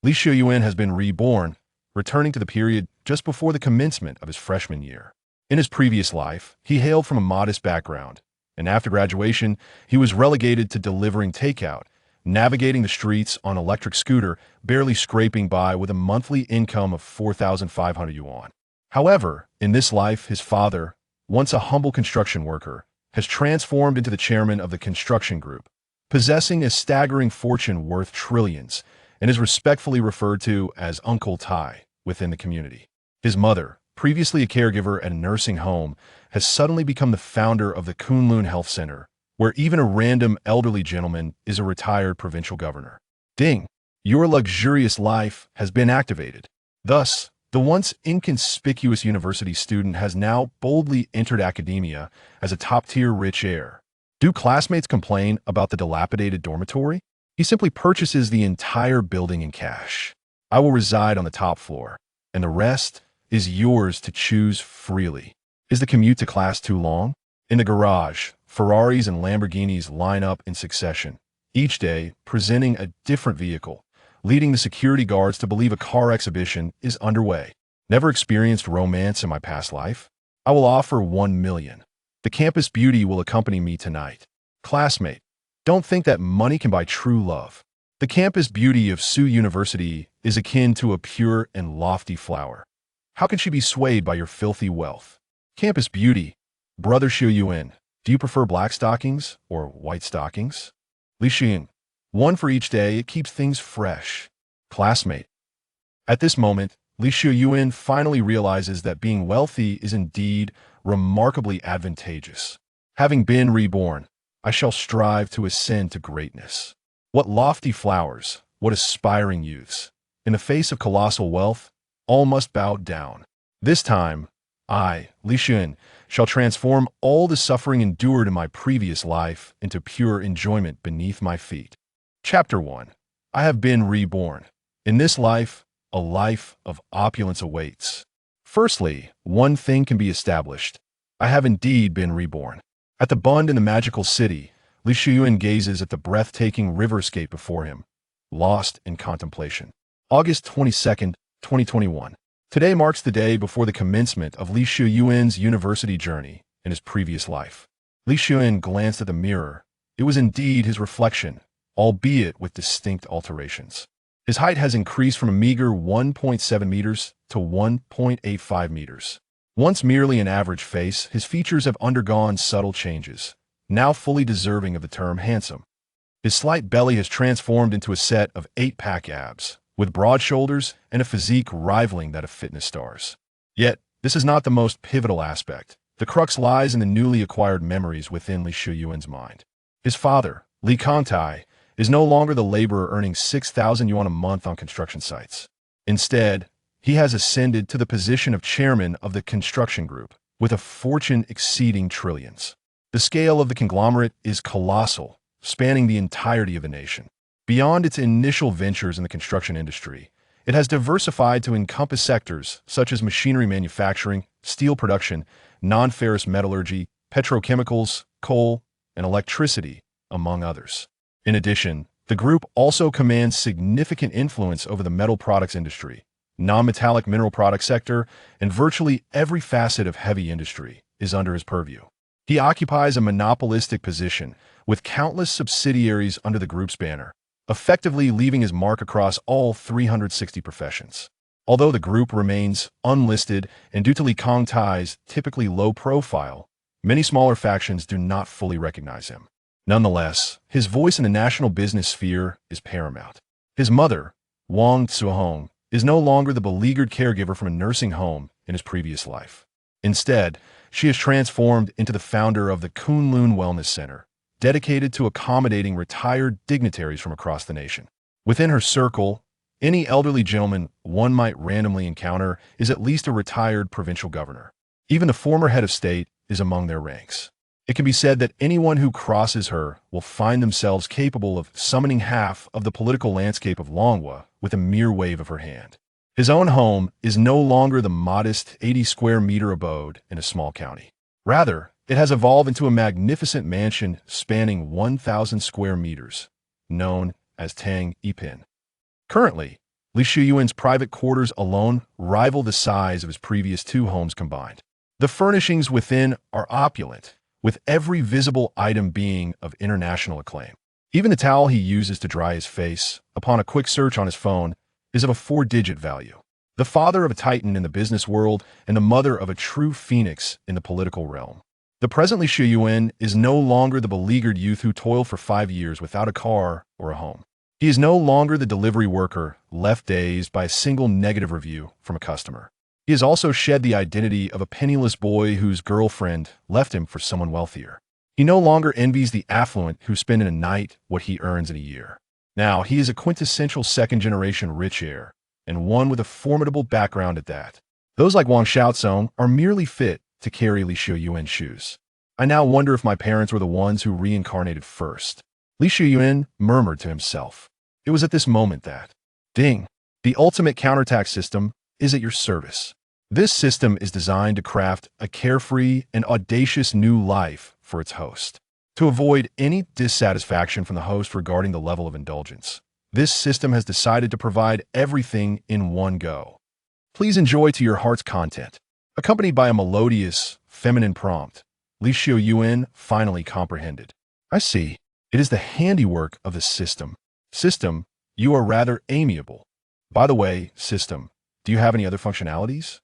Xiuyuan has been reborn, returning to the period just before the commencement of his freshman year. In his previous life, he hailed from a modest background, and after graduation, he was relegated to delivering takeout, navigating the streets on an electric scooter, barely scraping by with a monthly income of 4,500 yuan. However, in this life, his father, once a humble construction worker, has transformed into the chairman of the construction group, possessing a staggering fortune worth trillions, and is respectfully referred to as Uncle Tai within the community. His mother, previously a caregiver at a nursing home, has suddenly become the founder of the Kunlun Health Center, where even a random elderly gentleman is a retired provincial governor. Ding! Your luxurious life has been activated. Thus, the once inconspicuous university student has now boldly entered academia as a top-tier rich heir. Do classmates complain about the dilapidated dormitory? He simply purchases the entire building in cash. I will reside on the top floor, and the rest is yours to choose freely. Is the commute to class too long? In the garage, Ferraris and Lamborghinis line up in succession, each day presenting a different vehicle, leading the security guards to believe a car exhibition is underway. Never experienced romance in my past life? I will offer 1 million. The campus beauty will accompany me tonight. Classmate, don't think that money can buy true love. The campus beauty of Su University is akin to a pure and lofty flower. How can she be swayed by your filthy wealth? Campus beauty, brother Xiuyuan, do you prefer black stockings or white stockings? Leysuen, one for each day, it keeps things fresh. Classmate. At this moment, Xiuyuan finally realizes that being wealthy is indeed remarkably advantageous. Having been reborn, I shall strive to ascend to greatness. What lofty flowers, what aspiring youths. In the face of colossal wealth, all must bow down. This time, I, Leysuen, shall transform all the suffering endured in my previous life into pure enjoyment beneath my feet. Chapter 1. I have been reborn. In this life, a life of opulence awaits. Firstly, one thing can be established. I have indeed been reborn. At the Bund in the magical city, Leysuen gazes at the breathtaking riverscape before him, lost in contemplation. August 22nd, 2021. Today marks the day before the commencement of Xiuyuan's university journey in his previous life. Leysuen glanced at the mirror. It was indeed his reflection, albeit with distinct alterations. His height has increased from a meager 1.7 meters to 1.85 meters. Once merely an average face, his features have undergone subtle changes, now fully deserving of the term handsome. His slight belly has transformed into a set of 8-pack abs, with broad shoulders and a physique rivaling that of fitness stars. Yet, this is not the most pivotal aspect. The crux lies in the newly acquired memories within Xiuyuan's mind. His father, Li Kangtai, is no longer the laborer earning 6,000 yuan a month on construction sites. Instead, he has ascended to the position of chairman of the construction group, with a fortune exceeding trillions. The scale of the conglomerate is colossal, spanning the entirety of the nation. Beyond its initial ventures in the construction industry, it has diversified to encompass sectors such as machinery manufacturing, steel production, non-ferrous metallurgy, petrochemicals, coal, and electricity, among others. In addition, the group also commands significant influence over the metal products industry, non-metallic mineral product sector, and virtually every facet of heavy industry is under his purview. He occupies a monopolistic position with countless subsidiaries under the group's banner, effectively leaving his mark across all 360 professions. Although the group remains unlisted and due to Li Kangtai's typically low profile, many smaller factions do not fully recognize him. Nonetheless, his voice in the national business sphere is paramount. His mother, Wang Tsuhong, is no longer the beleaguered caregiver from a nursing home in his previous life. Instead, she has transformed into the founder of the Kunlun Wellness Center, dedicated to accommodating retired dignitaries from across the nation. Within her circle, any elderly gentleman one might randomly encounter is at least a retired provincial governor. Even the former head of state is among their ranks. It can be said that anyone who crosses her will find themselves capable of summoning half of the political landscape of Longhua with a mere wave of her hand. His own home is no longer the modest 80-square-meter abode in a small county. Rather, it has evolved into a magnificent mansion spanning 1,000 square meters, known as Tang Yipin. Currently, Li Xiuyuan's private quarters alone rival the size of his previous two homes combined. The furnishings within are opulent, with every visible item being of international acclaim. Even the towel he uses to dry his face, upon a quick search on his phone, is of a four-digit value. The father of a titan in the business world and the mother of a true phoenix in the political realm. The present Li Xiuyuan is no longer the beleaguered youth who toiled for 5 years without a car or a home. He is no longer the delivery worker left dazed by a single negative review from a customer. He has also shed the identity of a penniless boy whose girlfriend left him for someone wealthier. He no longer envies the affluent who spend in a night what he earns in a year. Now, he is a quintessential second-generation rich heir, and one with a formidable background at that. Those like Wang Xiaozong are merely fit to carry Li Xiuyuan's shoes. I now wonder if my parents were the ones who reincarnated first. Li Xiuyuan murmured to himself. It was at this moment that, ding, the ultimate counterattack system is at your service. This system is designed to craft a carefree and audacious new life for its host. To avoid any dissatisfaction from the host regarding the level of indulgence, this system has decided to provide everything in one go. Please enjoy to your heart's content. Accompanied by a melodious, feminine prompt, Li Xiuyuan finally comprehended. I see. It is the handiwork of the system. System, you are rather amiable. By the way, system, do you have any other functionalities?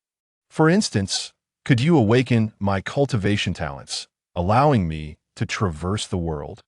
For instance, could you awaken my cultivation talents, allowing me to traverse the world?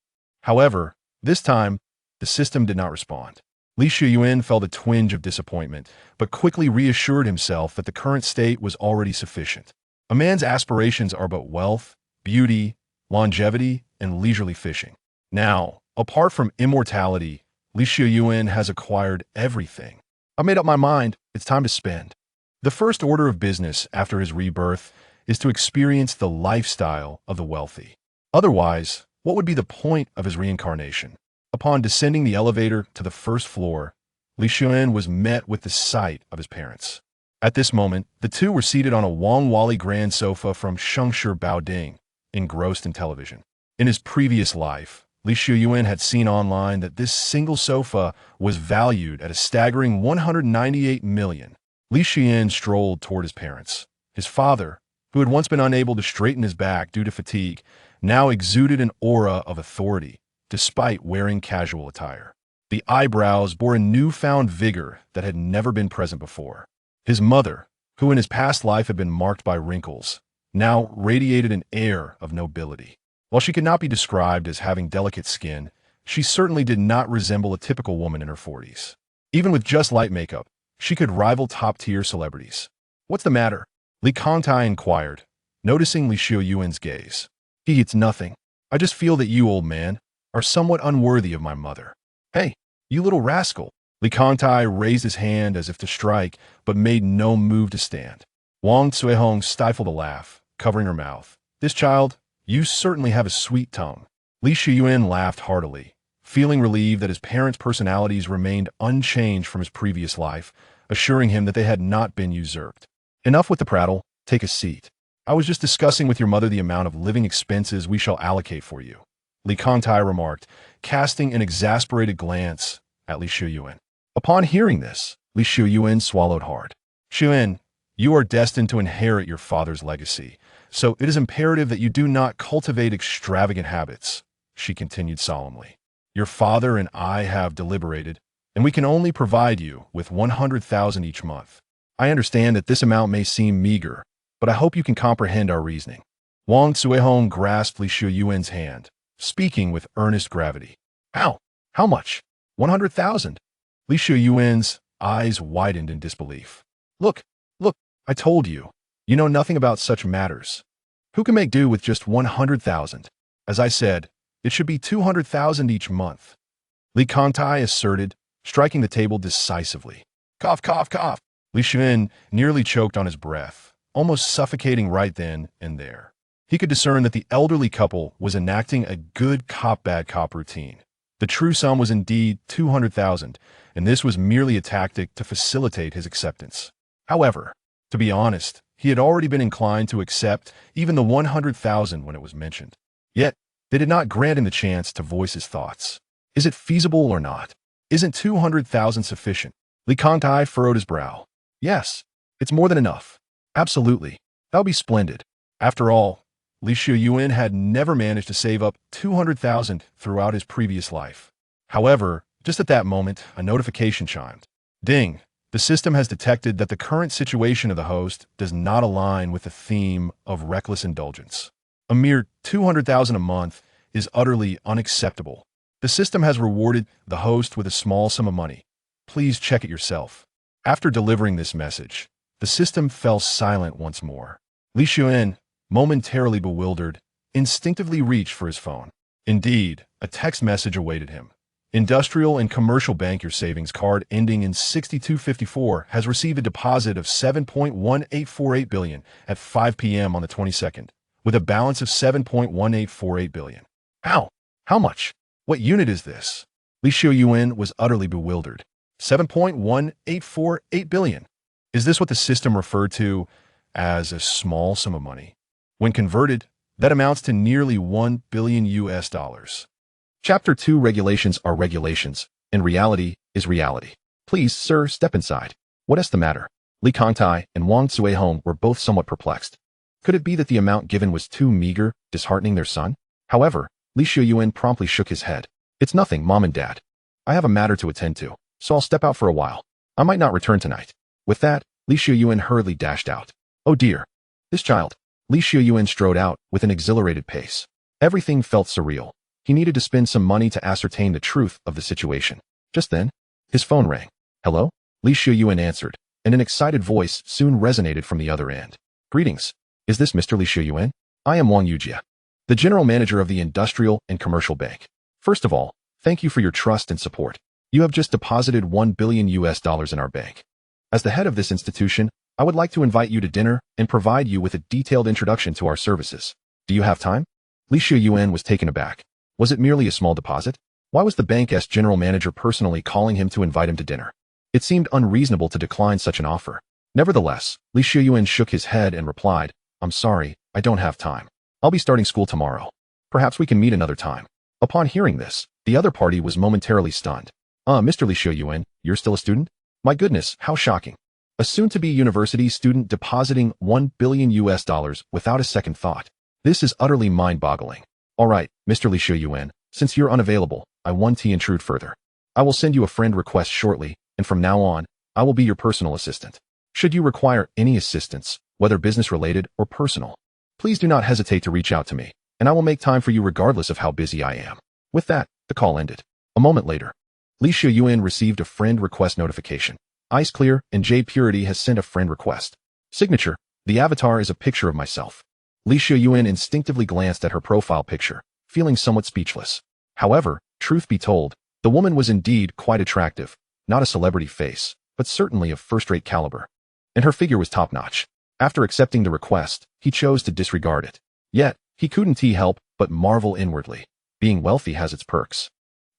However, this time, the system did not respond. Li Xiuyuan felt a twinge of disappointment, but quickly reassured himself that the current state was already sufficient. A man's aspirations are but wealth, beauty, longevity, and leisurely fishing. Now, apart from immortality, Li Xiuyuan has acquired everything. I made up my mind, it's time to spend. The first order of business after his rebirth is to experience the lifestyle of the wealthy. Otherwise, what would be the point of his reincarnation? Upon descending the elevator to the first floor, Li Xiuyuan was met with the sight of his parents. At this moment, the two were seated on a Wang Wali grand sofa from Shengshi Baoding, engrossed in television. In his previous life, Li Xiuyuan had seen online that this single sofa was valued at a staggering 198 million. Li Xiuyuan strolled toward his parents. His father, who had once been unable to straighten his back due to fatigue, now exuded an aura of authority, despite wearing casual attire. The eyebrows bore a newfound vigor that had never been present before. His mother, who in his past life had been marked by wrinkles, now radiated an air of nobility. While she could not be described as having delicate skin, she certainly did not resemble a typical woman in her 40s. Even with just light makeup, she could rival top-tier celebrities. "What's the matter?" Li Kangtai inquired, noticing Li Xiuyuan's gaze. "It's nothing. I just feel that you, old man, are somewhat unworthy of my mother." "Hey, you little rascal." Li Kangtai raised his hand as if to strike, but made no move to stand. Wang Cuihong stifled a laugh, covering her mouth. "This child, you certainly have a sweet tongue." Li Xiuyuan laughed heartily, feeling relieved that his parents' personalities remained unchanged from his previous life, assuring him that they had not been usurped. "Enough with the prattle. Take a seat. I was just discussing with your mother the amount of living expenses we shall allocate for you," Li Kangtai remarked, casting an exasperated glance at Li Xiuyuan. Upon hearing this, Li Xiuyuan swallowed hard. "Xiuyuan, you are destined to inherit your father's legacy, so it is imperative that you do not cultivate extravagant habits," she continued solemnly. "Your father and I have deliberated, and we can only provide you with 100,000 each month. I understand that this amount may seem meager, but I hope you can comprehend our reasoning." Wang Cuihong grasped Li Xiuyuan's hand, speaking with earnest gravity. "How? How much? 100,000? Li Xiuyuan's eyes widened in disbelief. Look, I told you. You know nothing about such matters. Who can make do with just 100,000? As I said, it should be 200,000 each month." Li Kangtai asserted, striking the table decisively. "Cough, cough, cough." Li Xiuyuan nearly choked on his breath, almost suffocating right then and there. He could discern that the elderly couple was enacting a good cop, bad cop routine. The true sum was indeed 200,000, and this was merely a tactic to facilitate his acceptance. However, to be honest, he had already been inclined to accept even the 100,000 when it was mentioned. Yet, they did not grant him the chance to voice his thoughts. Is it feasible or not? Isn't 200,000 sufficient? Li Kangtai furrowed his brow. Yes, it's more than enough. Absolutely. That would be splendid. After all, Li Xiuyuan had never managed to save up 200,000 throughout his previous life. However, just at that moment, a notification chimed. Ding! The system has detected that the current situation of the host does not align with the theme of reckless indulgence. A mere 200,000 a month is utterly unacceptable. The system has rewarded the host with a small sum of money. Please check it yourself. After delivering this message, the system fell silent once more. Leysuen, momentarily bewildered, instinctively reached for his phone. Indeed, a text message awaited him. Industrial and Commercial Bank, your savings card ending in 6254 has received a deposit of 7.1848 billion at 5 p.m. on the 22nd, with a balance of 7.1848 billion. How? How much? What unit is this? Li Xiuyuan was utterly bewildered. 7.1848 billion. Is this what the system referred to as a small sum of money? When converted, that amounts to nearly 1 billion US dollars. Chapter 2 Regulations are regulations, and reality is reality. Please, sir, step inside. What is the matter? Li Kangtai and Wang Cuihong were both somewhat perplexed. Could it be that the amount given was too meager, disheartening their son? However, Li Xiuyuan promptly shook his head. It's nothing, Mom and Dad. I have a matter to attend to, so I'll step out for a while. I might not return tonight. With that, Li Xiuyuan hurriedly dashed out. Oh dear. This child. Li Xiuyuan strode out with an exhilarated pace. Everything felt surreal. He needed to spend some money to ascertain the truth of the situation. Just then, his phone rang. Hello? Li Xiuyuan answered, and an excited voice soon resonated from the other end. Greetings. Is this Mr. Li Xiuyuan? I am Wang Yujia, the general manager of the Industrial and Commercial Bank. First of all, thank you for your trust and support. You have just deposited 1 billion US dollars in our bank. As the head of this institution, I would like to invite you to dinner and provide you with a detailed introduction to our services. Do you have time? Li Xiuyuan was taken aback. Was it merely a small deposit? Why was the bank's general manager personally calling him to invite him to dinner? It seemed unreasonable to decline such an offer. Nevertheless, Li Xiuyuan shook his head and replied, I'm sorry, I don't have time. I'll be starting school tomorrow. Perhaps we can meet another time. Upon hearing this, the other party was momentarily stunned. Mr. Li Xiuyuan, you're still a student? My goodness, how shocking. A soon-to-be university student depositing 1 billion US dollars without a second thought. This is utterly mind-boggling. All right, Mr. Li Xiuyuan, since you're unavailable, I won't intrude further. I will send you a friend request shortly, and from now on, I will be your personal assistant. Should you require any assistance, whether business-related or personal, please do not hesitate to reach out to me, and I will make time for you regardless of how busy I am. With that, the call ended. A moment later, Li Xiuyuan received a friend request notification. Ice Clear and J Purity has sent a friend request. Signature, the avatar is a picture of myself. Li Xiuyuan instinctively glanced at her profile picture, feeling somewhat speechless. However, truth be told, the woman was indeed quite attractive, not a celebrity face, but certainly of first-rate caliber. And her figure was top-notch. After accepting the request, he chose to disregard it. Yet, he couldn't help but marvel inwardly. Being wealthy has its perks.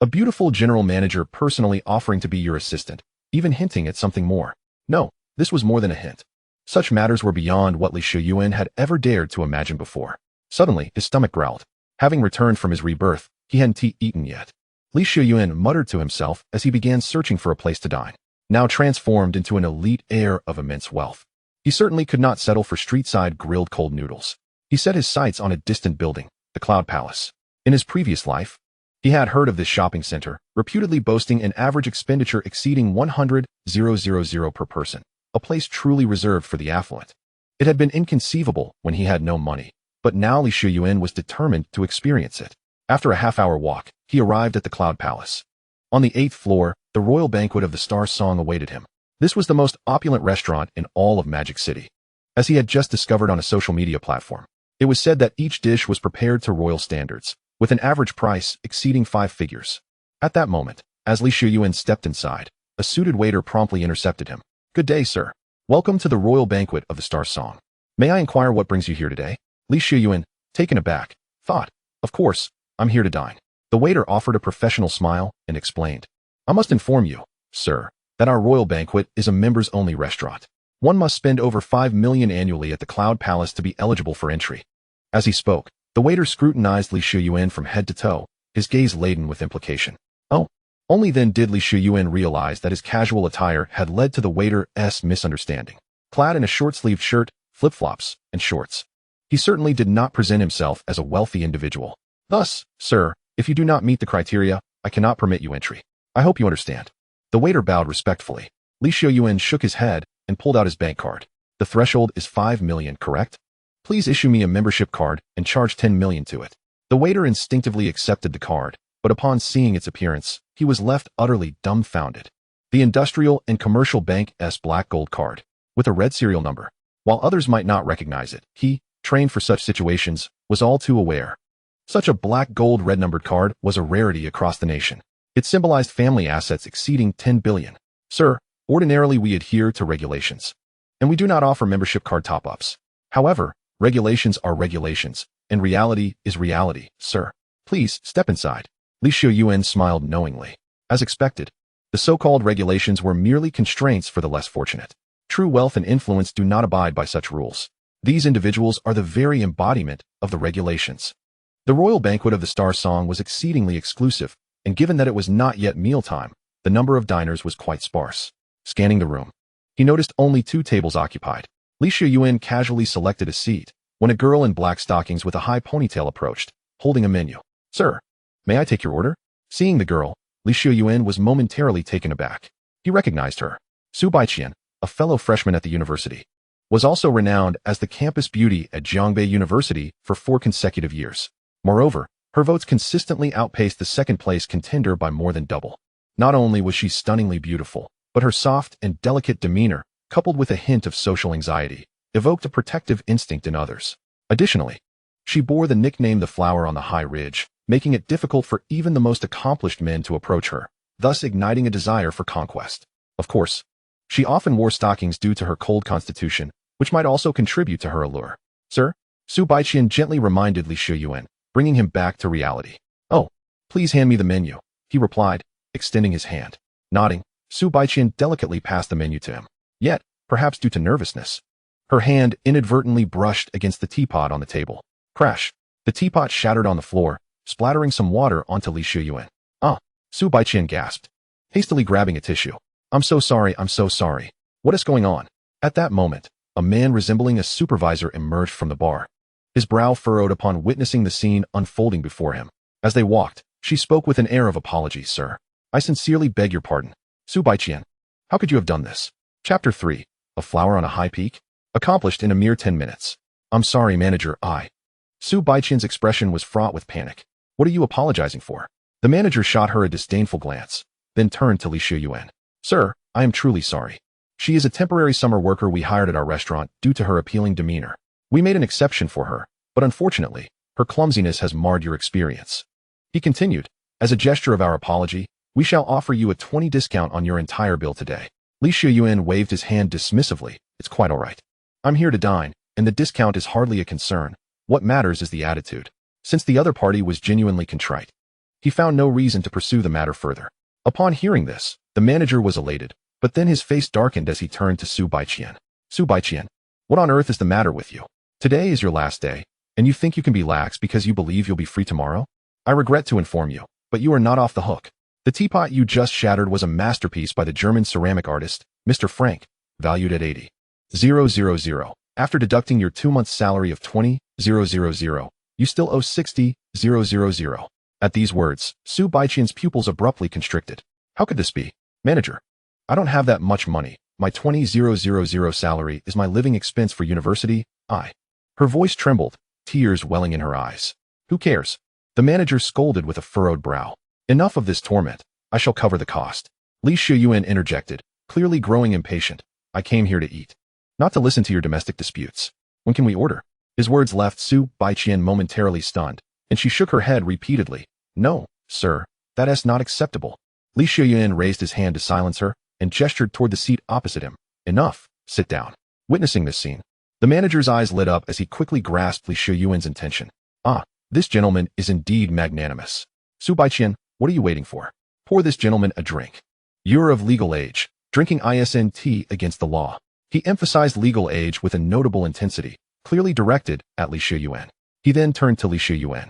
A beautiful general manager personally offering to be your assistant, even hinting at something more. No, this was more than a hint. Such matters were beyond what Li Xiuyuan had ever dared to imagine before. Suddenly, his stomach growled. Having returned from his rebirth, he hadn't eaten yet. Li Xiuyuan muttered to himself as he began searching for a place to dine. Now transformed into an elite heir of immense wealth, he certainly could not settle for street-side grilled cold noodles. He set his sights on a distant building, the Cloud Palace. In his previous life, he had heard of this shopping center, reputedly boasting an average expenditure exceeding 100,000 per person, a place truly reserved for the affluent. It had been inconceivable when he had no money, but now Li Xiuyuan was determined to experience it. After a half-hour walk, he arrived at the Cloud Palace. On the 8th floor, the royal banquet of the Star Song awaited him. This was the most opulent restaurant in all of Magic City. As he had just discovered on a social media platform, it was said that each dish was prepared to royal standards, with an average price exceeding 5 figures. At that moment, as Li Xiuyuan stepped inside, a suited waiter promptly intercepted him. Good day, sir. Welcome to the royal banquet of the Star Song. May I inquire what brings you here today? Li Xiuyuan, taken aback, thought, of course, I'm here to dine. The waiter offered a professional smile and explained, I must inform you, sir, that our royal banquet is a members-only restaurant. One must spend over 5 million annually at the Cloud Palace to be eligible for entry. As he spoke, the waiter scrutinized Li Xiuyuan from head to toe, his gaze laden with implication. Oh, Only then did Xiuyuan realize that his casual attire had led to the waiter's misunderstanding. Clad in a short-sleeved shirt, flip-flops, and shorts, he certainly did not present himself as a wealthy individual. Thus, sir, if you do not meet the criteria, I cannot permit you entry. I hope you understand. The waiter bowed respectfully. Xiuyuan shook his head and pulled out his bank card. The threshold is 5 million, correct? Please issue me a membership card and charge 10 million to it. The waiter instinctively accepted the card, but upon seeing its appearance, he was left utterly dumbfounded. The Industrial and Commercial Bank's black gold card, with a red serial number. While others might not recognize it, he, trained for such situations, was all too aware. Such a black gold red numbered card was a rarity across the nation. It symbolized family assets exceeding 10 billion. Sir, ordinarily we adhere to regulations, and we do not offer membership card top-ups. However, regulations are regulations, and reality is reality, sir. Please, step inside. Xiuyuan smiled knowingly. As expected, the so-called regulations were merely constraints for the less fortunate. True wealth and influence do not abide by such rules. These individuals are the very embodiment of the regulations. The royal banquet of the Star Song was exceedingly exclusive, and given that it was not yet mealtime, the number of diners was quite sparse. Scanning the room, he noticed only 2 tables occupied. Xiuyuan casually selected a seat when a girl in black stockings with a high ponytail approached, holding a menu. Sir, may I take your order? Seeing the girl, Xiuyuan was momentarily taken aback. He recognized her. Su Baiqian, a fellow freshman at the university, was also renowned as the campus beauty at Zhongbei University for 4 consecutive years. Moreover, her votes consistently outpaced the second-place contender by more than double. Not only was she stunningly beautiful, but her soft and delicate demeanor, coupled with a hint of social anxiety, evoked a protective instinct in others. Additionally, she bore the nickname the Flower on the High Ridge, making it difficult for even the most accomplished men to approach her, thus igniting a desire for conquest. Of course, she often wore stockings due to her cold constitution, which might also contribute to her allure. Sir, Su Baiqian gently reminded Xiuyuan, bringing him back to reality. Oh, please hand me the menu, he replied, extending his hand. Nodding, Su Baiqian delicately passed the menu to him. Yet, perhaps due to nervousness, her hand inadvertently brushed against the teapot on the table. Crash! The teapot shattered on the floor, splattering some water onto Xiuyuan. Ah! Su Baiqian gasped, hastily grabbing a tissue. I'm so sorry. What is going on? At that moment, a man resembling a supervisor emerged from the bar. His brow furrowed upon witnessing the scene unfolding before him. As they walked, she spoke with an air of apology. Sir, I sincerely beg your pardon. Su Baiqian, how could you have done this? Chapter 3. A Flower on a High Peak? Accomplished in a mere 10 minutes. I'm sorry, manager, Su Baiqian's expression was fraught with panic. What are you apologizing for? The manager shot her a disdainful glance, then turned to Xiuyuan. Sir, I am truly sorry. She is a temporary summer worker we hired at our restaurant due to her appealing demeanor. We made an exception for her, but unfortunately, her clumsiness has marred your experience. He continued, as a gesture of our apology, we shall offer you a 20% discount on your entire bill today. Xiuyuan waved his hand dismissively. It's quite all right. I'm here to dine, and the discount is hardly a concern. What matters is the attitude. Since the other party was genuinely contrite, he found no reason to pursue the matter further. Upon hearing this, the manager was elated, but then his face darkened as he turned to Su Baiqian. Su Baiqian, what on earth is the matter with you? Today is your last day, and you think you can be lax because you believe you'll be free tomorrow? I regret to inform you, but you are not off the hook. The teapot you just shattered was a masterpiece by the German ceramic artist, Mr. Frank, valued at 80,000. After deducting your 2 months' salary of 20,000, you still owe 60,000. At these words, Su Baiqian's pupils abruptly constricted. How could this be? Manager, I don't have that much money. My 20,000 salary is my living expense for university. Her voice trembled, tears welling in her eyes. Who cares? The manager scolded with a furrowed brow. Enough of this torment. I shall cover the cost. Xiuyuan interjected, clearly growing impatient. I came here to eat, not to listen to your domestic disputes. When can we order? His words left Su Baiqian momentarily stunned, and she shook her head repeatedly. No, sir, that is not acceptable. Xiuyuan raised his hand to silence her, and gestured toward the seat opposite him. Enough, sit down. Witnessing this scene, the manager's eyes lit up as he quickly grasped Xiuyuan's intention. This gentleman is indeed magnanimous. Su Baiqian, what are you waiting for? Pour this gentleman a drink. You're of legal age, drinking isn't against the law. He emphasized legal age with a notable intensity, clearly directed at Xiuyuan. He then turned to Xiuyuan.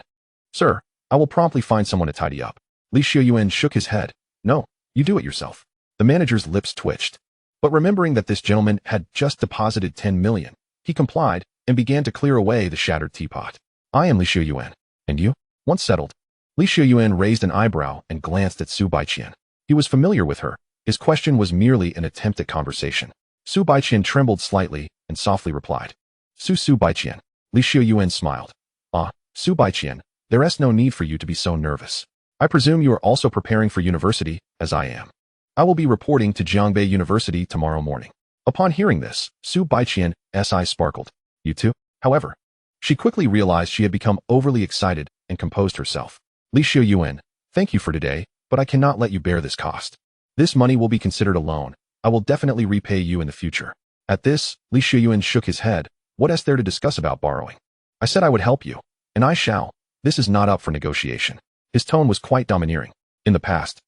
Sir, I will promptly find someone to tidy up. Xiuyuan shook his head, No, you do it yourself. The manager's lips twitched. But remembering that this gentleman had just deposited 10 million, he complied and began to clear away the shattered teapot. I am Xiuyuan. And you? Once settled. Xiuyuan raised an eyebrow and glanced at Su Baiqian. He was familiar with her. His question was merely an attempt at conversation. Su Baiqian trembled slightly and softly replied. Su Baiqian. Xiuyuan smiled. Ah, Su Baiqian, there is no need for you to be so nervous. I presume you are also preparing for university, as I am. I will be reporting to Jiangbei University tomorrow morning. Upon hearing this, Su Baiqian's eyes sparkled. You too? However, she quickly realized she had become overly excited and composed herself. Xiuyuan, thank you for today, but I cannot let you bear this cost. This money will be considered a loan. I will definitely repay you in the future. At this, Xiuyuan shook his head. What is there to discuss about borrowing? I said I would help you, and I shall. This is not up for negotiation. His tone was quite domineering. In the past,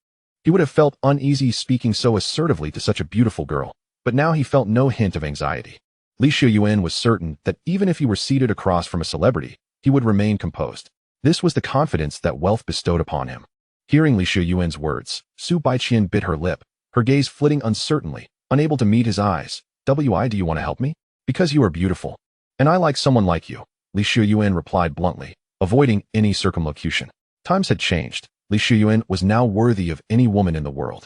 he would have felt uneasy speaking so assertively to such a beautiful girl, but now he felt no hint of anxiety. Xiuyuan was certain that even if he were seated across from a celebrity, he would remain composed. This was the confidence that wealth bestowed upon him. Hearing Xiuyuan's words, Su Baiqian bit her lip, her gaze flitting uncertainly, unable to meet his eyes. Do you want to help me? Because you are beautiful. And I like someone like you, Xiuyuan replied bluntly, avoiding any circumlocution. Times had changed. Xiuyuan was now worthy of any woman in the world.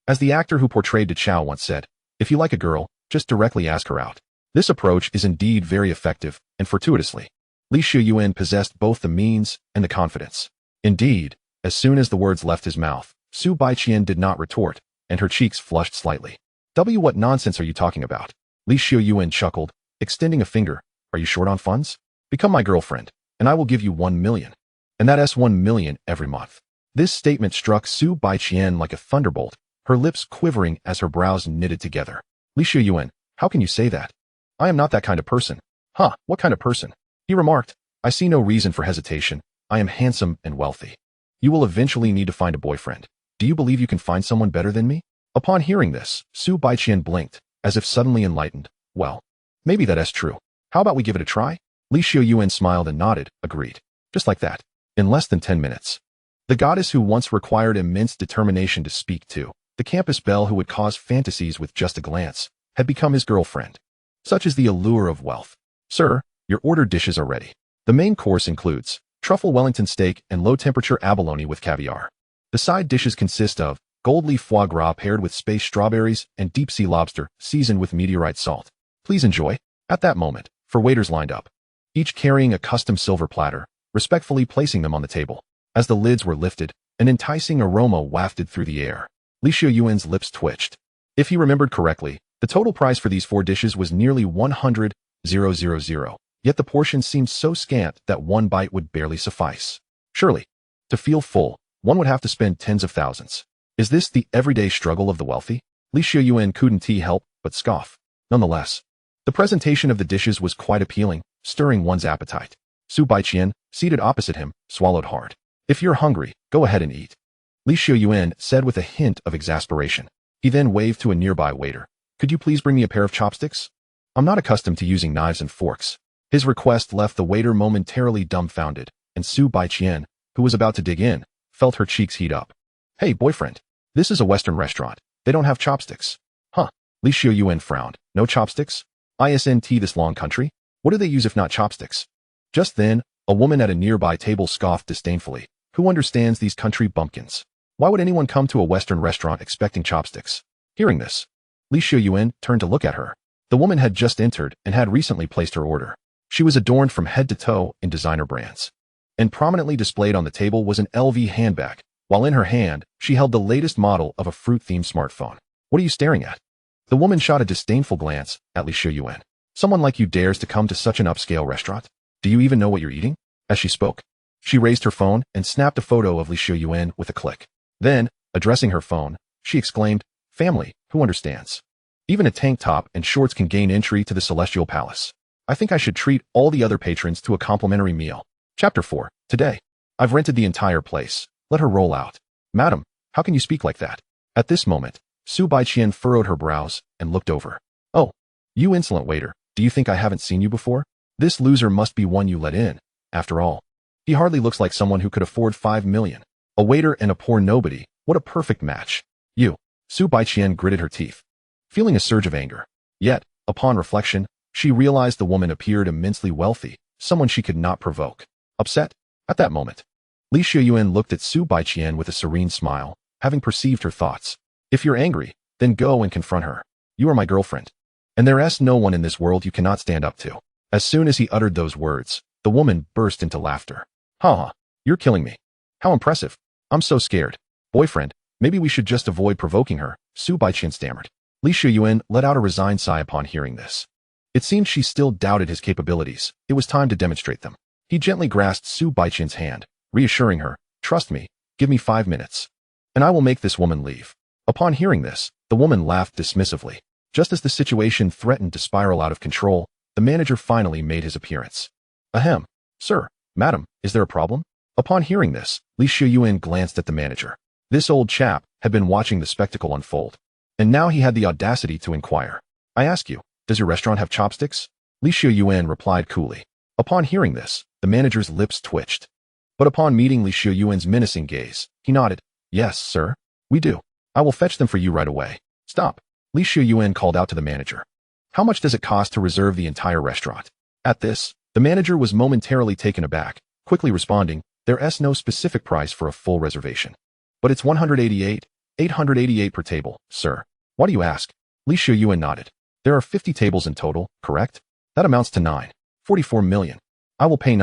As the actor who portrayed De Chao once said, if you like a girl, just directly ask her out. This approach is indeed very effective, and fortuitously, Xiuyuan possessed both the means and the confidence. Indeed, as soon as the words left his mouth, Su Baiqian did not retort, and her cheeks flushed slightly. What nonsense are you talking about? Xiuyuan chuckled, extending a finger. Are you short on funds? Become my girlfriend, and I will give you 1 million. And that's 1 million every month. This statement struck Su Baiqian like a thunderbolt, her lips quivering as her brows knitted together. Xiuyuan, how can you say that? I am not that kind of person. Huh, what kind of person? He remarked. I see no reason for hesitation. I am handsome and wealthy. You will eventually need to find a boyfriend. Do you believe you can find someone better than me? Upon hearing this, Su Baiqian blinked, as if suddenly enlightened. Well, maybe that is true. How about we give it a try? Xiuyuan smiled and nodded, agreed. Just like that. In less than 10 minutes. The goddess who once required immense determination to speak to, the campus belle who would cause fantasies with just a glance, had become his girlfriend. Such is the allure of wealth. Sir, your ordered dishes are ready. The main course includes truffle Wellington steak and low-temperature abalone with caviar. The side dishes consist of gold leaf foie gras paired with space strawberries and deep-sea lobster seasoned with meteorite salt. Please enjoy. At that moment, four waiters lined up, each carrying a custom silver platter, respectfully placing them on the table. As the lids were lifted, an enticing aroma wafted through the air. Xiuyuan's lips twitched. If he remembered correctly, the total price for these 4 dishes was nearly 100,000, yet the portion seemed so scant that one bite would barely suffice. Surely, to feel full, one would have to spend tens of thousands. Is this the everyday struggle of the wealthy? Xiuyuan couldn't help but scoff. Nonetheless, the presentation of the dishes was quite appealing, stirring one's appetite. Su Baiqian, seated opposite him, swallowed hard. If you're hungry, go ahead and eat, Xiuyuan said with a hint of exasperation. He then waved to a nearby waiter. Could you please bring me a pair of chopsticks? I'm not accustomed to using knives and forks. His request left the waiter momentarily dumbfounded, and Su Baiqian, who was about to dig in, felt her cheeks heat up. Hey, boyfriend, this is a Western restaurant. They don't have chopsticks. Huh? Xiuyuan frowned. No chopsticks? Isn't this long country? What do they use if not chopsticks? Just then, a woman at a nearby table scoffed disdainfully. Who understands these country bumpkins? Why would anyone come to a Western restaurant expecting chopsticks? Hearing this, Xiuyuan turned to look at her. The woman had just entered and had recently placed her order. She was adorned from head to toe in designer brands. And prominently displayed on the table was an LV handbag, while in her hand, she held the latest model of a fruit-themed smartphone. What are you staring at? The woman shot a disdainful glance at Xiuyuan. Someone like you dares to come to such an upscale restaurant? Do you even know what you're eating? As she spoke, she raised her phone and snapped a photo of Xiuyuan with a click. Then, addressing her phone, she exclaimed, Family, who understands? Even a tank top and shorts can gain entry to the Celestial Palace. I think I should treat all the other patrons to a complimentary meal. Chapter 4. Today. I've rented the entire place. Let her roll out. Madam, how can you speak like that? At this moment, Su Baiqian furrowed her brows and looked over. Oh, you insolent waiter, do you think I haven't seen you before? This loser must be one you let in. After all, he hardly looks like someone who could afford 5 million. A waiter and a poor nobody, What a perfect match. You. Su Baiqian gritted her teeth, feeling a surge of anger. Yet, upon reflection, she realized the woman appeared immensely wealthy, someone she could not provoke. Upset? At that moment, Xiuyuan looked at Su Baiqian with a serene smile, having perceived her thoughts. If you're angry, then go and confront her. You are my girlfriend, and there's no one in this world you cannot stand up to. As soon as he uttered those words, the woman burst into laughter. Ha! You're killing me. How impressive. I'm so scared. Boyfriend, maybe we should just avoid provoking her, Su Baiqian stammered. Xiuyuan let out a resigned sigh upon hearing this. It seemed she still doubted his capabilities. It was time to demonstrate them. He gently grasped Su Baiqian's hand, reassuring her, trust me, give me 5 minutes, and I will make this woman leave. Upon hearing this, the woman laughed dismissively. Just as the situation threatened to spiral out of control, the manager finally made his appearance. Ahem. Sir, madam, is there a problem? Upon hearing this, Xiuyuan glanced at the manager. This old chap had been watching the spectacle unfold, and now he had the audacity to inquire. I ask you, does your restaurant have chopsticks? Xiuyuan replied coolly. Upon hearing this, the manager's lips twitched. But upon meeting Xiuyuan's menacing gaze, he nodded. Yes, sir. We do. I will fetch them for you right away. Stop. Xiuyuan called out to the manager. How much does it cost to reserve the entire restaurant? At this, the manager was momentarily taken aback, quickly responding, there's no specific price for a full reservation. But it's 888 per table, sir. Why do you ask? Xiuyuan nodded. There are 50 tables in total, correct? That amounts to 44 million. I will pay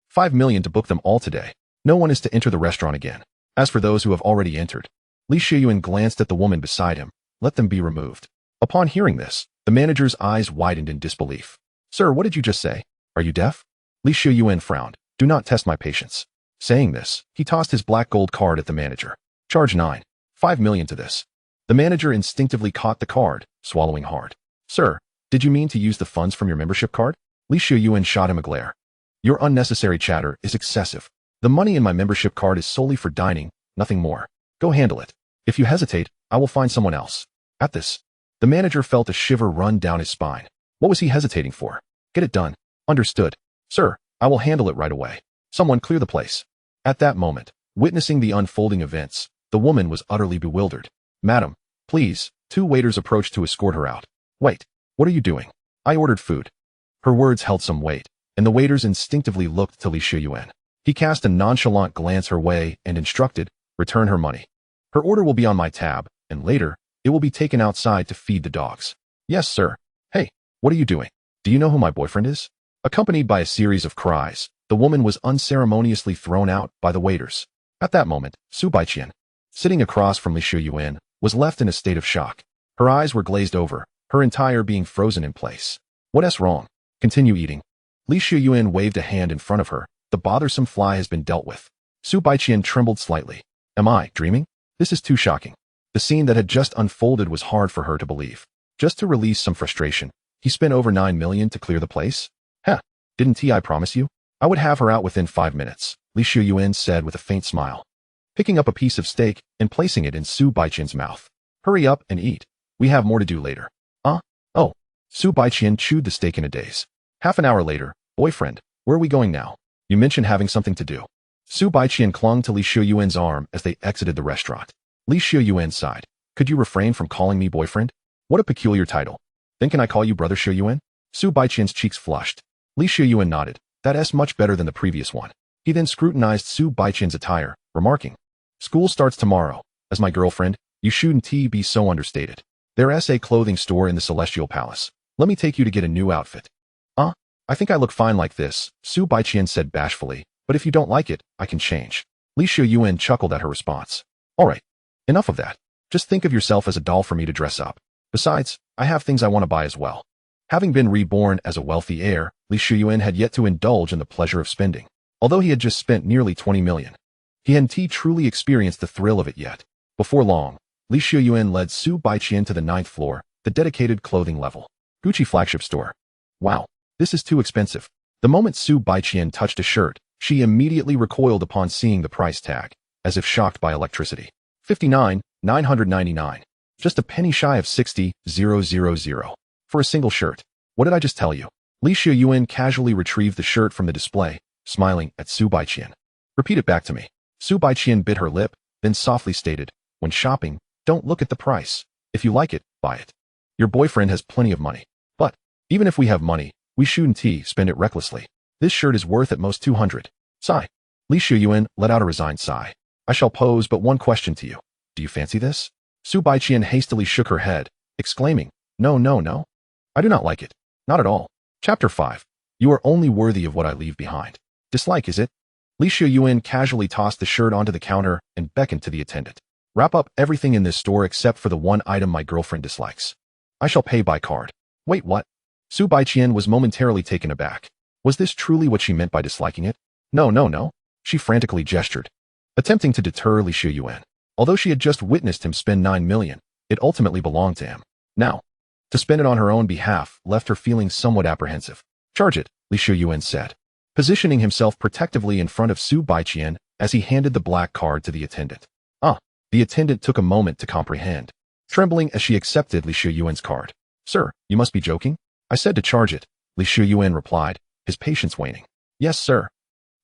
5 million to book them all today. No one is to enter the restaurant again. As for those who have already entered, Xiuyuan glanced at the woman beside him. Let them be removed. Upon hearing this, the manager's eyes widened in disbelief. Sir, what did you just say? Are you deaf? Xiuyuan frowned. Do not test my patience. Saying this, he tossed his black gold card at the manager. Charge 5 million to this. The manager instinctively caught the card, swallowing hard. Sir, did you mean to use the funds from your membership card? Xiuyuan shot him a glare. Your unnecessary chatter is excessive. The money in my membership card is solely for dining, nothing more. Go handle it. If you hesitate, I will find someone else. At this, the manager felt a shiver run down his spine. What was he hesitating for? Get it done. Understood. Sir, I will handle it right away. Someone clear the place. At that moment, witnessing the unfolding events, the woman was utterly bewildered. Madam, please. 2 waiters approached to escort her out. Wait, what are you doing? I ordered food. Her words held some weight, and the waiters instinctively looked to Xiuyuan. He cast a nonchalant glance her way and instructed, return her money. Her order will be on my tab, and later, it will be taken outside to feed the dogs. Yes, sir. Hey, what are you doing? Do you know who my boyfriend is? Accompanied by a series of cries, the woman was unceremoniously thrown out by the waiters. At that moment, Su Baiqian, sitting across from Xiuyuan, was left in a state of shock. Her eyes were glazed over, her entire being frozen in place. What's wrong? Continue eating. Xiuyuan waved a hand in front of her. The bothersome fly has been dealt with. Su Baiqian trembled slightly. Am I dreaming? This is too shocking. The scene that had just unfolded was hard for her to believe. Just to release some frustration, he spent over 9 million to clear the place? Heh, didn't I promise you? I would have her out within 5 minutes, Xiuyuan said with a faint smile, picking up a piece of steak and placing it in Su Baiqian's mouth. Hurry up and eat. We have more to do later. Oh. Su Baiqian chewed the steak in a daze. Half an hour later, boyfriend, where are we going now? You mentioned having something to do. Su Baiqian clung to Xiuyuan's arm as they exited the restaurant. Xiuyuan sighed. Could you refrain from calling me boyfriend? What a peculiar title. Then can I call you brother Xiuyuan? Su Baiqian's cheeks flushed. Xiuyuan nodded. That's much better than the previous one. He then scrutinized Su Baiqian's attire, remarking, school starts tomorrow. As my girlfriend, you shouldn't be so understated. There's a clothing store in the Celestial Palace. Let me take you to get a new outfit. I think I look fine like this, Su Baiqian said bashfully, but if you don't like it, I can change. Xiuyuan chuckled at her response. All right. Enough of that. Just think of yourself as a doll for me to dress up. Besides, I have things I want to buy as well. Having been reborn as a wealthy heir, Xiuyuan had yet to indulge in the pleasure of spending. Although he had just spent nearly 20 million. He hadn't truly experienced the thrill of it yet. Before long, Xiuyuan led Su Baiqian to the 9th floor, the dedicated clothing level. Gucci flagship store. Wow. This is too expensive. The moment Su Baiqian touched a shirt, she immediately recoiled upon seeing the price tag, as if shocked by electricity. 59,999. Just a penny shy of 60,000. For a single shirt. What did I just tell you? Xiuyuan casually retrieved the shirt from the display, smiling at Su Baiqian. Repeat it back to me. Su Baiqian bit her lip, then softly stated, When shopping, don't look at the price. If you like it, buy it. Your boyfriend has plenty of money. But, even if we have money, we shouldn't spend it recklessly. This shirt is worth at most 200. Sigh. Xiuyuan let out a resigned sigh. I shall pose but one question to you. Do you fancy this? Su Baiqian hastily shook her head, exclaiming, No, no, no. I do not like it. Not at all. Chapter 5. You are only worthy of what I leave behind. Dislike, is it? Xiuyuan casually tossed the shirt onto the counter and beckoned to the attendant. Wrap up everything in this store except for the one item my girlfriend dislikes. I shall pay by card. Wait, what? Su Baiqian was momentarily taken aback. Was this truly what she meant by disliking it? No, no, no. She frantically gestured, attempting to deter Xiuyuan. Although she had just witnessed him spend 9 million, it ultimately belonged to him. Now, to spend it on her own behalf left her feeling somewhat apprehensive. Charge it, Xiuyuan said, positioning himself protectively in front of Su Baiqian as he handed the black card to the attendant. The attendant took a moment to comprehend, trembling as she accepted Xiuyuan's card. Sir, you must be joking? I said to charge it, Leysuen replied, his patience waning. Yes, sir.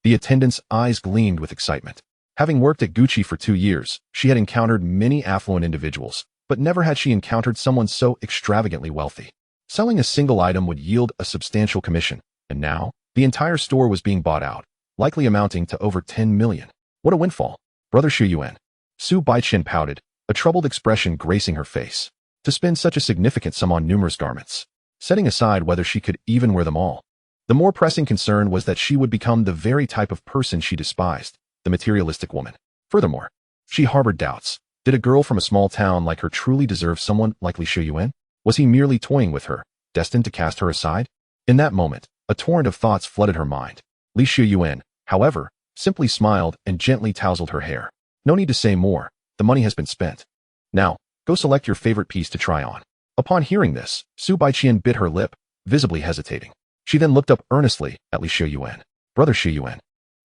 The attendant's eyes gleamed with excitement. Having worked at Gucci for 2 years, she had encountered many affluent individuals, but never had she encountered someone so extravagantly wealthy. Selling a single item would yield a substantial commission, and now, the entire store was being bought out, likely amounting to over 10 million. What a windfall. Brother Xiuyuan. Su Baiqian pouted, a troubled expression gracing her face. To spend such a significant sum on numerous garments, setting aside whether she could even wear them all. The more pressing concern was that she would become the very type of person she despised, the materialistic woman. Furthermore, she harbored doubts. Did a girl from a small town like her truly deserve someone like Xiuyuan? Was he merely toying with her, destined to cast her aside? In that moment, a torrent of thoughts flooded her mind. Xiuyuan, however, simply smiled and gently tousled her hair. No need to say more, the money has been spent. Now, go select your favorite piece to try on. Upon hearing this, Su Baiqian bit her lip, visibly hesitating. She then looked up earnestly at Xiuyuan. Brother Xiuyuan,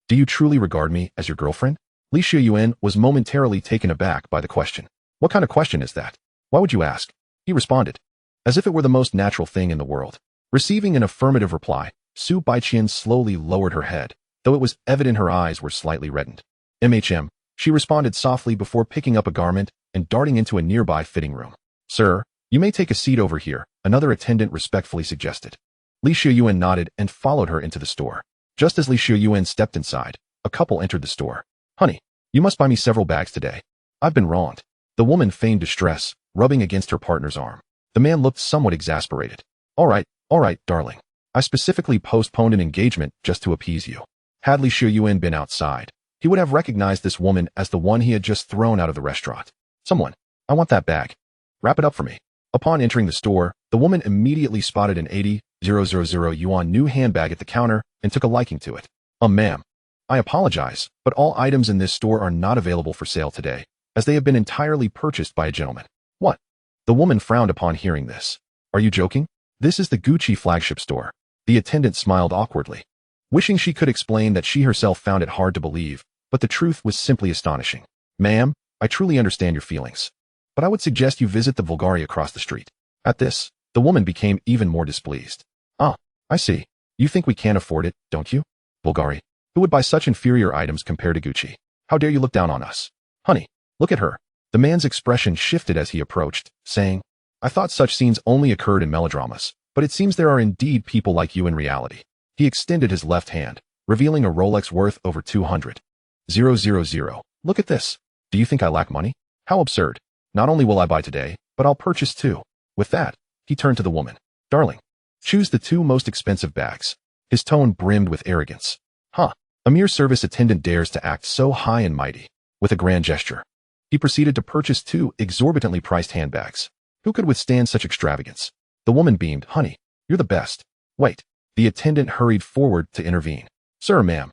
do you truly regard me as your girlfriend? Xiuyuan was momentarily taken aback by the question. What kind of question is that? Why would you ask? He responded, as if it were the most natural thing in the world. Receiving an affirmative reply, Su Baiqian slowly lowered her head, though it was evident her eyes were slightly reddened. She responded softly before picking up a garment and darting into a nearby fitting room. Sir, you may take a seat over here, another attendant respectfully suggested. Xiuyuan nodded and followed her into the store. Just as Xiuyuan stepped inside, a couple entered the store. Honey, you must buy me several bags today. I've been wronged. The woman feigned distress, rubbing against her partner's arm. The man looked somewhat exasperated. All right, darling. I specifically postponed an engagement just to appease you. Had Xiuyuan been outside, he would have recognized this woman as the one he had just thrown out of the restaurant. Someone, I want that bag. Wrap it up for me. Upon entering the store, the woman immediately spotted an 80,000 yuan new handbag at the counter and took a liking to it. Ma'am, I apologize, but all items in this store are not available for sale today, as they have been entirely purchased by a gentleman. What? The woman frowned upon hearing this. Are you joking? This is the Gucci flagship store. The attendant smiled awkwardly, wishing she could explain that she herself found it hard to believe, but the truth was simply astonishing. Ma'am, I truly understand your feelings, but I would suggest you visit the Bulgari across the street. At this, the woman became even more displeased. I see. You think we can't afford it, don't you? Bulgari, who would buy such inferior items compared to Gucci? How dare you look down on us? Honey, look at her. The man's expression shifted as he approached, saying, I thought such scenes only occurred in melodramas, but it seems there are indeed people like you in reality. He extended his left hand, revealing a Rolex worth over 200,000. Look at this. Do you think I lack money? How absurd. Not only will I buy today, but I'll purchase too. With that, he turned to the woman. Darling, choose the 2 most expensive bags. His tone brimmed with arrogance. A mere service attendant dares to act so high and mighty. With a grand gesture, he proceeded to purchase 2 exorbitantly priced handbags. Who could withstand such extravagance? The woman beamed. Honey, you're the best. Wait. The attendant hurried forward to intervene. Sir, ma'am,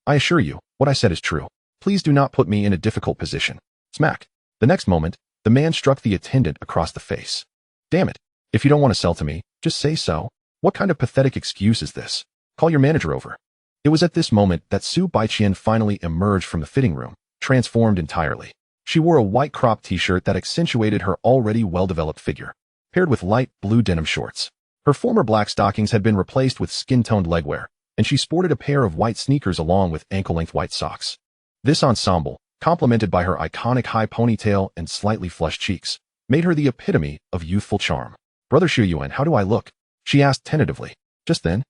I assure you, what I said is true. Please do not put me in a difficult position. Smack. The next moment, the man struck the attendant across the face. Damn it. If you don't want to sell to me, just say so. What kind of pathetic excuse is this? Call your manager over. It was at this moment that Su Baiqian finally emerged from the fitting room, transformed entirely. She wore a white crop t-shirt that accentuated her already well-developed figure, paired with light blue denim shorts. Her former black stockings had been replaced with skin-toned legwear, and she sported a pair of white sneakers along with ankle-length white socks. This ensemble, complemented by her iconic high ponytail and slightly flushed cheeks, made her the epitome of youthful charm. "Brother Xiuyuan, how do I look?" she asked tentatively. Just then,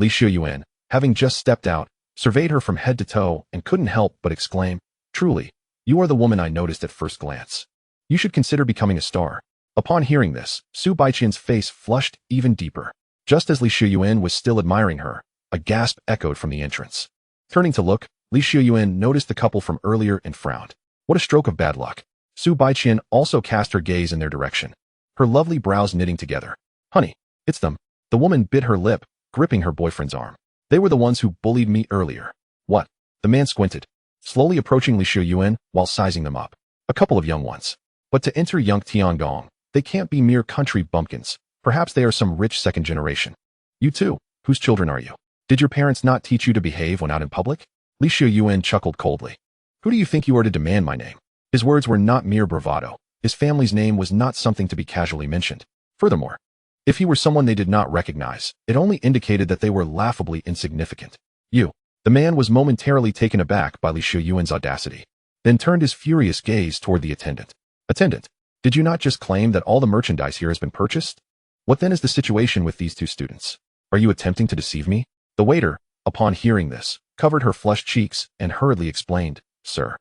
Xiuyuan, having just stepped out, surveyed her from head to toe and couldn't help but exclaim, "Truly, you are the woman I noticed at first glance. You should consider becoming a star." Upon hearing this, Su Baiqian's face flushed even deeper. Just as Xiuyuan was still admiring her, a gasp echoed from the entrance. Turning to look, Xiuyuan noticed the couple from earlier and frowned. What a stroke of bad luck. Su Baiqian also cast her gaze in their direction, her lovely brows knitting together. "Honey, it's them." The woman bit her lip, gripping her boyfriend's arm. "They were the ones who bullied me earlier." "What?" The man squinted, slowly approaching Xiuyuan while sizing them up. "A couple of young ones. But to enter young Tiangong, they can't be mere country bumpkins. Perhaps they are some rich second generation." "You too. Whose children are you? Did your parents not teach you to behave when out in public?" Xiuyuan chuckled coldly. "Who do you think you are to demand my name?" His words were not mere bravado. His family's name was not something to be casually mentioned. Furthermore, if he were someone they did not recognize, it only indicated that they were laughably insignificant. "You." The man was momentarily taken aback by Xiuyuan's audacity, then turned his furious gaze toward the attendant. "Attendant, did you not just claim that all the merchandise here has been purchased? What then is the situation with these two students? Are you attempting to deceive me?" The waiter, upon hearing this, covered her flushed cheeks and hurriedly explained, "Sir,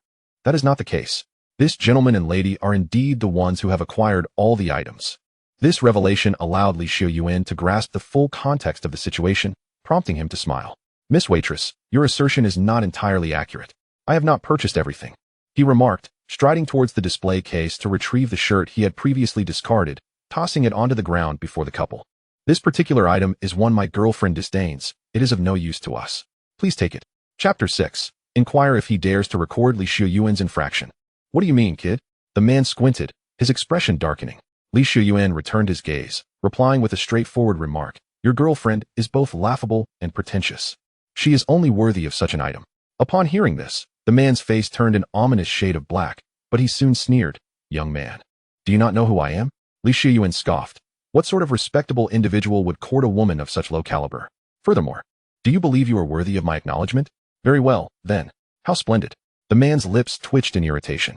that is not the case. This gentleman and lady are indeed the ones who have acquired all the items." This revelation allowed Xiuyuan to grasp the full context of the situation, prompting him to smile. "Miss Waitress, your assertion is not entirely accurate. I have not purchased everything," he remarked, striding towards the display case to retrieve the shirt he had previously discarded, tossing it onto the ground before the couple. "This particular item is one my girlfriend disdains. It is of no use to us. Please take it." Chapter 6. Inquire if he dares to record Xiuyuan's infraction. "What do you mean, kid?" The man squinted, his expression darkening. Xiuyuan returned his gaze, replying with a straightforward remark. "Your girlfriend is both laughable and pretentious. She is only worthy of such an item." Upon hearing this, the man's face turned an ominous shade of black, but he soon sneered. "Young man, do you not know who I am?" Xiuyuan scoffed. "What sort of respectable individual would court a woman of such low caliber? Furthermore, do you believe you are worthy of my acknowledgement? Very well, then. How splendid." The man's lips twitched in irritation.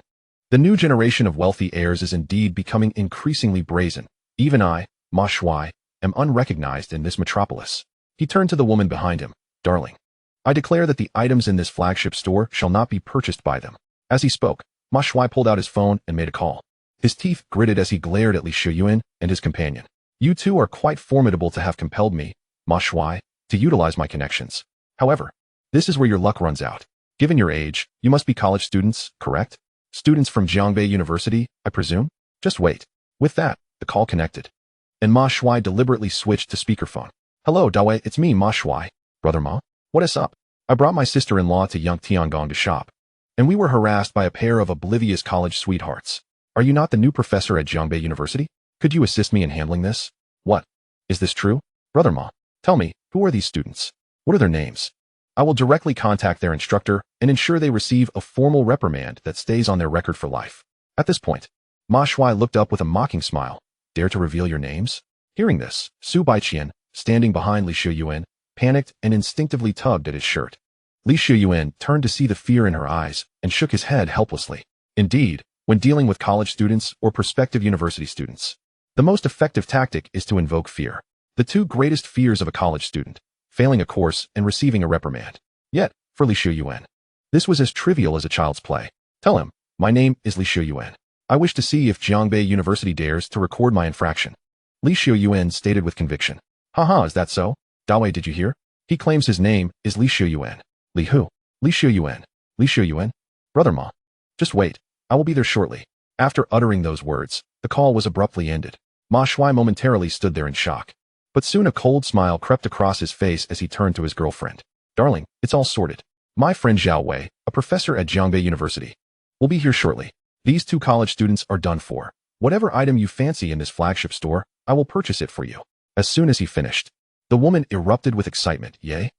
The new generation of wealthy heirs is indeed becoming increasingly brazen. Even I, Ma Shuai, am unrecognized in this metropolis. He turned to the woman behind him. "Darling, I declare that the items in this flagship store shall not be purchased by them." As he spoke, Ma Shuai pulled out his phone and made a call. His teeth gritted as he glared at Xiuyuan and his companion. "You two are quite formidable to have compelled me, Ma Shuai, to utilize my connections. However, this is where your luck runs out. Given your age, you must be college students, correct? Students from Jiangbei University, I presume? Just wait." With that, the call connected, and Ma Shuai deliberately switched to speakerphone. "Hello, Dawei, it's me, Ma Shuai. Brother Ma, what is up? I brought my sister-in-law to Young Tiangong to shop, and we were harassed by a pair of oblivious college sweethearts. Are you not the new professor at Jiangbei University? Could you assist me in handling this?" "What? Is this true? Brother Ma, tell me, who are these students? What are their names? I will directly contact their instructor and ensure they receive a formal reprimand that stays on their record for life." At this point, Ma Shuai looked up with a mocking smile. "Dare to reveal your names?" Hearing this, Su Baiqian, standing behind Xiuyuan, panicked and instinctively tugged at his shirt. Xiuyuan turned to see the fear in her eyes and shook his head helplessly. Indeed, when dealing with college students or prospective university students, the most effective tactic is to invoke fear. The two greatest fears of a college student: failing a course and receiving a reprimand. Yet, for Xiuyuan, this was as trivial as a child's play. "Tell him, my name is Xiuyuan. I wish to see if Jiangbei University dares to record my infraction." Xiuyuan stated with conviction. "Haha, is that so? Dawei, did you hear? He claims his name is Xiuyuan." "Li who?" "Xiuyuan. Xiuyuan? Brother Ma, just wait. I will be there shortly." After uttering those words, the call was abruptly ended. Ma Shuai momentarily stood there in shock, but soon a cold smile crept across his face as he turned to his girlfriend. "Darling, it's all sorted. My friend Zhao Wei, a professor at Jiangbei University, will be here shortly. These two college students are done for. Whatever item you fancy in this flagship store, I will purchase it for you." As soon as he finished, the woman erupted with excitement. "Yea?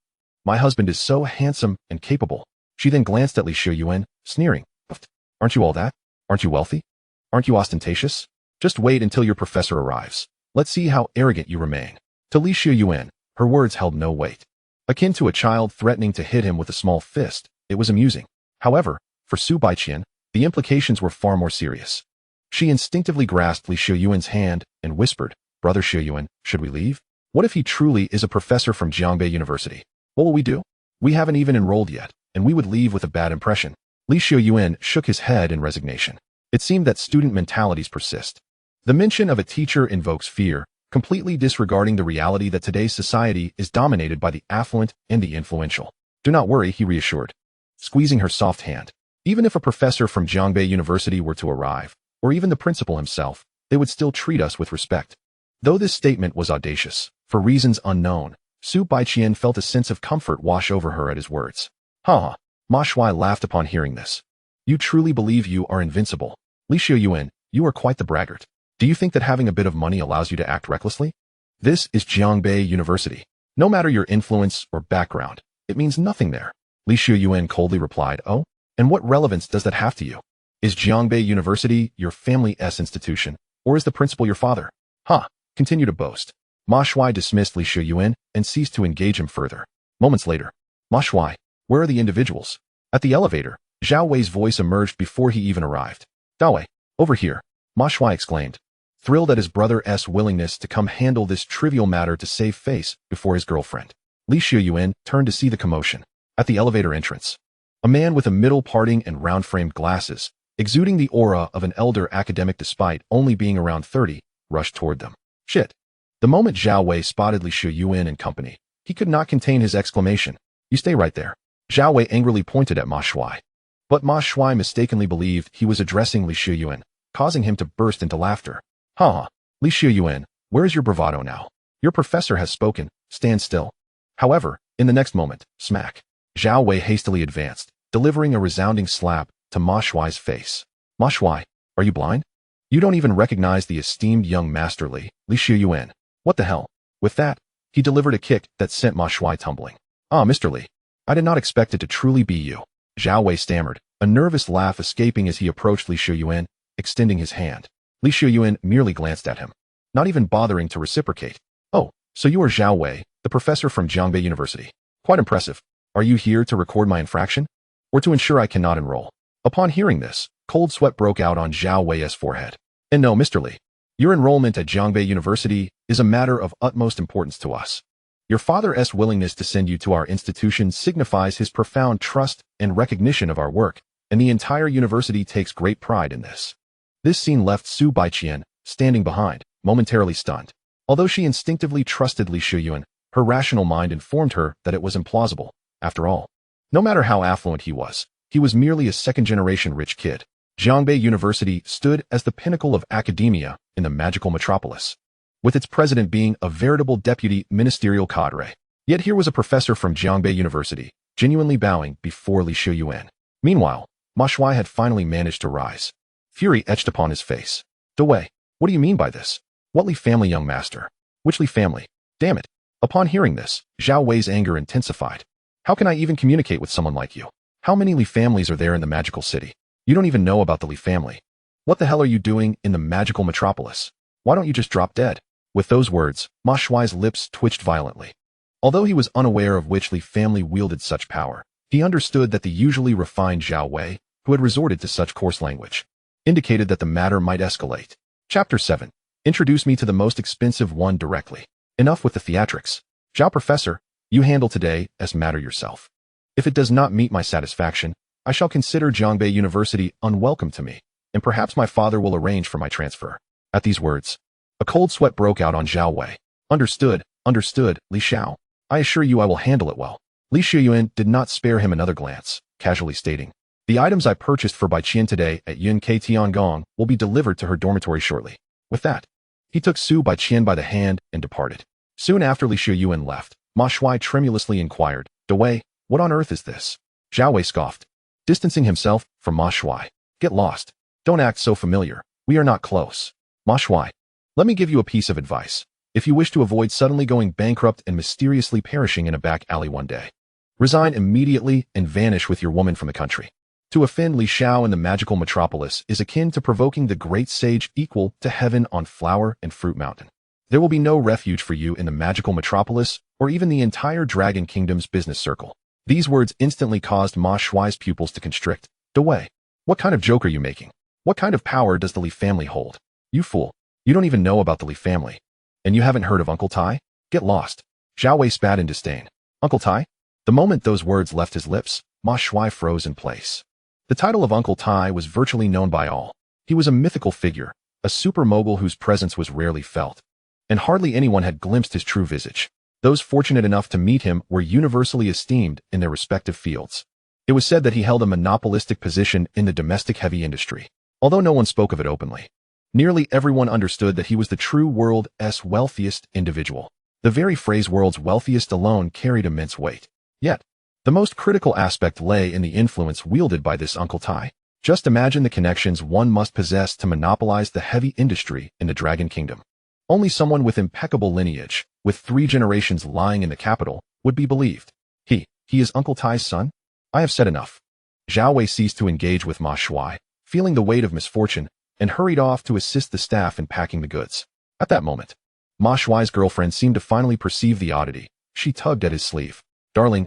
My husband is so handsome and capable." She then glanced at Xiuyuan, sneering. "Aren't you all that? Aren't you wealthy? Aren't you ostentatious? Just wait until your professor arrives. Let's see how arrogant you remain." To Xiuyuan, her words held no weight. Akin to a child threatening to hit him with a small fist, it was amusing. However, For Su Baiqian, the implications were far more serious. She instinctively grasped Li Xiuyuan's hand and whispered, "Brother Xiuyuan, should we leave? What if he truly is a professor from Jiangbei University? What will we do? We haven't even enrolled yet, and we would leave with a bad impression." Li Xiuyuan shook his head in resignation. It seemed that student mentalities persist. The mention of a teacher invokes fear, completely disregarding the reality that today's society is dominated by the affluent and the influential. "Do not worry," he reassured, squeezing her soft hand. "Even if a professor from Jiangbei University were to arrive, or even the principal himself, they would still treat us with respect." Though this statement was audacious, for reasons unknown, Su Baiqian felt a sense of comfort wash over her at his words. "Ha!" Ma Shuai laughed upon hearing this. "You truly believe you are invincible. Li Xiuyuan, you are quite the braggart. Do you think that having a bit of money allows you to act recklessly? This is Jiangbei University. No matter your influence or background, it means nothing there." Li Xiuyuan coldly replied, "Oh, and what relevance does that have to you? Is Jiangbei University your family's institution, or is the principal your father?" "Ha!" Continue to boast. Ma Shuai dismissed Li Xiuyuan and ceased to engage him further. Moments later, "Ma Shuai, where are the individuals?" At the elevator, Zhao Wei's voice emerged before he even arrived. "Dao Wei, over here," Ma Shuai exclaimed, thrilled at his brother's willingness to come handle this trivial matter to save face before his girlfriend. Li Xiuyuan turned to see the commotion. At the elevator entrance, a man with a middle parting and round-framed glasses, exuding the aura of an elder academic despite only being around 30, rushed toward them. "Shit." The moment Zhao Wei spotted Li Xiuyuan and company, he could not contain his exclamation. "You stay right there." Zhao Wei angrily pointed at Ma Shuai. But Ma Shuai mistakenly believed he was addressing Li Xiuyuan, causing him to burst into laughter. "Ha ha, Li Xiuyuan, where is your bravado now? Your professor has spoken, stand still." However, in the next moment, smack, Zhao Wei hastily advanced, delivering a resounding slap to Ma Shuai's face. "Ma Shuai, are you blind? You don't even recognize the esteemed young master Li Xiuyuan. What the hell?" With that, he delivered a kick that sent Ma Shuai tumbling. "Ah, Mr. Li, I did not expect it to truly be you," Zhao Wei stammered, a nervous laugh escaping as he approached Li Xiuyuan, extending his hand. Li Xiuyuan merely glanced at him, not even bothering to reciprocate. "Oh, so you are Zhao Wei, the professor from Jiangbei University. Quite impressive. Are you here to record my infraction, or to ensure I cannot enroll?" Upon hearing this, cold sweat broke out on Zhao Wei's forehead. "And no, Mr. Li, your enrollment at Jiangbei University is a matter of utmost importance to us. Your father's willingness to send you to our institution signifies his profound trust and recognition of our work, and the entire university takes great pride in this." This scene left Su Baiqian, standing behind, momentarily stunned. Although she instinctively trusted Li Xiuyuan, her rational mind informed her that it was implausible. After all, no matter how affluent he was merely a second-generation rich kid. Jiangbei University stood as the pinnacle of academia in the magical metropolis, with its president being a veritable deputy ministerial cadre. Yet here was a professor from Jiangbei University, genuinely bowing before Li Xiuyuan. Meanwhile, Ma Shuai had finally managed to rise. Fury etched upon his face. "Dao Wei, what do you mean by this? What Li family, young master? Which Li family? Damn it." Upon hearing this, Zhao Wei's anger intensified. "How can I even communicate with someone like you? How many Li families are there in the magical city? You don't even know about the Li family. What the hell are you doing in the magical metropolis? Why don't you just drop dead?" With those words, Ma Shuai's lips twitched violently. Although he was unaware of which Li family wielded such power, he understood that the usually refined Zhao Wei, who had resorted to such coarse language, indicated that the matter might escalate. Chapter 7. Introduce me to the most expensive one directly. Enough with the theatrics. Zhao Professor, you handle today's matter yourself. If it does not meet my satisfaction, I shall consider Jiangbei University unwelcome to me, and perhaps my father will arrange for my transfer. At these words, a cold sweat broke out on Zhao Wei. Understood, Li Xiao. I assure you I will handle it well. Li Xiuyuan did not spare him another glance, casually stating, "The items I purchased for Baiqian today at Yun Ke Tiangong will be delivered to her dormitory shortly." With that, he took Su Baiqian by the hand and departed. Soon after Li Xiuyuan left, Ma Shuai tremulously inquired, "Dao Wei, what on earth is this?" Zhao Wei scoffed, distancing himself from Ma Shuai. "Get lost. Don't act so familiar. We are not close." "Ma Shuai, let me give you a piece of advice. If you wish to avoid suddenly going bankrupt and mysteriously perishing in a back alley one day, resign immediately and vanish with your woman from the country. To offend Li Xiao in the magical metropolis is akin to provoking the great sage equal to heaven on Flower and Fruit Mountain. There will be no refuge for you in the magical metropolis or even the entire Dragon Kingdom's business circle." These words instantly caused Ma Shuai's pupils to constrict, Dewey, what kind of joke are you making? What kind of power does the Li family hold? You fool. You don't even know about the Li family. And you haven't heard of Uncle Tai? Get lost. Xiao Wei spat in disdain. Uncle Tai? The moment those words left his lips, Ma Shuai froze in place. The title of Uncle Tai was virtually known by all. He was a mythical figure, a super mogul whose presence was rarely felt. And hardly anyone had glimpsed his true visage. Those fortunate enough to meet him were universally esteemed in their respective fields. It was said that he held a monopolistic position in the domestic heavy industry, although no one spoke of it openly. Nearly everyone understood that he was the true world's wealthiest individual. The very phrase world's wealthiest alone carried immense weight. Yet, the most critical aspect lay in the influence wielded by this Uncle Tai. Just imagine the connections one must possess to monopolize the heavy industry in the Dragon Kingdom. Only someone with impeccable lineage, with 3 generations lying in the capital, would be believed. He is Uncle Tai's son? I have said enough. Xiao Wei ceased to engage with Ma Shuai, feeling the weight of misfortune, and hurried off to assist the staff in packing the goods. At that moment, Ma Shuai's girlfriend seemed to finally perceive the oddity. She tugged at his sleeve. Darling,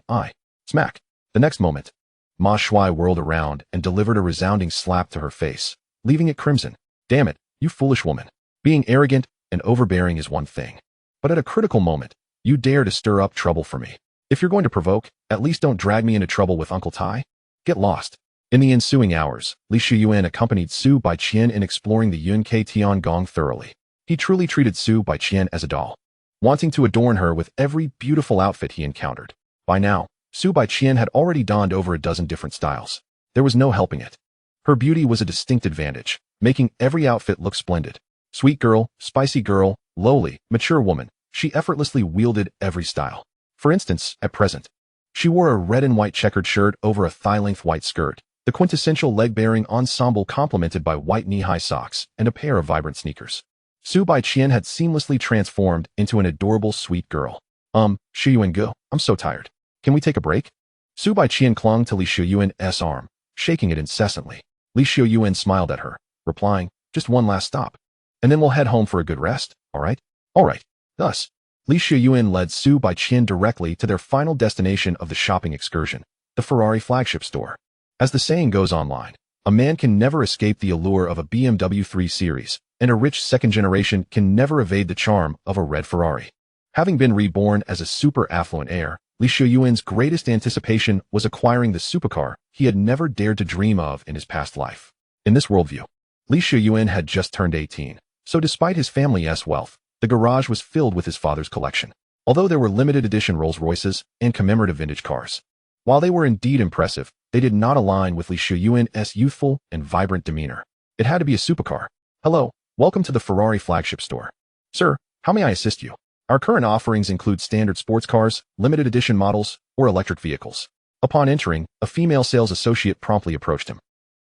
smack. The next moment, Ma Shuai whirled around and delivered a resounding slap to her face, leaving it crimson. Damn it, you foolish woman. Being arrogant and overbearing is one thing. But at a critical moment, you dare to stir up trouble for me. If you're going to provoke, at least don't drag me into trouble with Uncle Tai. Get lost. In the ensuing hours, Xiuyuan accompanied Su Baiqian in exploring the Yunke Tiangong thoroughly. He truly treated Su Baiqian as a doll, wanting to adorn her with every beautiful outfit he encountered. By now, Su Baiqian had already donned over a dozen different styles. There was no helping it. Her beauty was a distinct advantage, making every outfit look splendid. Sweet girl, spicy girl, lowly, mature woman, she effortlessly wielded every style. For instance, at present, she wore a red and white checkered shirt over a thigh-length white skirt, the quintessential leg-bearing ensemble complemented by white knee-high socks and a pair of vibrant sneakers. Su Baiqian had seamlessly transformed into an adorable sweet girl. Xiuyuan, I'm so tired. Can we take a break? Su Baiqian clung to Xiuyuan's arm, shaking it incessantly. Xiuyuan smiled at her, replying, just one last stop. And then we'll head home for a good rest, all right? All right. Thus, Xiuyuan led Su Baiqian directly to their final destination of the shopping excursion, the Ferrari flagship store. As the saying goes online, a man can never escape the allure of a BMW 3 Series, and a rich second generation can never evade the charm of a red Ferrari. Having been reborn as a super affluent heir, Xiuyuan's greatest anticipation was acquiring the supercar he had never dared to dream of in his past life. In this worldview, Xiuyuan had just turned 18, so despite his family's wealth, the garage was filled with his father's collection, although there were limited edition Rolls-Royces and commemorative vintage cars. While they were indeed impressive, they did not align with Xiuyuan's youthful and vibrant demeanor. It had to be a supercar. Hello, welcome to the Ferrari flagship store. Sir, how may I assist you? Our current offerings include standard sports cars, limited edition models, or electric vehicles. Upon entering, a female sales associate promptly approached him.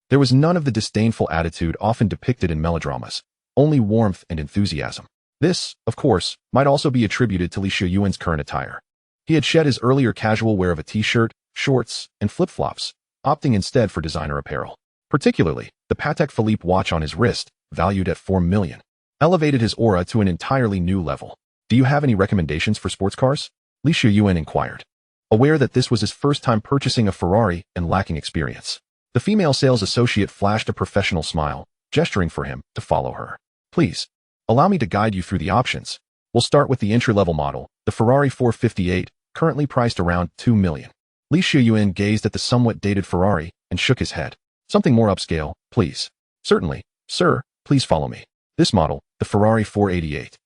There was none of the disdainful attitude often depicted in melodramas, only warmth and enthusiasm. This, of course, might also be attributed to Xiuyuan's current attire. He had shed his earlier casual wear of a t-shirt, shorts, and flip-flops, opting instead for designer apparel. Particularly, the Patek Philippe watch on his wrist, valued at $4 million, elevated his aura to an entirely new level. Do you have any recommendations for sports cars? Xiuyuan inquired, aware that this was his first time purchasing a Ferrari and lacking experience. The female sales associate flashed a professional smile, gesturing for him to follow her. Please, allow me to guide you through the options. We'll start with the entry-level model, the Ferrari 458, currently priced around $2 million. Xiuyuan gazed at the somewhat dated Ferrari and shook his head. Something more upscale, please. Certainly, sir, please follow me. This model, the Ferrari 488,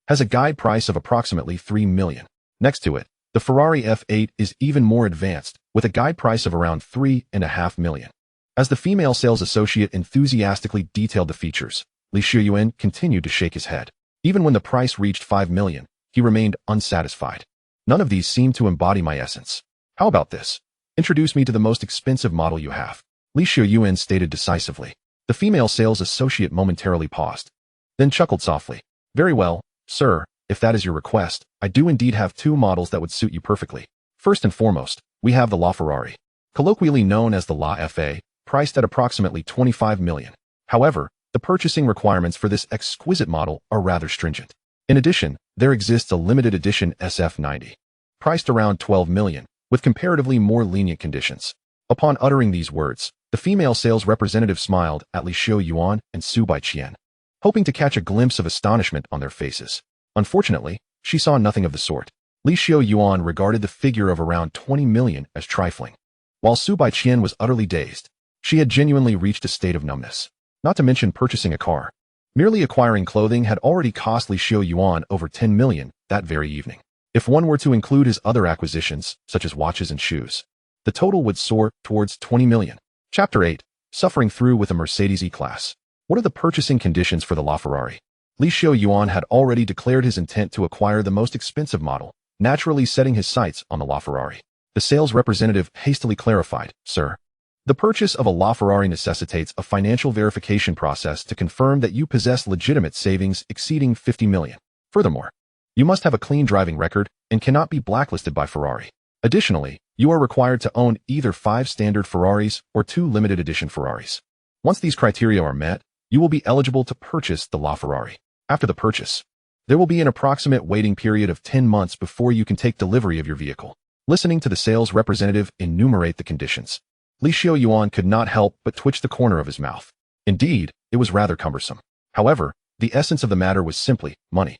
has a guide price of approximately $3 million. Next to it, the Ferrari F8 is even more advanced, with a guide price of around $3.5 million. As the female sales associate enthusiastically detailed the features, Xiuyuan continued to shake his head. Even when the price reached $5 million, he remained unsatisfied. None of these seemed to embody my essence. How about this? Introduce me to the most expensive model you have. Xiuyuan stated decisively. The female sales associate momentarily paused, then chuckled softly. Very well, sir, if that is your request, I do indeed have 2 models that would suit you perfectly. First and foremost, we have the La Ferrari, colloquially known as the La FA, priced at approximately $25 million. However, the purchasing requirements for this exquisite model are rather stringent. In addition, there exists a limited edition SF90, priced around $12 million, with comparatively more lenient conditions. Upon uttering these words, The female sales representative smiled at Xiuyuan and Su Baiqian, hoping to catch a glimpse of astonishment on their faces. Unfortunately, she saw nothing of the sort. Xiuyuan regarded the figure of around 20 million as trifling, while Su Baiqian was utterly dazed. She had genuinely reached a state of numbness, not to mention purchasing a car. Merely acquiring clothing had already cost Xiuyuan over 10 million that very evening. If one were to include his other acquisitions, such as watches and shoes, the total would soar towards 20 million. Chapter 8. Suffering through with a Mercedes E-Class. What are the purchasing conditions for the LaFerrari? Xiuyuan had already declared his intent to acquire the most expensive model, naturally setting his sights on the LaFerrari. The sales representative hastily clarified, "Sir, the purchase of a LaFerrari necessitates a financial verification process to confirm that you possess legitimate savings exceeding 50 million. Furthermore, you must have a clean driving record and cannot be blacklisted by Ferrari. Additionally, you are required to own either 5 standard Ferraris or 2 limited edition Ferraris. Once these criteria are met, you will be eligible to purchase the LaFerrari. After the purchase, there will be an approximate waiting period of 10 months before you can take delivery of your vehicle." Listening to the sales representative enumerate the conditions, Xiuyuan could not help but twitch the corner of his mouth. Indeed, it was rather cumbersome. However, the essence of the matter was simply money.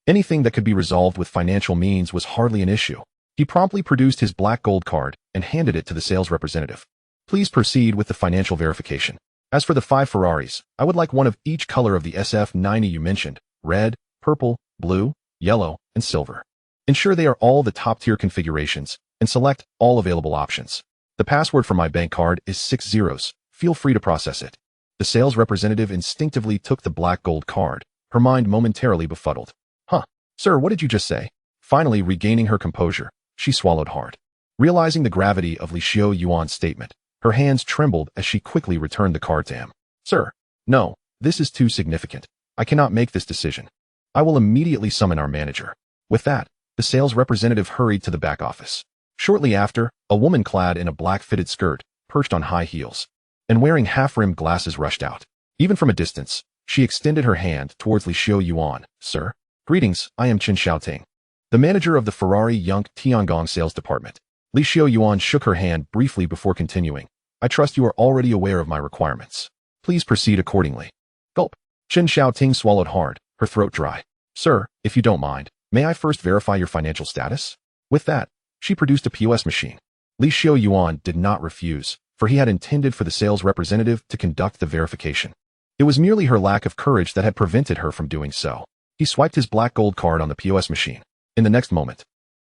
Anything that could be resolved with financial means was hardly an issue. He promptly produced his black gold card and handed it to the sales representative. "Please proceed with the financial verification. As for the 5 Ferraris, I would like one of each color of the SF90 you mentioned: red, purple, blue, yellow, and silver. Ensure they are all the top-tier configurations, and select all available options. The password for my bank card is 6 zeros. Feel free to process it." The sales representative instinctively took the black gold card, her mind momentarily befuddled. "Huh, sir, what did you just say?" Finally regaining her composure, she swallowed hard. Realizing the gravity of Xiuyuan's statement, her hands trembled as she quickly returned the card to him. "Sir, no, this is too significant. I cannot make this decision. I will immediately summon our manager." With that, the sales representative hurried to the back office. Shortly after, a woman clad in a black fitted skirt, perched on high heels, and wearing half-rimmed glasses rushed out. Even from a distance, she extended her hand towards Xiuyuan. "Sir, greetings, I am Chen Xiaoting, the manager of the Ferrari Yonk Tiangong sales department." Xiuyuan shook her hand briefly before continuing. "I trust you are already aware of my requirements. Please proceed accordingly." Gulp. Chen Xiaoting swallowed hard, her throat dry. "Sir, if you don't mind, may I first verify your financial status?" With that, she produced a POS machine. Xiuyuan did not refuse, for he had intended for the sales representative to conduct the verification. It was merely her lack of courage that had prevented her from doing so. He swiped his black gold card on the POS machine. In the next moment,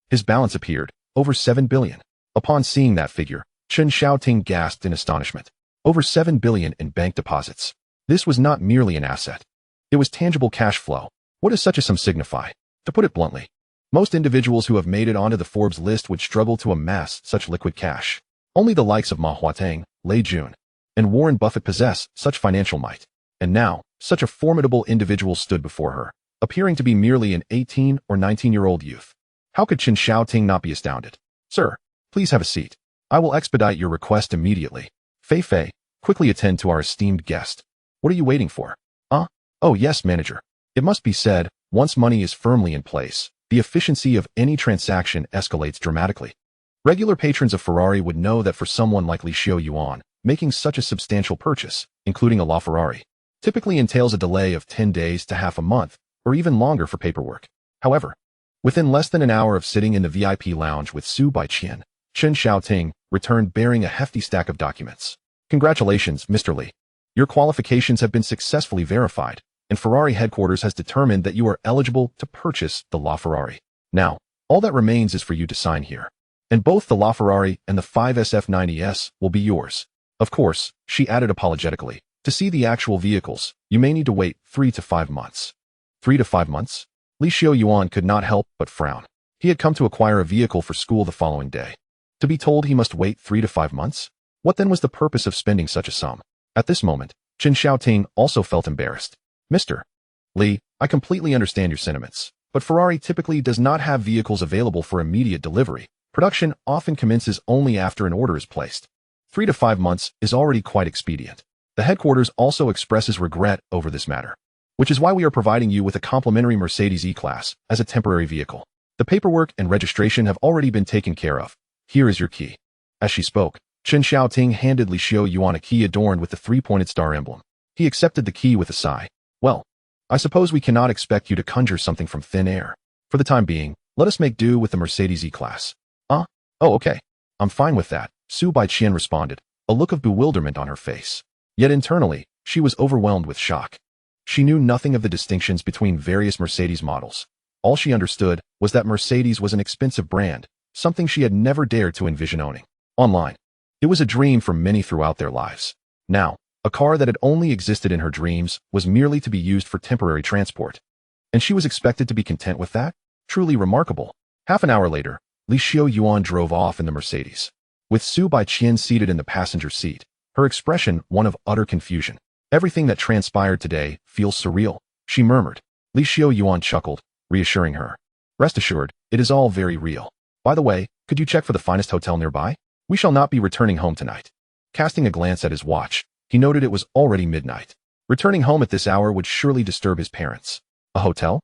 his balance appeared, over 7 billion. Upon seeing that figure, Chen Xiaoting gasped in astonishment. Over 7 billion in bank deposits. This was not merely an asset. It was tangible cash flow. What does such a sum signify? To put it bluntly, most individuals who have made it onto the Forbes list would struggle to amass such liquid cash. Only the likes of Ma Huateng, Leysuen, and Warren Buffett possess such financial might. And now, such a formidable individual stood before her, appearing to be merely an 18 or 19-year-old youth. How could Chen Xiaoting not be astounded? "Sir, please have a seat. I will expedite your request immediately. Fei Fei, quickly attend to our esteemed guest. What are you waiting for?" "Oh yes, manager. It must be said, once money is firmly in place, the efficiency of any transaction escalates dramatically. Regular patrons of Ferrari would know that for someone like Xiuyuan, making such a substantial purchase, including a LaFerrari, typically entails a delay of 10 days to half a month, or even longer for paperwork. However, within less than an hour of sitting in the VIP lounge with Su Baiqian, Chen Xiaoting returned bearing a hefty stack of documents. "Congratulations, Mr. Li. Your qualifications have been successfully verified, and Ferrari headquarters has determined that you are eligible to purchase the LaFerrari. Now, all that remains is for you to sign here. And both the LaFerrari and the 5 SF90S will be yours. Of course," she added apologetically, "to see the actual vehicles, you may need to wait 3 to 5 months. 3 to 5 months? Xiuyuan could not help but frown. He had come to acquire a vehicle for school the following day. To be told he must wait 3 to 5 months? What then was the purpose of spending such a sum? At this moment, Chen Xiaoting also felt embarrassed. "Mr. Li, I completely understand your sentiments, but Ferrari typically does not have vehicles available for immediate delivery. Production often commences only after an order is placed. 3 to 5 months is already quite expedient. The headquarters also expresses regret over this matter, which is why we are providing you with a complimentary Mercedes E-Class as a temporary vehicle. The paperwork and registration have already been taken care of. Here is your key." As she spoke, Chen Xiaoting handed Li Xiuyuan a key adorned with the three-pointed star emblem. He accepted the key with a sigh. Well, I suppose we cannot expect you to conjure something from thin air. For the time being, let us make do with the Mercedes E-Class. Oh, okay. I'm fine with that, Su Baiqian responded, a look of bewilderment on her face. Yet internally, she was overwhelmed with shock. She knew nothing of the distinctions between various Mercedes models. All she understood was that Mercedes was an expensive brand, something she had never dared to envision owning. Online. It was a dream for many throughout their lives. Now, a car that had only existed in her dreams was merely to be used for temporary transport. And she was expected to be content with that? Truly remarkable. Half an hour later, Li Xiuyuan drove off in the Mercedes. With Su Baiqian seated in the passenger seat, her expression one of utter confusion. Everything that transpired today feels surreal, she murmured. Li Xiuyuan chuckled, reassuring her. Rest assured, it is all very real. By the way, could you check for the finest hotel nearby? We shall not be returning home tonight. Casting a glance at his watch, he noted it was already midnight. Returning home at this hour would surely disturb his parents. A hotel?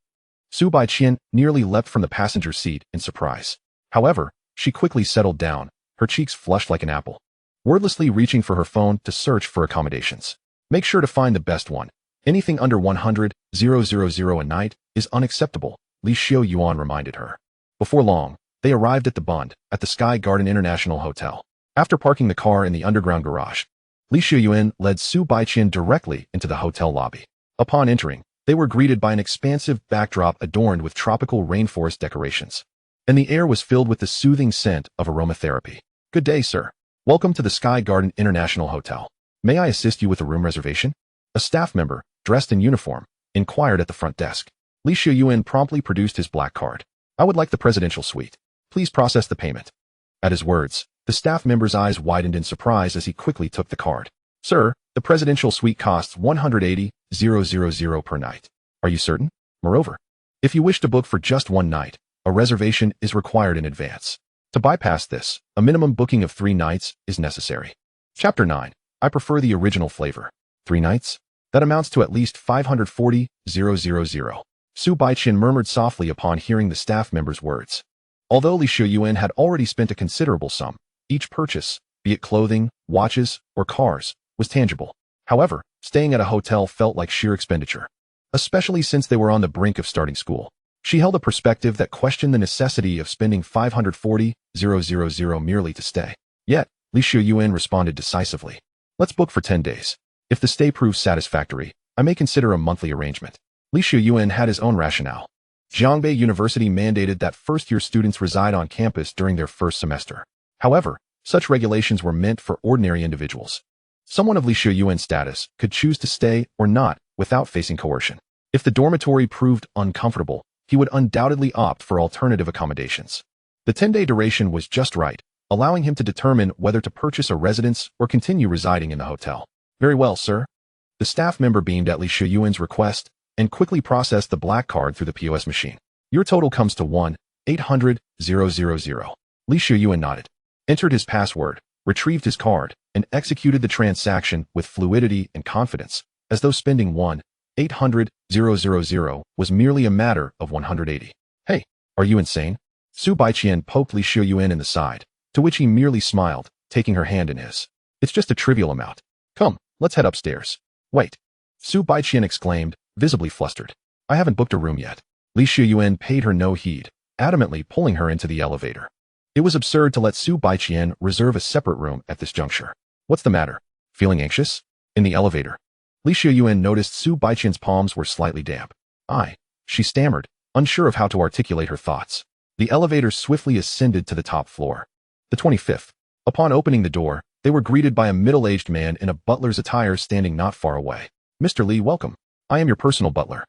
Su Baiqian nearly leapt from the passenger seat in surprise. However, she quickly settled down, her cheeks flushed like an apple. Wordlessly reaching for her phone to search for accommodations. Make sure to find the best one. Anything under 100,000 a night is unacceptable, Li Xiuyuan reminded her. Before long, they arrived at the Bund, at the Sky Garden International Hotel. After parking the car in the underground garage, Li Xiuyuan led Su Baiqian directly into the hotel lobby. Upon entering, they were greeted by an expansive backdrop adorned with tropical rainforest decorations. And the air was filled with the soothing scent of aromatherapy. Good day, sir. Welcome to the Sky Garden International Hotel. May I assist you with a room reservation? A staff member, dressed in uniform, inquired at the front desk. Li Xiuyuan promptly produced his black card. I would like the presidential suite. Please process the payment. At his words, the staff member's eyes widened in surprise as he quickly took the card. Sir, the presidential suite costs 180,000 per night. Are you certain? Moreover, if you wish to book for just one night, a reservation is required in advance. To bypass this, a minimum booking of 3 nights is necessary. Chapter 9. I prefer the original flavor. 3 nights? That amounts to at least 540,000. Su Baiqian murmured softly upon hearing the staff member's words. Although Li Xiuyuan had already spent a considerable sum, each purchase, be it clothing, watches, or cars, was tangible. However, staying at a hotel felt like sheer expenditure, especially since they were on the brink of starting school. She held a perspective that questioned the necessity of spending 540,000 merely to stay. Yet, Li Xiuyuan responded decisively. Let's book for 10 days. If the stay proves satisfactory, I may consider a monthly arrangement. Li Xiuyuan had his own rationale. Zhongbei University mandated that first-year students reside on campus during their first semester. However, such regulations were meant for ordinary individuals. Someone of Li Xiuyuan's status could choose to stay or not without facing coercion. If the dormitory proved uncomfortable, he would undoubtedly opt for alternative accommodations. The 10-day duration was just right, allowing him to determine whether to purchase a residence or continue residing in the hotel. Very well, sir. The staff member beamed at Li Xiuyuan's request and quickly processed the black card through the POS machine. Your total comes to 1,800,000. Li Xiuyuan nodded, entered his password, retrieved his card, and executed the transaction with fluidity and confidence, as though spending 1,800,000 was merely a matter of 180. Hey, are you insane? Su Baiqian poked Li Xiuyuan in the side, to which he merely smiled, taking her hand in his. It's just a trivial amount. Come, let's head upstairs. Wait. Su Baiqian exclaimed, visibly flustered. I haven't booked a room yet. Li Xiuyuan paid her no heed, adamantly pulling her into the elevator. It was absurd to let Su Baiqian reserve a separate room at this juncture. What's the matter? Feeling anxious? In the elevator, Li Xiuyuan noticed Su Baiqian's palms were slightly damp. She stammered, unsure of how to articulate her thoughts. The elevator swiftly ascended to the top floor. The 25th. Upon opening the door, they were greeted by a middle-aged man in a butler's attire standing not far away. Mr. Li, welcome. I am your personal butler.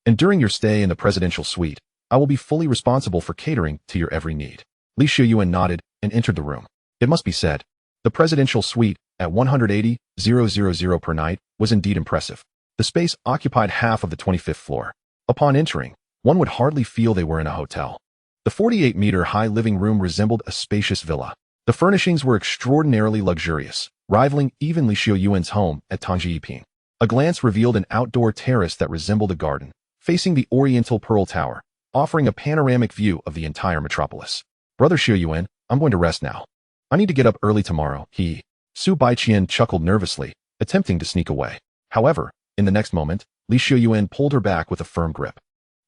And during your stay in the presidential suite, I will be fully responsible for catering to your every need. Li Xiuyuan nodded and entered the room. It must be said, the presidential suite, at 180,000 per night, was indeed impressive. The space occupied half of the 25th floor. Upon entering, one would hardly feel they were in a hotel. The 48-meter-high living room resembled a spacious villa. The furnishings were extraordinarily luxurious, rivaling even Li Xiuyuan's home at Tangjiping. A glance revealed an outdoor terrace that resembled a garden, facing the Oriental Pearl Tower, offering a panoramic view of the entire metropolis. Brother Xiuyuan, I'm going to rest now. I need to get up early tomorrow, Su Baiqian chuckled nervously, attempting to sneak away. However, in the next moment, Xiuyuan pulled her back with a firm grip.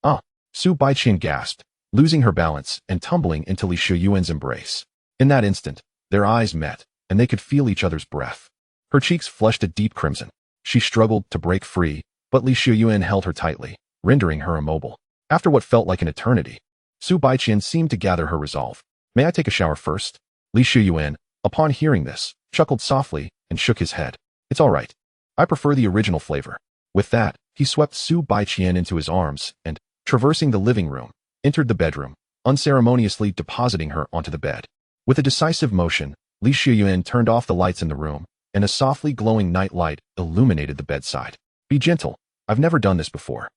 Ah! Su Baiqian gasped, losing her balance and tumbling into Xiuyuan's embrace. In that instant, their eyes met, and they could feel each other's breath. Her cheeks flushed a deep crimson. She struggled to break free, but Xiuyuan held her tightly, rendering her immobile. After what felt like an eternity, Su Baiqian seemed to gather her resolve. May I take a shower first? Xiuyuan, upon hearing this, chuckled softly and shook his head. It's all right. I prefer the original flavor. With that, he swept Su Baiqian into his arms and, traversing the living room, entered the bedroom, unceremoniously depositing her onto the bed. With a decisive motion, Xiuyuan turned off the lights in the room, and a softly glowing night light illuminated the bedside. Be gentle. I've never done this before.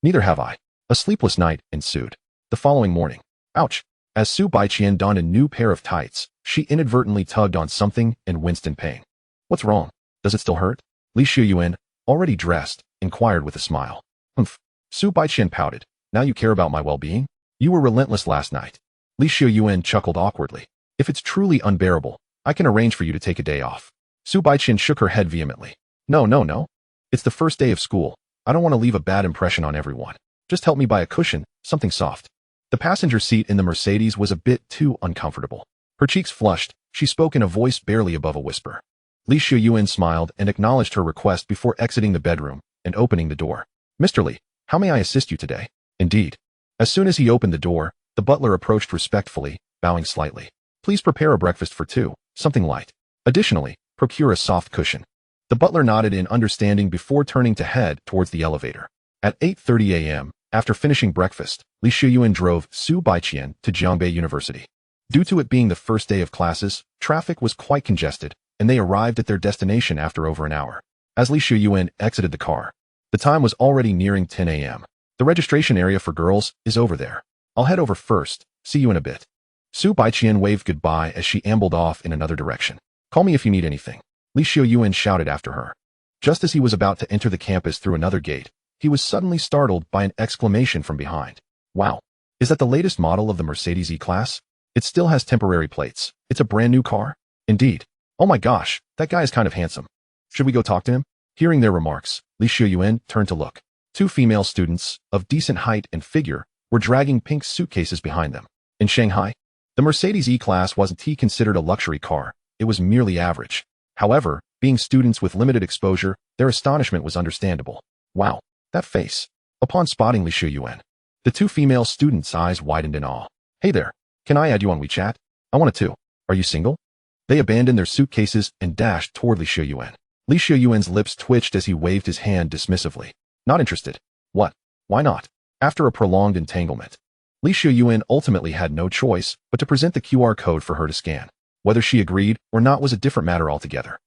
Neither have I. A sleepless night ensued. The following morning. Ouch! As Su Baiqian donned a new pair of tights, she inadvertently tugged on something and winced in pain. What's wrong? Does it still hurt? Xiuyuan, already dressed, inquired with a smile. Humph. Su Baiqian pouted. Now you care about my well-being? You were relentless last night. Xiuyuan chuckled awkwardly. If it's truly unbearable, I can arrange for you to take a day off. Su Baiqian shook her head vehemently. No. It's the first day of school. I don't want to leave a bad impression on everyone. Just help me buy a cushion, something soft. The passenger seat in the Mercedes was a bit too uncomfortable. Her cheeks flushed. She spoke in a voice barely above a whisper. Xiuyuan smiled and acknowledged her request before exiting the bedroom and opening the door. Mr. Li, how may I assist you today? Indeed. As soon as he opened the door, the butler approached respectfully, bowing slightly. Please prepare a breakfast for two, something light. Additionally, procure a soft cushion. The butler nodded in understanding before turning to head towards the elevator. At 8:30 a.m., after finishing breakfast, Xiuyuan drove Su Baiqian to Jiangbei University. Due to it being the first day of classes, traffic was quite congested, and they arrived at their destination after over an hour. As Xiuyuan exited the car, the time was already nearing 10 a.m. The registration area for girls is over there. I'll head over first. See you in a bit. Su Baiqian waved goodbye as she ambled off in another direction. Call me if you need anything. Xiuyuan shouted after her. Just as he was about to enter the campus through another gate, he was suddenly startled by an exclamation from behind. Wow! Is that the latest model of the Mercedes E-Class? It still has temporary plates. It's a brand new car? Indeed. Oh my gosh, that guy is kind of handsome. Should we go talk to him? Hearing their remarks, Xiuyuan turned to look. Two female students, of decent height and figure, were dragging pink suitcases behind them. In Shanghai, the Mercedes E-Class wasn't considered a luxury car, it was merely average. However, being students with limited exposure, their astonishment was understandable. Wow, that face. Upon spotting Xiuyuan, the two female students' eyes widened in awe. Hey there, can I add you on WeChat? I want it too. Are you single? They abandoned their suitcases and dashed toward Xiuyuan. Xiuyuan's lips twitched as he waved his hand dismissively. Not interested. What? Why not? After a prolonged entanglement, Xiuyuan ultimately had no choice but to present the QR code for her to scan. Whether she agreed or not was a different matter altogether.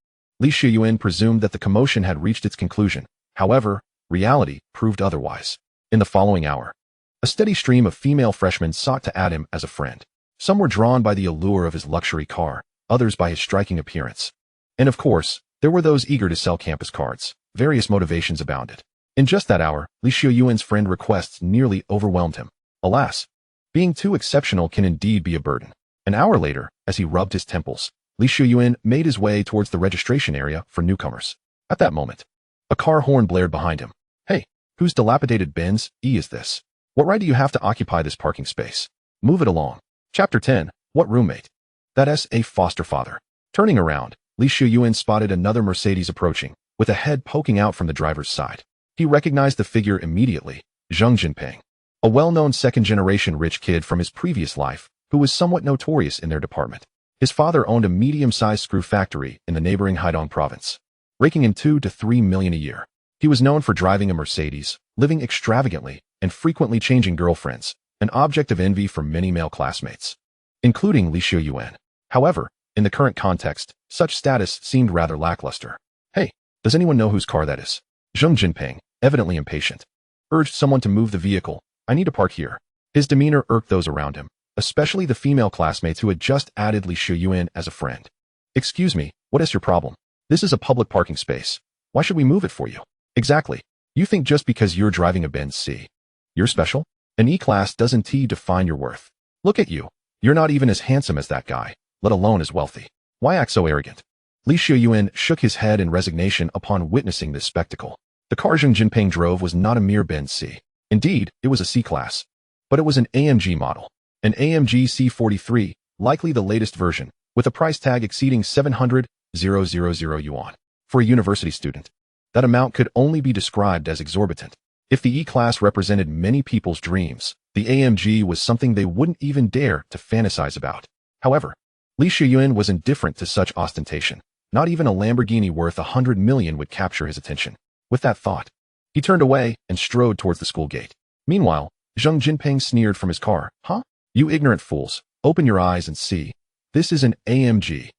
Xiuyuan presumed that the commotion had reached its conclusion. However, reality proved otherwise. In the following hour, a steady stream of female freshmen sought to add him as a friend. Some were drawn by the allure of his luxury car, others by his striking appearance. And of course, there were those eager to sell campus cards. Various motivations abounded. In just that hour, Xiuyuan's friend requests nearly overwhelmed him. Alas, being too exceptional can indeed be a burden. An hour later, as he rubbed his temples, Xiuyuan made his way towards the registration area for newcomers. At that moment, a car horn blared behind him. Hey, whose dilapidated Benz E is this? What right do you have to occupy this parking space? Move it along. Chapter 10, What Roommate? That's a foster father. Turning around, Xiuyuan spotted another Mercedes approaching, with a head poking out from the driver's side. He recognized the figure immediately, Zheng Jinping, a well-known second-generation rich kid from his previous life, who was somewhat notorious in their department. His father owned a medium-sized screw factory in the neighboring Haidong province, raking in 2 to 3 million a year. He was known for driving a Mercedes, living extravagantly, and frequently changing girlfriends, an object of envy for many male classmates, including Xiuyuan. However, in the current context, such status seemed rather lackluster. Hey, does anyone know whose car that is? Zheng Jinping, evidently impatient, urged someone to move the vehicle. I need to park here. His demeanor irked those around him, especially the female classmates who had just added Xiuyuan as a friend. Excuse me, what is your problem? This is a public parking space. Why should we move it for you? Exactly. You think just because you're driving a Benz C, you're special? An E-Class doesn't define your worth. Look at you. You're not even as handsome as that guy. let alone as wealthy. Why act so arrogant? Li Xiuyuan shook his head in resignation upon witnessing this spectacle. The car Zhang Jinping drove was not a mere Benz C. Indeed, it was a C-Class. But it was an AMG model. An AMG C43, likely the latest version, with a price tag exceeding 700,000 yuan. For a university student, that amount could only be described as exorbitant. If the E-Class represented many people's dreams, the AMG was something they wouldn't even dare to fantasize about. However, Li Xiuyuan was indifferent to such ostentation. Not even a Lamborghini worth 100 million would capture his attention. With that thought, he turned away and strode towards the school gate. Meanwhile, Zhang Jinping sneered from his car. Huh? You ignorant fools, open your eyes and see. This is an AMG.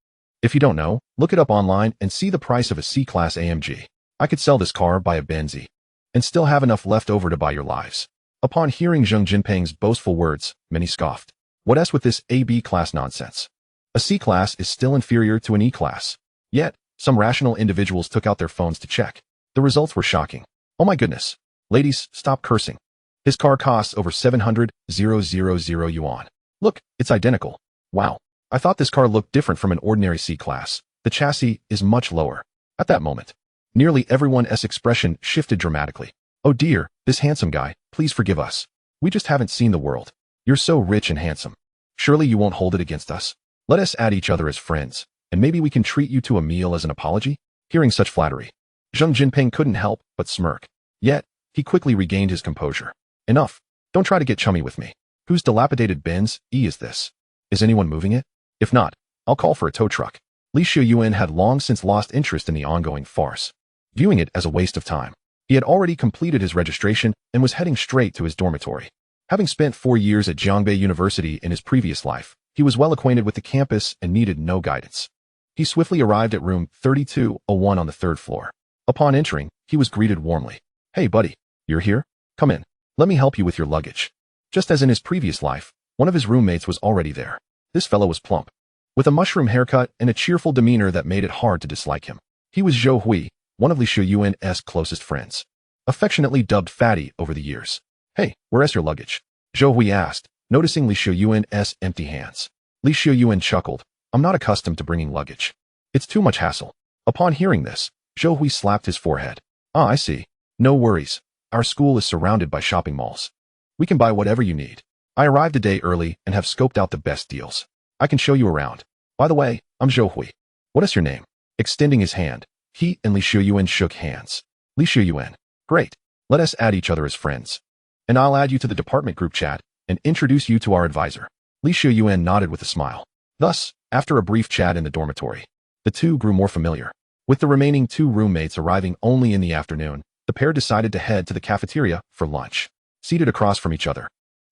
If you don't know, look it up online and see the price of a C-Class AMG. I could sell this car by a Benzie and still have enough left over to buy your lives. Upon hearing Zhang Jinping's boastful words, many scoffed. What else with this AB-Class nonsense? A C-Class is still inferior to an E-Class. Yet, some rational individuals took out their phones to check. The results were shocking. Oh my goodness. Ladies, stop cursing. His car costs over 700,000 yuan. Look, it's identical. Wow. I thought this car looked different from an ordinary C-Class. The chassis is much lower. At that moment, nearly everyone's expression shifted dramatically. Oh dear, this handsome guy, please forgive us. We just haven't seen the world. You're so rich and handsome. Surely you won't hold it against us. Let us add each other as friends, and maybe we can treat you to a meal as an apology? Hearing such flattery, Zhang Jinping couldn't help but smirk. Yet, he quickly regained his composure. Enough. Don't try to get chummy with me. Whose dilapidated Benz E is this? Is anyone moving it? If not, I'll call for a tow truck. Li Xiuyuan had long since lost interest in the ongoing farce, viewing it as a waste of time. He had already completed his registration and was heading straight to his dormitory. Having spent 4 years at Jiangbei University in his previous life, he was well acquainted with the campus and needed no guidance. He swiftly arrived at room 3201 on the 3rd floor. Upon entering, he was greeted warmly. Hey buddy, you're here? Come in. Let me help you with your luggage. Just as in his previous life, one of his roommates was already there. This fellow was plump, with a mushroom haircut and a cheerful demeanor that made it hard to dislike him. He was Zhou Hui, one of Li Xiuyuan's closest friends, affectionately dubbed Fatty over the years. Hey, where's your luggage? Zhou Hui asked, noticing Li Xiuyuan's empty hands. Li Xiuyuan chuckled. I'm not accustomed to bringing luggage. It's too much hassle. Upon hearing this, Zhou Hui slapped his forehead. Ah, I see. No worries. Our school is surrounded by shopping malls. We can buy whatever you need. I arrived a day early and have scoped out the best deals. I can show you around. By the way, I'm Zhou Hui. What is your name? Extending his hand, he and Li Xiuyuan shook hands. Li Xiuyuan. Great. Let us add each other as friends. And I'll add you to the department group chat and introduce you to our advisor. Li Xiuyuan nodded with a smile. Thus, after a brief chat in the dormitory, the two grew more familiar. With the remaining 2 roommates arriving only in the afternoon, the pair decided to head to the cafeteria for lunch. Seated across from each other,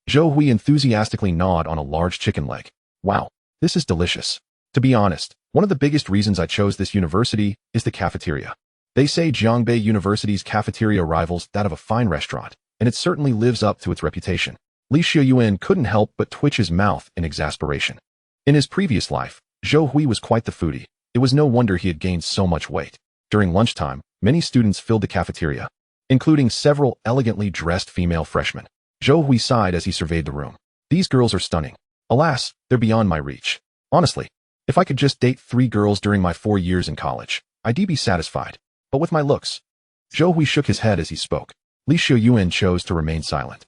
Zhou Hui enthusiastically gnawed on a large chicken leg. Wow, this is delicious. To be honest, one of the biggest reasons I chose this university is the cafeteria. They say Jiangbei University's cafeteria rivals that of a fine restaurant, and it certainly lives up to its reputation. Li Xiuyuan couldn't help but twitch his mouth in exasperation. In his previous life, Zhou Hui was quite the foodie. It was no wonder he had gained so much weight. During lunchtime, many students filled the cafeteria, including several elegantly dressed female freshmen. Zhou Hui sighed as he surveyed the room. These girls are stunning. Alas, they're beyond my reach. Honestly, if I could just date 3 girls during my 4 years in college, I'd be satisfied. But with my looks. Zhou Hui shook his head as he spoke. Li Xiuyuan chose to remain silent.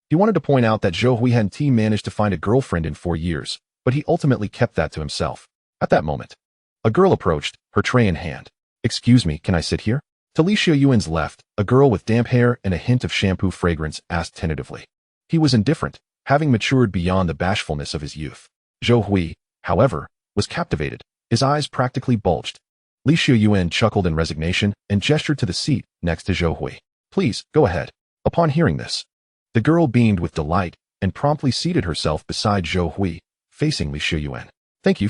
He wanted to point out that Zhou Hui hadn't managed to find a girlfriend in 4 years, but he ultimately kept that to himself. At that moment, a girl approached, her tray in hand. Excuse me, can I sit here? To Li Xiuyuan's left, a girl with damp hair and a hint of shampoo fragrance asked tentatively. He was indifferent, having matured beyond the bashfulness of his youth. Zhou Hui, however, was captivated. His eyes practically bulged. Li Xiuyuan chuckled in resignation and gestured to the seat next to Zhou Hui. Please, go ahead. Upon hearing this, the girl beamed with delight and promptly seated herself beside Zhou Hui, facing Li Xiuyuan. Thank you,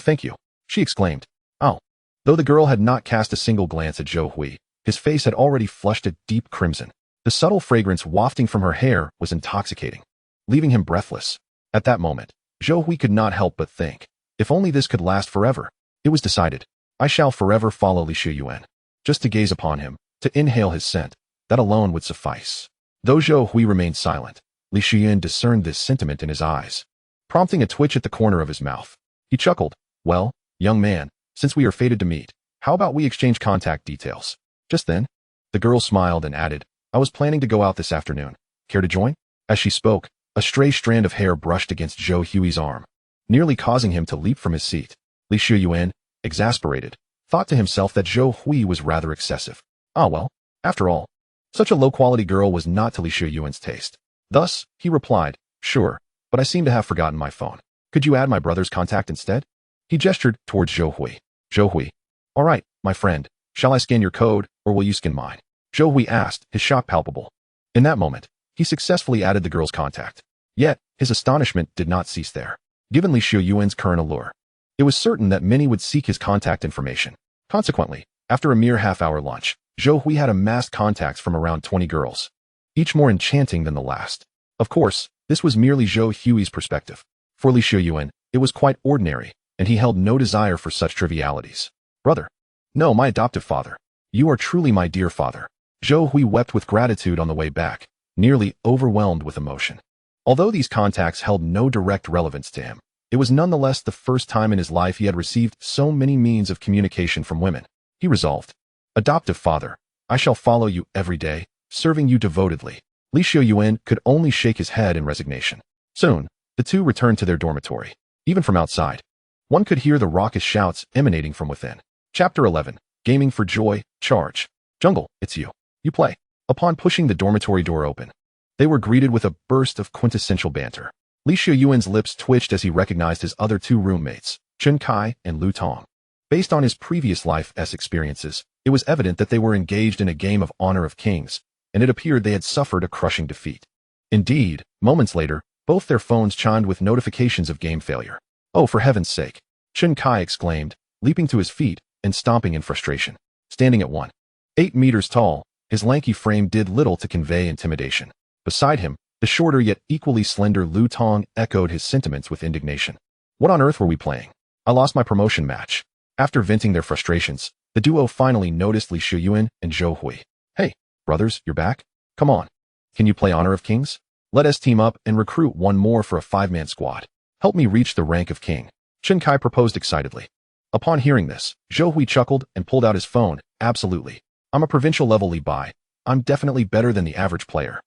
she exclaimed. Oh. Though the girl had not cast a single glance at Zhou Hui, his face had already flushed a deep crimson. The subtle fragrance wafting from her hair was intoxicating, leaving him breathless. At that moment, Zhou Hui could not help but think, if only this could last forever. It was decided. I shall forever follow Li Xiuyuan. Just to gaze upon him, to inhale his scent, that alone would suffice. Though Zhou Hui remained silent, Li Xiuyuan discerned this sentiment in his eyes, prompting a twitch at the corner of his mouth. He chuckled, Well, young man, since we are fated to meet, how about we exchange contact details? Just then, the girl smiled and added, I was planning to go out this afternoon. Care to join? As she spoke, a stray strand of hair brushed against Zhou Hui's arm, nearly causing him to leap from his seat. Li Xiuyuan, exasperated, thought to himself that Zhou Hui was rather excessive. Ah well, after all, such a low-quality girl was not to Li Xiuyuan's taste. Thus, he replied, sure, but I seem to have forgotten my phone. Could you add my brother's contact instead? He gestured towards Zhou Hui. Zhou Hui. All right, my friend, shall I scan your code, or will you scan mine? Zhou Hui asked, his shock palpable. In that moment, he successfully added the girl's contact. Yet, his astonishment did not cease there. Given Li Xiuyuan's current allure, it was certain that many would seek his contact information. Consequently, after a mere half-hour lunch, Zhou Hui had amassed contacts from around 20 girls, each more enchanting than the last. Of course, this was merely Zhou Hui's perspective. For Li Xiuyuan, it was quite ordinary, and he held no desire for such trivialities. Brother. No, my adoptive father. You are truly my dear father. Zhou Hui wept with gratitude on the way back, nearly overwhelmed with emotion. Although these contacts held no direct relevance to him, it was nonetheless the first time in his life he had received so many means of communication from women. He resolved, adoptive father, I shall follow you every day, serving you devotedly. Li Xiuyuan could only shake his head in resignation. Soon, the two returned to their dormitory. Even from outside, one could hear the raucous shouts emanating from within. Chapter 11, Gaming for Joy, Charge. Jungle, it's you. You play. Upon pushing the dormitory door open, they were greeted with a burst of quintessential banter. Li Xiuyuan's lips twitched as he recognized his other two roommates, Chen Kai and Lu Tong. Based on his previous life's experiences, it was evident that they were engaged in a game of Honor of Kings, and it appeared they had suffered a crushing defeat. Indeed, moments later, both their phones chimed with notifications of game failure. Oh, for heaven's sake! Chen Kai exclaimed, leaping to his feet and stomping in frustration. Standing at 1.8 meters tall, his lanky frame did little to convey intimidation. Beside him, the shorter yet equally slender Lu Tong echoed his sentiments with indignation. What on earth were we playing? I lost my promotion match. After venting their frustrations, the duo finally noticed Li Xiuyuan and Zhou Hui. Hey, brothers, you're back? Come on. Can you play Honor of Kings? Let us team up and recruit one more for a 5-man squad. Help me reach the rank of king. Chen Kai proposed excitedly. Upon hearing this, Zhou Hui chuckled and pulled out his phone. Absolutely. I'm a provincial level Li Bai. I'm definitely better than the average player.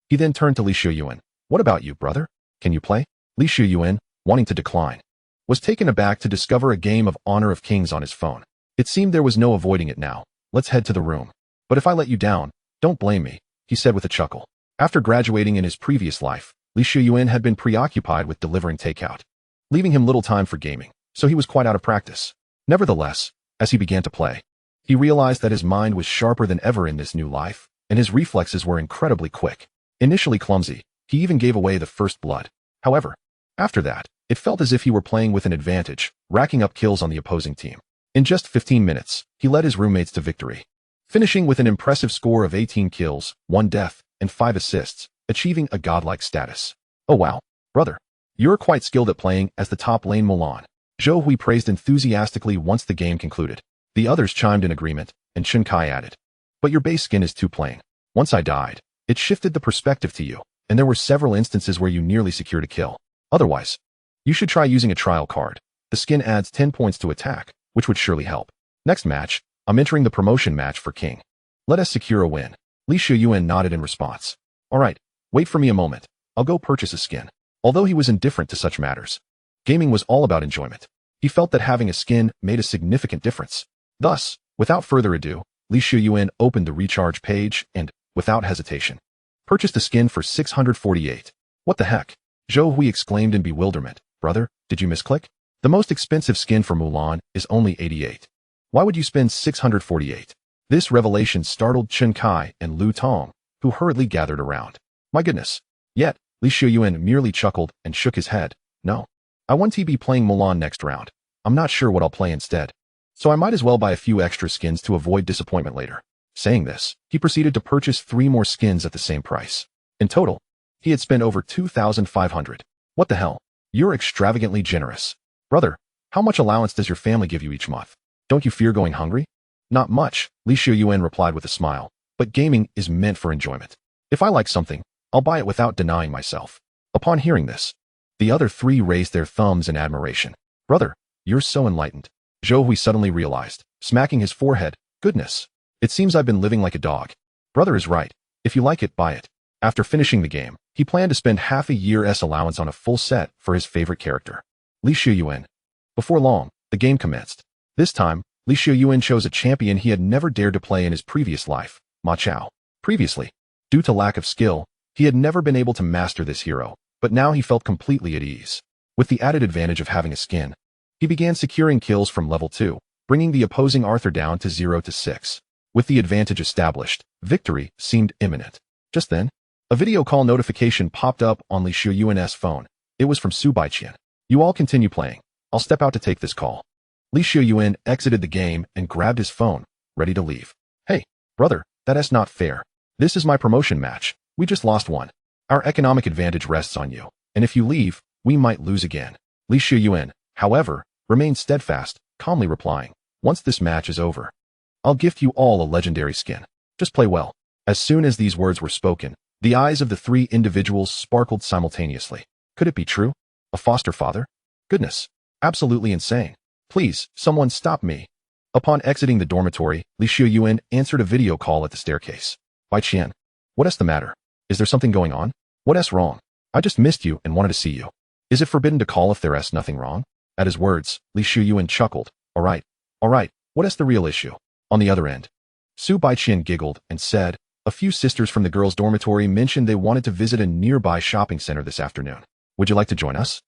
He then turned to Li Xiuyuan. What about you, brother? Can you play? Li Xiuyuan, wanting to decline, was taken aback to discover a game of Honor of Kings on his phone. It seemed there was no avoiding it now. Let's head to the room. But if I let you down, don't blame me, he said with a chuckle. After graduating in his previous life, Li Xiuyuan had been preoccupied with delivering takeout, leaving him little time for gaming, so he was quite out of practice. Nevertheless, as he began to play, he realized that his mind was sharper than ever in this new life, and his reflexes were incredibly quick. Initially clumsy, he even gave away the first blood. However, after that, it felt as if he were playing with an advantage, racking up kills on the opposing team. In just 15 minutes, he led his roommates to victory, finishing with an impressive score of 18 kills, 1 death, and 5 assists, achieving a godlike status. Oh wow, brother. You're quite skilled at playing as the top lane Mulan. Zhou Hui praised enthusiastically once the game concluded. The others chimed in agreement, and Chen Kai added, but your base skin is too plain. Once I died, it shifted the perspective to you, and there were several instances where you nearly secured a kill. Otherwise, you should try using a trial card. The skin adds 10 points to attack, which would surely help. Next match, I'm entering the promotion match for King. Let us secure a win. Li Xiuyuan nodded in response. All right, wait for me a moment. I'll go purchase a skin. Although he was indifferent to such matters, gaming was all about enjoyment. He felt that having a skin made a significant difference. Thus, without further ado, Li Xiuyuan opened the recharge page and, without hesitation, purchased a skin for 648. What the heck? Zhou Hui exclaimed in bewilderment. Brother, did you misclick? The most expensive skin for Mulan is only 88. Why would you spend 648? This revelation startled Chen Kai and Lu Tong, who hurriedly gathered around. My goodness. Yet, Li Xiuyuan merely chuckled and shook his head. No. I want to be playing Mulan next round. I'm not sure what I'll play instead. So I might as well buy a few extra skins to avoid disappointment later. Saying this, he proceeded to purchase 3 more skins at the same price. In total, he had spent over 2,500. What the hell? You're extravagantly generous. Brother, how much allowance does your family give you each month? Don't you fear going hungry? Not much, Li Xiuyuan replied with a smile, but gaming is meant for enjoyment. If I like something, I'll buy it without denying myself. Upon hearing this, the other 3 raised their thumbs in admiration. Brother, You're so enlightened. Zhou Hui suddenly realized, smacking his forehead. Goodness. It seems I've been living like a dog. Brother is right. If you like it, buy it. After finishing the game, he planned to spend half a year's allowance on a full set for his favorite character, Li Xiuyuan. Before long, the game commenced. This time, Li Xiuyuan chose a champion he had never dared to play in his previous life, Ma Chao. Previously, due to lack of skill, he had never been able to master this hero, but now he felt completely at ease. With the added advantage of having a skin, he began securing kills from level 2, bringing the opposing Arthur down to 0 to 6. With the advantage established, victory seemed imminent. Just then, a video call notification popped up on Li Xiuyuan's phone. It was from Su Baiqian. You all continue playing. I'll step out to take this call. Li Xiuyuan exited the game and grabbed his phone, ready to leave. Hey, brother, that's not fair. This is my promotion match. We just lost one. Our economic advantage rests on you, and if you leave, we might lose again. Li Xiuyuan, however, remained steadfast, calmly replying, once this match is over, I'll gift you all a legendary skin. Just play well. As soon as these words were spoken, the eyes of the three individuals sparkled simultaneously. Could it be true? A foster father? Goodness. Absolutely insane. Please, someone stop me. Upon exiting the dormitory, Li Xiuyuan answered a video call at the staircase. Baiqian. What's the matter? Is there something going on? What's wrong? I just missed you and wanted to see you. Is it forbidden to call if there's nothing wrong? At his words, Li Xiuyuan chuckled. All right. What's the real issue? On the other end, Su Baiqian giggled and said, a few sisters from the girls' dormitory mentioned they wanted to visit a nearby shopping center this afternoon. Would you like to join us?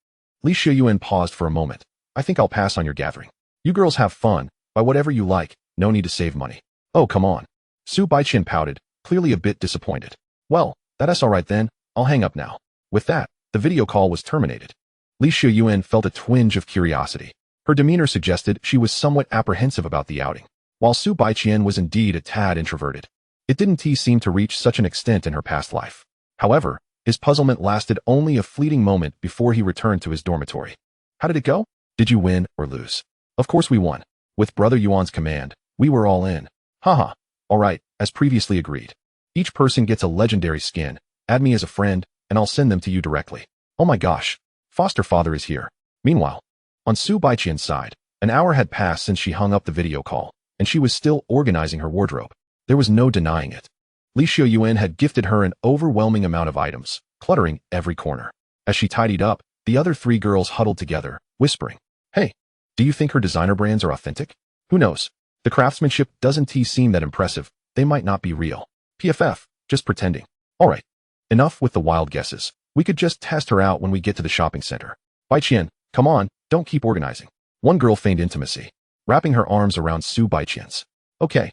Li Xiuyuan paused for a moment. I think I'll pass on your gathering. You girls have fun, buy whatever you like, no need to save money. Oh, come on. Su Baiqian pouted, clearly a bit disappointed. Well, that's all right then, I'll hang up now. With that, the video call was terminated. Li Xiuyuan felt a twinge of curiosity. Her demeanor suggested she was somewhat apprehensive about the outing. While Su Baiqian was indeed a tad introverted, it didn't seem to reach such an extent in her past life. However, his puzzlement lasted only a fleeting moment before he returned to his dormitory. How did it go? Did you win or lose? Of course we won. With Brother Yuan's command, we were all in. Haha. All right, as previously agreed. Each person gets a legendary skin. Add me as a friend, and I'll send them to you directly. Oh my gosh. Foster father is here. Meanwhile, on Su Baiqian's side, an hour had passed since she hung up the video call, and she was still organizing her wardrobe. There was no denying it. Li Xiuyuan had gifted her an overwhelming amount of items, cluttering every corner. As she tidied up, the other three girls huddled together, whispering, Hey, do you think her designer brands are authentic? Who knows? The craftsmanship doesn't seem that impressive. They might not be real. PFF, just pretending. Alright, enough with the wild guesses. We could just test her out when we get to the shopping center. Baiqian, come on, don't keep organizing. One girl feigned intimacy, wrapping her arms around Su Baiqian's. Okay,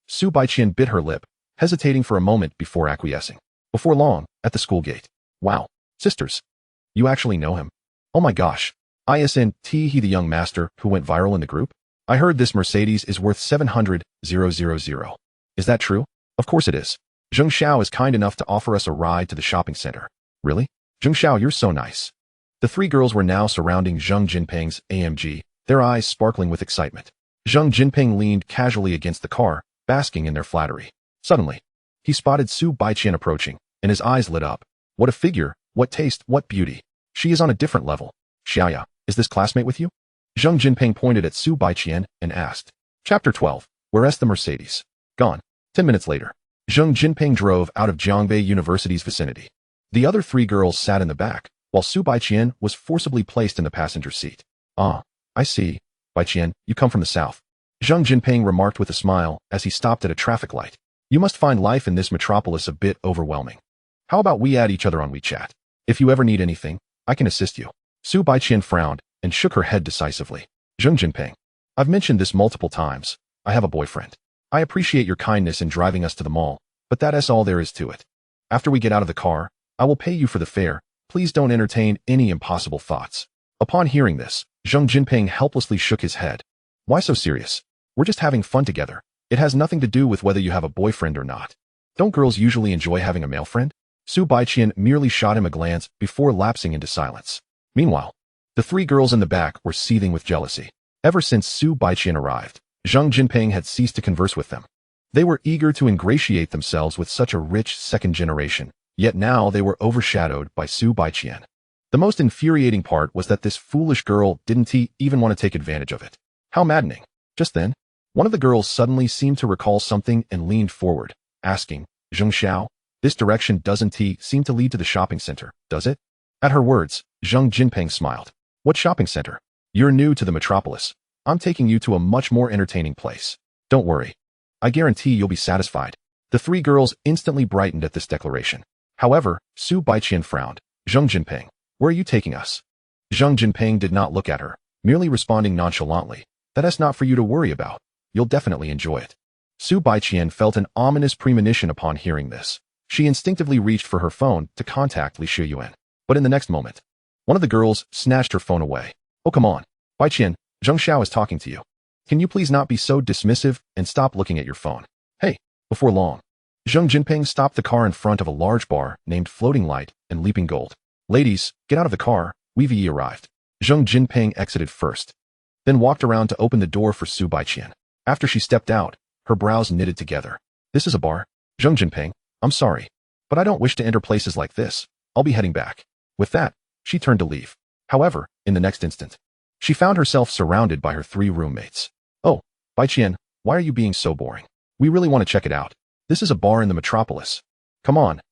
Su Baiqian bit her lip, hesitating for a moment before acquiescing. Before long, at the school gate. Wow, sisters. You actually know him? Oh my gosh. Isn't he the young master who went viral in the group? I heard this Mercedes is worth 700,000. Is that true? Of course it is. Zheng Xiao is kind enough to offer us a ride to the shopping center. Really? Zheng Xiao, you're so nice. The three girls were now surrounding Zheng Jinping's AMG, their eyes sparkling with excitement. Zheng Jinping leaned casually against the car, basking in their flattery. Suddenly, he spotted Su Baiqian approaching, and his eyes lit up. What a figure, what taste, what beauty. She is on a different level. Xiaya, is this classmate with you? Zheng Jinping pointed at Su Baiqian and asked. Chapter 12. Where's the Mercedes? Gone. 10 minutes later, Zheng Jinping drove out of Jiangbei University's vicinity. The other three girls sat in the back, while Su Baiqian was forcibly placed in the passenger seat. Ah, I see. Baiqian, you come from the south. Zheng Jinping remarked with a smile as he stopped at a traffic light. You must find life in this metropolis a bit overwhelming. How about we add each other on WeChat? If you ever need anything, I can assist you. Su Baiqian frowned and shook her head decisively. Zheng Jinping, I've mentioned this multiple times. I have a boyfriend. I appreciate your kindness in driving us to the mall, but that's all there is to it. After we get out of the car, I will pay you for the fare. Please don't entertain any impossible thoughts. Upon hearing this, Zheng Jinping helplessly shook his head. Why so serious? We're just having fun together. It has nothing to do with whether you have a boyfriend or not. Don't girls usually enjoy having a male friend? Su Baiqian merely shot him a glance before lapsing into silence. Meanwhile, the three girls in the back were seething with jealousy. Ever since Su Baiqian arrived, Zheng Jinping had ceased to converse with them. They were eager to ingratiate themselves with such a rich second generation, yet now they were overshadowed by Su Baiqian. The most infuriating part was that this foolish girl didn't even want to take advantage of it. How maddening. Just then, one of the girls suddenly seemed to recall something and leaned forward, asking, Zheng Xiao, this direction doesn't seem to lead to the shopping center, does it? At her words, Zheng Jinping smiled. What shopping center? You're new to the metropolis. I'm taking you to a much more entertaining place. Don't worry. I guarantee you'll be satisfied. The three girls instantly brightened at this declaration. However, Su Baiqian frowned. Zheng Jinping, where are you taking us? Zheng Jinping did not look at her, merely responding nonchalantly. That's not for you to worry about. You'll definitely enjoy it. Su Baiqian felt an ominous premonition upon hearing this. She instinctively reached for her phone to contact Xiuyuan. But in the next moment, one of the girls snatched her phone away. Oh, come on. Baiqian, Zheng Xiao is talking to you. Can you please not be so dismissive and stop looking at your phone? Hey, before long. Zheng Jinping stopped the car in front of a large bar named Floating Light and Leaping Gold. Ladies, get out of the car, we've arrived. Zheng Jinping exited first, then walked around to open the door for Su Baiqian. After she stepped out, her brows knitted together. This is a bar? Zheng Jinping, I'm sorry, but I don't wish to enter places like this. I'll be heading back. With that, she turned to leave. However, in the next instant, she found herself surrounded by her three roommates. Oh, Baiqian, why are you being so boring? We really want to check it out. This is a bar in the metropolis. Come on,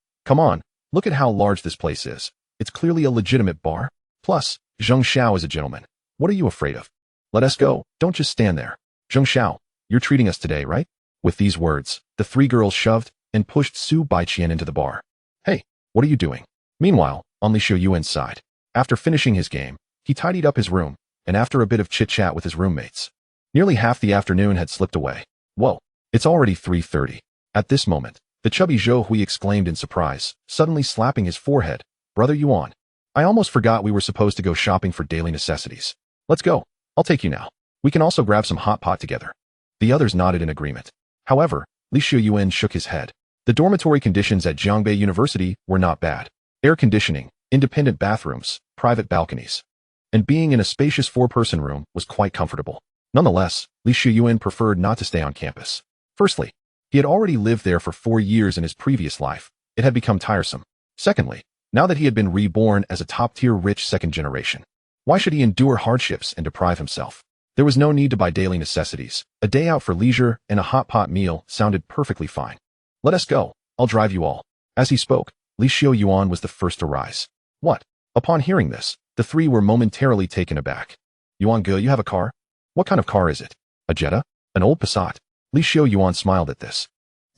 look at how large this place is. It's clearly a legitimate bar. Plus, Zheng Xiao is a gentleman. What are you afraid of? Let us go, don't just stand there. Zheng Xiao, you're treating us today, right? With these words, the three girls shoved and pushed Su Baiqian into the bar. Hey, what are you doing? Meanwhile, on Xiuyuan's side, after finishing his game, he tidied up his room, and after a bit of chit-chat with his roommates, nearly half the afternoon had slipped away. Whoa, it's already 3:30. At this moment, the chubby Zhou Hui exclaimed in surprise, suddenly slapping his forehead. Brother Yuan, I almost forgot we were supposed to go shopping for daily necessities. Let's go. I'll take you now. We can also grab some hot pot together. The others nodded in agreement. However, Xiuyuan shook his head. The dormitory conditions at Jiangbei University were not bad. Air conditioning, independent bathrooms, private balconies, and being in a spacious four-person room was quite comfortable. Nonetheless, Xiuyuan preferred not to stay on campus. Firstly, he had already lived there for 4 years in his previous life. It had become tiresome. Secondly, now that he had been reborn as a top-tier rich second generation, why should he endure hardships and deprive himself? There was no need to buy daily necessities. A day out for leisure and a hot pot meal sounded perfectly fine. Let us go. I'll drive you all. As he spoke, Xiuyuan was the first to rise. What? Upon hearing this, the three were momentarily taken aback. Yuan Ge, you have a car? What kind of car is it? A Jetta? An old Passat? Xiuyuan smiled at this,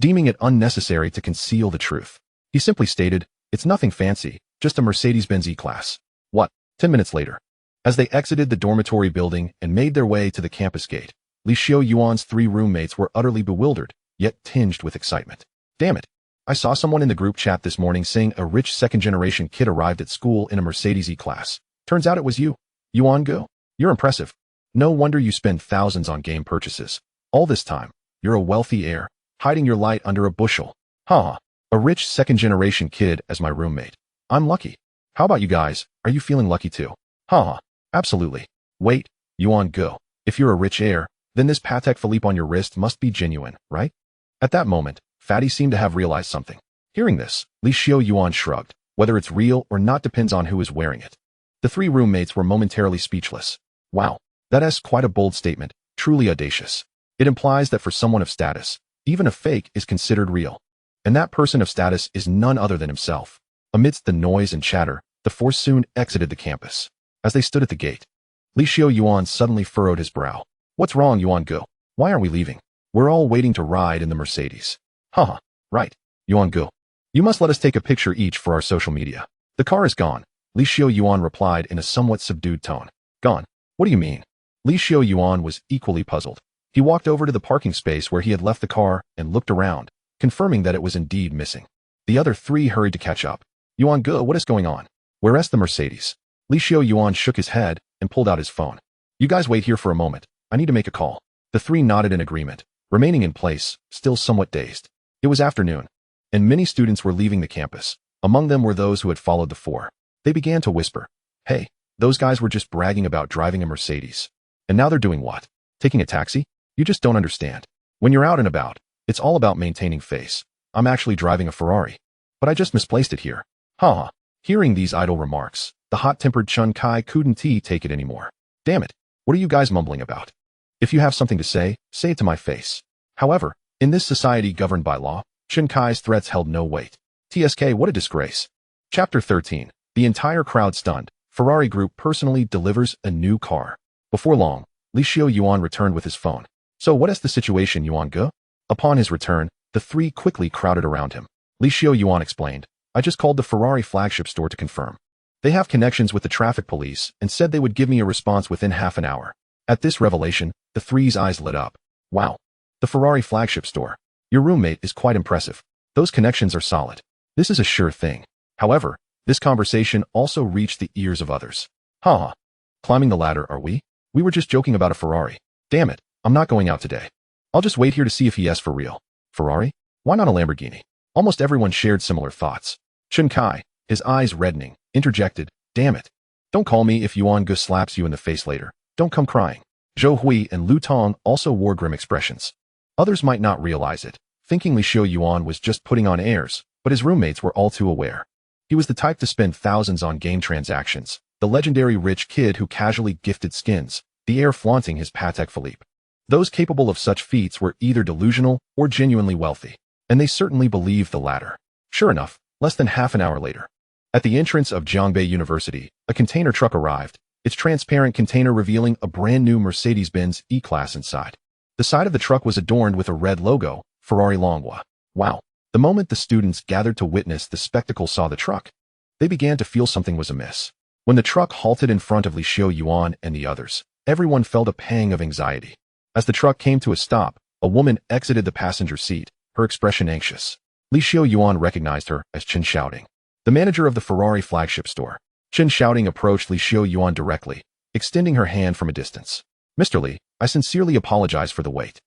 deeming it unnecessary to conceal the truth. He simply stated, it's nothing fancy, just a Mercedes-Benz E-Class. What? 10 minutes later, as they exited the dormitory building and made their way to the campus gate, Xiuyuan's three roommates were utterly bewildered, yet tinged with excitement. Damn it. I saw someone in the group chat this morning saying a rich second-generation kid arrived at school in a Mercedes E-Class. Turns out it was you. Yuan Ge, you're impressive. No wonder you spend thousands on game purchases. All this time, you're a wealthy heir, hiding your light under a bushel. Ha! A rich second-generation kid as my roommate. I'm lucky. How about you guys? Are you feeling lucky too? Ha! Absolutely. Wait, Yuan Ge, if you're a rich heir, then this Patek Philippe on your wrist must be genuine, right? At that moment, Fatty seemed to have realized something. Hearing this, Xiuyuan shrugged. Whether it's real or not depends on who is wearing it. The three roommates were momentarily speechless. Wow, that is quite a bold statement, truly audacious. It implies that for someone of status, even a fake is considered real. And that person of status is none other than himself. Amidst the noise and chatter, the four soon exited the campus. As they stood at the gate, Xiuyuan suddenly furrowed his brow. What's wrong, Yuan Ge? Why aren't we leaving? We're all waiting to ride in the Mercedes. Haha, right, Yuan Ge. You must let us take a picture each for our social media. The car is gone, Xiuyuan replied in a somewhat subdued tone. Gone? What do you mean? Xiuyuan was equally puzzled. He walked over to the parking space where he had left the car and looked around, confirming that it was indeed missing. The other three hurried to catch up. Yuan Ge, what is going on? Where's the Mercedes? Xiuyuan shook his head and pulled out his phone. You guys wait here for a moment. I need to make a call. The three nodded in agreement, remaining in place, still somewhat dazed. It was afternoon, and many students were leaving the campus. Among them were those who had followed the four. They began to whisper, hey, those guys were just bragging about driving a Mercedes. And now they're doing what? Taking a taxi? You just don't understand. When you're out and about, it's all about maintaining face. I'm actually driving a Ferrari. But I just misplaced it here. Ha! Hearing these idle remarks, The hot-tempered Chun Kai couldn't take it anymore. Damn it, what are you guys mumbling about? If you have something to say it to my face. However, in this society governed by law, Chun Kai's threats held no weight. TSK, what a disgrace. Chapter 13. The entire crowd stunned. Ferrari Group personally delivers a new car. Before long, Xiuyuan returned with his phone. So what is the situation, Yuan Ge? Upon his return, the three quickly crowded around him. Xiuyuan explained, I just called the Ferrari flagship store to confirm. They have connections with the traffic police and said they would give me a response within half an hour. At this revelation, the three's eyes lit up. Wow. The Ferrari flagship store. Your roommate is quite impressive. Those connections are solid. This is a sure thing. However, this conversation also reached the ears of others. Haha. Climbing the ladder, are we? We were just joking about a Ferrari. Damn it, I'm not going out today. I'll just wait here to see if he asks for real. Ferrari? Why not a Lamborghini? Almost everyone shared similar thoughts. Chun Kai, his eyes reddening, interjected, damn it. Don't call me if Yuan Ge slaps you in the face later. Don't come crying. Zhou Hui and Lu Tong also wore grim expressions. Others might not realize it, thinking Xiuyuan was just putting on airs, but his roommates were all too aware. He was the type to spend thousands on game transactions, the legendary rich kid who casually gifted skins, the heir flaunting his Patek Philippe. Those capable of such feats were either delusional or genuinely wealthy, and they certainly believed the latter. Sure enough, less than half an hour later, at the entrance of Jiangbei University, a container truck arrived, its transparent container revealing a brand new Mercedes-Benz E-Class inside. The side of the truck was adorned with a red logo, Ferrari Langwa. Wow. The moment the students gathered to witness the spectacle saw the truck, they began to feel something was amiss. When the truck halted in front of Xiuyuan and the others, everyone felt a pang of anxiety. As the truck came to a stop, a woman exited the passenger seat, her expression anxious. Xiuyuan recognized her as Chen Shouting, the manager of the Ferrari flagship store. Chen Shouting approached Xiuyuan directly, extending her hand from a distance. Mr. Li, I sincerely apologize for the wait.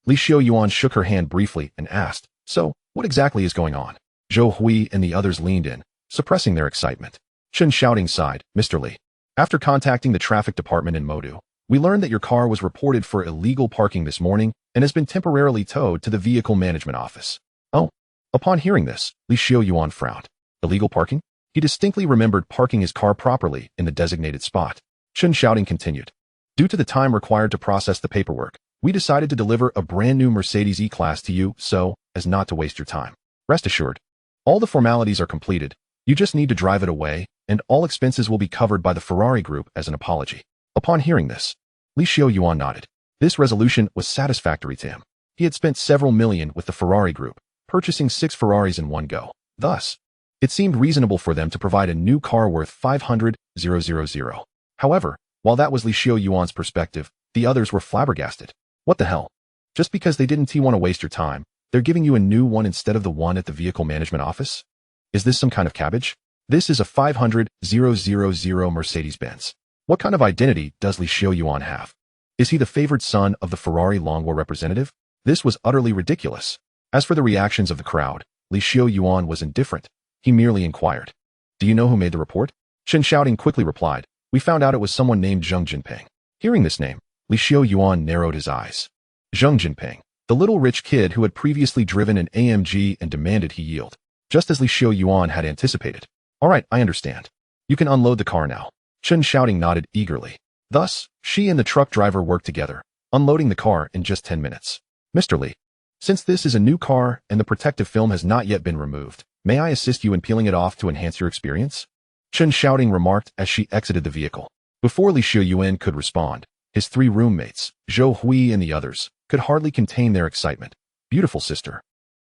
Xiuyuan shook her hand briefly and asked, so, what exactly is going on? Zhou Hui and the others leaned in, suppressing their excitement. Chen Shouting sighed, Mr. Li. After contacting the traffic department in Modu, we learned that your car was reported for illegal parking this morning and has been temporarily towed to the vehicle management office. Oh. Upon hearing this, Xiuyuan frowned. Illegal parking? He distinctly remembered parking his car properly in the designated spot. Chen Shouting continued. Due to the time required to process the paperwork, we decided to deliver a brand new Mercedes E-Class to you so as not to waste your time. Rest assured, all the formalities are completed. You just need to drive it away, and all expenses will be covered by the Ferrari Group as an apology. Upon hearing this, Xiuyuan nodded. This resolution was satisfactory to him. He had spent several million with the Ferrari Group, purchasing 6 Ferraris in one go. Thus, it seemed reasonable for them to provide a new car worth 500,000. However, while that was Xiuyuan's perspective, the others were flabbergasted. What the hell? Just because they didn't want to waste your time, they're giving you a new one instead of the one at the vehicle management office? Is this some kind of cabbage? This is a 500,000 Mercedes-Benz. What kind of identity does Xiuyuan have? Is he the favored son of the Ferrari Langwa representative? This was utterly ridiculous. As for the reactions of the crowd, Xiuyuan was indifferent. He merely inquired, do you know who made the report? Chen Shouting quickly replied, we found out it was someone named Zheng Jinping. Hearing this name, Xiuyuan narrowed his eyes. Zheng Jinping, the little rich kid who had previously driven an AMG and demanded he yield, just as Xiuyuan had anticipated. All right, I understand. You can unload the car now. Chen Shouting nodded eagerly. Thus, she and the truck driver worked together, unloading the car in just 10 minutes. Mr. Li, since this is a new car and the protective film has not yet been removed, may I assist you in peeling it off to enhance your experience? Chen Shouting remarked as she exited the vehicle. Before Xiuyuan could respond, his 3 roommates, Zhou Hui and the others, could hardly contain their excitement. Beautiful sister.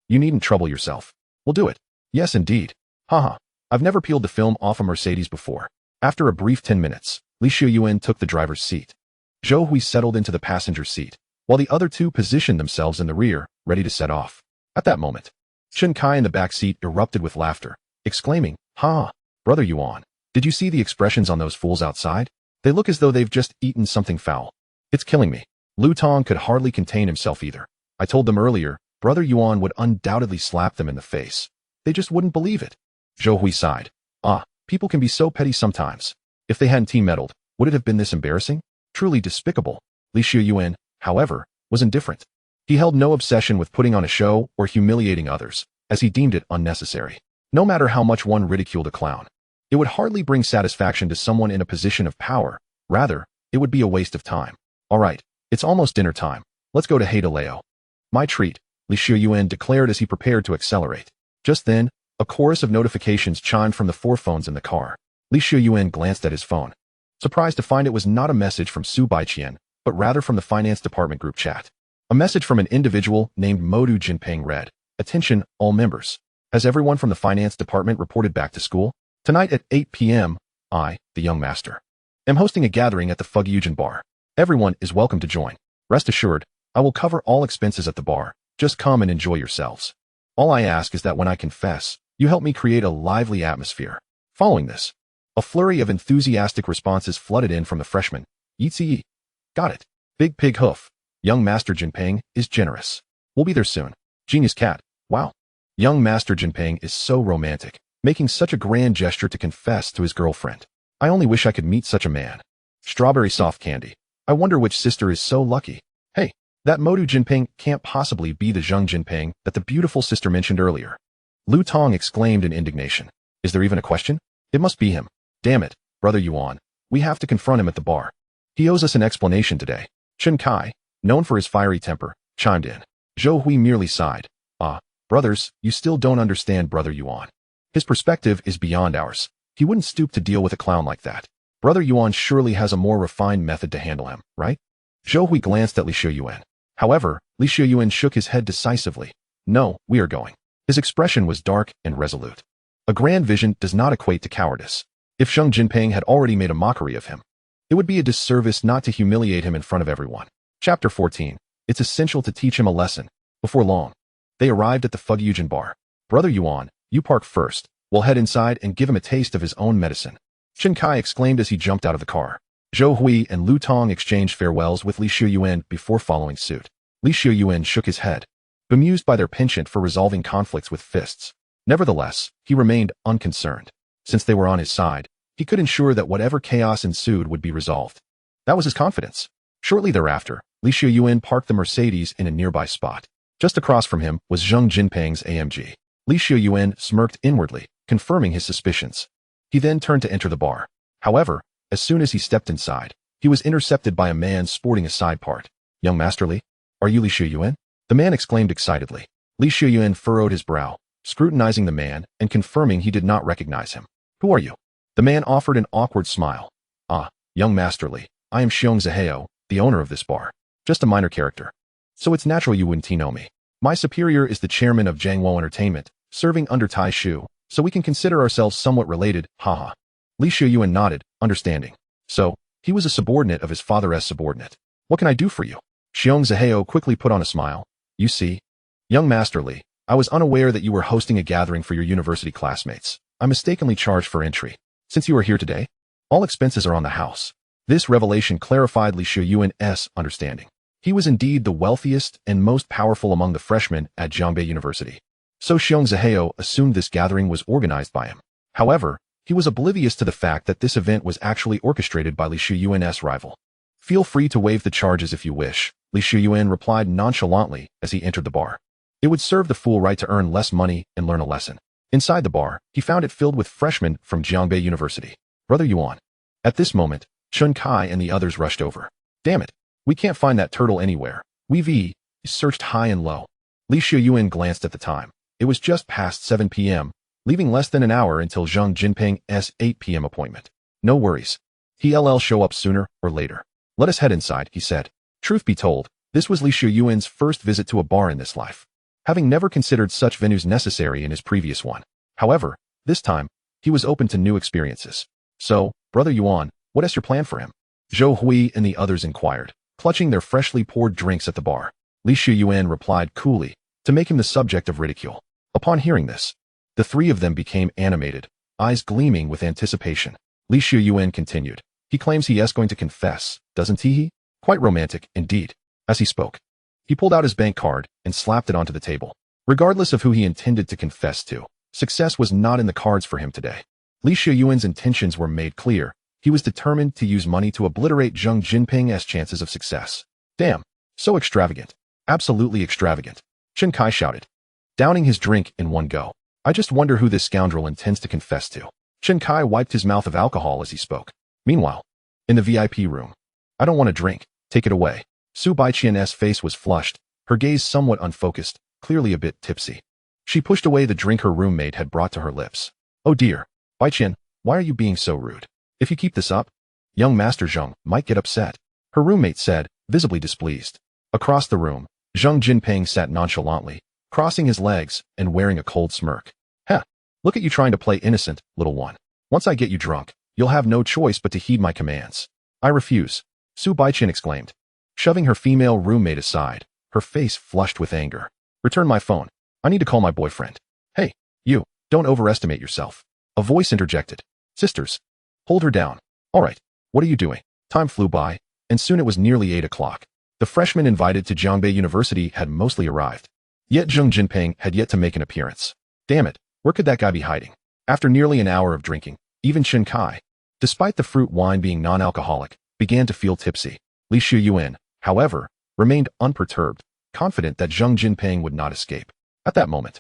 You needn't trouble yourself. We'll do it. Yes, indeed. Haha. I've never peeled the film off a Mercedes before. After a brief 10 minutes, Xiuyuan took the driver's seat. Zhou Hui settled into the passenger seat, while the other 2 positioned themselves in the rear, ready to set off. At that moment, Chen Kai in the back seat erupted with laughter, exclaiming, ha! Brother Yuan, did you see the expressions on those fools outside? They look as though they've just eaten something foul. It's killing me. Lu Tong could hardly contain himself either. I told them earlier, Brother Yuan would undoubtedly slap them in the face. They just wouldn't believe it. Zhou Hui sighed. Ah, people can be so petty sometimes. If they hadn't meddled, would it have been this embarrassing? Truly despicable. Xiuyuan, however, was indifferent. He held no obsession with putting on a show or humiliating others, as he deemed it unnecessary. No matter how much one ridiculed a clown, It would hardly bring satisfaction to someone in a position of power. Rather, it would be a waste of time. All right, it's almost dinner time. Let's go to Heideleo. My treat, Xiuyuan declared as he prepared to accelerate. Just then, a chorus of notifications chimed from the 4 phones in the car. Xiuyuan glanced at his phone, surprised to find it was not a message from Su Baiqian, but rather from the finance department group chat. A message from an individual named Modu Jinping read, "Attention, all members. Has everyone from the finance department reported back to school? Tonight at 8 p.m., I, the young master, am hosting a gathering at the Xiuyuan bar. Everyone is welcome to join. Rest assured, I will cover all expenses at the bar. Just come and enjoy yourselves. All I ask is that when I confess, you help me create a lively atmosphere." Following this, a flurry of enthusiastic responses flooded in from the freshmen. Yitzi. Got it. Big pig hoof. Young Master Jinping is generous. We'll be there soon. Genius cat. Wow. Young Master Jinping is so romantic, making such a grand gesture to confess to his girlfriend. I only wish I could meet such a man. Strawberry soft candy. I wonder which sister is so lucky. Hey, that Modu Jinping can't possibly be the Zheng Jinping that the beautiful sister mentioned earlier. Lu Tong exclaimed in indignation. Is there even a question? It must be him. Damn it, Brother Yuan. We have to confront him at the bar. He owes us an explanation today. Chen Kai, known for his fiery temper, chimed in. Zhou Hui merely sighed. Brothers, you still don't understand Brother Yuan. His perspective is beyond ours. He wouldn't stoop to deal with a clown like that. Brother Yuan surely has a more refined method to handle him, right? Zhou Hui glanced at Leysuen. However, Leysuen shook his head decisively. No, we are going. His expression was dark and resolute. A grand vision does not equate to cowardice. If Zheng Jinping had already made a mockery of him, it would be a disservice not to humiliate him in front of everyone. Chapter 14. It's essential to teach him a lesson. Before long, they arrived at the Xiuyuan bar. Brother Yuan, you park first. We'll head inside and give him a taste of his own medicine. Chen Kai exclaimed as he jumped out of the car. Zhou Hui and Lu Tong exchanged farewells with Leysuen before following suit. Leysuen shook his head, bemused by their penchant for resolving conflicts with fists. Nevertheless, he remained unconcerned. Since they were on his side, he could ensure that whatever chaos ensued would be resolved. That was his confidence. Shortly thereafter, Leysuen parked the Mercedes in a nearby spot. Just across from him was Zheng Jinping's AMG. Leysuen smirked inwardly, confirming his suspicions. He then turned to enter the bar. However, as soon as he stepped inside, he was intercepted by a man sporting a side part. Young Master Li? Are you Leysuen? The man exclaimed excitedly. Leysuen furrowed his brow, scrutinizing the man and confirming he did not recognize him. Who are you? The man offered an awkward smile. Young Master Li, I am Xiong Zaheo, the owner of this bar. Just a minor character. So it's natural you wouldn't know me. My superior is the chairman of Jiangwo Entertainment, serving under Tai Shu, so we can consider ourselves somewhat related, haha. Leysuen nodded, understanding. So, he was a subordinate of his father's subordinate. What can I do for you? Xiong Zaheo quickly put on a smile. You see, young Master Li, I was unaware that you were hosting a gathering for your university classmates. I mistakenly charged for entry. Since you are here today, all expenses are on the house. This revelation clarified Leyseuen's understanding. He was indeed the wealthiest and most powerful among the freshmen at Jiangbei University. So Xiong Zaheo assumed this gathering was organized by him. However, he was oblivious to the fact that this event was actually orchestrated by Leyseuen's rival. Feel free to waive the charges if you wish, Leysuen replied nonchalantly as he entered the bar. It would serve the fool right to earn less money and learn a lesson. Inside the bar, he found it filled with freshmen from Jiangbei University. Brother Yuan. At this moment, Chen Kai and the others rushed over. Damn it. We can't find that turtle anywhere. We've searched high and low. Leysuen glanced at the time. It was just past 7 p.m., leaving less than an hour until Zheng Jinping's 8 p.m. appointment. No worries. He'll show up sooner or later. Let us head inside, he said. Truth be told, this was Leyseuen's first visit to a bar in this life, having never considered such venues necessary in his previous one. However, this time, he was open to new experiences. So, Brother Yuan, what is your plan for him? Zhou Hui and the others inquired, clutching their freshly poured drinks at the bar. Leysuen replied coolly, to make him the subject of ridicule. Upon hearing this, the three of them became animated, eyes gleaming with anticipation. Leysuen continued. He claims he is going to confess, doesn't he? Quite romantic, indeed. As he spoke, he pulled out his bank card and slapped it onto the table. Regardless of who he intended to confess to, success was not in the cards for him today. Leyseuen's intentions were made clear. He was determined to use money to obliterate Zheng Jinping's chances of success. Damn, so extravagant. Absolutely extravagant. Chen Kai shouted, downing his drink in one go. I just wonder who this scoundrel intends to confess to. Chen Kai wiped his mouth of alcohol as he spoke. Meanwhile, in the VIP room. I don't want to drink. Take it away. Su Baiqian's face was flushed, her gaze somewhat unfocused, clearly a bit tipsy. She pushed away the drink her roommate had brought to her lips. Oh dear. Baiqian, why are you being so rude? If you keep this up, young Master Zheng might get upset. Her roommate said, visibly displeased. Across the room, Zheng Jinping sat nonchalantly, crossing his legs and wearing a cold smirk. Heh, look at you trying to play innocent, little one. Once I get you drunk, you'll have no choice but to heed my commands. I refuse, Su Baiqian exclaimed. Shoving her female roommate aside, her face flushed with anger. Return my phone. I need to call my boyfriend. Hey, you, don't overestimate yourself. A voice interjected. Sisters, hold her down. All right, what are you doing? Time flew by, and soon it was nearly 8 o'clock. The freshmen invited to Jiangbei University had mostly arrived. Yet Zheng Jinping had yet to make an appearance. Damn it, where could that guy be hiding? After nearly an hour of drinking, even Chen Kai, despite the fruit wine being non-alcoholic, began to feel tipsy. Xiuyuan, however, remained unperturbed, confident that Zheng Jinping would not escape. At that moment,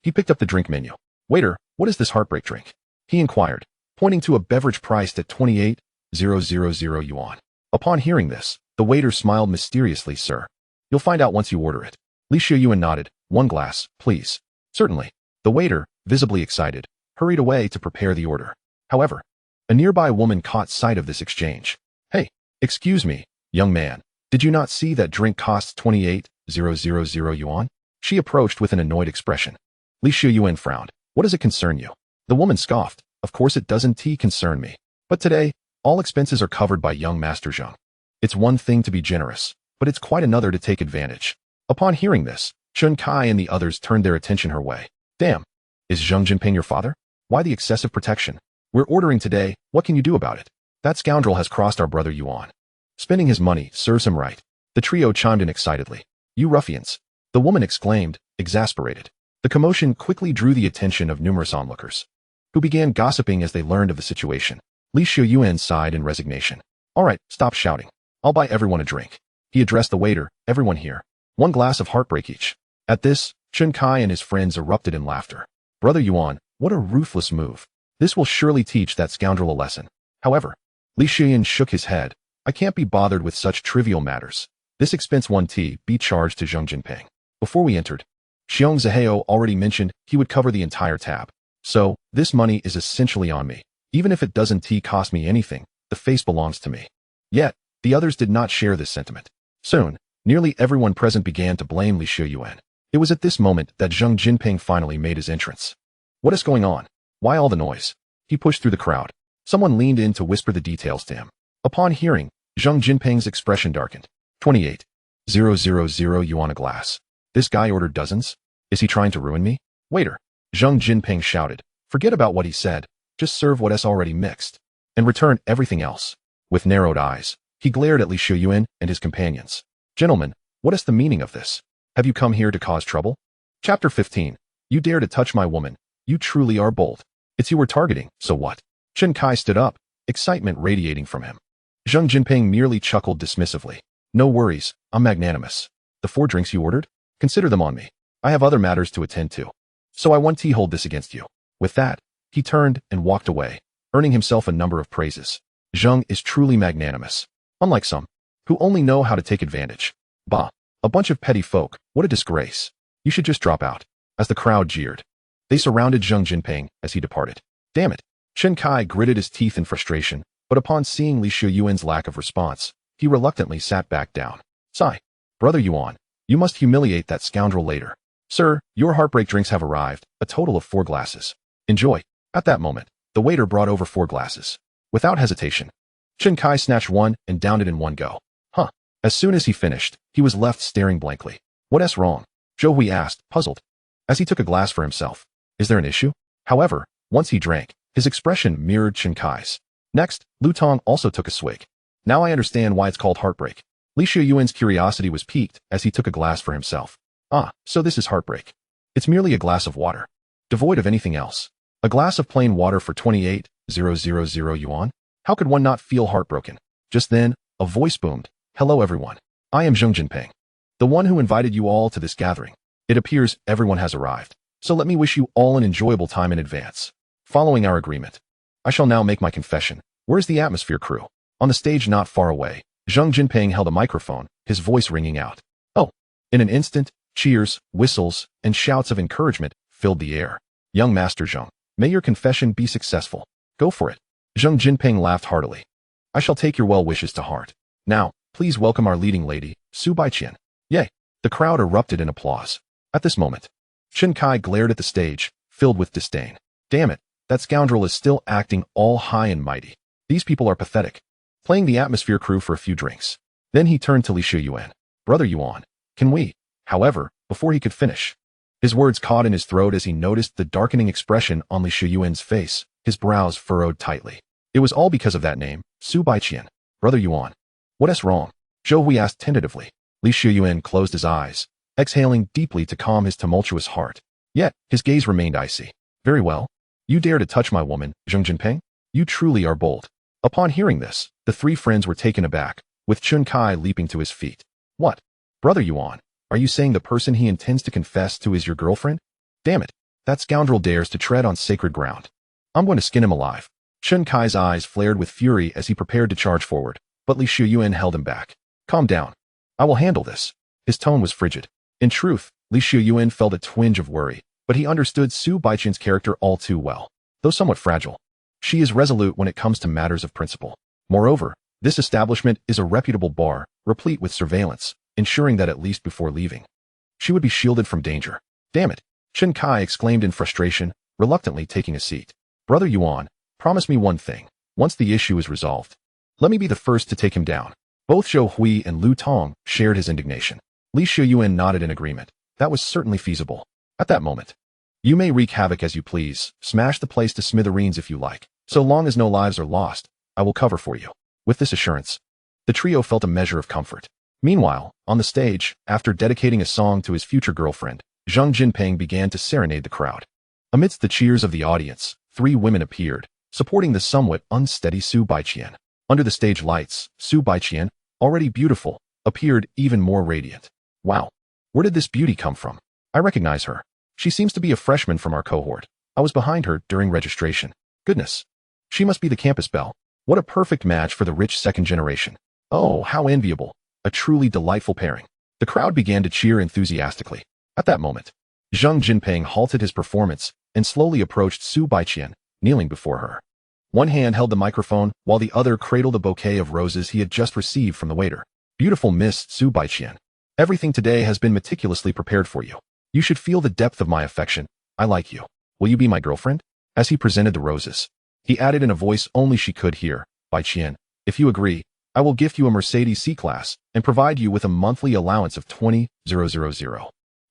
he picked up the drink menu. Waiter, what is this heartbreak drink? He inquired, pointing to a beverage priced at 28,000 yuan. Upon hearing this, the waiter smiled mysteriously. Sir, you'll find out once you order it. Xiuyuan nodded. 1 glass, please. Certainly. The waiter, visibly excited, hurried away to prepare the order. However, a nearby woman caught sight of this exchange. Hey, excuse me, young man, did you not see that drink costs 28,000 yuan? She approached with an annoyed expression. Xiuyuan frowned. What does it concern you? The woman scoffed. Of course it doesn't concern me. But today, all expenses are covered by young Master Zheng. It's one thing to be generous, but it's quite another to take advantage. Upon hearing this, Chen Kai and the others turned their attention her way. Damn, is Zheng Jinping your father? Why the excessive protection? We're ordering today, what can you do about it? That scoundrel has crossed our brother Yuan. Spending his money serves him right. The trio chimed in excitedly. You ruffians. The woman exclaimed, exasperated. The commotion quickly drew the attention of numerous onlookers, who began gossiping as they learned of the situation. Xiuyuan sighed in resignation. All right, stop shouting. I'll buy everyone a drink. He addressed the waiter. Everyone here. 1 glass of heartbreak each. At this, Chen Kai and his friends erupted in laughter. Brother Yuan, what a ruthless move. This will surely teach that scoundrel a lesson. However, Leysuen shook his head. I can't be bothered with such trivial matters. This expense 1T be charged to Zheng Jinping. Before we entered, Xiong Zihao already mentioned he would cover the entire tab. So, this money is essentially on me. Even if it doesn't cost me anything, the face belongs to me. Yet, the others did not share this sentiment. Soon, nearly everyone present began to blame Xiuyuan. It was at this moment that Zheng Jinping finally made his entrance. What is going on? Why all the noise? He pushed through the crowd. Someone leaned in to whisper the details to him. Upon hearing, Zheng Jinping's expression darkened. 28,000 yuan a glass. This guy ordered dozens? Is he trying to ruin me? Waiter, Zheng Jinping shouted. Forget about what he said. Just serve what is already mixed. And return everything else. With narrowed eyes, he glared at Xiuyuan and his companions. Gentlemen, what is the meaning of this? Have you come here to cause trouble? Chapter 15. You dare to touch my woman. You truly are bold. It's you we're targeting, so what? Chen Kai stood up, excitement radiating from him. Zheng Jinping merely chuckled dismissively. No worries, I'm magnanimous. The 4 drinks you ordered? Consider them on me. I have other matters to attend to. So I won't hold this against you. With that, he turned and walked away, earning himself a number of praises. Zheng is truly magnanimous. Unlike some, who only know how to take advantage. Bah, a bunch of petty folk, what a disgrace. You should just drop out. As the crowd jeered, they surrounded Zheng Jinping as he departed. Damn it. Chen Kai gritted his teeth in frustration, but upon seeing Xiuyuan's lack of response, he reluctantly sat back down. Sigh. Brother Yuan, you must humiliate that scoundrel later. Sir, your heartbreak drinks have arrived, a total of 4 glasses. Enjoy. At that moment, the waiter brought over 4 glasses. Without hesitation, Chen Kai snatched one and downed it in one go. Huh. As soon as he finished, he was left staring blankly. What's wrong? Zhou Hui asked, puzzled, as he took a glass for himself. Is there an issue? However, once he drank, his expression mirrored Chen Kai's. Next, Lu Tong also took a swig. Now I understand why it's called heartbreak. Xiuyuan's curiosity was piqued as he took a glass for himself. Ah, so this is heartbreak. It's merely a glass of water, devoid of anything else. A glass of plain water for 28,000 yuan? How could one not feel heartbroken? Just then, a voice boomed. Hello everyone. I am Zheng Jinping, the one who invited you all to this gathering. It appears everyone has arrived, so let me wish you all an enjoyable time in advance. Following our agreement, I shall now make my confession. Where's the atmosphere crew? On the stage not far away, Zheng Jinping held a microphone, his voice ringing out. Oh! In an instant, cheers, whistles, and shouts of encouragement filled the air. Young Master Zheng, may your confession be successful. Go for it. Zheng Jinping laughed heartily. I shall take your well wishes to heart. Now, please welcome our leading lady, Su Baiqian. Yay! The crowd erupted in applause. At this moment, Chen Kai glared at the stage, filled with disdain. Damn it, that scoundrel is still acting all high and mighty. These people are pathetic. Playing the atmosphere crew for a few drinks. Then he turned to Xiuyuan. Brother Yuan, can we? However, before he could finish, his words caught in his throat as he noticed the darkening expression on Xiuyuan's face, his brows furrowed tightly. It was all because of that name, Su Baiqian. Brother Yuan. What's wrong? Zhou Hui asked tentatively. Xiuyuan closed his eyes, exhaling deeply to calm his tumultuous heart. Yet, his gaze remained icy. Very well. You dare to touch my woman, Zheng Jinping? You truly are bold. Upon hearing this, the three friends were taken aback, with Chen Kai leaping to his feet. What? Brother Yuan, are you saying the person he intends to confess to is your girlfriend? Damn it, that scoundrel dares to tread on sacred ground. I'm going to skin him alive. Chen Kai's eyes flared with fury as he prepared to charge forward, but Xiuyuan held him back. Calm down. I will handle this. His tone was frigid. In truth, Xiuyuan felt a twinge of worry, but he understood Su Baiqian's character all too well, though somewhat fragile. She is resolute when it comes to matters of principle. Moreover, this establishment is a reputable bar, replete with surveillance, ensuring that at least before leaving, she would be shielded from danger. Damn it! Chen Kai exclaimed in frustration, reluctantly taking a seat. Brother Yuan, promise me one thing. Once the issue is resolved, let me be the first to take him down. Both Zhou Hui and Lu Tong shared his indignation. Xiuyuan nodded in agreement. That was certainly feasible. At that moment, you may wreak havoc as you please, smash the place to smithereens if you like. So long as no lives are lost, I will cover for you. With this assurance, the trio felt a measure of comfort. Meanwhile, on the stage, after dedicating a song to his future girlfriend, Zheng Jinping began to serenade the crowd. Amidst the cheers of the audience, three women appeared, supporting the somewhat unsteady Su Baiqian. Under the stage lights, Su Baiqian, already beautiful, appeared even more radiant. Wow! Where did this beauty come from? I recognize her. She seems to be a freshman from our cohort. I was behind her during registration. Goodness! She must be the campus belle. What a perfect match for the rich second generation. Oh, how enviable. A truly delightful pairing. The crowd began to cheer enthusiastically. At that moment, Zheng Jinping halted his performance and slowly approached Su Baiqian, kneeling before her. One hand held the microphone, while the other cradled a bouquet of roses he had just received from the waiter. Beautiful Miss Su Baiqian. Everything today has been meticulously prepared for you. You should feel the depth of my affection. I like you. Will you be my girlfriend? As he presented the roses, he added in a voice only she could hear, Baiqian, if you agree, I will gift you a Mercedes C-Class and provide you with a monthly allowance of 20,000.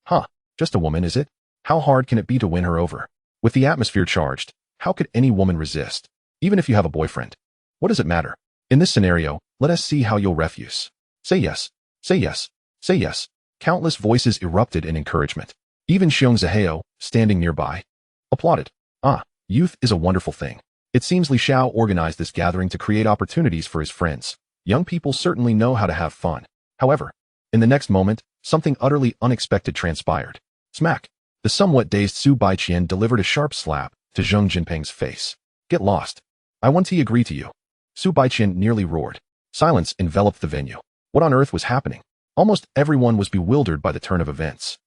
Huh, just a woman, is it? How hard can it be to win her over? With the atmosphere charged, how could any woman resist? Even if you have a boyfriend. What does it matter? In this scenario, let us see how you'll refuse. Say yes. Say yes. Say yes. Countless voices erupted in encouragement. Even Xiong Zihao, standing nearby, applauded. Ah, youth is a wonderful thing. It seems Li Xiao organized this gathering to create opportunities for his friends. Young people certainly know how to have fun. However, in the next moment, something utterly unexpected transpired. Smack! The somewhat dazed Su Baiqian delivered a sharp slap to Zheng Jinping's face. Get lost. I want to agree to you. Su Baiqian nearly roared. Silence enveloped the venue. What on earth was happening? Almost everyone was bewildered by the turn of events.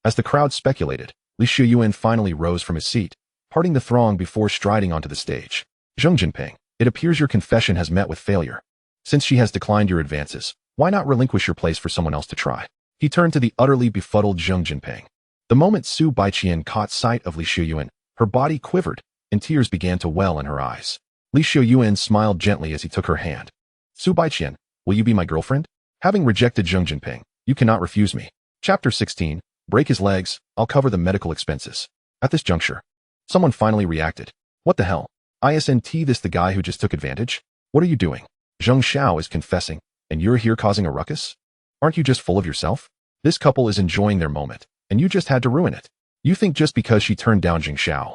As the crowd speculated, Xiuyuan finally rose from his seat, parting the throng before striding onto the stage. Zheng Jinping, it appears your confession has met with failure. Since she has declined your advances, why not relinquish your place for someone else to try? He turned to the utterly befuddled Zheng Jinping. The moment Su Baiqian caught sight of Xiuyuan, her body quivered, and tears began to well in her eyes. Xiuyuan smiled gently as he took her hand. Su Baiqian, will you be my girlfriend? Having rejected Zheng Jinping, you cannot refuse me. Chapter 16, Break his legs, I'll cover the medical expenses. At this juncture, someone finally reacted. What the hell? Isn't this the guy who just took advantage? What are you doing? Zheng Xiao is confessing, and you're here causing a ruckus? Aren't you just full of yourself? This couple is enjoying their moment, and you just had to ruin it. You think just because she turned down Zheng Xiao,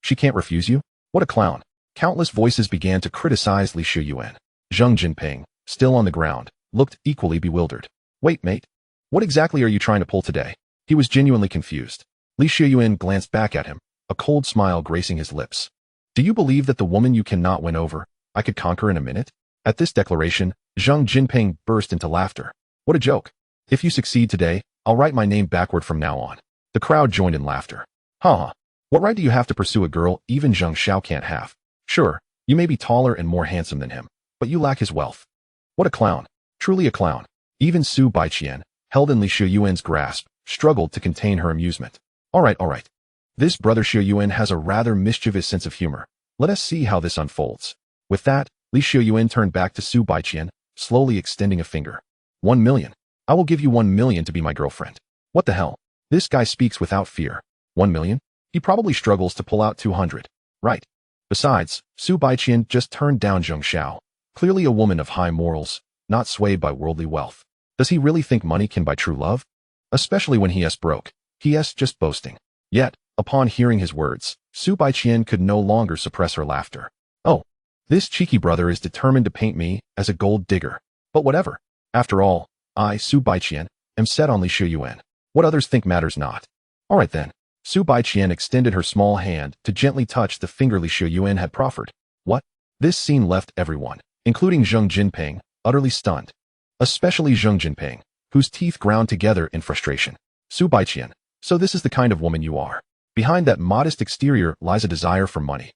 she can't refuse you? What a clown. Countless voices began to criticize Xiuyuan. Zheng Jinping, still on the ground, looked equally bewildered. Wait, mate. What exactly are you trying to pull today? He was genuinely confused. Xiuyuan glanced back at him, a cold smile gracing his lips. Do you believe that the woman you cannot win over, I could conquer in a minute? At this declaration, Zhang Jinping burst into laughter. What a joke. If you succeed today, I'll write my name backward from now on. The crowd joined in laughter. Haha. What right do you have to pursue a girl even Zhang Xiao can't have? Sure, you may be taller and more handsome than him, but you lack his wealth. What a clown. Truly a clown. Even Su Baiqian, held in Li Xiuyuan's grasp, struggled to contain her amusement. All right. This brother Xiuyuan has a rather mischievous sense of humor. Let us see how this unfolds. With that, Li Xiuyuan turned back to Su Baiqian, slowly extending a finger. 1 million. I will give you 1 million to be my girlfriend. What the hell? This guy speaks without fear. 1 million? He probably struggles to pull out 200. Right. Besides, Su Baiqian just turned down Zhang Xiao. Clearly a woman of high morals, not swayed by worldly wealth. Does he really think money can buy true love? Especially when he is broke. He is just boasting. Yet, upon hearing his words, Su Baiqian could no longer suppress her laughter. Oh, this cheeky brother is determined to paint me as a gold digger. But whatever. After all, I, Su Baiqian, am set on Li Xiuyuan. What others think matters not. All right then. Su Baiqian extended her small hand to gently touch the finger Li Xiuyuan had proffered. What? This scene left everyone, including Zhang Jinping, utterly stunned. Especially Zhang Jinping, whose teeth ground together in frustration. Su Baiqian, so this is the kind of woman you are. Behind that modest exterior lies a desire for money.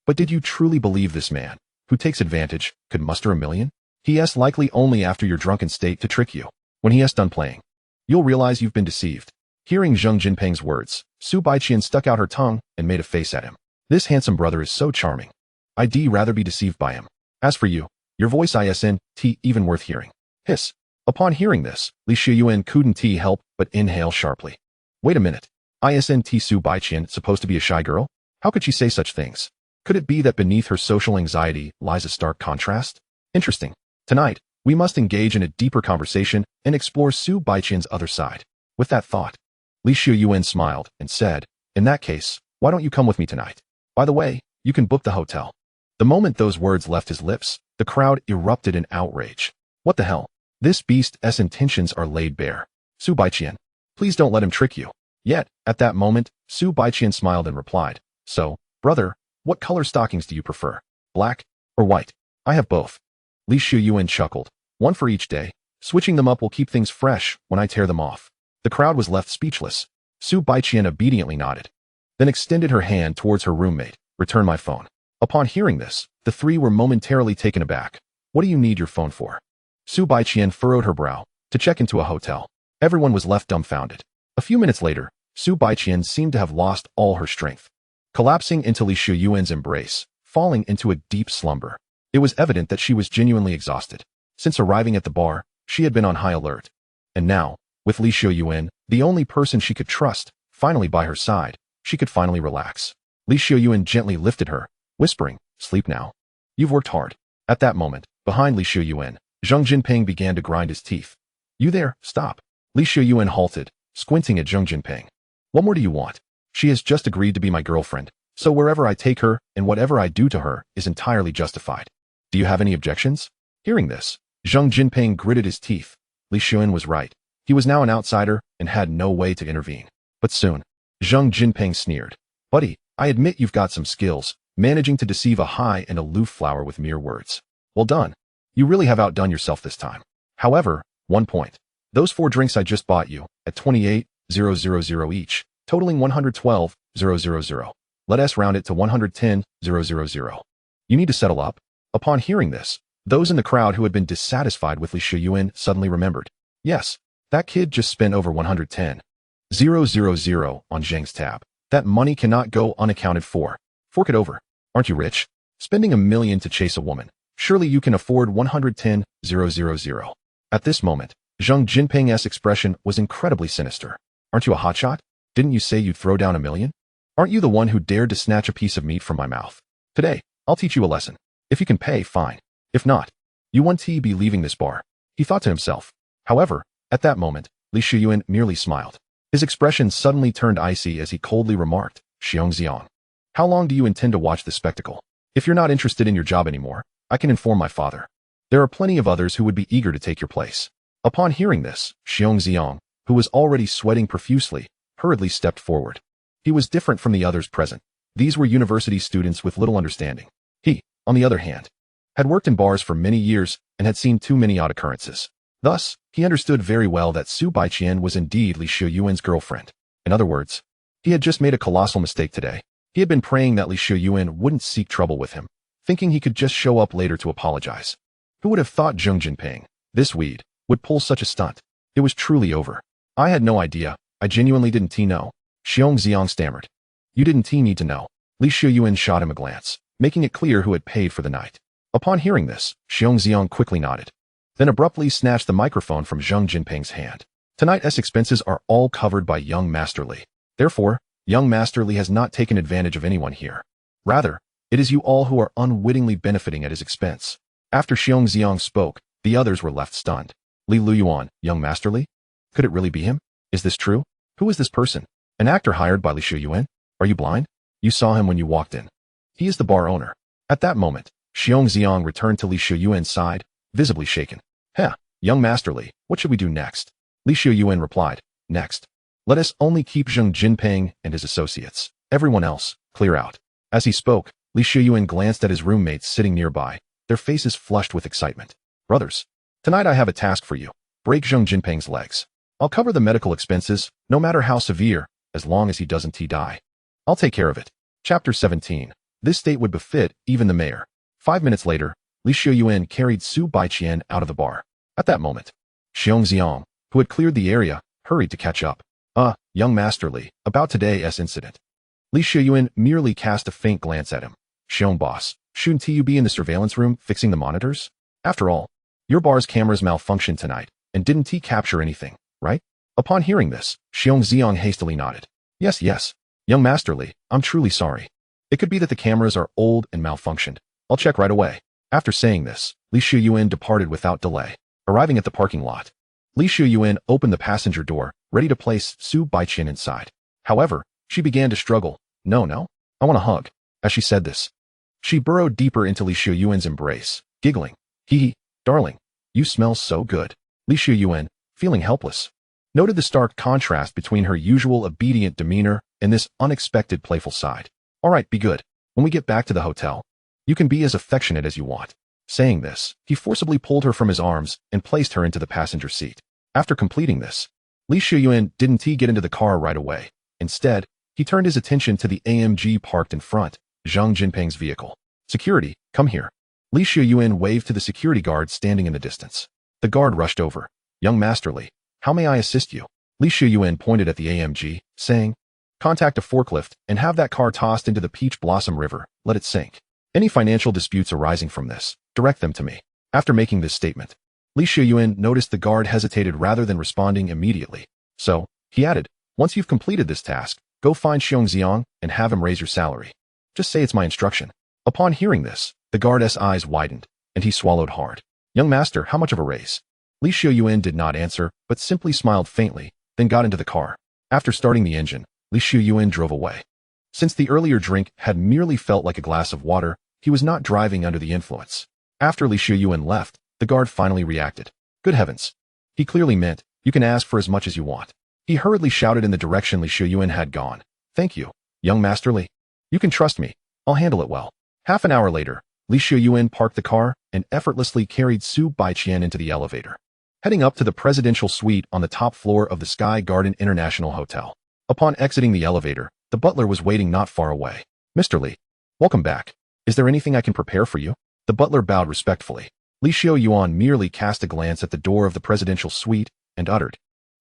But did you truly believe this man, who takes advantage, could muster 1 million? He is likely only after your drunken state to trick you. When he is done playing, you'll realize you've been deceived. Hearing Zhang Jinping's words, Su Baiqian stuck out her tongue and made a face at him. This handsome brother is so charming. I'd rather be deceived by him. As for you, your voice isn't even worth hearing. Hiss. Upon hearing this, Li Xiuyuan couldn't help but inhale sharply. Wait a minute. Isn't Su Baiqian supposed to be a shy girl? How could she say such things? Could it be that beneath her social anxiety lies a stark contrast? Interesting. Tonight, we must engage in a deeper conversation and explore Su Baiqian's other side. With that thought, Li Xiuyuan smiled and said, in that case, why don't you come with me tonight? By the way, you can book the hotel. The moment those words left his lips, the crowd erupted in outrage. What the hell? This beast's intentions are laid bare. Su Baiqian, please don't let him trick you. Yet, at that moment, Su Baiqian smiled and replied, so, brother, what color stockings do you prefer? Black or white? I have both. Li Xiuyuan chuckled. One for each day. Switching them up will keep things fresh when I tear them off. The crowd was left speechless. Su Baiqian obediently nodded, then extended her hand towards her roommate. Return my phone. Upon hearing this, the three were momentarily taken aback. What do you need your phone for? Su Baiqian furrowed her brow. To check into a hotel. Everyone was left dumbfounded. A few minutes later, Su Baiqian seemed to have lost all her strength, collapsing into Li Xiuyuan's embrace, falling into a deep slumber. It was evident that she was genuinely exhausted. Since arriving at the bar, she had been on high alert. And now, with Li Xiuyuan, the only person she could trust, finally by her side, she could finally relax. Li Xiuyuan gently lifted her, whispering, sleep now. You've worked hard. At that moment, behind Li Xiuyuan, Zhang Jinping began to grind his teeth. You there, stop. Li Xiuyuan halted, squinting at Zhang Jinping. What more do you want? She has just agreed to be my girlfriend, so wherever I take her and whatever I do to her is entirely justified. Do you have any objections? Hearing this, Zhang Jinping gritted his teeth. Li Xiuyuan was right. He was now an outsider and had no way to intervene. But soon, Zhang Jinping sneered. Buddy, I admit you've got some skills, managing to deceive a high and aloof flower with mere words. Well done. You really have outdone yourself this time. However, 1 point. Those 4 drinks I just bought you, at 28,000 each, totaling 112,000. Let us round it to 110,000. You need to settle up. Upon hearing this, those in the crowd who had been dissatisfied with Li Xiuyuan suddenly remembered. Yes, that kid just spent over 110,000 on Zhang's tab. That money cannot go unaccounted for. Fork it over. Aren't you rich? Spending 1 million to chase a woman. Surely you can afford 110,000. At this moment, Zhang Jinping's expression was incredibly sinister. Aren't you a hotshot? Didn't you say you'd throw down 1 million? Aren't you the one who dared to snatch a piece of meat from my mouth? Today, I'll teach you a lesson. If you can pay, fine. If not, you won't be leaving this bar. He thought to himself. However, at that moment, Li Xiuyuan merely smiled. His expression suddenly turned icy as he coldly remarked, Xiongxiang. How long do you intend to watch this spectacle? If you're not interested in your job anymore, I can inform my father. There are plenty of others who would be eager to take your place. Upon hearing this, Xiongxiang, who was already sweating profusely, hurriedly stepped forward. He was different from the others present. These were university students with little understanding. He, on the other hand, had worked in bars for many years and had seen too many odd occurrences. Thus, he understood very well that Su Baiqian was indeed Li Xiuyuan's girlfriend. In other words, he had just made a colossal mistake today. He had been praying that Li Xiuyuan wouldn't seek trouble with him, thinking he could just show up later to apologize. Who would have thought Zheng Jinping, this weed, would pull such a stunt? It was truly over. I had no idea. I genuinely didn't know. Xiong Xiang stammered. You didn't need to know. Li Xiuyuan shot him a glance, making it clear who had paid for the night. Upon hearing this, Xiong Xiang quickly nodded, then abruptly snatched the microphone from Zheng Jinping's hand. Tonight's expenses are all covered by young Master Li. Therefore, young Master Li has not taken advantage of anyone here. Rather, it is you all who are unwittingly benefiting at his expense. After Xiong Xiang spoke, the others were left stunned. Li Liyuan, young Master Li? Could it really be him? Is this true? Who is this person? An actor hired by Li Xiuyuan? Are you blind? You saw him when you walked in. He is the bar owner. At that moment, Xiong Xiang returned to Li Xiuyuan's side, visibly shaken. Heh, young Master Li, what should we do next? Li Xiuyuan replied, next. Let us only keep Zheng Jinping and his associates. Everyone else, clear out. As he spoke, Li Xiuyuan glanced at his roommates sitting nearby, their faces flushed with excitement. Brothers, tonight I have a task for you. Break Zheng Jinping's legs. I'll cover the medical expenses, no matter how severe, as long as he doesn't die. I'll take care of it. Chapter 17. This state would befit even the mayor. 5 minutes later, Li Xiuyuan carried Su Baiqian out of the bar. At that moment, Xiong Xiang, who had cleared the area, hurried to catch up. Young Master Li, about today's incident. Li Xiuyuan merely cast a faint glance at him. Xiong boss, shouldn't you be in the surveillance room fixing the monitors? After all, your bar's cameras malfunctioned tonight, and didn't he capture anything, right? Upon hearing this, Xiong Xiang hastily nodded. Yes, young Master Li, I'm truly sorry. It could be that the cameras are old and malfunctioned. I'll check right away. After saying this, Li Xiuyuan departed without delay. Arriving at the parking lot, Li Xiuyuan opened the passenger door, ready to place Su Baiqian inside. However, she began to struggle. No, I want a hug. As she said this, she burrowed deeper into Li Xiuyuan's embrace, giggling. Darling, you smell so good. Li Xiuyuan, feeling helpless, noted the stark contrast between her usual obedient demeanor and this unexpected playful side. All right, be good. When we get back to the hotel, you can be as affectionate as you want. Saying this, he forcibly pulled her from his arms and placed her into the passenger seat. After completing this, Li Xiuyuan didn't get into the car right away. Instead, he turned his attention to the AMG parked in front, Zheng Jinping's vehicle. Security, come here. Li Xiuyuan waved to the security guard standing in the distance. The guard rushed over. Young Master Li, how may I assist you? Li Xiuyuan pointed at the AMG, saying, contact a forklift and have that car tossed into the Peach Blossom River. Let it sink. Any financial disputes arising from this, direct them to me. After making this statement, Li Xiuyuan noticed the guard hesitated rather than responding immediately. So, he added, once you've completed this task, go find Xiong Xiang and have him raise your salary. Just say it's my instruction. Upon hearing this, the guard's eyes widened, and he swallowed hard. Young master, how much of a raise? Li Xiuyuan did not answer, but simply smiled faintly, then got into the car. After starting the engine, Li Xiuyuan drove away. Since the earlier drink had merely felt like a glass of water, he was not driving under the influence. After Li Xiuyuan left, the guard finally reacted. Good heavens. He clearly meant, you can ask for as much as you want. He hurriedly shouted in the direction Li Xiuyuan had gone. Thank you, young Master Li. You can trust me. I'll handle it well. Half an hour later, Li Xiuyuan parked the car and effortlessly carried Su Baiqian into the elevator, heading up to the presidential suite on the top floor of the Sky Garden International Hotel. Upon exiting the elevator, the butler was waiting not far away. Mr. Li, welcome back. Is there anything I can prepare for you? The butler bowed respectfully. Li Xiuyuan merely cast a glance at the door of the presidential suite and uttered,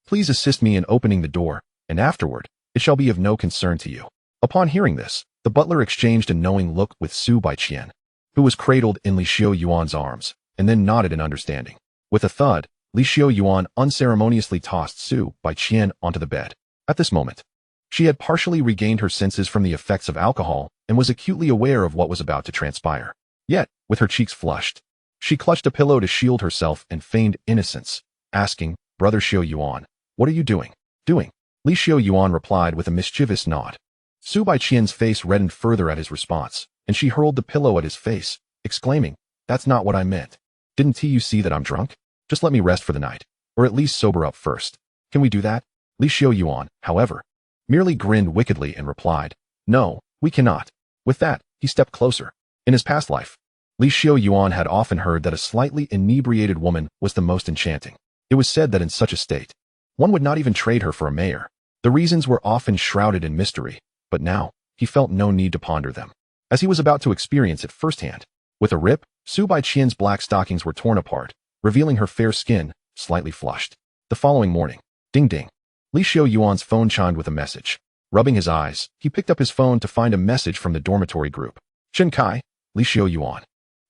please assist me in opening the door, and afterward, it shall be of no concern to you. Upon hearing this, the butler exchanged a knowing look with Su Baiqian, who was cradled in Li Xiuyuan's arms, and then nodded in understanding. With a thud, Li Xiuyuan unceremoniously tossed Su Baiqian onto the bed. At this moment, she had partially regained her senses from the effects of alcohol and was acutely aware of what was about to transpire. Yet, with her cheeks flushed, she clutched a pillow to shield herself and feigned innocence, asking, Brother Xiuyuan, what are you doing? Li Xiuyuan replied with a mischievous nod. Su Baiqian's face reddened further at his response, and she hurled the pillow at his face, exclaiming, that's not what I meant. Didn't you see that I'm drunk? Just let me rest for the night, or at least sober up first. Can we do that? Li Xiuyuan, however, merely grinned wickedly and replied, no, We cannot. With that, he stepped closer. In his past life, Xiuyuan had often heard that a slightly inebriated woman was the most enchanting. It was said that in such a state, one would not even trade her for a mayor. The reasons were often shrouded in mystery, but now, he felt no need to ponder them, as he was about to experience it firsthand. With a rip, Su Baiqian's black stockings were torn apart, revealing her fair skin, slightly flushed. The following morning, ding ding, Xiuyuan's phone chimed with a message. Rubbing his eyes, he picked up his phone to find a message from the dormitory group. Shen Kai, Xiuyuan.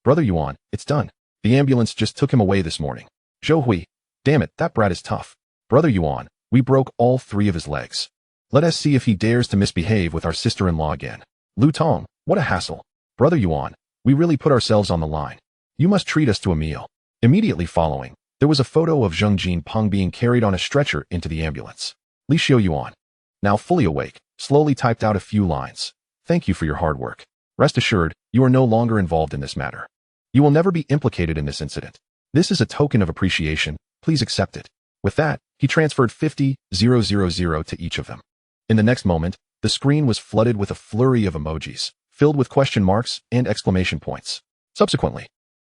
Brother Yuan, it's done. The ambulance just took him away this morning. Zhou Hui, damn it, that brat is tough. Brother Yuan, we broke all 3 of his legs. Let us see if he dares to misbehave with our sister-in-law again. Lu Tong, what a hassle. Brother Yuan, we really put ourselves on the line. You must treat us to a meal. Immediately following, there was a photo of Zheng Jinpeng being carried on a stretcher into the ambulance. Xiuyuan, now fully awake, slowly typed out a few lines. Thank you for your hard work. Rest assured, you are no longer involved in this matter. You will never be implicated in this incident. This is a token of appreciation. Please accept it. With that, he transferred 50,000 to each of them. In the next moment, the screen was flooded with a flurry of emojis, filled with question marks and exclamation points. Subsequently,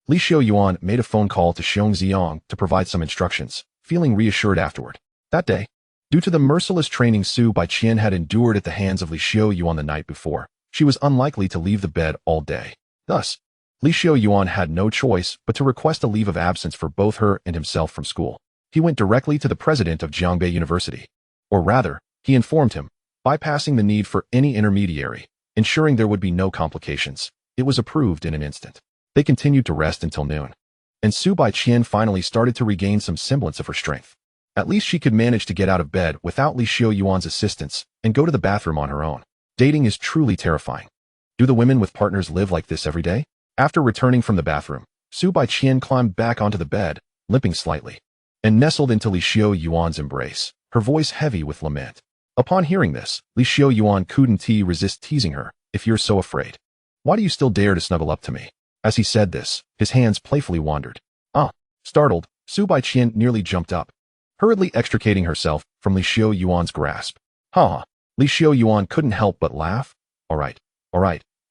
Xiuyuan made a phone call to Xiong Ziyang to provide some instructions, feeling reassured afterward. That day, due to the merciless training Su Baiqian had endured at the hands of Xiuyuan the night before, she was unlikely to leave the bed all day. Thus, Xiuyuan had no choice but to request a leave of absence for both her and himself from school. He went directly to the president of Jiangbei University. Or rather, he informed him, bypassing the need for any intermediary, ensuring there would be no complications. It was approved in an instant. They continued to rest until noon. And Su Baiqian finally started to regain some semblance of her strength. At least she could manage to get out of bed without Xiuyuan's assistance and go to the bathroom on her own. Dating is truly terrifying. Do the women with partners live like this every day? After returning from the bathroom, Su Baiqian climbed back onto the bed, limping slightly, and nestled into Xiuyuan's embrace, her voice heavy with lament. Upon hearing this, Xiuyuan couldn't resist teasing her. If you're so afraid, why do you still dare to snuggle up to me? As he said this, his hands playfully wandered. Startled, Su Baiqian nearly jumped up, hurriedly extricating herself from Xiuyuan's grasp. Xiuyuan couldn't help but laugh. All right,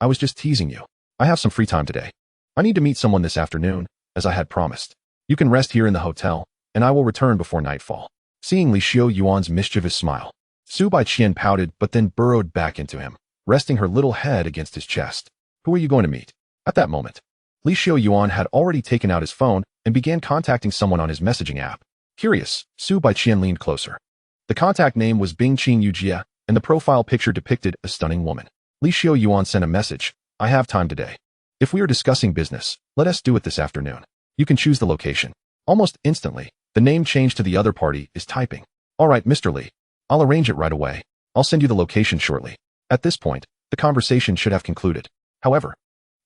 I was just teasing you. I have some free time today. I need to meet someone this afternoon, as I had promised. You can rest here in the hotel, and I will return before nightfall. Seeing Xiuyuan's mischievous smile, Su Baiqian pouted but then burrowed back into him, resting her little head against his chest. Who are you going to meet? At that moment, Xiuyuan had already taken out his phone and began contacting someone on his messaging app. Curious, Su Baiqian leaned closer. The contact name was Bingqing Yujia, and the profile picture depicted a stunning woman. Xiuyuan sent a message. I have time today. If we are discussing business, let us do it this afternoon. You can choose the location. Almost instantly, the name changed to the other party is typing. All right, Mr. Li. I'll arrange it right away. I'll send you the location shortly. At this point, the conversation should have concluded. However,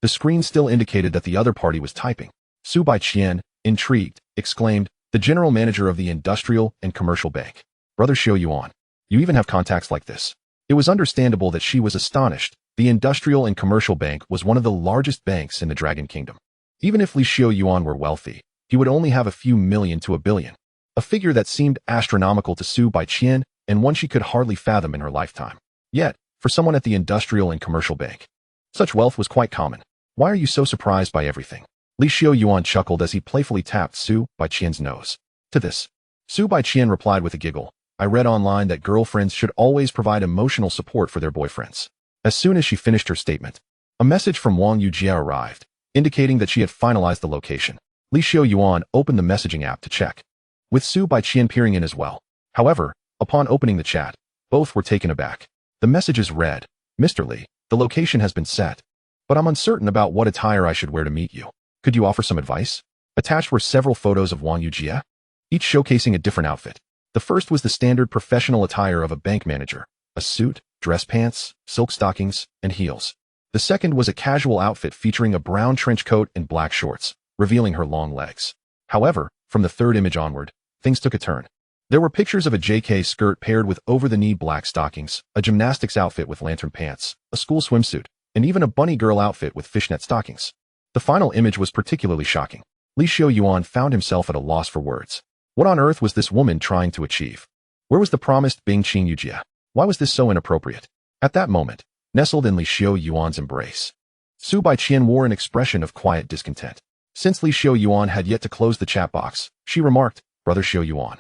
the screen still indicated that the other party was typing. Su Baiqian, intrigued, exclaimed, the general manager of the Industrial and Commercial Bank. Brother Xiuyuan, you even have contacts like this. It was understandable that she was astonished. The Industrial and Commercial Bank was one of the largest banks in the Dragon Kingdom. Even if Xiuyuan were wealthy, he would only have a few million to a billion, a figure that seemed astronomical to Su Baiqian and one she could hardly fathom in her lifetime. Yet, for someone at the Industrial and Commercial Bank, such wealth was quite common. Why are you so surprised by everything? Xiuyuan chuckled as he playfully tapped Su Baiqian's nose. To this, Su Baiqian replied with a giggle. I read online that girlfriends should always provide emotional support for their boyfriends. As soon as she finished her statement, a message from Wang Yujia arrived, indicating that she had finalized the location. Xiuyuan opened the messaging app to check, with Su Baiqian peering in as well. However, upon opening the chat, both were taken aback. The messages read, Mr. Li, the location has been set, but I'm uncertain about what attire I should wear to meet you. Could you offer some advice? Attached were several photos of Wang Yujia, each showcasing a different outfit. The first was the standard professional attire of a bank manager, a suit, dress pants, silk stockings, and heels. The second was a casual outfit featuring a brown trench coat and black shorts, revealing her long legs. However, from the third image onward, things took a turn. There were pictures of a JK skirt paired with over-the-knee black stockings, a gymnastics outfit with lantern pants, a school swimsuit, and even a bunny girl outfit with fishnet stockings. The final image was particularly shocking. Xiuyuan found himself at a loss for words. What on earth was this woman trying to achieve? Where was the promised Bingqing Yujia? Why was this so inappropriate? At that moment, nestled in Xiuyuan's embrace. Su Baiqian wore an expression of quiet discontent. Since Xiuyuan had yet to close the chat box, she remarked, "Brother Xiuyuan,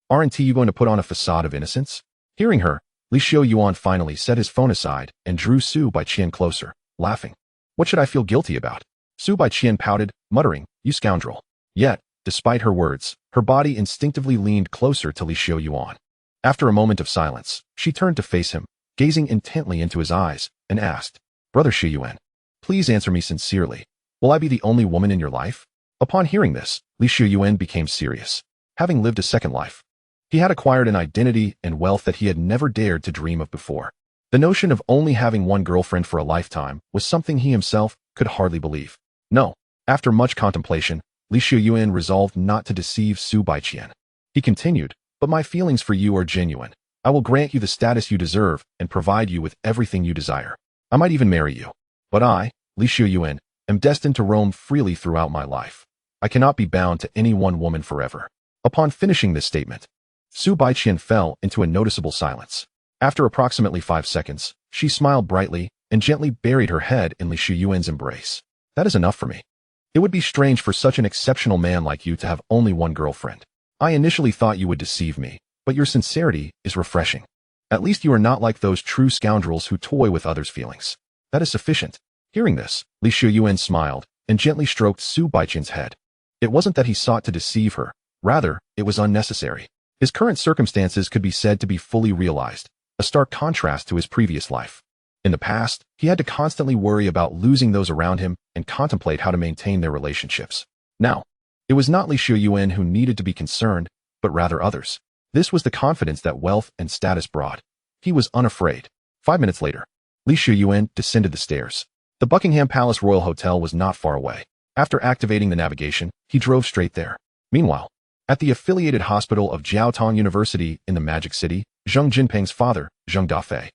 aren't you going to put on a facade of innocence?" Hearing her, Xiuyuan finally set his phone aside and drew Su Baiqian closer, laughing. "What should I feel guilty about?" Su Baiqian pouted, muttering, "You scoundrel." Yet, despite her words, her body instinctively leaned closer to Xiuyuan. After a moment of silence, she turned to face him, gazing intently into his eyes, and asked, "Brother Xiuyuan, please answer me sincerely. Will I be the only woman in your life?" Upon hearing this, Xiuyuan became serious. Having lived a second life, he had acquired an identity and wealth that he had never dared to dream of before. The notion of only having one girlfriend for a lifetime was something he himself could hardly believe. No. After much contemplation, Xiuyuan resolved not to deceive Su Baiqian. He continued, "But my feelings for you are genuine. I will grant you the status you deserve and provide you with everything you desire. I might even marry you. But I, Xiuyuan, am destined to roam freely throughout my life. I cannot be bound to any one woman forever." Upon finishing this statement, Su Baiqian fell into a noticeable silence. After approximately 5 seconds, she smiled brightly and gently buried her head in Xiuyuan's embrace. "That is enough for me. It would be strange for such an exceptional man like you to have only one girlfriend. I initially thought you would deceive me, but your sincerity is refreshing. At least you are not like those true scoundrels who toy with others' feelings. That is sufficient." Hearing this, Xiuyuan smiled and gently stroked Su Baiqian's head. It wasn't that he sought to deceive her, rather, it was unnecessary. His current circumstances could be said to be fully realized, a stark contrast to his previous life. In the past, he had to constantly worry about losing those around him and contemplate how to maintain their relationships. Now, it was not Xiuyuan who needed to be concerned, but rather others. This was the confidence that wealth and status brought. He was unafraid. 5 minutes later, Xiuyuan descended the stairs. The Buckingham Palace Royal Hotel was not far away. After activating the navigation, he drove straight there. Meanwhile, at the affiliated hospital of Jiaotong University in the Magic City, Zheng Jinping's father, Zheng Dafei,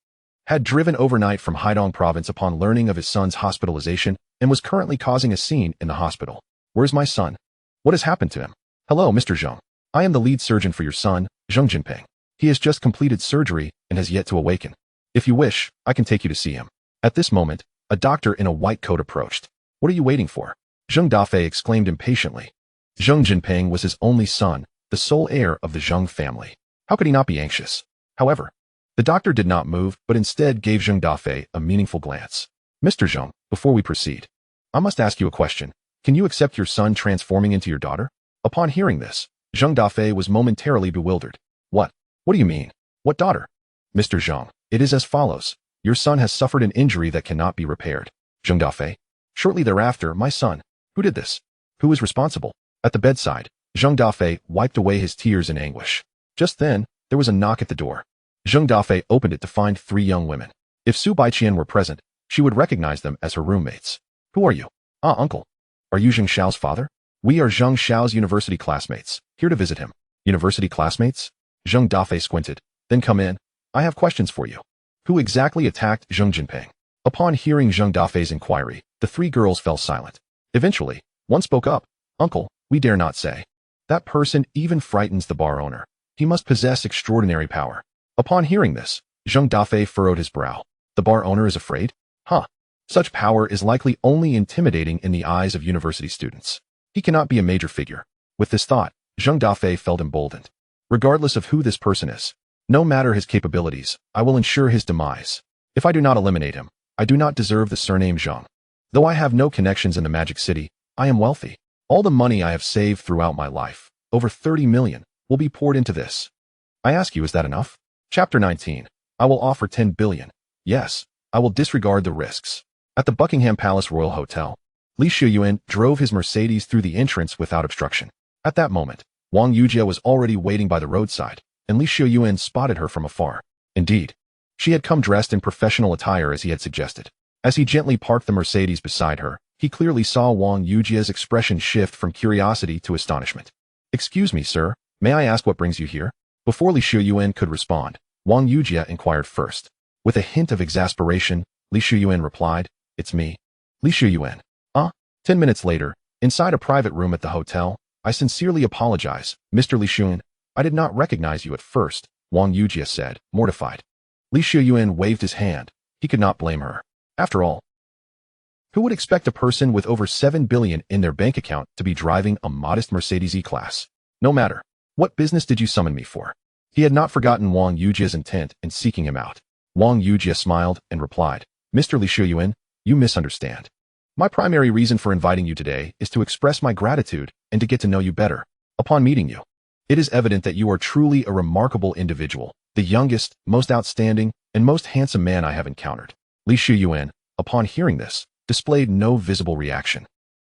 had driven overnight from Haidong province upon learning of his son's hospitalization and was currently causing a scene in the hospital. "Where's my son? What has happened to him?" "Hello, Mr. Zheng. I am the lead surgeon for your son, Zheng Jinping. He has just completed surgery and has yet to awaken. If you wish, I can take you to see him." At this moment, a doctor in a white coat approached. "What are you waiting for?" Zheng Dafei exclaimed impatiently. Zheng Jinping was his only son, the sole heir of the Zheng family. How could he not be anxious? However, the doctor did not move, but instead gave Zheng Dafei a meaningful glance. "Mr. Zheng, before we proceed, I must ask you a question. Can you accept your son transforming into your daughter?" Upon hearing this, Zheng Dafei was momentarily bewildered. What do you mean? What daughter?" "Mr. Zheng, it is as follows. Your son has suffered an injury that cannot be repaired." Zheng Dafei. "Shortly thereafter, my son. Who did this? Who is responsible?" At the bedside, Zheng Dafei wiped away his tears in anguish. Just then, there was a knock at the door. Zheng Dafei opened it to find 3 young women. If Su Baiqian were present, she would recognize them as her roommates. "Who are you?" "Ah, uncle. Are you Zheng Xiao's father?" "We are Zheng Xiao's university classmates, here to visit him." "University classmates?" Zheng Dafei squinted. "Then come in. I have questions for you." Who exactly attacked Zheng Jinping? Upon hearing Zheng Dafei's inquiry, the 3 girls fell silent. Eventually, one spoke up. "Uncle, we dare not say. That person even frightens the bar owner. He must possess extraordinary power." Upon hearing this, Zheng Dafei furrowed his brow. "The bar owner is afraid? Huh. Such power is likely only intimidating in the eyes of university students. He cannot be a major figure." With this thought, Zheng Dafei felt emboldened. Regardless of who this person is, no matter his capabilities, I will ensure his demise. If I do not eliminate him, I do not deserve the surname Zheng. Though I have no connections in the Magic City, I am wealthy. All the money I have saved throughout my life, over 30 million, will be poured into this. I ask you, is that enough? Chapter 19. I will offer 10 billion. Yes, I will disregard the risks. At the Buckingham Palace Royal Hotel, Xiuyuan drove his Mercedes through the entrance without obstruction. At that moment, Wang Yujie was already waiting by the roadside, and Xiuyuan spotted her from afar. Indeed, she had come dressed in professional attire as he had suggested. As he gently parked the Mercedes beside her, he clearly saw Wang Yujie's expression shift from curiosity to astonishment. "Excuse me, sir, may I ask what brings you here?" Before Xiuyuan could respond, Wang Yujie inquired first. With a hint of exasperation, Xiuyuan replied, "It's me." Xiuyuan. 10 minutes later, inside a private room at the hotel, "I sincerely apologize, Mr. Leysuen. I did not recognize you at first," Wang Yujie said, mortified. Xiuyuan waved his hand. He could not blame her. After all, who would expect a person with over 7 billion in their bank account to be driving a modest Mercedes E-Class? No matter. What business did you summon me for? He had not forgotten Wang Yujia's intent in seeking him out. Wang Yujia smiled and replied, Mr. Xiuyuan, you misunderstand. My primary reason for inviting you today is to express my gratitude and to get to know you better. Upon meeting you, it is evident that you are truly a remarkable individual, the youngest, most outstanding, and most handsome man I have encountered. Xiuyuan, upon hearing this, displayed no visible reaction,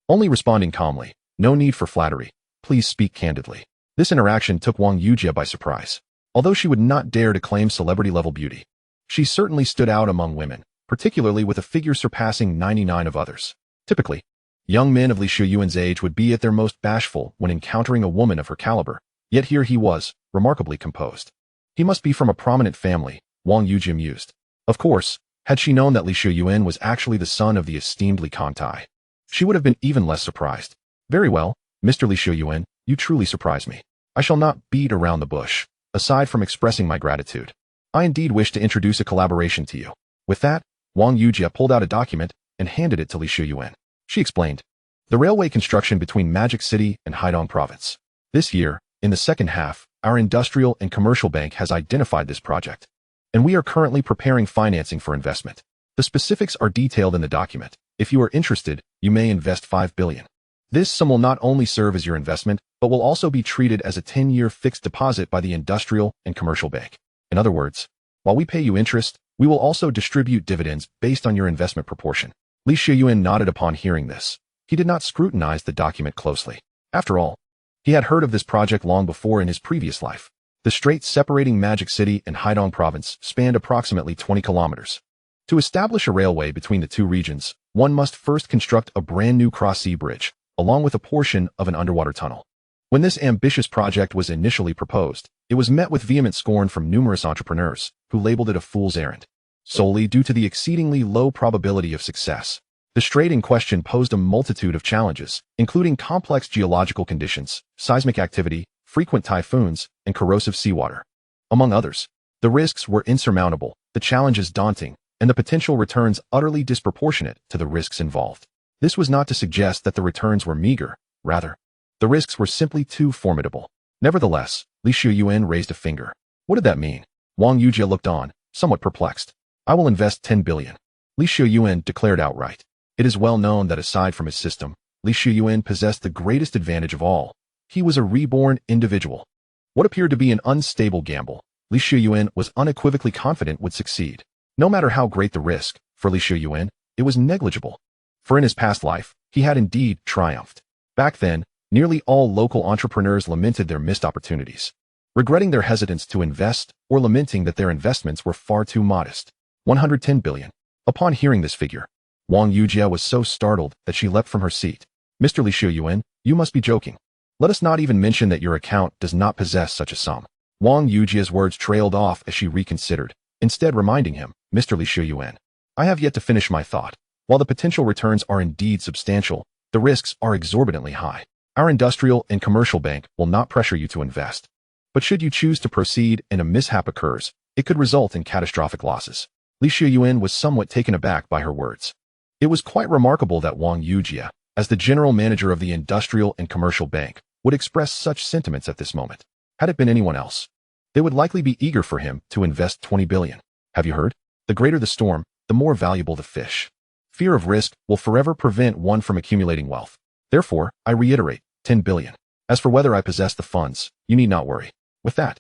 only responding calmly, no need for flattery, please speak candidly. This interaction took Wang Yujia by surprise. Although she would not dare to claim celebrity-level beauty, she certainly stood out among women, particularly with a figure surpassing 99 of others. Typically, young men of Xiuyuan's age would be at their most bashful when encountering a woman of her caliber, yet here he was, remarkably composed. He must be from a prominent family, Wang Yujia mused. Of course, had she known that Xiuyuan was actually the son of the esteemed Li Kangtai, she would have been even less surprised. Very well, Mr. Xiuyuan, you truly surprise me. I shall not beat around the bush. Aside from expressing my gratitude, I indeed wish to introduce a collaboration to you. With that, Wang Yujia pulled out a document and handed it to Xiuyuan. She explained, the railway construction between Magic City and Haidong Province. This year, in the second half, our industrial and commercial bank has identified this project, and we are currently preparing financing for investment. The specifics are detailed in the document. If you are interested, you may invest 5 billion. This sum will not only serve as your investment, but will also be treated as a 10-year fixed deposit by the industrial and commercial bank. In other words, while we pay you interest, we will also distribute dividends based on your investment proportion. Xiuyuan nodded upon hearing this. He did not scrutinize the document closely. After all, he had heard of this project long before in his previous life. The strait separating Magic City and Haidong Province spanned approximately 20 kilometers. To establish a railway between the two regions, one must first construct a brand new cross-sea bridge, along with a portion of an underwater tunnel. When this ambitious project was initially proposed, it was met with vehement scorn from numerous entrepreneurs, who labeled it a fool's errand, solely due to the exceedingly low probability of success. The strait in question posed a multitude of challenges, including complex geological conditions, seismic activity, frequent typhoons, and corrosive seawater. Among others, the risks were insurmountable, the challenges daunting, and the potential returns utterly disproportionate to the risks involved. This was not to suggest that the returns were meager, rather, the risks were simply too formidable. Nevertheless, Xiuyuan raised a finger. What did that mean? Wang Yujia looked on, somewhat perplexed. I will invest 10 billion. Xiuyuan declared outright. It is well known that aside from his system, Xiuyuan possessed the greatest advantage of all. He was a reborn individual. What appeared to be an unstable gamble, Xiuyuan was unequivocally confident would succeed. No matter how great the risk, for Xiuyuan, it was negligible. For in his past life, he had indeed triumphed. Back then, nearly all local entrepreneurs lamented their missed opportunities, regretting their hesitance to invest or lamenting that their investments were far too modest. 110 billion. Upon hearing this figure, Wang Yujia was so startled that she leapt from her seat. Mr. Xiuyuan, you must be joking. Let us not even mention that your account does not possess such a sum. Wang Yujia's words trailed off as she reconsidered, instead reminding him, Mr. Xiuyuan, I have yet to finish my thought. While the potential returns are indeed substantial, the risks are exorbitantly high. Our industrial and commercial bank will not pressure you to invest. But should you choose to proceed and a mishap occurs, it could result in catastrophic losses. Xiuyuan was somewhat taken aback by her words. It was quite remarkable that Wang Yujia, as the general manager of the industrial and commercial bank, would express such sentiments at this moment. Had it been anyone else, they would likely be eager for him to invest 20 billion. Have you heard? The greater the storm, the more valuable the fish. Fear of risk will forever prevent one from accumulating wealth. Therefore, I reiterate, 10 billion. As for whether I possess the funds, you need not worry. With that,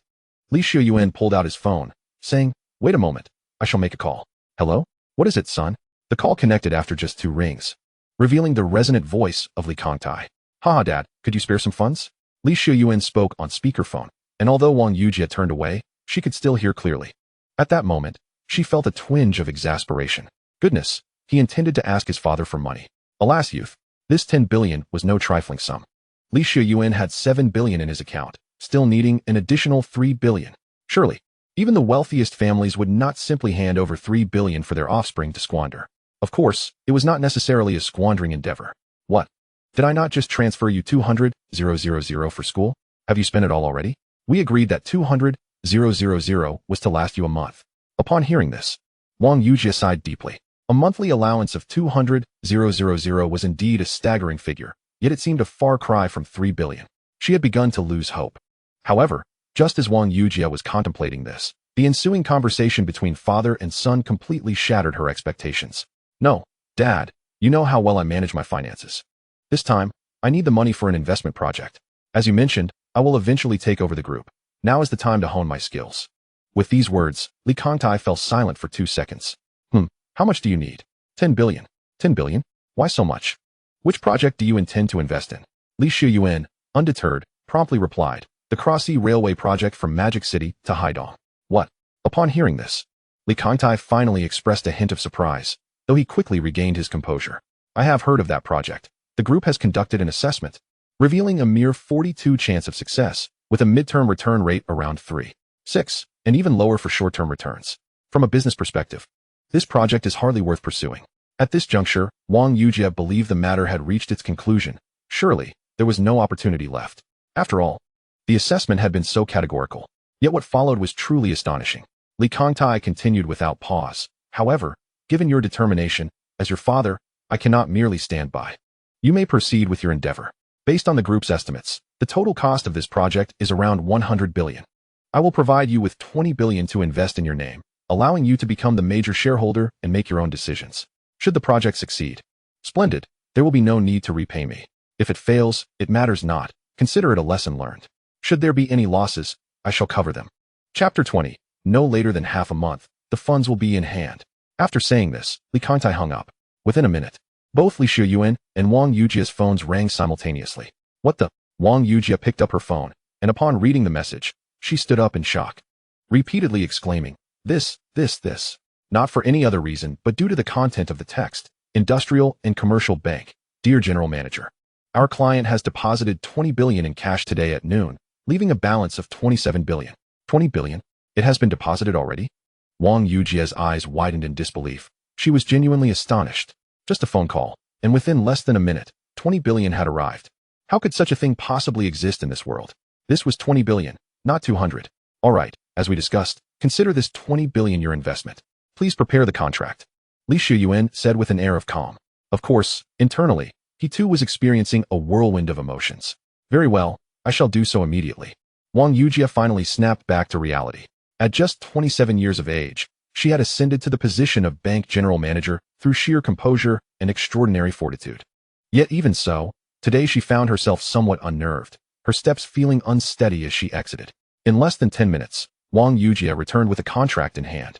Xiuyuan pulled out his phone, saying, wait a moment, I shall make a call. Hello? What is it, son? The call connected after just 2 rings, revealing the resonant voice of Li Kangtai. Haha, Dad, could you spare some funds? Xiuyuan spoke on speakerphone, and although Wang Yujia turned away, she could still hear clearly. At that moment, she felt a twinge of exasperation. Goodness, he intended to ask his father for money. Alas, youth, this 10 billion was no trifling sum. Xiuyuan had 7 billion in his account, still needing an additional 3 billion. Surely, even the wealthiest families would not simply hand over 3 billion for their offspring to squander. Of course, it was not necessarily a squandering endeavor. What? Did I not just transfer you 200,000 for school? Have you spent it all already? We agreed that 200,000 was to last you a month. Upon hearing this, Wang Yujie sighed deeply. A monthly allowance of 200,000 was indeed a staggering figure, yet it seemed a far cry from 3 billion. She had begun to lose hope. However, just as Wang Yujie was contemplating this, the ensuing conversation between father and son completely shattered her expectations. No, Dad, you know how well I manage my finances. This time, I need the money for an investment project. As you mentioned, I will eventually take over the group. Now is the time to hone my skills. With these words, Li Kangtai fell silent for 2 seconds. How much do you need? 10 billion. 10 billion? Why so much? Which project do you intend to invest in? Li Xiuyuan, undeterred, promptly replied, the Cross-Sea Railway project from Magic City to Haidong. What? Upon hearing this, Li Kangtai finally expressed a hint of surprise, though he quickly regained his composure. I have heard of that project. The group has conducted an assessment, revealing a mere 42% chance of success, with a midterm return rate around 3.6, and even lower for short-term returns. From a business perspective, this project is hardly worth pursuing. At this juncture, Wang Yujie believed the matter had reached its conclusion. Surely, there was no opportunity left. After all, the assessment had been so categorical. Yet what followed was truly astonishing. Li Kangtai continued without pause. However, given your determination, as your father, I cannot merely stand by. You may proceed with your endeavor. Based on the group's estimates, the total cost of this project is around 100 billion. I will provide you with 20 billion to invest in your name, allowing you to become the major shareholder and make your own decisions. Should the project succeed, splendid, there will be no need to repay me. If it fails, it matters not. Consider it a lesson learned. Should there be any losses, I shall cover them. Chapter 20. No later than half a month, the funds will be in hand. After saying this, Li Kangtai hung up. Within a minute, both Li Xiuyuan and Wang Yujie's phones rang simultaneously. What the? Wang Yujie picked up her phone, and upon reading the message, she stood up in shock, repeatedly exclaiming, This. Not for any other reason, but due to the content of the text. Industrial and Commercial Bank. Dear General Manager, our client has deposited 20 billion in cash today at noon, leaving a balance of 27 billion. 20 billion? It has been deposited already? Wang Yujie's eyes widened in disbelief. She was genuinely astonished. Just a phone call, and within less than a minute, 20 billion had arrived. How could such a thing possibly exist in this world? This was 20 billion, not 200. All right, as we discussed, consider this 20 billion your investment. Please prepare the contract. Li Xiuyuan said with an air of calm. Of course, internally, he too was experiencing a whirlwind of emotions. Very well, I shall do so immediately. Wang Yujie finally snapped back to reality. At just 27 years of age, she had ascended to the position of bank general manager through sheer composure and extraordinary fortitude. Yet even so, today she found herself somewhat unnerved, her steps feeling unsteady as she exited. In less than 10 minutes, Wang Yujie returned with a contract in hand.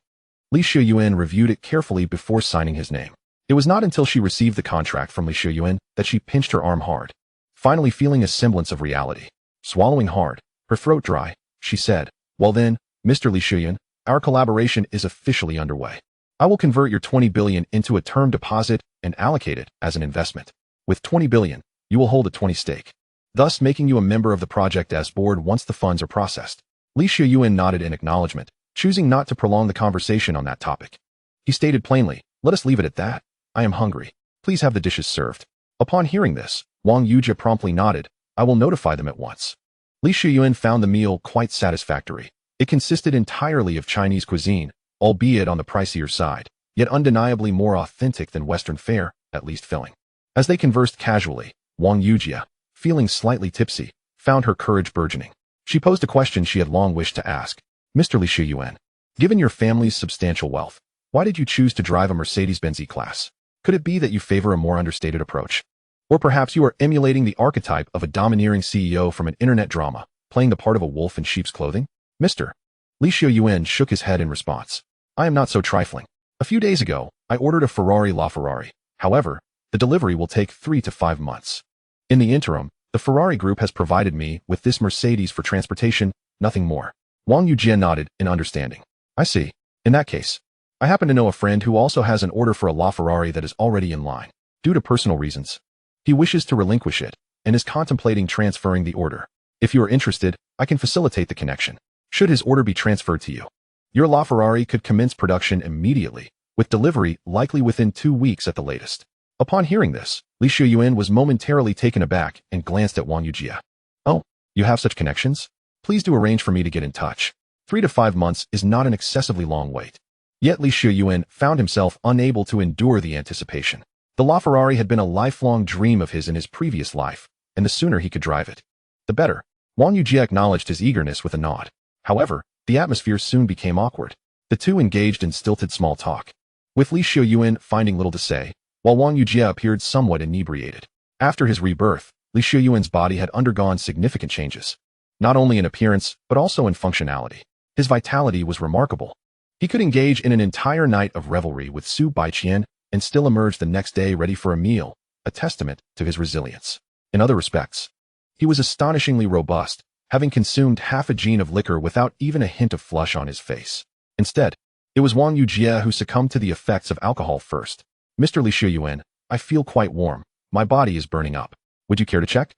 Li Xiuyuan reviewed it carefully before signing his name. It was not until she received the contract from Li Xiuyuan that she pinched her arm hard, finally feeling a semblance of reality. Swallowing hard, her throat dry, she said, Well then, Mr. Li Xiuyuan, our collaboration is officially underway. I will convert your 20 billion into a term deposit and allocate it as an investment. With 20 billion, you will hold a 20 stake, thus making you a member of the project as board once the funds are processed. Li Xiuyuan nodded in acknowledgement, choosing not to prolong the conversation on that topic. He stated plainly, Let us leave it at that. I am hungry. Please have the dishes served. Upon hearing this, Wang Yujie promptly nodded, I will notify them at once. Li Xiuyuan found the meal quite satisfactory. It consisted entirely of Chinese cuisine, albeit on the pricier side, yet undeniably more authentic than Western fare, at least filling. As they conversed casually, Wang Yujie, feeling slightly tipsy, found her courage burgeoning. She posed a question she had long wished to ask. Mr. Li Xiuyuan, given your family's substantial wealth, why did you choose to drive a Mercedes-Benz E-Class? Could it be that you favor a more understated approach? Or perhaps you are emulating the archetype of a domineering CEO from an internet drama, playing the part of a wolf in sheep's clothing? Mr. Li Xiuyuan shook his head in response. I am not so trifling. A few days ago, I ordered a Ferrari LaFerrari. However, the delivery will take 3 to 5 months. In the interim, the Ferrari group has provided me with this Mercedes for transportation, nothing more. Wang Yujie nodded in understanding. I see. In that case, I happen to know a friend who also has an order for a LaFerrari that is already in line. Due to personal reasons, he wishes to relinquish it and is contemplating transferring the order. If you are interested, I can facilitate the connection. Should his order be transferred to you, your LaFerrari could commence production immediately, with delivery likely within 2 weeks at the latest. Upon hearing this, Li Xiuyuan was momentarily taken aback and glanced at Wang Yujie. Oh, you have such connections? Please do arrange for me to get in touch. 3 to 5 months is not an excessively long wait. Yet Li Xiuyuan found himself unable to endure the anticipation. The LaFerrari had been a lifelong dream of his in his previous life, and the sooner he could drive it, the better. Wang Yujie acknowledged his eagerness with a nod. However, the atmosphere soon became awkward. The two engaged in stilted small talk, with Li Xiuyuan finding little to say, while Wang Yujie appeared somewhat inebriated. After his rebirth, Li Xiuyuan's body had undergone significant changes, not only in appearance but also in functionality. His vitality was remarkable. He could engage in an entire night of revelry with Su Baiqian and still emerge the next day ready for a meal, a testament to his resilience. In other respects, he was astonishingly robust, having consumed half a gin of liquor without even a hint of flush on his face. Instead, it was Wang Yujie who succumbed to the effects of alcohol first. Mr. Li Xiuyuan, I feel quite warm. My body is burning up. Would you care to check?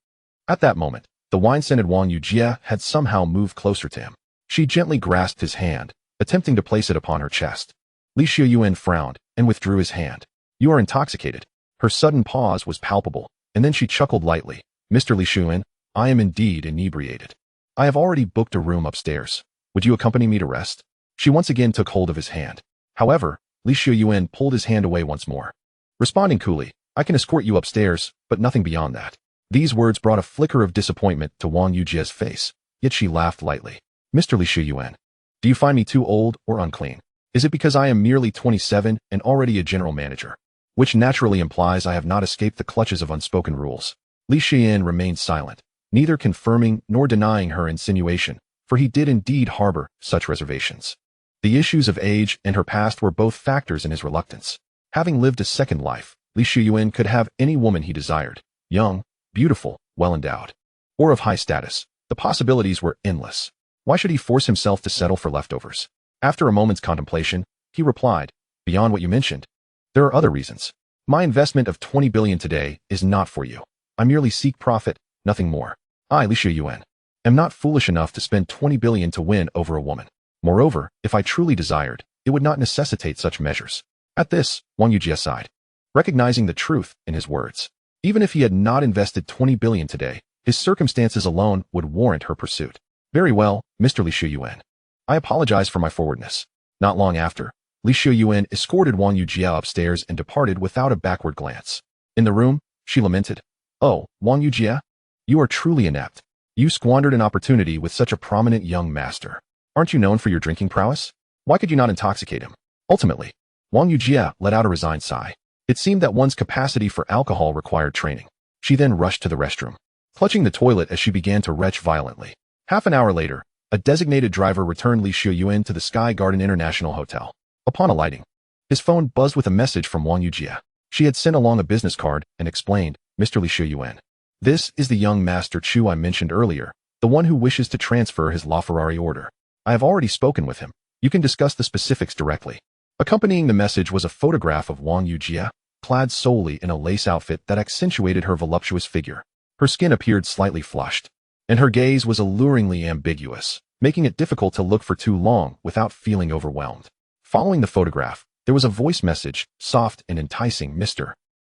At that moment, the wine-scented Wang Yujie had somehow moved closer to him. She gently grasped his hand, attempting to place it upon her chest. Li Xiuyuan frowned and withdrew his hand. You are intoxicated. Her sudden pause was palpable, and then she chuckled lightly. Mr. Li Xiuyuan, I am indeed inebriated. I have already booked a room upstairs. Would you accompany me to rest? She once again took hold of his hand. However, Li Xiuyuan pulled his hand away once more, responding coolly, I can escort you upstairs, but nothing beyond that. These words brought a flicker of disappointment to Wang Yujie's face, yet she laughed lightly. Mr. Li Xiuyuan, do you find me too old or unclean? Is it because I am merely 27 and already a general manager? Which naturally implies I have not escaped the clutches of unspoken rules. Li Xiuyuan remained silent, neither confirming nor denying her insinuation, for he did indeed harbor such reservations. The issues of age and her past were both factors in his reluctance. Having lived a second life, Li Xiuyuan could have any woman he desired, young, beautiful, well-endowed, or of high status. The possibilities were endless. Why should he force himself to settle for leftovers? After a moment's contemplation, he replied, beyond what you mentioned, there are other reasons. My investment of 20 billion today is not for you. I merely seek profit, nothing more. I, Li Xiuyuan, am not foolish enough to spend 20 billion to win over a woman. Moreover, if I truly desired, it would not necessitate such measures. At this, Wang Yujie sighed, recognizing the truth in his words. Even if he had not invested 20 billion today, his circumstances alone would warrant her pursuit. Very well, Mr. Li Xiuyuan. I apologize for my forwardness. Not long after, Li Xiuyuan escorted Wang Yujie upstairs and departed without a backward glance. In the room, she lamented, Oh, Wang Yujie, you are truly inept. You squandered an opportunity with such a prominent young master. Aren't you known for your drinking prowess? Why could you not intoxicate him? Ultimately, Wang Yujie let out a resigned sigh. It seemed that one's capacity for alcohol required training. She then rushed to the restroom, clutching the toilet as she began to retch violently. Half an hour later, a designated driver returned Li Xiuyuan to the Sky Garden International Hotel. Upon alighting, his phone buzzed with a message from Wang Yujie. She had sent along a business card and explained, Mr. Li Xiuyuan, this is the young Master Chu I mentioned earlier, the one who wishes to transfer his LaFerrari order. I have already spoken with him. You can discuss the specifics directly. Accompanying the message was a photograph of Wang Yujie, clad solely in a lace outfit that accentuated her voluptuous figure. Her skin appeared slightly flushed, and her gaze was alluringly ambiguous, making it difficult to look for too long without feeling overwhelmed. Following the photograph, there was a voice message, soft and enticing, Mr.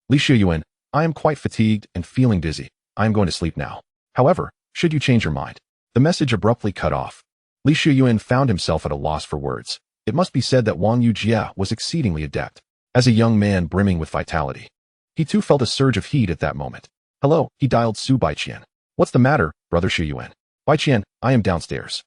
Li Xiuyuan, I am quite fatigued and feeling dizzy. I am going to sleep now. However, should you change your mind. The message abruptly cut off. Li Xiuyuan found himself at a loss for words. It must be said that Wang Yujie was exceedingly adept. As a young man brimming with vitality, he too felt a surge of heat at that moment. Hello, he dialed Su Baiqian. What's the matter, brother Xiuyuan? Baiqian, I am downstairs.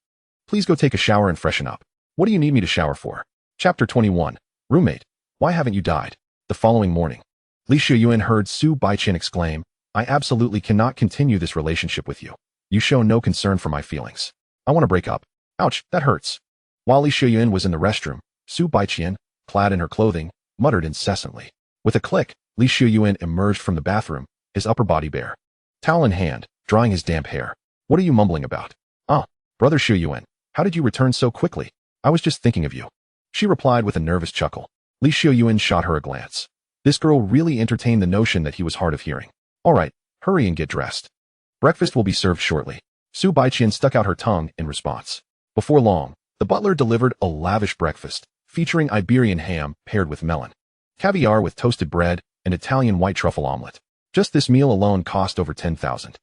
Please go take a shower and freshen up. What do you need me to shower for? Chapter 21. Roommate, why haven't you died? The following morning, Li Xiuyuan heard Su Baiqian exclaim, I absolutely cannot continue this relationship with you. You show no concern for my feelings. I want to break up. Ouch, that hurts. While Li Xiuyuan was in the restroom, Su Baiqian, clad in her clothing, muttered incessantly. With a click, Li Xiuyuan emerged from the bathroom, his upper body bare, towel in hand, drying his damp hair. What are you mumbling about? Ah, brother Xiuyuan, how did you return so quickly? I was just thinking of you. She replied with a nervous chuckle. Li Xiuyuan shot her a glance. This girl really entertained the notion that he was hard of hearing. All right, hurry and get dressed. Breakfast will be served shortly. Su Baiqian stuck out her tongue in response. Before long, the butler delivered a lavish breakfast, featuring Iberian ham paired with melon, caviar with toasted bread, and Italian white truffle omelet. Just this meal alone cost over 10,000.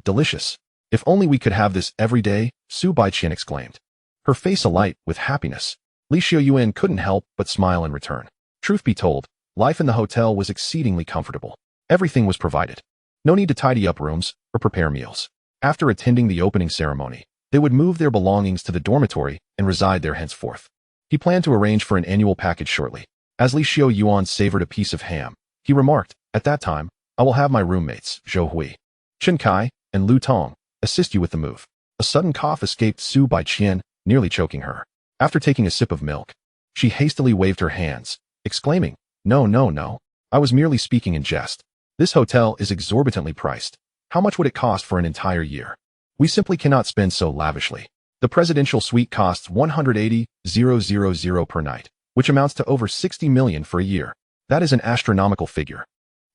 Delicious. If only we could have this every day, Su Baiqian exclaimed, her face alight with happiness. Li Xiuyuan couldn't help but smile in return. Truth be told, life in the hotel was exceedingly comfortable. Everything was provided. No need to tidy up rooms or prepare meals. After attending the opening ceremony, they would move their belongings to the dormitory and reside there henceforth. He planned to arrange for an annual package shortly. As Li Xiuyuan savored a piece of ham, he remarked, "At that time, I will have my roommates, Zhou Hui, Chen Kai, and Lu Tong, assist you with the move." A sudden cough escaped Su Baiqian, nearly choking her. After taking a sip of milk, she hastily waved her hands, exclaiming, "No, no, no. I was merely speaking in jest. This hotel is exorbitantly priced. How much would it cost for an entire year? We simply cannot spend so lavishly. The presidential suite costs 180,000 per night, which amounts to over 60 million for a year. That is an astronomical figure.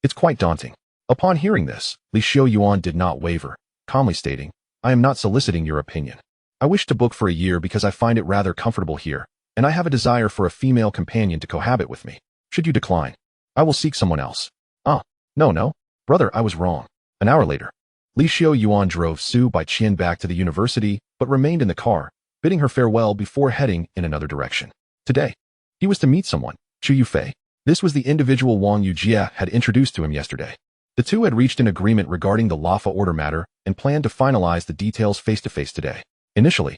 It's quite daunting." Upon hearing this, Li Xiuyuan did not waver, calmly stating, "I am not soliciting your opinion. I wish to book for a year because I find it rather comfortable here, and I have a desire for a female companion to cohabit with me. Should you decline, I will seek someone else." "Ah, no, brother, I was wrong." An hour later, Li Xiuyuan drove Su Baiqian back to the university, but remained in the car, bidding her farewell before heading in another direction. Today, he was to meet someone, Chu Yufei. This was the individual Wang Yujie had introduced to him yesterday. The two had reached an agreement regarding the Lafa order matter and planned to finalize the details face-to-face today. Initially,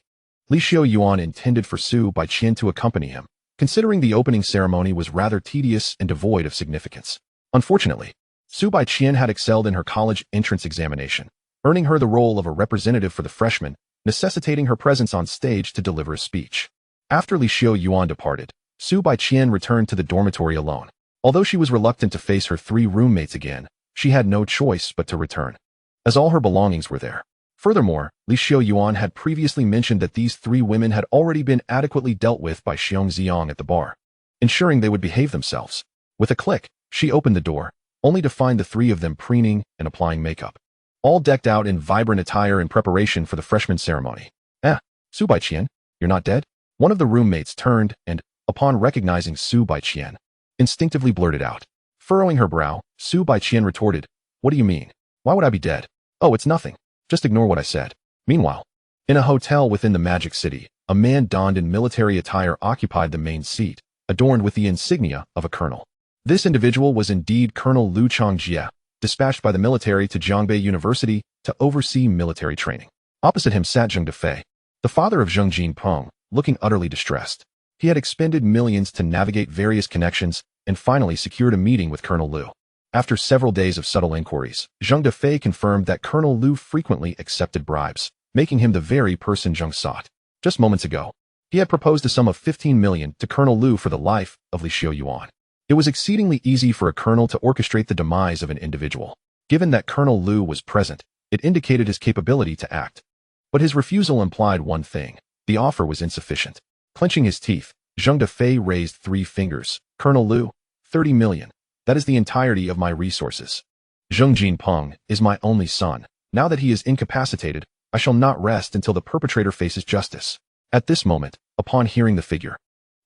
Li Xiuyuan intended for Su Baiqian to accompany him, considering the opening ceremony was rather tedious and devoid of significance. Unfortunately, Su Baiqian had excelled in her college entrance examination, earning her the role of a representative for the freshmen, necessitating her presence on stage to deliver a speech. After Li Xiuyuan departed, Su Baiqian returned to the dormitory alone. Although she was reluctant to face her 3 roommates again, she had no choice but to return, as all her belongings were there. Furthermore, Li Xiuyuan had previously mentioned that these 3 women had already been adequately dealt with by Xiongxiang at the bar, ensuring they would behave themselves. With a click, she opened the door, only to find the 3 of them preening and applying makeup, all decked out in vibrant attire in preparation for the freshman ceremony. Su Baiqian, you're not dead?" One of the roommates turned and, upon recognizing Su Baiqian, instinctively blurted out. Furrowing her brow, Su Baiqian retorted, "What do you mean? Why would I be dead?" "Oh, it's nothing. Just ignore what I said." Meanwhile, in a hotel within the Magic City, a man donned in military attire occupied the main seat, adorned with the insignia of a colonel. This individual was indeed Colonel Lu Changjie, dispatched by the military to Jiangbei University to oversee military training. Opposite him sat Zheng Defei, the father of Zheng Jinpeng, looking utterly distressed. He had expended millions to navigate various connections and finally secured a meeting with Colonel Lu. After several days of subtle inquiries, Zheng Defei confirmed that Colonel Lu frequently accepted bribes, making him the very person Zheng sought. Just moments ago, he had proposed a sum of 15 million to Colonel Lu for the life of Li Xiuyuan. It was exceedingly easy for a colonel to orchestrate the demise of an individual. Given that Colonel Lu was present, it indicated his capability to act. But his refusal implied one thing: the offer was insufficient. Clenching his teeth, Zheng Defei raised 3 fingers. "Colonel Lu, 30 million. That is the entirety of my resources. Zheng Jinpeng is my only son. Now that he is incapacitated, I shall not rest until the perpetrator faces justice." At this moment, upon hearing the figure,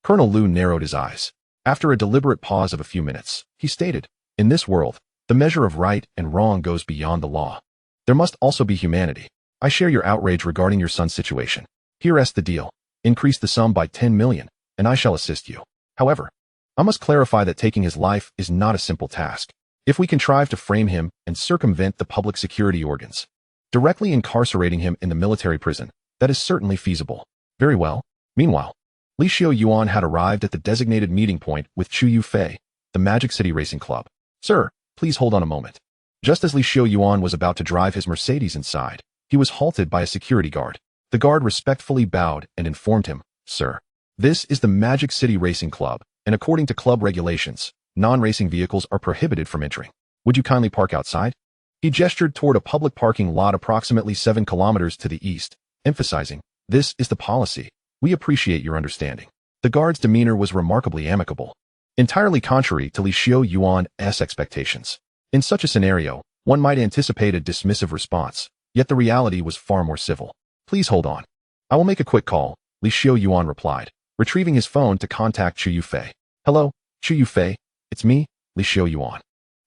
Colonel Lu narrowed his eyes. After a deliberate pause of a few minutes, he stated, "In this world, the measure of right and wrong goes beyond the law. There must also be humanity. I share your outrage regarding your son's situation. Here is the deal. Increase the sum by 10 million, and I shall assist you. However, I must clarify that taking his life is not a simple task. If we contrive to frame him and circumvent the public security organs, directly incarcerating him in the military prison, that is certainly feasible." "Very well." Meanwhile, Li Xiuyuan had arrived at the designated meeting point with Chu Yufei, the Magic City Racing Club. "Sir, please hold on a moment." Just as Li Xiuyuan was about to drive his Mercedes inside, he was halted by a security guard. The guard respectfully bowed and informed him, "Sir, this is the Magic City Racing Club, and according to club regulations, non-racing vehicles are prohibited from entering. Would you kindly park outside?" He gestured toward a public parking lot approximately 7 kilometers to the east, emphasizing, "This is the policy. We appreciate your understanding." The guard's demeanor was remarkably amicable, entirely contrary to Li Xiuyuan's expectations. In such a scenario, one might anticipate a dismissive response, yet the reality was far more civil. "Please hold on. I will make a quick call," Li Xiuyuan replied, retrieving his phone to contact Chu Yufei. "Hello, Chu Yufei, it's me, Li Xiuyuan."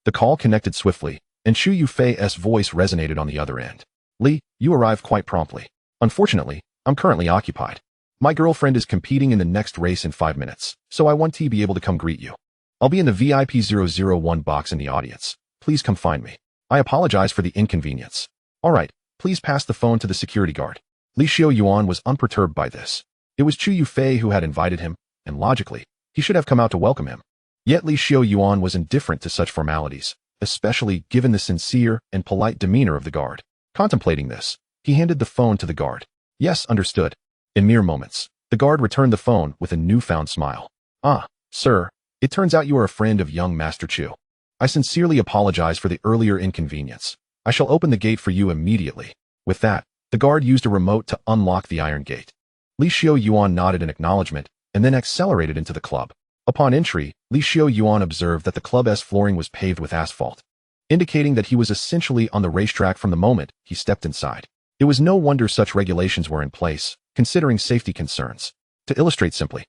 The call connected swiftly, and Chu Yufei's voice resonated on the other end. "Li, you arrived quite promptly. Unfortunately, I'm currently occupied. My girlfriend is competing in the next race in 5 minutes, so I want to be able to come greet you. I'll be in the VIP 001 box in the audience. Please come find me. I apologize for the inconvenience. All right, please pass the phone to the security guard. Xiuyuan was unperturbed by this. It was Chu Yufei who had invited him, and logically, he should have come out to welcome him. Yet Xiuyuan was indifferent to such formalities, especially given the sincere and polite demeanor of the guard. Contemplating this, he handed the phone to the guard. Yes, understood. In mere moments, the guard returned the phone with a newfound smile. Ah, sir, it turns out you are a friend of young Master Chu. I sincerely apologize for the earlier inconvenience. I shall open the gate for you immediately. With that, the guard used a remote to unlock the iron gate. Xiuyuan nodded in acknowledgement and then accelerated into the club. Upon entry, Xiuyuan observed that the club's flooring was paved with asphalt, indicating that he was essentially on the racetrack from the moment he stepped inside. It was no wonder such regulations were in place, considering safety concerns. To illustrate simply,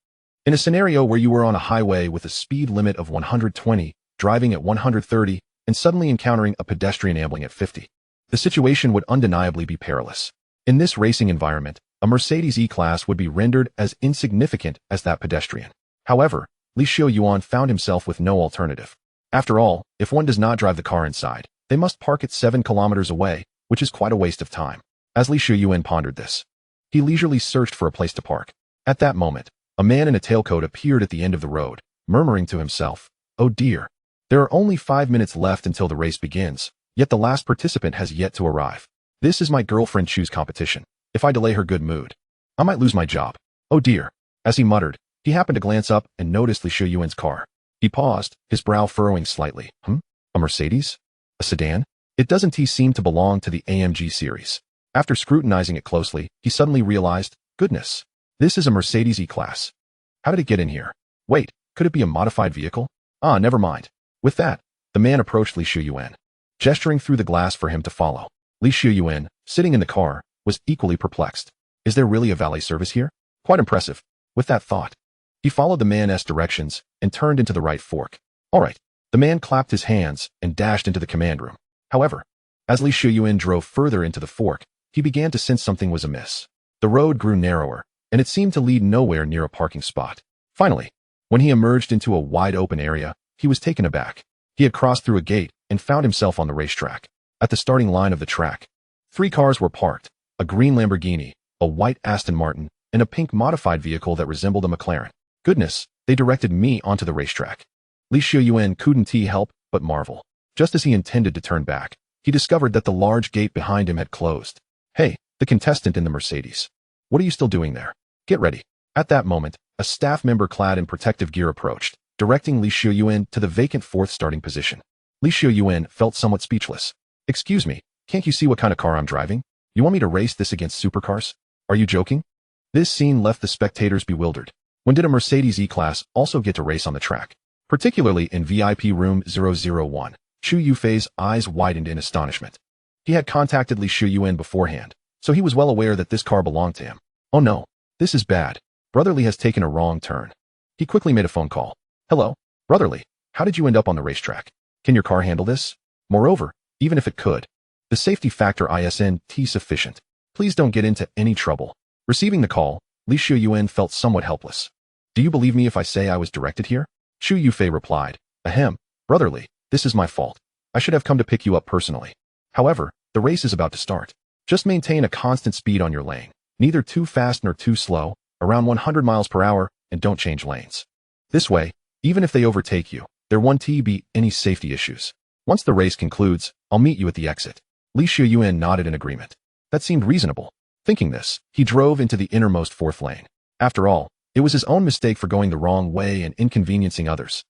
in a scenario where you were on a highway with a speed limit of 120, driving at 130, and suddenly encountering a pedestrian ambling at 50, the situation would undeniably be perilous. In this racing environment, a Mercedes E-Class would be rendered as insignificant as that pedestrian. However, Xiuyuan found himself with no alternative. After all, if one does not drive the car inside, they must park it 7 kilometers away, which is quite a waste of time. As Xiuyuan pondered this, he leisurely searched for a place to park. At that moment, a man in a tailcoat appeared at the end of the road, murmuring to himself, "Oh dear. There are only 5 minutes left until the race begins, yet the last participant has yet to arrive. This is my girlfriend Chu's competition. If I delay her good mood, I might lose my job. Oh dear." As he muttered, he happened to glance up and noticed Xiuyuan's car. He paused, his brow furrowing slightly. A Mercedes? A sedan? It doesn't seem to belong to the AMG series. After scrutinizing it closely, he suddenly realized, goodness, this is a Mercedes E-Class. How did it get in here? Wait, could it be a modified vehicle? Ah, never mind. With that, the man approached Xiuyuan, gesturing through the glass for him to follow. Xiuyuan, sitting in the car, was equally perplexed. Is there really a valet service here? Quite impressive. With that thought, he followed the man's directions and turned into the right fork. All right. The man clapped his hands and dashed into the command room. However, as Xiuyuan drove further into the fork, he began to sense something was amiss. The road grew narrower, and it seemed to lead nowhere near a parking spot. Finally, when he emerged into a wide-open area, he was taken aback. He had crossed through a gate and found himself on the racetrack. At the starting line of the track, 3 cars were parked, a green Lamborghini, a white Aston Martin, and a pink modified vehicle that resembled a McLaren. Goodness, they directed me onto the racetrack. Xiuyuan couldn't help but marvel. Just as he intended to turn back, he discovered that the large gate behind him had closed. Hey, the contestant in the Mercedes. What are you still doing there? Get ready. At that moment, a staff member clad in protective gear approached, directing Xiuyuan to the vacant 4th starting position. Xiuyuan felt somewhat speechless. Excuse me, can't you see what kind of car I'm driving? You want me to race this against supercars? Are you joking? This scene left the spectators bewildered. When did a Mercedes E-Class also get to race on the track? Particularly in VIP room 001, Chu Yufei's eyes widened in astonishment. He had contacted Xiuyuan beforehand, so he was well aware that this car belonged to him. Oh no, this is bad. Brotherly has taken a wrong turn. He quickly made a phone call. Hello, Brotherly, how did you end up on the racetrack? Can your car handle this? Moreover, even if it could, the safety factor isn't sufficient. Please don't get into any trouble. Receiving the call, Xiuyuan felt somewhat helpless. Do you believe me if I say I was directed here? Chu Yufei replied. Ahem, Brotherly, this is my fault. I should have come to pick you up personally. However, the race is about to start. Just maintain a constant speed on your lane, neither too fast nor too slow, around 100 miles per hour, and don't change lanes. This way, even if they overtake you, there won't be any safety issues. Once the race concludes, I'll meet you at the exit. Xiuyuan nodded in agreement. That seemed reasonable. Thinking this, he drove into the innermost 4th lane. After all, it was his own mistake for going the wrong way and inconveniencing others.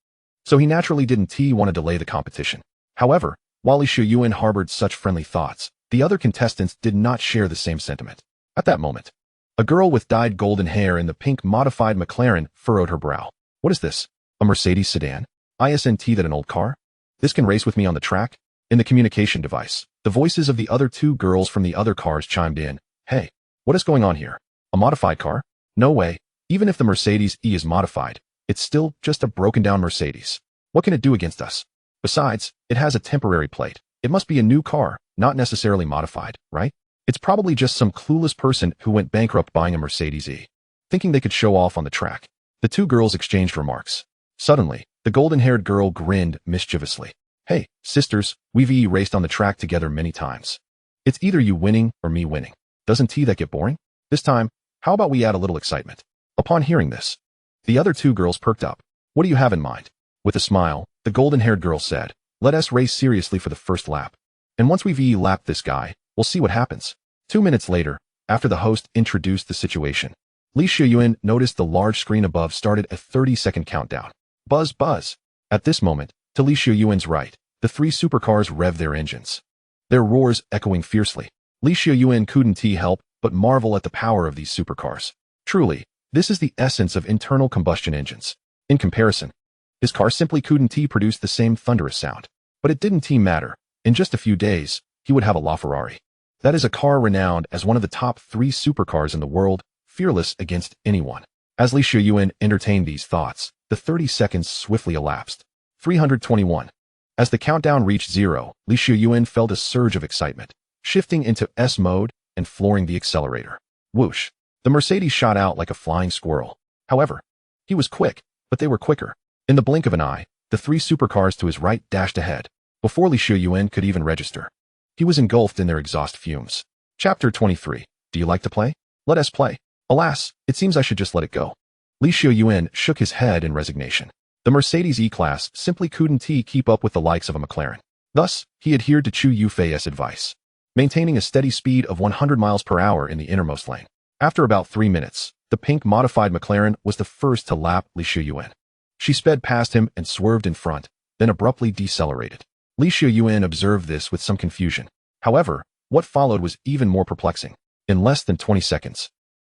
So he naturally didn't want to delay the competition. However, while Xiuyuan harbored such friendly thoughts, the other contestants did not share the same sentiment. At that moment, a girl with dyed golden hair in the pink modified McLaren furrowed her brow. What is this? A Mercedes sedan? Isn't that an old car? This can race with me on the track? In the communication device, the voices of the other 2 girls from the other cars chimed in. Hey, what is going on here? A modified car? No way. Even if the Mercedes E is modified, it's still just a broken down Mercedes. What can it do against us? Besides, it has a temporary plate. It must be a new car, not necessarily modified, right? It's probably just some clueless person who went bankrupt buying a Mercedes E. thinking they could show off on the track. The two girls exchanged remarks. Suddenly, the golden-haired girl grinned mischievously. Hey, sisters, we've raced on the track together many times. It's either you winning or me winning. Doesn't that get boring? This time, how about we add a little excitement? Upon hearing this, the other two girls perked up. What do you have in mind? With a smile, the golden-haired girl said, let us race seriously for the first lap. And once we've lapped this guy, we'll see what happens. 2 minutes later, after the host introduced the situation, Xiuyuan noticed the large screen above started a 30-second countdown. Buzz, buzz. At this moment, to Xiuyuan's right, the three supercars rev their engines, their roars echoing fiercely. Xiuyuan couldn't help but marvel at the power of these supercars. Truly, this is the essence of internal combustion engines. In comparison, his car simply couldn't produce the same thunderous sound. But it didn't matter. In just a few days, he would have a LaFerrari. That is a car renowned as one of the top 3 supercars in the world, fearless against anyone. As Xiuyuan entertained these thoughts, the 30 seconds swiftly elapsed. 321. As the countdown reached 0, Xiuyuan felt a surge of excitement, shifting into S mode and flooring the accelerator. Whoosh! The Mercedes shot out like a flying squirrel. However, he was quick, but they were quicker. In the blink of an eye, the 3 supercars to his right dashed ahead. Before Xiuyuan could even register, he was engulfed in their exhaust fumes. Chapter 23. Do you like to play? Let us play. Alas, it seems I should just let it go. Xiuyuan shook his head in resignation. The Mercedes E-Class simply couldn't keep up with the likes of a McLaren. Thus, he adhered to Xiuyuan's advice, maintaining a steady speed of 100 miles per hour in the innermost lane. After about 3 minutes, the pink modified McLaren was the first to lap Xiuyuan. She sped past him and swerved in front, then abruptly decelerated. Xiuyuan observed this with some confusion. However, what followed was even more perplexing. In less than 20 seconds,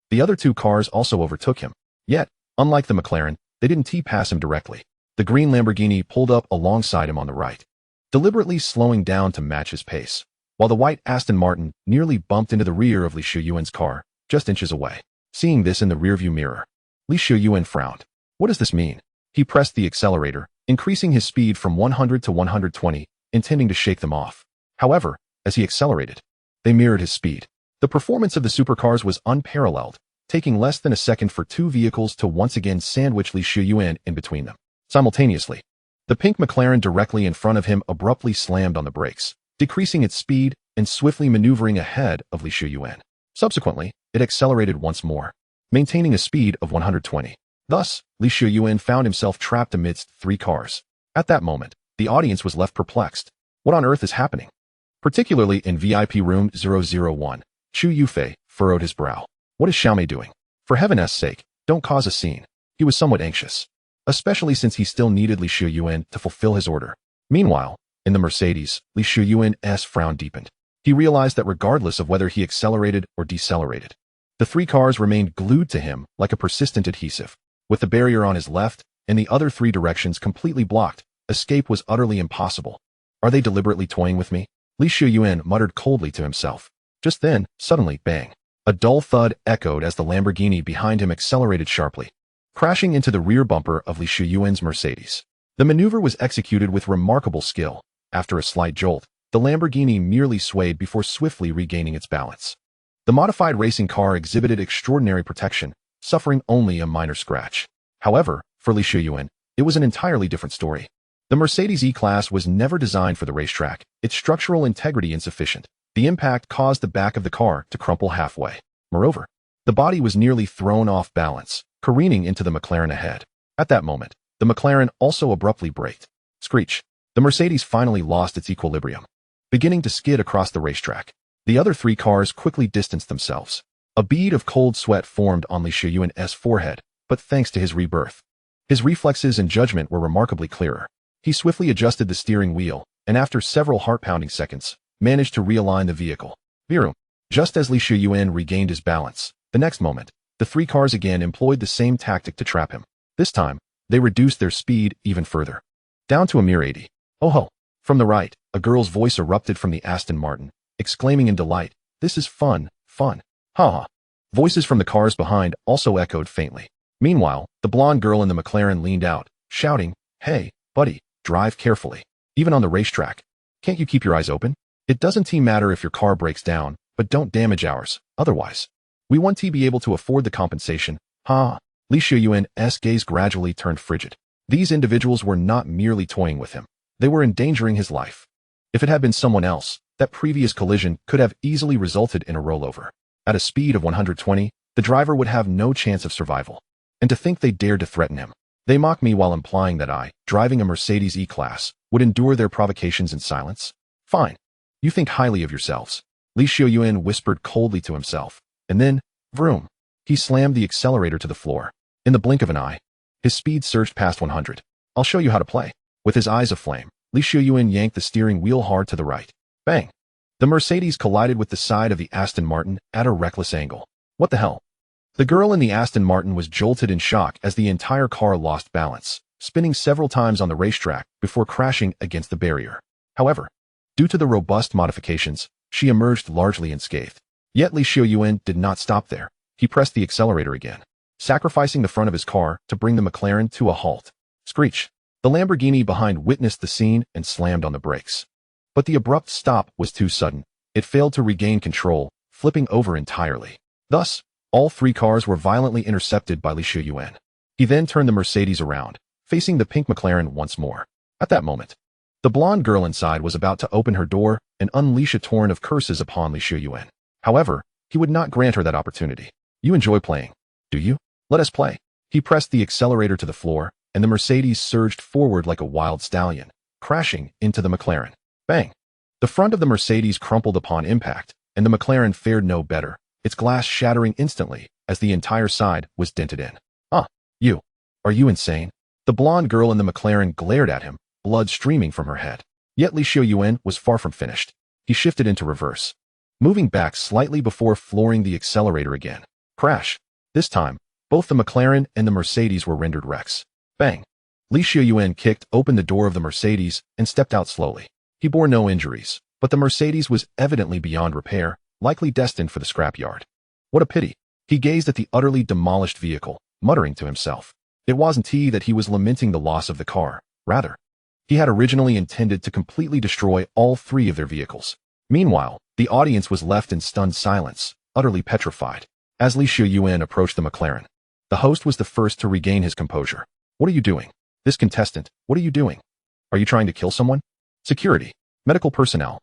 the other 2 cars also overtook him. Yet, unlike the McLaren, they didn't pass him directly. The green Lamborghini pulled up alongside him on the right, deliberately slowing down to match his pace, while the white Aston Martin nearly bumped into the rear of Xiuyuan's car, just inches away. Seeing this in the rearview mirror, Xiuyuan frowned. What does this mean? He pressed the accelerator, increasing his speed from 100 to 120, intending to shake them off. However, as he accelerated, they mirrored his speed. The performance of the supercars was unparalleled, taking less than a second for 2 vehicles to once again sandwich Xiuyuan in between them. Simultaneously, the pink McLaren directly in front of him abruptly slammed on the brakes, decreasing its speed and swiftly maneuvering ahead of Xiuyuan. Subsequently, it accelerated once more, maintaining a speed of 120. Thus, Xiuyuan found himself trapped amidst 3 cars. At that moment, the audience was left perplexed. What on earth is happening? Particularly in VIP room 001, Xiuyuan furrowed his brow. What is Xiaomei doing? For heaven's sake, don't cause a scene. He was somewhat anxious, especially since he still needed Xiuyuan to fulfill his order. Meanwhile, in the Mercedes, Xiuyuan's frown deepened. He realized that regardless of whether he accelerated or decelerated, the 3 cars remained glued to him like a persistent adhesive. With the barrier on his left and the other 3 directions completely blocked, escape was utterly impossible. Are they deliberately toying with me? Xiuyuan muttered coldly to himself. Just then, suddenly, bang. A dull thud echoed as the Lamborghini behind him accelerated sharply, crashing into the rear bumper of Xiuyuan's Mercedes. The maneuver was executed with remarkable skill. After a slight jolt, the Lamborghini merely swayed before swiftly regaining its balance. The modified racing car exhibited extraordinary protection, suffering only a minor scratch. However, for Xiuyuan, it was an entirely different story. The Mercedes E-Class was never designed for the racetrack, its structural integrity insufficient. The impact caused the back of the car to crumple halfway. Moreover, the body was nearly thrown off balance, careening into the McLaren ahead. At that moment, the McLaren also abruptly braked. Screech. The Mercedes finally lost its equilibrium, beginning to skid across the racetrack. The other 3 cars quickly distanced themselves. A bead of cold sweat formed on Xiuyuan's forehead, but thanks to his rebirth, his reflexes and judgment were remarkably clearer. He swiftly adjusted the steering wheel, and after several heart-pounding seconds, managed to realign the vehicle. Virum. Just as Xiuyuan regained his balance, the next moment, the 3 cars again employed the same tactic to trap him. This time, they reduced their speed even further, down to a mere 80. Oh ho! From the right, a girl's voice erupted from the Aston Martin, exclaiming in delight, "This is fun, fun. Ha ha." Voices from the cars behind also echoed faintly. Meanwhile, the blonde girl in the McLaren leaned out, shouting, "Hey, buddy, drive carefully. Even on the racetrack. Can't you keep your eyes open? It doesn't matter if your car breaks down, but don't damage ours, otherwise. We want to be able to afford the compensation, Ha! Li Xiuyuan's gaze gradually turned frigid. These individuals were not merely toying with him. They were endangering his life. If it had been someone else, that previous collision could have easily resulted in a rollover. At a speed of 120, the driver would have no chance of survival. And to think they dared to threaten him. They mock me while implying that I, driving a Mercedes E-Class, would endure their provocations in silence? Fine. You think highly of yourselves. Li Xiuyuan whispered coldly to himself. And then, vroom. He slammed the accelerator to the floor. In the blink of an eye, his speed surged past 100. I'll show you how to play. With his eyes aflame, Li Xiuyuan yanked the steering wheel hard to the right. Bang! The Mercedes collided with the side of the Aston Martin at a reckless angle. What the hell? The girl in the Aston Martin was jolted in shock as the entire car lost balance, spinning several times on the racetrack before crashing against the barrier. However, due to the robust modifications, she emerged largely unscathed. Yet Li Xiuyuan did not stop there. He pressed the accelerator again, sacrificing the front of his car to bring the McLaren to a halt. Screech! The Lamborghini behind witnessed the scene and slammed on the brakes. But the abrupt stop was too sudden. It failed to regain control, flipping over entirely. Thus, all three cars were violently intercepted by Li Xiuyuan. He then turned the Mercedes around, facing the pink McLaren once more. At that moment, the blonde girl inside was about to open her door and unleash a torrent of curses upon Li Xiuyuan. However, he would not grant her that opportunity. You enjoy playing, do you? Let us play. He pressed the accelerator to the floor, and the Mercedes surged forward like a wild stallion, crashing into the McLaren. Bang! The front of the Mercedes crumpled upon impact, and the McLaren fared no better, its glass shattering instantly as the entire side was dented in. You. Are you insane? The blonde girl in the McLaren glared at him, blood streaming from her head. Yet Li Xiuyuan was far from finished. He shifted into reverse, moving back slightly before flooring the accelerator again. Crash! This time, both the McLaren and the Mercedes were rendered wrecks. Bang! Li Xiuyuan kicked open the door of the Mercedes and stepped out slowly. He bore no injuries, but the Mercedes was evidently beyond repair, likely destined for the scrapyard. What a pity. He gazed at the utterly demolished vehicle, muttering to himself. It wasn't he that he was lamenting the loss of the car. Rather, he had originally intended to completely destroy all three of their vehicles. Meanwhile, the audience was left in stunned silence, utterly petrified. As Li Xiuyuan approached the McLaren, the host was the first to regain his composure. What are you doing? This contestant, what are you doing? Are you trying to kill someone? Security. Medical personnel.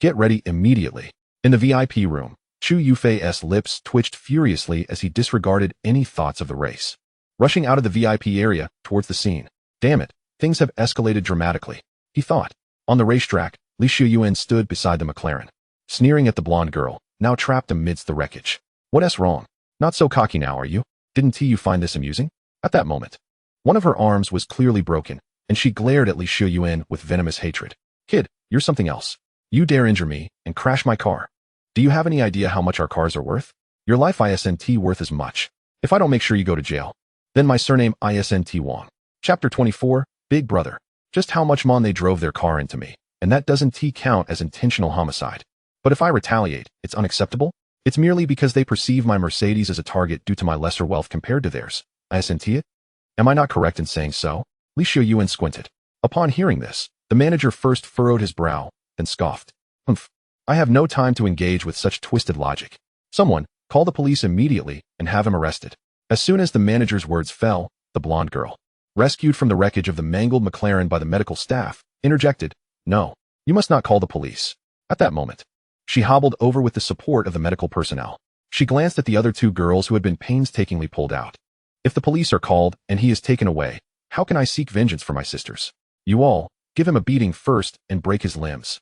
Get ready immediately. In the VIP room, Xiuyuan's lips twitched furiously as he disregarded any thoughts of the race. Rushing out of the VIP area towards the scene. Damn it, things have escalated dramatically, he thought. On the racetrack, Li Xiuyuan stood beside the McLaren, sneering at the blonde girl, now trapped amidst the wreckage. What's wrong? Not so cocky now, are you? Didn't you find this amusing? At that moment, one of her arms was clearly broken, and she glared at Li Xiuyuan with venomous hatred. Kid, you're something else. You dare injure me and crash my car. Do you have any idea how much our cars are worth? Your life isn't worth as much. If I don't make sure you go to jail, then my surname isn't Wong. Chapter 24, Big Brother. Just how much they drove their car into me, and that doesn't count as intentional homicide. But if I retaliate, it's unacceptable? It's merely because they perceive my Mercedes as a target due to my lesser wealth compared to theirs. Isn't it? Am I not correct in saying so? Li Xiuyuan squinted. Upon hearing this, the manager first furrowed his brow, then scoffed. Humph. I have no time to engage with such twisted logic. Someone, call the police immediately and have him arrested. As soon as the manager's words fell, the blonde girl, rescued from the wreckage of the mangled McLaren by the medical staff, interjected, No, you must not call the police. At that moment, she hobbled over with the support of the medical personnel. She glanced at the other two girls who had been painstakingly pulled out. If the police are called and he is taken away, how can I seek vengeance for my sisters? You all, give him a beating first and break his limbs.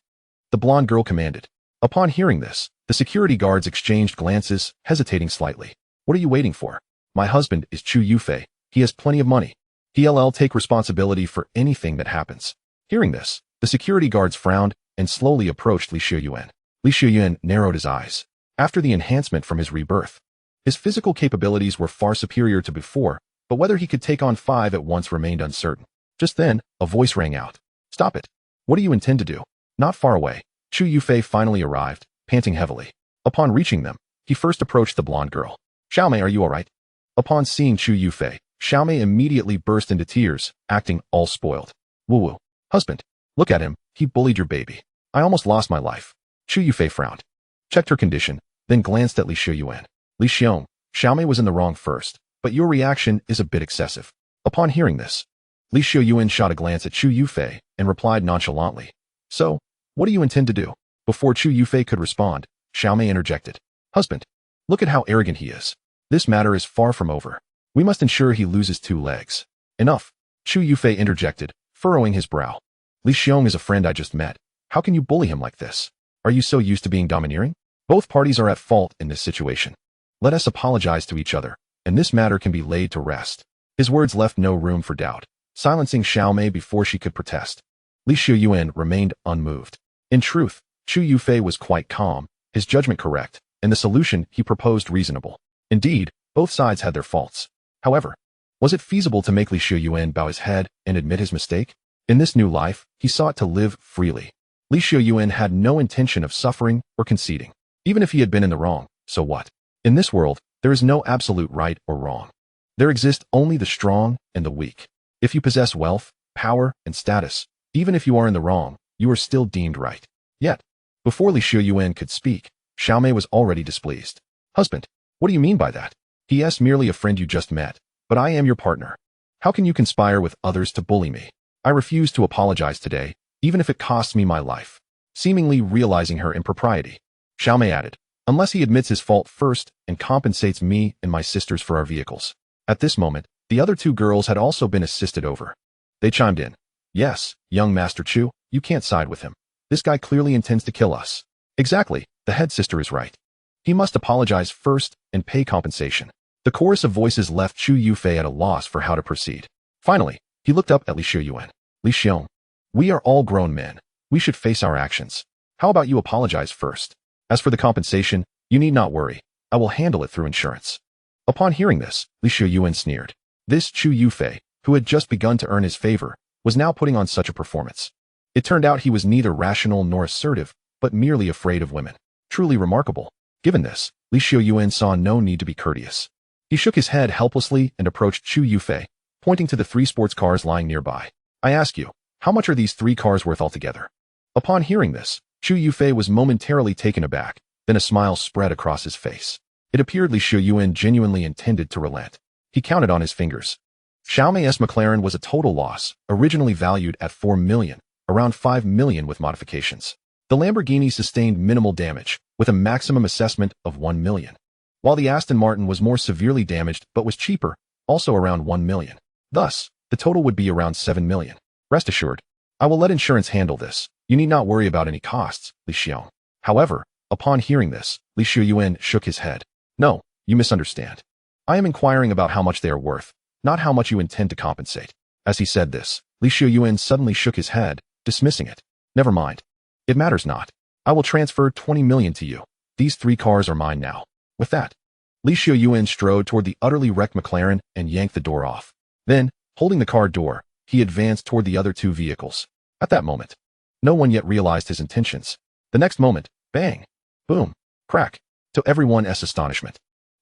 The blonde girl commanded. Upon hearing this, the security guards exchanged glances, hesitating slightly. What are you waiting for? My husband is Xiuyuan. He has plenty of money. He'll take responsibility for anything that happens. Hearing this, the security guards frowned and slowly approached Li Xiuyuan. Li Xiuyuan narrowed his eyes. After the enhancement from his rebirth, his physical capabilities were far superior to before, but whether he could take on 5 at once remained uncertain. Just then, a voice rang out. Stop it. What do you intend to do? Not far away, Xiuyuan finally arrived, panting heavily. Upon reaching them, he first approached the blonde girl. Xiaomei, are you all right? Upon seeing Xiuyuan, Xiaomei immediately burst into tears, acting all spoiled. Woo-woo. Husband. Look at him, he bullied your baby. I almost lost my life. Xiuyuan frowned, checked her condition, then glanced at Li Xiuyuan. Li Xiong, Xiaomei was in the wrong first. but your reaction is a bit excessive. Upon hearing this, Xiuyuan shot a glance at Chu Yufei and replied nonchalantly. So, what do you intend to do? Before Chu Yufei could respond, Xiaomei interjected. Husband, look at how arrogant he is. This matter is far from over. We must ensure he loses 2 legs. Enough, Chu Yufei interjected, furrowing his brow. Li Xiong is a friend I just met. How can you bully him like this? Are you so used to being domineering? Both parties are at fault in this situation. Let us apologize to each other, and this matter can be laid to rest. His words left no room for doubt, silencing Xiaomei before she could protest. Xiuyuan remained unmoved. In truth, Chu Yufei was quite calm, his judgment correct, and the solution he proposed reasonable. Indeed, both sides had their faults. However, was it feasible to make Xiuyuan bow his head and admit his mistake? In this new life, he sought to live freely. Xiuyuan had no intention of suffering or conceding. Even if he had been in the wrong, so what? In this world, there is no absolute right or wrong. There exist only the strong and the weak. If you possess wealth, power, and status, even if you are in the wrong, you are still deemed right. Yet, before Xiuyuan could speak, Xiaomei was already displeased. Husband, what do you mean by that? He is merely a friend you just met, but I am your partner. How can you conspire with others to bully me? I refuse to apologize today, even if it costs me my life. Seemingly realizing her impropriety, Xiaomei added, unless he admits his fault first and compensates me and my sisters for our vehicles. At this moment, the other 2 girls had also been assisted over. They chimed in. Yes, young Master Chu, you can't side with him. This guy clearly intends to kill us. Exactly, the head sister is right. He must apologize first and pay compensation. The chorus of voices left Chu Yufei at a loss for how to proceed. Finally, he looked up at Xiuyuan. Li Xiong, we are all grown men. We should face our actions. How about you apologize first? As for the compensation, you need not worry. I will handle it through insurance. Upon hearing this, Xiuyuan sneered. This Chu Yufei, who had just begun to earn his favor, was now putting on such a performance. It turned out he was neither rational nor assertive, but merely afraid of women. Truly remarkable. Given this, Xiuyuan saw no need to be courteous. He shook his head helplessly and approached Chu Yufei, pointing to the 3 sports cars lying nearby. I ask you, how much are these 3 cars worth altogether? Upon hearing this, Chu Yufei was momentarily taken aback, then a smile spread across his face. It appeared Xiuyuan genuinely intended to relent. He counted on his fingers. Xiaomei's McLaren was a total loss, originally valued at 4 million, around 5 million with modifications. The Lamborghini sustained minimal damage, with a maximum assessment of 1 million. While the Aston Martin was more severely damaged but was cheaper, also around 1 million. Thus, the total would be around 7 million. Rest assured, I will let insurance handle this. You need not worry about any costs, Li Xiong. However, upon hearing this, Xiuyuan shook his head. No, you misunderstand. I am inquiring about how much they are worth, not how much you intend to compensate. As he said this, Xiuyuan suddenly shook his head, dismissing it. Never mind. It matters not. I will transfer 20 million to you. These 3 cars are mine now. With that, Xiuyuan strode toward the utterly wrecked McLaren and yanked the door off. Then, holding the car door, he advanced toward the other 2 vehicles. At that moment, no one yet realized his intentions. The next moment, bang, boom, crack, to everyone's astonishment.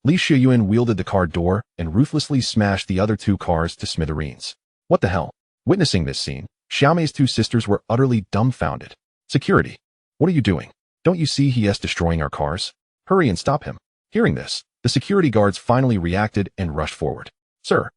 Xiuyuan wielded the car door and ruthlessly smashed the other 2 cars to smithereens. What the hell? Witnessing this scene, Xiaomei's 2 sisters were utterly dumbfounded. Security. What are you doing? Don't you see he is destroying our cars? Hurry and stop him. Hearing this, the security guards finally reacted and rushed forward. Sir,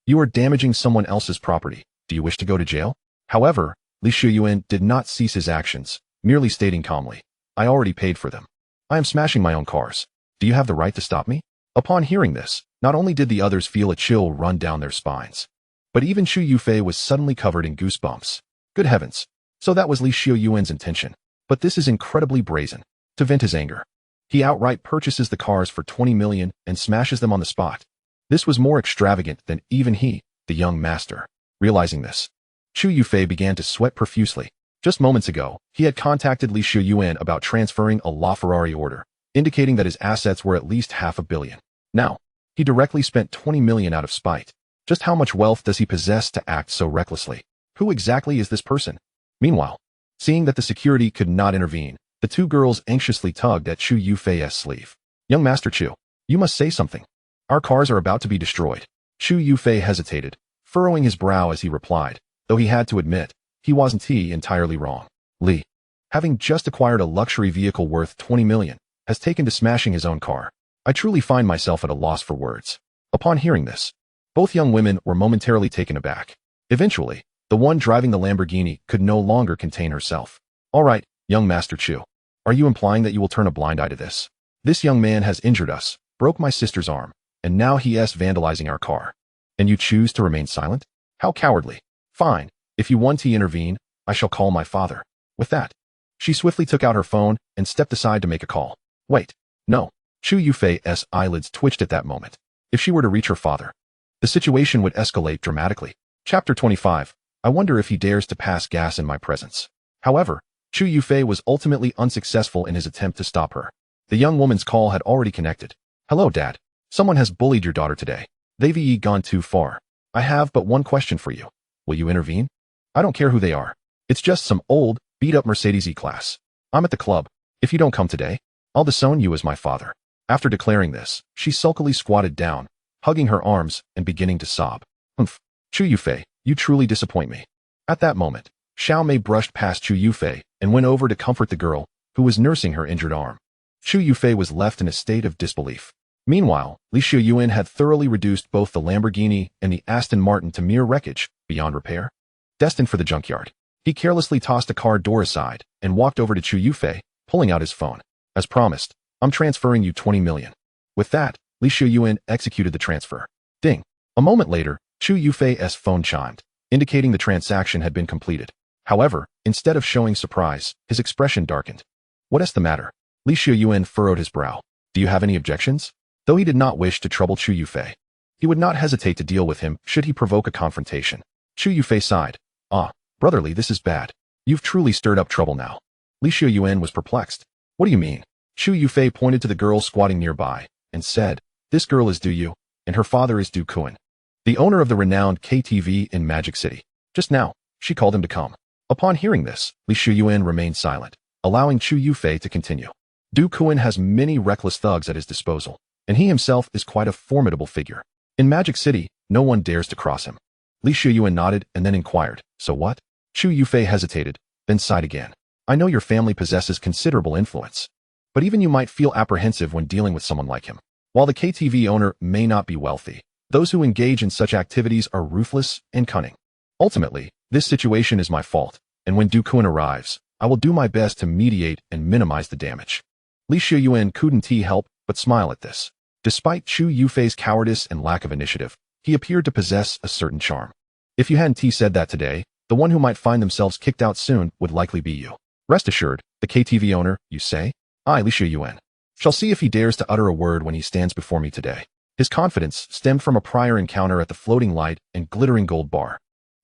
you are damaging someone else's property. Do you wish to go to jail? However, Xiuyuan did not cease his actions, merely stating calmly, I already paid for them. I am smashing my own cars. Do you have the right to stop me? Upon hearing this, not only did the others feel a chill run down their spines, but even Chu Yufei was suddenly covered in goosebumps. Good heavens. So that was Xiuyuan's intention. But this is incredibly brazen. To vent his anger, he outright purchases the cars for 20 million and smashes them on the spot. This was more extravagant than even he, the young master. Realizing this, Chu Yufei began to sweat profusely. Just moments ago, he had contacted Xiuyuan about transferring a LaFerrari order, indicating that his assets were at least 500 million. Now, he directly spent 20 million out of spite. Just how much wealth does he possess to act so recklessly? Who exactly is this person? Meanwhile, seeing that the security could not intervene, the 2 girls anxiously tugged at Chu Yufei's sleeve. Young Master Chu, you must say something. Our cars are about to be destroyed. Chu Yufei hesitated, furrowing his brow as he replied, though he had to admit, he wasn't entirely wrong. Li, having just acquired a luxury vehicle worth 20 million, has taken to smashing his own car. I truly find myself at a loss for words. Upon hearing this, both young women were momentarily taken aback. Eventually, the one driving the Lamborghini could no longer contain herself. All right, young Master Chu. Are you implying that you will turn a blind eye to this? This young man has injured us, broke my sister's arm, and now he is vandalizing our car. And you choose to remain silent? How cowardly. Fine, if you want to intervene, I shall call my father. With that, she swiftly took out her phone and stepped aside to make a call. Wait, no. Chu Yufei's eyelids twitched at that moment. If she were to reach her father, the situation would escalate dramatically. Chapter 25. I wonder if he dares to pass gas in my presence. However, Chu Yufei was ultimately unsuccessful in his attempt to stop her. The young woman's call had already connected. Hello, Dad. Someone has bullied your daughter today. They've gone too far. I have but one question for you. Will you intervene? I don't care who they are. It's just some old, beat-up Mercedes E-Class. I'm at the club. If you don't come today, I'll disown you as my father. After declaring this, she sulkily squatted down, hugging her arms and beginning to sob. Humph. Chu Yufei, you truly disappoint me. At that moment, Xiao Mei brushed past Chu Yufei and went over to comfort the girl, who was nursing her injured arm. Chu Yufei was left in a state of disbelief. Meanwhile, Xiuyuan had thoroughly reduced both the Lamborghini and the Aston Martin to mere wreckage, beyond repair. Destined for the junkyard, he carelessly tossed a car door aside and walked over to Chu Yufei, pulling out his phone. As promised, I'm transferring you 20 million. With that, Xiuyuan executed the transfer. Ding. A moment later, Chu Yufei's phone chimed, indicating the transaction had been completed. However, instead of showing surprise, his expression darkened. What's the matter? Xiuyuan furrowed his brow. Do you have any objections? Though he did not wish to trouble Chu Yufei, he would not hesitate to deal with him should he provoke a confrontation. Chu Yufei sighed. Ah, brotherly, this is bad. You've truly stirred up trouble now. Xiuyuan was perplexed. What do you mean? Chu Yufei pointed to the girl squatting nearby and said, this girl is Du Yu, and her father is Du Kuan, the owner of the renowned KTV in Magic City. Just now, she called him to come. Upon hearing this, Xiuyuan remained silent, allowing Chu Yufei to continue. Du Kuan has many reckless thugs at his disposal, and he himself is quite a formidable figure. In Magic City, no one dares to cross him. Xiuyuan nodded and then inquired, so what? Chu Yufei hesitated, then sighed again. I know your family possesses considerable influence, but even you might feel apprehensive when dealing with someone like him. While the KTV owner may not be wealthy, those who engage in such activities are ruthless and cunning. Ultimately, this situation is my fault, and when Du Kuan arrives, I will do my best to mediate and minimize the damage. Xiuyuan couldn't help but smile at this. Despite Chu Yufei's cowardice and lack of initiative, he appeared to possess a certain charm. If you hadn't said that today, the one who might find themselves kicked out soon would likely be you. Rest assured, the KTV owner, you say? I, Xiuyuan, shall see if he dares to utter a word when he stands before me today. His confidence stemmed from a prior encounter at the floating light and glittering gold bar,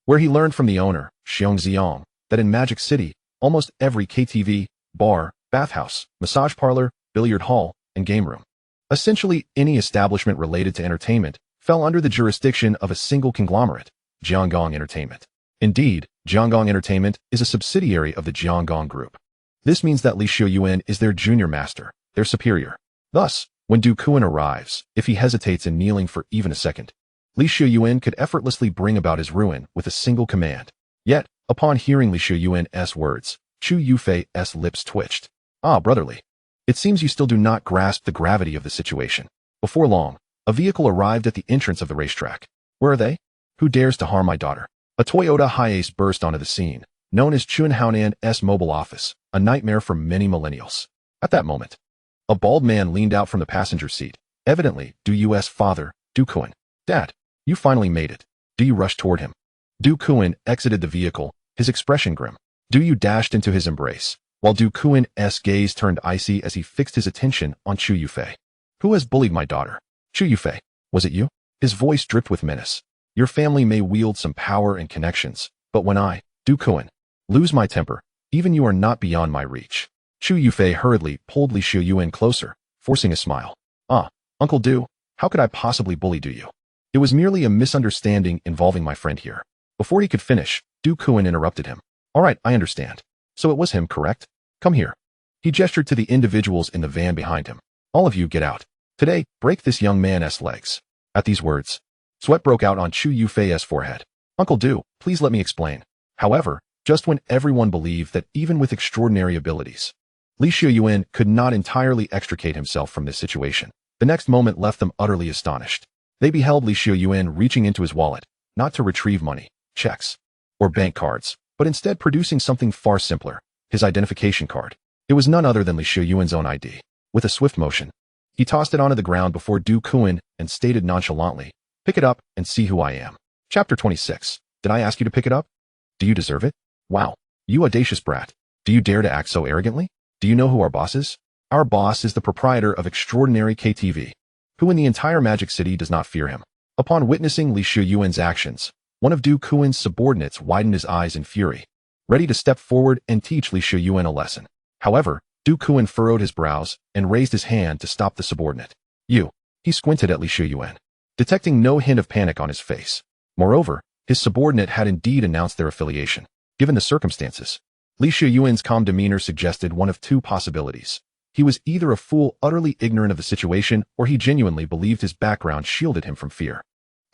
where he learned from the owner, Xiong, that in Magic City, almost every KTV, bar, bathhouse, massage parlor, billiard hall, and game room, essentially any establishment related to entertainment, fell under the jurisdiction of a single conglomerate, Jiangong Entertainment. Indeed, Jiangong Entertainment is a subsidiary of the Jiangong Group. This means that Xiuyuan is their junior master, their superior. Thus, when Du Kuan arrives, if he hesitates in kneeling for even a second, Xiuyuan could effortlessly bring about his ruin with a single command. Yet, upon hearing Xiuyuan's words, Chu Yufei's lips twitched. Ah, brotherly. It seems you still do not grasp the gravity of the situation. Before long, a vehicle arrived at the entrance of the racetrack. Where are they? Who dares to harm my daughter? A Toyota Hiace burst onto the scene, known as Chunhaonan's mobile office, a nightmare for many millennials. At that moment, a bald man leaned out from the passenger seat, evidently Du Yu's father, Du Kuan. Dad, you finally made it. Du Yu rushed toward him. Du Kuan exited the vehicle, his expression grim. Du Yu dashed into his embrace, while Du Kuan's gaze turned icy as he fixed his attention on Chu Yufei. Who has bullied my daughter? Chu Yufei, was it you? His voice dripped with menace. Your family may wield some power and connections, but when I, Du Kuan, lose my temper, even you are not beyond my reach. Chu Yufei hurriedly pulled Xiuyuan closer, forcing a smile. Ah, Uncle Du, how could I possibly bully Du Yu? It was merely a misunderstanding involving my friend here. Before he could finish, Du Kuan interrupted him. All right, I understand. So it was him, correct? Come here. He gestured to the individuals in the van behind him. All of you get out. Today, break this young man's legs. At these words, sweat broke out on Chu Yufei's forehead. Uncle Du, please let me explain. However, just when everyone believed that even with extraordinary abilities, Xiuyuan could not entirely extricate himself from this situation, the next moment left them utterly astonished. They beheld Xiuyuan reaching into his wallet, not to retrieve money, checks, or bank cards, but instead producing something far simpler, his identification card. It was none other than Xiuyuan's own ID. With a swift motion, he tossed it onto the ground before Tycoon and stated nonchalantly, "Pick it up and see who I am." Chapter 26. Did I ask you to pick it up? Do you deserve it? Wow. You audacious brat. Do you dare to act so arrogantly? Do you know who our boss is? Our boss is the proprietor of Extraordinary KTV, who in the entire Magic City does not fear him. Upon witnessing Xiuyuan's actions, one of Tycoon's subordinates widened his eyes in fury, ready to step forward and teach Xiuyuan a lesson. However, Tycoon furrowed his brows and raised his hand to stop the subordinate. You. He squinted at Xiuyuan, detecting no hint of panic on his face. Moreover, his subordinate had indeed announced their affiliation. Given the circumstances, Xiuyuan's calm demeanor suggested one of two possibilities. He was either a fool utterly ignorant of the situation, or he genuinely believed his background shielded him from fear.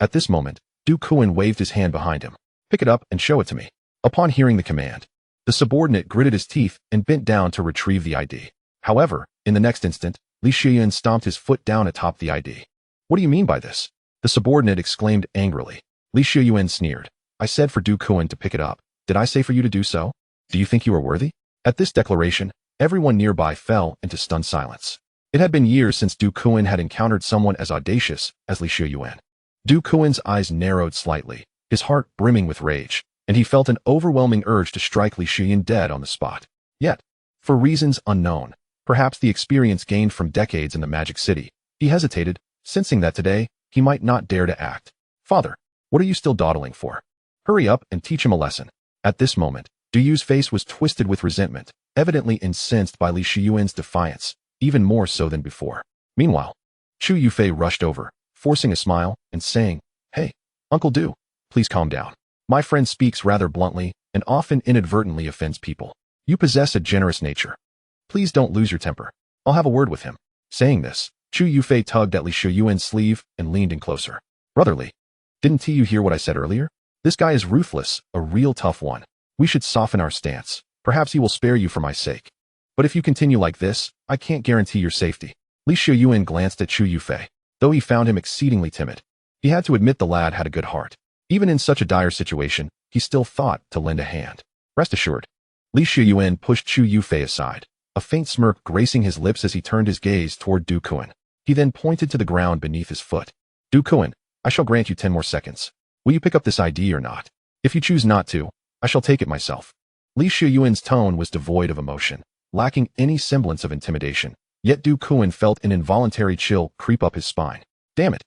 At this moment, Tycoon waved his hand behind him. "Pick it up and show it to me." Upon hearing the command, the subordinate gritted his teeth and bent down to retrieve the ID. However, in the next instant, Leysuen stomped his foot down atop the ID. "What do you mean by this?" the subordinate exclaimed angrily. Leysuen sneered. "I said for Tycoon to pick it up. Did I say for you to do so? Do you think you are worthy?" At this declaration, everyone nearby fell into stunned silence. It had been years since Tycoon had encountered someone as audacious as Xiuyuan. Tycoon's eyes narrowed slightly, his heart brimming with rage, and he felt an overwhelming urge to strike Leysuen dead on the spot. Yet, for reasons unknown, perhaps the experience gained from decades in the Magic City, he hesitated, sensing that today he might not dare to act. "Father, what are you still dawdling for? Hurry up and teach him a lesson." At this moment, Duyu's face was twisted with resentment, evidently incensed by Leyseuen's defiance, even more so than before. Meanwhile, Chu Yufei rushed over, forcing a smile and saying, "Hey, Uncle Du, please calm down. My friend speaks rather bluntly and often inadvertently offends people. You possess a generous nature. Please don't lose your temper. I'll have a word with him." Saying this, Chu Yufei tugged at Leyseuen's sleeve and leaned in closer. "Brotherly, didn't you hear what I said earlier? This guy is ruthless, a real tough one. We should soften our stance. Perhaps he will spare you for my sake. But if you continue like this, I can't guarantee your safety." Leysuen glanced at Chu Yufei. Though he found him exceedingly timid, he had to admit the lad had a good heart. Even in such a dire situation, he still thought to lend a hand. "Rest assured." Leysuen pushed Chu Yufei aside, a faint smirk gracing his lips as he turned his gaze toward Tycoon. He then pointed to the ground beneath his foot. "Tycoon, I shall grant you 10 more seconds. Will you pick up this ID or not? If you choose not to, I shall take it myself." Leyseuen's tone was devoid of emotion, lacking any semblance of intimidation, yet Tycoon felt an involuntary chill creep up his spine. "Damn it!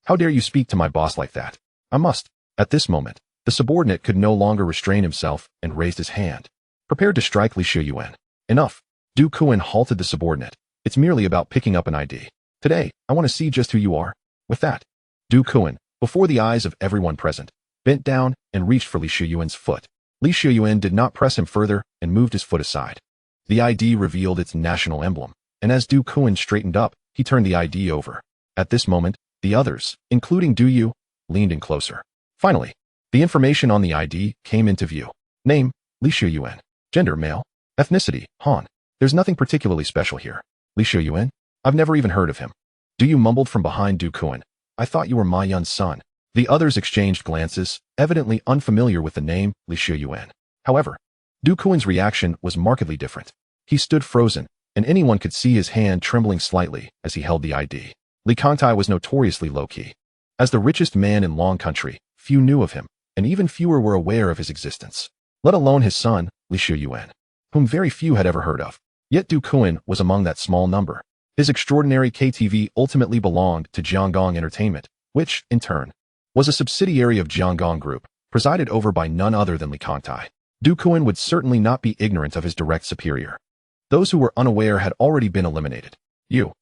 How dare you speak to my boss like that? I must." At this moment, the subordinate could no longer restrain himself and raised his hand, prepared to strike Leysuen. "Enough." Tycoon halted the subordinate. "It's merely about picking up an ID. Today, I want to see just who you are." With that, Tycoon, before the eyes of everyone present, bent down and reached for Leyseuen's foot. Leysuen did not press him further and moved his foot aside. The ID revealed its national emblem, and as Tycoon straightened up, he turned the ID over. At this moment, the others, including Duyu, leaned in closer. Finally, the information on the ID came into view. Name, Leysuen. Gender, male. Ethnicity, Han. There's nothing particularly special here. Leysuen? I've never even heard of him. Duyu mumbled from behind Tycoon. "I thought you were Ma Yun's son." The others exchanged glances, evidently unfamiliar with the name Leysuen. However, Tycoon's reaction was markedly different. He stood frozen, and anyone could see his hand trembling slightly as he held the ID. Li Kangtai was notoriously low-key. As the richest man in Long Country, few knew of him, and even fewer were aware of his existence, let alone his son, Leysuen, whom very few had ever heard of. Yet Tycoon was among that small number. His Extraordinary KTV ultimately belonged to Jianggong Entertainment, which, in turn, was a subsidiary of Jianggong Group, presided over by none other than Li Kangtai. Tycoon would certainly not be ignorant of his direct superior. Those who were unaware had already been eliminated. You,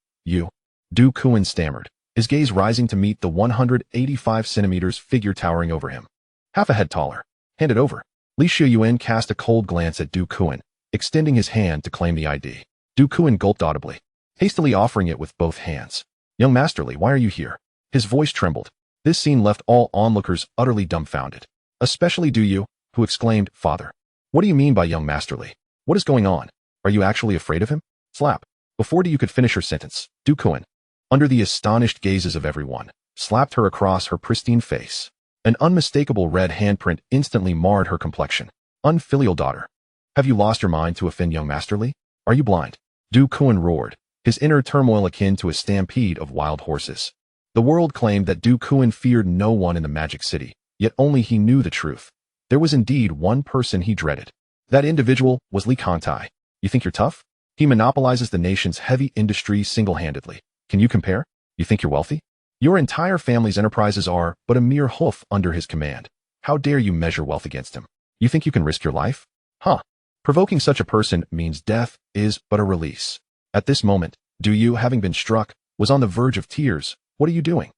Tycoon stammered, his gaze rising to meet the 185 centimeters figure towering over him. Half a head taller. "Hand it over." Leysuen cast a cold glance at Tycoon, extending his hand to claim the ID. Tycoon gulped audibly, hastily offering it with both hands. "Young Masterly, why are you here?" His voice trembled. This scene left all onlookers utterly dumbfounded, especially Duyu, who exclaimed, "Father, what do you mean by young Masterly? What is going on? Are you actually afraid of him?" Slap. Before Duyu could finish her sentence, Tycoon, under the astonished gazes of everyone, slapped her across her pristine face. An unmistakable red handprint instantly marred her complexion. Unfilial daughter. Have you lost your mind to offend young Master Li? Are you blind? Du Kuan roared, his inner turmoil akin to a stampede of wild horses. The world claimed that Du Kuan feared no one in the Magic City, yet only he knew the truth. There was indeed one person he dreaded. That individual was Li Kangtai. You think you're tough? He monopolizes the nation's heavy industry single-handedly. Can you compare? You think you're wealthy? Your entire family's enterprises are but a mere hoof under his command. How dare you measure wealth against him? You think you can risk your life? Huh. Provoking such a person means death is but a release. At this moment, Du Yu, having been struck, was on the verge of tears. What are you doing?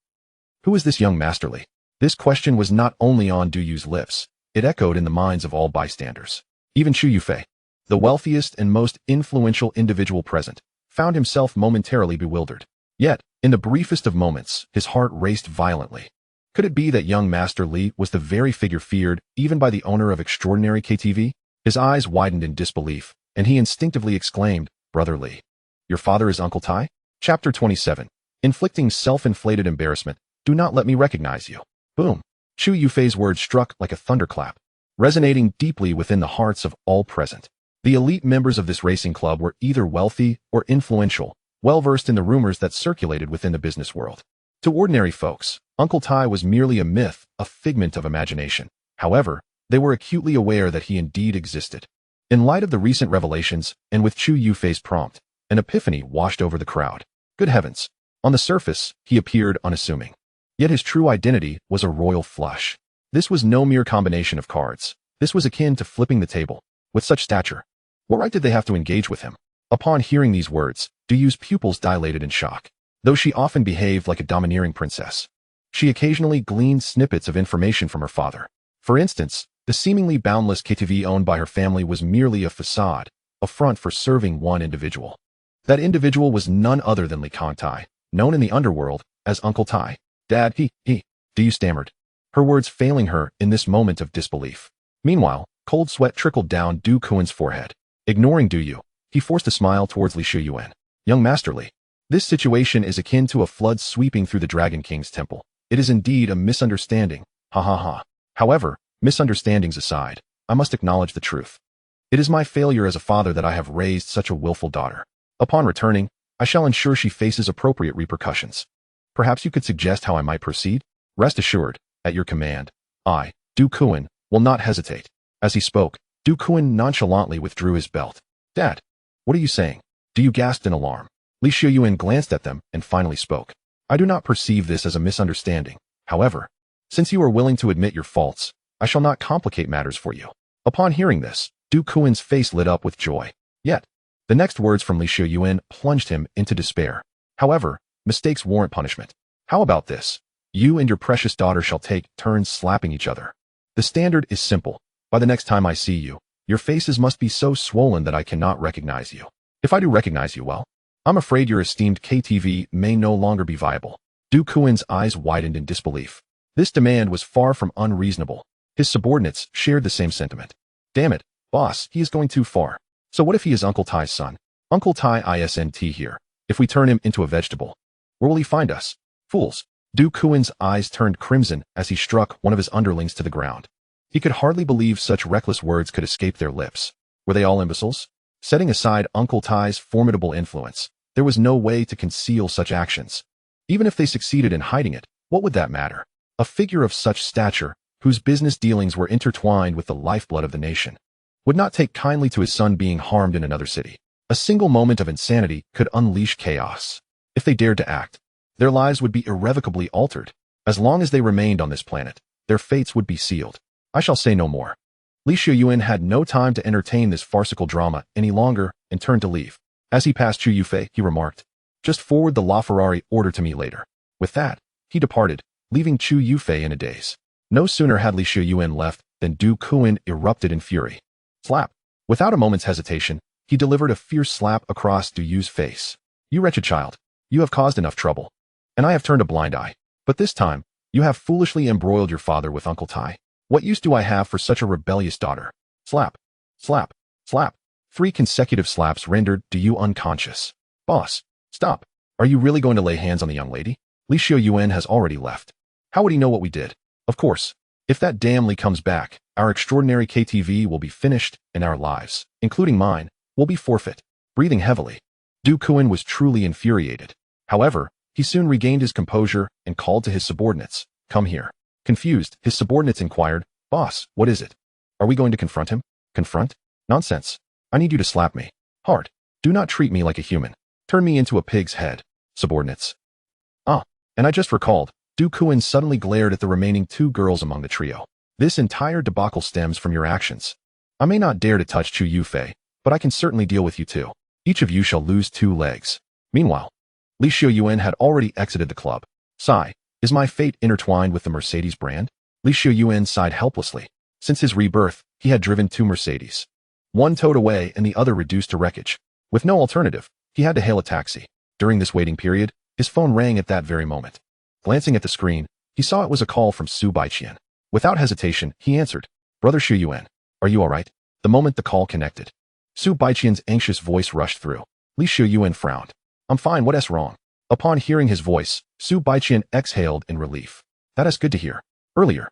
Who is this young Master Li? This question was not only on Du Yu's lips, it echoed in the minds of all bystanders. Even Xu Yufei, the wealthiest and most influential individual present, found himself momentarily bewildered. Yet, in the briefest of moments, his heart raced violently. Could it be that young Master Li was the very figure feared even by the owner of extraordinary KTV? His eyes widened in disbelief, and he instinctively exclaimed, Brother Li. Your father is Uncle Tai? Chapter 27. Inflicting self-inflated embarrassment. Do not let me recognize you. Boom. Xu Yufei's words struck like a thunderclap, resonating deeply within the hearts of all present. The elite members of this racing club were either wealthy or influential, well-versed in the rumors that circulated within the business world. To ordinary folks, Uncle Tai was merely a myth, a figment of imagination. However, they were acutely aware that he indeed existed. In light of the recent revelations, and with Xu Yufei's prompt, an epiphany washed over the crowd. Good heavens! On the surface, he appeared unassuming. Yet his true identity was a royal flush. This was no mere combination of cards. This was akin to flipping the table. With such stature, what right did they have to engage with him? Upon hearing these words, Du Yu's pupils dilated in shock. Though she often behaved like a domineering princess, she occasionally gleaned snippets of information from her father. For instance, the seemingly boundless KTV owned by her family was merely a facade, a front for serving one individual. That individual was none other than Li Kangtai, known in the underworld as Uncle Tai. Dad, Du Yu stammered, her words failing her in this moment of disbelief. Meanwhile, cold sweat trickled down Du Kuan's forehead. Ignoring Du Yu, he forced a smile towards Li Xiuyuan. Young Master Li, this situation is akin to a flood sweeping through the Dragon King's temple. It is indeed a misunderstanding. Ha ha ha. However, misunderstandings aside, I must acknowledge the truth. It is my failure as a father that I have raised such a willful daughter. Upon returning, I shall ensure she faces appropriate repercussions. Perhaps you could suggest how I might proceed? Rest assured, at your command, I, Du Kuan, will not hesitate. As he spoke, Du Kuan nonchalantly withdrew his belt. Dad, what are you saying? Du Yu gasped in alarm. Li Xiuyuan glanced at them and finally spoke. I do not perceive this as a misunderstanding. However, since you are willing to admit your faults, I shall not complicate matters for you. Upon hearing this, Du Kuan's face lit up with joy. Yet, the next words from Li Xiuyuan plunged him into despair. However, mistakes warrant punishment. How about this? You and your precious daughter shall take turns slapping each other. The standard is simple. By the next time I see you, your faces must be so swollen that I cannot recognize you. If I do recognize you, well, I'm afraid your esteemed KTV may no longer be viable. Du Kuan's eyes widened in disbelief. This demand was far from unreasonable. His subordinates shared the same sentiment. Damn it, boss, he is going too far. So what if he is Uncle Tai's son? Uncle Tai isn't here. If we turn him into a vegetable, where will he find us? Fools. Du Kuan's eyes turned crimson as he struck one of his underlings to the ground. He could hardly believe such reckless words could escape their lips. Were they all imbeciles? Setting aside Uncle Tai's formidable influence, there was no way to conceal such actions. Even if they succeeded in hiding it, what would that matter? A figure of such stature, whose business dealings were intertwined with the lifeblood of the nation, would not take kindly to his son being harmed in another city. A single moment of insanity could unleash chaos. If they dared to act, their lives would be irrevocably altered. As long as they remained on this planet, their fates would be sealed. I shall say no more. Li Xiuyuan had no time to entertain this farcical drama any longer and turned to leave. As he passed Xu Yufei, he remarked, "Just forward the LaFerrari order to me later." With that, he departed, leaving Xu Yufei in a daze. No sooner had Li Xiuyuan left than Du Kuan erupted in fury. Slap. Without a moment's hesitation, he delivered a fierce slap across Du Yu's face. You wretched child, you have caused enough trouble, and I have turned a blind eye. But this time, you have foolishly embroiled your father with Uncle Tai. What use do I have for such a rebellious daughter? Slap, slap, slap. 3 consecutive slaps rendered Du Yu unconscious. Boss, stop. Are you really going to lay hands on the young lady? Li Xiuyuan has already left. How would he know what we did? Of course. If that damn Li comes back, our extraordinary KTV will be finished and our lives, including mine, will be forfeit. Breathing heavily, Du Kuan was truly infuriated. However, he soon regained his composure and called to his subordinates. Come here. Confused, his subordinates inquired, Boss, what is it? Are we going to confront him? Confront? Nonsense. I need you to slap me. Hard. Do not treat me like a human. Turn me into a pig's head. Subordinates. Ah, and I just recalled, Du Kuan suddenly glared at the remaining two girls among the trio. This entire debacle stems from your actions. I may not dare to touch Chu Yufei, but I can certainly deal with you too. Each of you shall lose 2 legs. Meanwhile, Li Xiuyuan had already exited the club. Sigh, is my fate intertwined with the Mercedes brand? Li Xiuyuan sighed helplessly. Since his rebirth, he had driven 2 Mercedes. One towed away and the other reduced to wreckage. With no alternative, he had to hail a taxi. During this waiting period, his phone rang at that very moment. Glancing at the screen, he saw it was a call from Su Baiqian. Without hesitation, he answered, Brother Xiuyuan, are you all right? The moment the call connected, Su Baiqian's anxious voice rushed through. Li Xiuyuan frowned. I'm fine, what's wrong? Upon hearing his voice, Su Baiqian exhaled in relief. That is good to hear. Earlier,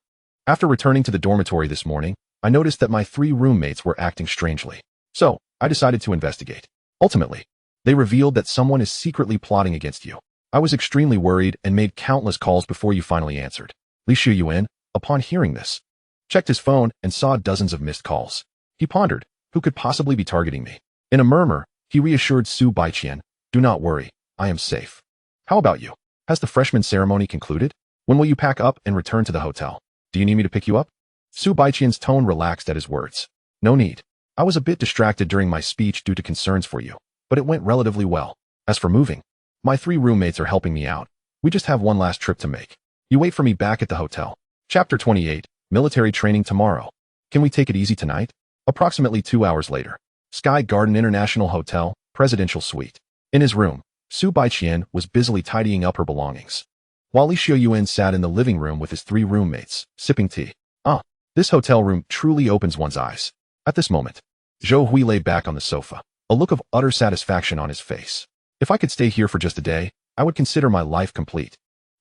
after returning to the dormitory this morning, I noticed that my 3 roommates were acting strangely. So, I decided to investigate. Ultimately, they revealed that someone is secretly plotting against you. I was extremely worried and made countless calls before you finally answered. Li Xiuyuan, upon hearing this, checked his phone and saw dozens of missed calls. He pondered, who could possibly be targeting me? In a murmur, he reassured Su Baiqian, do not worry, I am safe. How about you? Has the freshman ceremony concluded? When will you pack up and return to the hotel? Do you need me to pick you up? Su Baiqian's tone relaxed at his words. No need. I was a bit distracted during my speech due to concerns for you, but it went relatively well. As for moving, my 3 roommates are helping me out. We just have one last trip to make. You wait for me back at the hotel. Chapter 28, Military Training Tomorrow. Can we take it easy tonight? Approximately 2 hours later. Sky Garden International Hotel, Presidential Suite. In his room, Su Baiqian was busily tidying up her belongings, while Li Xiuyuan sat in the living room with his 3 roommates, sipping tea. Ah, this hotel room truly opens one's eyes. At this moment, Zhou Hui lay back on the sofa, a look of utter satisfaction on his face. If I could stay here for just a day, I would consider my life complete.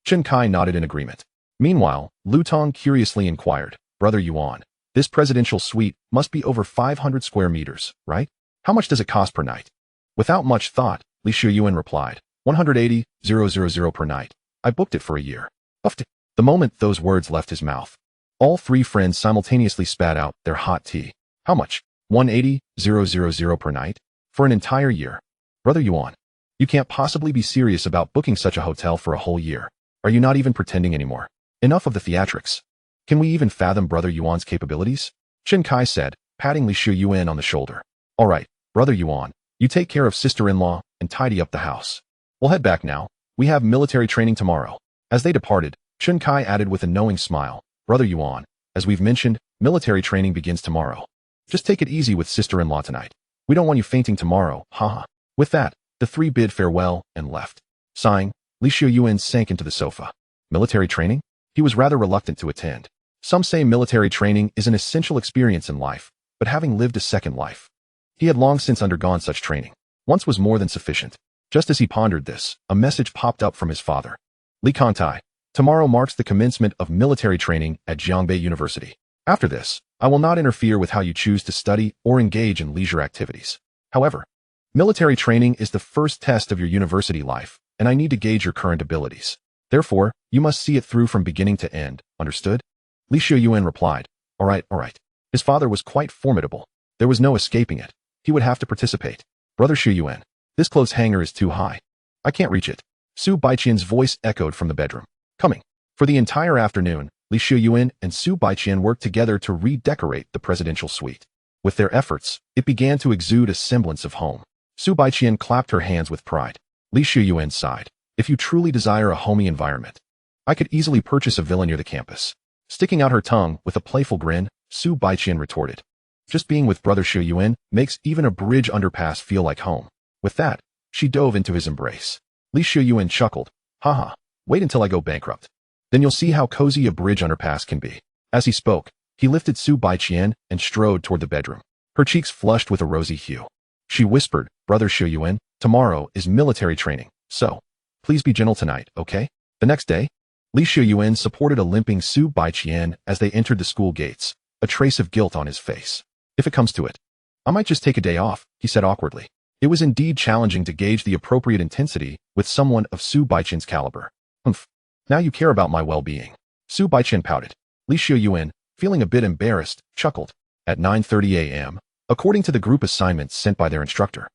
Chen Kai nodded in agreement. Meanwhile, Lu Tong curiously inquired, Brother Yuan, this presidential suite must be over 500 square meters, right? How much does it cost per night? Without much thought, Li Xiuyuan replied, 180,000 per night. I booked it for a year. Puffed. The moment those words left his mouth, all 3 friends simultaneously spat out their hot tea. How much? 180,000 per night? For an entire year? Brother Yuan, you can't possibly be serious about booking such a hotel for a whole year. Are you not even pretending anymore? Enough of the theatrics. Can we even fathom Brother Yuan's capabilities? Chen Kai said, patting Li Xiuyuan on the shoulder. All right, Brother Yuan, you take care of sister-in-law and tidy up the house. We'll head back now. We have military training tomorrow. As they departed, Chen Kai added with a knowing smile, Brother Yuan, as we've mentioned, military training begins tomorrow. Just take it easy with sister-in-law tonight. We don't want you fainting tomorrow, haha. With that, the 3 bid farewell and left. Sighing, Li Xiuyuan sank into the sofa. Military training? He was rather reluctant to attend. Some say military training is an essential experience in life, but having lived a second life, he had long since undergone such training. Once was more than sufficient. Just as he pondered this, a message popped up from his father. Li Kantai, tomorrow marks the commencement of military training at Jiangbei University. After this, I will not interfere with how you choose to study or engage in leisure activities. However, military training is the first test of your university life, and I need to gauge your current abilities. Therefore, you must see it through from beginning to end, understood? Li Xiuyuan replied, all right. His father was quite formidable. There was no escaping it. He would have to participate. Brother Xiuyuan, this clothes hanger is too high. I can't reach it. Su Baiqian's voice echoed from the bedroom. Coming. For the entire afternoon, Li Xiuyuan and Su Baiqian worked together to redecorate the presidential suite. With their efforts, it began to exude a semblance of home. Su Baiqian clapped her hands with pride. Li Xiuyuan sighed. If you truly desire a homey environment, I could easily purchase a villa near the campus. Sticking out her tongue with a playful grin, Su Baiqian retorted. Just being with Brother Xiuyuan makes even a bridge underpass feel like home. With that, she dove into his embrace. Li Xiuyuan chuckled. Haha, wait until I go bankrupt. Then you'll see how cozy a bridge underpass can be. As he spoke, he lifted Su Baiqian and strode toward the bedroom. Her cheeks flushed with a rosy hue. She whispered, Brother Xiuyuan, tomorrow is military training, so please be gentle tonight, okay? The next day, Xiuyuan supported a limping Su Baiqian as they entered the school gates, a trace of guilt on his face. If it comes to it, I might just take a day off, he said awkwardly. It was indeed challenging to gauge the appropriate intensity with someone of Su Baiqian's caliber. Humph. Now you care about my well-being. Su Baiqian pouted. Xiuyuan, feeling a bit embarrassed, chuckled. At 9:30 a.m., according to the group assignments sent by their instructor,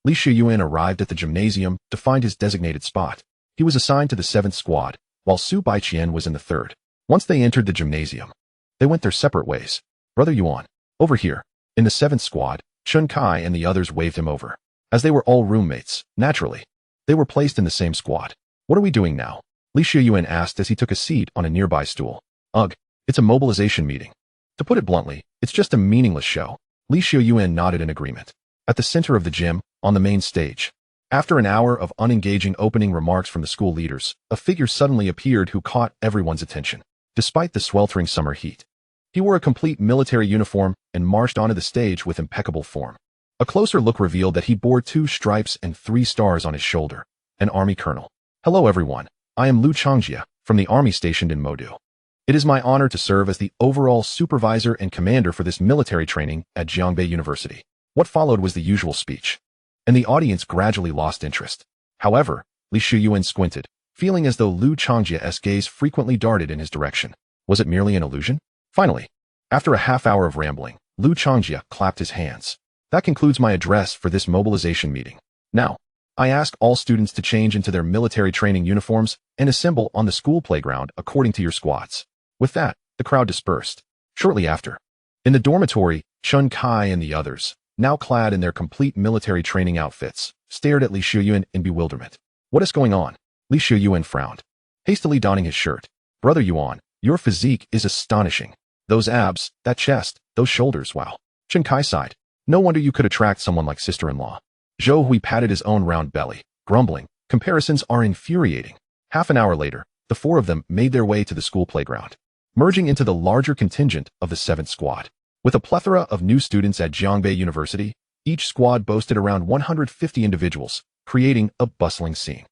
Xiuyuan arrived at the gymnasium to find his designated spot. He was assigned to the 7th squad, while Su Baiqian was in the 3rd. Once they entered the gymnasium, they went their separate ways. Brother Yuan, over here. In the 7th squad, Chun Kai and the others waved him over. As they were all roommates, naturally, they were placed in the same squad. What are we doing now? Xiuyuan asked as he took a seat on a nearby stool. Ugh, it's a mobilization meeting. To put it bluntly, it's just a meaningless show. Xiuyuan nodded in agreement. At the center of the gym, on the main stage, after an hour of unengaging opening remarks from the school leaders, a figure suddenly appeared who caught everyone's attention. Despite the sweltering summer heat, he wore a complete military uniform and marched onto the stage with impeccable form. A closer look revealed that he bore 2 stripes and 3 stars on his shoulder, an army colonel. Hello everyone, I am Lu Changjia, from the army stationed in Modu. It is my honor to serve as the overall supervisor and commander for this military training at Jiangbei University. What followed was the usual speech, and the audience gradually lost interest. However, Xiuyuan squinted, feeling as though Lu Changjia's gaze frequently darted in his direction. Was it merely an illusion? Finally, after a half-hour of rambling, Lu Changjia clapped his hands. That concludes my address for this mobilization meeting. Now, I ask all students to change into their military training uniforms and assemble on the school playground according to your squads. With that, the crowd dispersed. Shortly after, in the dormitory, Chun Kai and the others, now clad in their complete military training outfits, stared at Xiuyuan in bewilderment. What is going on? Xiuyuan frowned, hastily donning his shirt. Brother Yuan, your physique is astonishing. Those abs, that chest, those shoulders, wow. Chun Kai sighed. No wonder you could attract someone like sister-in-law. Zhou Hui patted his own round belly, grumbling, comparisons are infuriating. Half an hour later, the 4 of them made their way to the school playground, merging into the larger contingent of the 7th squad. With a plethora of new students at Jiangbei University, each squad boasted around 150 individuals, creating a bustling scene.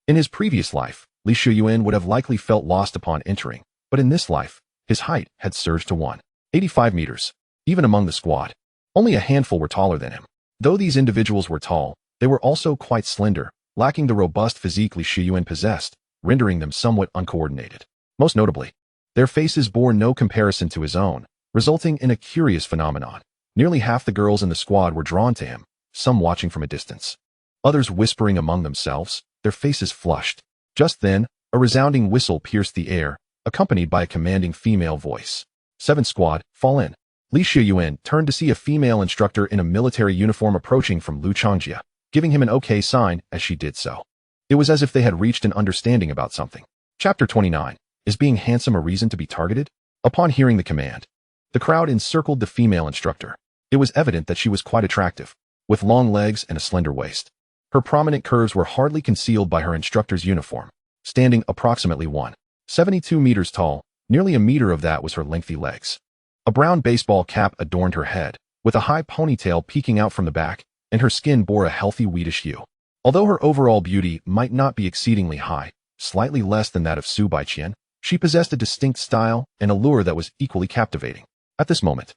In his previous life, Xiuyuan would have likely felt lost upon entering, but in this life, his height had surged to 185 meters. Even among the squad, only a handful were taller than him. Though these individuals were tall, they were also quite slender, lacking the robust physique Xiuyuan possessed, rendering them somewhat uncoordinated. Most notably, their faces bore no comparison to his own, resulting in a curious phenomenon. Nearly half the girls in the squad were drawn to him, some watching from a distance, others whispering among themselves, their faces flushed. Just then, a resounding whistle pierced the air, accompanied by a commanding female voice. 7th squad, fall in. Xiuyuan turned to see a female instructor in a military uniform approaching from Lu Changjia, giving him an okay sign as she did so. It was as if they had reached an understanding about something. Chapter 29. Is being handsome a reason to be targeted? Upon hearing the command, the crowd encircled the female instructor. It was evident that she was quite attractive, with long legs and a slender waist. Her prominent curves were hardly concealed by her instructor's uniform. Standing approximately 172 meters tall, nearly a meter of that was her lengthy legs. A brown baseball cap adorned her head, with a high ponytail peeking out from the back, and her skin bore a healthy wheatish hue. Although her overall beauty might not be exceedingly high, slightly less than that of Su Baiqian, she possessed a distinct style and allure that was equally captivating. At this moment,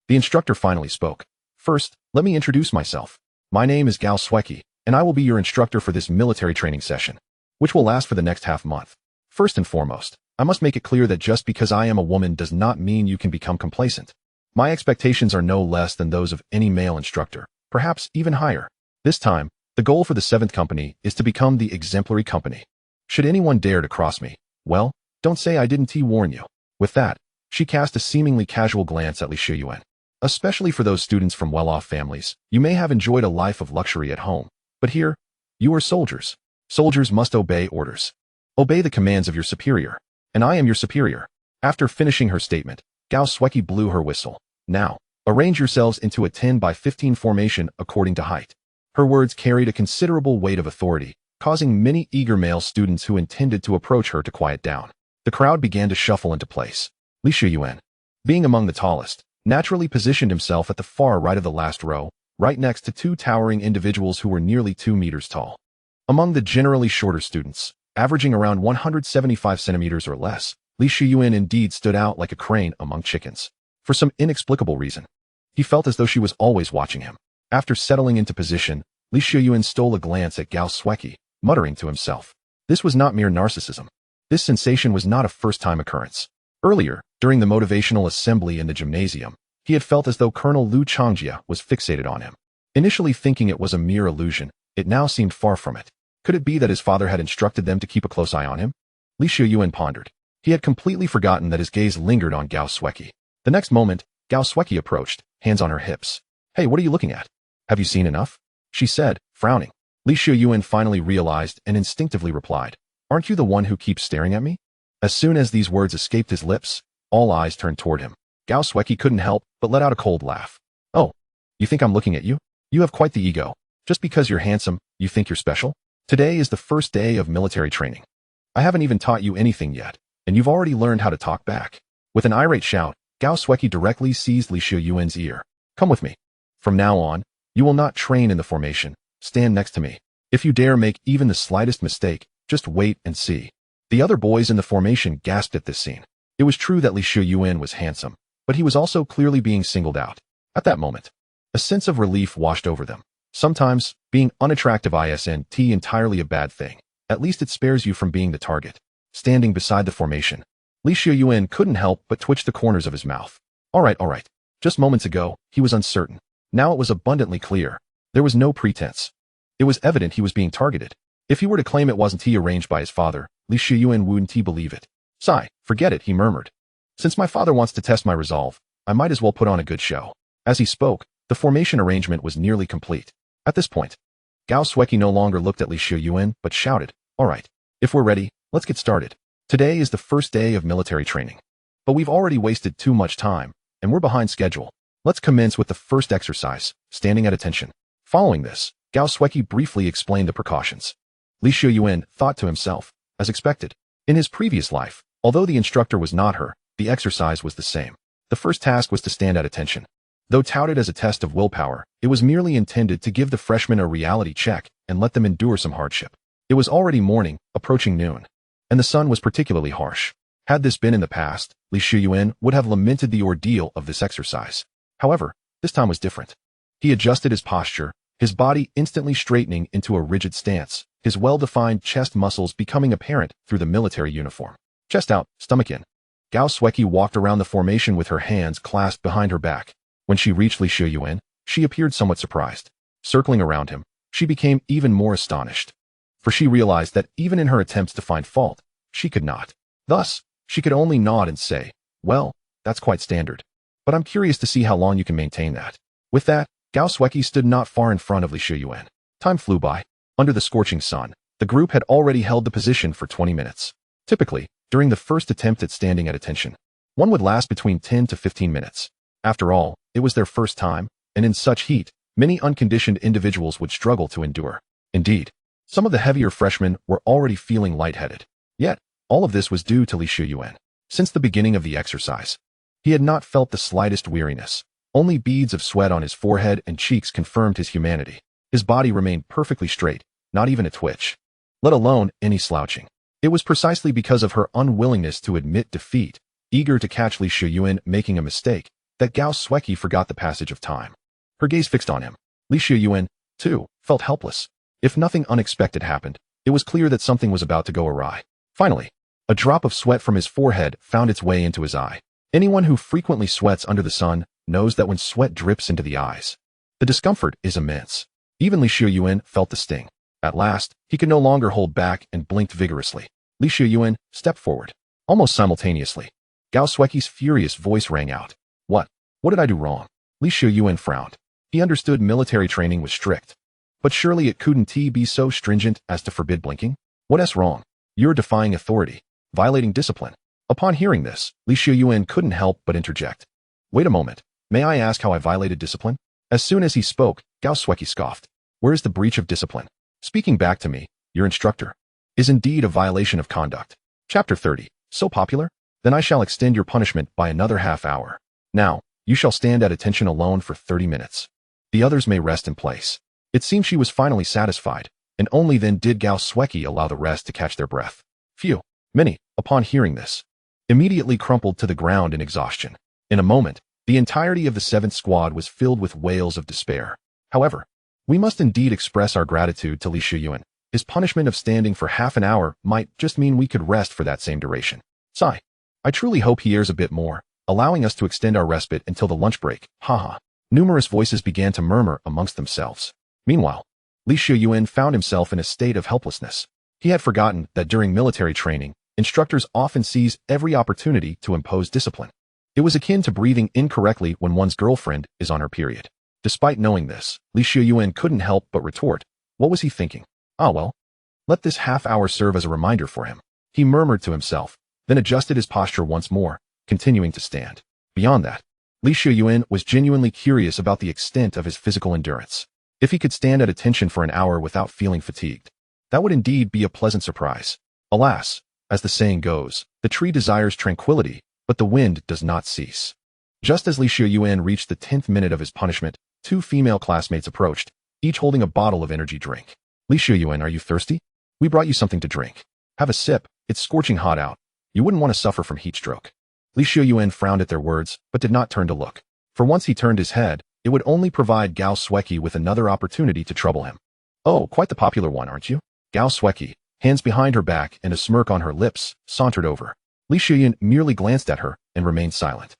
the instructor finally spoke. First, let me introduce myself. My name is Gao Sueki, and I will be your instructor for this military training session, which will last for the next half-month. First and foremost, I must make it clear that just because I am a woman does not mean you can become complacent. My expectations are no less than those of any male instructor, perhaps even higher. This time, the goal for the 7th company is to become the exemplary company. Should anyone dare to cross me, well, don't say I didn't warn you. With that, she cast a seemingly casual glance at Xiuyuan. Especially for those students from well-off families, you may have enjoyed a life of luxury at home, but here, you are soldiers. Soldiers must obey orders. Obey the commands of your superior. And I am your superior. After finishing her statement, Gao Sueki blew her whistle. Now, arrange yourselves into a 10 by 15 formation according to height. Her words carried a considerable weight of authority, causing many eager male students who intended to approach her to quiet down. The crowd began to shuffle into place. Xiuyuan, being among the tallest, naturally positioned himself at the far right of the last row, right next to 2 towering individuals who were nearly 2 meters tall. Among the generally shorter students, Averaging around 175 centimeters or less, Xiuyuan indeed stood out like a crane among chickens. For some inexplicable reason, he felt as though she was always watching him. After settling into position, Xiuyuan stole a glance at Gao Sueki, muttering to himself. This was not mere narcissism. This sensation was not a first-time occurrence. Earlier, during the motivational assembly in the gymnasium, he had felt as though Colonel Liu Changjia was fixated on him. Initially thinking it was a mere illusion, it now seemed far from it. Could it be that his father had instructed them to keep a close eye on him? Xiuyuan pondered. He had completely forgotten that his gaze lingered on Gao Sueki. The next moment, Gao Sueki approached, hands on her hips. Hey, what are you looking at? Have you seen enough? She said, frowning. Xiuyuan finally realized and instinctively replied, Aren't you the one who keeps staring at me? As soon as these words escaped his lips, all eyes turned toward him. Gao Sueki couldn't help but let out a cold laugh. Oh, you think I'm looking at you? You have quite the ego. Just because you're handsome, you think you're special? Today is the first day of military training. I haven't even taught you anything yet, and you've already learned how to talk back. With an irate shout, Gao Sueki directly seized Xiuyuan's ear. Come with me. From now on, you will not train in the formation. Stand next to me. If you dare make even the slightest mistake, just wait and see. The other boys in the formation gasped at this scene. It was true that Xiuyuan was handsome, but he was also clearly being singled out. At that moment, a sense of relief washed over them. Sometimes, being unattractive isn't entirely a bad thing. At least it spares you from being the target. Standing beside the formation, Xiuyuan couldn't help but twitch the corners of his mouth. All right. Just moments ago, he was uncertain. Now it was abundantly clear. There was no pretense. It was evident he was being targeted. If he were to claim it wasn't he arranged by his father, Xiuyuan wouldn't he believe it. Sigh, forget it, he murmured. Since my father wants to test my resolve, I might as well put on a good show. As he spoke, the formation arrangement was nearly complete. At this point, Gao Sueki no longer looked at Xiuyuan, but shouted, All right, if we're ready, let's get started. Today is the first day of military training. But we've already wasted too much time, and we're behind schedule. Let's commence with the first exercise, standing at attention. Following this, Gao Sueki briefly explained the precautions. Xiuyuan thought to himself, as expected. In his previous life, although the instructor was not her, the exercise was the same. The first task was to stand at attention. Though touted as a test of willpower, it was merely intended to give the freshmen a reality check and let them endure some hardship. It was already morning, approaching noon, and the sun was particularly harsh. Had this been in the past, Xiuyuan would have lamented the ordeal of this exercise. However, this time was different. He adjusted his posture, his body instantly straightening into a rigid stance, his well-defined chest muscles becoming apparent through the military uniform. Chest out, stomach in. Gao Sueki walked around the formation with her hands clasped behind her back. When she reached Xiuyuan, she appeared somewhat surprised. Circling around him, she became even more astonished. For she realized that even in her attempts to find fault, she could not. Thus, she could only nod and say, Well, that's quite standard. But I'm curious to see how long you can maintain that. With that, Gao Sueki stood not far in front of Xiuyuan. Time flew by. Under the scorching sun, the group had already held the position for 20 minutes. Typically, during the first attempt at standing at attention, one would last between 10 to 15 minutes. After all, it was their first time, and in such heat, many unconditioned individuals would struggle to endure. Indeed, some of the heavier freshmen were already feeling lightheaded. Yet, all of this was due to Xiuyuan. Since the beginning of the exercise, he had not felt the slightest weariness. Only beads of sweat on his forehead and cheeks confirmed his humanity. His body remained perfectly straight, not even a twitch, let alone any slouching. It was precisely because of her unwillingness to admit defeat, eager to catch Xiuyuan making a mistake, that Gao Sueki forgot the passage of time. Her gaze fixed on him. Xiuyuan, too, felt helpless. If nothing unexpected happened, it was clear that something was about to go awry. Finally, a drop of sweat from his forehead found its way into his eye. Anyone who frequently sweats under the sun knows that when sweat drips into the eyes, the discomfort is immense. Even Xiuyuan felt the sting. At last, he could no longer hold back and blinked vigorously. Xiuyuan stepped forward. Almost simultaneously, Gao Sueki's furious voice rang out. What did I do wrong? Xiuyuan frowned. He understood military training was strict. But surely it couldn't be so stringent as to forbid blinking? What's wrong? You're defying authority, violating discipline. Upon hearing this, Xiuyuan couldn't help but interject. Wait a moment. May I ask how I violated discipline? As soon as he spoke, Gao Sueki scoffed. Where is the breach of discipline? Speaking back to me, your instructor, is indeed a violation of conduct. Chapter 30. So popular? Then I shall extend your punishment by another half hour. Now, you shall stand at attention alone for 30 minutes. The others may rest in place. It seemed she was finally satisfied, and only then did Gao Sueki allow the rest to catch their breath. Phew! Many, upon hearing this, immediately crumpled to the ground in exhaustion. In a moment, the entirety of the 7th squad was filled with wails of despair. However, we must indeed express our gratitude to Xiuyuan. His punishment of standing for half an hour might just mean we could rest for that same duration. Sigh. I truly hope he errs a bit more, allowing us to extend our respite until the lunch break. Haha. Numerous voices began to murmur amongst themselves. Meanwhile, Xiuyuan found himself in a state of helplessness. He had forgotten that during military training, instructors often seize every opportunity to impose discipline. It was akin to breathing incorrectly when one's girlfriend is on her period. Despite knowing this, Xiuyuan couldn't help but retort. What was he thinking? Ah well, let this half hour serve as a reminder for him. He murmured to himself, then adjusted his posture once more, continuing to stand. Beyond that, Xiuyuan was genuinely curious about the extent of his physical endurance. If he could stand at attention for an hour without feeling fatigued, that would indeed be a pleasant surprise. Alas, as the saying goes, the tree desires tranquility, but the wind does not cease. Just as Xiuyuan reached the 10th minute of his punishment, 2 female classmates approached, each holding a bottle of energy drink. Xiuyuan, are you thirsty? We brought you something to drink. Have a sip, it's scorching hot out. You wouldn't want to suffer from heat stroke. Xiuyuan frowned at their words, but did not turn to look. For once he turned his head, it would only provide Gao Sueki with another opportunity to trouble him. Oh, quite the popular one, aren't you? Gao Sueki, hands behind her back and a smirk on her lips, sauntered over. Xiuyuan merely glanced at her and remained silent.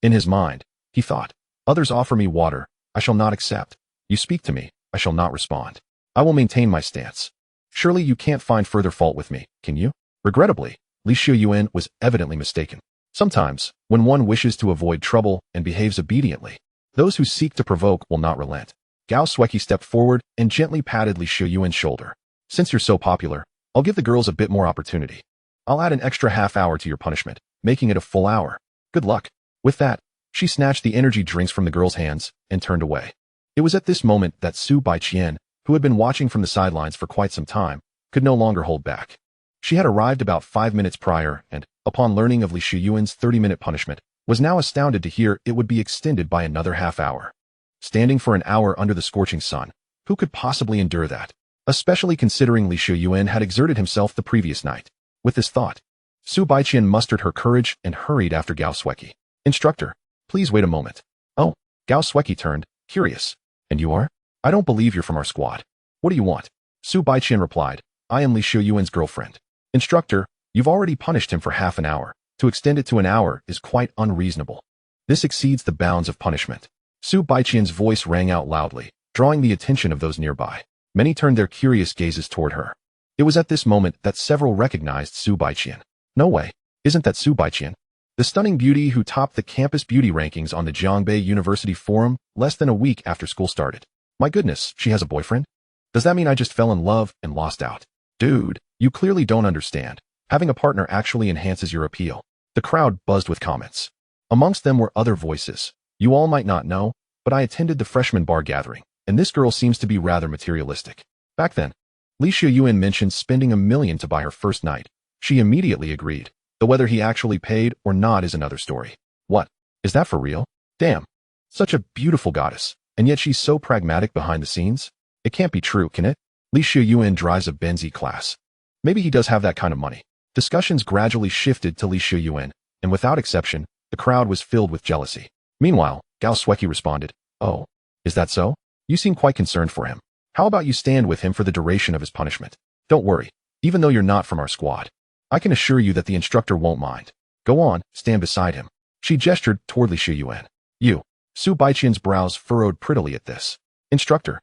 In his mind, he thought, others offer me water, I shall not accept. You speak to me, I shall not respond. I will maintain my stance. Surely you can't find further fault with me, can you? Regrettably, Xiuyuan was evidently mistaken. Sometimes, when one wishes to avoid trouble and behaves obediently, those who seek to provoke will not relent. Gao Sueki stepped forward and gently patted Xiuyuan's shoulder. Since you're so popular, I'll give the girls a bit more opportunity. I'll add an extra half hour to your punishment, making it a full hour. Good luck. With that, she snatched the energy drinks from the girl's hands and turned away. It was at this moment that Su Baiqian, who had been watching from the sidelines for quite some time, could no longer hold back. She had arrived about 5 minutes prior and, upon learning of Xiuyuan's 30-minute punishment, was now astounded to hear it would be extended by another half hour. Standing for an hour under the scorching sun, who could possibly endure that? Especially considering Xiuyuan had exerted himself the previous night. With this thought, Su Baiqian mustered her courage and hurried after Gao Sueki. Instructor, please wait a moment. Oh, Gao Sueki turned, curious. And you are? I don't believe you're from our squad. What do you want? Su Baiqian replied, I am Xiuyuan's girlfriend. Instructor, you've already punished him for half an hour. To extend it to an hour is quite unreasonable. This exceeds the bounds of punishment. Su Baiqian's voice rang out loudly, drawing the attention of those nearby. Many turned their curious gazes toward her. It was at this moment that several recognized Su Baiqian. No way. Isn't that Su Baiqian? The stunning beauty who topped the campus beauty rankings on the Jiangbei University forum less than a week after school started. My goodness, she has a boyfriend? Does that mean I just fell in love and lost out? Dude, you clearly don't understand. Having a partner actually enhances your appeal. The crowd buzzed with comments. Amongst them were other voices. You all might not know, but I attended the freshman bar gathering, and this girl seems to be rather materialistic. Back then, Xiuyuan mentioned spending $1 million to buy her first night. She immediately agreed, though whether he actually paid or not is another story. What? Is that for real? Damn. Such a beautiful goddess, and yet she's so pragmatic behind the scenes? It can't be true, can it? Xiuyuan drives a Benz E-Class. Maybe he does have that kind of money. Discussions gradually shifted to Xiuyuan, and without exception, the crowd was filled with jealousy. Meanwhile, Gao Sueki responded, Oh, is that so? You seem quite concerned for him. How about you stand with him for the duration of his punishment? Don't worry, even though you're not from our squad. I can assure you that the instructor won't mind. Go on, stand beside him. She gestured toward Xiuyuan. You. Su Baiqian's brows furrowed prettily at this. Instructor,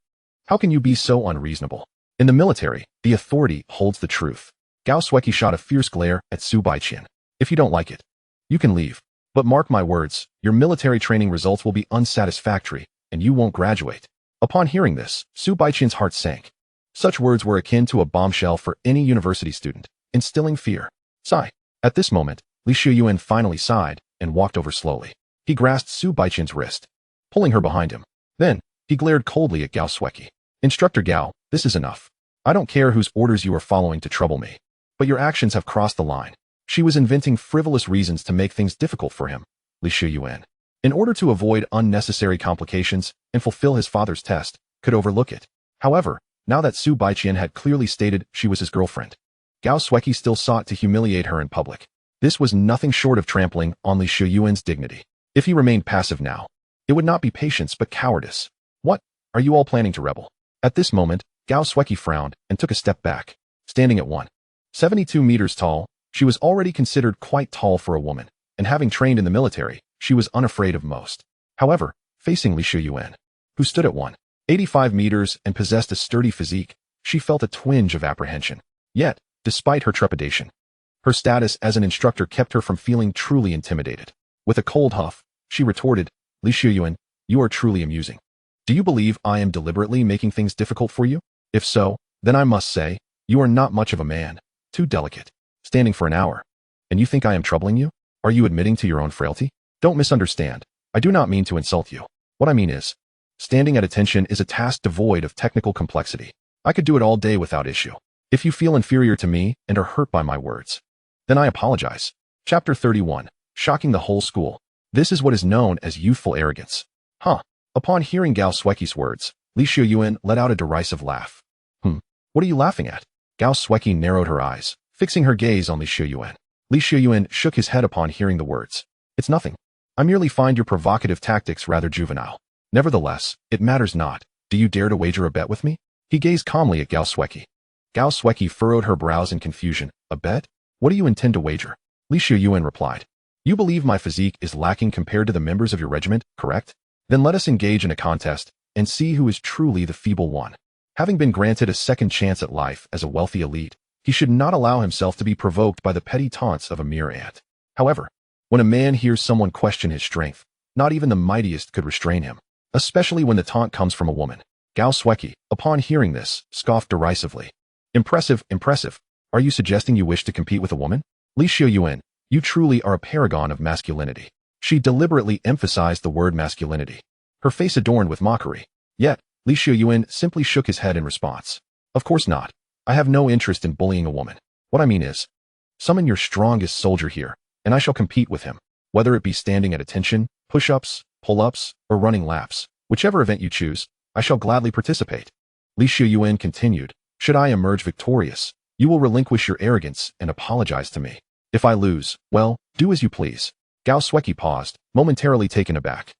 how can you be so unreasonable? In the military, the authority holds the truth. Gao Sueki shot a fierce glare at Su Baiqian. If you don't like it, you can leave. But mark my words, your military training results will be unsatisfactory, and you won't graduate. Upon hearing this, Su Baiqian's heart sank. Such words were akin to a bombshell for any university student, instilling fear. Sigh. At this moment, Xiuyuan finally sighed and walked over slowly. He grasped Su Baiqian's wrist, pulling her behind him. Then, he glared coldly at Gao Sueki. Instructor Gao, this is enough. I don't care whose orders you are following to trouble me, but your actions have crossed the line. She was inventing frivolous reasons to make things difficult for him, Xiuyuan, in order to avoid unnecessary complications and fulfill his father's test, could overlook it. However, now that Su Baiqian had clearly stated she was his girlfriend. Gao Sueki still sought to humiliate her in public. This was nothing short of trampling on Li Xiuyuan's dignity. If he remained passive now, it would not be patience but cowardice. What? Are you all planning to rebel? At this moment, Gao Sueki frowned and took a step back. Standing at 172 meters tall, she was already considered quite tall for a woman, and having trained in the military, she was unafraid of most. However, facing Li Xiuyuan, who stood at 185 meters and possessed a sturdy physique, she felt a twinge of apprehension. Yet, despite her trepidation, her status as an instructor kept her from feeling truly intimidated. With a cold huff, she retorted, Li Xiuyuan, you are truly amusing. Do you believe I am deliberately making things difficult for you? If so, then I must say, you are not much of a man, too delicate, standing for an hour. And you think I am troubling you? Are you admitting to your own frailty? Don't misunderstand. I do not mean to insult you. What I mean is, standing at attention is a task devoid of technical complexity. I could do it all day without issue. If you feel inferior to me and are hurt by my words, then I apologize. Chapter 31. Shocking the whole school. This is what is known as youthful arrogance. Huh. Upon hearing Gao Sueki's words, Li Xiuyuan let out a derisive laugh. What are you laughing at? Gao Sueki narrowed her eyes, fixing her gaze on Li Xiuyuan. Li Xiuyuan shook his head upon hearing the words. It's nothing. I merely find your provocative tactics rather juvenile. Nevertheless, it matters not. Do you dare to wager a bet with me? He gazed calmly at Gao Sueki. Gao Sueki furrowed her brows in confusion. A bet? What do you intend to wager? Li Xiuyuan replied. You believe my physique is lacking compared to the members of your regiment, correct? Then let us engage in a contest and see who is truly the feeble one. Having been granted a second chance at life as a wealthy elite, he should not allow himself to be provoked by the petty taunts of a mere ant. However, when a man hears someone question his strength, not even the mightiest could restrain him, especially when the taunt comes from a woman. Gao Sueki, upon hearing this, scoffed derisively. Impressive, impressive. Are you suggesting you wish to compete with a woman? Li Xiuyuan, you truly are a paragon of masculinity. She deliberately emphasized the word masculinity, her face adorned with mockery. Yet, Li Xiuyuan simply shook his head in response. Of course not. I have no interest in bullying a woman. What I mean is, summon your strongest soldier here, and I shall compete with him, whether it be standing at attention, push-ups, pull-ups, or running laps. Whichever event you choose, I shall gladly participate. Li Xiuyuan continued, should I emerge victorious, you will relinquish your arrogance and apologize to me. If I lose, well, do as you please. Gao Sueki paused, momentarily taken aback.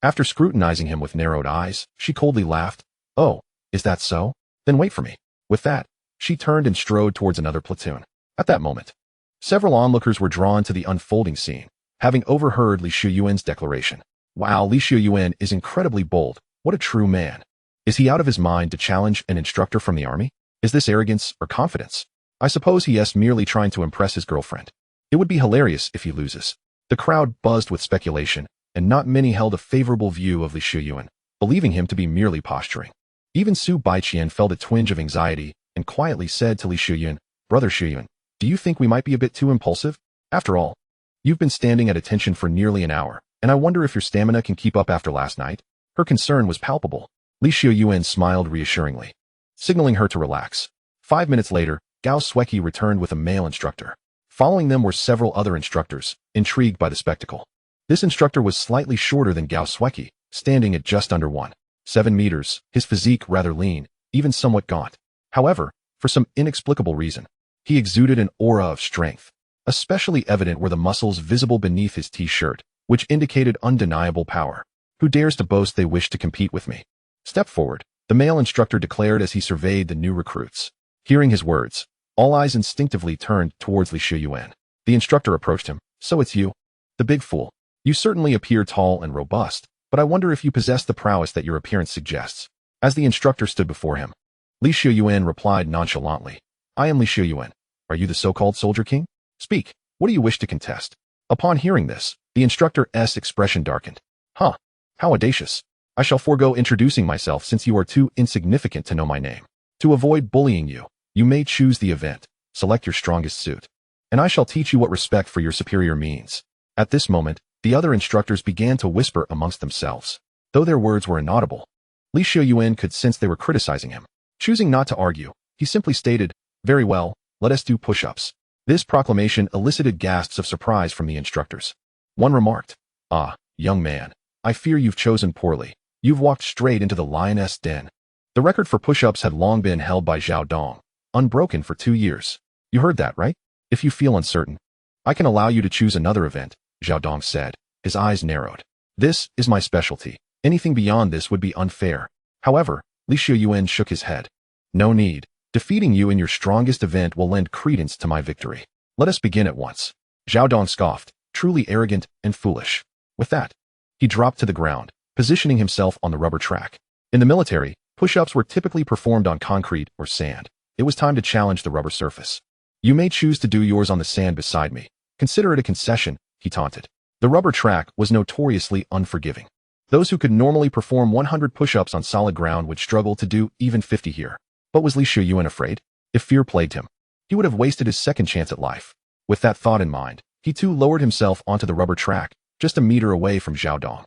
After scrutinizing him with narrowed eyes, she coldly laughed. Oh, is that so? Then wait for me. With that, she turned and strode towards another platoon. At that moment, several onlookers were drawn to the unfolding scene, having overheard Li Xiuyuan's declaration. Wow, Li Xiuyuan is incredibly bold. What a true man. Is he out of his mind to challenge an instructor from the army? Is this arrogance or confidence? I suppose he is merely trying to impress his girlfriend. It would be hilarious if he loses. The crowd buzzed with speculation, and not many held a favorable view of Li Xiuyuan, believing him to be merely posturing. Even Su Baiqian felt a twinge of anxiety and quietly said to Li Xiuyuan, Brother Xiuyuan, do you think we might be a bit too impulsive? After all, you've been standing at attention for nearly an hour, and I wonder if your stamina can keep up after last night. Her concern was palpable. Li Xiuyuan smiled reassuringly, signaling her to relax. 5 minutes later, Gao Sueki returned with a male instructor. Following them were several other instructors, intrigued by the spectacle. This instructor was slightly shorter than Gao Sueki, standing at just under 1.7 meters, his physique rather lean, even somewhat gaunt. However, for some inexplicable reason, he exuded an aura of strength. Especially evident were the muscles visible beneath his t-shirt, which indicated undeniable power. Who dares to boast they wish to compete with me? Step forward, the male instructor declared as he surveyed the new recruits. Hearing his words, all eyes instinctively turned towards Li Xiuyuan. The instructor approached him. So it's you, the big fool. You certainly appear tall and robust, but I wonder if you possess the prowess that your appearance suggests. As the instructor stood before him, Li Xiuyuan replied nonchalantly, I am Li Xiuyuan. Are you the so-called soldier king? Speak, what do you wish to contest? Upon hearing this, the instructor's expression darkened. Huh, how audacious. I shall forego introducing myself since you are too insignificant to know my name. To avoid bullying you, you may choose the event, select your strongest suit, and I shall teach you what respect for your superior means. At this moment, the other instructors began to whisper amongst themselves. Though their words were inaudible, Li Xiuyuan could sense they were criticizing him. Choosing not to argue, he simply stated, Very well, let us do push-ups. This proclamation elicited gasps of surprise from the instructors. One remarked, Ah, young man, I fear you've chosen poorly. You've walked straight into the lioness' den. The record for push-ups had long been held by Xiao Dong, unbroken for 2 years. You heard that, right? If you feel uncertain, I can allow you to choose another event, Xiao Dong said, his eyes narrowed. This is my specialty. Anything beyond this would be unfair. However, Xiuyuan shook his head. No need. Defeating you in your strongest event will lend credence to my victory. Let us begin at once. Xiao Dong scoffed, truly arrogant and foolish. With that, he dropped to the ground, positioning himself on the rubber track. In the military, push-ups were typically performed on concrete or sand. It was time to challenge the rubber surface. You may choose to do yours on the sand beside me. Consider it a concession, he taunted. The rubber track was notoriously unforgiving. Those who could normally perform 100 push-ups on solid ground would struggle to do even 50 here. But was Xiuyuan afraid? If fear plagued him, he would have wasted his second chance at life. With that thought in mind, he too lowered himself onto the rubber track, just a meter away from Xiao Dong.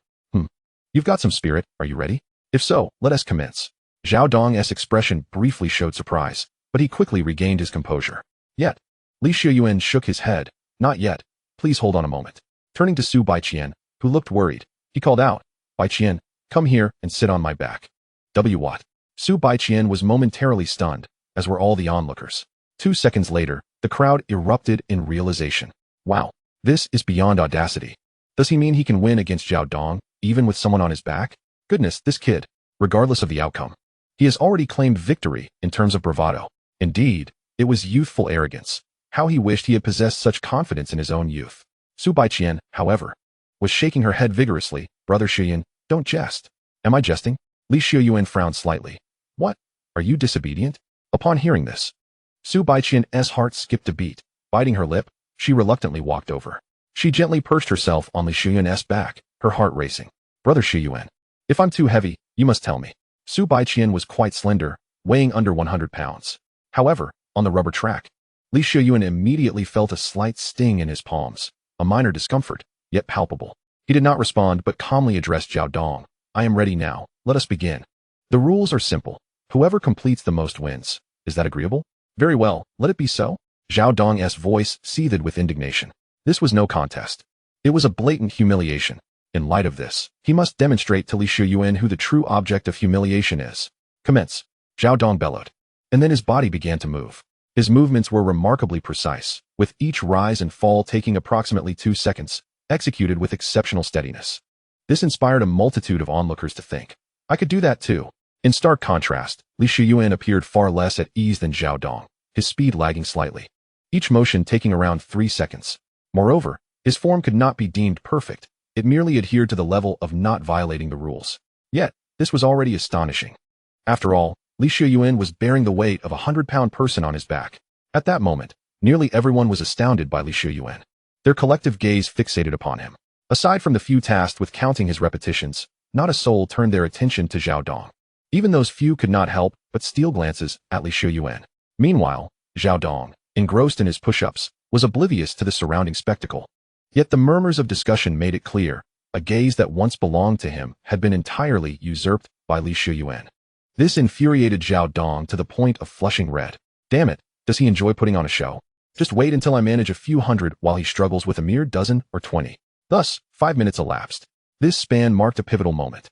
You've got some spirit, are you ready? If so, let us commence. Xiao Dong's expression briefly showed surprise, but he quickly regained his composure. Yet, Xiuyuan shook his head. Not yet. Please hold on a moment. Turning to Su Baiqian, who looked worried, he called out, Baiqian, come here and sit on my back. What? Su Baiqian was momentarily stunned, as were all the onlookers. 2 seconds later, the crowd erupted in realization. Wow, this is beyond audacity. Does he mean he can win against Xiao Dong, even with someone on his back? Goodness, this kid, regardless of the outcome. He has already claimed victory in terms of bravado. Indeed, it was youthful arrogance. How he wished he had possessed such confidence in his own youth. Su Baiqian, however, was shaking her head vigorously. Brother Xiuyuan, don't jest. Am I jesting? Xiuyuan frowned slightly. What? Are you disobedient? Upon hearing this, Su Baiqian's heart skipped a beat. Biting her lip, she reluctantly walked over. She gently perched herself on Xiuyuan's back, her heart racing. Brother Xiuyuan, if I'm too heavy, you must tell me. Su Baiqian was quite slender, weighing under 100 pounds. However, on the rubber track, Xiuyuan immediately felt a slight sting in his palms, a minor discomfort, yet palpable. He did not respond but calmly addressed Xiao Dong. I am ready now, let us begin. The rules are simple. Whoever completes the most wins. Is that agreeable? Very well, let it be so. Xiao Dong's voice seethed with indignation. This was no contest. It was a blatant humiliation. In light of this, he must demonstrate to Xiuyuan who the true object of humiliation is. Commence. Xiao Dong bellowed. And then his body began to move. His movements were remarkably precise, with each rise and fall taking approximately 2 seconds, executed with exceptional steadiness. This inspired a multitude of onlookers to think, I could do that too. In stark contrast, Xiuyuan appeared far less at ease than Xiao Dong, his speed lagging slightly, each motion taking around 3 seconds. Moreover, his form could not be deemed perfect. It merely adhered to the level of not violating the rules. Yet, this was already astonishing. After all, Xiuyuan was bearing the weight of a 100-pound person on his back. At that moment, nearly everyone was astounded by Xiuyuan. Their collective gaze fixated upon him. Aside from the few tasked with counting his repetitions, not a soul turned their attention to Xiao Dong. Even those few could not help but steal glances at Xiuyuan. Meanwhile, Xiao Dong, engrossed in his push-ups, was oblivious to the surrounding spectacle. Yet the murmurs of discussion made it clear, a gaze that once belonged to him had been entirely usurped by Xiuyuan. This infuriated Xiao Dong to the point of flushing red. Damn it, does he enjoy putting on a show? Just wait until I manage a few hundred while he struggles with a mere dozen or 20. Thus, 5 minutes elapsed. This span marked a pivotal moment.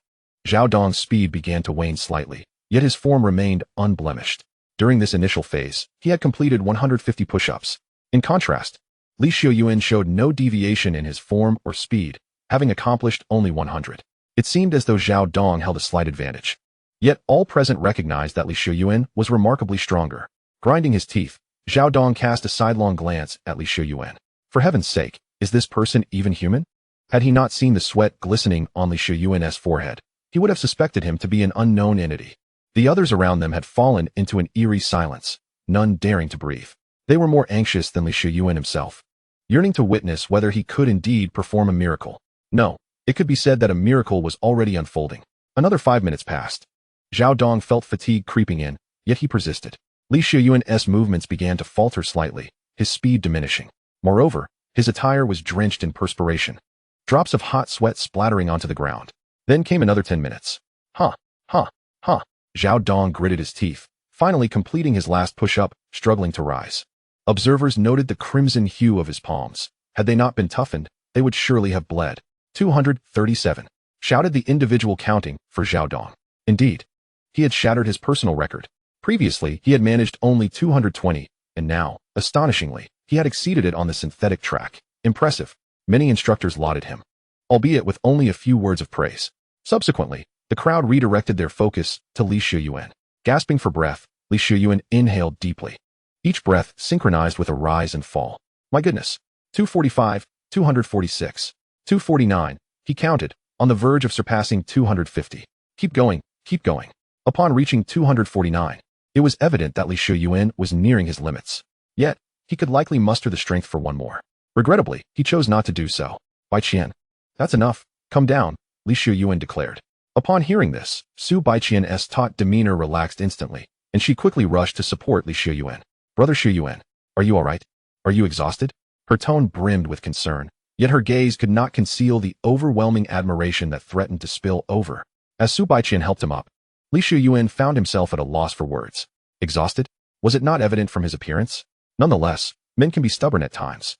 Xiao Dong's speed began to wane slightly, yet his form remained unblemished. During this initial phase, he had completed 150 push-ups. In contrast, Xiuyuan showed no deviation in his form or speed, having accomplished only 100. It seemed as though Xiao Dong held a slight advantage. Yet all present recognized that Leysuen was remarkably stronger. Grinding his teeth, Xiao Dong cast a sidelong glance at Leysuen. For heaven's sake, is this person even human? Had he not seen the sweat glistening on Leyseuen's forehead, he would have suspected him to be an unknown entity. The others around them had fallen into an eerie silence, none daring to breathe. They were more anxious than Leysuen himself, yearning to witness whether he could indeed perform a miracle. No, it could be said that a miracle was already unfolding. Another 5 minutes passed. Xiao Dong felt fatigue creeping in, yet he persisted. Leyseuen's movements began to falter slightly, his speed diminishing. Moreover, his attire was drenched in perspiration, drops of hot sweat splattering onto the ground. Then came another 10 minutes. Huh. Xiao Dong gritted his teeth, finally completing his last push-up, struggling to rise. Observers noted the crimson hue of his palms. Had they not been toughened, they would surely have bled. 237. Shouted the individual counting for Xiao Dong. Indeed, He had shattered his personal record. Previously, he had managed only 220, and now, astonishingly, he had exceeded it on the synthetic track. Impressive. Many instructors lauded him, albeit with only a few words of praise. Subsequently, the crowd redirected their focus to Xiuyuan. Gasping for breath, Xiuyuan inhaled deeply. Each breath synchronized with a rise and fall. My goodness. 245, 246, 249, he counted, on the verge of surpassing 250. Keep going, keep going. Upon reaching 249, it was evident that Xiuyuan was nearing his limits. Yet, he could likely muster the strength for one more. Regrettably, he chose not to do so. Baiqian. That's enough. Come down, Xiuyuan declared. Upon hearing this, Su Baiqian's taut demeanor relaxed instantly, and she quickly rushed to support Xiuyuan. Brother Xiuyuan, are you all right? Are you exhausted? Her tone brimmed with concern, yet her gaze could not conceal the overwhelming admiration that threatened to spill over. As Su Baiqian helped him up, Xiuyuan found himself at a loss for words. Exhausted? Was it not evident from his appearance? Nonetheless, men can be stubborn at times.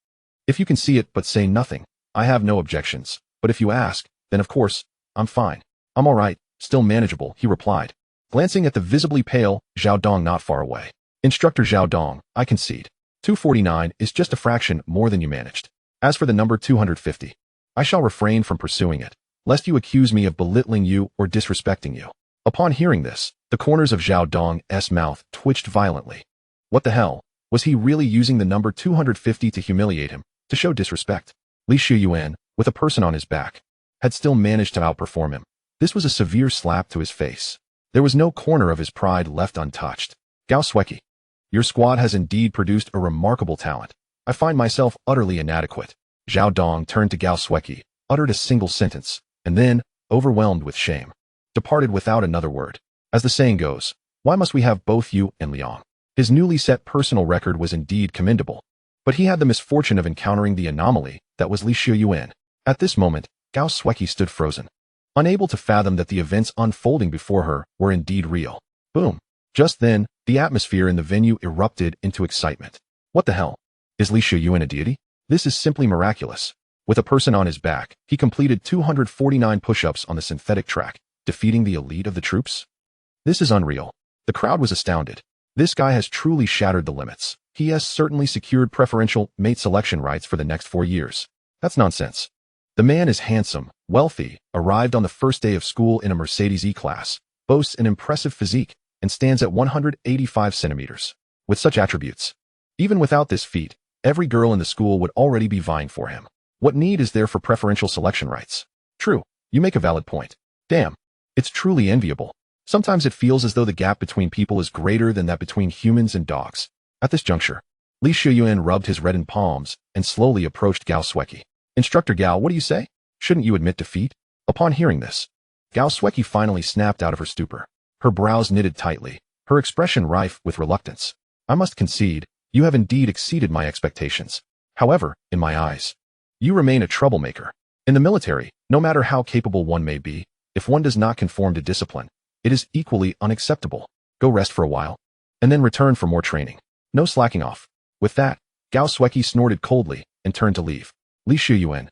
If you can see it but say nothing, I have no objections, but if you ask, then of course, I'm fine. I'm all right, still manageable, he replied, glancing at the visibly pale Zhao Dong not far away. Instructor Zhao Dong, I concede. 249 is just a fraction more than you managed. As for the number 250, I shall refrain from pursuing it, lest you accuse me of belittling you or disrespecting you. Upon hearing this, the corners of Zhao Dong's mouth twitched violently. What the hell? Was he really using the number 250 to humiliate him, to show disrespect? Xiuyuan, with a person on his back, had still managed to outperform him. This was a severe slap to his face. There was no corner of his pride left untouched. Gao Sueki, your squad has indeed produced a remarkable talent. I find myself utterly inadequate. Zhao Dong turned to Gao Sueki, uttered a single sentence, and then, overwhelmed with shame, departed without another word. As the saying goes, why must we have both you and Liang? His newly set personal record was indeed commendable, but he had the misfortune of encountering the anomaly that was Xiuyuan. At this moment, Gao Sueki stood frozen, unable to fathom that the events unfolding before her were indeed real. Boom. Just then, the atmosphere in the venue erupted into excitement. What the hell? Is Xiuyuan a deity? This is simply miraculous. With a person on his back, he completed 249 push-ups on the synthetic track, defeating the elite of the troops? This is unreal. The crowd was astounded. This guy has truly shattered the limits. He has certainly secured preferential mate selection rights for the next 4 years. That's nonsense. The man is handsome, wealthy, arrived on the first day of school in a Mercedes E-Class, boasts an impressive physique, and stands at 185 centimeters. With such attributes, even without this feat, every girl in the school would already be vying for him. What need is there for preferential selection rights? True, you make a valid point. Damn, it's truly enviable. Sometimes it feels as though the gap between people is greater than that between humans and dogs. At this juncture, Xiuyuan rubbed his reddened palms and slowly approached Gao Sueki. Instructor Gao, what do you say? Shouldn't you admit defeat? Upon hearing this, Gao Sueki finally snapped out of her stupor. Her brows knitted tightly, her expression rife with reluctance. I must concede, you have indeed exceeded my expectations. However, in my eyes, you remain a troublemaker. In the military, no matter how capable one may be, if one does not conform to discipline, it is equally unacceptable. Go rest for a while, and then return for more training. No slacking off. With that, Gao Sueki snorted coldly and turned to leave. Xiuyuan.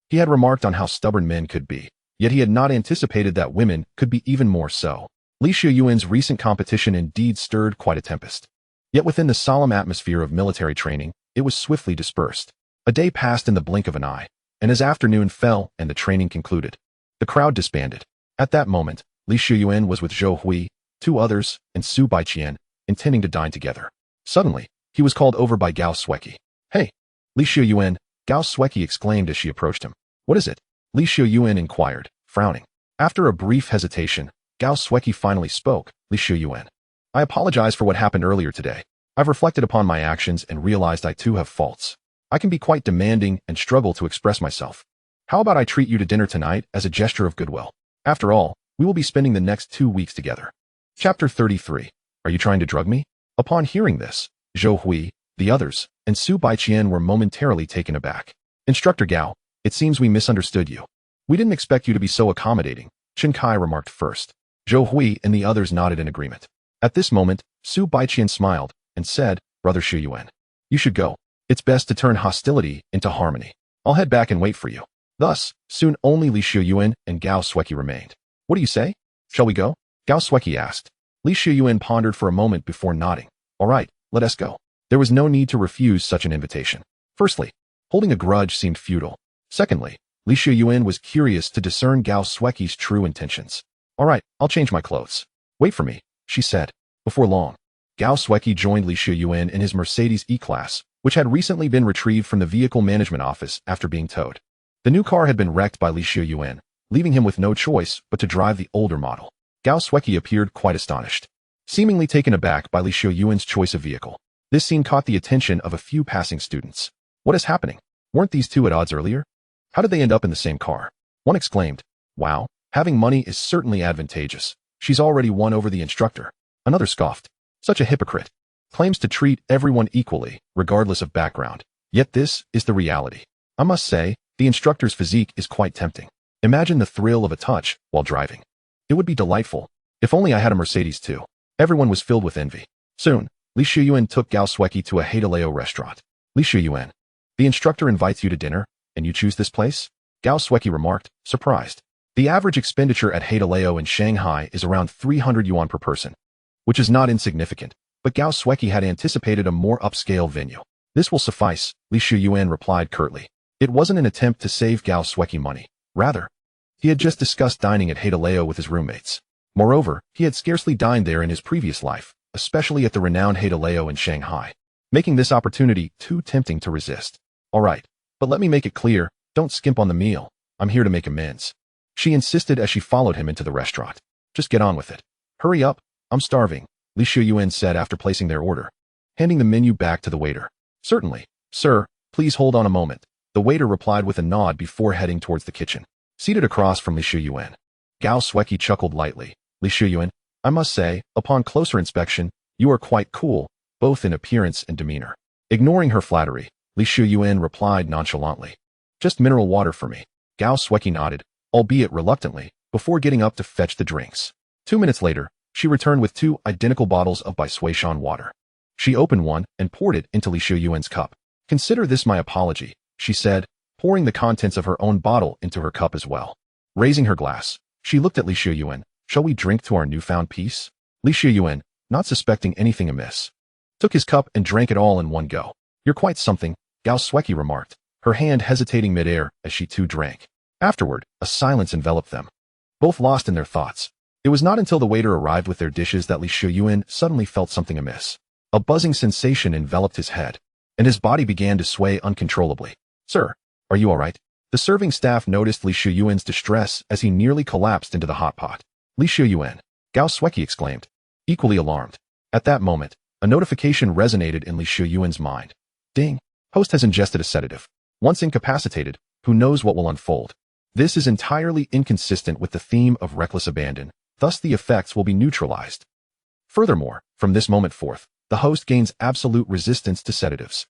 He had remarked on how stubborn men could be, yet he had not anticipated that women could be even more so. Xiuyuan's recent competition indeed stirred quite a tempest. Yet within the solemn atmosphere of military training, it was swiftly dispersed. A day passed in the blink of an eye, and as afternoon fell and the training concluded, the crowd disbanded. At that moment, Xiuyuan was with Zhou Hui, 2 others, and Su Baiqian, intending to dine together. Suddenly, he was called over by Gao Sueki. Hey, Xiuyuan, Gao Sueki exclaimed as she approached him. What is it? Xiuyuan inquired, frowning. After a brief hesitation, Gao Sueki finally spoke. Xiuyuan, I apologize for what happened earlier today. I've reflected upon my actions and realized I too have faults. I can be quite demanding and struggle to express myself. How about I treat you to dinner tonight as a gesture of goodwill? After all, we will be spending the next 2 weeks together. Chapter 33. Are you trying to drug me? Upon hearing this, Zhou Hui, the others, and Su Baiqian were momentarily taken aback. Instructor Gao, it seems we misunderstood you. We didn't expect you to be so accommodating, Chen Kai remarked first. Zhou Hui and the others nodded in agreement. At this moment, Su Baiqian smiled and said, Brother Xiuyuan, you should go. It's best to turn hostility into harmony. I'll head back and wait for you. Thus, soon only Xiuyuan and Gao Sueki remained. What do you say? Shall we go? Gao Sueki asked. Xiuyuan pondered for a moment before nodding. All right, let us go. There was no need to refuse such an invitation. Firstly, holding a grudge seemed futile. Secondly, Xiuyuan was curious to discern Gao Sueki's true intentions. All right, I'll change my clothes. Wait for me, she said. Before long, Gao Sueki joined Xiuyuan in his Mercedes E-Class, which had recently been retrieved from the vehicle management office after being towed. The new car had been wrecked by Xiuyuan, leaving him with no choice but to drive the older model. Gao Sueki appeared quite astonished, seemingly taken aback by Xiuyuan's choice of vehicle. This scene caught the attention of a few passing students. What is happening? Weren't these two at odds earlier? How did they end up in the same car? One exclaimed, wow, having money is certainly advantageous. She's already won over the instructor. Another scoffed, such a hypocrite. Claims to treat everyone equally, regardless of background. Yet this is the reality. I must say, the instructor's physique is quite tempting. Imagine the thrill of a touch while driving. It would be delightful. If only I had a Mercedes too. Everyone was filled with envy. Soon, Xiuyuan took Gao Sueki to a Retaliation restaurant. Xiuyuan, the instructor invites you to dinner, and you choose this place? Gao Sueki remarked, surprised. The average expenditure at Retaliation in Shanghai is around 300 yuan per person, which is not insignificant, but Gao Sueki had anticipated a more upscale venue. This will suffice, Xiuyuan replied curtly. It wasn't an attempt to save Gao Sueki money. Rather, he had just discussed dining at Retaliation with his roommates. Moreover, he had scarcely dined there in his previous life, especially at the renowned Retaliation in Shanghai, making this opportunity too tempting to resist. All right, but let me make it clear, don't skimp on the meal. I'm here to make amends. She insisted as she followed him into the restaurant. Just get on with it. Hurry up, I'm starving, Xiuyuan said after placing their order, handing the menu back to the waiter. Certainly, sir, please hold on a moment. The waiter replied with a nod before heading towards the kitchen. Seated across from Xiuyuan, Gao Sueki chuckled lightly. Xiuyuan, I must say, upon closer inspection, you are quite cool, both in appearance and demeanor. Ignoring her flattery, Xiuyuan replied nonchalantly. Just mineral water for me. Gao Sueki nodded, albeit reluctantly, before getting up to fetch the drinks. 2 minutes later, she returned with 2 identical bottles of Baiqian water. She opened one and poured it into Xiuyuan's cup. Consider this my apology, she said, pouring the contents of her own bottle into her cup as well. Raising her glass, she looked at Xiuyuan. Shall we drink to our newfound peace? Xiuyuan, not suspecting anything amiss, took his cup and drank it all in one go. You're quite something, Gao Sueki remarked, her hand hesitating midair as she too drank. Afterward, a silence enveloped them, both lost in their thoughts. It was not until the waiter arrived with their dishes that Xiuyuan suddenly felt something amiss. A buzzing sensation enveloped his head, and his body began to sway uncontrollably. Sir, are you all right? The serving staff noticed Xiuyuan's distress as he nearly collapsed into the hot pot. Xiuyuan, Gao Sueki exclaimed, equally alarmed. At that moment, a notification resonated in Xiuyuan's mind. Ding! Host has ingested a sedative. Once incapacitated, who knows what will unfold? This is entirely inconsistent with the theme of reckless abandon, thus the effects will be neutralized. Furthermore, from this moment forth, the host gains absolute resistance to sedatives.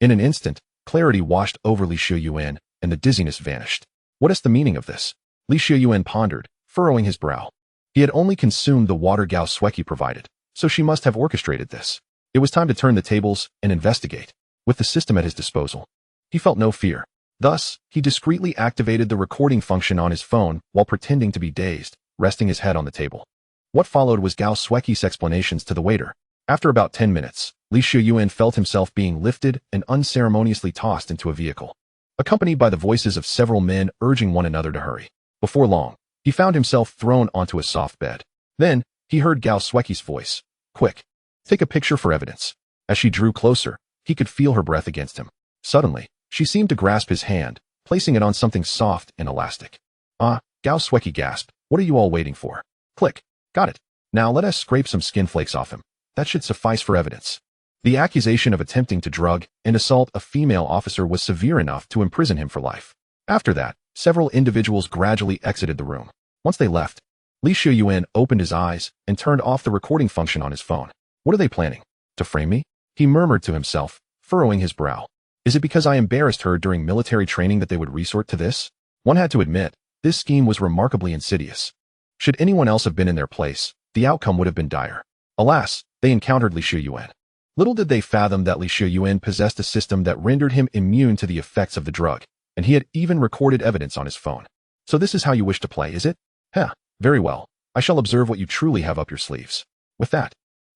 In an instant, clarity washed over Xiuyuan, and the dizziness vanished. What is the meaning of this? Xiuyuan pondered, furrowing his brow. He had only consumed the water Gao Sueki provided, so she must have orchestrated this. It was time to turn the tables and investigate. With the system at his disposal, he felt no fear. Thus, he discreetly activated the recording function on his phone while pretending to be dazed, resting his head on the table. What followed was Gao Sueki's explanations to the waiter. After about 10 minutes, Xiuyuan felt himself being lifted and unceremoniously tossed into a vehicle, accompanied by the voices of several men urging one another to hurry. Before long, he found himself thrown onto a soft bed. Then, he heard Gao Sueki's voice. Quick, take a picture for evidence. As she drew closer, he could feel her breath against him. Suddenly, she seemed to grasp his hand, placing it on something soft and elastic. Ah, Gao Sueki gasped. What are you all waiting for? Click. Got it. Now let us scrape some skin flakes off him. That should suffice for evidence. The accusation of attempting to drug and assault a female officer was severe enough to imprison him for life. After that, several individuals gradually exited the room. Once they left, Xiuyuan opened his eyes and turned off the recording function on his phone. What are they planning? To frame me? He murmured to himself, furrowing his brow. Is it because I embarrassed her during military training that they would resort to this? One had to admit, this scheme was remarkably insidious. Should anyone else have been in their place, the outcome would have been dire. Alas, they encountered Xiuyuan. Little did they fathom that Xiuyuan possessed a system that rendered him immune to the effects of the drug, and he had even recorded evidence on his phone. So this is how you wish to play, is it? Heh, very well. I shall observe what you truly have up your sleeves. With that,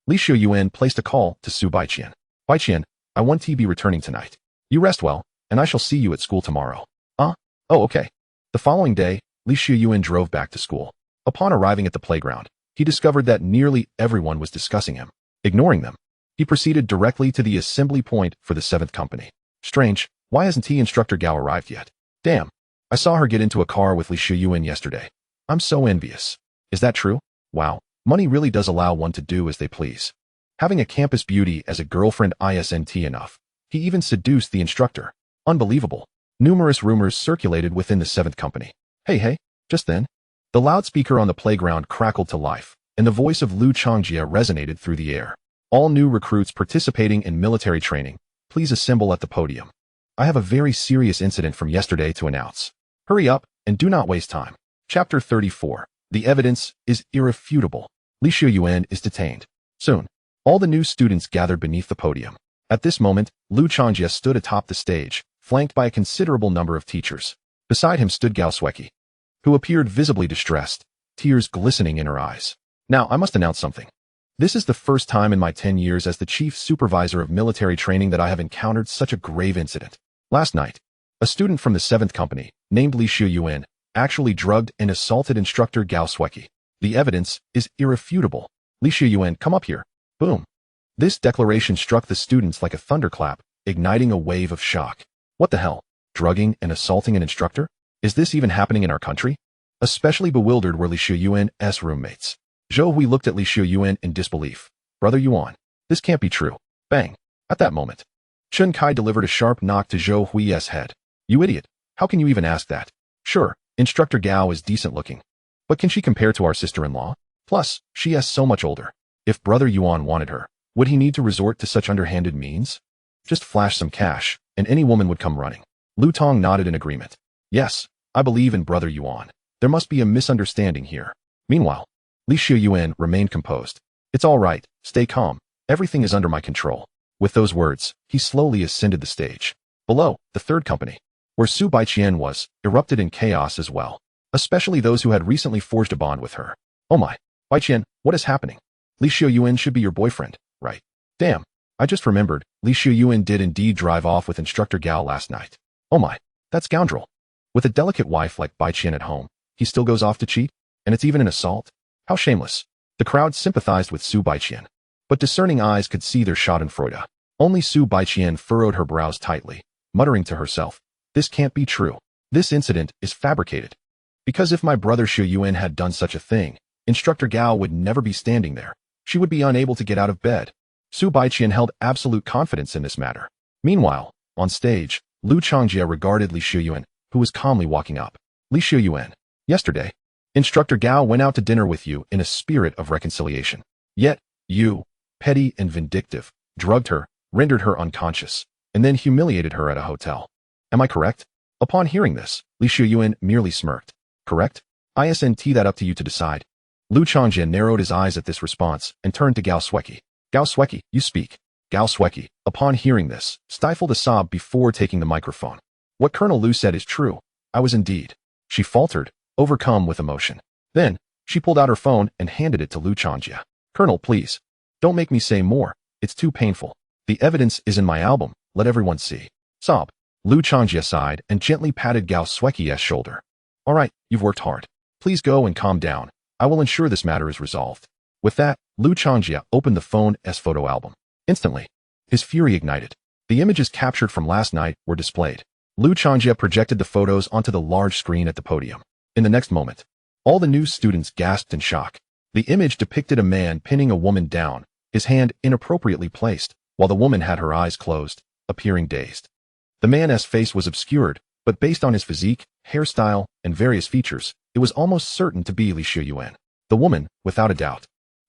Xiuyuan placed a call to Su Baiqian. Baiqian, I want to be returning tonight. You rest well, and I shall see you at school tomorrow. Oh, okay. The following day, Xiuyuan drove back to school. Upon arriving at the playground, he discovered that nearly everyone was discussing him. Ignoring them, he proceeded directly to the assembly point for the 7th company. Strange, why hasn't Instructor Gao arrived yet? Damn, I saw her get into a car with Xiuyuan yesterday. I'm so envious. Is that true? Wow, money really does allow one to do as they please. Having a campus beauty as a girlfriend isn't enough. He even seduced the instructor. Unbelievable. Numerous rumors circulated within the 7th company. Hey, just then, the loudspeaker on the playground crackled to life, and the voice of Lu Changjia resonated through the air. All new recruits participating in military training, please assemble at the podium. I have a very serious incident from yesterday to announce. Hurry up and do not waste time. Chapter 34. The evidence is irrefutable. Xiuyuan is detained. Soon, all the new students gathered beneath the podium. At this moment, Lu Changjia stood atop the stage, flanked by a considerable number of teachers. Beside him stood Gao Sueki, who appeared visibly distressed, tears glistening in her eyes. Now, I must announce something. This is the first time in my 10 years as the chief supervisor of military training that I have encountered such a grave incident. Last night, a student from the 7th company, named Xiuyuan, actually drugged and assaulted instructor Gao Sueki. The evidence is irrefutable. Xiuyuan, come up here. Boom. This declaration struck the students like a thunderclap, igniting a wave of shock. What the hell? Drugging and assaulting an instructor? Is this even happening in our country? Especially bewildered were Xiuyuan's roommates. Zhou Hui looked at Xiuyuan in disbelief. Brother Yuan, this can't be true. Bang. At that moment, Chun Kai delivered a sharp knock to Zhou Hui's head. You idiot. How can you even ask that? Sure, Instructor Gao is decent looking. But can she compare to our sister-in-law? Plus, she is so much older. If Brother Yuan wanted her, would he need to resort to such underhanded means? Just flash some cash, and any woman would come running. Lu Tong nodded in agreement. Yes, I believe in Brother Yuan. There must be a misunderstanding here. Meanwhile, Xiuyuan remained composed. It's all right, stay calm. Everything is under my control. With those words, he slowly ascended the stage. Below, the 3rd company, where Su Baiqian was, erupted in chaos as well, especially those who had recently forged a bond with her. Oh my, Baiqian, what is happening? Xiuyuan should be your boyfriend, right? Damn, I just remembered, Xiuyuan did indeed drive off with Instructor Gao last night. Oh my, that scoundrel. With a delicate wife like Baiqian at home, he still goes off to cheat? And it's even an assault? How shameless. The crowd sympathized with Su Baiqian, but discerning eyes could see their schadenfreude. Only Su Baiqian furrowed her brows tightly, muttering to herself, this can't be true. This incident is fabricated. Because if my brother Xiuyuan had done such a thing, Instructor Gao would never be standing there. She would be unable to get out of bed. Su Baiqian held absolute confidence in this matter. Meanwhile, on stage, Lu Changjia regarded Xiuyuan, who was calmly walking up. Xiuyuan, yesterday, Instructor Gao went out to dinner with you in a spirit of reconciliation. Yet, you, petty and vindictive, drugged her, rendered her unconscious, and then humiliated her at a hotel. Am I correct? Upon hearing this, Xiuyuan merely smirked. Correct? Isn't that up to you to decide? Lu Changjia narrowed his eyes at this response and turned to Gao Sueki. Gao Sueki, you speak. Gao Sueki, upon hearing this, stifled a sob before taking the microphone. What Colonel Lu said is true. I was indeed. She faltered, overcome with emotion. Then, she pulled out her phone and handed it to Lu Changjia. Colonel, please. Don't make me say more. It's too painful. The evidence is in my album. Let everyone see. Sob. Lu Changjia sighed and gently patted Gao Sueki's shoulder. All right, you've worked hard. Please go and calm down. I will ensure this matter is resolved. With that, Lu Changjia opened the phone's photo album. Instantly, his fury ignited. The images captured from last night were displayed. Lu Changjia projected the photos onto the large screen at the podium. In the next moment, all the new students gasped in shock. The image depicted a man pinning a woman down, his hand inappropriately placed, while the woman had her eyes closed, appearing dazed. The man's face was obscured, but based on his physique, hairstyle, and various features, it was almost certain to be Xiuyuan. The woman, without a doubt,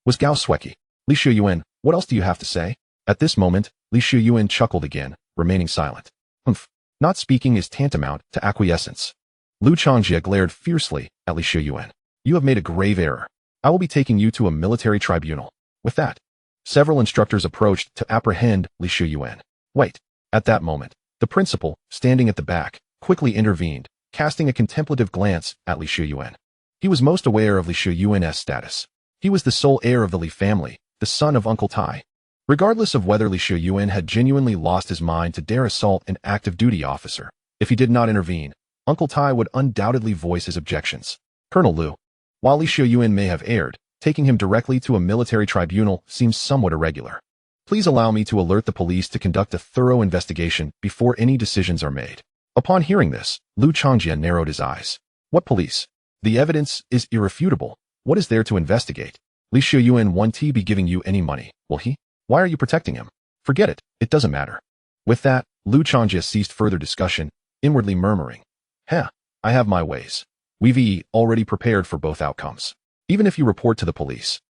was Gao Sueki. Xiuyuan, what else do you have to say? At this moment, Xiuyuan chuckled again, remaining silent. Humph. Not speaking is tantamount to acquiescence. Lu Changjia glared fiercely at Xiuyuan. You have made a grave error. I will be taking you to a military tribunal. With that, several instructors approached to apprehend Xiuyuan. Wait. At that moment, the principal, standing at the back, quickly intervened, casting a contemplative glance at Xiuyuan. He was most aware of Li Xiuyuan's status. He was the sole heir of the Li family, the son of Uncle Tai. Regardless of whether Li Xiuyuan had genuinely lost his mind to dare assault an active duty officer, if he did not intervene, Uncle Tai would undoubtedly voice his objections. Colonel Liu. While Li Xiuyuan may have erred, taking him directly to a military tribunal seems somewhat irregular. Please allow me to alert the police to conduct a thorough investigation before any decisions are made. Upon hearing this, Liu Changjia narrowed his eyes. What police? The evidence is irrefutable. What is there to investigate? Li Xiuyuan won't be giving you any money, will he? Why are you protecting him? Forget it, it doesn't matter. With that, Liu Changjia ceased further discussion, inwardly murmuring, I have my ways. We've already prepared for both outcomes. Even if you report to the police,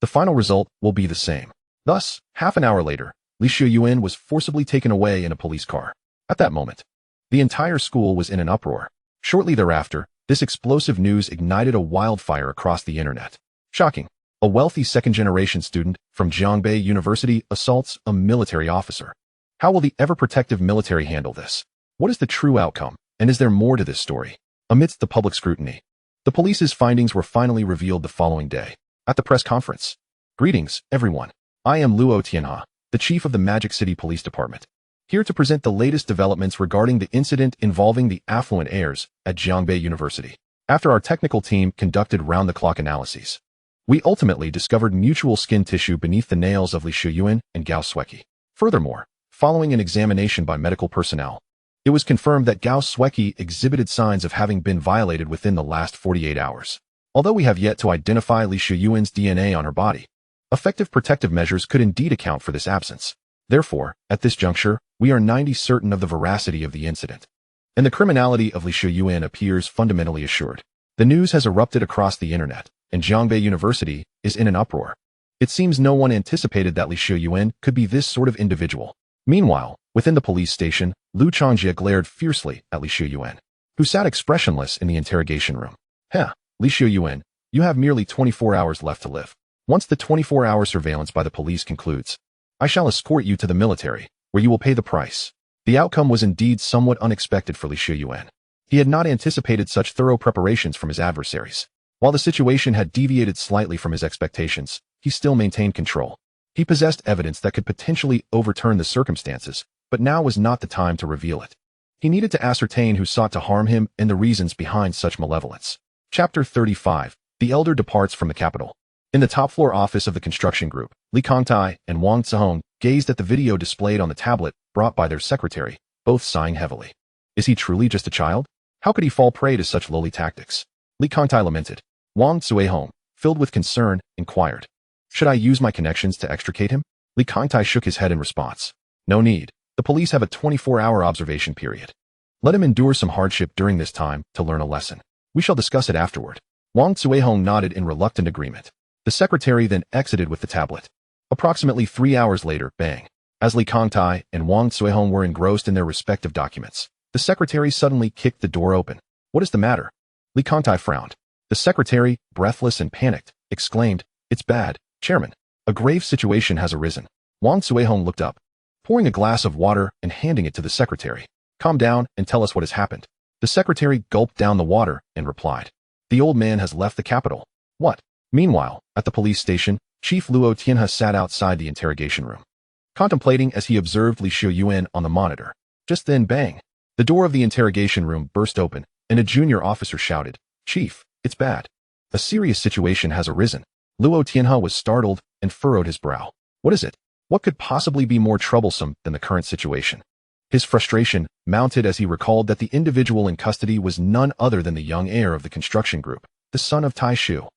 the final result will be the same. Thus, half an hour later, Li Xiuyuan was forcibly taken away in a police car. At that moment, the entire school was in an uproar. Shortly thereafter, this explosive news ignited a wildfire across the internet. Shocking. A wealthy second-generation student from Jiangbei University assaults a military officer. How will the ever-protective military handle this? What is the true outcome, and is there more to this story? Amidst the public scrutiny, the police's findings were finally revealed the following day, at the press conference. Greetings, everyone. I am Luo Tianhe, the chief of the Magic City Police Department, here to present the latest developments regarding the incident involving the affluent heirs at Jiangbei University. After our technical team conducted round-the-clock analyses, we ultimately discovered mutual skin tissue beneath the nails of Li Xiuyuan and Gao Sueki. Furthermore, following an examination by medical personnel, it was confirmed that Gao Sueki exhibited signs of having been violated within the last 48 hours. Although we have yet to identify Li Xiuyuan's DNA on her body, effective protective measures could indeed account for this absence. Therefore, at this juncture, we are 90% certain of the veracity of the incident, and the criminality of Li Xiuyuan appears fundamentally assured. The news has erupted across the internet, and Jiangbei University is in an uproar. It seems no one anticipated that Li Xiuyuan could be this sort of individual. Meanwhile, within the police station, Liu Changjia glared fiercely at Li Xiuyuan, who sat expressionless in the interrogation room. Li Xiuyuan, you have merely 24 hours left to live. Once the 24-hour surveillance by the police concludes, I shall escort you to the military, where you will pay the price. The outcome was indeed somewhat unexpected for Li Xiuyuan. He had not anticipated such thorough preparations from his adversaries. While the situation had deviated slightly from his expectations, he still maintained control. He possessed evidence that could potentially overturn the circumstances, but now was not the time to reveal it. He needed to ascertain who sought to harm him and the reasons behind such malevolence. Chapter 35. The Elder departs from the capital. In the top-floor office of the construction group, Li Kangtai and Wang Zihong gazed at the video displayed on the tablet brought by their secretary, both sighing heavily. Is he truly just a child? How could he fall prey to such lowly tactics? Li Kangtai lamented. Wang Zihong, filled with concern, inquired. Should I use my connections to extricate him? Li Kangtai shook his head in response. No need. The police have a 24-hour observation period. Let him endure some hardship during this time to learn a lesson. We shall discuss it afterward. Wang Zihong nodded in reluctant agreement. The secretary then exited with the tablet. Approximately 3 hours later, bang. As Li Kangtai and Wang Zihong were engrossed in their respective documents, the secretary suddenly kicked the door open. What is the matter? Li Kangtai frowned. The secretary, breathless and panicked, exclaimed, It's bad, Chairman. A grave situation has arisen. Wang Zihong looked up, pouring a glass of water and handing it to the secretary. Calm down and tell us what has happened. The secretary gulped down the water and replied. The old man has left the capital. What? Meanwhile, at the police station, Chief Luo Tianhe sat outside the interrogation room, contemplating as he observed Li Xiuyuan on the monitor. Just then, bang. The door of the interrogation room burst open, and a junior officer shouted, Chief, it's bad. A serious situation has arisen. Luo Tianhe was startled and furrowed his brow. What is it? What could possibly be more troublesome than the current situation? His frustration mounted as he recalled that the individual in custody was none other than the young heir of the construction group, the son of Tai Shu.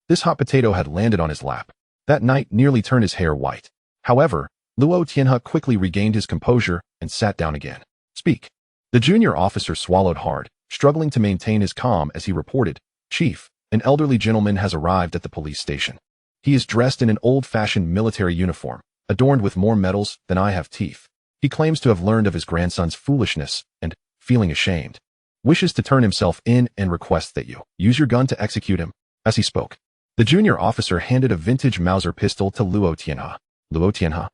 This hot potato had landed on his lap. That night nearly turned his hair white. However, Luo Tianhe quickly regained his composure and sat down again. Speak. The junior officer swallowed hard, struggling to maintain his calm as he reported, Chief, an elderly gentleman has arrived at the police station. He is dressed in an old-fashioned military uniform, adorned with more medals than I have teeth. He claims to have learned of his grandson's foolishness and, feeling ashamed, wishes to turn himself in and requests that you use your gun to execute him. As he spoke, the junior officer handed a vintage Mauser pistol to Luo Tianhe. Luo Tianhe.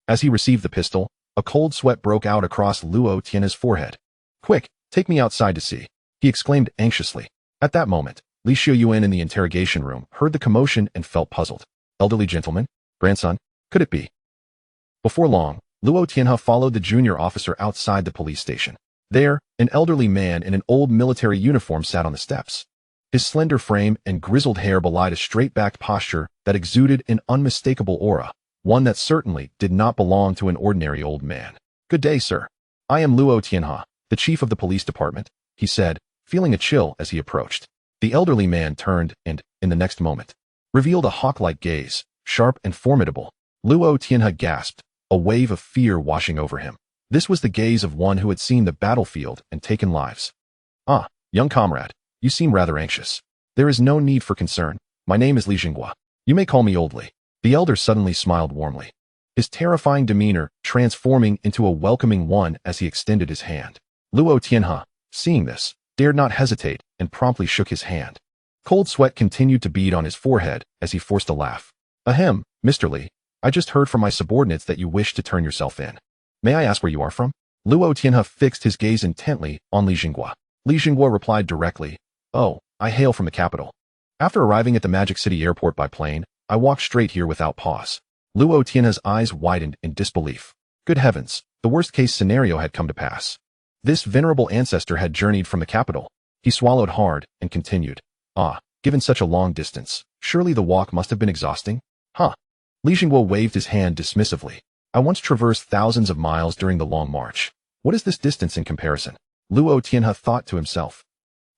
As he received the pistol, a cold sweat broke out across Luo Tianhe's forehead. Quick, take me outside to see, he exclaimed anxiously. At that moment, Xiuyuan in the interrogation room heard the commotion and felt puzzled. Elderly gentleman? Grandson? Could it be? Before long, Luo Tianhe followed the junior officer outside the police station. There, an elderly man in an old military uniform sat on the steps. His slender frame and grizzled hair belied a straight-backed posture that exuded an unmistakable aura, one that certainly did not belong to an ordinary old man. "Good day, sir. I am Luo Tianhe, the chief of the police department," he said, feeling a chill as he approached. The elderly man turned and, in the next moment, revealed a hawk-like gaze, sharp and formidable. Luo Tianhe gasped, a wave of fear washing over him. This was the gaze of one who had seen the battlefield and taken lives. "Ah, young comrade, you seem rather anxious. There is no need for concern. My name is Leysuen. You may call me Oldly." The elder suddenly smiled warmly, his terrifying demeanor transforming into a welcoming one as he extended his hand. Luo Tianhe, seeing this, dared not hesitate and promptly shook his hand. Cold sweat continued to bead on his forehead as he forced a laugh. "Ahem, Mr. Li, I just heard from my subordinates that you wish to turn yourself in. May I ask where you are from?" Luo Tianhe fixed his gaze intently on Leysuen. Leysuen replied directly, "Oh, I hail from the capital. After arriving at the Magic City airport by plane, I walked straight here without pause." Luo Tianhe's eyes widened in disbelief. Good heavens, the worst-case scenario had come to pass. This venerable ancestor had journeyed from the capital. He swallowed hard and continued, "Ah, given such a long distance, surely the walk must have been exhausting? Huh." Leysuen waved his hand dismissively. "I once traversed thousands of miles during the long march. What is this distance in comparison?" Luo Tianhe thought to himself.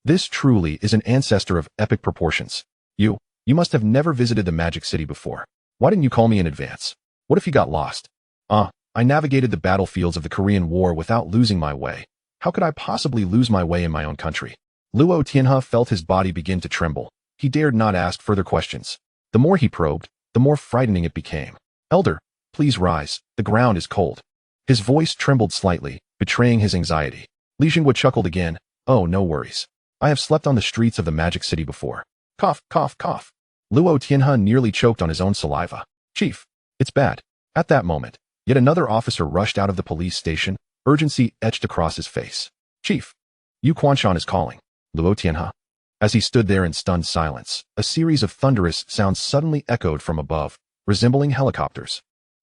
This truly is an ancestor of epic proportions. You must have never visited the Magic City before. Why didn't you call me in advance? What if you got lost? I navigated the battlefields of the Korean War without losing my way. How could I possibly lose my way in my own country? Luo Tianhe felt his body begin to tremble. He dared not ask further questions. The more he probed, the more frightening it became. "Elder, please rise. The ground is cold." His voice trembled slightly, betraying his anxiety. Leysuen chuckled again. "Oh, no worries. I have slept on the streets of the Magic City before." Cough, cough, cough. Luo Tianhe nearly choked on his own saliva. "Chief, it's bad." At that moment, yet another officer rushed out of the police station, urgency etched across his face. "Chief, Yu Quanshan is calling." Luo Tianhe. As he stood there in stunned silence, a series of thunderous sounds suddenly echoed from above, resembling helicopters.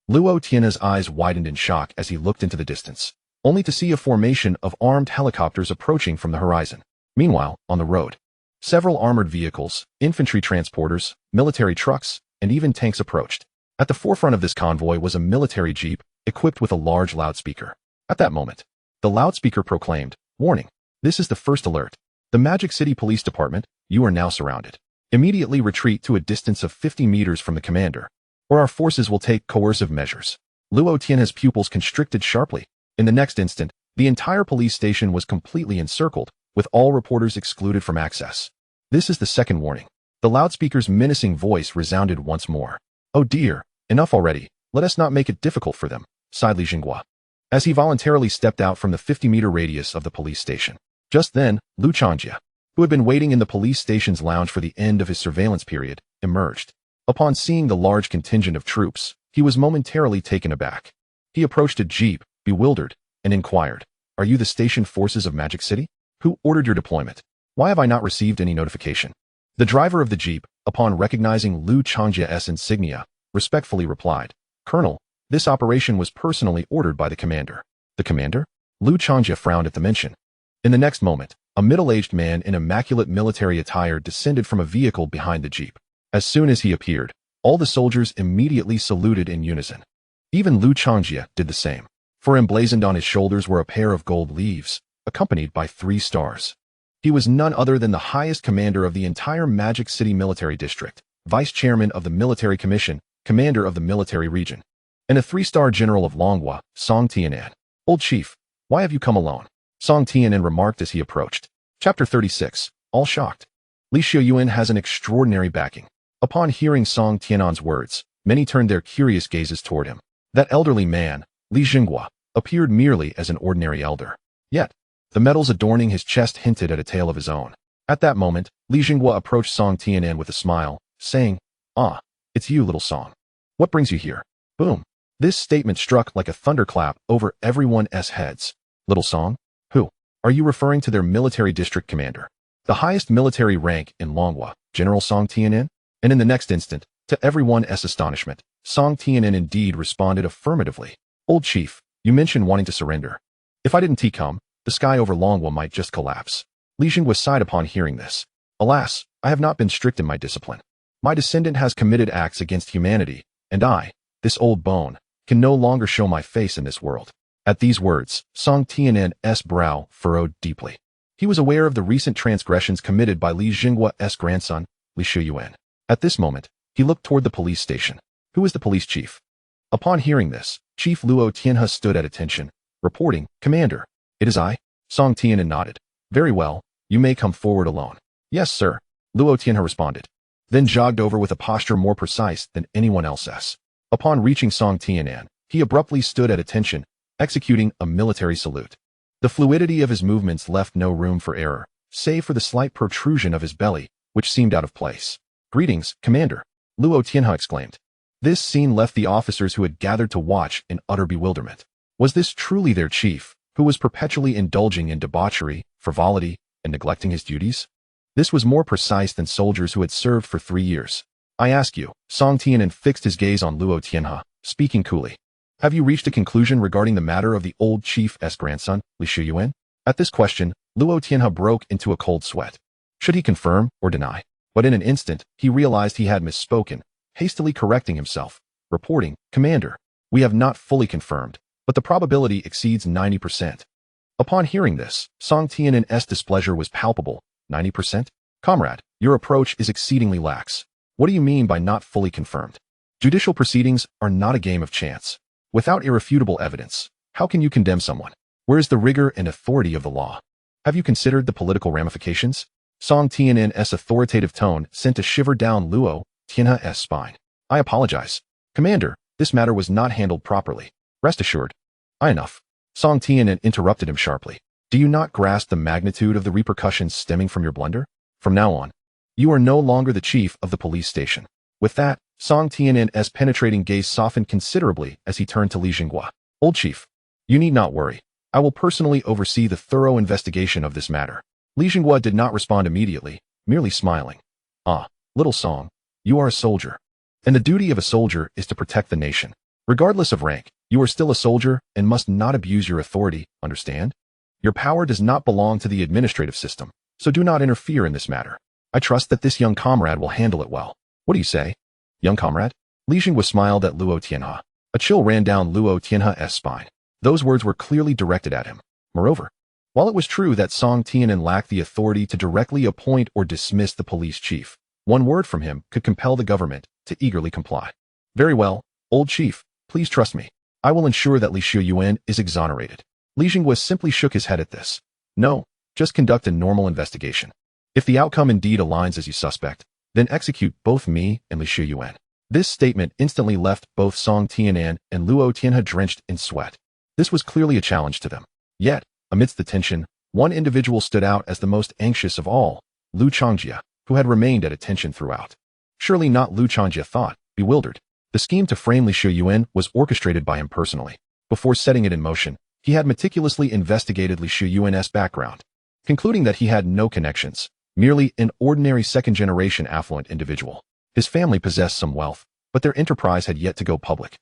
Luo Tianhe's eyes widened in shock as he looked into the distance, only to see a formation of armed helicopters approaching from the horizon. Meanwhile, on the road, several armored vehicles, infantry transporters, military trucks, and even tanks approached. At the forefront of this convoy was a military jeep, equipped with a large loudspeaker. At that moment, the loudspeaker proclaimed, "Warning, this is the first alert. The Magic City Police Department, you are now surrounded. Immediately retreat to a distance of 50 meters from the commander, or our forces will take coercive measures." Luo Tianhe's pupils constricted sharply. In the next instant, the entire police station was completely encircled, with all reporters excluded from access. "This is the second warning." The loudspeaker's menacing voice resounded once more. "Oh dear, enough already. Let us not make it difficult for them," sighed Leysuen, as he voluntarily stepped out from the 50-meter radius of the police station. Just then, Lu Changjia, who had been waiting in the police station's lounge for the end of his surveillance period, emerged. Upon seeing the large contingent of troops, he was momentarily taken aback. He approached a jeep, bewildered, and inquired, "Are you the station forces of Magic City? Who ordered your deployment? Why have I not received any notification?" The driver of the jeep, upon recognizing Lu Changjia's insignia, respectfully replied, "Colonel, this operation was personally ordered by the commander." "The commander?" Lu Changjia frowned at the mention. In the next moment, a middle-aged man in immaculate military attire descended from a vehicle behind the jeep. As soon as he appeared, all the soldiers immediately saluted in unison. Even Lu Changjia did the same, for emblazoned on his shoulders were a pair of gold leaves, accompanied by 3 stars. He was none other than the highest commander of the entire Magic City Military District, vice chairman of the Military Commission, commander of the military region, and a 3-star general of Longhua, Song Tianan. "Old chief, why have you come alone?" Song Tianan remarked as he approached. Chapter 36, All Shocked. Xiuyuan has an extraordinary backing. Upon hearing Song Tianan's words, many turned their curious gazes toward him. That elderly man, Leysuen, appeared merely as an ordinary elder. Yet, the medals adorning his chest hinted at a tale of his own. At that moment, Leysuen approached Song Tianan with a smile, saying, "Ah, it's you, little Song. What brings you here?" Boom. This statement struck like a thunderclap over everyone's heads. "Little Song? Who? Are you referring to their military district commander?" the highest military rank in Longhua, General Song Tian'an? And in the next instant, to everyone's astonishment, Song Tian'an indeed responded affirmatively. Old chief, you mentioned wanting to surrender. If I didn't come, the sky over Longhua might just collapse. Leysuen sighed upon hearing this. Alas, I have not been strict in my discipline. My descendant has committed acts against humanity, and I, this old bone, can no longer show my face in this world. At these words, Song Tian'an's brow furrowed deeply. He was aware of the recent transgressions committed by Li Jinghua's grandson, Li Xiuyuan. At this moment, he looked toward the police station. Who is the police chief? Upon hearing this, Chief Luo Tianhe stood at attention, reporting, Commander. It is I. Song Tian'an nodded. Very well, you may come forward alone. Yes, sir, Luo Tianhe responded, then jogged over with a posture more precise than anyone else's. Upon reaching Song Tian'an, he abruptly stood at attention, executing a military salute. The fluidity of his movements left no room for error, save for the slight protrusion of his belly, which seemed out of place. Greetings, Commander, Luo Tianhe exclaimed. This scene left the officers who had gathered to watch in utter bewilderment. Was this truly their chief, who was perpetually indulging in debauchery, frivolity, and neglecting his duties? This was more precise than soldiers who had served for 3 years. I ask you, Song Tian'an fixed his gaze on Luo Tianhe, speaking coolly. Have you reached a conclusion regarding the matter of the old chief's grandson, Li Xiuyuan? At this question, Luo Tianhe broke into a cold sweat. Should he confirm or deny? But in an instant, he realized he had misspoken, hastily correcting himself, reporting, Commander, we have not fully confirmed, but the probability exceeds 90%. Upon hearing this, Song Tian'an's displeasure was palpable. 90%? Comrade, your approach is exceedingly lax. What do you mean by not fully confirmed? Judicial proceedings are not a game of chance. Without irrefutable evidence, how can you condemn someone? Where is the rigor and authority of the law? Have you considered the political ramifications? Song Tian'an's authoritative tone sent a shiver down Luo Tianhe's spine. I apologize. Commander, this matter was not handled properly. Rest assured. Enough. Song Tian'an interrupted him sharply. Do you not grasp the magnitude of the repercussions stemming from your blunder? From now on, you are no longer the chief of the police station. With that, Song Tian'an's penetrating gaze softened considerably as he turned to Li Jinghua. Old chief, you need not worry. I will personally oversee the thorough investigation of this matter. Li Jinghua did not respond immediately, merely smiling. Ah, little Song, you are a soldier. And the duty of a soldier is to protect the nation. Regardless of rank, you are still a soldier and must not abuse your authority, understand? Your power does not belong to the administrative system, so do not interfere in this matter. I trust that this young comrade will handle it well. What do you say? Young comrade? Li Jinghua smiled at Luo Tianhe. A chill ran down Luo Tianhe's spine. Those words were clearly directed at him. Moreover, while it was true that Song Tian'an lacked the authority to directly appoint or dismiss the police chief, one word from him could compel the government to eagerly comply. Very well, old chief, please trust me. I will ensure that Li Xiuyuan is exonerated. Li Jinghua simply shook his head at this. No, just conduct a normal investigation. If the outcome indeed aligns as you suspect, then execute both me and Li Xiuyuan. This statement instantly left both Song Tian'an and Luo Tianhe drenched in sweat. This was clearly a challenge to them. Yet, amidst the tension, one individual stood out as the most anxious of all, Lu Changjia, who had remained at attention throughout. Surely not, Lu Changjia thought, bewildered. The scheme to frame Li Xiuyuan was orchestrated by him personally. Before setting it in motion, he had meticulously investigated Li Xiuyuan's background, concluding that he had no connections, merely an ordinary second-generation affluent individual. His family possessed some wealth, but their enterprise had yet to go public.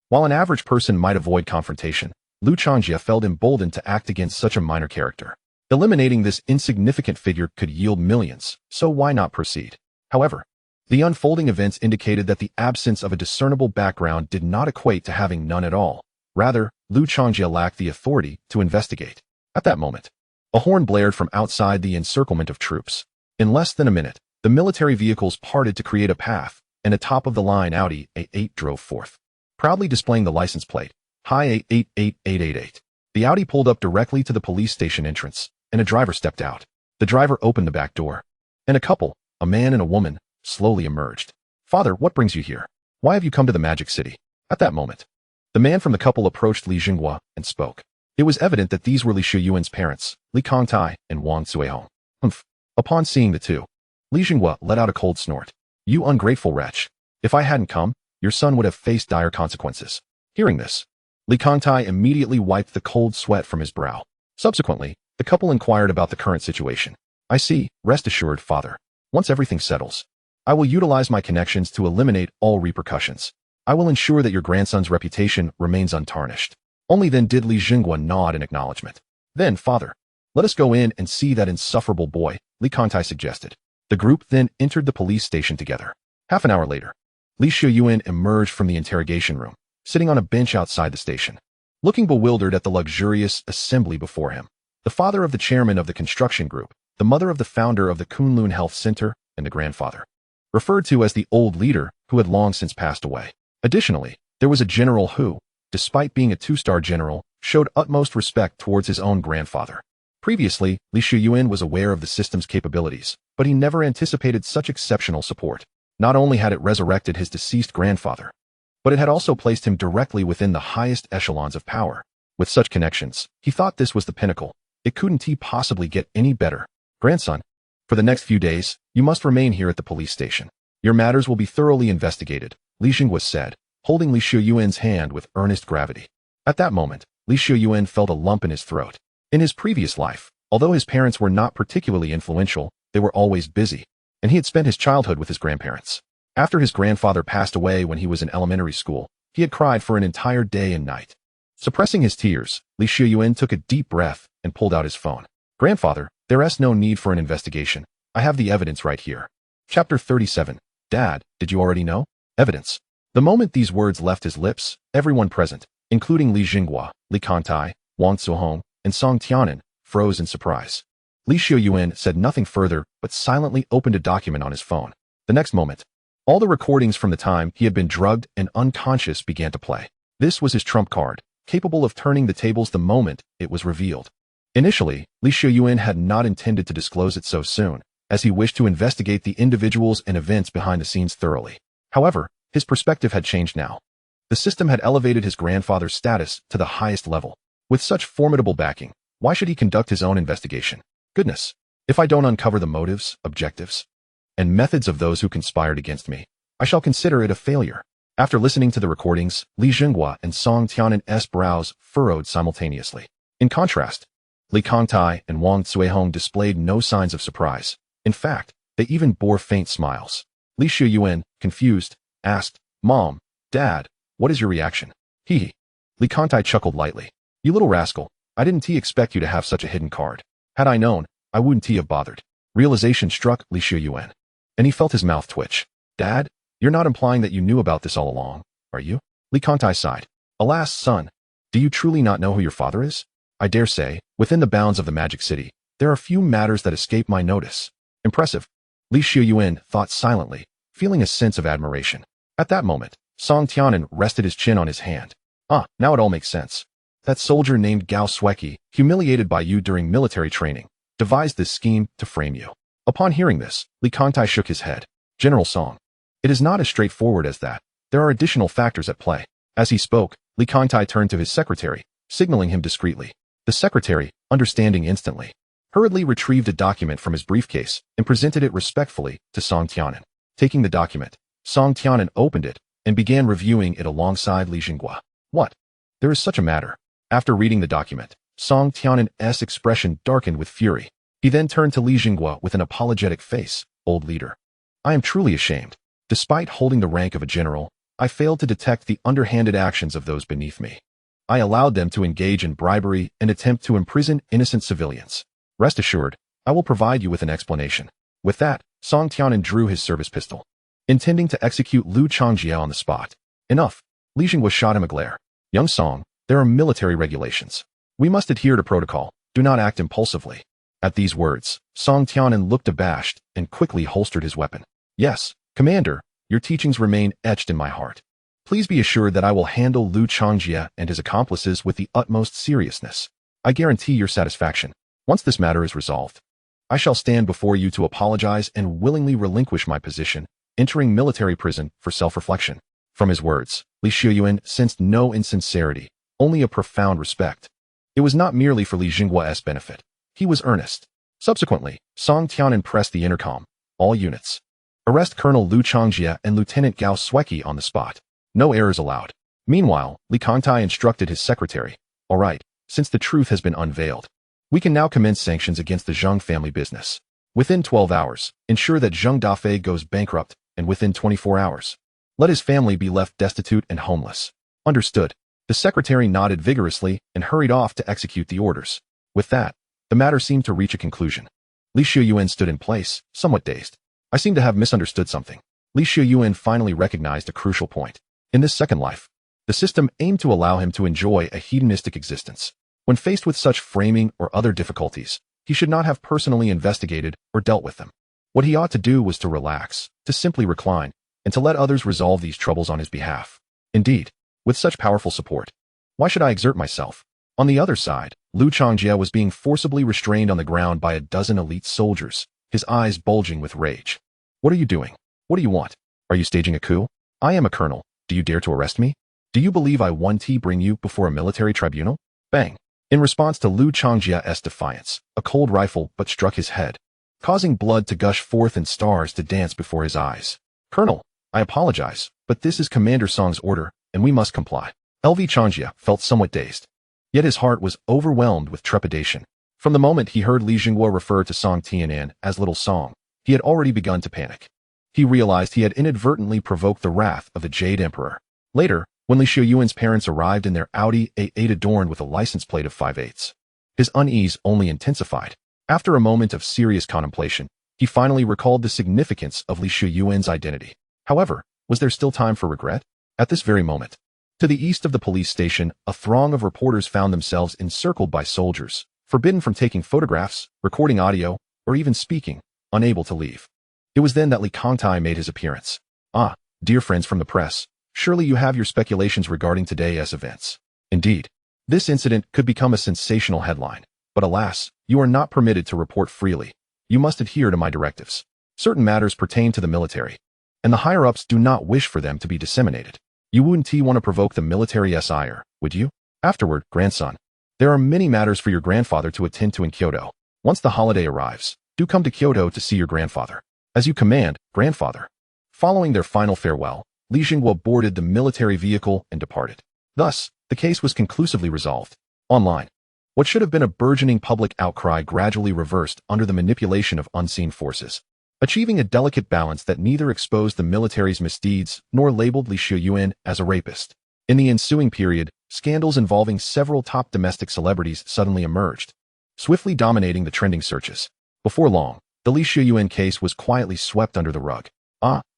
While an average person might avoid confrontation, Lu Changjia felt emboldened to act against such a minor character. Eliminating this insignificant figure could yield millions, so why not proceed? However, the unfolding events indicated that the absence of a discernible background did not equate to having none at all. Rather, Lu Changjia lacked the authority to investigate. At that moment, a horn blared from outside the encirclement of troops. In less than a minute, the military vehicles parted to create a path, and a top-of-the-line Audi A8 drove forth, proudly displaying the license plate, Hi 888888. The Audi pulled up directly to the police station entrance, and a driver stepped out. The driver opened the back door, and a couple, a man and a woman, slowly emerged. Father, what brings you here? Why have you come to the Magic City? At that moment, the man from the couple approached Li Jinghua and spoke. It was evident that these were Li Xiuyuan's parents, Li Kongtai and Wang Cuihong. Humph. Upon seeing the two, Li Jinghua let out a cold snort. You ungrateful wretch. If I hadn't come, your son would have faced dire consequences. Hearing this, Li Kongtai immediately wiped the cold sweat from his brow. Subsequently, the couple inquired about the current situation. I see. Rest assured, father. Once everything settles, I will utilize my connections to eliminate all repercussions. I will ensure that your grandson's reputation remains untarnished. Only then did Xiuyuan nod in acknowledgement. Then, father, let us go in and see that insufferable boy, Li Kantai suggested. The group then entered the police station together. Half an hour later, Xiuyuan emerged from the interrogation room, sitting on a bench outside the station, looking bewildered at the luxurious assembly before him. The father of the chairman of the construction group, the mother of the founder of the Kunlun Health Center, and the grandfather, referred to as the old leader who had long since passed away. Additionally, there was a general who, despite being a two-star general, showed utmost respect towards his own grandfather. Previously, Xiuyuan was aware of the system's capabilities, but he never anticipated such exceptional support. Not only had it resurrected his deceased grandfather, but it had also placed him directly within the highest echelons of power. With such connections, he thought this was the pinnacle. It couldn't possibly get any better. Grandson, for the next few days, you must remain here at the police station. Your matters will be thoroughly investigated, Leysuen said, holding Xiuyuan's hand with earnest gravity. At that moment, Xiuyuan felt a lump in his throat. In his previous life, although his parents were not particularly influential, they were always busy, and he had spent his childhood with his grandparents. After his grandfather passed away when he was in elementary school, he had cried for an entire day and night. Suppressing his tears, Xiuyuan took a deep breath and pulled out his phone. Grandfather, there is no need for an investigation. I have the evidence right here. Chapter 37. Dad, did you already know? Evidence. The moment these words left his lips, everyone present, including Li Jinghua, Li Kantai, Wang Zuhong, and Song Tianan, froze in surprise. Xiuyuan said nothing further but silently opened a document on his phone. The next moment, all the recordings from the time he had been drugged and unconscious began to play. This was his trump card, capable of turning the tables the moment it was revealed. Initially, Xiuyuan had not intended to disclose it so soon, as he wished to investigate the individuals and events behind the scenes thoroughly. However, his perspective had changed now. The system had elevated his grandfather's status to the highest level. With such formidable backing, why should he conduct his own investigation? Goodness, if I don't uncover the motives, objectives, and methods of those who conspired against me, I shall consider it a failure. After listening to the recordings, Li Jinghua and Song Tianan's brows furrowed simultaneously. In contrast, Li Kantai and Wang Zuhong displayed no signs of surprise. In fact, they even bore faint smiles. Xiuyuan, confused, asked, Mom, Dad, what is your reaction? Hee. Li Kantai chuckled lightly. You little rascal, I didn't expect you to have such a hidden card. Had I known, I wouldn't have bothered. Realization struck Xiuyuan, and he felt his mouth twitch. Dad, you're not implying that you knew about this all along, are you? Li Kantai sighed. Alas, son, do you truly not know who your father is? I dare say, within the bounds of the Magic City, there are few matters that escape my notice. Impressive. Xiuyuan thought silently, feeling a sense of admiration. At that moment, Song Tianan rested his chin on his hand. Ah, now it all makes sense. That soldier named Gao Sueki, humiliated by you during military training, devised this scheme to frame you. Upon hearing this, Li Kantai shook his head. General Song, it is not as straightforward as that. There are additional factors at play. As he spoke, Li Kantai turned to his secretary, signaling him discreetly. The secretary, understanding instantly, hurriedly retrieved a document from his briefcase and presented it respectfully to Song Tianan. Taking the document, Song Tianan opened it and began reviewing it alongside Li Jinghua. What? There is such a matter. After reading the document, Song Tianan's expression darkened with fury. He then turned to Li Jinghua with an apologetic face. Old leader, I am truly ashamed. Despite holding the rank of a general, I failed to detect the underhanded actions of those beneath me. I allowed them to engage in bribery and attempt to imprison innocent civilians. Rest assured, I will provide you with an explanation. With that, Song Tianan drew his service pistol, intending to execute Liu Changjia on the spot. Enough. Li Jinghua shot him a glare. Young Song, there are military regulations. We must adhere to protocol. Do not act impulsively. At these words, Song Tianan looked abashed and quickly holstered his weapon. Yes, Commander, your teachings remain etched in my heart. Please be assured that I will handle Liu Changjia and his accomplices with the utmost seriousness. I guarantee your satisfaction. Once this matter is resolved, I shall stand before you to apologize and willingly relinquish my position, entering military prison for self-reflection. From his words, Xiuyuan sensed no insincerity, only a profound respect. It was not merely for Li Jinghua's benefit. He was earnest. Subsequently, Song Tianan pressed the intercom. All units, arrest Colonel Liu Changjia and Lieutenant Gao Sueki on the spot. No errors allowed. Meanwhile, Li Kantai instructed his secretary. All right, since the truth has been unveiled, we can now commence sanctions against the Zheng family business. Within 12 hours, ensure that Zheng Dafei goes bankrupt, and within 24 hours, let his family be left destitute and homeless. Understood. The secretary nodded vigorously and hurried off to execute the orders. With that, the matter seemed to reach a conclusion. Li Xiuyuan stood in place, somewhat dazed. I seem to have misunderstood something. Li Xiuyuan finally recognized a crucial point. In this second life, the system aimed to allow him to enjoy a hedonistic existence. When faced with such framing or other difficulties, he should not have personally investigated or dealt with them. What he ought to do was to relax, to simply recline, and to let others resolve these troubles on his behalf. Indeed, with such powerful support, why should I exert myself? On the other side, Lu Changjie was being forcibly restrained on the ground by a dozen elite soldiers, his eyes bulging with rage. What are you doing? What do you want? Are you staging a coup? I am a colonel. Do you dare to arrest me? Do you believe I want to bring you before a military tribunal? Bang! In response to Lu Changjie's defiance, a cold rifle but struck his head, causing blood to gush forth and stars to dance before his eyes. Colonel, I apologize, but this is Commander Song's order, and we must comply. LV Changjie felt somewhat dazed. Yet his heart was overwhelmed with trepidation. From the moment he heard Li Jingguo refer to Song Tianan as Little Song, he had already begun to panic. He realized he had inadvertently provoked the wrath of the Jade Emperor. Later, when Li Xiuyuan's parents arrived in their Audi A8 adorned with a license plate of 5/8, his unease only intensified. After a moment of serious contemplation, he finally recalled the significance of Li Xiuyuan's identity. However, was there still time for regret? At this very moment, to the east of the police station, a throng of reporters found themselves encircled by soldiers, forbidden from taking photographs, recording audio, or even speaking, unable to leave. It was then that Li Kongtai made his appearance. Ah, dear friends from the press, surely you have your speculations regarding today's events. Indeed, this incident could become a sensational headline, but alas, you are not permitted to report freely. You must adhere to my directives. Certain matters pertain to the military, and the higher-ups do not wish for them to be disseminated. You wouldn't want to provoke the military's ire, would you? Afterward, grandson, there are many matters for your grandfather to attend to in Kyoto. Once the holiday arrives, do come to Kyoto to see your grandfather. As you command, grandfather. Following their final farewell, Li Jingguo boarded the military vehicle and departed. Thus, the case was conclusively resolved. Online, what should have been a burgeoning public outcry gradually reversed under the manipulation of unseen forces, achieving a delicate balance that neither exposed the military's misdeeds nor labeled Li Xiuyuan as a rapist. In the ensuing period, scandals involving several top domestic celebrities suddenly emerged, swiftly dominating the trending searches. Before long, the Li Xiuyuan case was quietly swept under the rug.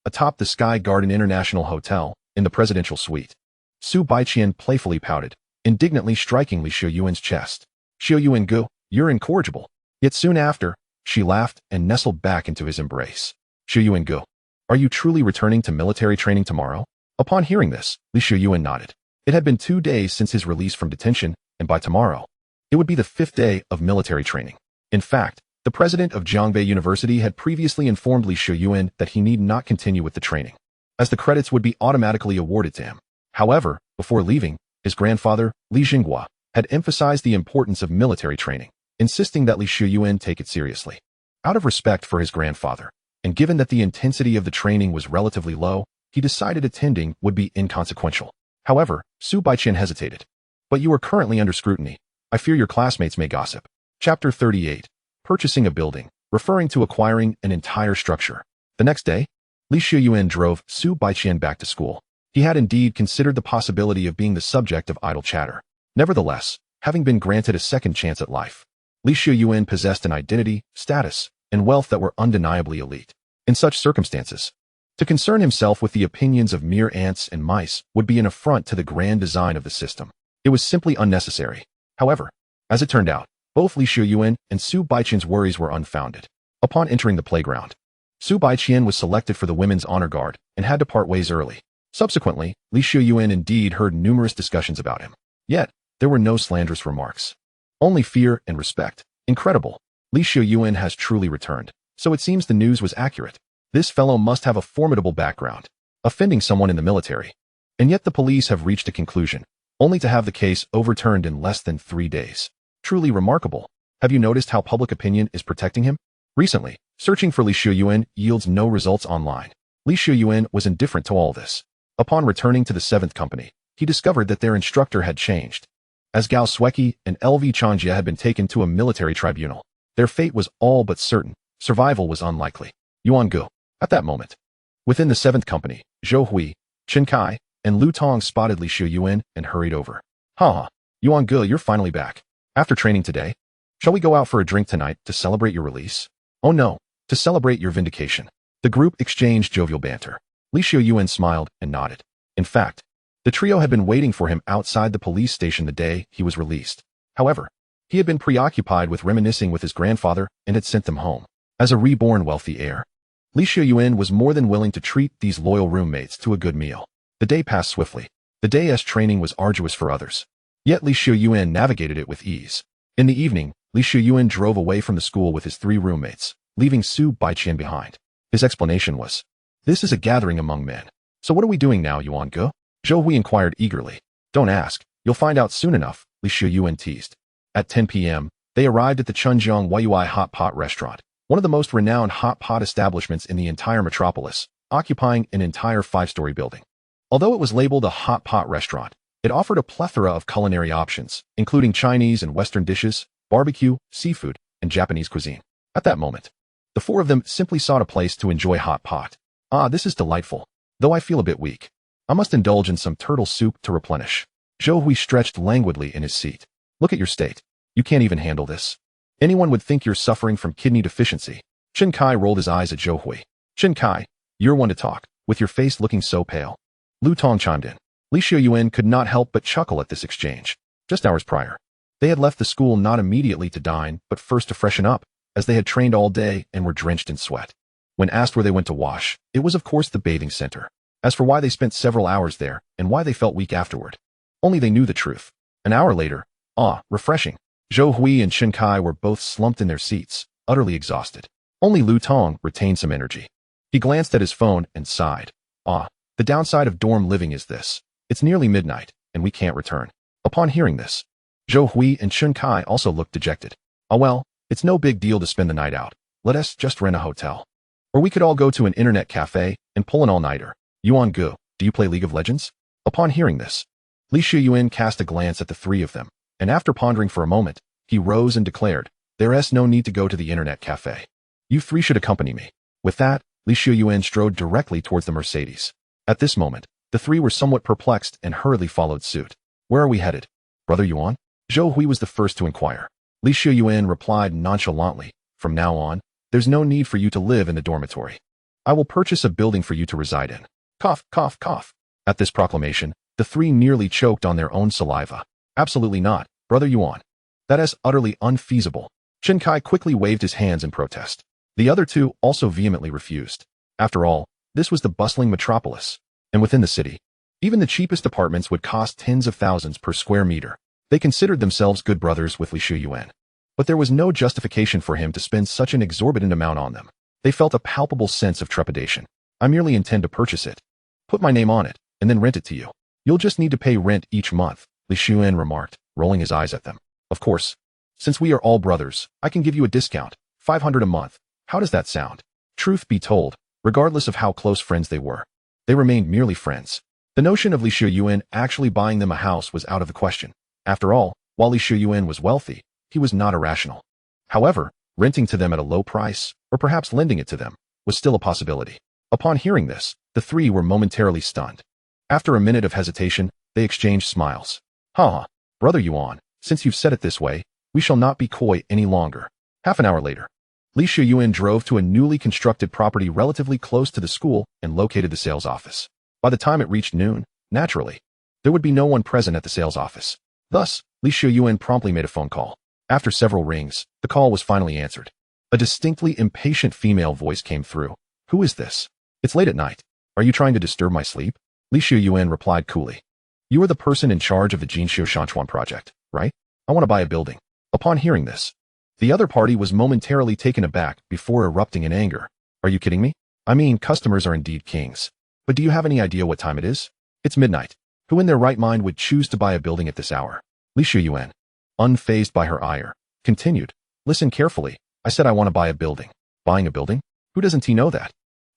Atop the Sky Garden International Hotel, in the presidential suite, Su Baiqian playfully pouted, indignantly striking Li Xiuyuan's chest. Xiuyuan Gu, you're incorrigible. Yet soon after, she laughed and nestled back into his embrace. Xiuyuan Gu, are you truly returning to military training tomorrow? Upon hearing this, Li Xiuyuan nodded. It had been 2 days since his release from detention, and by tomorrow, it would be the 5th day of military training. In fact, the president of Jiangbei University had previously informed Li Xiuyuan that he need not continue with the training, as the credits would be automatically awarded to him. However, before leaving, his grandfather, Li Jingguo, had emphasized the importance of military training, insisting that Li Xiuyuan take it seriously. Out of respect for his grandfather, and given that the intensity of the training was relatively low, he decided attending would be inconsequential. However, Su Baiqian hesitated. But you are currently under scrutiny. I fear your classmates may gossip. Chapter 38. Purchasing a building, referring to acquiring an entire structure. The next day, Li Xiuyuan drove Su Baiqian back to school. He had indeed considered the possibility of being the subject of idle chatter. Nevertheless, having been granted a second chance at life, Li Xiuyuan possessed an identity, status, and wealth that were undeniably elite. In such circumstances, to concern himself with the opinions of mere ants and mice would be an affront to the grand design of the system. It was simply unnecessary. However, as it turned out, both Li Xiuyuan and Su Baiqian's worries were unfounded. Upon entering the playground, Su Baiqian was selected for the Women's Honor Guard and had to part ways early. Subsequently, Li Xiuyuan indeed heard numerous discussions about him. Yet, there were no slanderous remarks. Only fear and respect. Incredible. Li Xiuyuan has truly returned, so it seems the news was accurate. This fellow must have a formidable background, offending someone in the military. And yet the police have reached a conclusion, only to have the case overturned in less than 3 days. Truly remarkable. Have you noticed how public opinion is protecting him? Recently, searching for Li Xiuyuan yields no results online. Li Xiuyuan was indifferent to all this. Upon returning to the 7th company, he discovered that their instructor had changed. As Gao Sueki and LV Changjie had been taken to a military tribunal, their fate was all but certain, survival was unlikely. Yuan Gu. At that moment, within the 7th company, Zhou Hui, Chen Kai, and Lu Tong spotted Li Xiuyuan and hurried over. Ha! Yuan Gu, you're finally back. After training today, shall we go out for a drink tonight to celebrate your release? Oh no, to celebrate your vindication. The group exchanged jovial banter. Li Xiuyuan smiled and nodded. In fact, the trio had been waiting for him outside the police station the day he was released. However, he had been preoccupied with reminiscing with his grandfather and had sent them home. As a reborn wealthy heir, Li Xiuyuan was more than willing to treat these loyal roommates to a good meal. The day passed swiftly. The day's training was arduous for others. Yet Li Xiuyuan navigated it with ease. In the evening, Li Xiuyuan drove away from the school with his 3 roommates, leaving Su Baiqian behind. His explanation was, "This is a gathering among men. So what are we doing now, Yuan Ge?" Zhou Hui inquired eagerly. "Don't ask. You'll find out soon enough," Li Xiuyuan teased. At 10 p.m., they arrived at the Chunjiang Huayuai Hot Pot restaurant, one of the most renowned hot pot establishments in the entire metropolis, occupying an entire 5-story building. Although it was labeled a hot pot restaurant, it offered a plethora of culinary options, including Chinese and Western dishes, barbecue, seafood, and Japanese cuisine. At that moment, the 4 of them simply sought a place to enjoy hot pot. "Ah, this is delightful. Though I feel a bit weak. I must indulge in some turtle soup to replenish." Zhou Hui stretched languidly in his seat. "Look at your state. You can't even handle this. Anyone would think you're suffering from kidney deficiency." Chen Kai rolled his eyes at Zhou Hui. "Chen Kai, you're one to talk, with your face looking so pale." Lu Tong chimed in. Li Xiuyuan could not help but chuckle at this exchange. Just hours prior, they had left the school not immediately to dine, but first to freshen up, as they had trained all day and were drenched in sweat. When asked where they went to wash, it was of course the bathing center. As for why they spent several hours there, and why they felt weak afterward, only they knew the truth. An hour later, refreshing. Zhou Hui and Chen Kai were both slumped in their seats, utterly exhausted. Only Lu Tong retained some energy. He glanced at his phone and sighed. The downside of dorm living is this. It's nearly midnight, and we can't return." Upon hearing this, Zhou Hui and Chen Kai also looked dejected. Well, it's no big deal to spend the night out. Let us just rent a hotel. Or we could all go to an internet cafe and pull an all-nighter. Yuan Ge, do you play League of Legends? Upon hearing this, Li Xiuyuan cast a glance at the 3 of them, and after pondering for a moment, he rose and declared, "There's no need to go to the internet cafe. You 3 should accompany me." With that, Li Xiuyuan strode directly towards the Mercedes. At this moment, the 3 were somewhat perplexed and hurriedly followed suit. "Where are we headed, Brother Yuan?" Zhou Hui was the first to inquire. Li Xiuyuan replied nonchalantly, "From now on, there's no need for you to live in the dormitory. I will purchase a building for you to reside in." Cough, cough, cough. At this proclamation, the 3 nearly choked on their own saliva. "Absolutely not, Brother Yuan. That is utterly unfeasible." Chen Kai quickly waved his hands in protest. The other 2 also vehemently refused. After all, this was the bustling metropolis, and within the city, even the cheapest apartments would cost tens of thousands per square meter. They considered themselves good brothers with Li Xiuyuan, but there was no justification for him to spend such an exorbitant amount on them. They felt a palpable sense of trepidation. "I merely intend to purchase it, put my name on it, and then rent it to you. You'll just need to pay rent each month," Li Xiuyuan remarked, rolling his eyes at them. "Of course, since we are all brothers, I can give you a discount, 500 a month. How does that sound?" Truth be told, regardless of how close friends they were, they remained merely friends. The notion of Li Xiuyuan actually buying them a house was out of the question. After all, while Li Xiuyuan was wealthy, he was not irrational. However, renting to them at a low price, or perhaps lending it to them, was still a possibility. Upon hearing this, the 3 were momentarily stunned. After a minute of hesitation, they exchanged smiles. Brother Yuan, since you've said it this way, we shall not be coy any longer." Half an hour later, Li Xiuyuan drove to a newly constructed property relatively close to the school and located the sales office. By the time it reached noon, naturally, there would be no one present at the sales office. Thus, Li Xiuyuan promptly made a phone call. After several rings, the call was finally answered. A distinctly impatient female voice came through. "Who is this? It's late at night. Are you trying to disturb my sleep?" Li Xiuyuan replied coolly. "You are the person in charge of the Jinxiu Shanchuan project, right? I want to buy a building." Upon hearing this, the other party was momentarily taken aback before erupting in anger. "Are you kidding me? I mean, customers are indeed kings. But do you have any idea what time it is? It's midnight. Who in their right mind would choose to buy a building at this hour?" Li Xiuyuan, unfazed by her ire, continued, "Listen carefully. I said I want to buy a building." "Buying a building? Who doesn't he know that?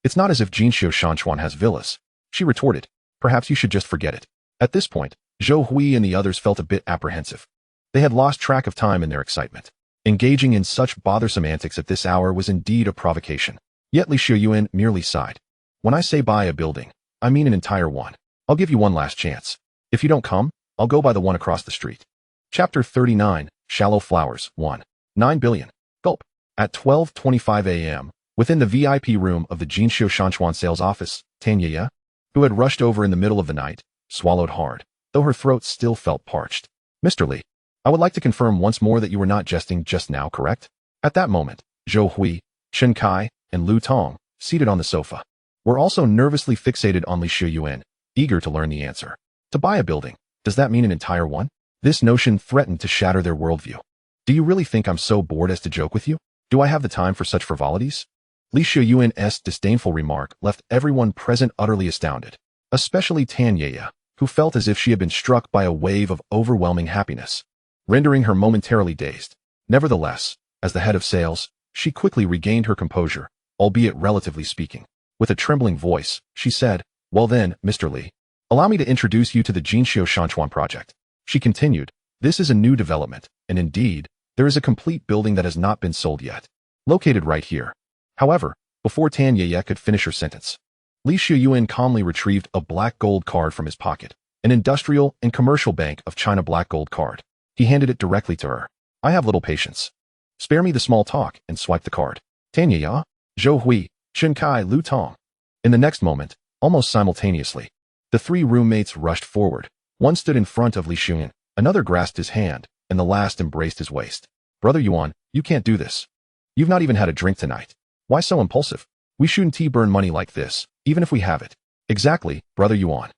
It's not as if Jinxiu Shanchuan has villas," she retorted. "Perhaps you should just forget it." At this point, Zhou Hui and the others felt a bit apprehensive. They had lost track of time in their excitement. Engaging in such bothersome antics at this hour was indeed a provocation. Yet Li Xiuyuan merely sighed. When I say buy a building, I mean an entire one. I'll give you one last chance. If you don't come, I'll go by the one across the street. Chapter 39, Shallow Flowers, 1. 9 billion. Gulp. At 12:25 a.m., within the VIP room of the Jinxiu Shanchuan sales office, Tan Yeye, who had rushed over in the middle of the night, swallowed hard, though her throat still felt parched. Mr. Li, I would like to confirm once more that you were not jesting just now, correct? At that moment, Zhou Hui, Chen Kai, and Lu Tong, seated on the sofa, were also nervously fixated on Li Xiuyuan, eager to learn the answer. To buy a building, does that mean an entire one? This notion threatened to shatter their worldview. Do you really think I'm so bored as to joke with you? Do I have the time for such frivolities? Li Xiuyuan's disdainful remark left everyone present utterly astounded, especially Tan Yeye, who felt as if she had been struck by a wave of overwhelming happiness, rendering her momentarily dazed. Nevertheless, as the head of sales, she quickly regained her composure, albeit relatively speaking. With a trembling voice, she said, "Well then, Mr. Li, allow me to introduce you to the Jinxiu Shanchuan project." She continued, "This is a new development, and indeed, there is a complete building that has not been sold yet, located right here." However, before Tan Yeye could finish her sentence, Li Xiuyuan calmly retrieved a black gold card from his pocket, an Industrial and Commercial Bank of China black gold card. He handed it directly to her. "I have little patience. Spare me the small talk," and swiped the card. Tan Yeye, Zhou Hui, Chen Kai, Lu Tong. In the next moment, almost simultaneously, the three roommates rushed forward. One stood in front of Li Xiuyuan, another grasped his hand, and the last embraced his waist. "Brother Yuan, you can't do this. You've not even had a drink tonight. Why so impulsive? We shouldn't burn money like this, even if we have it." "Exactly, Brother Yuan.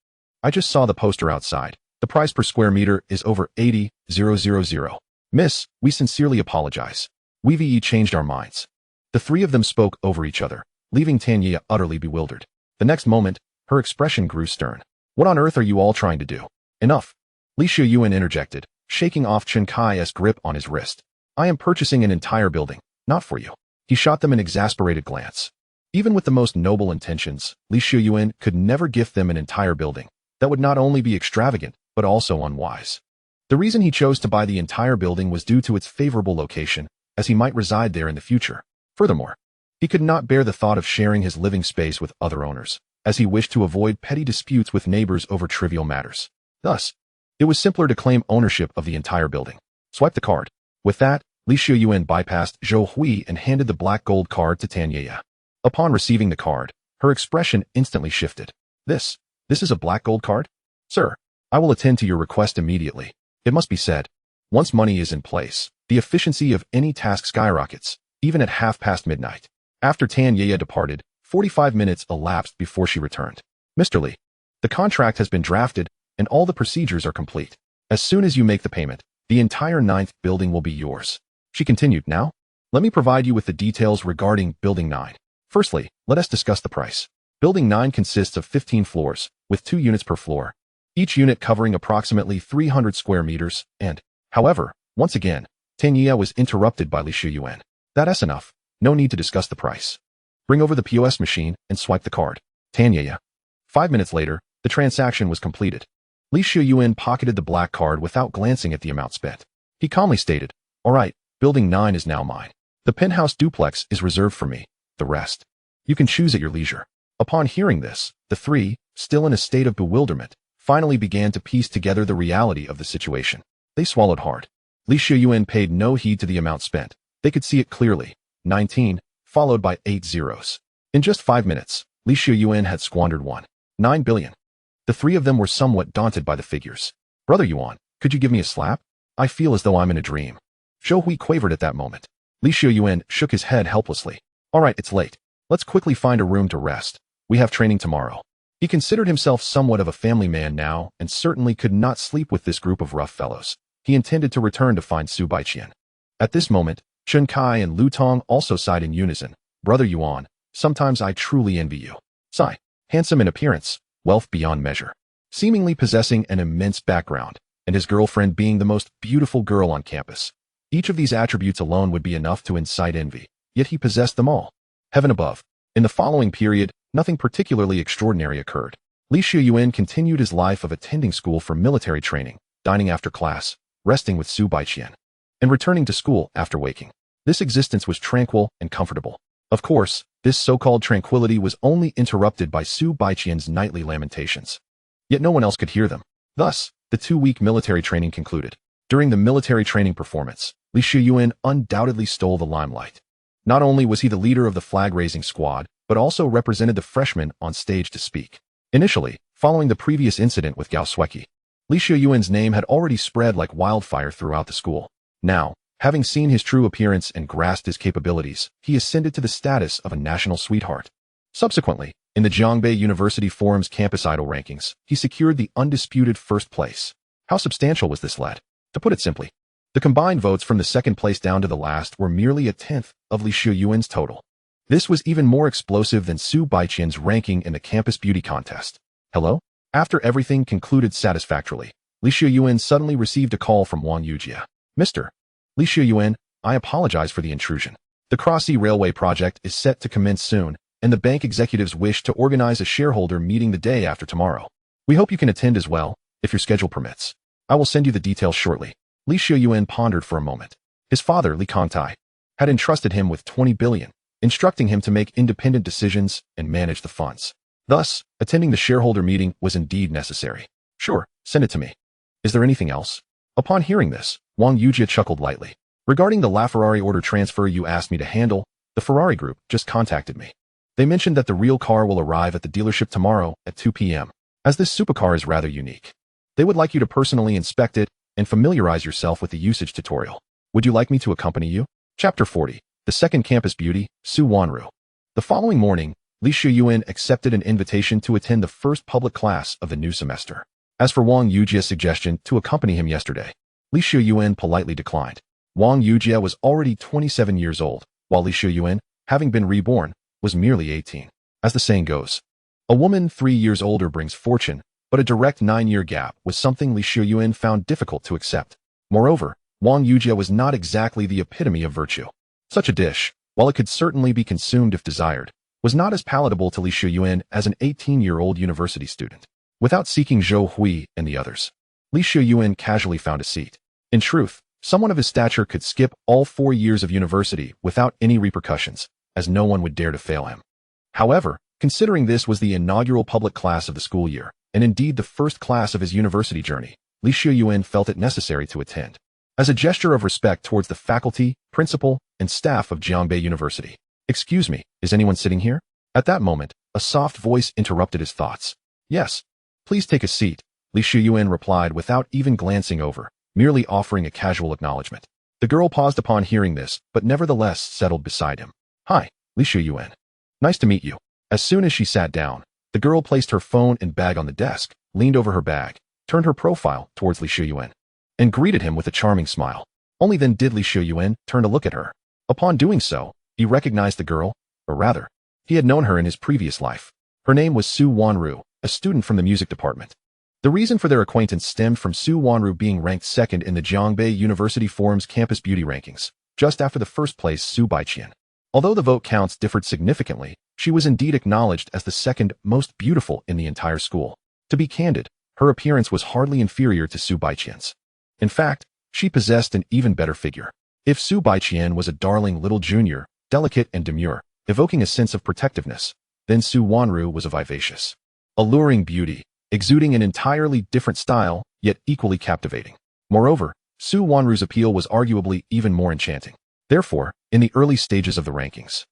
I just saw the poster outside. The price per square meter is over 80,000. Miss, we sincerely apologize. We've changed our minds." The three of them spoke over each other, leaving Tan Yeye utterly bewildered. The next moment, her expression grew stern. "What on earth are you all trying to do?" "Enough," Li Xiuyuan interjected, shaking off Chen Kai's grip on his wrist. "I am purchasing an entire building, not for you." He shot them an exasperated glance. Even with the most noble intentions, Li Xiuyuan could never gift them an entire building. That would not only be extravagant, but also unwise. The reason he chose to buy the entire building was due to its favorable location, as he might reside there in the future. Furthermore, he could not bear the thought of sharing his living space with other owners, as he wished to avoid petty disputes with neighbors over trivial matters. Thus, it was simpler to claim ownership of the entire building. Swipe the card. With that, Li Xiuyuan bypassed Zhou Hui and handed the black gold card to Tan Yeye. Upon receiving the card, her expression instantly shifted. This is a black gold card? Sir, I will attend to your request immediately." It must be said, once money is in place, the efficiency of any task skyrockets, even at midnight. After Tan Yeye departed, 45 minutes elapsed before she returned. "Mr. Li, the contract has been drafted, and all the procedures are complete. As soon as you make the payment, the entire 9th building will be yours." She continued, "Now, let me provide you with the details regarding Building 9. Firstly, let us discuss the price. Building 9 consists of 15 floors, with 2 units per floor, each unit covering approximately 300 square meters, and, however, once again, Tan Yeye was interrupted by Li Xiuyuan. "That's enough. No need to discuss the price. Bring over the POS machine and swipe the card." Tan Yeye. 5 minutes later, the transaction was completed. Li Xiuyuan pocketed the black card without glancing at the amount spent. He calmly stated, "All right, Building 9 is now mine. The penthouse duplex is reserved for me. The rest, you can choose at your leisure." Upon hearing this, the three, still in a state of bewilderment, finally began to piece together the reality of the situation. They swallowed hard. Li Xiuyuan paid no heed to the amount spent. They could see it clearly. 19, followed by 8 zeros. In just 5 minutes, Li Xiuyuan had squandered 1.9 billion. The three of them were somewhat daunted by the figures. "Brother Yuan, could you give me a slap? I feel as though I'm in a dream." Zhou Hui quavered at that moment. Li Xiuyuan shook his head helplessly. "All right, it's late. Let's quickly find a room to rest. We have training tomorrow." He considered himself somewhat of a family man now and certainly could not sleep with this group of rough fellows. He intended to return to find Su Baiqian. At this moment, Chen Kai and Lu Tong also sighed in unison. "Brother Yuan, sometimes I truly envy you. Sigh, handsome in appearance, wealth beyond measure, seemingly possessing an immense background, and his girlfriend being the most beautiful girl on campus. Each of these attributes alone would be enough to incite envy, yet he possessed them all. Heaven above." In the following period, nothing particularly extraordinary occurred. Li Xiuyuan continued his life of attending school for military training, dining after class, resting with Su Baiqian. and returning to school after waking. This existence was tranquil and comfortable. Of course, this so-called tranquility was only interrupted by Su Baiqian's nightly lamentations. Yet no one else could hear them. Thus, the 2-week military training concluded. During the military training performance, Xiuyuan undoubtedly stole the limelight. Not only was he the leader of the flag-raising squad, but also represented the freshmen on stage to speak. Initially, following the previous incident with Gao Sueki, Xiuyuan's name had already spread like wildfire throughout the school. Now, having seen his true appearance and grasped his capabilities, he ascended to the status of a national sweetheart. Subsequently, in the Jiangbei University Forum's campus idol rankings, he secured the undisputed first place. How substantial was this lead? To put it simply, the combined votes from the second place down to the last were merely a tenth of Xiuyuan's total. This was even more explosive than Su Baiqian's ranking in the campus beauty contest. Hello? After everything concluded satisfactorily, Xiuyuan suddenly received a call from Wang Yujia. Mr. Xiuyuan, I apologize for the intrusion. The Cross-Sea Railway project is set to commence soon, and the bank executives wish to organize a shareholder meeting the day after tomorrow. We hope you can attend as well, if your schedule permits. I will send you the details shortly. Xiuyuan pondered for a moment. His father, Li Kongtai, had entrusted him with 20 billion, instructing him to make independent decisions and manage the funds. Thus, attending the shareholder meeting was indeed necessary. Sure, send it to me. Is there anything else? Upon hearing this, Wang Yujia chuckled lightly. Regarding the LaFerrari order transfer you asked me to handle, the Ferrari group just contacted me. They mentioned that the real car will arrive at the dealership tomorrow at 2 p.m. As this supercar is rather unique, they would like you to personally inspect it and familiarize yourself with the usage tutorial. Would you like me to accompany you? Chapter 40. The Second Campus Beauty, Su Wanru. The following morning, Xiuyuan accepted an invitation to attend the first public class of the new semester. As for Wang Yujia's suggestion to accompany him yesterday, Xiuyuan politely declined. Wang Yujia was already 27 years old, while Xiuyuan, having been reborn, was merely 18. As the saying goes, a woman 3 years older brings fortune, but a direct 9-year gap was something Xiuyuan found difficult to accept. Moreover, Wang Yujia was not exactly the epitome of virtue. Such a dish, while it could certainly be consumed if desired, was not as palatable to Xiuyuan as an 18-year-old university student. Without seeking Zhou Hui and the others, Xiuyuan casually found a seat. In truth, someone of his stature could skip all 4 years of university without any repercussions, as no one would dare to fail him. However, considering this was the inaugural public class of the school year, and indeed the first class of his university journey, Xiuyuan felt it necessary to attend. As a gesture of respect towards the faculty, principal, and staff of Jiangbei University. Excuse me, is anyone sitting here? At that moment, a soft voice interrupted his thoughts. Yes. Please take a seat, Xiuyuan replied without even glancing over, merely offering a casual acknowledgement. The girl paused upon hearing this, but nevertheless settled beside him. Hi, Xiuyuan. Nice to meet you. As soon as she sat down, the girl placed her phone and bag on the desk, leaned over her bag, turned her profile towards Xiuyuan, and greeted him with a charming smile. Only then did Xiuyuan turn to look at her. Upon doing so, he recognized the girl, or rather, he had known her in his previous life. Her name was Su Wanru, a student from the music department. The reason for their acquaintance stemmed from Su Wanru being ranked second in the Jiangbei University Forum's campus beauty rankings, just after the first place Su Baiqian. Although the vote counts differed significantly, she was indeed acknowledged as the second most beautiful in the entire school. To be candid, her appearance was hardly inferior to Su Baiqian's. In fact, she possessed an even better figure. If Su Baiqian was a darling little junior, delicate and demure, evoking a sense of protectiveness, then Su Wanru was a vivacious, alluring beauty, exuding an entirely different style, yet equally captivating. Moreover, Su Wanru's appeal was arguably even more enchanting. Therefore, in the early stages of the rankings,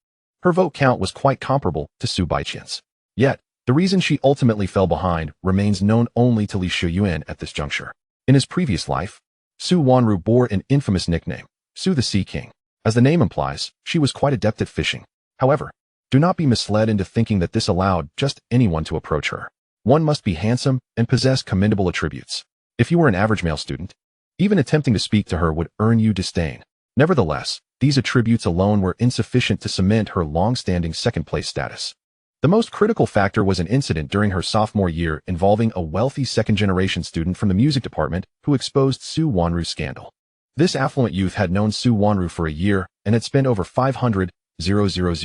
her vote count was quite comparable to Su Baiqian's. Yet, the reason she ultimately fell behind remains known only to Xiuyuan at this juncture. In his previous life, Su Wanru bore an infamous nickname, Su the Sea King. As the name implies, she was quite adept at fishing. However, do not be misled into thinking that this allowed just anyone to approach her. One must be handsome and possess commendable attributes. If you were an average male student, even attempting to speak to her would earn you disdain. Nevertheless, these attributes alone were insufficient to cement her long-standing second-place status. The most critical factor was an incident during her sophomore year involving a wealthy second-generation student from the music department who exposed Su Wanru's scandal. This affluent youth had known Su Wanru for a year and had spent over 500,000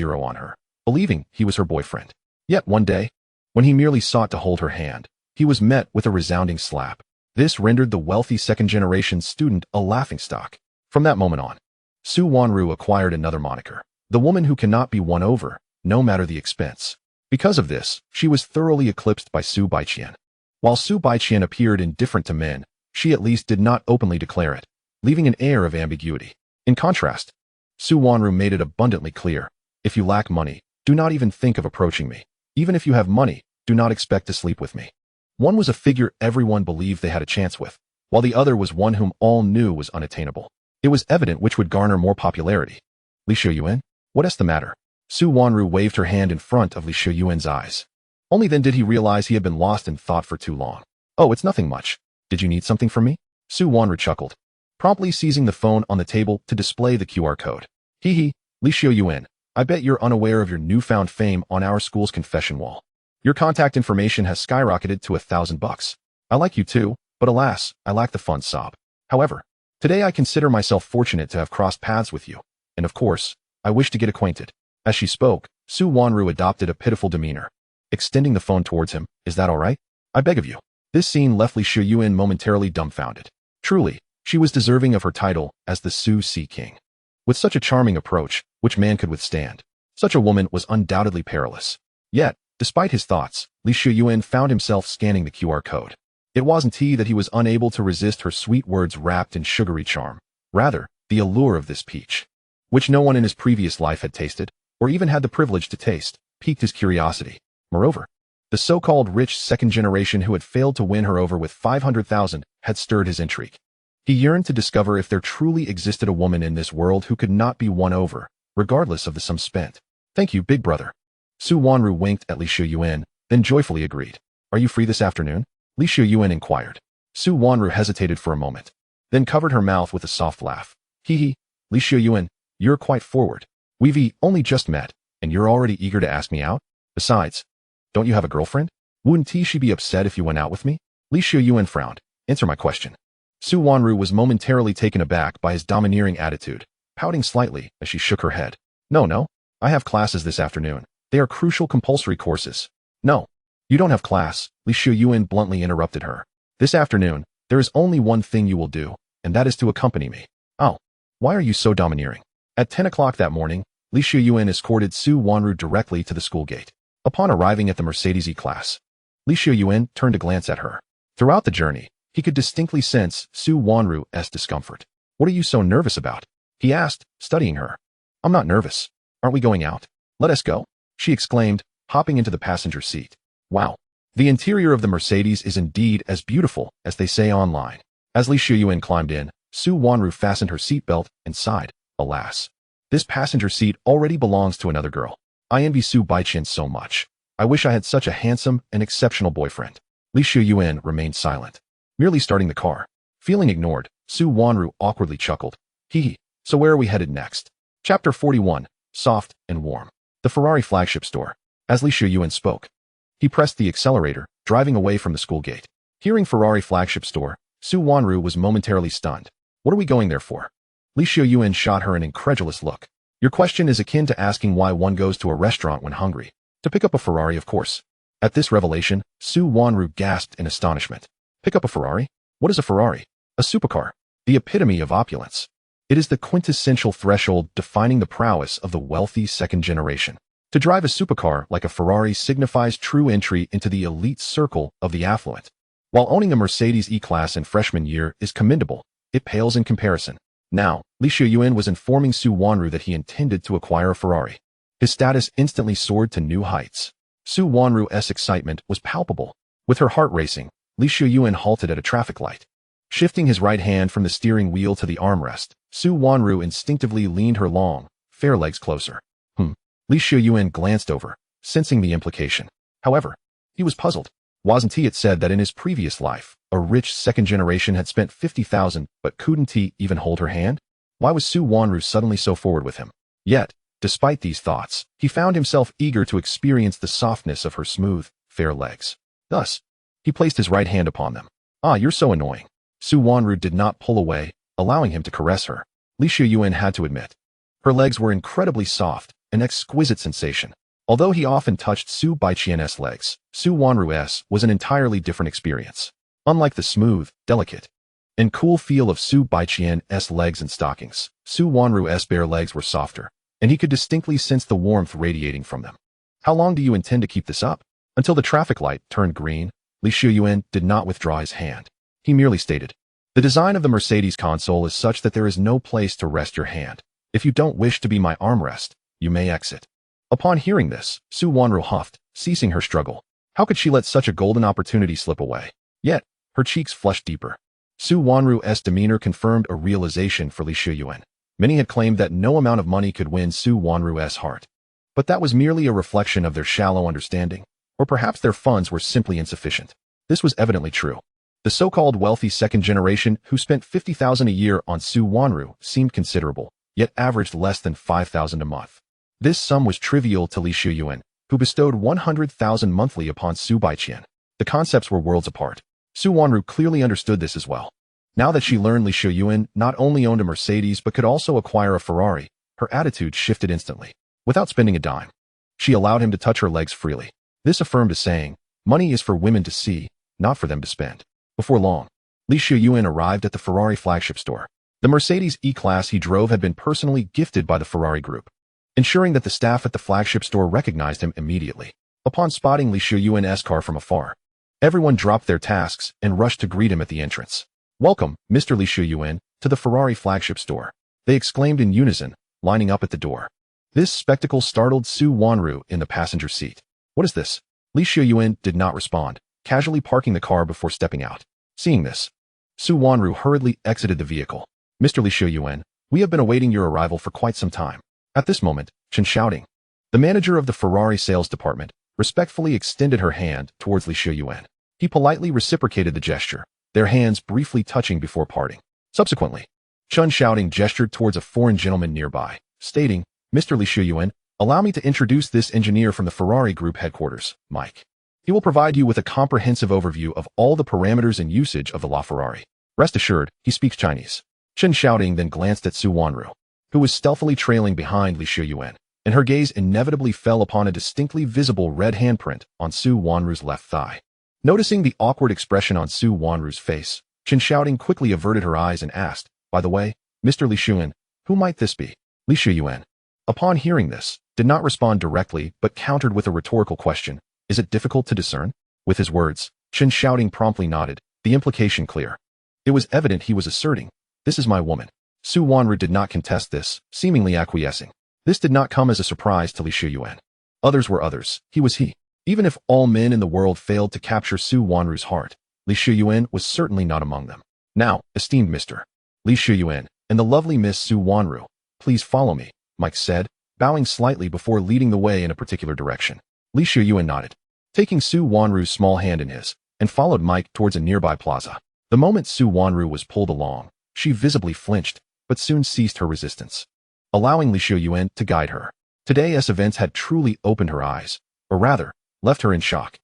on her, believing he was her boyfriend. Yet one day, when he merely sought to hold her hand, he was met with a resounding slap. This rendered the wealthy second-generation student a laughingstock. From that moment on, Su Wanru acquired another moniker, the woman who cannot be won over, no matter the expense. Because of this, she was thoroughly eclipsed by Su Baiqian. While Su Baiqian appeared indifferent to men, she at least did not openly declare it, leaving an air of ambiguity. In contrast, Su Wanru made it abundantly clear, if you lack money, do not even think of approaching me. Even if you have money, do not expect to sleep with me. One was a figure everyone believed they had a chance with, while the other was one whom all knew was unattainable. It was evident which would garner more popularity. Xiuyuan, what is the matter? Su Wanru waved her hand in front of Xiuyuan's eyes. Only then did he realize he had been lost in thought for too long. Oh, it's nothing much. Did you need something from me? Su Wanru chuckled, promptly seizing the phone on the table to display the QR code. Hee, Xiuyuan, I bet you're unaware of your newfound fame on our school's confession wall. Your contact information has skyrocketed to $1,000. I like you too, but alas, I lack the funds, sob. However, today I consider myself fortunate to have crossed paths with you, and of course, I wish to get acquainted. As she spoke, Su Wanru adopted a pitiful demeanor, extending the phone towards him. Is that all right? I beg of you. This scene left Xiuyuan momentarily dumbfounded. Truly, she was deserving of her title as the Su Sea King. With such a charming approach, which man could withstand? Such a woman was undoubtedly perilous. Yet, despite his thoughts, Xiuyuan found himself scanning the QR code. It wasn't that he was unable to resist her sweet words wrapped in sugary charm. Rather, the allure of this peach, which no one in his previous life had tasted, or even had the privilege to taste, piqued his curiosity. Moreover, the so-called rich second generation who had failed to win her over with 500,000 had stirred his intrigue. He yearned to discover if there truly existed a woman in this world who could not be won over, regardless of the sum spent. Thank you, big brother. Su Wanru winked at Xiuyuan, then joyfully agreed. Are you free this afternoon? Xiuyuan inquired. Su Wanru hesitated for a moment, then covered her mouth with a soft laugh. Xiuyuan, you're quite forward. We've only just met, and you're already eager to ask me out? Besides, don't you have a girlfriend? Wouldn't she be upset if you went out with me? Xiuyuan frowned. Answer my question. Su Wanru was momentarily taken aback by his domineering attitude, pouting slightly as she shook her head. No, I have classes this afternoon. They are crucial compulsory courses. No, you don't have class, Xiuyuan bluntly interrupted her. This afternoon, there is only one thing you will do, and that is to accompany me. Oh, why are you so domineering? At 10 o'clock that morning, Xiuyuan escorted Su Wanru directly to the school gate. Upon arriving at the Mercedes E-Class, Xiuyuan turned to glance at her. Throughout the journey, he could distinctly sense Su Wanru's discomfort. What are you so nervous about? He asked, studying her. I'm not nervous. Aren't we going out? Let us go, she exclaimed, hopping into the passenger seat. Wow. The interior of the Mercedes is indeed as beautiful as they say online. As Xiuyuan climbed in, Su Wanru fastened her seatbelt and sighed. Alas, this passenger seat already belongs to another girl. I envy Su Baiqian so much. I wish I had such a handsome and exceptional boyfriend. Xiuyuan remained silent, merely starting the car. Feeling ignored, Su Wanru awkwardly chuckled. So where are we headed next? Chapter 41, Soft and Warm. The Ferrari flagship store. As Xiuyuan spoke, he pressed the accelerator, driving away from the school gate. Hearing Ferrari flagship store, Su Wanru was momentarily stunned. What are we going there for? Xiuyuan shot her an incredulous look. Your question is akin to asking why one goes to a restaurant when hungry. To pick up a Ferrari, of course. At this revelation, Su Wanru gasped in astonishment. Pick up a Ferrari? What is a Ferrari? A supercar. The epitome of opulence. It is the quintessential threshold defining the prowess of the wealthy second generation. To drive a supercar like a Ferrari signifies true entry into the elite circle of the affluent. While owning a Mercedes E-Class in freshman year is commendable, it pales in comparison. Now, Xiuyuan was informing Su Wanru that he intended to acquire a Ferrari. His status instantly soared to new heights. Su Wanru's excitement was palpable. With her heart racing, Xiuyuan halted at a traffic light. Shifting his right hand from the steering wheel to the armrest, Su Wanru instinctively leaned her long, fair legs closer. Xiuyuan glanced over, sensing the implication. However, he was puzzled. Wasn't it said that in his previous life, a rich second generation had spent 50,000, but couldn't he even hold her hand? Why was Su Wanru suddenly so forward with him? Yet, despite these thoughts, he found himself eager to experience the softness of her smooth, fair legs. Thus, he placed his right hand upon them. Ah, you're so annoying. Su Wanru did not pull away, allowing him to caress her. Xiuyuan had to admit. Her legs were incredibly soft, an exquisite sensation. Although he often touched Su Baiqian's legs, Su Wanru's was an entirely different experience. Unlike the smooth, delicate, and cool feel of Su Baiqian's legs and stockings. Su Wanru's bare legs were softer, and he could distinctly sense the warmth radiating from them. How long do you intend to keep this up? Until the traffic light turned green. Xiuyuan did not withdraw his hand. He merely stated, "The design of the Mercedes console is such that there is no place to rest your hand. If you don't wish to be my armrest, you may exit." Upon hearing this, Su Wanru huffed, ceasing her struggle. How could she let such a golden opportunity slip away? Yet, her cheeks flushed deeper. Su Wanru's demeanor confirmed a realization for Xiuyuan. Many had claimed that no amount of money could win Su Wanru's heart. But that was merely a reflection of their shallow understanding, or perhaps their funds were simply insufficient. This was evidently true. The so-called wealthy second generation who spent $50,000 a year on Su Wanru seemed considerable, yet averaged less than $5,000 a month. This sum was trivial to Xiuyuan, who bestowed $100,000 monthly upon Su Baiqian. The concepts were worlds apart. Su Wanru clearly understood this as well. Now that she learned Xiuyuan not only owned a Mercedes but could also acquire a Ferrari, her attitude shifted instantly. Without spending a dime, she allowed him to touch her legs freely. This affirmed a saying, money is for women to see, not for them to spend. Before long, Xiuyuan arrived at the Ferrari flagship store. The Mercedes E-Class he drove had been personally gifted by the Ferrari group, ensuring that the staff at the flagship store recognized him immediately. Upon spotting Xiuyuan's car from afar, everyone dropped their tasks and rushed to greet him at the entrance. "Welcome, Mr. Xiuyuan, to the Ferrari flagship store," they exclaimed in unison, lining up at the door. This spectacle startled Su Wanru in the passenger seat. "What is this?" Xiuyuan did not respond, casually parking the car before stepping out. Seeing this, Su Wanru hurriedly exited the vehicle. "Mr. Xiuyuan, we have been awaiting your arrival for quite some time." At this moment, Xiuyuan, the manager of the Ferrari sales department, respectfully extended her hand towards Xiuyuan. He politely reciprocated the gesture, their hands briefly touching before parting. Subsequently, Xiuyuan gestured towards a foreign gentleman nearby, stating, "Mr. Xiuyuan, allow me to introduce this engineer from the Ferrari Group headquarters, Mike. He will provide you with a comprehensive overview of all the parameters and usage of the LaFerrari. Rest assured, he speaks Chinese." Xiuyuan then glanced at Su Wanru, who was stealthily trailing behind Xiuyuan, and her gaze inevitably fell upon a distinctly visible red handprint on Su Wanru's left thigh. Noticing the awkward expression on Su Wanru's face, Xiuyuan quickly averted her eyes and asked, "By the way, Mr. Leysuen, who might this be?" Xiuyuan, upon hearing this, did not respond directly but countered with a rhetorical question, "Is it difficult to discern?" With his words, Xiuyuan promptly nodded, the implication clear. It was evident he was asserting, "This is my woman." Su Wanru did not contest this, seemingly acquiescing. This did not come as a surprise to Xiuyuan. Others were others, he was he. Even if all men in the world failed to capture Su Wanru's heart, Xiuyuan was certainly not among them. "Now, esteemed Mr. Xiuyuan, and the lovely Miss Su Wanru, please follow me," Mike said, bowing slightly before leading the way in a particular direction. Xiuyuan nodded, taking Su Wanru's small hand in his, and followed Mike towards a nearby plaza. The moment Su Wanru was pulled along, she visibly flinched, but soon ceased her resistance, allowing Xiuyuan to guide her. Today's events had truly opened her eyes, or rather, left her in shock.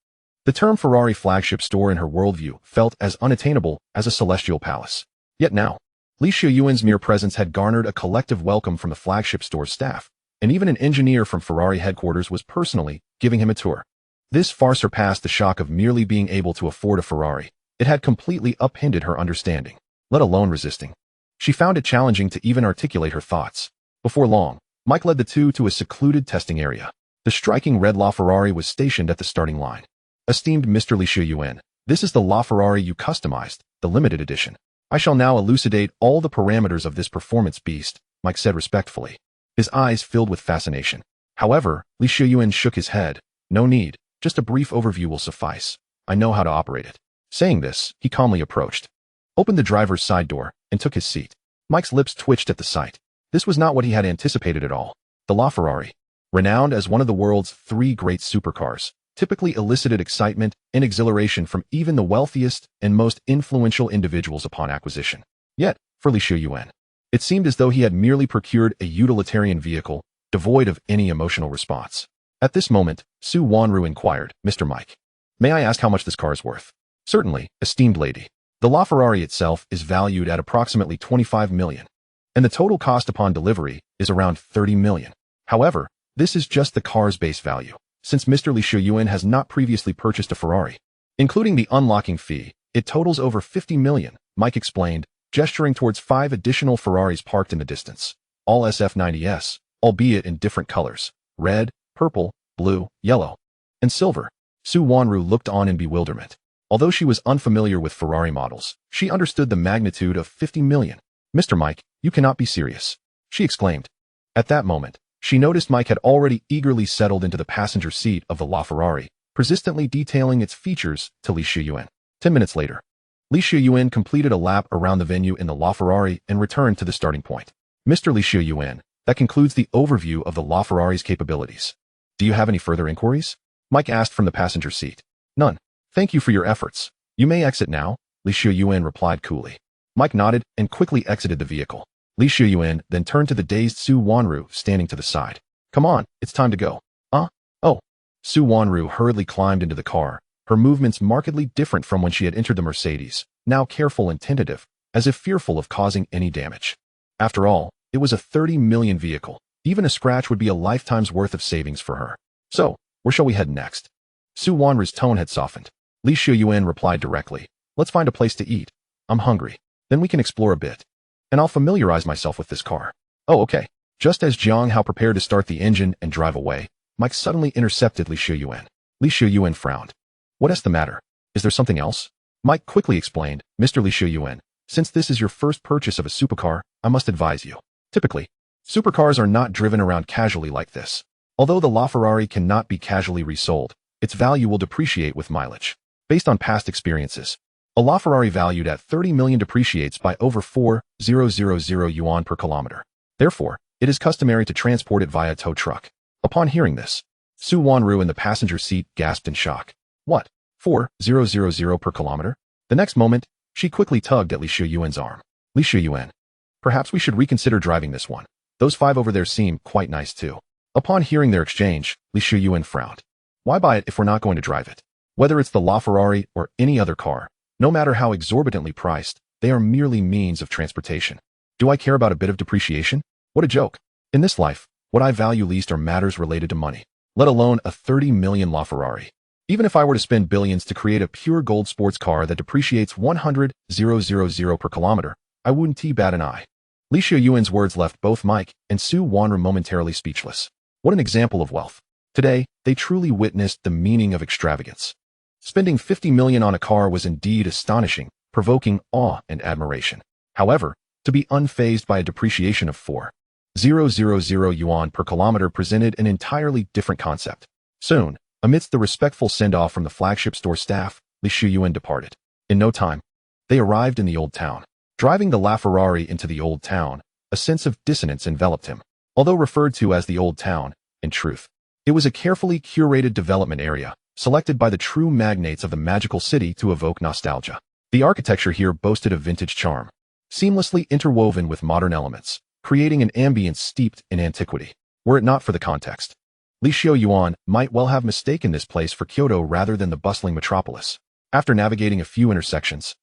The term Ferrari flagship store in her worldview felt as unattainable as a celestial palace. Yet now, Xiuyuan's mere presence had garnered a collective welcome from the flagship store's staff, and even an engineer from Ferrari headquarters was personally giving him a tour. This far surpassed the shock of merely being able to afford a Ferrari. It had completely upended her understanding, let alone resisting. She found it challenging to even articulate her thoughts. Before long, Mike led the two to a secluded testing area. The striking red LaFerrari was stationed at the starting line. "Esteemed Mr. Xiuyuan, this is the LaFerrari you customized, the limited edition. I shall now elucidate all the parameters of this performance beast," Mike said respectfully, his eyes filled with fascination. However, Xiuyuan shook his head. "No need, just a brief overview will suffice. I know how to operate it." Saying this, he calmly approached, opened the driver's side door, and took his seat. Mike's lips twitched at the sight. This was not what he had anticipated at all. The LaFerrari, renowned as one of the world's 3 great supercars, typically elicited excitement and exhilaration from even the wealthiest and most influential individuals upon acquisition. Yet, for Xiuyuan, it seemed as though he had merely procured a utilitarian vehicle, devoid of any emotional response. At this moment, Su Wanru inquired, "Mr. Mike, may I ask how much this car is worth?" "Certainly, esteemed lady. The LaFerrari itself is valued at approximately $25 million, and the total cost upon delivery is around $30 million. However, this is just the car's base value, since Mr. Xiuyuan has not previously purchased a Ferrari. Including the unlocking fee, it totals over $50 million, Mike explained, gesturing towards 5 additional Ferraris parked in the distance, all SF90s, albeit in different colors: red, purple, blue, yellow, and silver. Su Wanru looked on in bewilderment. Although she was unfamiliar with Ferrari models, she understood the magnitude of 50 million. "Mr. Mike, you cannot be serious," she exclaimed. At that moment, she noticed Mike had already eagerly settled into the passenger seat of the LaFerrari, persistently detailing its features to Xiuyuan. 10 minutes later, Xiuyuan completed a lap around the venue in the LaFerrari and returned to the starting point. "Mr. Xiuyuan, that concludes the overview of the LaFerrari's capabilities. Do you have any further inquiries?" Mike asked from the passenger seat. "None. Thank you for your efforts. You may exit now," Xiuyuan replied coolly. Mike nodded and quickly exited the vehicle. Xiuyuan then turned to the dazed Su Wanru standing to the side. "Come on, it's time to go." Oh. Su Wanru hurriedly climbed into the car, her movements markedly different from when she had entered the Mercedes, now careful and tentative, as if fearful of causing any damage. After all, it was a 30 million vehicle. Even a scratch would be a lifetime's worth of savings for her. "So, where shall we head next?" Su Wanru's tone had softened. Xiuyuan replied directly, "Let's find a place to eat. I'm hungry. Then we can explore a bit. And I'll familiarize myself with this car." "Oh, okay." Just as Jiang Hao prepared to start the engine and drive away, Mike suddenly intercepted Xiuyuan. Xiuyuan frowned. "What is the matter? Is there something else?" Mike quickly explained, "Mr. Xiuyuan, since this is your first purchase of a supercar, I must advise you. Typically, supercars are not driven around casually like this. Although the LaFerrari cannot be casually resold, its value will depreciate with mileage. Based on past experiences, a LaFerrari valued at 30 million depreciates by over 4,000 yuan per kilometer. Therefore, it is customary to transport it via tow truck." Upon hearing this, Su Wanru in the passenger seat gasped in shock. "What? 4,000 per kilometer?" The next moment, she quickly tugged at Xiuyuan's arm. "Xiuyuan, perhaps we should reconsider driving this one. Those 5 over there seem quite nice too." Upon hearing their exchange, Xiuyuan frowned. "Why buy it if we're not going to drive it? Whether it's the LaFerrari or any other car, no matter how exorbitantly priced, they are merely means of transportation. Do I care about a bit of depreciation? What a joke. In this life, what I value least are matters related to money, let alone a 30 million LaFerrari. Even if I were to spend billions to create a pure gold sports car that depreciates 100,000 per kilometer, I wouldn't bat an eye." Xiuyuan's words left both Mike and Su Wanru momentarily speechless. What an example of wealth. Today, they truly witnessed the meaning of extravagance. Spending 50 million on a car was indeed astonishing, provoking awe and admiration. However, to be unfazed by a depreciation of 4,000 yuan per kilometer presented an entirely different concept. Soon, amidst the respectful send-off from the flagship store staff, Xiuyuan departed. In no time, they arrived in the old town. Driving the LaFerrari into the old town, a sense of dissonance enveloped him. Although referred to as the old town, in truth, it was a carefully curated development area, selected by the true magnates of the magical city to evoke nostalgia. The architecture here boasted a vintage charm, seamlessly interwoven with modern elements, creating an ambience steeped in antiquity. Were it not for the context, Xiuyuan might well have mistaken this place for Kyoto rather than the bustling metropolis. After navigating a few intersections,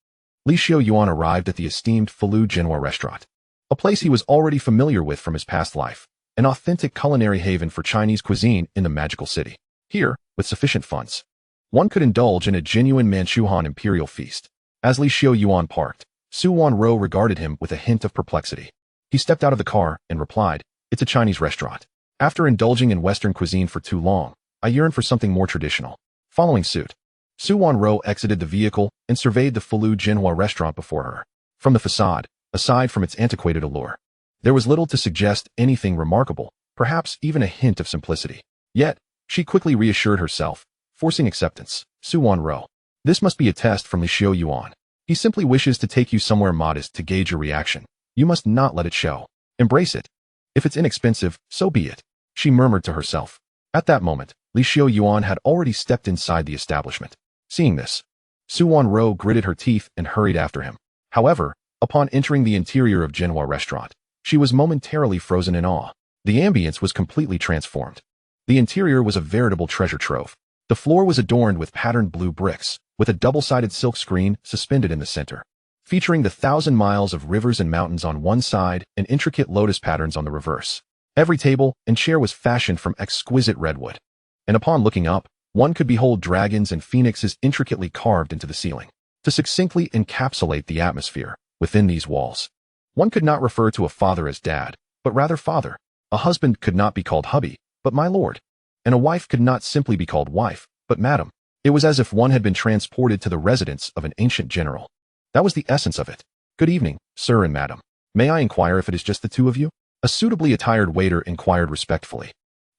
Xiuyuan arrived at the esteemed Su Jinhua restaurant, a place he was already familiar with from his past life, an authentic culinary haven for Chinese cuisine in the magical city. Here, with sufficient funds, one could indulge in a genuine Manchuhan imperial feast. As Xiuyuan parked, Su Wanru regarded him with a hint of perplexity. He stepped out of the car and replied, "It's a Chinese restaurant. After indulging in Western cuisine for too long, I yearn for something more traditional." Following suit, Su Wanru exited the vehicle and surveyed the Su Jinhua restaurant before her. From the facade, aside from its antiquated allure, there was little to suggest anything remarkable, perhaps even a hint of simplicity. Yet, she quickly reassured herself, forcing acceptance. "Su Wanru, this must be a test from Xiuyuan. He simply wishes to take you somewhere modest to gauge your reaction. You must not let it show. Embrace it. If it's inexpensive, so be it," she murmured to herself. At that moment, Xiuyuan had already stepped inside the establishment. Seeing this, Su Wanru gritted her teeth and hurried after him. However, upon entering the interior of Jinhua restaurant, she was momentarily frozen in awe. The ambience was completely transformed. The interior was a veritable treasure trove. The floor was adorned with patterned blue bricks, with a double-sided silk screen suspended in the center, featuring the 1,000 miles of rivers and mountains on one side and intricate lotus patterns on the reverse. Every table and chair was fashioned from exquisite redwood, and upon looking up, one could behold dragons and phoenixes intricately carved into the ceiling. to succinctly encapsulate the atmosphere within these walls. One could not refer to a father as dad, but rather father. A husband could not be called hubby, but my lord. And a wife could not simply be called wife, but madam. It was as if one had been transported to the residence of an ancient general. That was the essence of it. Good evening, sir and madam. May I inquire if it is just the two of you? A suitably attired waiter inquired respectfully.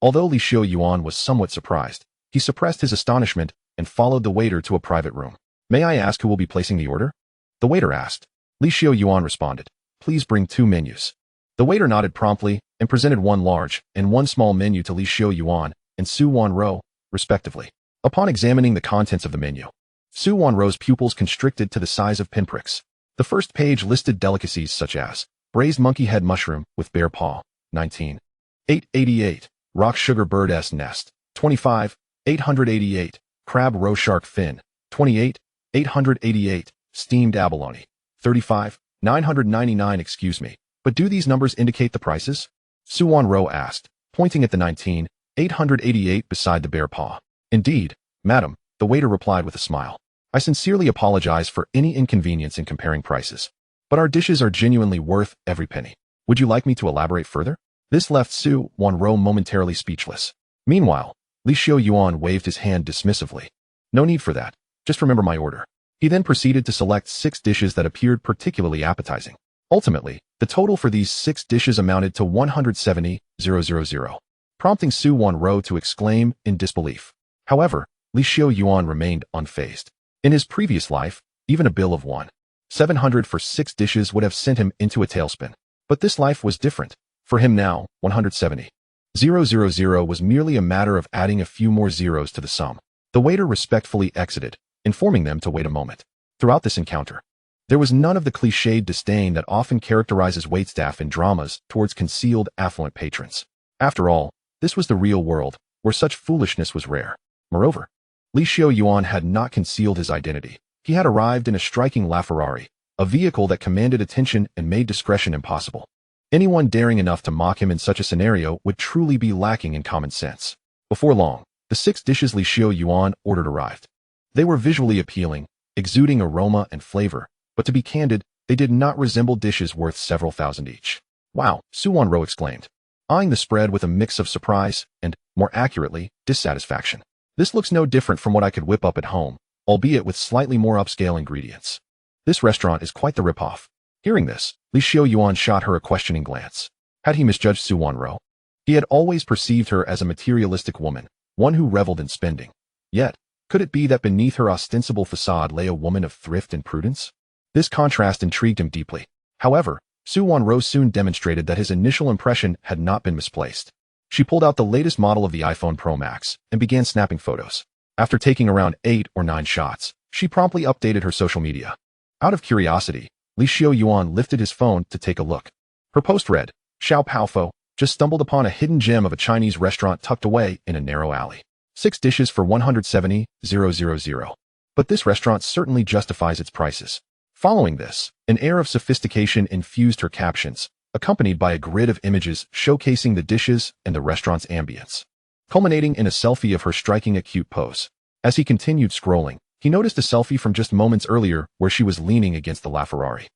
Although Xiuyuan was somewhat surprised, he suppressed his astonishment and followed the waiter to a private room. May I ask who will be placing the order? The waiter asked. Xiuyuan responded. Please bring 2 menus. The waiter nodded promptly and presented 1 large and 1 small menu to Xiuyuan and Su Wanro, respectively. Upon examining the contents of the menu, Su Wanro's pupils constricted to the size of pinpricks. The first page listed delicacies such as braised monkey head mushroom with bear paw, 19. 888, rock sugar bird's nest, 25. 888, crab roe shark fin, 28. 888, steamed abalone, 35. 999. Excuse me, but do these numbers indicate the prices? Su Wanro asked, pointing at the 19. 888 beside the bear paw. Indeed, madam, the waiter replied with a smile. I sincerely apologize for any inconvenience in comparing prices, but our dishes are genuinely worth every penny. Would you like me to elaborate further? This left Su Wanro momentarily speechless. Meanwhile, Xiuyuan waved his hand dismissively. No need for that. Just remember my order. He then proceeded to select 6 dishes that appeared particularly appetizing. Ultimately, the total for these 6 dishes amounted to 170,000, prompting Su Wanro to exclaim in disbelief. However, Xiuyuan remained unfazed. In his previous life, even a bill of 1,700 for 6 dishes would have sent him into a tailspin. But this life was different. For him now, 170,000 was merely a matter of adding a few more zeros to the sum. The waiter respectfully exited, informing them to wait a moment. Throughout this encounter, there was none of the cliched disdain that often characterizes waitstaff in dramas towards concealed affluent patrons. After all, this was the real world, where such foolishness was rare. Moreover, Xiuyuan had not concealed his identity. He had arrived in a striking LaFerrari, a vehicle that commanded attention and made discretion impossible. Anyone daring enough to mock him in such a scenario would truly be lacking in common sense. Before long, the 6 dishes Xiuyuan ordered arrived. They were visually appealing, exuding aroma and flavor, but to be candid, they did not resemble dishes worth several thousand each. Wow, Su Wanro exclaimed, eyeing the spread with a mix of surprise and, more accurately, dissatisfaction. This looks no different from what I could whip up at home, albeit with slightly more upscale ingredients. This restaurant is quite the ripoff. Hearing this, Xiuyuan shot her a questioning glance. Had he misjudged Su Wanro? He had always perceived her as a materialistic woman, one who reveled in spending. Yet, could it be that beneath her ostensible facade lay a woman of thrift and prudence? This contrast intrigued him deeply. However, Su Wanro soon demonstrated that his initial impression had not been misplaced. She pulled out the latest model of the iPhone Pro Max and began snapping photos. After taking around 8 or 9 shots, she promptly updated her social media. Out of curiosity, Xiuyuan lifted his phone to take a look. Her post read, Xiao Paofo, just stumbled upon a hidden gem of a Chinese restaurant tucked away in a narrow alley. 6 dishes for 170,000. But this restaurant certainly justifies its prices. Following this, an air of sophistication infused her captions, accompanied by a grid of images showcasing the dishes and the restaurant's ambience, culminating in a selfie of her striking a cute pose. As he continued scrolling, he noticed a selfie from just moments earlier where she was leaning against the LaFerrari.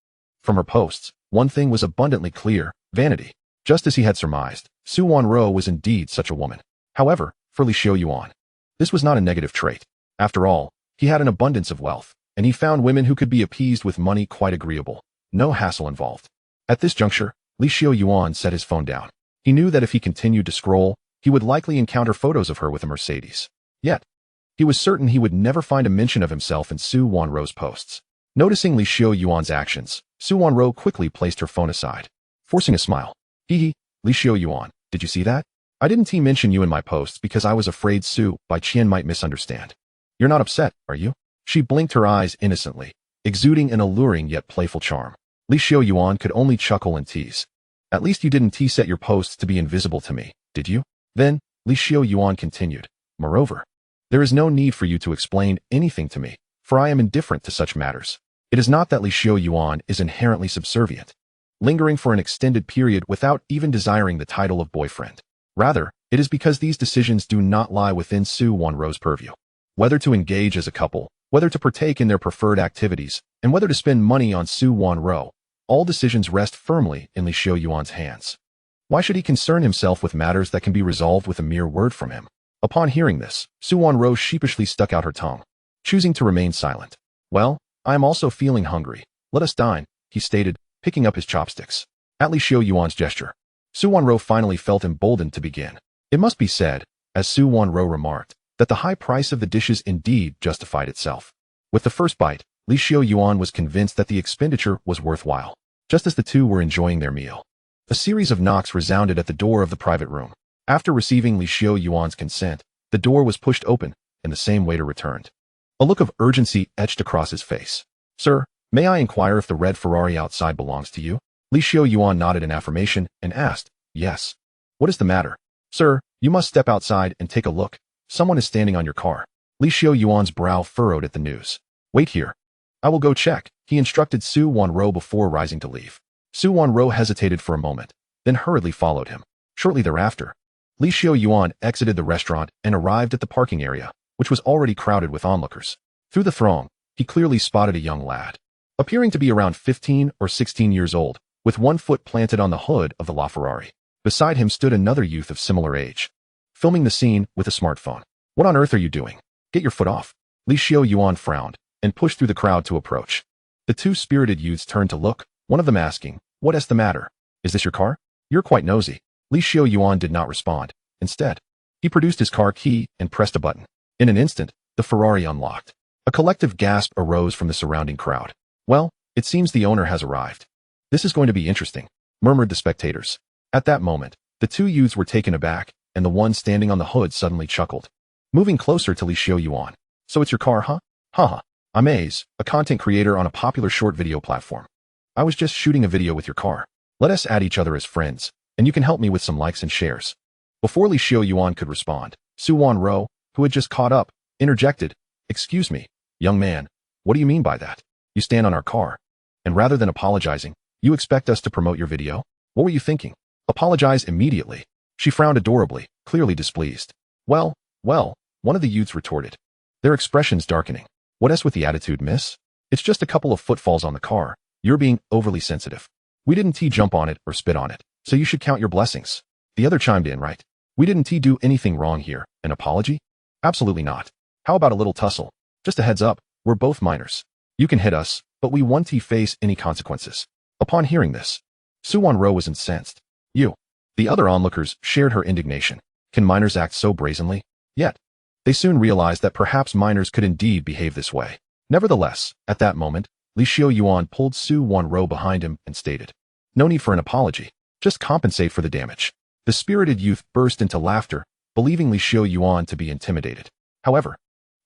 From her posts, one thing was abundantly clear: vanity. Just as he had surmised, Su Wanro was indeed such a woman. However, for Xiuyuan, this was not a negative trait. After all, he had an abundance of wealth, and he found women who could be appeased with money quite agreeable. No hassle involved. At this juncture, Xiuyuan set his phone down. He knew that if he continued to scroll, he would likely encounter photos of her with a Mercedes. Yet, he was certain he would never find a mention of himself in Su Wanro's posts. Noticing Xiuyuan's actions, Su Wanro quickly placed her phone aside, forcing a smile. Hee, Xiuyuan, did you see that? I didn't mention you in my posts because I was afraid Su Baiqian might misunderstand. You're not upset, are you? She blinked her eyes innocently, exuding an alluring yet playful charm. Xiuyuan could only chuckle and tease. At least you didn't set your posts to be invisible to me, did you? Then, Xiuyuan continued. Moreover, there is no need for you to explain anything to me, for I am indifferent to such matters. It is not that Xiuyuan is inherently subservient, lingering for an extended period without even desiring the title of boyfriend. Rather, it is because these decisions do not lie within Su Wanro's purview. Whether to engage as a couple, whether to partake in their preferred activities, and whether to spend money on Xiuyuan. All decisions rest firmly in Xiuyuan's hands. Why should he concern himself with matters that can be resolved with a mere word from him? Upon hearing this, Xiuyuan sheepishly stuck out her tongue, choosing to remain silent. Well, I am also feeling hungry. Let us dine, he stated, picking up his chopsticks. At Xiuyuan's gesture, Xiuyuan finally felt emboldened to begin. It must be said, as Xiuyuan remarked, that the high price of the dishes indeed justified itself. With the first bite, Xiuyuan was convinced that the expenditure was worthwhile. Just as the two were enjoying their meal, a series of knocks resounded at the door of the private room. After receiving Xiuyuan's consent, the door was pushed open, and the same waiter returned. A look of urgency etched across his face. Sir, may I inquire if the red Ferrari outside belongs to you? Xiuyuan nodded in affirmation and asked, Yes. What is the matter? Sir, you must step outside and take a look. Someone is standing on your car. Xiuyuan's brow furrowed at the news. Wait here. I will go check, he instructed Xiuyuan before rising to leave. Xiuyuan hesitated for a moment, then hurriedly followed him. Shortly thereafter, Xiuyuan exited the restaurant and arrived at the parking area, which was already crowded with onlookers. Through the throng, he clearly spotted a young lad, appearing to be around 15 or 16 years old, with one foot planted on the hood of the LaFerrari. Beside him stood another youth of similar age, filming the scene with a smartphone. What on earth are you doing? Get your foot off. Xiuyuan frowned and pushed through the crowd to approach. The two spirited youths turned to look, one of them asking, What is the matter? Is this your car? You're quite nosy. Xiuyuan did not respond. Instead, he produced his car key and pressed a button. In an instant, the Ferrari unlocked. A collective gasp arose from the surrounding crowd. Well, it seems the owner has arrived. This is going to be interesting, murmured the spectators. At that moment, the two youths were taken aback, and the one standing on the hood suddenly chuckled. Moving closer to Xiuyuan. So it's your car, huh? Haha. I'm Ace, a content creator on a popular short video platform. I was just shooting a video with your car. Let us add each other as friends, and you can help me with some likes and shares. Before Xiuyuan could respond, Xiuyuan, who had just caught up, interjected, Excuse me, young man, what do you mean by that? You stand on our car, and rather than apologizing, you expect us to promote your video? What were you thinking? Apologize immediately. She frowned adorably, clearly displeased. Well, one of the youths retorted, their expressions darkening. What else with the attitude, miss? It's just a couple of footfalls on the car. You're being overly sensitive. We didn't jump on it or spit on it, so you should count your blessings. The other chimed in, right? We didn't do anything wrong here. An apology? Absolutely not. How about a little tussle? Just a heads up, we're both minors. You can hit us, but we won't face any consequences. Upon hearing this, Xiuyuan was incensed. You. The other onlookers shared her indignation. Can minors act so brazenly? Yet, they soon realized that perhaps minors could indeed behave this way. Nevertheless, at that moment, Xiuyuan pulled Xiuyuan behind him and stated, No need for an apology. Just compensate for the damage. The spirited youth burst into laughter, believing Xiuyuan to be intimidated. However,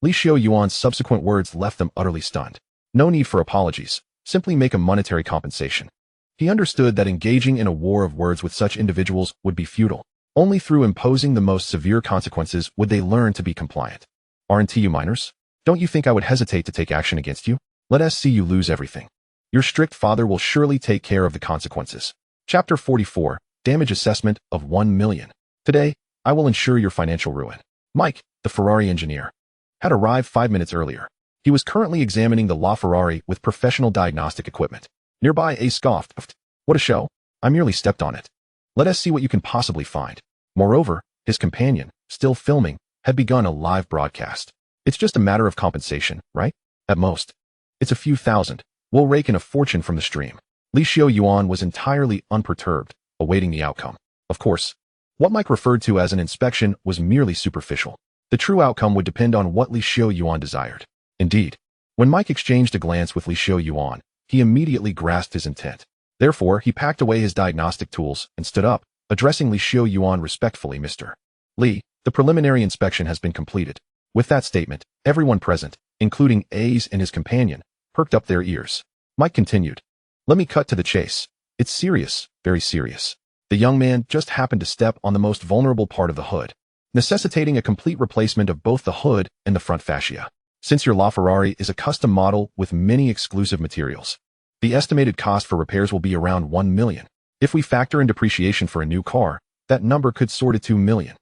Xiuyuan's subsequent words left them utterly stunned. No need for apologies. Simply make a monetary compensation. He understood that engaging in a war of words with such individuals would be futile. Only through imposing the most severe consequences would they learn to be compliant. Aren't you minors? Don't you think I would hesitate to take action against you? Let us see you lose everything. Your strict father will surely take care of the consequences. Chapter 44, Damage Assessment of 1 million. Today, I will ensure your financial ruin. Mike, the Ferrari engineer, had arrived 5 minutes earlier. He was currently examining the LaFerrari with professional diagnostic equipment. Nearby, Ace scoffed. What a show. I merely stepped on it. Let us see what you can possibly find. Moreover, his companion, still filming, had begun a live broadcast. It's just a matter of compensation, right? At most. It's a few thousand. We'll rake in a fortune from the stream. Xiuyuan was entirely unperturbed, awaiting the outcome. Of course, what Mike referred to as an inspection was merely superficial. The true outcome would depend on what Xiuyuan desired. Indeed, when Mike exchanged a glance with Xiuyuan, he immediately grasped his intent. Therefore, he packed away his diagnostic tools and stood up, addressing Xiuyuan respectfully, Mr. Li, the preliminary inspection has been completed. With that statement, everyone present, including Ace and his companion, perked up their ears. Mike continued, Let me cut to the chase. It's serious, very serious. The young man just happened to step on the most vulnerable part of the hood, necessitating a complete replacement of both the hood and the front fascia. Since your LaFerrari is a custom model with many exclusive materials, the estimated cost for repairs will be around 1 million. If we factor in depreciation for a new car, that number could soar to 2 million.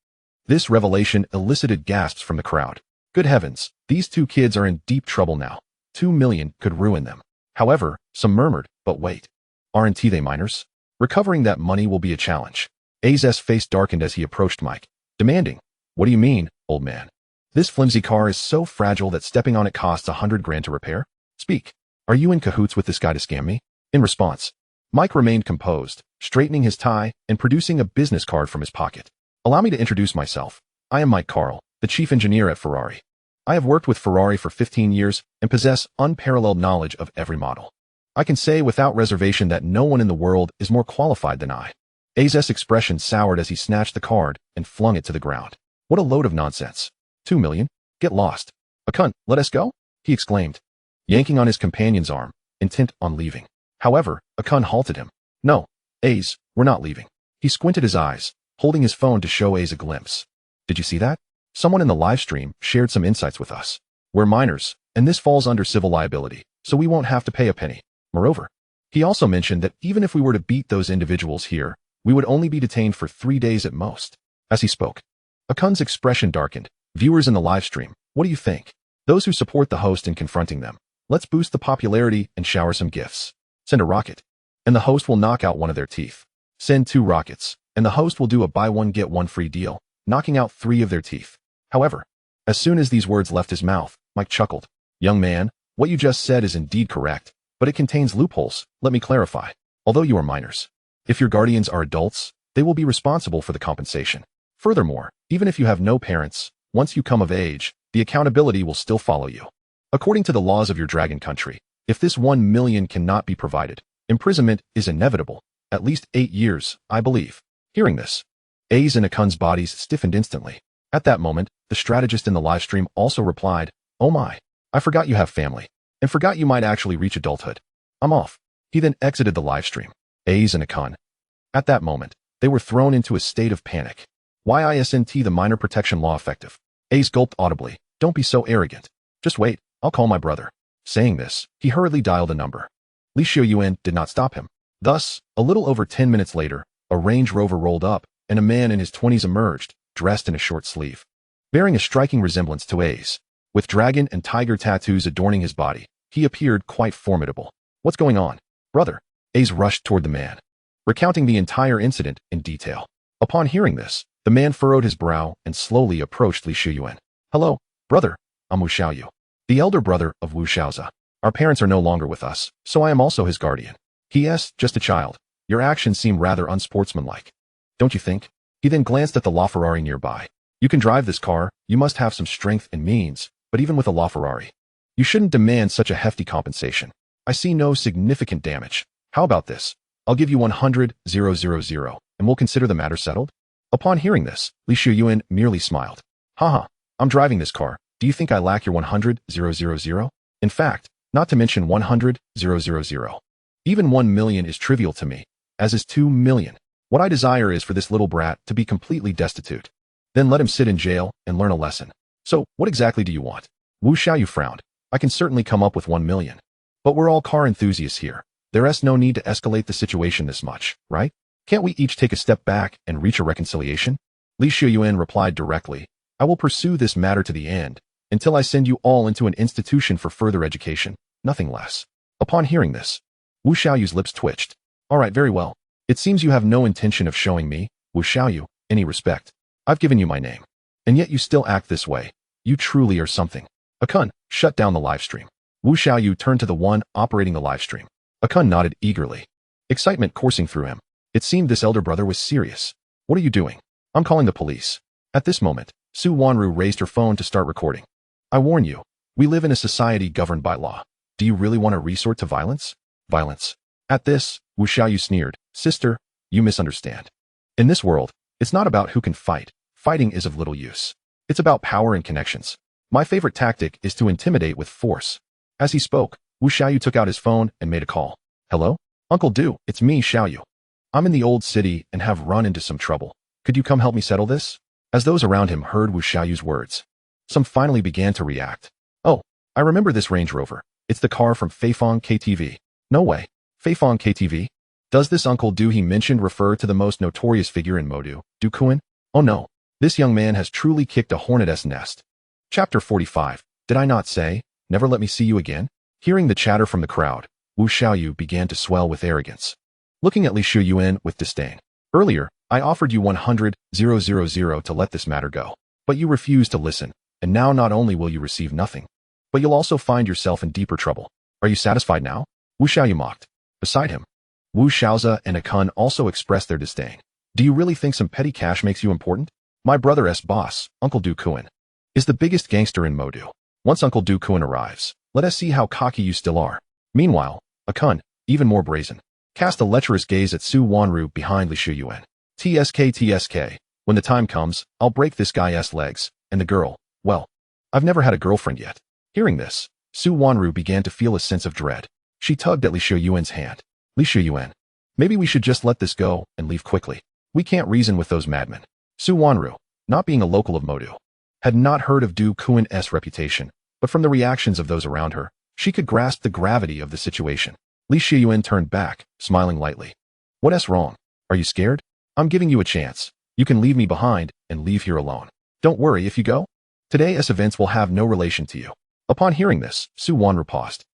This revelation elicited gasps from the crowd. Good heavens, these two kids are in deep trouble now. 2 million could ruin them. However, some murmured, but wait. Aren't they minors? Recovering that money will be a challenge. A's face darkened as he approached Mike, demanding, "What do you mean, old man? This flimsy car is so fragile that stepping on it costs 100 grand to repair? Speak. Are you in cahoots with this guy to scam me?" In response, Mike remained composed, straightening his tie and producing a business card from his pocket. "Allow me to introduce myself. I am Mike Carl, the chief engineer at Ferrari. I have worked with Ferrari for 15 years and possess unparalleled knowledge of every model. I can say without reservation that no one in the world is more qualified than I." A's expression soured as he snatched the card and flung it to the ground. "What a load of nonsense. 2 million? Get lost. A cunt, let us go?" he exclaimed, yanking on his companion's arm, intent on leaving. However, Akun halted him. "No, A's, we're not leaving." He squinted his eyes, holding his phone to show A's a glimpse. "Did you see that? Someone in the live stream shared some insights with us. We're minors, and this falls under civil liability, so we won't have to pay a penny. Moreover, he also mentioned that even if we were to beat those individuals here, we would only be detained for 3 days at most." As he spoke, Akun's expression darkened. "Viewers in the live stream, what do you think? Those who support the host in confronting them, let's boost the popularity and shower some gifts. Send a rocket, and the host will knock out one of their teeth. Send 2 rockets, and the host will do a buy one get one free deal, knocking out 3 of their teeth." However, as soon as these words left his mouth, Mike chuckled. "Young man, what you just said is indeed correct, but it contains loopholes. Let me clarify. Although you are minors, if your guardians are adults, they will be responsible for the compensation. Furthermore, even if you have no parents, once you come of age, the accountability will still follow you. According to the laws of your dragon country, if this 1 million cannot be provided, imprisonment is inevitable, at least 8 years, I believe." Hearing this, A's and Akun's bodies stiffened instantly. At that moment, the strategist in the live stream also replied, "Oh my, I forgot you have family, and forgot you might actually reach adulthood. I'm off." He then exited the live stream. A's and Akun. At that moment, they were thrown into a state of panic. "Why isn't the minor protection law effective?" A's gulped audibly. "Don't be so arrogant. Just wait, I'll call my brother." Saying this, he hurriedly dialed a number. Xiuyuan did not stop him. Thus, a little over 10 minutes later, a Range Rover rolled up, and a man in his 20s emerged, dressed in a short sleeve, bearing a striking resemblance to A's. With dragon and tiger tattoos adorning his body, he appeared quite formidable. "What's going on, brother?" A's rushed toward the man, recounting the entire incident in detail. Upon hearing this, the man furrowed his brow and slowly approached Xiuyuan. "Hello, brother. I'm Wu Xiaoyu, the elder brother of Wu Xiaoza. Our parents are no longer with us, so I am also his guardian." "P.S. Just a child. Your actions seem rather unsportsmanlike. Don't you think?" He then glanced at the LaFerrari nearby. "You can drive this car, you must have some strength and means, but even with a LaFerrari, you shouldn't demand such a hefty compensation. I see no significant damage. How about this? I'll give you 100,000, and we'll consider the matter settled." Upon hearing this, Xiuyuan merely smiled. "Haha, I'm driving this car. Do you think I lack your 100,000? In fact, not to mention 100,000. Even 1 million is trivial to me, as is 2 million. What I desire is for this little brat to be completely destitute. Then let him sit in jail and learn a lesson. So, what exactly do you want?" Wu Xiaoyu frowned. "I can certainly come up with 1 million. But we're all car enthusiasts here. There's no need to escalate the situation this much, right? Can't we each take a step back and reach a reconciliation?" Xiuyuan replied directly, "I will pursue this matter to the end, until I send you all into an institution for further education, nothing less." Upon hearing this, Wu Xiaoyu's lips twitched. "All right, very well. It seems you have no intention of showing me, Wu Xiaoyu, any respect. I've given you my name, and yet you still act this way. You truly are something." Akun, shut down the live stream. Wu Xiaoyu turned to the one operating the live stream. Akun nodded eagerly, excitement coursing through him. It seemed this elder brother was serious. "What are you doing?" "I'm calling the police." At this moment, Su Wanru raised her phone to start recording. "I warn you, we live in a society governed by law. Do you really want to resort to violence?" "Violence." At this, Wu Xiaoyu sneered. "Sister, you misunderstand. In this world, it's not about who can fight. Fighting is of little use. It's about power and connections. My favorite tactic is to intimidate with force." As he spoke, Wu Xiaoyu took out his phone and made a call. "Hello? Uncle Du, it's me, Xiaoyu. I'm in the old city and have run into some trouble. Could you come help me settle this?" As those around him heard Wu Xiaoyu's words, some finally began to react. "Oh, I remember this Range Rover. It's the car from Feifong KTV. No way. Feifong KTV? Does this Uncle Du he mentioned refer to the most notorious figure in Modu, Dukuan? Oh no. This young man has truly kicked a hornet's nest. Chapter 45. Did I not say, never let me see you again? Hearing the chatter from the crowd, Wu Xiaoyu began to swell with arrogance, looking at Xiuyuan with disdain. Earlier, I offered you 100,000 to let this matter go, but you refused to listen, and now not only will you receive nothing, but you'll also find yourself in deeper trouble. Are you satisfied now? Wu Xiaoyu mocked. Beside him, Wu Xiaoza and Akun also expressed their disdain. Do you really think some petty cash makes you important? My brother's boss, Uncle Du Kuan, is the biggest gangster in Modu. Once Uncle Du Kuan arrives, let us see how cocky you still are. Meanwhile, Akun, even more brazen, cast a lecherous gaze at Su Wanru behind Li Xiuyuan. TSK, when the time comes, I'll break this guy's legs, and the girl, well, I've never had a girlfriend yet. Hearing this, Su Wanru began to feel a sense of dread. She tugged at Li Xiuyuan's hand. Li Xiuyuan, maybe we should just let this go and leave quickly. We can't reason with those madmen. Su Wanru, not being a local of Modu, had not heard of Du Kuan's reputation, but from the reactions of those around her, she could grasp the gravity of the situation. Li Xiuyuan turned back, smiling lightly. What's wrong? Are you scared? I'm giving you a chance. You can leave me behind and leave here alone. Don't worry if you go. Today's events will have no relation to you. Upon hearing this, Su Wanru paused.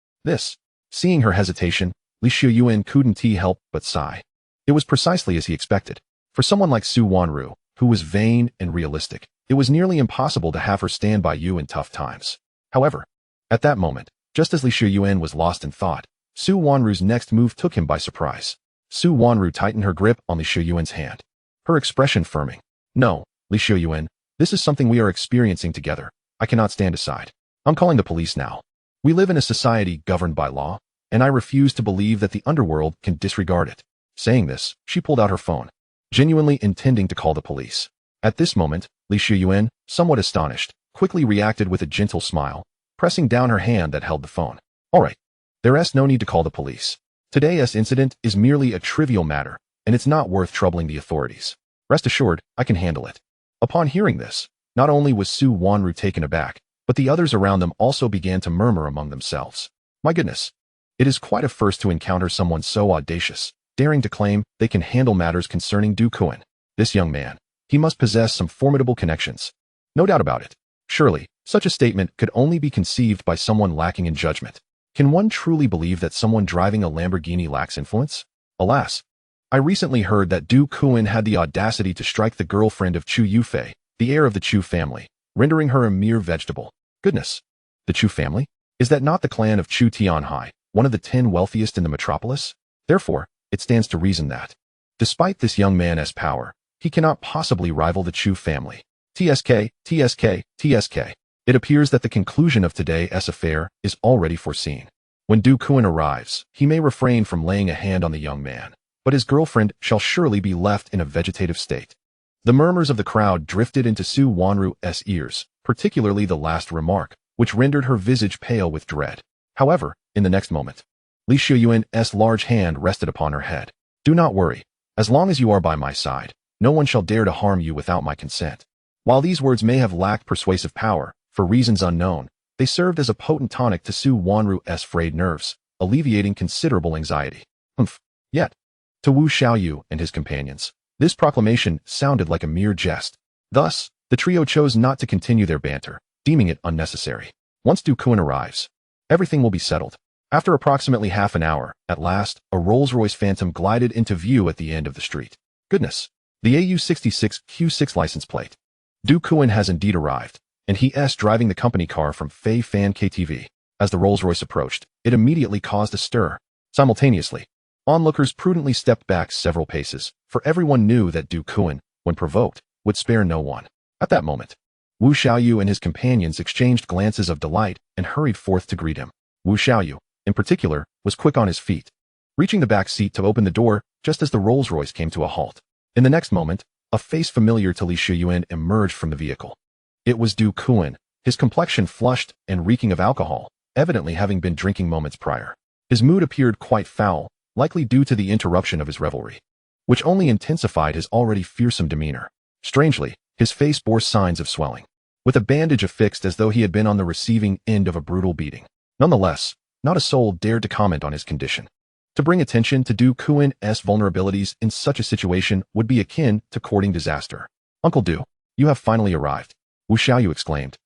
Seeing her hesitation, Li Xiuyuan couldn't help but sigh. It was precisely as he expected. For someone like Su Wanru, who was vain and realistic, it was nearly impossible to have her stand by you in tough times. However, at that moment, just as Li Xiuyuan was lost in thought, Su Wanru's next move took him by surprise. Su Wanru tightened her grip on Li Xiuyuan's hand, her expression firming. No, Li Xiuyuan, this is something we are experiencing together. I cannot stand aside. I'm calling the police now. We live in a society governed by law, and I refuse to believe that the underworld can disregard it. Saying this, she pulled out her phone, genuinely intending to call the police. At this moment, Li Xiuyuan, somewhat astonished, quickly reacted with a gentle smile, pressing down her hand that held the phone. All right. There's no need to call the police. Today's incident is merely a trivial matter, and it's not worth troubling the authorities. Rest assured, I can handle it. Upon hearing this, not only was Su Wanru taken aback, but the others around them also began to murmur among themselves. My goodness. It is quite a first to encounter someone so audacious, daring to claim they can handle matters concerning Du Kuan. This young man, he must possess some formidable connections. No doubt about it. Surely, such a statement could only be conceived by someone lacking in judgment. Can one truly believe that someone driving a Lamborghini lacks influence? Alas, I recently heard that Du Kuan had the audacity to strike the girlfriend of Chu Yufei, the heir of the Chu family, rendering her a mere vegetable. Goodness. The Chu family? Is that not the clan of Chu Tianhai, one of the 10 wealthiest in the metropolis? Therefore, it stands to reason that, despite this young man's power, he cannot possibly rival the Chu family. TSK. It appears that the conclusion of today's affair is already foreseen. When Du Kuan arrives, he may refrain from laying a hand on the young man, but his girlfriend shall surely be left in a vegetative state. The murmurs of the crowd drifted into Su Wanru's ears, particularly the last remark, which rendered her visage pale with dread. However, in the next moment, Li Xiuyuan's large hand rested upon her head. Do not worry. As long as you are by my side, no one shall dare to harm you without my consent. While these words may have lacked persuasive power, for reasons unknown, they served as a potent tonic to Su Wanru's frayed nerves, alleviating considerable anxiety. Yet, to Wu Xiaoyu and his companions, this proclamation sounded like a mere jest. Thus, the trio chose not to continue their banter, deeming it unnecessary. Once Du Kuan arrives, everything will be settled. After approximately half an hour, at last, a Rolls-Royce Phantom glided into view at the end of the street. Goodness! The AU66 Q6 license plate. Du Kuan has indeed arrived, and he's driving the company car from Fei Fan KTV. As the Rolls-Royce approached, it immediately caused a stir. Simultaneously, onlookers prudently stepped back several paces, for everyone knew that Du Kuan, when provoked, would spare no one. At that moment, Wu Xiaoyu and his companions exchanged glances of delight and hurried forth to greet him. Wu Xiaoyu, in particular, was quick on his feet, reaching the back seat to open the door just as the Rolls-Royce came to a halt. In the next moment, a face familiar to Li Xiuyuan emerged from the vehicle. It was Du Kuan, his complexion flushed and reeking of alcohol, evidently having been drinking moments prior. His mood appeared quite foul, likely due to the interruption of his revelry, which only intensified his already fearsome demeanor. Strangely, his face bore signs of swelling, with a bandage affixed as though he had been on the receiving end of a brutal beating. Nonetheless, not a soul dared to comment on his condition. To bring attention to Du Kuan's vulnerabilities in such a situation would be akin to courting disaster. Uncle Du, you have finally arrived, Wu Xiaoyu exclaimed.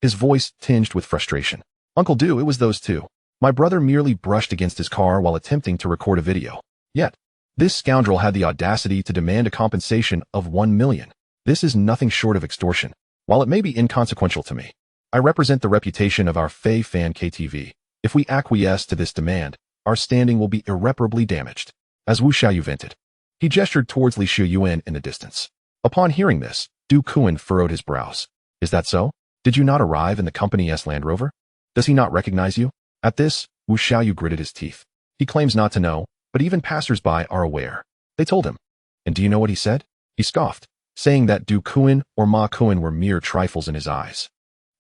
his voice tinged with frustration. Uncle Du, it was those two. My brother merely brushed against his car while attempting to record a video. Yet, this scoundrel had the audacity to demand a compensation of 1 million. This is nothing short of extortion. While it may be inconsequential to me, I represent the reputation of our Fei Fan KTV. If we acquiesce to this demand, our standing will be irreparably damaged. As Wu Xiaoyu vented, he gestured towards Li Xiuyuan in the distance. Upon hearing this, Du Kuan furrowed his brows. Is that so? Did you not arrive in the company's Land Rover? Does he not recognize you? At this, Wu Xiaoyu gritted his teeth. He claims not to know, but even passers-by are aware. They told him. And do you know what he said? He scoffed, saying that Du Kuan or Ma Kuan were mere trifles in his eyes.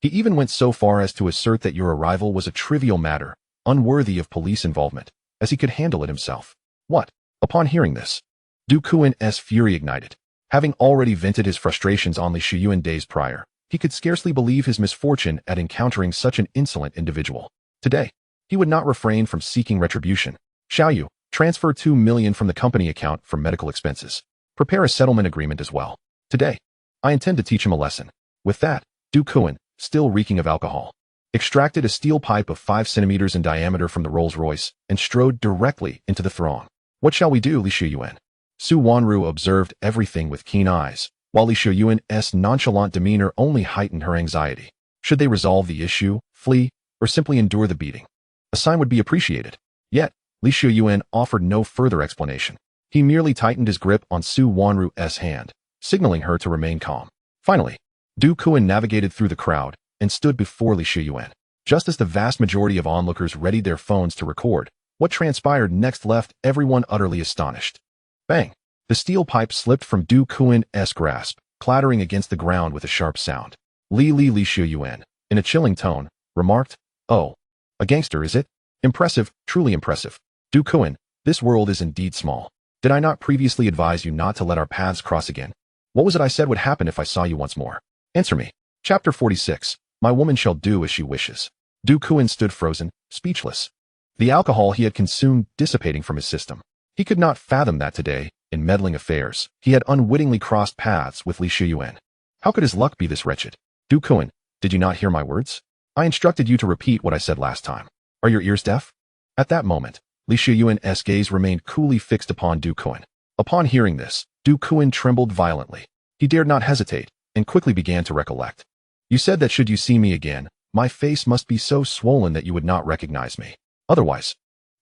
He even went so far as to assert that your arrival was a trivial matter, unworthy of police involvement, as he could handle it himself. What? Upon hearing this, Du Kuan's fury ignited. Having already vented his frustrations on Li Xiuyuan days prior, he could scarcely believe his misfortune at encountering such an insolent individual. Today, he would not refrain from seeking retribution. Xiaoyu, transfer 2 million from the company account for medical expenses. Prepare a settlement agreement as well. Today, I intend to teach him a lesson. With that, Du Kuan, still reeking of alcohol, extracted a steel pipe of 5 centimeters in diameter from the Rolls-Royce and strode directly into the throng. What shall we do, Li Xiuyuan? Su Wanru observed everything with keen eyes, while Li Xiuyuan's nonchalant demeanor only heightened her anxiety. Should they resolve the issue, flee, or simply endure the beating? A sign would be appreciated. Yet, Li Xiuyuan offered no further explanation. He merely tightened his grip on Su Wanru's hand, signaling her to remain calm. Finally, Du Kuan navigated through the crowd and stood before Li Xiuyuan. Just as the vast majority of onlookers readied their phones to record, what transpired next left everyone utterly astonished. Bang! The steel pipe slipped from Du Kuan's grasp, clattering against the ground with a sharp sound. Li Xiuyuan, in a chilling tone, remarked, "Oh, a gangster, is it? Impressive, truly impressive. Du Kuan, this world is indeed small. Did I not previously advise you not to let our paths cross again? What was it I said would happen if I saw you once more? Answer me." Chapter 46. My woman shall do as she wishes. Du Kuan stood frozen, speechless. The alcohol he had consumed dissipating from his system. He could not fathom that today, in meddling affairs, he had unwittingly crossed paths with Li Xiuyuan. How could his luck be this wretched? Du Kuan, did you not hear my words? I instructed you to repeat what I said last time. Are your ears deaf? At that moment, Li Xiuyuan's gaze remained coolly fixed upon Du Kuan. Upon hearing this, Du Kuan trembled violently. He dared not hesitate, and quickly began to recollect. You said that should you see me again, my face must be so swollen that you would not recognize me. Otherwise,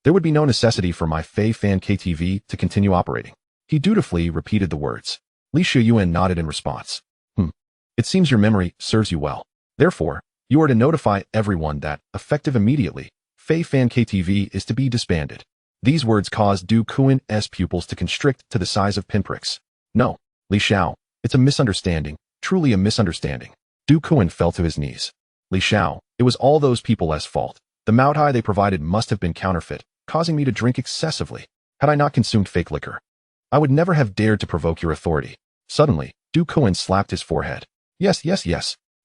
there would be no necessity for my Fei Fan KTV to continue operating. He dutifully repeated the words. Li Xiuyuan nodded in response. It seems your memory serves you well. Therefore, you are to notify everyone that, effective immediately, Fei Fan KTV is to be disbanded. These words caused Du Kuan's pupils to constrict to the size of pinpricks. No, Li Xiao, it's a misunderstanding, truly a misunderstanding. Du Kuan fell to his knees. Li Xiao, it was all those people's fault. The Maotai they provided must have been counterfeit, causing me to drink excessively. Had I not consumed fake liquor, I would never have dared to provoke your authority. Suddenly, Du Kuan slapped his forehead. Yes.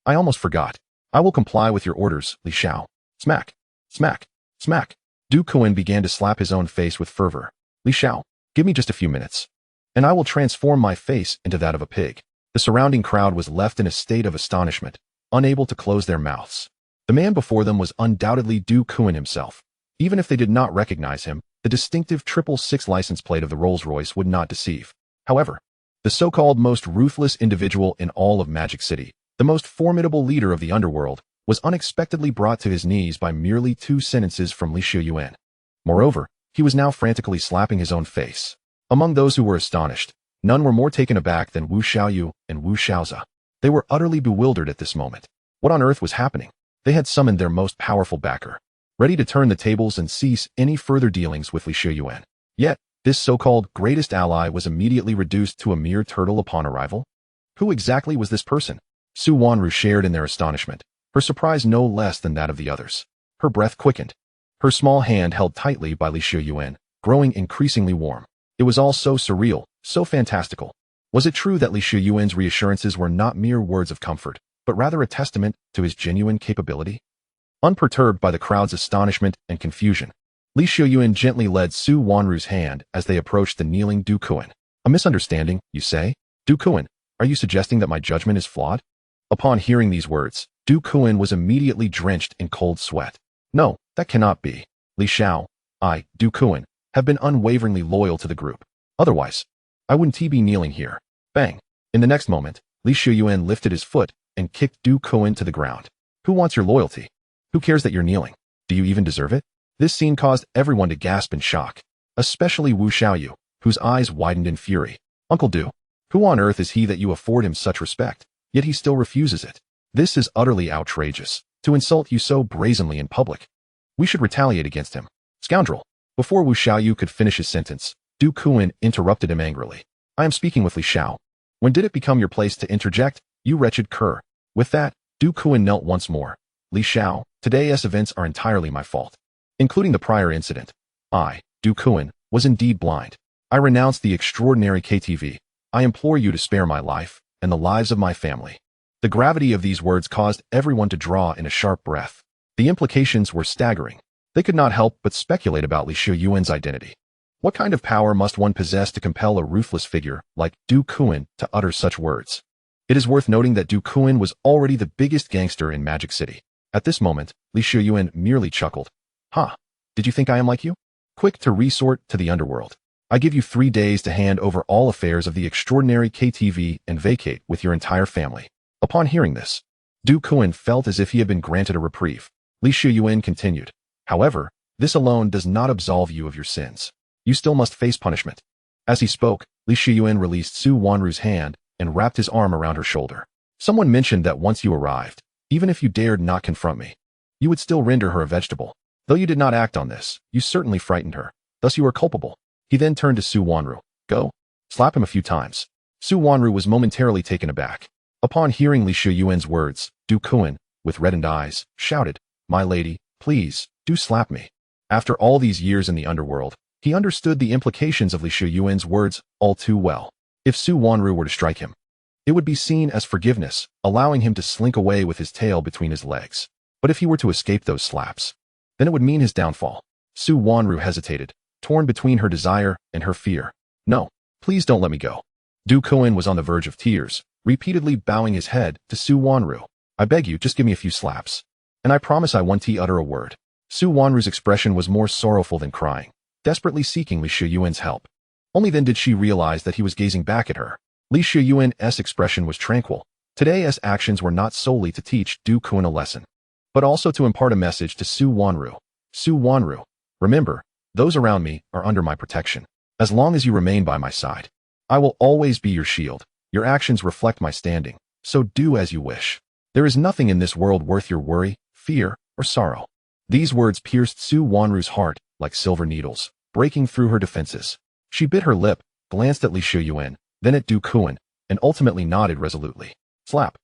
I almost forgot. I will comply with your orders, Li Xiao. Smack. Smack. Smack. Du Kuan began to slap his own face with fervor. Li Xiao, give me just a few minutes, and I will transform my face into that of a pig. The surrounding crowd was left in a state of astonishment, unable to close their mouths. The man before them was undoubtedly Du Kuan himself. Even if they did not recognize him, the distinctive 666 license plate of the Rolls-Royce would not deceive. However, the so-called most ruthless individual in all of Magic City, the most formidable leader of the underworld, was unexpectedly brought to his knees by merely 2 sentences from Li Xiuyuan. Moreover, he was now frantically slapping his own face. Among those who were astonished, none were more taken aback than Wu Xiaoyu and Wu Xiaoza. They were utterly bewildered at this moment. What on earth was happening? They had summoned their most powerful backer, ready to turn the tables and cease any further dealings with Li Xiuyuan. Yet, this so-called greatest ally was immediately reduced to a mere turtle upon arrival? Who exactly was this person? Su Wanru shared in their astonishment, her surprise no less than that of the others. Her breath quickened. Her small hand held tightly by Li Xiuyuan, growing increasingly warm. It was all so surreal, so fantastical. Was it true that Li Xiuyuan's reassurances were not mere words of comfort, but rather a testament to his genuine capability? Unperturbed by the crowd's astonishment and confusion, Li Xiuyuan gently led Su Wanru's hand as they approached the kneeling Du Kuan. A misunderstanding, you say? Du Kuan, are you suggesting that my judgment is flawed? Upon hearing these words, Du Kuan was immediately drenched in cold sweat. No, that cannot be. Li Xiao, I, Du Kuan, have been unwaveringly loyal to the group. Otherwise, I wouldn't be kneeling here. Bang. In the next moment, Xiuyuan lifted his foot and kicked Du Kuan to the ground. Who wants your loyalty? Who cares that you're kneeling? Do you even deserve it? This scene caused everyone to gasp in shock, especially Wu Xiaoyu, whose eyes widened in fury. Uncle Du, who on earth is he that you afford him such respect, yet he still refuses it? This is utterly outrageous, to insult you so brazenly in public. We should retaliate against him. Scoundrel! Before Wu Xiaoyu could finish his sentence, Du Kuan interrupted him angrily. I am speaking with Li Xiao. When did it become your place to interject, you wretched cur? With that, Du Kuan knelt once more. Li Xiao, today's events are entirely my fault. Including the prior incident. I, Du Kuan, was indeed blind. I renounce the extraordinary KTV. I implore you to spare my life, and the lives of my family. The gravity of these words caused everyone to draw in a sharp breath. The implications were staggering. They could not help but speculate about Li Xiuyuan's identity. What kind of power must one possess to compel a ruthless figure like Du Kuan to utter such words? It is worth noting that Du Kuan was already the biggest gangster in Magic City. At this moment, Li Xiuyuan merely chuckled. Ha! Did you think I am like you? Quick to resort to the underworld. I give you 3 days to hand over all affairs of the extraordinary KTV and vacate with your entire family. Upon hearing this, Du Kuan felt as if he had been granted a reprieve. Li Xiuyuan continued. However, this alone does not absolve you of your sins. You still must face punishment. As he spoke, Li Xiuyuan released Su Wanru's hand and wrapped his arm around her shoulder. Someone mentioned that once you arrived, even if you dared not confront me, you would still render her a vegetable. Though you did not act on this, you certainly frightened her. Thus you are culpable. He then turned to Su Wanru. Go. Slap him a few times. Su Wanru was momentarily taken aback. Upon hearing Li Xiuyuan's words, Du Kuan, with reddened eyes, shouted, My lady, please, do slap me. After all these years in the underworld, he understood the implications of Li Xiuyuan's words all too well. If Su Wanru were to strike him, it would be seen as forgiveness, allowing him to slink away with his tail between his legs. But if he were to escape those slaps, then it would mean his downfall. Su Wanru hesitated, torn between her desire and her fear. No, please don't let me go. Du Kuan was on the verge of tears, repeatedly bowing his head to Su Wanru. I beg you, just give me a few slaps. And I promise I won't utter a word. Su Wanru's expression was more sorrowful than crying, desperately seeking Li Xiuyuan's help. Only then did she realize that he was gazing back at her. Li Xiuyuan's expression was tranquil. Today's actions were not solely to teach Du Kuan a lesson, but also to impart a message to Su Wanru. Su Wanru, remember, those around me are under my protection. As long as you remain by my side, I will always be your shield. Your actions reflect my standing, so do as you wish. There is nothing in this world worth your worry, fear, or sorrow. These words pierced Su Wanru's heart like silver needles, breaking through her defenses. She bit her lip, glanced at Li Xiuyuan, then at Du Kuan, and ultimately nodded resolutely. Slap.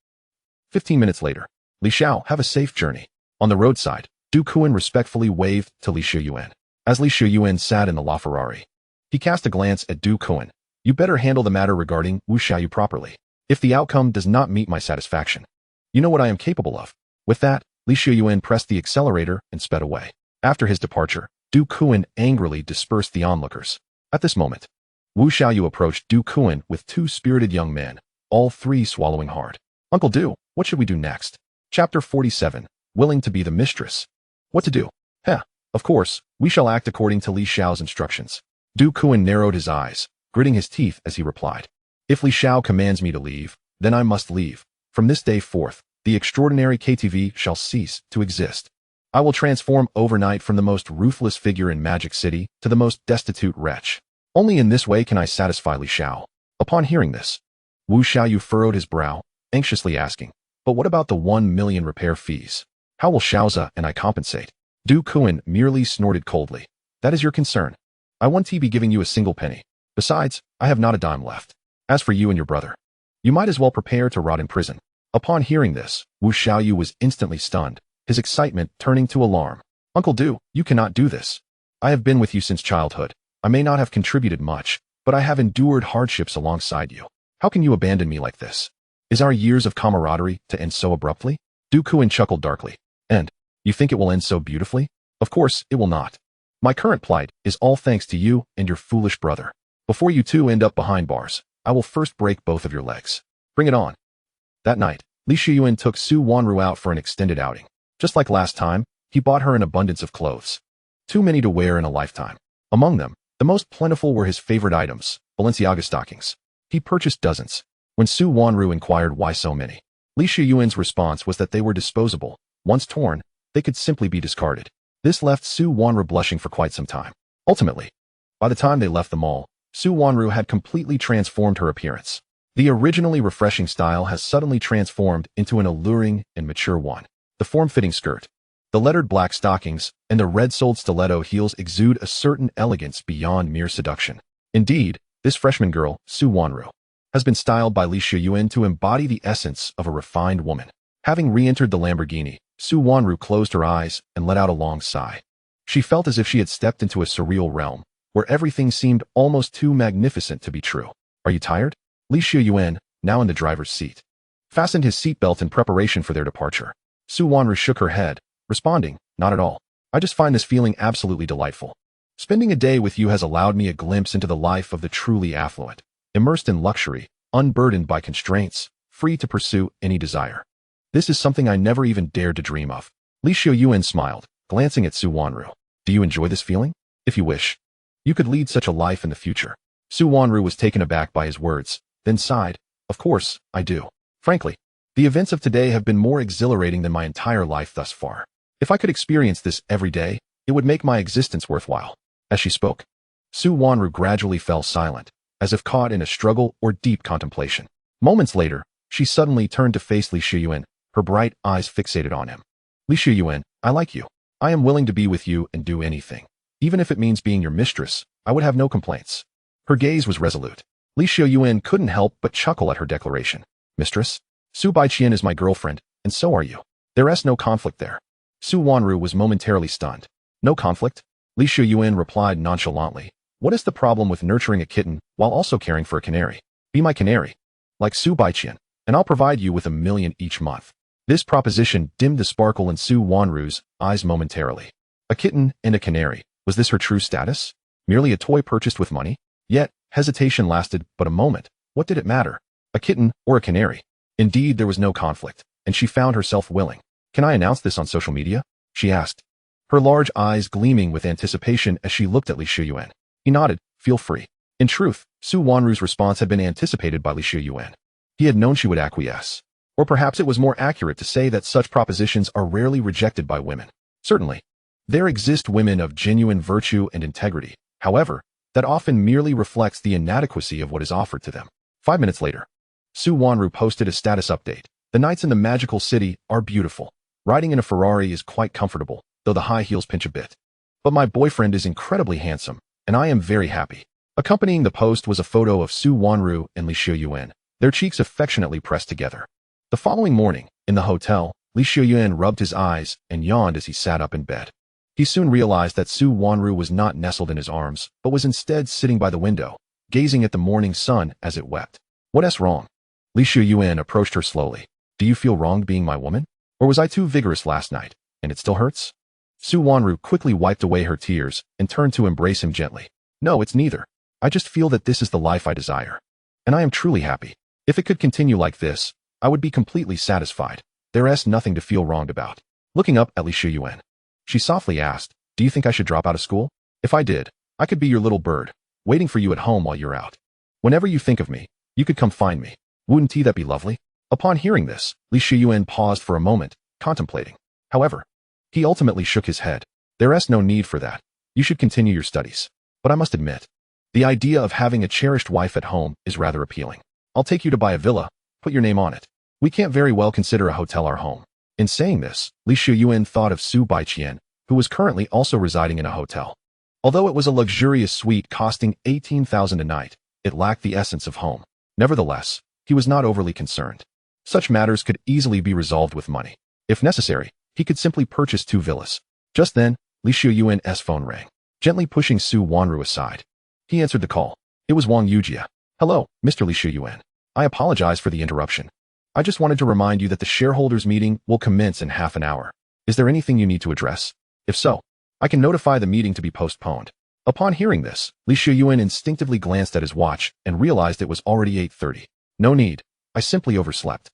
15 minutes later. Li Xiao, have a safe journey. On the roadside, Du Kuan respectfully waved to Li Xiuyuan. As Li Xiuyuan sat in the LaFerrari, he cast a glance at Du Kuan. You better handle the matter regarding Wu Xiaoyu properly. If the outcome does not meet my satisfaction, you know what I am capable of. With that, Li Xiuyuan pressed the accelerator and sped away. After his departure, Du Kuan angrily dispersed the onlookers. At this moment, Wu Xiaoyu approached Du Kuan with 2 spirited young men, all 3 swallowing hard. Uncle Du, what should we do next? Chapter 47, Willing to be the Mistress. What to do? Of course, we shall act according to Li Xiao's instructions. Du Kuan narrowed his eyes, gritting his teeth as he replied. If Li Xiao commands me to leave, then I must leave. From this day forth, the extraordinary KTV shall cease to exist. I will transform overnight from the most ruthless figure in Magic City to the most destitute wretch. Only in this way can I satisfy Li Xiao. Upon hearing this, Wu Xiaoyu furrowed his brow, anxiously asking, but what about the 1 million repair fees? How will Xiaoza and I compensate? Du Kuan merely snorted coldly. That is your concern. I won't be giving you a single penny. Besides, I have not a dime left. As for you and your brother, you might as well prepare to rot in prison. Upon hearing this, Wu Xiaoyu was instantly stunned, his excitement turning to alarm. Uncle Du, you cannot do this. I have been with you since childhood. I may not have contributed much, but I have endured hardships alongside you. How can you abandon me like this? Is our years of camaraderie to end so abruptly? Du Kuan chuckled darkly. And, you think it will end so beautifully? Of course, it will not. My current plight is all thanks to you and your foolish brother. Before you 2 end up behind bars, I will first break both of your legs. Bring it on. That night, Xiuyuan took Su Wanru out for an extended outing. Just like last time, he bought her an abundance of clothes. Too many to wear in a lifetime. Among them, the most plentiful were his favorite items, Balenciaga stockings. He purchased dozens. When Su Wanru inquired why so many, Xiuyuan's response was that they were disposable. Once torn, they could simply be discarded. This left Su Wanru blushing for quite some time. Ultimately, by the time they left the mall, Su Wanru had completely transformed her appearance. The originally refreshing style has suddenly transformed into an alluring and mature one. The form-fitting skirt, the lettered black stockings, and the red-soled stiletto heels exude a certain elegance beyond mere seduction. Indeed, this freshman girl, Su Wanru, has been styled by Xiuyuan to embody the essence of a refined woman. Having re-entered the Lamborghini, Su Wanru closed her eyes and let out a long sigh. She felt as if she had stepped into a surreal realm, where everything seemed almost too magnificent to be true. Are you tired? Xiuyuan, now in the driver's seat, fastened his seatbelt in preparation for their departure. Su Wanru shook her head, responding, not at all. I just find this feeling absolutely delightful. Spending a day with you has allowed me a glimpse into the life of the truly affluent, immersed in luxury, unburdened by constraints, free to pursue any desire. This is something I never even dared to dream of. Xiuyuan smiled, glancing at Su Wanru. Do you enjoy this feeling? If you wish, you could lead such a life in the future. Su Wanru was taken aback by his words, then sighed. Of course, I do. Frankly, the events of today have been more exhilarating than my entire life thus far. If I could experience this every day, it would make my existence worthwhile. As she spoke, Su Wanru gradually fell silent, as if caught in a struggle or deep contemplation. Moments later, she suddenly turned to face Xiuyuan, her bright eyes fixated on him. Xiuyuan, I like you. I am willing to be with you and do anything. Even if it means being your mistress, I would have no complaints. Her gaze was resolute. Xiuyuan couldn't help but chuckle at her declaration. Mistress? Su Baiqian is my girlfriend, and so are you. There is no conflict there. Su Wanru was momentarily stunned. No conflict? Xiuyuan replied nonchalantly. What is the problem with nurturing a kitten while also caring for a canary? Be my canary, like Su Baiqian, and I'll provide you with $1 million each month. This proposition dimmed the sparkle in Su Wanru's eyes momentarily. A kitten and a canary. Was this her true status? Merely a toy purchased with money? Yet, hesitation lasted but a moment. What did it matter? A kitten or a canary? Indeed, there was no conflict, and she found herself willing. Can I announce this on social media? She asked, her large eyes gleaming with anticipation as she looked at Xiuyuan. He nodded, feel free. In truth, Su Wanru's response had been anticipated by Xiuyuan. He had known she would acquiesce. Or perhaps it was more accurate to say that such propositions are rarely rejected by women. Certainly, there exist women of genuine virtue and integrity. However, that often merely reflects the inadequacy of what is offered to them. 5 minutes later, Su Wanru posted a status update. The nights in the magical city are beautiful. Riding in a Ferrari is quite comfortable, though the high heels pinch a bit. But my boyfriend is incredibly handsome, and I am very happy. Accompanying the post was a photo of Su Wanru and Xiuyuan, their cheeks affectionately pressed together. The following morning, in the hotel, Xiuyuan rubbed his eyes and yawned as he sat up in bed. He soon realized that Su Wanru was not nestled in his arms, but was instead sitting by the window, gazing at the morning sun as it wept. What's wrong? Xiuyuan approached her slowly. Do you feel wronged being my woman? Or was I too vigorous last night, and it still hurts? Su Wanru quickly wiped away her tears and turned to embrace him gently. No, it's neither. I just feel that this is the life I desire. And I am truly happy. If it could continue like this, I would be completely satisfied. There is nothing to feel wronged about. Looking up at Xiuyuan, she softly asked, do you think I should drop out of school? If I did, I could be your little bird, waiting for you at home while you're out. Whenever you think of me, you could come find me. Wouldn't that be lovely? Upon hearing this, Xiuyuan paused for a moment, contemplating. However, he ultimately shook his head. There is no need for that. You should continue your studies. But I must admit, the idea of having a cherished wife at home is rather appealing. I'll take you to buy a villa, put your name on it. We can't very well consider a hotel our home. In saying this, Xiuyuan thought of Su Baiqian, who was currently also residing in a hotel. Although it was a luxurious suite costing 18,000 a night, it lacked the essence of home. Nevertheless, he was not overly concerned. Such matters could easily be resolved with money. If necessary, he could simply purchase 2 villas. Just then, Xiuyuan's phone rang, gently pushing Su Wanru aside. He answered the call. It was Wang Yujia. Hello, Mr. Xiuyuan. I apologize for the interruption. I just wanted to remind you that the shareholders meeting will commence in half an hour. Is there anything you need to address? If so, I can notify the meeting to be postponed. Upon hearing this, Xiuyuan instinctively glanced at his watch and realized it was already 8:30. No need. I simply overslept.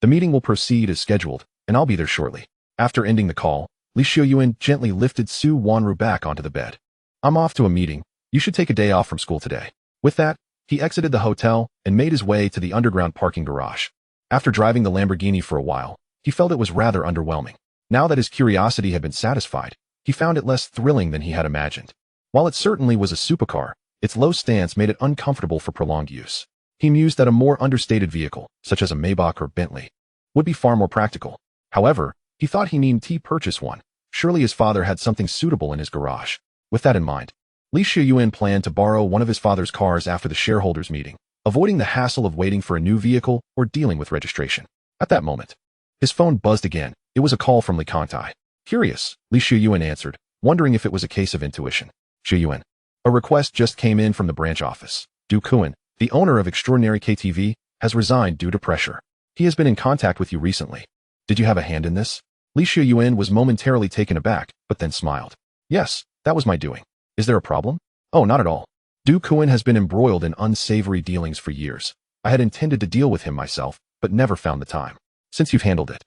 The meeting will proceed as scheduled, and I'll be there shortly. After ending the call, Xiuyuan gently lifted Su Wanru back onto the bed. I'm off to a meeting. You should take a day off from school today. With that, he exited the hotel and made his way to the underground parking garage. After driving the Lamborghini for a while, he felt it was rather underwhelming. Now that his curiosity had been satisfied, he found it less thrilling than he had imagined. While it certainly was a supercar, its low stance made it uncomfortable for prolonged use. He mused that a more understated vehicle, such as a Maybach or Bentley, would be far more practical. However, he thought he needed to purchase one. Surely his father had something suitable in his garage. With that in mind, Xiuyuan planned to borrow one of his father's cars after the shareholders' meeting, avoiding the hassle of waiting for a new vehicle or dealing with registration. At that moment, his phone buzzed again. It was a call from Likantai. Curious, Xiuyuan answered, wondering if it was a case of intuition. Xiuyuan. A request just came in from the branch office. Tycoon, the owner of Extraordinary KTV, has resigned due to pressure. He has been in contact with you recently. Did you have a hand in this? Xiuyuan was momentarily taken aback, but then smiled. Yes, that was my doing. Is there a problem? Oh, not at all. Tycoon has been embroiled in unsavory dealings for years. I had intended to deal with him myself, but never found the time. Since you've handled it,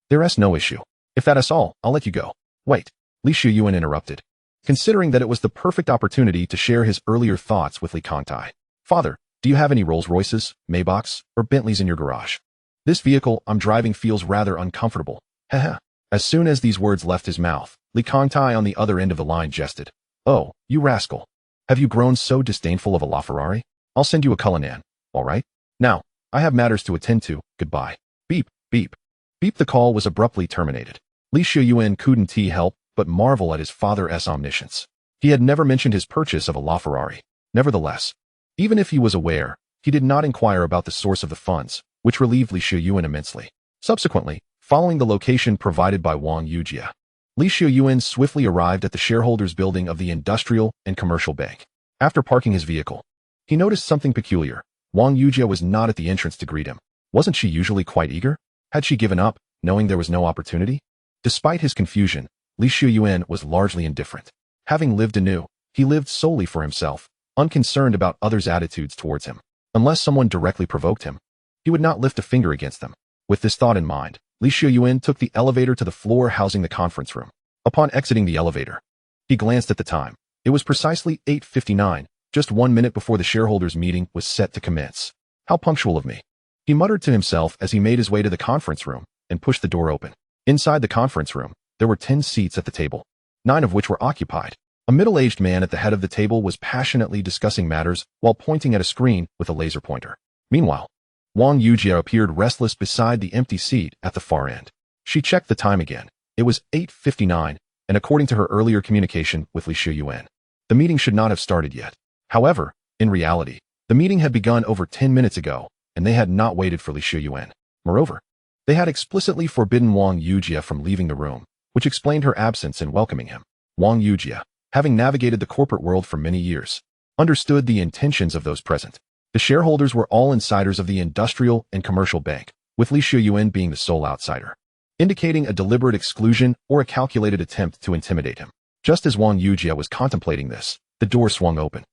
there's no issue. If that is all, I'll let you go. Wait, Xiuyuan interrupted, considering that it was the perfect opportunity to share his earlier thoughts with Likantai. Father, do you have any Rolls-Royces, Maybachs, or Bentleys in your garage? This vehicle I'm driving feels rather uncomfortable. Haha. As soon as these words left his mouth, Likantai on the other end of the line jested. Oh, you rascal. Have you grown so disdainful of a LaFerrari? I'll send you a Cullinan, all right? Now, I have matters to attend to. Goodbye. Beep, beep. Beep. The call was abruptly terminated. Xiuyuan couldn't help but marvel at his father's omniscience. He had never mentioned his purchase of a LaFerrari. Nevertheless, even if he was aware, he did not inquire about the source of the funds, which relieved Xiuyuan immensely. Subsequently, following the location provided by Wang Yujia, Xiuyuan swiftly arrived at the shareholders' building of the Industrial and Commercial Bank. After parking his vehicle, he noticed something peculiar. Wang Yujia was not at the entrance to greet him. Wasn't she usually quite eager? Had she given up, knowing there was no opportunity? Despite his confusion, Xiuyuan was largely indifferent. Having lived anew, he lived solely for himself, unconcerned about others' attitudes towards him. Unless someone directly provoked him, he would not lift a finger against them. With this thought in mind, Xiuyuan took the elevator to the floor housing the conference room. Upon exiting the elevator, he glanced at the time. It was precisely 8:59, just 1 minute before the shareholders' meeting was set to commence. How punctual of me. He muttered to himself as he made his way to the conference room and pushed the door open. Inside the conference room, there were 10 seats at the table, 9 of which were occupied. A middle-aged man at the head of the table was passionately discussing matters while pointing at a screen with a laser pointer. Meanwhile, Wang Yujia appeared restless beside the empty seat at the far end. She checked the time again. It was 8:59, and according to her earlier communication with Xiuyuan, the meeting should not have started yet. However, in reality, the meeting had begun over 10 minutes ago, and they had not waited for Xiuyuan. Moreover, they had explicitly forbidden Wang Yujia from leaving the room, which explained her absence in welcoming him. Wang Yujia, having navigated the corporate world for many years, understood the intentions of those present. The shareholders were all insiders of the Industrial and Commercial Bank, with Xiuyuan being the sole outsider, indicating a deliberate exclusion or a calculated attempt to intimidate him. Just as Wang Yujia was contemplating this, the door swung open.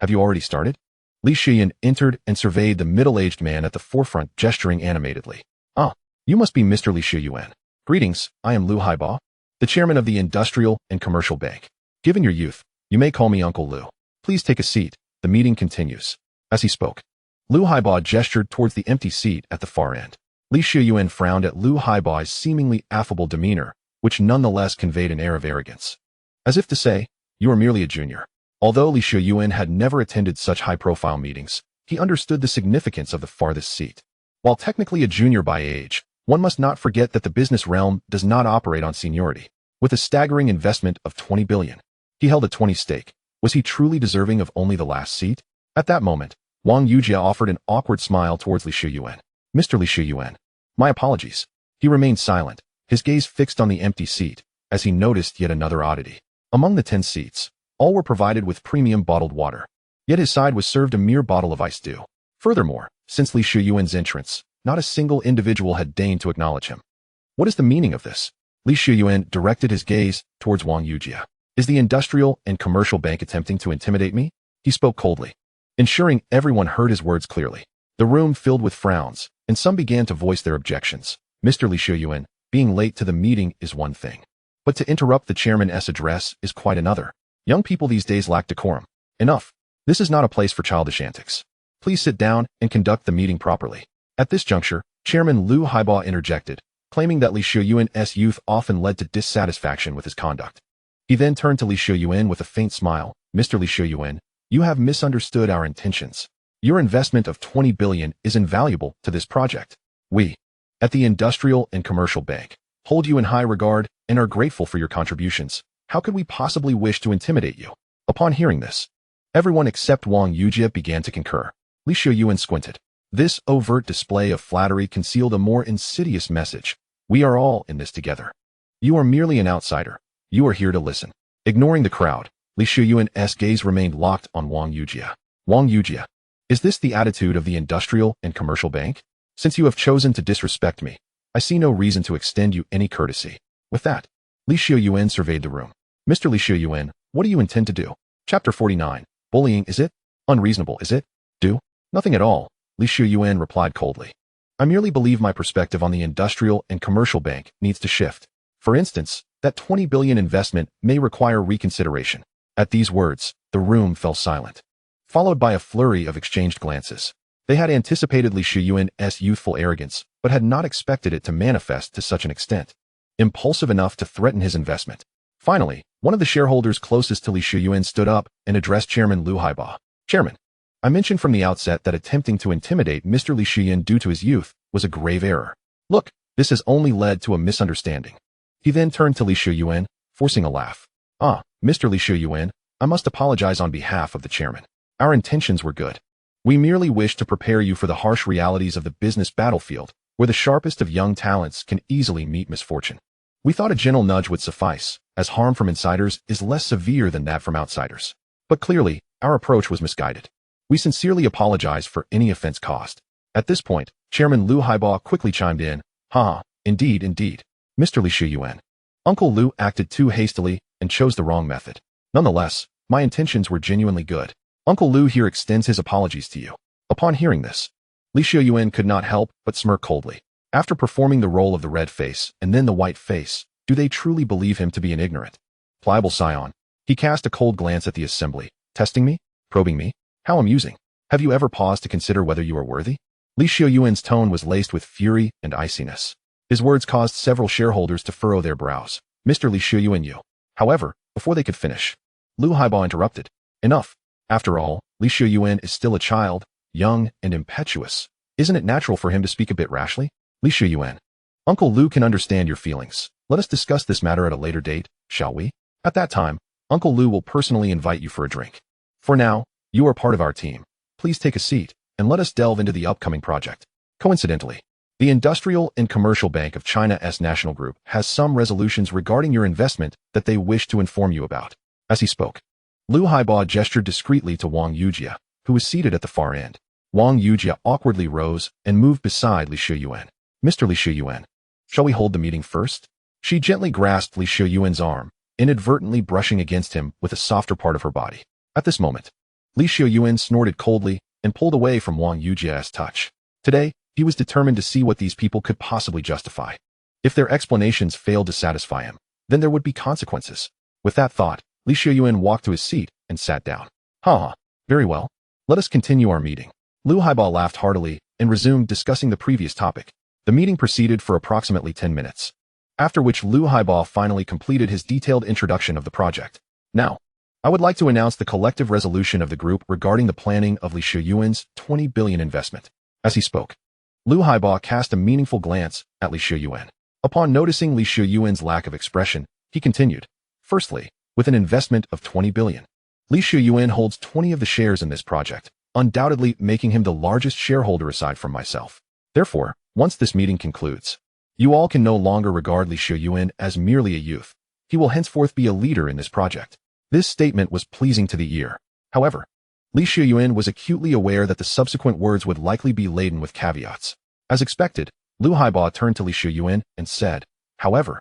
Have you already started? Leysuen entered and surveyed the middle-aged man at the forefront, gesturing animatedly. Ah, you must be Mr. Xiuyuan. Greetings, I am Lu Haiba, the chairman of the Industrial and Commercial Bank. Given your youth, you may call me Uncle Lu. Please take a seat. The meeting continues. As he spoke, Lu Haiba gestured towards the empty seat at the far end. Xiuyuan frowned at Lu Haiba's seemingly affable demeanor, which nonetheless conveyed an air of arrogance. As if to say, you are merely a junior. Although Xiuyuan had never attended such high-profile meetings, he understood the significance of the farthest seat. While technically a junior by age, one must not forget that the business realm does not operate on seniority. With a staggering investment of 20 billion, he held a 20 stake. Was he truly deserving of only the last seat? At that moment, Wang Yujia offered an awkward smile towards Xiuyuan. Mr. Xiuyuan, my apologies. He remained silent, his gaze fixed on the empty seat, as he noticed yet another oddity. Among the 10 seats, all were provided with premium bottled water. Yet his side was served a mere bottle of ice dew. Furthermore, since Xiuyuan's entrance, not a single individual had deigned to acknowledge him. What is the meaning of this? Xiuyuan directed his gaze towards Wang Yujia. Is the Industrial and Commercial Bank attempting to intimidate me? He spoke coldly, ensuring everyone heard his words clearly. The room filled with frowns, and some began to voice their objections. Mr. Xiuyuan, being late to the meeting is one thing, but to interrupt the chairman's address is quite another. Young people these days lack decorum. Enough. This is not a place for childish antics. Please sit down and conduct the meeting properly. At this juncture, Chairman Liu Haiba interjected, claiming that Xiuyuan's youth often led to dissatisfaction with his conduct. He then turned to Xiuyuan with a faint smile. Mr. Xiuyuan, you have misunderstood our intentions. Your investment of 20 billion is invaluable to this project. We, at the Industrial and Commercial Bank, hold you in high regard and are grateful for your contributions. How could we possibly wish to intimidate you? Upon hearing this, everyone except Wang Yujia began to concur. Xiuyuan squinted. This overt display of flattery concealed a more insidious message. We are all in this together. You are merely an outsider. You are here to listen. Ignoring the crowd, Xiuyuan's gaze remained locked on Wang Yujia. Wang Yujia, is this the attitude of the Industrial and Commercial Bank? Since you have chosen to disrespect me, I see no reason to extend you any courtesy. With that, Xiuyuan surveyed the room. Mr. Xiuyuan, what do you intend to do? Chapter 49. Bullying, is it? Unreasonable, is it? Do? Nothing at all, Xiuyuan replied coldly. I merely believe my perspective on the Industrial and Commercial Bank needs to shift. For instance, that 20 billion investment may require reconsideration. At these words, the room fell silent, followed by a flurry of exchanged glances. They had anticipated Xiuyuan's youthful arrogance, but had not expected it to manifest to such an extent. Impulsive enough to threaten his investment. Finally, one of the shareholders closest to Xiuyuan stood up and addressed Chairman Liu Haiba. Chairman, I mentioned from the outset that attempting to intimidate Mr. Xiuyuan due to his youth was a grave error. Look, this has only led to a misunderstanding. He then turned to Xiuyuan, forcing a laugh. Mr. Xiuyuan, I must apologize on behalf of the chairman. Our intentions were good. We merely wished to prepare you for the harsh realities of the business battlefield, where the sharpest of young talents can easily meet misfortune. We thought a gentle nudge would suffice, as harm from insiders is less severe than that from outsiders. But clearly, our approach was misguided. We sincerely apologize for any offense caused. At this point, Chairman Liu Haiba quickly chimed in. Indeed. Mr. Xiuyuan. Uncle Liu acted too hastily and chose the wrong method. Nonetheless, my intentions were genuinely good. Uncle Liu here extends his apologies to you. Upon hearing this, Xiuyuan could not help but smirk coldly. After performing the role of the red face and then the white face, do they truly believe him to be an ignorant, pliable scion? He cast a cold glance at the assembly. Testing me? Probing me? How amusing. Have you ever paused to consider whether you are worthy? Xiuyuan's tone was laced with fury and iciness. His words caused several shareholders to furrow their brows. Mr. Xiuyuan, you. However, before they could finish, Liu Haiba interrupted. Enough. After all, Xiuyuan is still a child, young and impetuous. Isn't it natural for him to speak a bit rashly? Xiuyuan. Uncle Liu can understand your feelings. Let us discuss this matter at a later date, shall we? At that time, Uncle Liu will personally invite you for a drink. For now, you are part of our team. Please take a seat, and let us delve into the upcoming project. Coincidentally, the Industrial and Commercial Bank of China's National Group has some resolutions regarding your investment that they wish to inform you about. As he spoke, Liu Haiba gestured discreetly to Wang Yujia, who was seated at the far end. Wang Yujia awkwardly rose and moved beside Xiuyuan. Mr. Xiuyuan, shall we hold the meeting first? She gently grasped Xiuyuan's arm, inadvertently brushing against him with a softer part of her body. At this moment, Xiuyuan snorted coldly and pulled away from Wang Yujia's touch. Today, he was determined to see what these people could possibly justify. If their explanations failed to satisfy him, then there would be consequences. With that thought, Xiuyuan walked to his seat and sat down. Very well. Let us continue our meeting. Liu Haiba laughed heartily and resumed discussing the previous topic. The meeting proceeded for approximately 10 minutes, after which Liu Haiba finally completed his detailed introduction of the project. Now, I would like to announce the collective resolution of the group regarding the planning of Xiuyuan's 20 billion investment. As he spoke, Liu Haiba cast a meaningful glance at Xiuyuan. Upon noticing Xiuyuan's lack of expression, he continued. Firstly, with an investment of 20 billion, Xiuyuan holds 20 of the shares in this project, undoubtedly making him the largest shareholder aside from myself. Therefore, once this meeting concludes, you all can no longer regard Xiuyuan as merely a youth. He will henceforth be a leader in this project. This statement was pleasing to the ear. However, Xiuyuan was acutely aware that the subsequent words would likely be laden with caveats. As expected, Liu Haiba turned to Xiuyuan and said, however,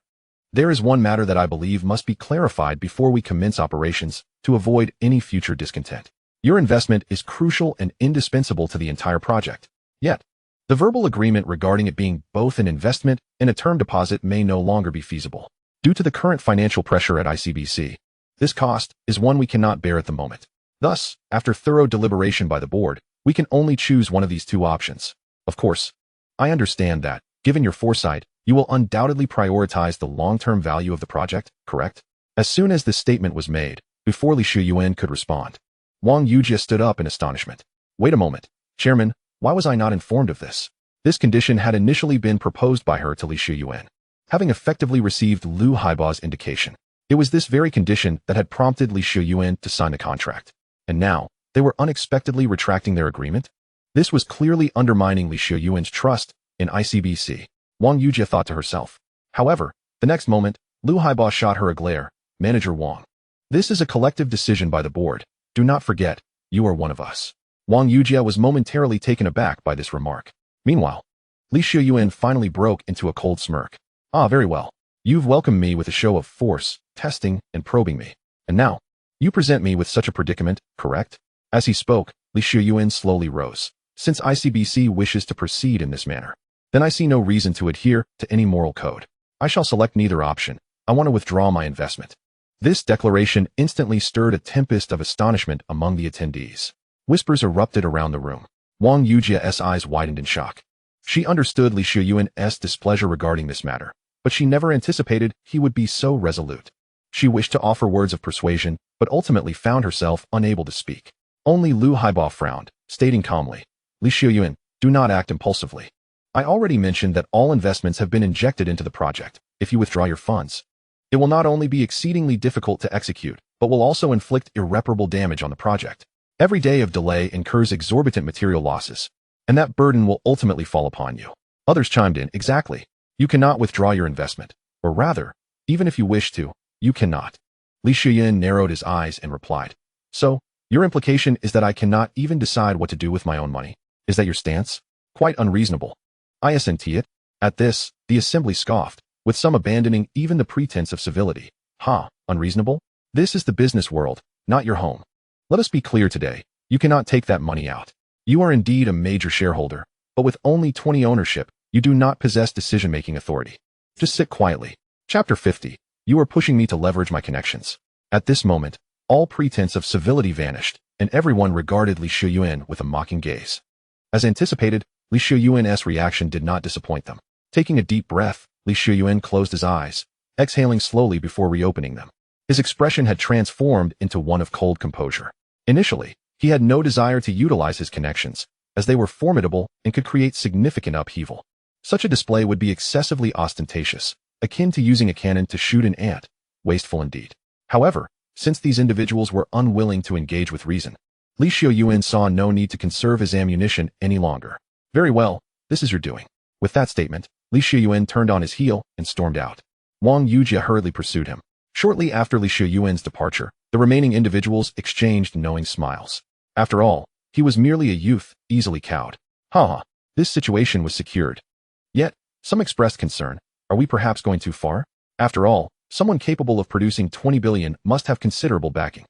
there is one matter that I believe must be clarified before we commence operations to avoid any future discontent. Your investment is crucial and indispensable to the entire project. Yet, The verbal agreement regarding it being both an investment and a term deposit may no longer be feasible. Due to the current financial pressure at ICBC, this cost is one we cannot bear at the moment. Thus, after thorough deliberation by the board, we can only choose one of these two options. Of course, I understand that, given your foresight, you will undoubtedly prioritize the long-term value of the project, correct? As soon as this statement was made, before Xiuyuan could respond, Wang Yujie stood up in astonishment. Wait a moment, Chairman, why was I not informed of this? This condition had initially been proposed by her to Xiuyuan, having effectively received Lu Haiba's indication. It was this very condition that had prompted Xiuyuan to sign the contract. And now, they were unexpectedly retracting their agreement? This was clearly undermining Xiuyuan's trust in ICBC, Wang Yujie thought to herself. However, the next moment, Lu Haiba shot her a glare. Manager Wang. This is a collective decision by the board. Do not forget, you are one of us. Wang Yujie was momentarily taken aback by this remark. Meanwhile, Xiuyuan finally broke into a cold smirk. Ah, very well. You've welcomed me with a show of force, testing, and probing me. And now, you present me with such a predicament, correct? As he spoke, Xiuyuan slowly rose. Since ICBC wishes to proceed in this manner, then I see no reason to adhere to any moral code. I shall select neither option. I want to withdraw my investment. This declaration instantly stirred a tempest of astonishment among the attendees. Whispers erupted around the room. Wang Yujie's eyes widened in shock. She understood Xiuyuan's displeasure regarding this matter, but she never anticipated he would be so resolute. She wished to offer words of persuasion, but ultimately found herself unable to speak. Only Lu Haiba frowned, stating calmly, Xiuyuan, do not act impulsively. I already mentioned that all investments have been injected into the project. If you withdraw your funds, it will not only be exceedingly difficult to execute, but will also inflict irreparable damage on the project. Every day of delay incurs exorbitant material losses, and that burden will ultimately fall upon you. Others chimed in, exactly. You cannot withdraw your investment, or rather, even if you wish to, you cannot. Xiuyuan narrowed his eyes and replied, so, your implication is that I cannot even decide what to do with my own money. Is that your stance? Quite unreasonable. I assent to it. At this, the assembly scoffed, with some abandoning even the pretense of civility. Ha, unreasonable? This is the business world, not your home. Let us be clear today, you cannot take that money out. You are indeed a major shareholder, but with only 20 ownership, you do not possess decision-making authority. Just sit quietly. Chapter 50. You are pushing me to leverage my connections. At this moment, all pretense of civility vanished, and everyone regarded Xiuyuan with a mocking gaze. As anticipated, Xiuyuan's reaction did not disappoint them. Taking a deep breath, Xiuyuan closed his eyes, exhaling slowly before reopening them. His expression had transformed into one of cold composure. Initially, he had no desire to utilize his connections, as they were formidable and could create significant upheaval. Such a display would be excessively ostentatious, akin to using a cannon to shoot an ant, wasteful indeed. However, since these individuals were unwilling to engage with reason, Xiuyuan saw no need to conserve his ammunition any longer. Very well, this is your doing. With that statement, Xiuyuan turned on his heel and stormed out. Wang Yujie hurriedly pursued him. Shortly after Xiuyuan's departure, the remaining individuals exchanged knowing smiles. After all, he was merely a youth, easily cowed. This situation was secured. Yet, some expressed concern. Are we perhaps going too far? After all, someone capable of producing 20 billion must have considerable backing.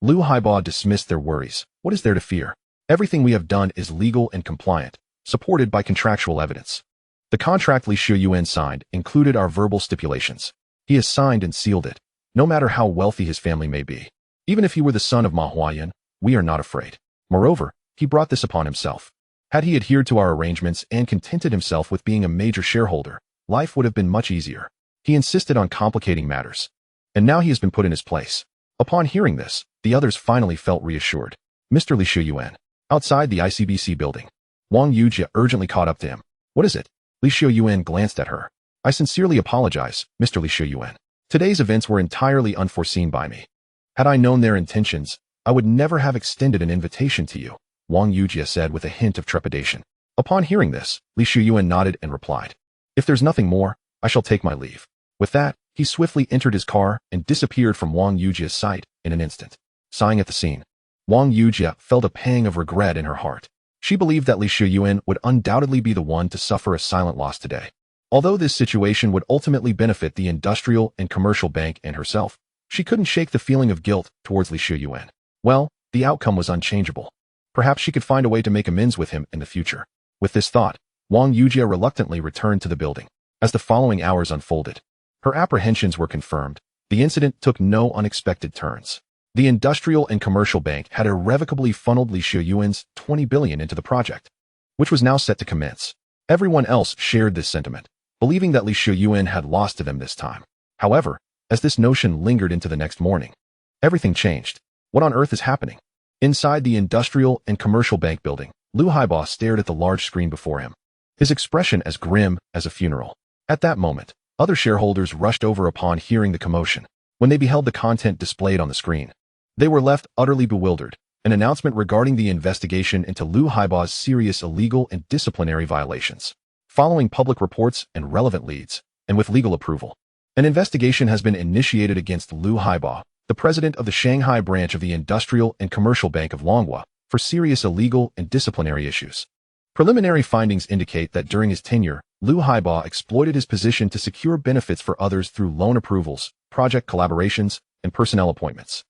Lu Haiba dismissed their worries. What is there to fear? Everything we have done is legal and compliant, supported by contractual evidence. The contract Xiuyuan signed included our verbal stipulations. He has signed and sealed it, no matter how wealthy his family may be. Even if he were the son of Ma Huayan, we are not afraid. Moreover, he brought this upon himself. Had he adhered to our arrangements and contented himself with being a major shareholder, life would have been much easier. He insisted on complicating matters. And now he has been put in his place. Upon hearing this, the others finally felt reassured. Mr. Xiuyuan, outside the ICBC building. Wang Yujie urgently caught up to him. What is it? Xiuyuan glanced at her. I sincerely apologize, Mr. Xiuyuan. Today's events were entirely unforeseen by me. Had I known their intentions, I would never have extended an invitation to you, Wang Yujie said with a hint of trepidation. Upon hearing this, Xiuyuan nodded and replied. If there's nothing more, I shall take my leave. With that, he swiftly entered his car and disappeared from Wang Yujie's sight in an instant. Sighing at the scene, Wang Yujie felt a pang of regret in her heart. She believed that Xiuyuan would undoubtedly be the one to suffer a silent loss today. Although this situation would ultimately benefit the industrial and commercial bank and herself, she couldn't shake the feeling of guilt towards Xiuyuan. Well, the outcome was unchangeable. Perhaps she could find a way to make amends with him in the future. With this thought, Wang Yujia reluctantly returned to the building. As the following hours unfolded, her apprehensions were confirmed. The incident took no unexpected turns. The industrial and commercial bank had irrevocably funneled Xiuyuan's 20 billion into the project, which was now set to commence. Everyone else shared this sentiment, believing that Xiuyuan had lost to them this time. However, as this notion lingered into the next morning, everything changed. What on earth is happening? Inside the industrial and commercial bank building, Lu Haibo stared at the large screen before him, his expression as grim as a funeral. At that moment, other shareholders rushed over upon hearing the commotion. When they beheld the content displayed on the screen, they were left utterly bewildered. An announcement regarding the investigation into Lu Haibo's serious illegal and disciplinary violations. Following public reports and relevant leads, and with legal approval, an investigation has been initiated against Lu Haibo, the president of the Shanghai branch of the Industrial and Commercial Bank of Longhua, for serious illegal and disciplinary issues. Preliminary findings indicate that during his tenure, Lu Haibo exploited his position to secure benefits for others through loan approvals, project collaborations, and personnel appointments,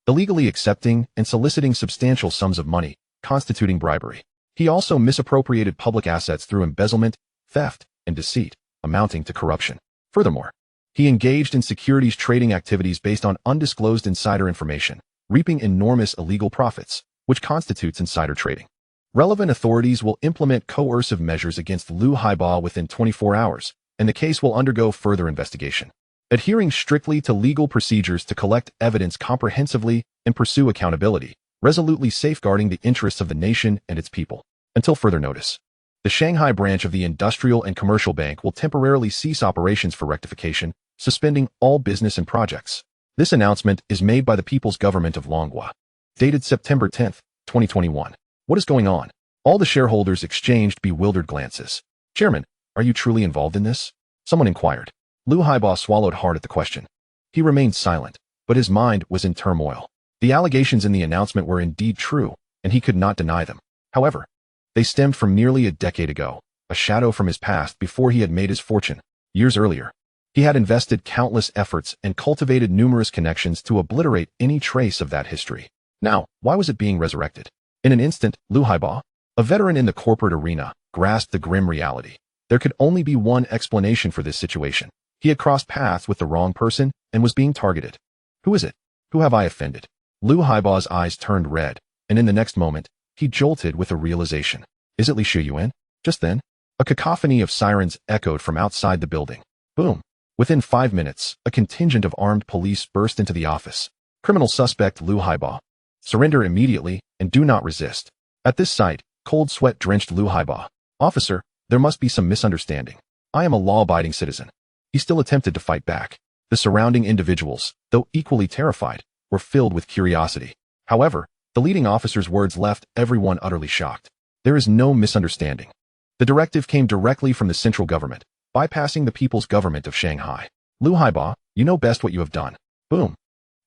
illegally accepting and soliciting substantial sums of money, constituting bribery. He also misappropriated public assets through embezzlement, theft, and deceit, amounting to corruption. Furthermore, he engaged in securities trading activities based on undisclosed insider information, reaping enormous illegal profits, which constitutes insider trading. Relevant authorities will implement coercive measures against Lu Haibo within 24 hours, and the case will undergo further investigation. Adhering strictly to legal procedures to collect evidence comprehensively and pursue accountability, resolutely safeguarding the interests of the nation and its people. Until further notice, the Shanghai branch of the Industrial and Commercial Bank will temporarily cease operations for rectification, suspending all business and projects. This announcement is made by the People's Government of Longhua. Dated September 10, 2021. What is going on? All the shareholders exchanged bewildered glances. Chairman, are you truly involved in this? Someone inquired. Lu Haibo swallowed hard at the question. He remained silent, but his mind was in turmoil. The allegations in the announcement were indeed true, and he could not deny them. However, they stemmed from nearly a decade ago, a shadow from his past before he had made his fortune. Years earlier, he had invested countless efforts and cultivated numerous connections to obliterate any trace of that history. Now, why was it being resurrected? In an instant, Lu Haibo, a veteran in the corporate arena, grasped the grim reality. There could only be one explanation for this situation. He had crossed paths with the wrong person and was being targeted. Who is it? Who have I offended? Lu Haibo's eyes turned red, and in the next moment, he jolted with a realization. Is it Xiuyuan? Just then, a cacophony of sirens echoed from outside the building. Boom. Within 5 minutes, a contingent of armed police burst into the office. Criminal suspect Lu Haibo. Surrender immediately and do not resist. At this sight, cold sweat drenched Lu Haibo. Officer, there must be some misunderstanding. I am a law-abiding citizen. He still attempted to fight back. The surrounding individuals, though equally terrified, were filled with curiosity. However, the leading officer's words left everyone utterly shocked. There is no misunderstanding. The directive came directly from the central government, bypassing the People's Government of Shanghai. Lu Haibo, you know best what you have done. Boom.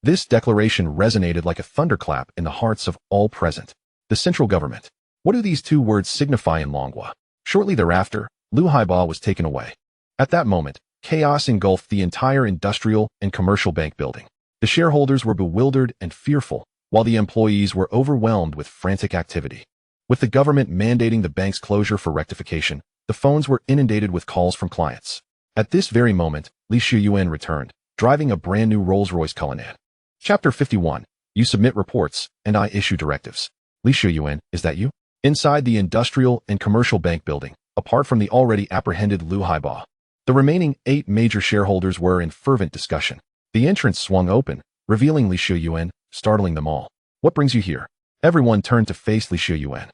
This declaration resonated like a thunderclap in the hearts of all present. The central government. What do these two words signify in Longhua? Shortly thereafter, Lu Haibo was taken away. At that moment, chaos engulfed the entire industrial and commercial bank building. The shareholders were bewildered and fearful, while the employees were overwhelmed with frantic activity. With the government mandating the bank's closure for rectification, the phones were inundated with calls from clients. At this very moment, Xiuyuan returned, driving a brand new Rolls-Royce Cullinan. Chapter 51. You submit reports, and I issue directives. Xiuyuan, is that you? Inside the industrial and commercial bank building, apart from the already apprehended Lu Haibo, the remaining 8 major shareholders were in fervent discussion. The entrance swung open, revealing Xiuyuan, startling them all. What brings you here? Everyone turned to face Xiuyuan.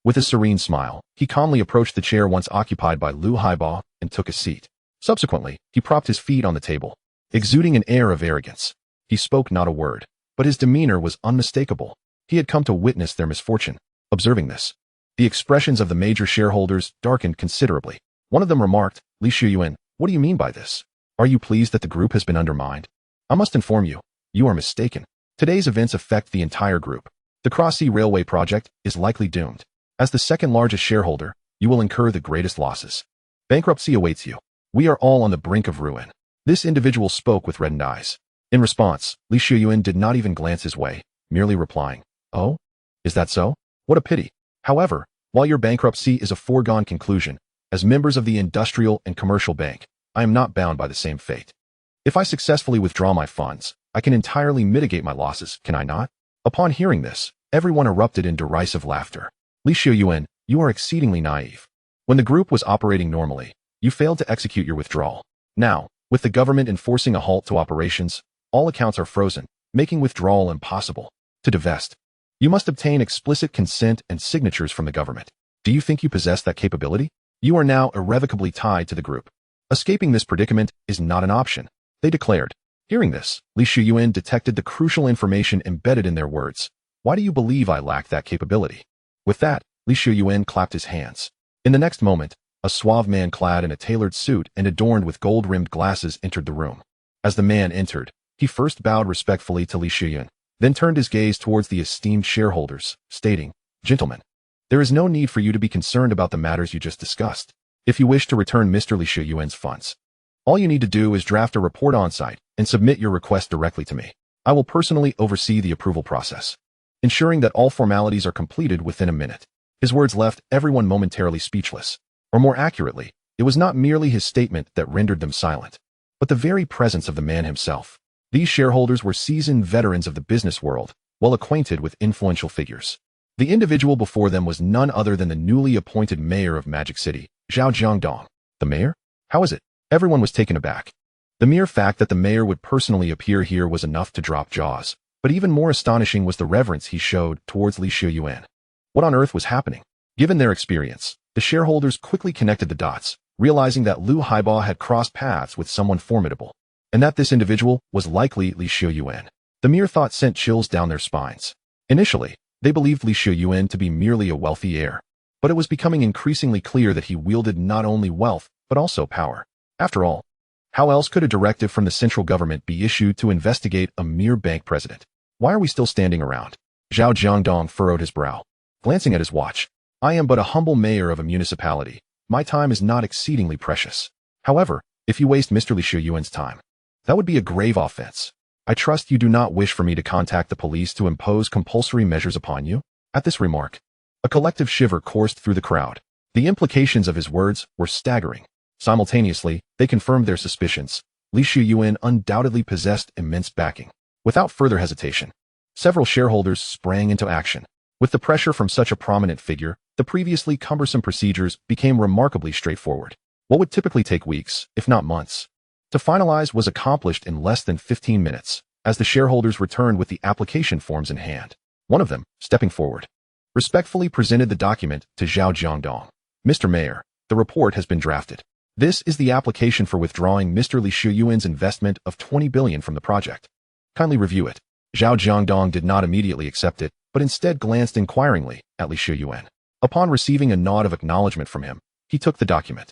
With a serene smile, he calmly approached the chair once occupied by Lu Haibo and took a seat. Subsequently, he propped his feet on the table, exuding an air of arrogance. He spoke not a word, but his demeanor was unmistakable. He had come to witness their misfortune. Observing this, the expressions of the major shareholders darkened considerably. One of them remarked, Xiuyuan, what do you mean by this? Are you pleased that the group has been undermined? I must inform you, you are mistaken. Today's events affect the entire group. The Cross-Sea Railway project is likely doomed. As the second largest shareholder, you will incur the greatest losses. Bankruptcy awaits you. We are all on the brink of ruin. This individual spoke with reddened eyes. In response, Xiuyuan did not even glance his way, merely replying, Oh? Is that so? What a pity. However, while your bankruptcy is a foregone conclusion, As members of the Industrial and Commercial Bank, I am not bound by the same fate. If I successfully withdraw my funds, I can entirely mitigate my losses, can I not? Upon hearing this, everyone erupted in derisive laughter. Xiuyuan, you are exceedingly naive. When the group was operating normally, you failed to execute your withdrawal. Now, with the government enforcing a halt to operations, all accounts are frozen, making withdrawal impossible. To divest, you must obtain explicit consent and signatures from the government. Do you think you possess that capability? You are now irrevocably tied to the group. Escaping this predicament is not an option, they declared. Hearing this, Xiuyuan detected the crucial information embedded in their words. Why do you believe I lack that capability? With that, Xiuyuan clapped his hands. In the next moment, a suave man clad in a tailored suit and adorned with gold-rimmed glasses entered the room. As the man entered, he first bowed respectfully to Leysuen, then turned his gaze towards the esteemed shareholders, stating, Gentlemen, there is no need for you to be concerned about the matters you just discussed. If you wish to return Mr. Xiuyuan's funds, all you need to do is draft a report on-site and submit your request directly to me. I will personally oversee the approval process, ensuring that all formalities are completed within a minute. His words left everyone momentarily speechless. Or more accurately, it was not merely his statement that rendered them silent, but the very presence of the man himself. These shareholders were seasoned veterans of the business world, well acquainted with influential figures. The individual before them was none other than the newly appointed mayor of Magic City, Zhao Jiangdong. The mayor? How is it? Everyone was taken aback. The mere fact that the mayor would personally appear here was enough to drop jaws, but even more astonishing was the reverence he showed towards Xiuyuan. What on earth was happening? Given their experience, the shareholders quickly connected the dots, realizing that Lu Haiba had crossed paths with someone formidable, and that this individual was likely Xiuyuan. The mere thought sent chills down their spines. Initially, they believed Xiuyuan to be merely a wealthy heir, but it was becoming increasingly clear that he wielded not only wealth, but also power. After all, how else could a directive from the central government be issued to investigate a mere bank president? Why are we still standing around? Zhao Jiangdong furrowed his brow. Glancing at his watch, I am but a humble mayor of a municipality. My time is not exceedingly precious. However, if you waste Mr. Xiuyuan's time, that would be a grave offense. I trust you do not wish for me to contact the police to impose compulsory measures upon you? At this remark, a collective shiver coursed through the crowd. The implications of his words were staggering. Simultaneously, they confirmed their suspicions. Xiuyuan undoubtedly possessed immense backing. Without further hesitation, several shareholders sprang into action. With the pressure from such a prominent figure, the previously cumbersome procedures became remarkably straightforward. What would typically take weeks, if not months, to finalize was accomplished in less than 15 minutes, as the shareholders returned with the application forms in hand. One of them, stepping forward, respectfully presented the document to Zhao Jiangdong. Mr. Mayor, the report has been drafted. This is the application for withdrawing Mr. Xiuyuan's investment of 20 billion from the project. Kindly review it. Zhao Jiangdong did not immediately accept it, but instead glanced inquiringly at Xiuyuan. Upon receiving a nod of acknowledgement from him, he took the document.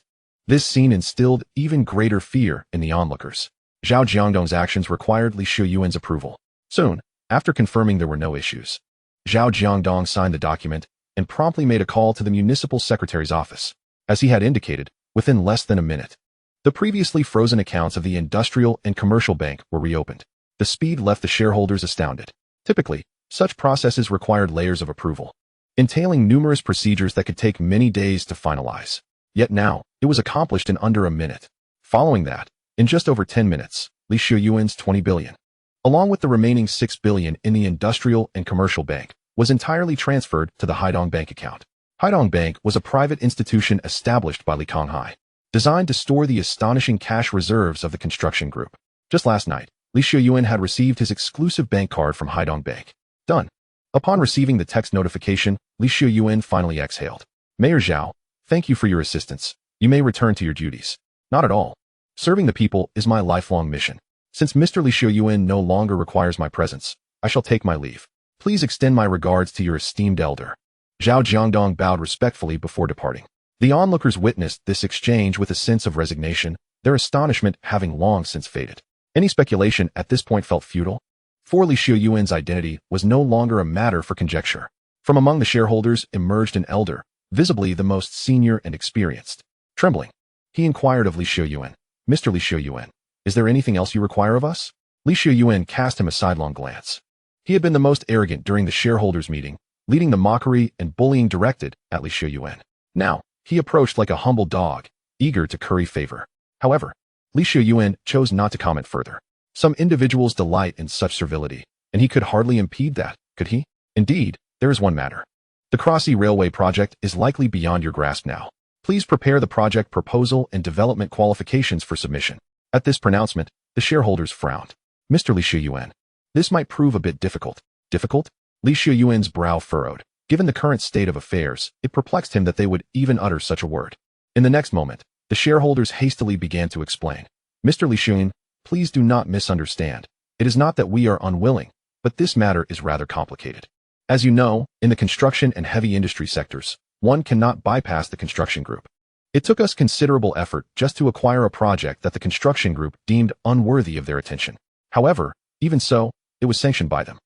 This scene instilled even greater fear in the onlookers. Zhao Jiangdong's actions required Xiuyuan's approval. Soon, after confirming there were no issues, Zhao Jiangdong signed the document and promptly made a call to the municipal secretary's office. As he had indicated, within less than a minute, the previously frozen accounts of the Industrial and Commercial Bank were reopened. The speed left the shareholders astounded. Typically, such processes required layers of approval, entailing numerous procedures that could take many days to finalize. Yet now, it was accomplished in under a minute. Following that, in just over 10 minutes, Xiuyuan's 20 billion, along with the remaining 6 billion in the Industrial and Commercial Bank, was entirely transferred to the Haidong Bank account. Haidong Bank was a private institution established by Li Konghai, designed to store the astonishing cash reserves of the construction group. Just last night, Xiuyuan had received his exclusive bank card from Haidong Bank. Done. Upon receiving the text notification, Xiuyuan finally exhaled. Mayor Zhao, thank you for your assistance. You may return to your duties. Not at all. Serving the people is my lifelong mission. Since Mr. Xiuyuan no longer requires my presence, I shall take my leave. Please extend my regards to your esteemed elder. Zhao Jiangdong bowed respectfully before departing. The onlookers witnessed this exchange with a sense of resignation, their astonishment having long since faded. Any speculation at this point felt futile. For Xiuyuan's identity was no longer a matter for conjecture. From among the shareholders emerged an elder, visibly the most senior and experienced. Trembling, he inquired of Xiuyuan, Mr. Xiuyuan, is there anything else you require of us? Xiuyuan cast him a sidelong glance. He had been the most arrogant during the shareholders' meeting, leading the mockery and bullying directed at Xiuyuan. Now, He approached like a humble dog, eager to curry favor. However, Xiuyuan chose not to comment further. Some individuals delight in such servility, and he could hardly impede that, could he? Indeed, there is one matter. The Cross-Sea Railway project is likely beyond your grasp now. Please prepare the project proposal and development qualifications for submission. At this pronouncement, the shareholders frowned. Mr. Xiuyuan, this might prove a bit difficult. Difficult? Xiuyuan's brow furrowed. Given the current state of affairs, it perplexed him that they would even utter such a word. In the next moment, the shareholders hastily began to explain. Mr. Leysuen, please do not misunderstand. It is not that we are unwilling, but this matter is rather complicated. As you know, in the construction and heavy industry sectors, one cannot bypass the construction group. It took us considerable effort just to acquire a project that the construction group deemed unworthy of their attention. However, even so, it was sanctioned by them.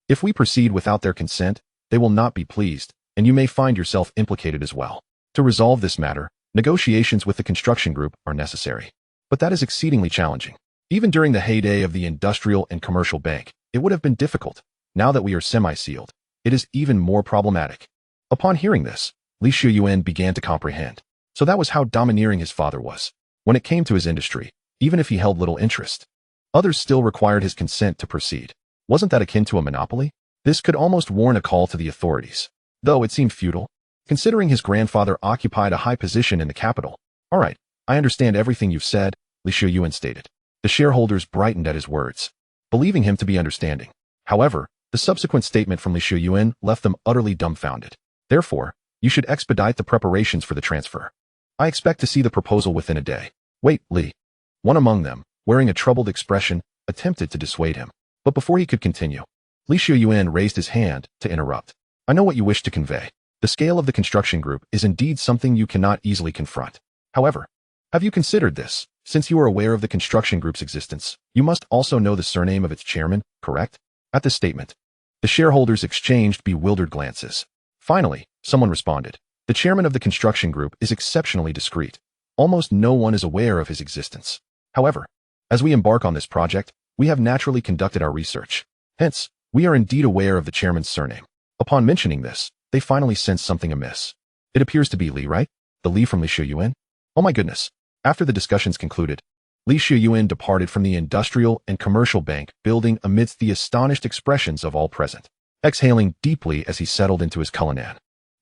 If we proceed without their consent, they will not be pleased, and you may find yourself implicated as well. To resolve this matter, negotiations with the construction group are necessary. But that is exceedingly challenging. Even during the heyday of the industrial and commercial bank, it would have been difficult. Now that we are semi-sealed, it is even more problematic. Upon hearing this, Xiuyuan began to comprehend. So that was how domineering his father was. When it came to his industry, even if he held little interest, others still required his consent to proceed. Wasn't that akin to a monopoly? This could almost warrant a call to the authorities. Though it seemed futile, considering his grandfather occupied a high position in the capital. All right, I understand everything you've said, Xiuyuan stated. The shareholders brightened at his words, believing him to be understanding. However, the subsequent statement from Xiuyuan left them utterly dumbfounded. Therefore, you should expedite the preparations for the transfer. I expect to see the proposal within a day. Wait, Li. One among them, wearing a troubled expression, attempted to dissuade him. But before he could continue, Xiuyuan raised his hand to interrupt. I know what you wish to convey. The scale of the construction group is indeed something you cannot easily confront. However, have you considered this? Since you are aware of the construction group's existence, you must also know the surname of its chairman, correct? At this statement, the shareholders exchanged bewildered glances. Finally, someone responded. The chairman of the construction group is exceptionally discreet. Almost no one is aware of his existence. However, as we embark on this project, we have naturally conducted our research. Hence, we are indeed aware of the chairman's surname. Upon mentioning this, they finally sensed something amiss. It appears to be Li, right? The Li from Xiuyuan? Oh my goodness. After the discussions concluded, Xiuyuan departed from the industrial and commercial bank building amidst the astonished expressions of all present, exhaling deeply as he settled into his culinan.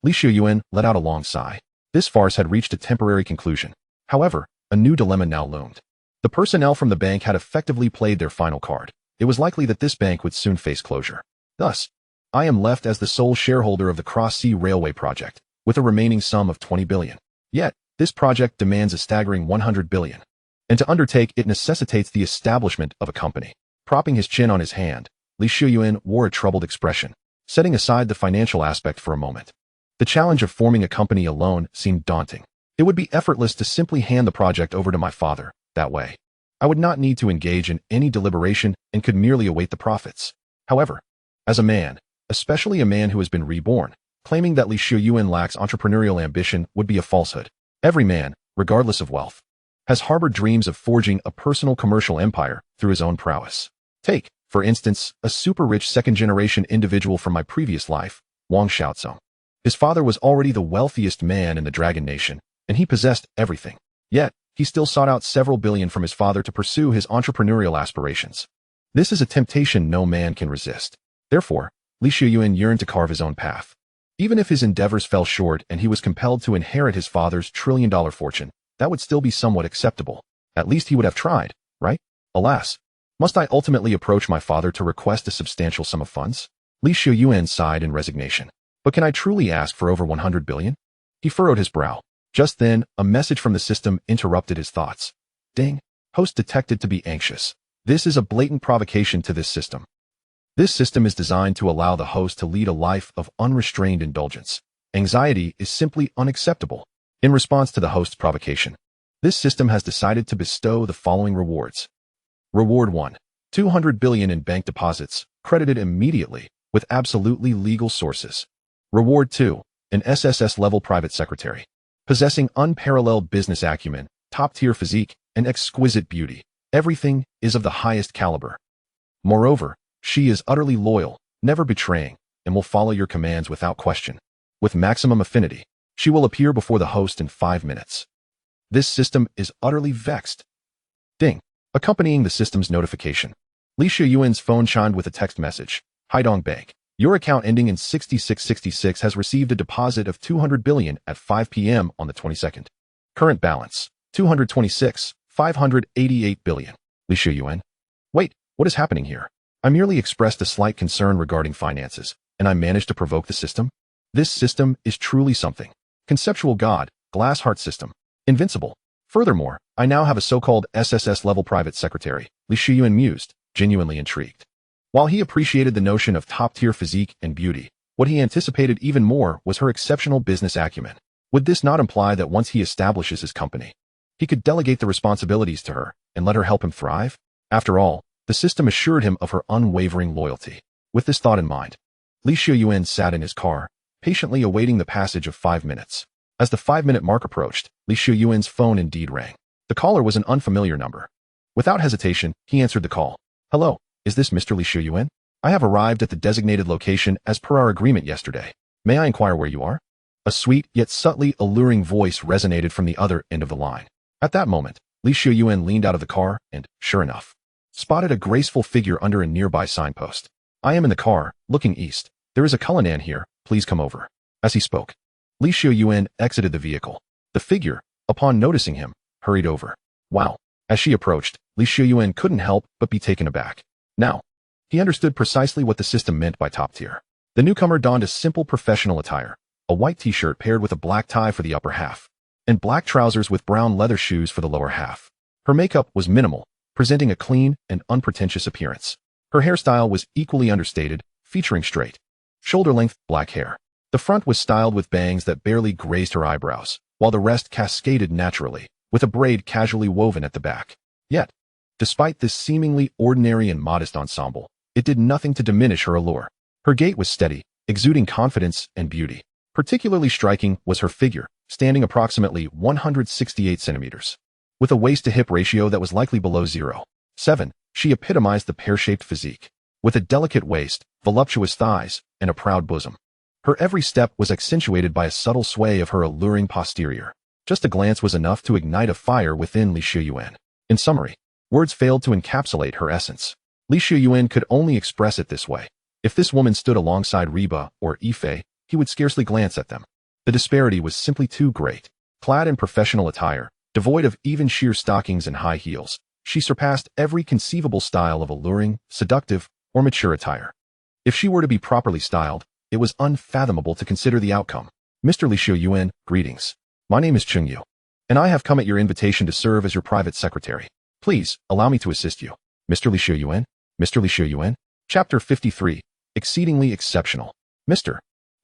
Xiuyuan let out a long sigh. This farce had reached a temporary conclusion. However, a new dilemma now loomed. The personnel from the bank had effectively played their final card. It was likely that this bank would soon face closure. Thus, I am left as the sole shareholder of the Cross-Sea Railway project, with a remaining sum of 20 billion. Yet, this project demands a staggering 100 billion. And to undertake it necessitates the establishment of a company. Propping his chin on his hand, Xiuyuan wore a troubled expression, setting aside the financial aspect for a moment. The challenge of forming a company alone seemed daunting. It would be effortless to simply hand the project over to my father. That way, I would not need to engage in any deliberation and could merely await the profits. However, as a man, especially a man who has been reborn, claiming that Xiuyuan lacks entrepreneurial ambition would be a falsehood. Every man, regardless of wealth, has harbored dreams of forging a personal commercial empire through his own prowess. Take, for instance, a super-rich second-generation individual from my previous life, Wang Xiaozong. His father was already the wealthiest man in the Dragon Nation, and he possessed everything. Yet, he still sought out several billion from his father to pursue his entrepreneurial aspirations. This is a temptation no man can resist. Therefore, Xiuyuan yearned to carve his own path. Even if his endeavors fell short and he was compelled to inherit his father's trillion-dollar fortune, that would still be somewhat acceptable. At least he would have tried, right? Alas, must I ultimately approach my father to request a substantial sum of funds? Xiuyuan sighed in resignation. But can I truly ask for over 100 billion? He furrowed his brow. Just then, a message from the system interrupted his thoughts. Ding. Host detected to be anxious. This is a blatant provocation to this system. This system is designed to allow the host to lead a life of unrestrained indulgence. Anxiety is simply unacceptable. In response to the host's provocation, this system has decided to bestow the following rewards. Reward 1. 200 billion in bank deposits, credited immediately, with absolutely legal sources. Reward 2. An SSS-level private secretary, possessing unparalleled business acumen, top-tier physique, and exquisite beauty. Everything is of the highest caliber. Moreover, she is utterly loyal, never betraying, and will follow your commands without question. With maximum affinity. She will appear before the host in 5 minutes. This system is utterly vexed. Ding. Accompanying the system's notification, Xiuyuan's phone chimed with a text message. Haidong Bank. Your account ending in 6666 has received a deposit of 200 billion at 5 p.m. on the 22nd. Current balance, 226,588 billion. Xiuyuan. Wait, what is happening here? I merely expressed a slight concern regarding finances, and I managed to provoke the system? This system is truly something. Conceptual God, glass heart system. Invincible. Furthermore, I now have a so-called SSS-level private secretary, Xiuyuan mused, genuinely intrigued. While he appreciated the notion of top-tier physique and beauty, what he anticipated even more was her exceptional business acumen. Would this not imply that once he establishes his company, he could delegate the responsibilities to her and let her help him thrive? After all, the system assured him of her unwavering loyalty. With this thought in mind, Xiuyuan sat in his car, patiently awaiting the passage of 5 minutes. As the 5-minute mark approached, Xiuyuan's phone indeed rang. The caller was an unfamiliar number. Without hesitation, he answered the call. Hello, is this Mr. Xiuyuan? I have arrived at the designated location as per our agreement yesterday. May I inquire where you are? A sweet yet subtly alluring voice resonated from the other end of the line. At that moment, Xiuyuan leaned out of the car and, sure enough, spotted a graceful figure under a nearby signpost. I am in the car, looking east. There is a Cullinan here, please come over. As he spoke, Xiuyuan exited the vehicle. The figure, upon noticing him, hurried over. Wow. As she approached, Xiuyuan couldn't help but be taken aback. Now, he understood precisely what the system meant by top tier. The newcomer donned a simple professional attire, a white t-shirt paired with a black tie for the upper half, and black trousers with brown leather shoes for the lower half. Her makeup was minimal, presenting a clean and unpretentious appearance. Her hairstyle was equally understated, featuring straight, shoulder-length black hair. The front was styled with bangs that barely grazed her eyebrows, while the rest cascaded naturally, with a braid casually woven at the back. Yet, despite this seemingly ordinary and modest ensemble, it did nothing to diminish her allure. Her gait was steady, exuding confidence and beauty. Particularly striking was her figure, standing approximately 168 centimeters. With a waist-to-hip ratio that was likely below 0.7, she epitomized the pear-shaped physique. With a delicate waist, voluptuous thighs, and a proud bosom. Her every step was accentuated by a subtle sway of her alluring posterior. Just a glance was enough to ignite a fire within Xiuyuan. In summary, words failed to encapsulate her essence. Xiuyuan could only express it this way. If this woman stood alongside Reba or Ife, he would scarcely glance at them. The disparity was simply too great. Clad in professional attire, devoid of even sheer stockings and high heels, she surpassed every conceivable style of alluring, seductive, or mature attire. If she were to be properly styled, it was unfathomable to consider the outcome. Mr. Xiuyuan, greetings. My name is Chengyu, and I have come at your invitation to serve as your private secretary. Please, allow me to assist you. Mr. Xiuyuan? Mr. Xiuyuan? Chapter 53. Exceedingly exceptional. Mr.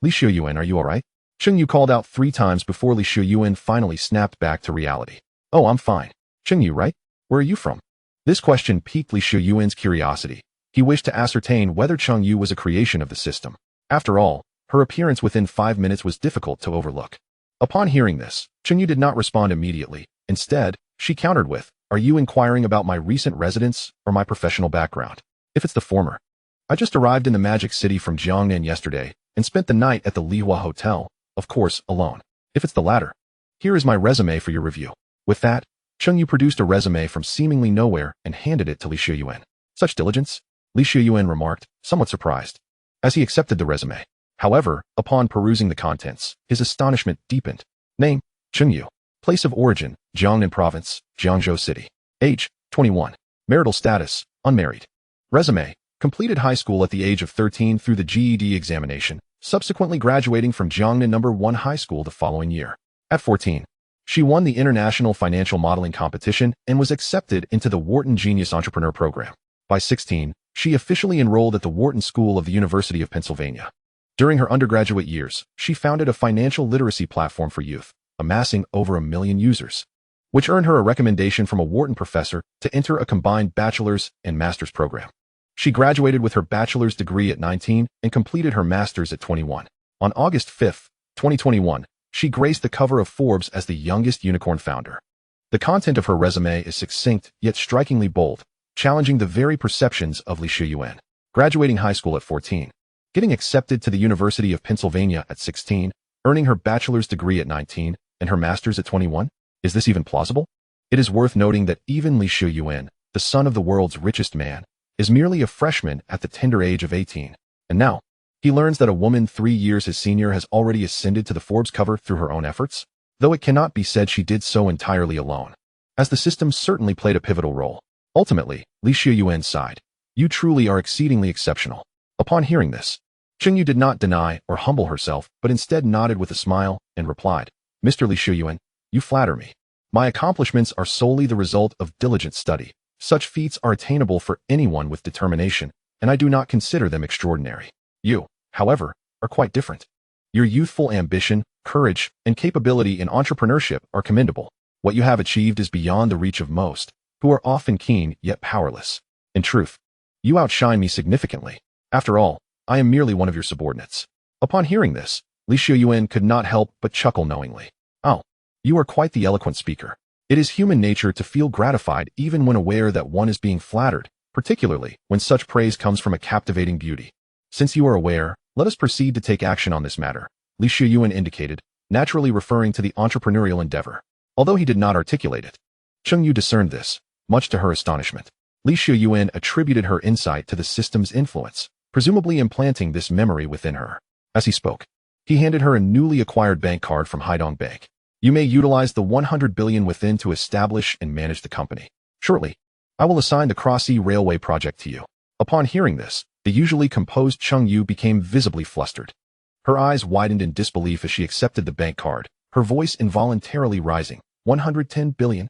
Xiuyuan, are you alright? Chengyu called out 3 times before Xiuyuan finally snapped back to reality. Oh, I'm fine. Chengyu, right? Where are you from? This question piqued Xiuyuan's curiosity. He wished to ascertain whether Chengyu was a creation of the system. After all, her appearance within 5 minutes was difficult to overlook. Upon hearing this, Chengyu did not respond immediately. Instead, she countered with, are you inquiring about my recent residence or my professional background? If it's the former, I just arrived in the Magic City from Jiangnan yesterday and spent the night at the Lihua Hotel, of course, alone. If it's the latter, here is my resume for your review. With that, Chengyu produced a resume from seemingly nowhere and handed it to Xiuyuan. Such diligence? Xiuyuan remarked, somewhat surprised, as he accepted the resume. However, upon perusing the contents, his astonishment deepened. Name, Chengyu. Place of origin, Jiangnan Province, Jiangzhou City. Age, 21. Marital status, unmarried. Resume, completed high school at the age of 13 through the GED examination, subsequently graduating from Jiangnan No. 1 High School the following year. At 14, she won the International Financial Modeling Competition and was accepted into the Wharton Genius Entrepreneur Program. By 16, she officially enrolled at the Wharton School of the University of Pennsylvania. During her undergraduate years, she founded a financial literacy platform for youth, amassing over 1 million users, which earned her a recommendation from a Wharton professor to enter a combined bachelor's and master's program. She graduated with her bachelor's degree at 19 and completed her master's at 21. On August 5, 2021, she graced the cover of Forbes as the youngest unicorn founder. The content of her resume is succinct yet strikingly bold, challenging the very perceptions of Xiuyuan. Graduating high school at 14, getting accepted to the University of Pennsylvania at 16, earning her bachelor's degree at 19 and her master's at 21? Is this even plausible? It is worth noting that even Xiuyuan, the son of the world's richest man, is merely a freshman at the tender age of 18. And now, he learns that a woman 3 years his senior has already ascended to the Forbes cover through her own efforts, though it cannot be said she did so entirely alone, as the system certainly played a pivotal role. Ultimately, Xiuyuan sighed. You truly are exceedingly exceptional. Upon hearing this, Xiuyuan did not deny or humble herself, but instead nodded with a smile and replied, Mr. Xiuyuan, you flatter me. My accomplishments are solely the result of diligent study. Such feats are attainable for anyone with determination, and I do not consider them extraordinary. You, however, are quite different. Your youthful ambition, courage, and capability in entrepreneurship are commendable. What you have achieved is beyond the reach of most, who are often keen yet powerless. In truth, you outshine me significantly. After all, I am merely one of your subordinates. Upon hearing this, Xiuyuan could not help but chuckle knowingly. Oh, you are quite the eloquent speaker. It is human nature to feel gratified even when aware that one is being flattered, particularly when such praise comes from a captivating beauty. Since you are aware, let us proceed to take action on this matter, Xiuyuan indicated, naturally referring to the entrepreneurial endeavor. Although he did not articulate it, Xiuyuan discerned this, much to her astonishment. Xiuyuan attributed her insight to the system's influence, presumably implanting this memory within her. As he spoke, he handed her a newly acquired bank card from Haidong Bank. You may utilize the 100 billion within to establish and manage the company. Shortly, I will assign the Cross-Sea Railway project to you. Upon hearing this, the usually composed Xiuyuan became visibly flustered. Her eyes widened in disbelief as she accepted the bank card, her voice involuntarily rising. 110 billion?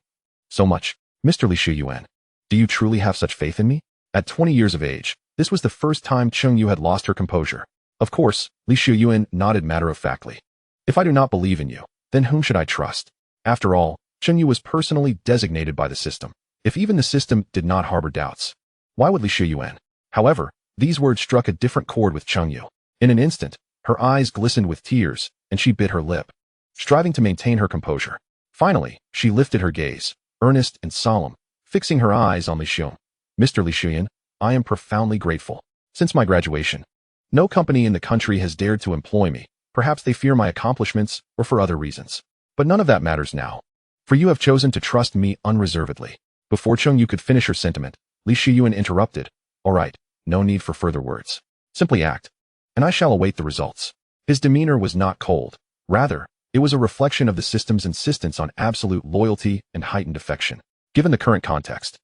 So much. Mr. Xiuyuan, do you truly have such faith in me? At 20 years of age, this was the first time Xiuyuan had lost her composure. Of course, Xiuyuan nodded matter-of-factly. If I do not believe in you, then whom should I trust? After all, Xiuyuan was personally designated by the system. If even the system did not harbor doubts, why would Xiuyuan? However, these words struck a different chord with Xiuyuan. In an instant, her eyes glistened with tears, and she bit her lip, striving to maintain her composure. Finally, she lifted her gaze, earnest and solemn, fixing her eyes on Leysuen. Mr. Leysuen, I am profoundly grateful. Since my graduation, no company in the country has dared to employ me. Perhaps they fear my accomplishments or for other reasons. But none of that matters now, for you have chosen to trust me unreservedly. Before Xiuyuan could finish her sentiment, Leysuen interrupted. All right, no need for further words. Simply act, and I shall await the results. His demeanor was not cold. Rather, it was a reflection of the system's insistence on absolute loyalty and heightened affection. Given the current context,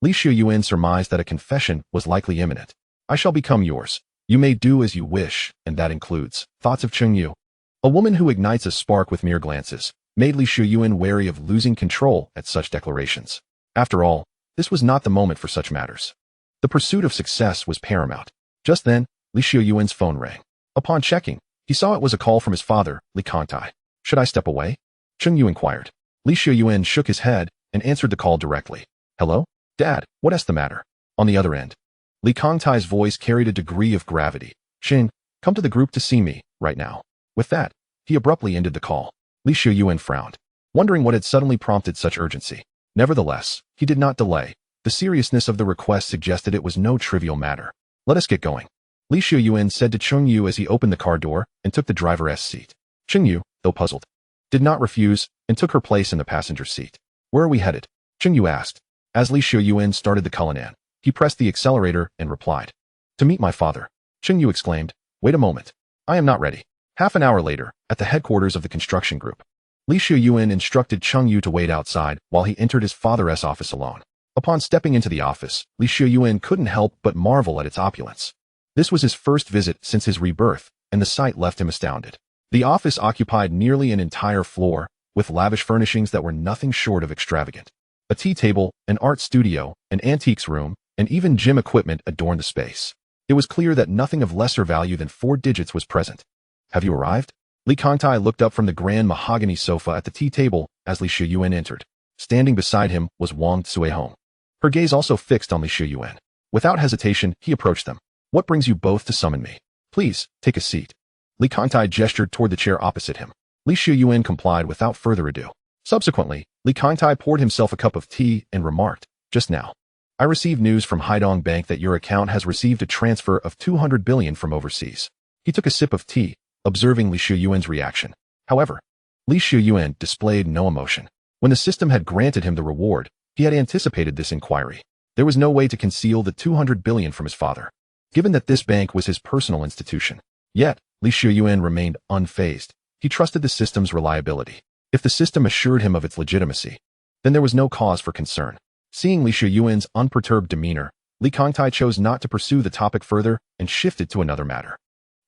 Xiuyuan surmised that a confession was likely imminent. I shall become yours. You may do as you wish, and that includes thoughts of Xiuyuan. A woman who ignites a spark with mere glances made Xiuyuan wary of losing control at such declarations. After all, this was not the moment for such matters. The pursuit of success was paramount. Just then, Xiuyuan's phone rang. Upon checking, he saw it was a call from his father, Li Kangtai. Should I step away? Xiuyuan inquired. Xiuyuan shook his head and answered the call directly. Hello? Dad, what's the matter? On the other end, Li Kangtai's voice carried a degree of gravity. Xin, come to the group to see me, right now. With that, he abruptly ended the call. Xiuyuan frowned, wondering what had suddenly prompted such urgency. Nevertheless, he did not delay. The seriousness of the request suggested it was no trivial matter. Let us get going, Xiuyuan said to Xiuyuan as he opened the car door and took the driver's seat. Xiuyuan, though puzzled, did not refuse and took her place in the passenger seat. Where are we headed? Xiuyuan asked. As Xiuyuan started the Cullinan, he pressed the accelerator and replied. To meet my father. Xiuyuan exclaimed. Wait a moment. I am not ready. Half an hour later, at the headquarters of the construction group, Xiuyuan instructed Xiuyuan to wait outside while he entered his father's office alone. Upon stepping into the office, Xiuyuan couldn't help but marvel at its opulence. This was his first visit since his rebirth, and the sight left him astounded. The office occupied nearly an entire floor, with lavish furnishings that were nothing short of extravagant. A tea table, an art studio, an antiques room, and even gym equipment adorned the space. It was clear that nothing of lesser value than 4 digits was present. Have you arrived? Li Kangtai looked up from the grand mahogany sofa at the tea table as Xiuyuan entered. Standing beside him was Wang Tsuehong. Her gaze also fixed on Xiuyuan. Without hesitation, he approached them. What brings you both to summon me? Please, take a seat. Li Kangtai gestured toward the chair opposite him. Xiuyuan complied without further ado. Subsequently, Li Kangtai poured himself a cup of tea and remarked, Just now, I received news from Haidong Bank that your account has received a transfer of 200 billion from overseas. He took a sip of tea, observing Xiuyuan's reaction. However, Xiuyuan displayed no emotion. When the system had granted him the reward, he had anticipated this inquiry. There was no way to conceal the 200 billion from his father, given that this bank was his personal institution. Yet, Xiuyuan remained unfazed. He trusted the system's reliability. If the system assured him of its legitimacy, then there was no cause for concern. Seeing Xiuyuan's unperturbed demeanor, Li Kangtai chose not to pursue the topic further and shifted to another matter.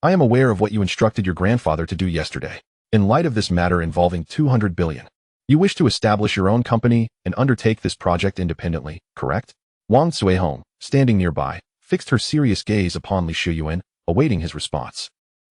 I am aware of what you instructed your grandfather to do yesterday. In light of this matter involving 200 billion, you wish to establish your own company and undertake this project independently, correct? Wang Cuihong, standing nearby, fixed her serious gaze upon Xiuyuan, awaiting his response.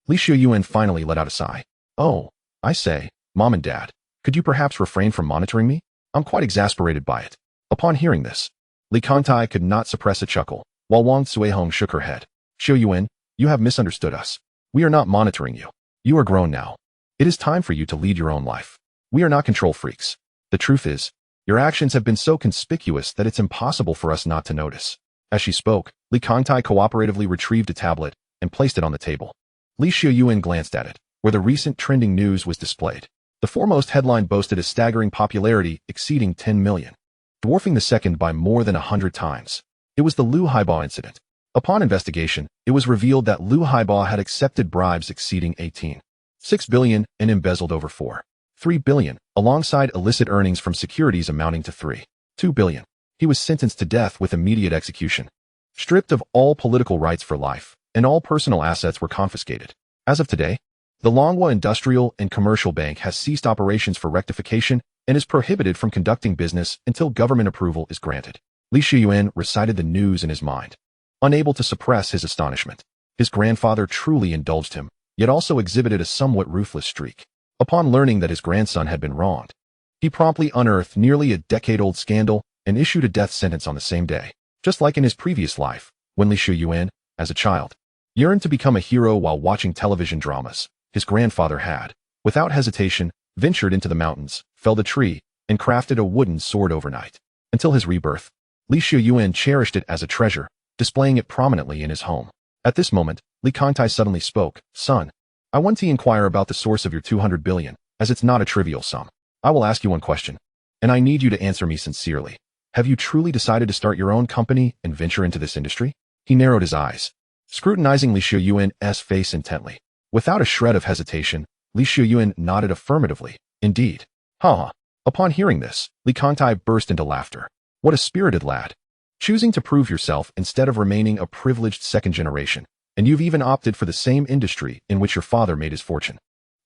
Xiuyuan finally let out a sigh. Oh, I say, Mom and Dad, could you perhaps refrain from monitoring me? I'm quite exasperated by it. Upon hearing this, Li Kangtai could not suppress a chuckle, while Wang Cuihong shook her head. Xiuyuan, you have misunderstood us. We are not monitoring you. You are grown now. It is time for you to lead your own life. We are not control freaks. The truth is, your actions have been so conspicuous that it's impossible for us not to notice. As she spoke, Li Kangtai cooperatively retrieved a tablet and placed it on the table. Xiuyuan glanced at it, where the recent trending news was displayed. The foremost headline boasted a staggering popularity exceeding 10 million, dwarfing the second by more than 100 times. It was the Liu Haibo incident. Upon investigation, it was revealed that Liu Haibo had accepted bribes exceeding 18.6 billion and embezzled over 4.3 billion, alongside illicit earnings from securities amounting to 3.2 billion. He was sentenced to death with immediate execution, stripped of all political rights for life, and all personal assets were confiscated. As of today, the Longhua Industrial and Commercial Bank has ceased operations for rectification and is prohibited from conducting business until government approval is granted. Xiuyuan recited the news in his mind, unable to suppress his astonishment. His grandfather truly indulged him, yet also exhibited a somewhat ruthless streak. Upon learning that his grandson had been wronged, he promptly unearthed nearly a decade-old scandal and issued a death sentence on the same day. Just like in his previous life, when Xiuyuan, as a child, yearned to become a hero while watching television dramas, his grandfather had, without hesitation, ventured into the mountains, felled a tree, and crafted a wooden sword overnight. Until his rebirth, Xiuyuan cherished it as a treasure, displaying it prominently in his home. At this moment, Li Kangtai suddenly spoke. Son, I want to inquire about the source of your 200 billion, as it's not a trivial sum. I will ask you one question, and I need you to answer me sincerely. Have you truly decided to start your own company and venture into this industry? He narrowed his eyes, scrutinizing Xiuyuan's face intently. Without a shred of hesitation, Xiuyuan nodded affirmatively. Indeed. Ha! Upon hearing this, Li Kangtai burst into laughter. What a spirited lad. Choosing to prove yourself instead of remaining a privileged second generation, and you've even opted for the same industry in which your father made his fortune.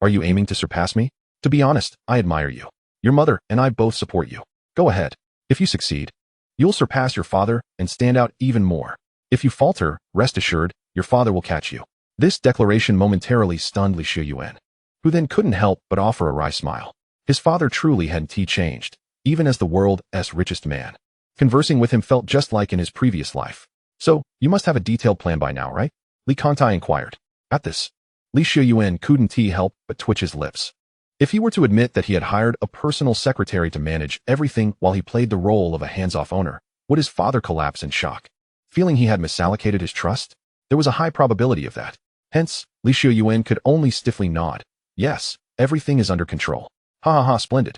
Are you aiming to surpass me? To be honest, I admire you. Your mother and I both support you. Go ahead. If you succeed, you'll surpass your father and stand out even more. If you falter, rest assured, your father will catch you. This declaration momentarily stunned Xiuyuan, who then couldn't help but offer a wry smile. His father truly hadn't changed, even as the world's richest man. Conversing with him felt just like in his previous life. So, you must have a detailed plan by now, right? Li Kangtai inquired. At this, Xiuyuan couldn't help but twitch his lips. If he were to admit that he had hired a personal secretary to manage everything while he played the role of a hands-off owner, would his father collapse in shock? Feeling he had misallocated his trust? There was a high probability of that. Hence, Xiuyuan could only stiffly nod. Yes, everything is under control. Ha ha ha, splendid.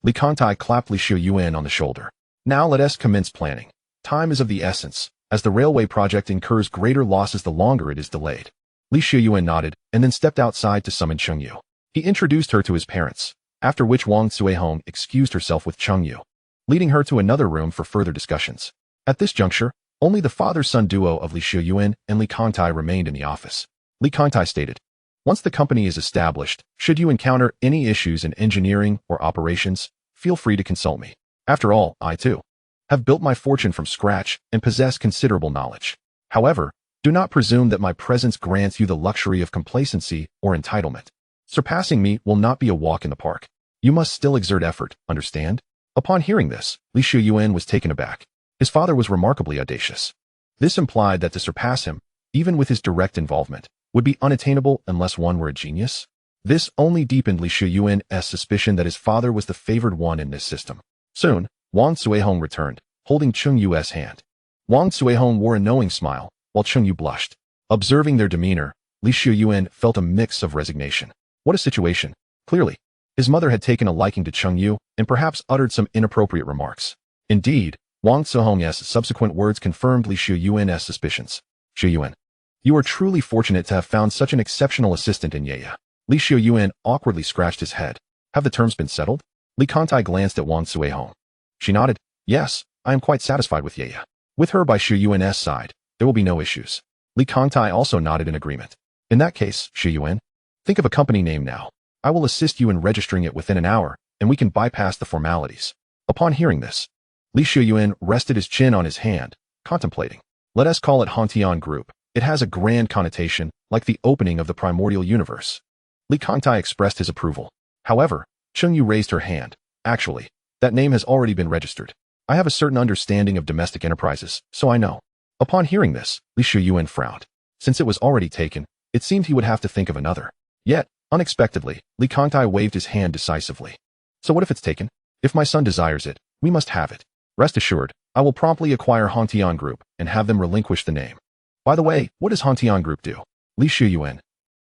Li Kangtai clapped Xiuyuan on the shoulder. Now let us commence planning. Time is of the essence, as the railway project incurs greater losses the longer it is delayed. Xiuyuan nodded, and then stepped outside to summon Chengyu. He introduced her to his parents, after which Wang Cuihong excused herself with Chengyu, leading her to another room for further discussions. At this juncture, only the father-son duo of Xiuyuan and Li Kangtai remained in the office. Li Kangtai stated, once the company is established, should you encounter any issues in engineering or operations, feel free to consult me. After all, I too have built my fortune from scratch and possess considerable knowledge. However, do not presume that my presence grants you the luxury of complacency or entitlement. Surpassing me will not be a walk in the park. You must still exert effort, understand? Upon hearing this, Xiuyuan was taken aback. His father was remarkably audacious. This implied that to surpass him, even with his direct involvement, would be unattainable unless one were a genius. This only deepened Xiuyuan's suspicion that his father was the favored one in this system. Soon, Wang Cuihong returned, holding Chengyu's hand. Wang Cuihong wore a knowing smile, while Chengyu blushed. Observing their demeanor, Xiuyuan felt a mix of resignation. What a situation. Clearly, his mother had taken a liking to Chengyu and perhaps uttered some inappropriate remarks. Indeed, Wang Zihong's subsequent words confirmed Li Xiuyuan's suspicions. Xiuyuan, you are truly fortunate to have found such an exceptional assistant in Ye. Li Xiuyuan awkwardly scratched his head. Have the terms been settled? Li Kantai glanced at Wang Zihong. She nodded. Yes, I am quite satisfied with Ye. With her by Xiuyuan's side, there will be no issues. Li Kantai also nodded in agreement. In that case, Xiuyuan, think of a company name now. I will assist you in registering it within an hour, and we can bypass the formalities. Upon hearing this, Li Xiuyuan rested his chin on his hand, contemplating. Let us call it Hantian Group. It has a grand connotation, like the opening of the primordial universe. Li Kantai expressed his approval. However, Chengyu raised her hand. Actually, that name has already been registered. I have a certain understanding of domestic enterprises, so I know. Upon hearing this, Li Xiuyuan frowned. Since it was already taken, it seemed he would have to think of another. Yet, unexpectedly, Li Kantai waved his hand decisively. So what if it's taken? If my son desires it, we must have it. Rest assured, I will promptly acquire Hantian Group and have them relinquish the name. By the way, what does Hantian Group do? Li Xiuyuan.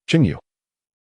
Chengyu.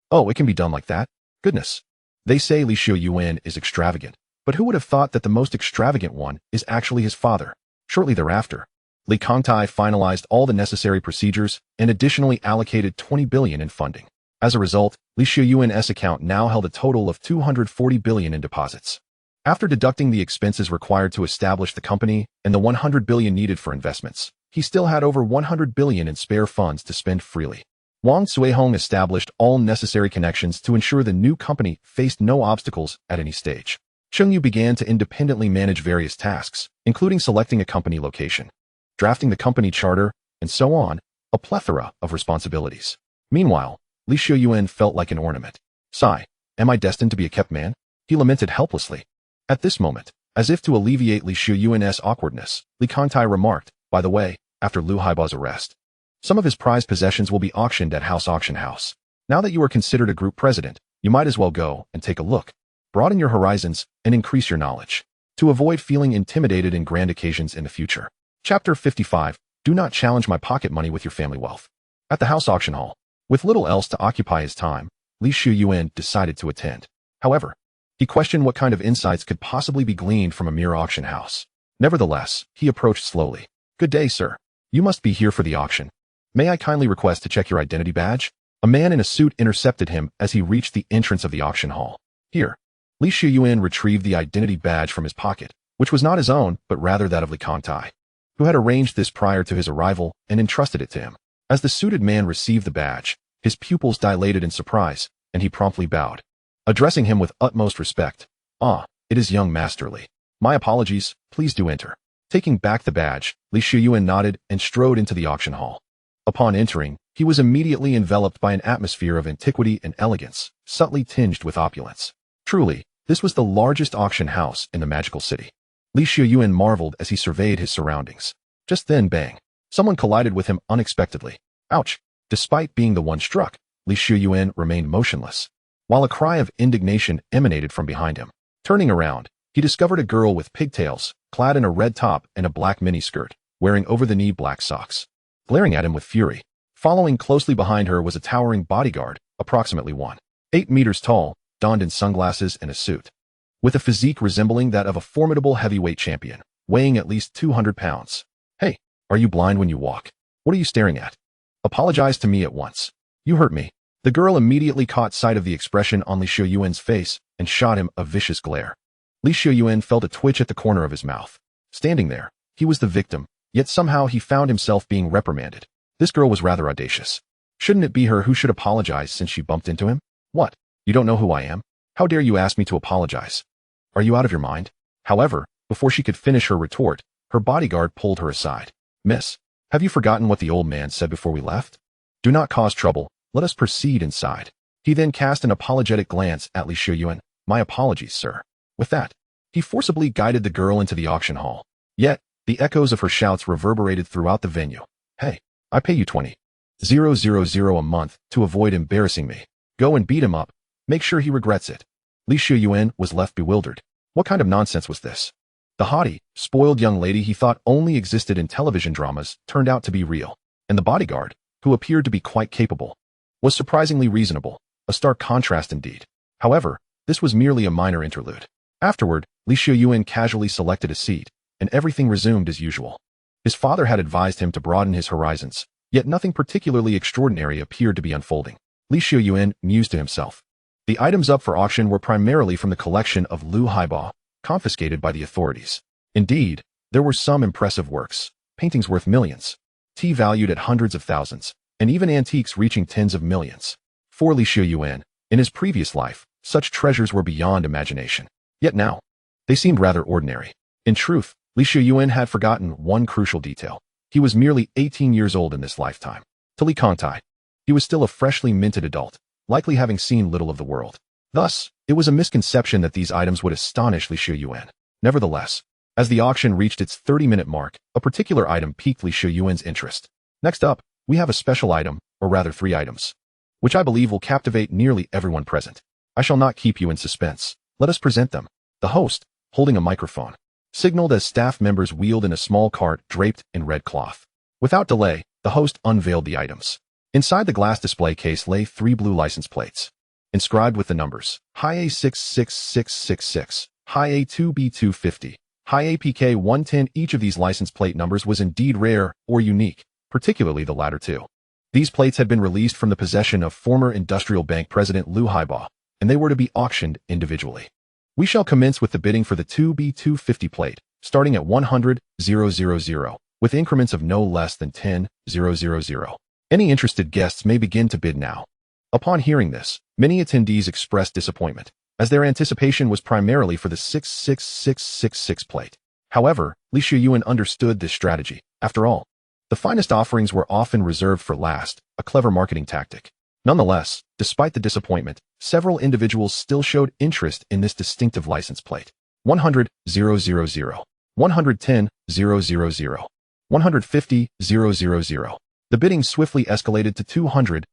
Oh, it can be done like that? Goodness. They say Li Xiuyuan is extravagant, but who would have thought that the most extravagant one is actually his father? Shortly thereafter, Li Kantai finalized all the necessary procedures and additionally allocated 20 billion in funding. As a result, Li Xiuyuan's account now held a total of 240 billion in deposits. After deducting the expenses required to establish the company and the 100 billion needed for investments, he still had over 100 billion in spare funds to spend freely. Wang Zihong established all necessary connections to ensure the new company faced no obstacles at any stage. Chengyu began to independently manage various tasks, including selecting a company location, drafting the company charter, and so on, a plethora of responsibilities. Meanwhile, Li Xiuyuan felt like an ornament. Sigh, am I destined to be a kept man? He lamented helplessly. At this moment, as if to alleviate Li Xiuyuan's awkwardness, Li Kantai remarked, by the way, after Lu Haiba's arrest, some of his prized possessions will be auctioned at Auction House. Now that you are considered a group president, you might as well go and take a look. Broaden your horizons and increase your knowledge, to avoid feeling intimidated in grand occasions in the future. Chapter 55, Do not challenge my pocket money with your family wealth. At the house auction hall, with little else to occupy his time, Li Xiuyuan decided to attend. However, he questioned what kind of insights could possibly be gleaned from a mere auction house. Nevertheless, he approached slowly. Good day, sir. You must be here for the auction. May I kindly request to check your identity badge? A man in a suit intercepted him as he reached the entrance of the auction hall. Here. Li Xiuyuan retrieved the identity badge from his pocket, which was not his own, but rather that of Li Kantai, who had arranged this prior to his arrival and entrusted it to him. As the suited man received the badge, his pupils dilated in surprise, and he promptly bowed, addressing him with utmost respect. Ah, it is young Master Li. My apologies, please do enter. Taking back the badge, Li Xiuyuan nodded and strode into the auction hall. Upon entering, he was immediately enveloped by an atmosphere of antiquity and elegance, subtly tinged with opulence. Truly, this was the largest auction house in the magical city. Li Xiuyuan marveled as he surveyed his surroundings. Just then, bang! Someone collided with him unexpectedly. Ouch! Despite being the one struck, Li Xiuyuan remained motionless, while a cry of indignation emanated from behind him. Turning around, he discovered a girl with pigtails, clad in a red top and a black miniskirt, wearing over-the-knee black socks, glaring at him with fury. Following closely behind her was a towering bodyguard, approximately 1.8 meters tall, donned in sunglasses and a suit, with a physique resembling that of a formidable heavyweight champion, weighing at least 200 pounds. Hey, are you blind when you walk? What are you staring at? Apologize to me at once. You hurt me. The girl immediately caught sight of the expression on Li Xiuyuan's face and shot him a vicious glare. Li Xiuyuan felt a twitch at the corner of his mouth. Standing there, he was the victim, yet somehow he found himself being reprimanded. This girl was rather audacious. Shouldn't it be her who should apologize since she bumped into him? What? You don't know who I am? How dare you ask me to apologize? Are you out of your mind? However, before she could finish her retort, her bodyguard pulled her aside. Miss, have you forgotten what the old man said before we left? Do not cause trouble. Let us proceed inside. He then cast an apologetic glance at Li Xiuyuan. My apologies, sir. With that, he forcibly guided the girl into the auction hall. Yet, the echoes of her shouts reverberated throughout the venue. Hey, I pay you 20,000 a month to avoid embarrassing me. Go and beat him up. Make sure he regrets it. Li Xiuyuan was left bewildered. What kind of nonsense was this? The haughty, spoiled young lady he thought only existed in television dramas turned out to be real, and the bodyguard, who appeared to be quite capable, was surprisingly reasonable, a stark contrast indeed. However, this was merely a minor interlude. Afterward, Xiuyuan casually selected a seat, and everything resumed as usual. His father had advised him to broaden his horizons, yet nothing particularly extraordinary appeared to be unfolding. Xiuyuan mused to himself. The items up for auction were primarily from the collection of Lu Haibao, confiscated by the authorities. Indeed, there were some impressive works, paintings worth millions, tea valued at hundreds of thousands, and even antiques reaching tens of millions. For Xiuyuan, in his previous life, such treasures were beyond imagination. Yet now, they seemed rather ordinary. In truth, Xiuyuan had forgotten one crucial detail. He was merely 18 years old in this lifetime. Till he Kongtai, he was still a freshly minted adult, likely having seen little of the world. Thus, it was a misconception that these items would astonish Xiuyuan. Nevertheless, as the auction reached its 30-minute mark, a particular item piqued Xiuyuan's interest. Next up, we have a special item, or rather 3 items, which I believe will captivate nearly everyone present. I shall not keep you in suspense. Let us present them. The host, holding a microphone, signaled as staff members wheeled in a small cart draped in red cloth. Without delay, the host unveiled the items. Inside the glass display case lay 3 blue license plates, inscribed with the numbers High A66666, High A2B250, High APK 110. Each of these license plate numbers was indeed rare or unique, particularly the latter 2. These plates had been released from the possession of former industrial bank president Lu Haibao, and they were to be auctioned individually. We shall commence with the bidding for the 2B250 plate, starting at 100,000, with increments of no less than 10,000. Any interested guests may begin to bid now. Upon hearing this, many attendees expressed disappointment, as their anticipation was primarily for the 66666 plate. However, Xiuyuan understood this strategy. After all, the finest offerings were often reserved for last, a clever marketing tactic. Nonetheless, despite the disappointment, several individuals still showed interest in this distinctive license plate. 100,000, 110,000, 150,000. The bidding swiftly escalated to 200,000.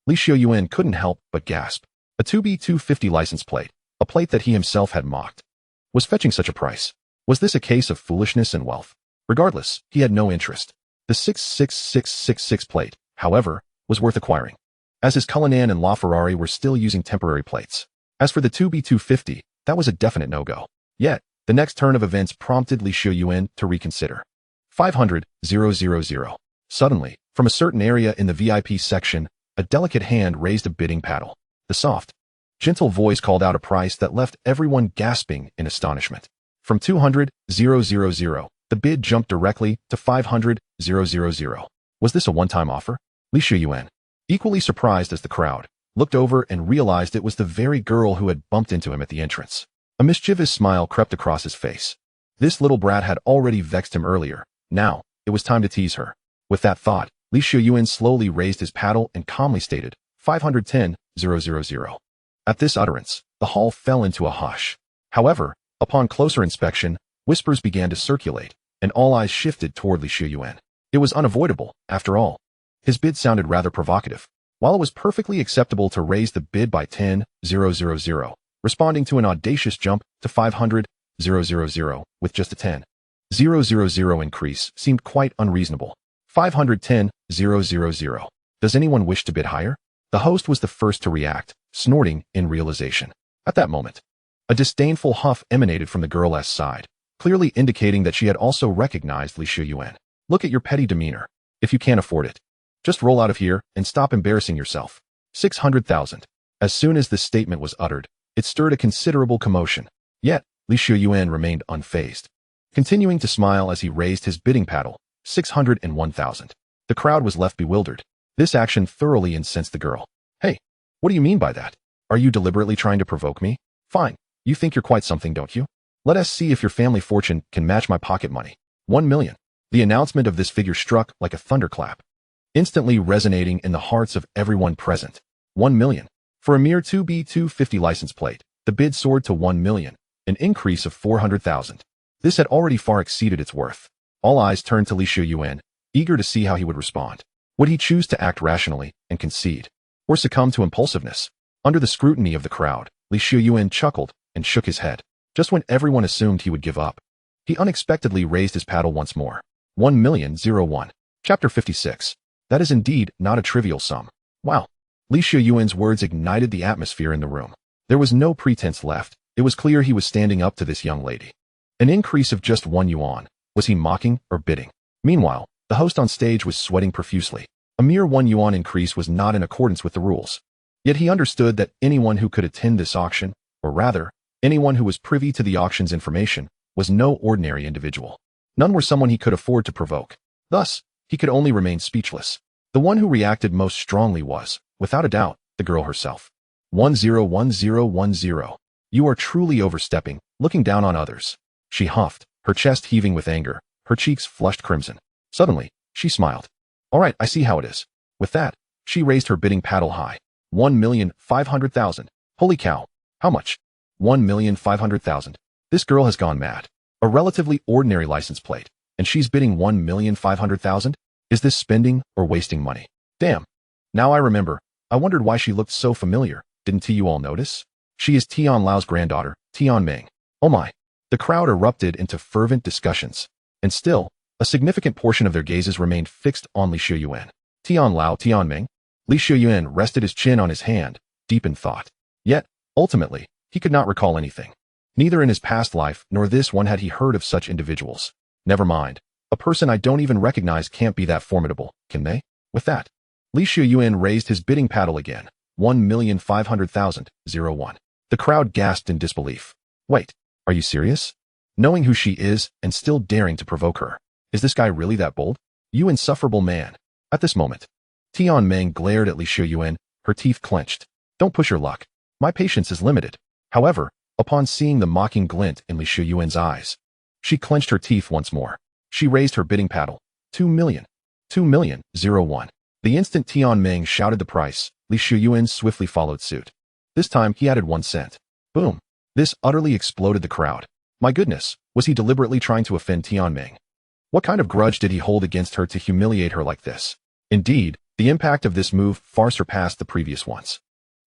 Xiuyuan couldn't help but gasp. A 2B250 license plate, a plate that he himself had mocked, was fetching such a price. Was this a case of foolishness and wealth? Regardless, he had no interest. The 66666 plate, however, was worth acquiring, as his Cullinan and LaFerrari were still using temporary plates. As for the 2B250, that was a definite no-go. Yet, the next turn of events prompted Xiuyuan to reconsider. 500,000. Suddenly, from a certain area in the VIP section, a delicate hand raised a bidding paddle. The soft, gentle voice called out a price that left everyone gasping in astonishment. From 200,000, the bid jumped directly to 500,000. Was this a one-time offer? Xiuyuan, equally surprised as the crowd, looked over and realized it was the very girl who had bumped into him at the entrance. A mischievous smile crept across his face. This little brat had already vexed him earlier. Now, it was time to tease her. With that thought, Xiuyuan slowly raised his paddle and calmly stated, 510,000. At this utterance, the hall fell into a hush. However, upon closer inspection, whispers began to circulate, and all eyes shifted toward Xiuyuan. It was unavoidable, after all. His bid sounded rather provocative. While it was perfectly acceptable to raise the bid by 10,000, responding to an audacious jump to 500,000 with just a 10,000 increase seemed quite unreasonable. 510,000. Does anyone wish to bid higher? The host was the first to react, snorting in realization. At that moment, a disdainful huff emanated from the girl's side, clearly indicating that she had also recognized Xiuyuan. Look at your petty demeanor. If you can't afford it, just roll out of here and stop embarrassing yourself. 600,000. As soon as this statement was uttered, it stirred a considerable commotion. Yet, Xiuyuan remained unfazed, continuing to smile as he raised his bidding paddle. 601,000. The crowd was left bewildered. This action thoroughly incensed the girl. Hey, what do you mean by that? Are you deliberately trying to provoke me? Fine. You think you're quite something, don't you? Let us see if your family fortune can match my pocket money. 1 million. The announcement of this figure struck like a thunderclap, instantly resonating in the hearts of everyone present. 1 million. For a mere 2B250 license plate, the bid soared to 1 million, an increase of 400,000. This had already far exceeded its worth. All eyes turned to Xiuyuan, eager to see how he would respond. Would he choose to act rationally and concede, or succumb to impulsiveness? Under the scrutiny of the crowd, Xiuyuan chuckled and shook his head. Just when everyone assumed he would give up, he unexpectedly raised his paddle once more. 1,001,001. Chapter 56. That is indeed not a trivial sum. Wow. Li Xiuyuan's words ignited the atmosphere in the room. There was no pretense left. It was clear he was standing up to this young lady. An increase of just 1 yuan. Was he mocking or bidding? Meanwhile, the host on stage was sweating profusely. A mere 1 yuan increase was not in accordance with the rules. Yet he understood that anyone who could attend this auction, or rather, anyone who was privy to the auction's information, was no ordinary individual. None were someone he could afford to provoke. Thus, he could only remain speechless. The one who reacted most strongly was, without a doubt, the girl herself. 101010. You are truly overstepping, looking down on others. She huffed, her chest heaving with anger, her cheeks flushed crimson. Suddenly, she smiled. All right, I see how it is. With that, she raised her bidding paddle high. 1,500,000. Holy cow. How much? 1,500,000. This girl has gone mad. A relatively ordinary license plate, and she's bidding 1,500,000? Is this spending or wasting money? Damn. Now I remember. I wondered why she looked so familiar. Didn't you all notice? She is Tian Lao's granddaughter, Tian Meng. Oh my. The crowd erupted into fervent discussions. And still, a significant portion of their gazes remained fixed on Li Xiuyuan. Tian Lao, Tian Meng. Li Xiuyuan rested his chin on his hand, deep in thought. Yet, ultimately, he could not recall anything. Neither in his past life nor this one had he heard of such individuals. Never mind. A person I don't even recognize can't be that formidable, can they? With that, Li Xiuyuan raised his bidding paddle again. 1,500,000. 01. The crowd gasped in disbelief. Wait, are you serious? Knowing who she is and still daring to provoke her. Is this guy really that bold? You insufferable man. At this moment, Tian Meng glared at Li Xiuyuan, her teeth clenched. Don't push your luck. My patience is limited. However, upon seeing the mocking glint in Li Xiuyuan's eyes, she clenched her teeth once more. She raised her bidding paddle. 2 million. 2 million. 01. The instant Tian Meng shouted the price, Li Xiuyuan swiftly followed suit. This time he added 1 cent. Boom. This utterly exploded the crowd. My goodness, was he deliberately trying to offend Tian Meng? What kind of grudge did he hold against her to humiliate her like this? Indeed, the impact of this move far surpassed the previous ones.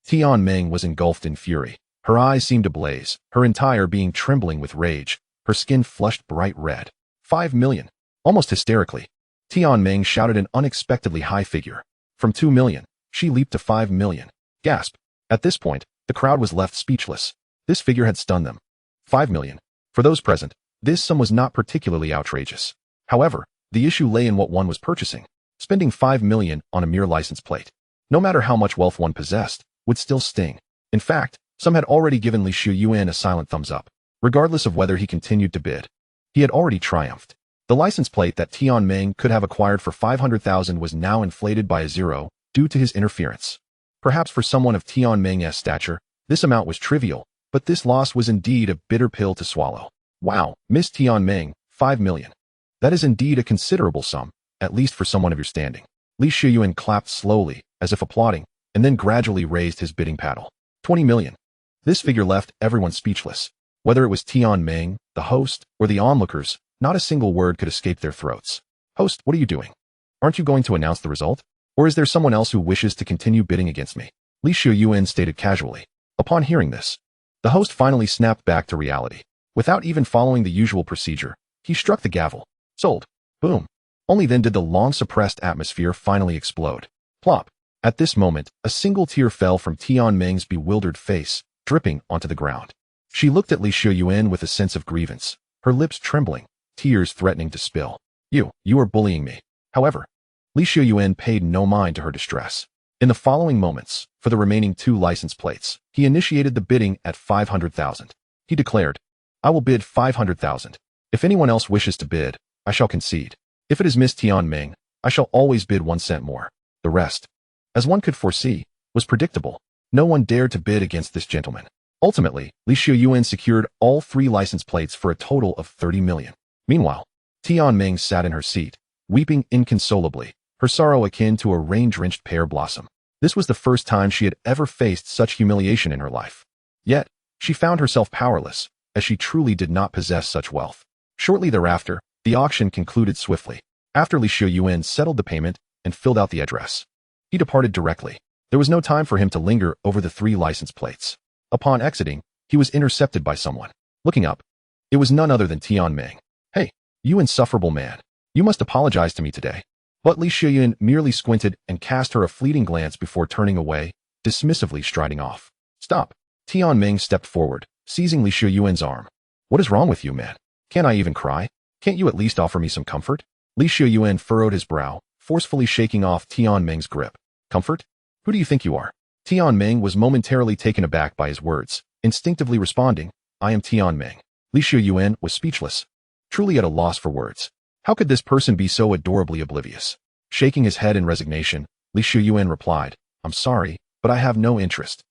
Tian Meng was engulfed in fury. Her eyes seemed ablaze, her entire being trembling with rage, her skin flushed bright red. 5 million. Almost hysterically, Tian Meng shouted an unexpectedly high figure. From 2 million, she leaped to 5 million. Gasp. At this point, the crowd was left speechless. This figure had stunned them. 5 million. For those present, this sum was not particularly outrageous. However, the issue lay in what one was purchasing. Spending 5 million on a mere license plate, no matter how much wealth one possessed, would still sting. In fact, some had already given Li Xiuyuan a silent thumbs up, regardless of whether he continued to bid. He had already triumphed. The license plate that Tian Meng could have acquired for 500,000 was now inflated by a zero due to his interference. Perhaps for someone of Tian Meng's stature, this amount was trivial, but this loss was indeed a bitter pill to swallow. Wow, Miss Tian Meng, 5 million. That is indeed a considerable sum, at least for someone of your standing. Li Xiuyuan clapped slowly, as if applauding, and then gradually raised his bidding paddle. 20 million. This figure left everyone speechless. Whether it was Tian Meng, the host, or the onlookers, not a single word could escape their throats. Host, what are you doing? Aren't you going to announce the result? Or is there someone else who wishes to continue bidding against me? Li Xiuyuan stated casually. Upon hearing this, the host finally snapped back to reality. Without even following the usual procedure, he struck the gavel. Sold. Boom. Only then did the long-suppressed atmosphere finally explode. Plop. At this moment, a single tear fell from Tian Meng's bewildered face, dripping onto the ground. She looked at Li Xiuyuan with a sense of grievance, her lips trembling, tears threatening to spill. You are bullying me. However, Li Xiuyuan paid no mind to her distress. In the following moments, for the remaining 2 license plates, he initiated the bidding at 500,000. He declared, I will bid 500,000. If anyone else wishes to bid, I shall concede. If it is Miss Tian Meng, I shall always bid 1 cent more. The rest, as one could foresee, was predictable. No one dared to bid against this gentleman. Ultimately, Li Xiuyuan secured all 3 license plates for a total of 30 million. Meanwhile, Tian Meng sat in her seat, weeping inconsolably, her sorrow akin to a rain-drenched pear blossom. This was the first time she had ever faced such humiliation in her life. Yet, she found herself powerless, as she truly did not possess such wealth. Shortly thereafter, the auction concluded swiftly. After Li Xiuyuan settled the payment and filled out the address, he departed directly. There was no time for him to linger over the 3 license plates. Upon exiting, he was intercepted by someone. Looking up, it was none other than Tian Meng. Hey, you insufferable man. You must apologize to me today. But Xiuyuan merely squinted and cast her a fleeting glance before turning away, dismissively striding off. Stop. Tianming stepped forward, seizing Xiuyuan's arm. What is wrong with you, man? Can't I even cry? Can't you at least offer me some comfort? Xiuyuan furrowed his brow, forcefully shaking off Tianming's grip. Comfort? Who do you think you are? Tianming was momentarily taken aback by his words, instinctively responding, I am Tianming. Xiuyuan was speechless, truly at a loss for words. How could this person be so adorably oblivious? Shaking his head in resignation, Xiuyuan replied, I'm sorry, but I have no interest.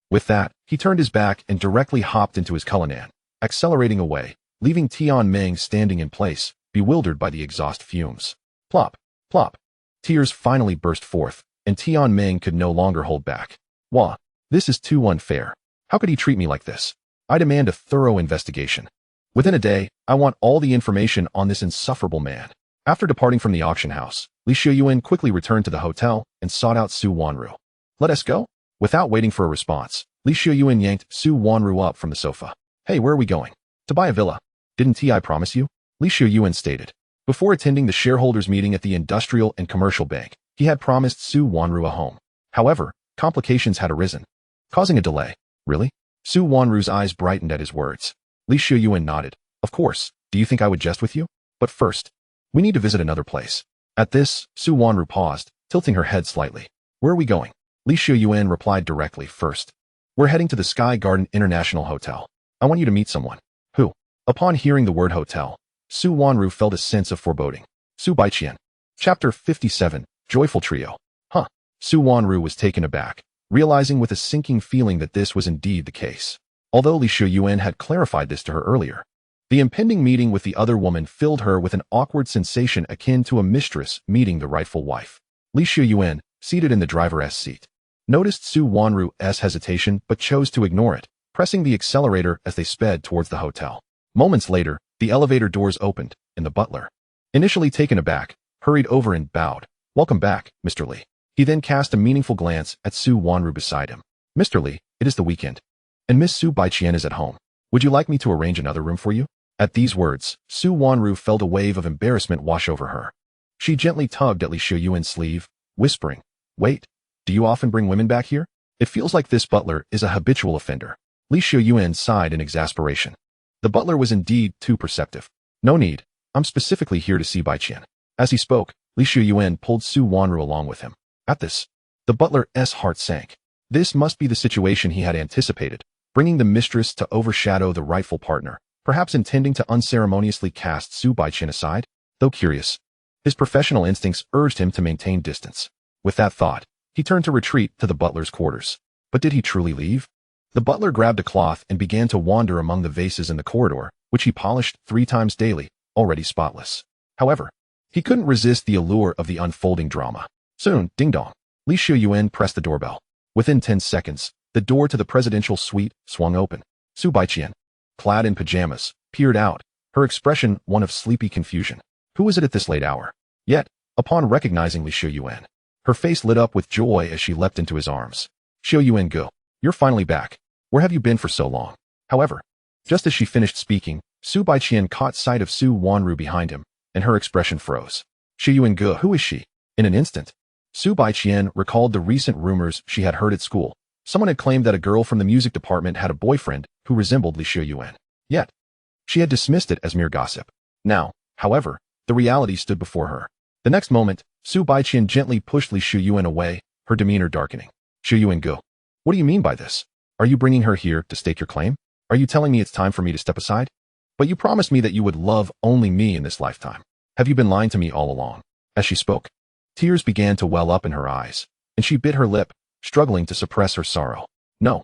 With that, he turned his back and directly hopped into his Cullinan, accelerating away, leaving Tianming standing in place, bewildered by the exhaust fumes. Plop, plop. Tears finally burst forth, and Tianming could no longer hold back. Wah, this is too unfair. How could he treat me like this? I demand a thorough investigation. Within a day, I want all the information on this insufferable man. After departing from the auction house, Xiuyuan quickly returned to the hotel and sought out Su Wanru. Let us go? Without waiting for a response, Xiuyuan yanked Su Wanru up from the sofa. Hey, where are we going? To buy a villa. Didn't I promise you? Xiuyuan stated. Before attending the shareholders' meeting at the Industrial and Commercial Bank, he had promised Su Wanru a home. However, complications had arisen, causing a delay. Really? Su Wanru's eyes brightened at his words. Xiuyuan nodded. Of course, do you think I would jest with you? But first, we need to visit another place. At this, Su Wanru paused, tilting her head slightly. Where are we going? Xiuyuan replied directly. First, we're heading to the Sky Garden International Hotel. I want you to meet someone. Who? Upon hearing the word hotel, Su Wanru felt a sense of foreboding. Su Baiqian. Chapter 57, Joyful Trio. Huh. Su Wanru was taken aback, realizing with a sinking feeling that this was indeed the case. Although Xiuyuan had clarified this to her earlier, the impending meeting with the other woman filled her with an awkward sensation akin to a mistress meeting the rightful wife. Xiuyuan, seated in the driver's seat, noticed Su Wanru's hesitation but chose to ignore it, pressing the accelerator as they sped towards the hotel. Moments later, the elevator doors opened, and the butler, initially taken aback, hurried over and bowed. Welcome back, Mr. Li. He then cast a meaningful glance at Su Wanru beside him. Mr. Li, it is the weekend, and Miss Su Baiqian is at home. Would you like me to arrange another room for you? At these words, Su Wanru felt a wave of embarrassment wash over her. She gently tugged at Xiuyuan's sleeve, whispering, Wait, do you often bring women back here? It feels like this butler is a habitual offender. Xiuyuan sighed in exasperation. The butler was indeed too perceptive. No need, I'm specifically here to see Baiqian. As he spoke, Xiuyuan pulled Su Wanru along with him. At this, the butler's heart sank. This must be the situation he had anticipated, bringing the mistress to overshadow the rightful partner, perhaps intending to unceremoniously cast Su Baiqian aside. Though curious, his professional instincts urged him to maintain distance. With that thought, he turned to retreat to the butler's quarters. But did he truly leave? The butler grabbed a cloth and began to wander among the vases in the corridor, which he polished 3 times daily, already spotless. However, he couldn't resist the allure of the unfolding drama. Soon, ding-dong, Xiuyuan pressed the doorbell. Within 10 seconds, the door to the presidential suite swung open. Su Baiqian, clad in pajamas, peered out, her expression one of sleepy confusion. Who was it at this late hour? Yet, upon recognizing Xiuyuan, her face lit up with joy as she leapt into his arms. Xiuyuan go, you're finally back. Where have you been for so long? However, just as she finished speaking, Su Baiqian caught sight of Su Wanru behind him, and her expression froze. Xiuyuan go, who is she? In an instant, Su Baiqian recalled the recent rumors she had heard at school. Someone had claimed that a girl from the music department had a boyfriend who resembled Xiuyuan. Yet, she had dismissed it as mere gossip. Now, however, the reality stood before her. The next moment, Su Baiqian gently pushed Xiuyuan away, her demeanor darkening. Xiuyuan go, what do you mean by this? Are you bringing her here to stake your claim? Are you telling me it's time for me to step aside? But you promised me that you would love only me in this lifetime. Have you been lying to me all along? As she spoke, tears began to well up in her eyes, and she bit her lip, struggling to suppress her sorrow. No,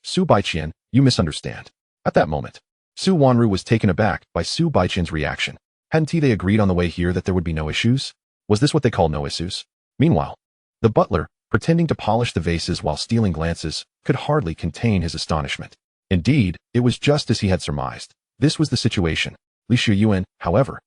Su Baiqian, you misunderstand. At that moment, Su Wanru was taken aback by Su Baiqian's reaction. Hadn't they agreed on the way here that there would be no issues? Was this what they call no issues? Meanwhile, the butler, pretending to polish the vases while stealing glances, could hardly contain his astonishment. Indeed, it was just as he had surmised. This was the situation. Xiuyuan, however,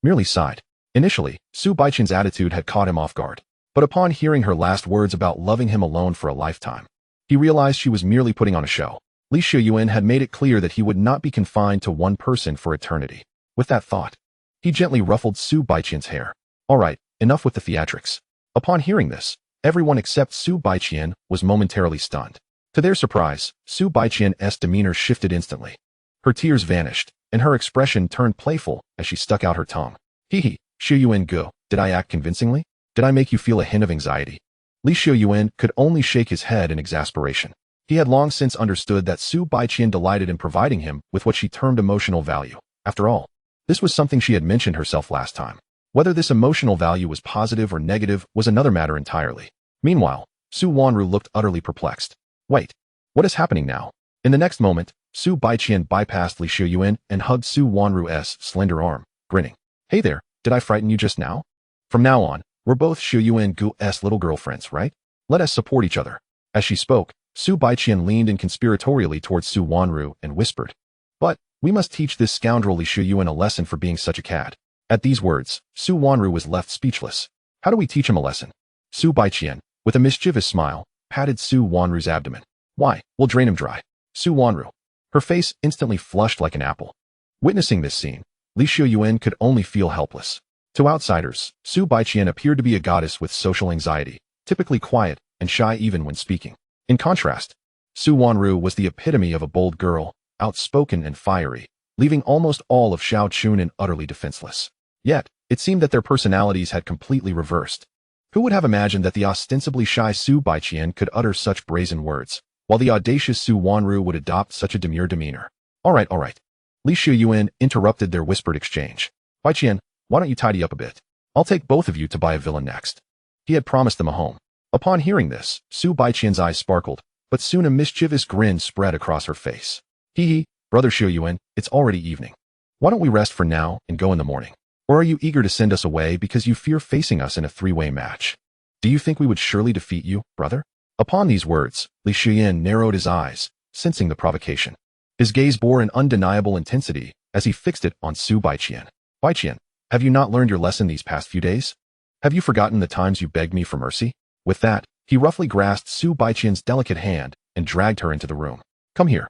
merely sighed. Initially, Su Baiqian's attitude had caught him off guard. But upon hearing her last words about loving him alone for a lifetime, he realized she was merely putting on a show. Xiuyuan had made it clear that he would not be confined to one person for eternity. With that thought, he gently ruffled Su Baiqian's hair. All right, enough with the theatrics. Upon hearing this, everyone except Su Baiqian was momentarily stunned. To their surprise, Su Baiqian's demeanor shifted instantly. Her tears vanished, and her expression turned playful as she stuck out her tongue. Hee, Xiuyuan go, did I act convincingly? Did I make you feel a hint of anxiety? Xiuyuan could only shake his head in exasperation. He had long since understood that Su Baiqian delighted in providing him with what she termed emotional value. After all, this was something she had mentioned herself last time. Whether this emotional value was positive or negative was another matter entirely. Meanwhile, Su Wanru looked utterly perplexed. Wait, what is happening now? In the next moment, Su Baiqian bypassed Xiuyuan and hugged Su Wanru's slender arm, grinning. Hey there, did I frighten you just now? From now on, we're both Xiuyuan's little girlfriends, right? Let us support each other. As she spoke, Su Baiqian leaned in conspiratorially towards Su Wanru and whispered, But, we must teach this scoundrel Xiuyuan a lesson for being such a cad. At these words, Su Wanru was left speechless. How do we teach him a lesson? Su Baiqian, with a mischievous smile, patted Su Wanru's abdomen. Why, we'll drain him dry. Su Wanru. Her face instantly flushed like an apple. Witnessing this scene, Xiuyuan could only feel helpless. To outsiders, Su Baiqian appeared to be a goddess with social anxiety, typically quiet and shy even when speaking. In contrast, Su Wanru was the epitome of a bold girl, outspoken and fiery, leaving almost all of Xiuyuan utterly defenseless. Yet, it seemed that their personalities had completely reversed. Who would have imagined that the ostensibly shy Su Baiqian could utter such brazen words, while the audacious Su Wanru would adopt such a demure demeanor? All right. Xiuyuan interrupted their whispered exchange. Baiqian, why don't you tidy up a bit? I'll take both of you to buy a villa next. He had promised them a home. Upon hearing this, Su Baiqian's eyes sparkled, but soon a mischievous grin spread across her face. Hee, brother Xiuyuan, it's already evening. Why don't we rest for now and go in the morning? Or are you eager to send us away because you fear facing us in a three-way match? Do you think we would surely defeat you, brother? Upon these words, Leysuen narrowed his eyes, sensing the provocation. His gaze bore an undeniable intensity as he fixed it on Su Baiqian. Baiqian, have you not learned your lesson these past few days? Have you forgotten the times you begged me for mercy? With that, he roughly grasped Su Baiqian's delicate hand and dragged her into the room. Come here.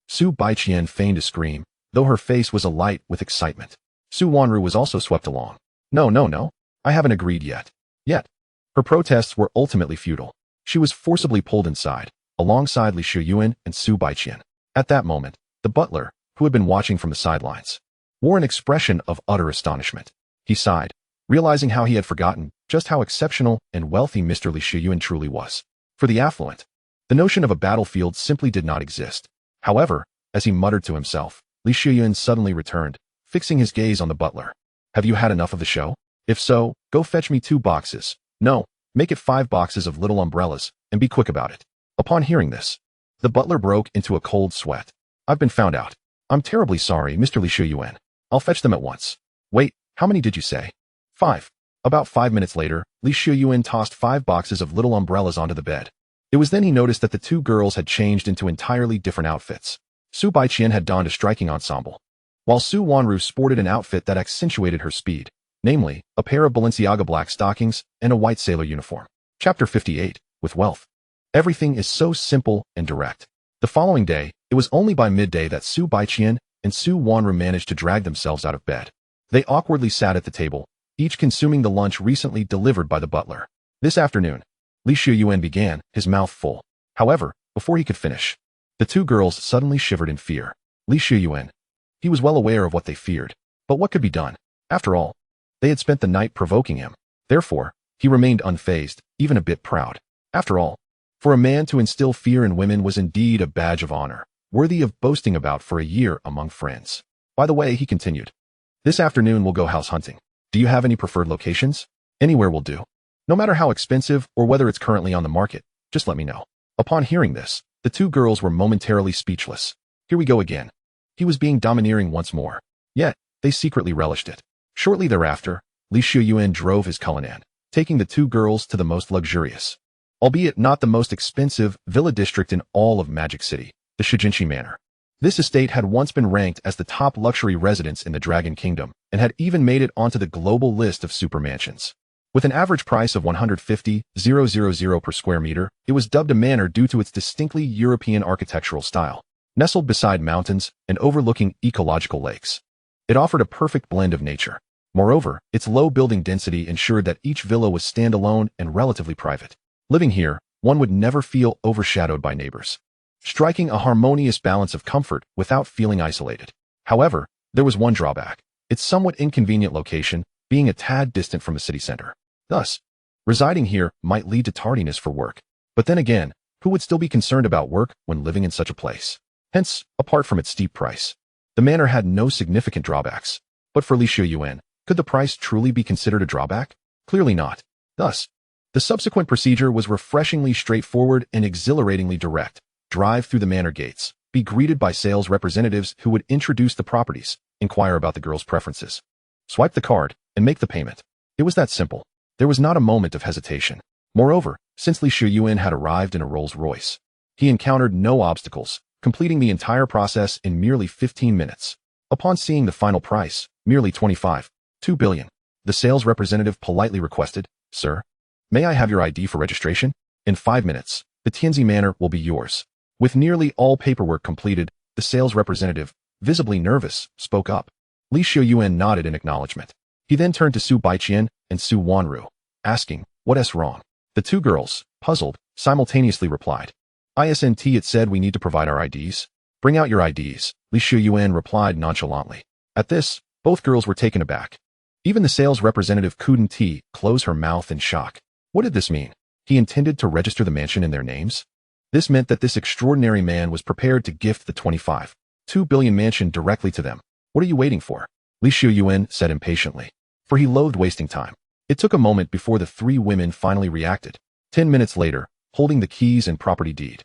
Su Baiqian feigned a scream, though her face was alight with excitement. Su Wanru was also swept along. No. I haven't agreed yet. Her protests were ultimately futile. She was forcibly pulled inside, alongside Xiuyuan and Su Baiqian. At that moment, the butler, who had been watching from the sidelines, wore an expression of utter astonishment. He sighed, realizing how he had forgotten just how exceptional and wealthy Mr. Xiuyuan truly was. For the affluent, the notion of a battlefield simply did not exist. However, as he muttered to himself, Xiuyuan suddenly returned, fixing his gaze on the butler. Have you had enough of the show? If so, go fetch me 2 boxes. No, make it 5 boxes of little umbrellas, and be quick about it. Upon hearing this, the butler broke into a cold sweat. I've been found out. I'm terribly sorry, Mr. Xiuyuan. I'll fetch them at once. Wait, how many did you say? 5. About 5 minutes later, Xiuyuan tossed 5 boxes of little umbrellas onto the bed. It was then he noticed that the 2 girls had changed into entirely different outfits. Su Baiqian had donned a striking ensemble, while Su Wanru sported an outfit that accentuated her speed, namely, a pair of Balenciaga black stockings and a white sailor uniform. Chapter 58, with wealth. Everything is so simple and direct. The following day, it was only by midday that Su Baiqian and Su Wanru managed to drag themselves out of bed. They awkwardly sat at the table, each consuming the lunch recently delivered by the butler. This afternoon, Xiuyuan began, his mouth full. However, before he could finish, the 2 girls suddenly shivered in fear. Xiuyuan. He was well aware of what they feared, but what could be done? After all, they had spent the night provoking him. Therefore, he remained unfazed, even a bit proud. After all, for a man to instill fear in women was indeed a badge of honor, worthy of boasting about for a year among friends. By the way, he continued, this afternoon we'll go house hunting. Do you have any preferred locations? Anywhere will do. No matter how expensive or whether it's currently on the market, just let me know. Upon hearing this, the 2 girls were momentarily speechless. Here we go again. He was being domineering once more. Yet, they secretly relished it. Shortly thereafter, Xiuyuan drove his Cullinan, taking the 2 girls to the most luxurious, albeit not the most expensive, villa district in all of Magic City, the Shijinshi Manor. This estate had once been ranked as the top luxury residence in the Dragon Kingdom and had even made it onto the global list of super mansions. With an average price of 150,000 per square meter, it was dubbed a manor due to its distinctly European architectural style. Nestled beside mountains and overlooking ecological lakes, it offered a perfect blend of nature, Moreover, its low building density ensured that each villa was standalone and relatively private. Living here, one would never feel overshadowed by neighbors, striking a harmonious balance of comfort without feeling isolated. However, there was one drawback: its somewhat inconvenient location, being a tad distant from the city center. Thus, residing here might lead to tardiness for work. But then again, who would still be concerned about work when living in such a place? Hence, apart from its steep price, the manor had no significant drawbacks. But for Xiuyuan, could the price truly be considered a drawback? Clearly not. Thus, the subsequent procedure was refreshingly straightforward and exhilaratingly direct. Drive through the manor gates, be greeted by sales representatives who would introduce the properties, inquire about the girl's preferences, swipe the card, and make the payment. It was that simple. There was not a moment of hesitation. Moreover, since Xiuyuan had arrived in a Rolls-Royce, he encountered no obstacles, completing the entire process in merely 15 minutes. Upon seeing the final price, merely 2 billion, the sales representative politely requested, "Sir, may I have your ID for registration? In 5 minutes, the Tianzi Manor will be yours." With nearly all paperwork completed, the sales representative, visibly nervous, spoke up. Xiuyuan nodded in acknowledgement. He then turned to Su Baiqian and Su Wanru, asking, "What's wrong?" The two girls, puzzled, simultaneously replied, "Isn't it said we need to provide our IDs? Bring out your IDs," Xiuyuan replied nonchalantly. At this, both girls were taken aback. Even the sales representative couldn't close her mouth in shock. What did this mean? He intended to register the mansion in their names? This meant that this extraordinary man was prepared to gift the 2 billion mansion directly to them. "What are you waiting for?" Xiuyuan said impatiently, for he loathed wasting time. It took a moment before the three women finally reacted. 10 minutes later, holding the keys and property deed,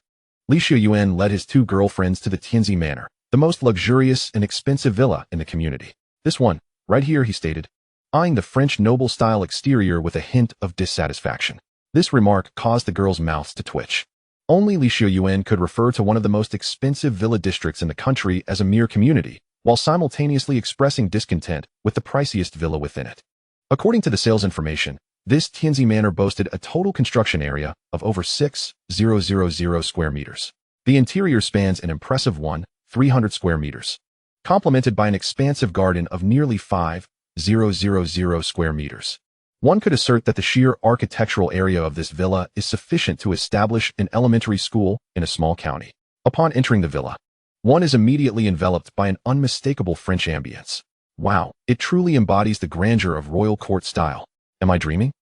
Xiuyuan led his two girlfriends to the Tianzi Manor, the most luxurious and expensive villa in the community. "This one, right here," he stated, eyeing the French noble-style exterior with a hint of dissatisfaction. This remark caused the girls' mouths to twitch. Only Xiuyuan could refer to one of the most expensive villa districts in the country as a mere community, while simultaneously expressing discontent with the priciest villa within it. According to the sales information, this Tianzi Manor boasted a total construction area of over 6,000 square meters. The interior spans an impressive 1,300 square meters, complemented by an expansive garden of nearly 5,000 square meters. One could assert that the sheer architectural area of this villa is sufficient to establish an elementary school in a small county. Upon entering the villa, one is immediately enveloped by an unmistakable French ambience. Wow, it truly embodies the grandeur of royal court style. Am I dreaming?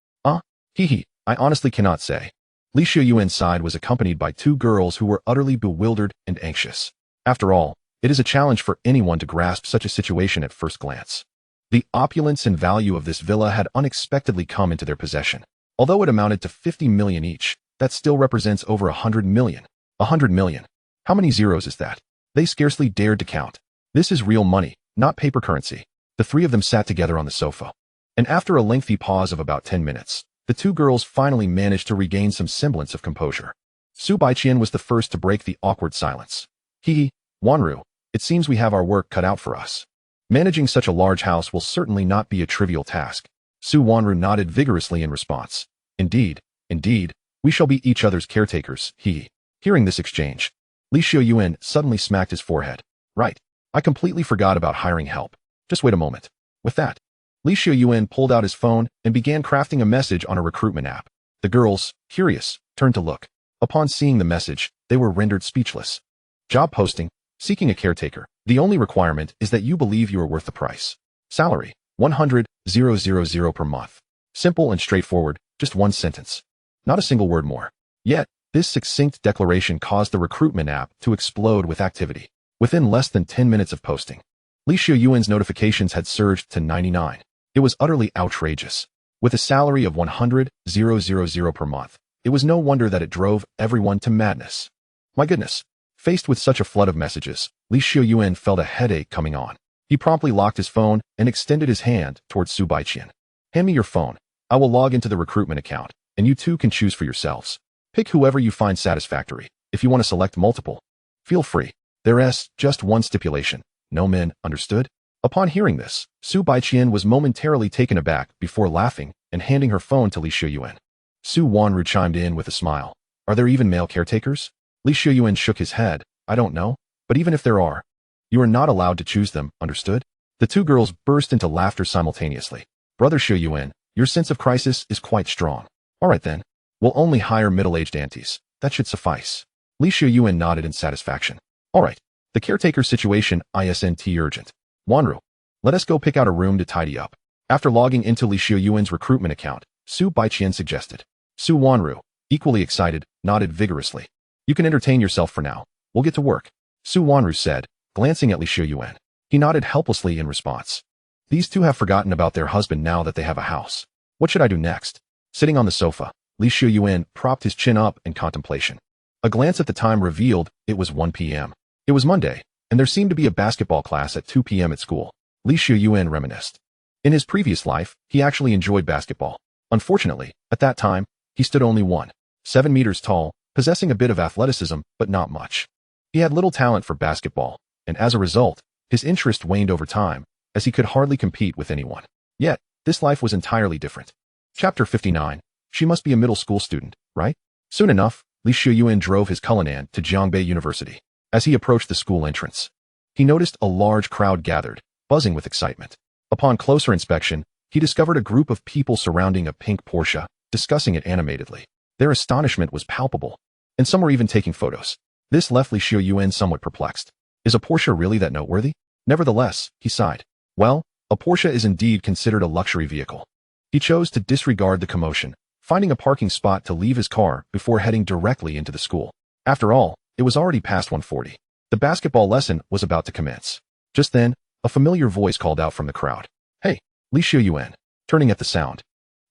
I honestly cannot say. Xiuyuan's side was accompanied by two girls who were utterly bewildered and anxious. After all, it is a challenge for anyone to grasp such a situation at first glance. The opulence and value of this villa had unexpectedly come into their possession. Although it amounted to 50 million each, that still represents over 100 million. 100 million. How many zeros is that? They scarcely dared to count. This is real money, not paper currency. The three of them sat together on the sofa, and after a lengthy pause of about 10 minutes, the two girls finally managed to regain some semblance of composure. Su Baiqian was the first to break the awkward silence. "Wanru, it seems we have our work cut out for us. Managing such a large house will certainly not be a trivial task." Su Wanru nodded vigorously in response. Indeed, we shall be each other's caretakers." Hearing this exchange, Xiuyuan suddenly smacked his forehead. "Right, I completely forgot about hiring help. Just wait a moment." With that, Xiuyuan pulled out his phone and began crafting a message on a recruitment app. The girls, curious, turned to look. Upon seeing the message, they were rendered speechless. Job posting: seeking a caretaker. The only requirement is that you believe you are worth the price. Salary: 100,000 per month. Simple and straightforward, just one sentence. Not a single word more. Yet, this succinct declaration caused the recruitment app to explode with activity. Within less than 10 minutes of posting, Xiuyuan's notifications had surged to 99. It was utterly outrageous. With a salary of 100,000 per month, it was no wonder that it drove everyone to madness. My goodness. Faced with such a flood of messages, Xiuyuan felt a headache coming on. He promptly locked his phone and extended his hand towards Su Baiqian. "Hand me your phone. I will log into the recruitment account, and you two can choose for yourselves. Pick whoever you find satisfactory. If you want to select multiple, feel free. There's just one stipulation. No men, understood?" Upon hearing this, Su Baiqian was momentarily taken aback before laughing and handing her phone to Xiuyuan. Su Wanru chimed in with a smile. "Are there even male caretakers?" Xiuyuan shook his head. "I don't know, but even if there are, you are not allowed to choose them, understood?" The two girls burst into laughter simultaneously. Brother Xiuyuan, your sense of crisis is quite strong. All right then. We'll only hire middle-aged aunties. That should suffice. Li Xiuyuan nodded in satisfaction. All right. The caretaker situation isn't urgent. Wanru, let us go pick out a room to tidy up. After logging into Li Xiuyuan's recruitment account, Su Baiqian suggested. Su Wanru, equally excited, nodded vigorously. You can entertain yourself for now. We'll get to work. Su Wanru said, glancing at Li Xiuyuan. He nodded helplessly in response. These two have forgotten about their husband now that they have a house. What should I do next? Sitting on the sofa, Li Xiuyuan propped his chin up in contemplation. A glance at the time revealed it was 1 p.m. It was Monday, and there seemed to be a basketball class at 2 p.m. at school. Li Xiuyuan reminisced. In his previous life, he actually enjoyed basketball. Unfortunately, at that time, he stood only 1.7 meters tall, possessing a bit of athleticism, but not much. He had little talent for basketball, and as a result, his interest waned over time, as he could hardly compete with anyone. Yet, this life was entirely different. Chapter 59. She must be a middle school student, right? Soon enough, Li Xiuyuan drove his Cullinan to Jiangbei University. As he approached the school entrance, he noticed a large crowd gathered, buzzing with excitement. Upon closer inspection, he discovered a group of people surrounding a pink Porsche, discussing it animatedly. Their astonishment was palpable, and some were even taking photos. This left Li Xiuyuan somewhat perplexed. Is a Porsche really that noteworthy? Nevertheless, he sighed. Well, a Porsche is indeed considered a luxury vehicle. He chose to disregard the commotion, finding a parking spot to leave his car before heading directly into the school. After all, it was already past 1:40. The basketball lesson was about to commence. Just then, a familiar voice called out from the crowd. Hey, Li Xiuyuan. Turning at the sound,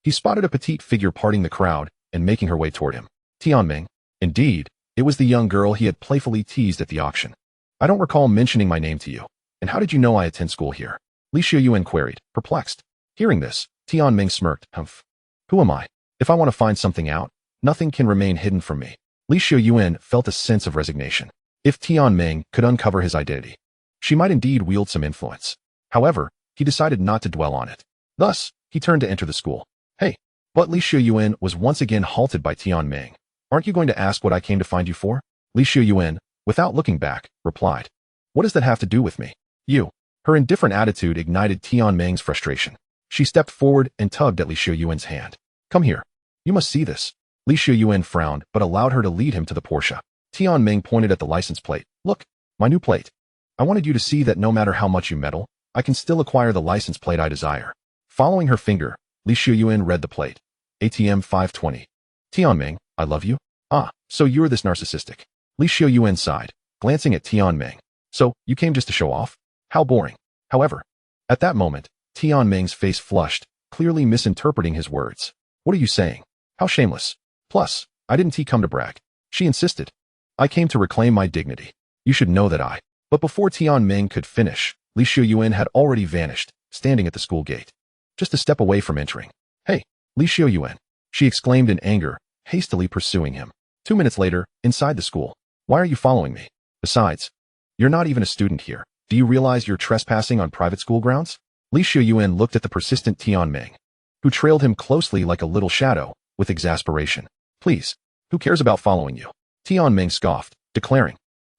he spotted a petite figure parting the crowd and making her way toward him. Tianming. Indeed, it was the young girl he had playfully teased at the auction. I don't recall mentioning my name to you. And how did you know I attend school here? Li Xiuyuan queried, perplexed. Hearing this, Tianming smirked. Humph. Who am I? If I want to find something out, nothing can remain hidden from me. Li Xiuyuan felt a sense of resignation. If Tianming could uncover his identity, she might indeed wield some influence. However, he decided not to dwell on it. Thus, he turned to enter the school. Hey, but Li Xiuyuan was once again halted by Tianming. Aren't you going to ask what I came to find you for? Li Xiuyuan, without looking back, replied. What does that have to do with me? You. Her indifferent attitude ignited Tianming's frustration. She stepped forward and tugged at Li Xiuyuan's hand. Come here. You must see this. Li Xiuyuan frowned but allowed her to lead him to the Porsche. Tianming pointed at the license plate. Look, my new plate. I wanted you to see that no matter how much you meddle, I can still acquire the license plate I desire. Following her finger, Li Xiuyuan read the plate. ATM 520. Tianming, I love you? Ah, so you're this narcissistic. Li Xiuyuan sighed, glancing at Tianming. So, you came just to show off? How boring. However, at that moment, Tianming's face flushed, clearly misinterpreting his words. What are you saying? How shameless. Plus, I didn't come to brag. She insisted. I came to reclaim my dignity. You should know that I. But before Tianming could finish, Li Xiuyuan had already vanished, standing at the school gate. Just a step away from entering. Hey, Li Xiuyuan, she exclaimed in anger, hastily pursuing him. 2 minutes later, inside the school. Why are you following me? Besides, you're not even a student here. Do you realize you're trespassing on private school grounds? Li Xiuyuan looked at the persistent Tianming, who trailed him closely like a little shadow, with exasperation. Please, who cares about following you? Tianming scoffed, declaring,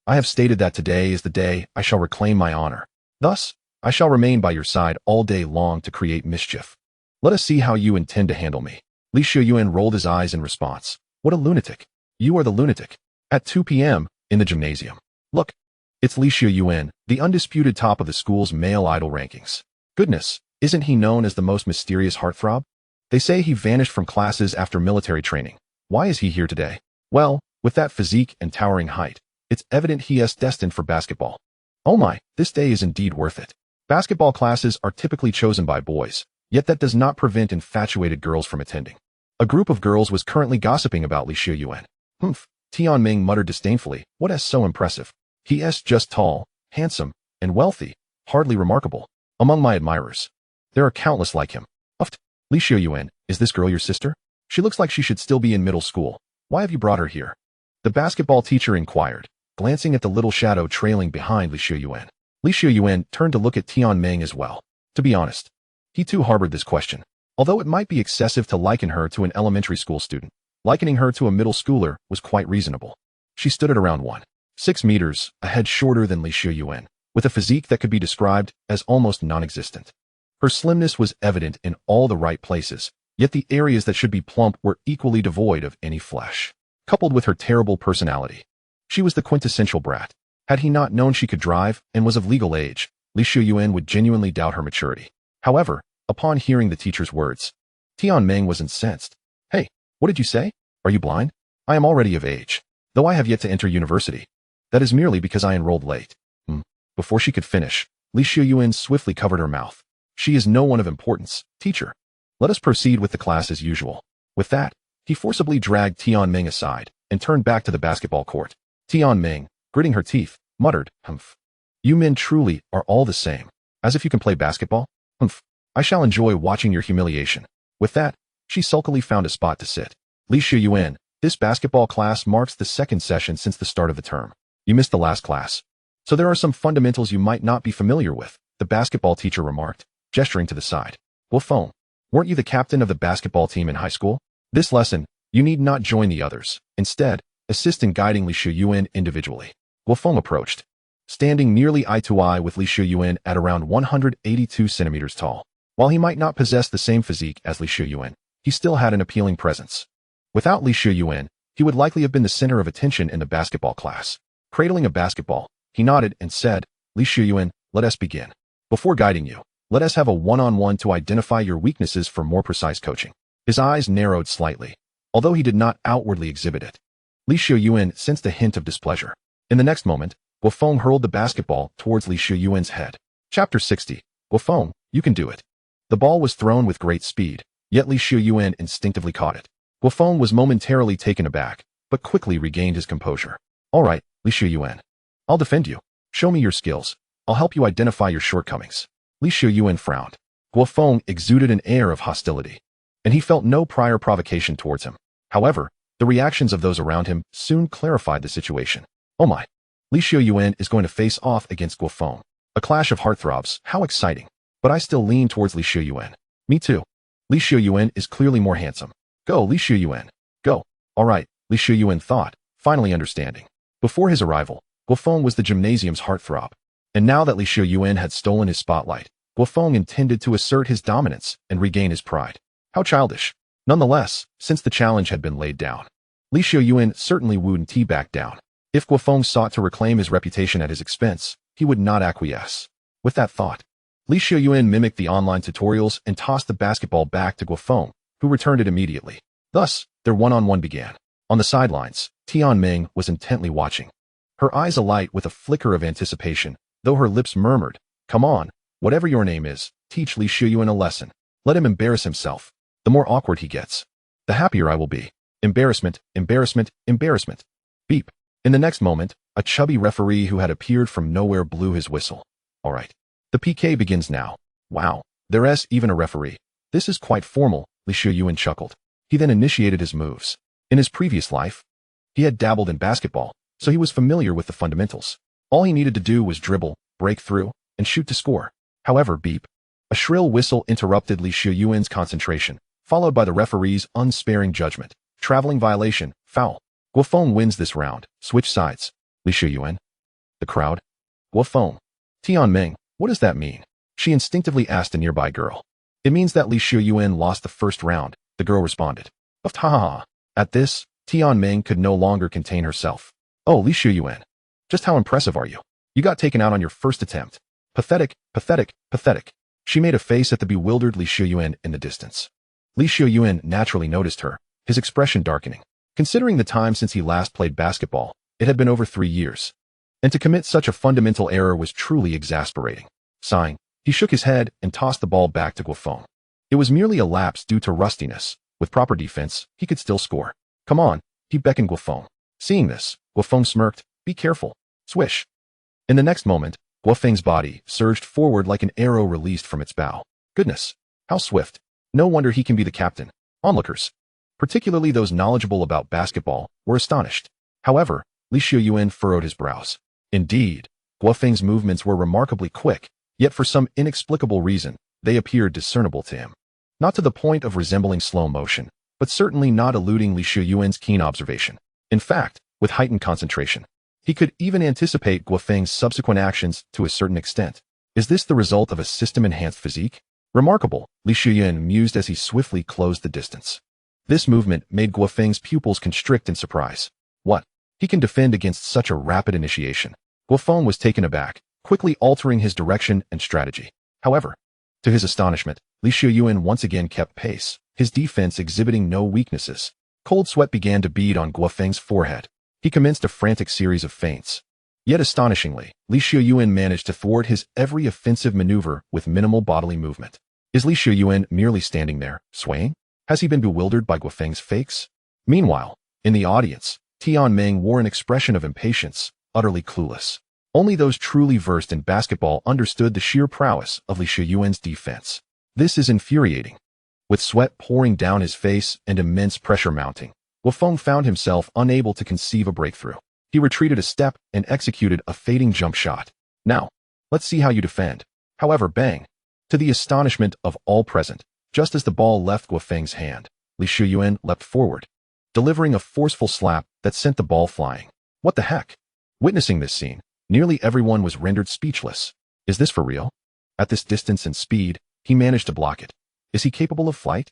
I have stated that today is the day I shall reclaim my honor. Thus, I shall remain by your side all day long to create mischief. Let us see how you intend to handle me. Li Xiuyuan rolled his eyes in response. What a lunatic. You are the lunatic. At 2 p.m., in the gymnasium. Look, it's Li Xiuyuan, the undisputed top of the school's male idol rankings. Goodness, isn't he known as the most mysterious heartthrob? They say he vanished from classes after military training. Why is he here today? Well, with that physique and towering height, it's evident he is destined for basketball. Oh my, this day is indeed worth it. Basketball classes are typically chosen by boys, yet that does not prevent infatuated girls from attending. A group of girls was currently gossiping about Li Xiuyuan. Humph, Tianming muttered disdainfully. What is so impressive? He is just tall, handsome, and wealthy, hardly remarkable. Among my admirers, there are countless like him. Uft, Li Xiuyuan, is this girl your sister? She looks like she should still be in middle school. Why have you brought her here? The basketball teacher inquired, glancing at the little shadow trailing behind Li Xiuyuan. Li Xiuyuan turned to look at Tianming as well. To be honest, he too harbored this question. Although it might be excessive to liken her to an elementary school student, likening her to a middle schooler was quite reasonable. She stood at around 1.6 meters, a head shorter than Li Xiuyuan, with a physique that could be described as almost non-existent. Her slimness was evident in all the right places, yet the areas that should be plump were equally devoid of any flesh. Coupled with her terrible personality, she was the quintessential brat. Had he not known she could drive and was of legal age, Xiuyuan would genuinely doubt her maturity. However, upon hearing the teacher's words, Tianming was incensed. Hey, what did you say? Are you blind? I am already of age, though I have yet to enter university. That is merely because I enrolled late. Before she could finish, Xiuyuan swiftly covered her mouth. She is no one of importance, teacher. Let us proceed with the class as usual. With that, he forcibly dragged Tianming aside and turned back to the basketball court. Tianming, gritting her teeth, muttered, "Humph. You men truly are all the same. As if you can play basketball? Humph. I shall enjoy watching your humiliation." With that, she sulkily found a spot to sit. Xiuyuan, this basketball class marks the second session since the start of the term. You missed the last class. So there are some fundamentals you might not be familiar with, the basketball teacher remarked, gesturing to the side. Guofeng, weren't you the captain of the basketball team in high school? This lesson, you need not join the others. Instead, assist in guiding Xiuyuan individually. Guofeng approached, standing nearly eye to eye with Xiuyuan at around 182 centimeters tall. While he might not possess the same physique as Xiuyuan, he still had an appealing presence. Without Xiuyuan, he would likely have been the center of attention in the basketball class. Cradling a basketball, he nodded and said, Xiuyuan, let us begin. Before guiding you, let us have a one-on-one to identify your weaknesses for more precise coaching. His eyes narrowed slightly, although he did not outwardly exhibit it. Xiuyuan sensed a hint of displeasure. In the next moment, Guofeng hurled the basketball towards Xiuyuan's head. Chapter 60. Guofeng, you can do it. The ball was thrown with great speed, yet Xiuyuan instinctively caught it. Guofeng was momentarily taken aback, but quickly regained his composure. All right, Xiuyuan. I'll defend you. Show me your skills. I'll help you identify your shortcomings. Xiuyuan frowned. Guofeng exuded an air of hostility, and he felt no prior provocation towards him. However, the reactions of those around him soon clarified the situation. Oh my. Xiuyuan is going to face off against Guofeng. A clash of heartthrobs, how exciting. But I still lean towards Xiuyuan. Me too. Xiuyuan is clearly more handsome. Go, Xiuyuan. Go. All right, Xiuyuan thought, finally understanding. Before his arrival, Guofeng was the gymnasium's heartthrob. And now that Xiuyuan had stolen his spotlight, Guofeng intended to assert his dominance and regain his pride. How childish. Nonetheless, since the challenge had been laid down, Xiuyuan certainly wouldn't back down. If Guofeng sought to reclaim his reputation at his expense, he would not acquiesce. With that thought, Xiuyuan mimicked the online tutorials and tossed the basketball back to Guofeng, who returned it immediately. Thus, their one-on-one began. On the sidelines, Tianming was intently watching, her eyes alight with a flicker of anticipation, though her lips murmured, "Come on, whatever your name is, teach Xiuyuan a lesson. Let him embarrass himself. The more awkward he gets, the happier I will be. Embarrassment, embarrassment, embarrassment." Beep. In the next moment, a chubby referee who had appeared from nowhere blew his whistle. All right. The PK begins now. Wow, there's even a referee. This is quite formal, Xiuyuan chuckled. He then initiated his moves. In his previous life, he had dabbled in basketball, so he was familiar with the fundamentals. All he needed to do was dribble, break through, and shoot to score. However, beep. A shrill whistle interrupted Xiuyuan's concentration, followed by the referee's unsparing judgment. Traveling violation, foul. Guofeng wins this round. Switch sides. Xiuyuan. The crowd. Guofeng. Tianming, what does that mean? She instinctively asked a nearby girl. It means that Xiuyuan lost the first round, the girl responded. Ha. At this, Tianming could no longer contain herself. Oh, Xiuyuan. Just how impressive are you? You got taken out on your first attempt. Pathetic, pathetic, pathetic. She made a face at the bewildered Xiuyuan in the distance. Xiuyuan naturally noticed her, his expression darkening. Considering the time since he last played basketball, it had been over 3 years. And to commit such a fundamental error was truly exasperating. Sighing, he shook his head and tossed the ball back to Guofeng. It was merely a lapse due to rustiness. With proper defense, he could still score. Come on, he beckoned Guofeng. Seeing this, Guofeng smirked. Be careful. Swish. In the next moment, Guofeng's body surged forward like an arrow released from its bow. Goodness, how swift. No wonder he can be the captain. Onlookers, particularly those knowledgeable about basketball, were astonished. However, Xiuyuan furrowed his brows. Indeed, Guofeng's movements were remarkably quick, yet for some inexplicable reason, they appeared discernible to him. Not to the point of resembling slow motion, but certainly not eluding Xiuyuan's keen observation. In fact, with heightened concentration, He could even anticipate Guofeng's subsequent actions to a certain extent. Is this the result of a system-enhanced physique? Remarkable, Xiuyuan mused as he swiftly closed the distance. This movement made Guofeng's pupils constrict in surprise. What? He can defend against such a rapid initiation. Guofeng was taken aback, quickly altering his direction and strategy. However, to his astonishment, Xiuyuan once again kept pace, his defense exhibiting no weaknesses. Cold sweat began to bead on Guofeng's forehead. He commenced a frantic series of feints. Yet astonishingly, Xiuyuan managed to thwart his every offensive maneuver with minimal bodily movement. Is Xiuyuan merely standing there, swaying? Has he been bewildered by Guofeng's fakes? Meanwhile, in the audience, Tianming wore an expression of impatience, utterly clueless. Only those truly versed in basketball understood the sheer prowess of Xiuyuan's defense. This is infuriating. With sweat pouring down his face and immense pressure mounting, Guofeng found himself unable to conceive a breakthrough. He retreated a step and executed a fading jump shot. Now, let's see how you defend. However, bang! To the astonishment of all present, just as the ball left Guofeng's hand, Xiuyuan leapt forward, delivering a forceful slap that sent the ball flying. What the heck? Witnessing this scene, nearly everyone was rendered speechless. Is this for real? At this distance and speed, he managed to block it. Is he capable of flight?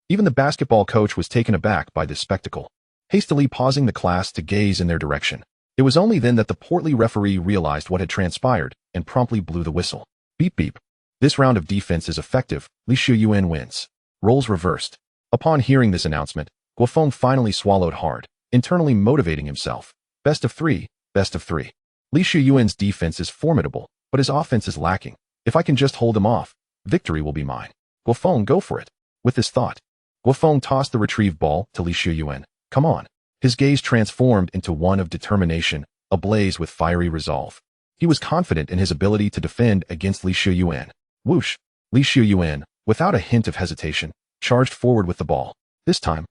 Even the basketball coach was taken aback by this spectacle, hastily pausing the class to gaze in their direction. It was only then that the portly referee realized what had transpired and promptly blew the whistle. Beep beep. This round of defense is effective. Xiuyuan wins. Roles reversed. Upon hearing this announcement, Guofeng finally swallowed hard, internally motivating himself. Best of three, best of three. Xiuyuan's defense is formidable, but his offense is lacking. If I can just hold him off, victory will be mine. Guofeng, go for it. With this thought, Guofeng tossed the retrieved ball to Xiuyuan. Come on. His gaze transformed into one of determination, ablaze with fiery resolve. He was confident in his ability to defend against Xiuyuan. Whoosh! Xiuyuan, without a hint of hesitation, charged forward with the ball. This time,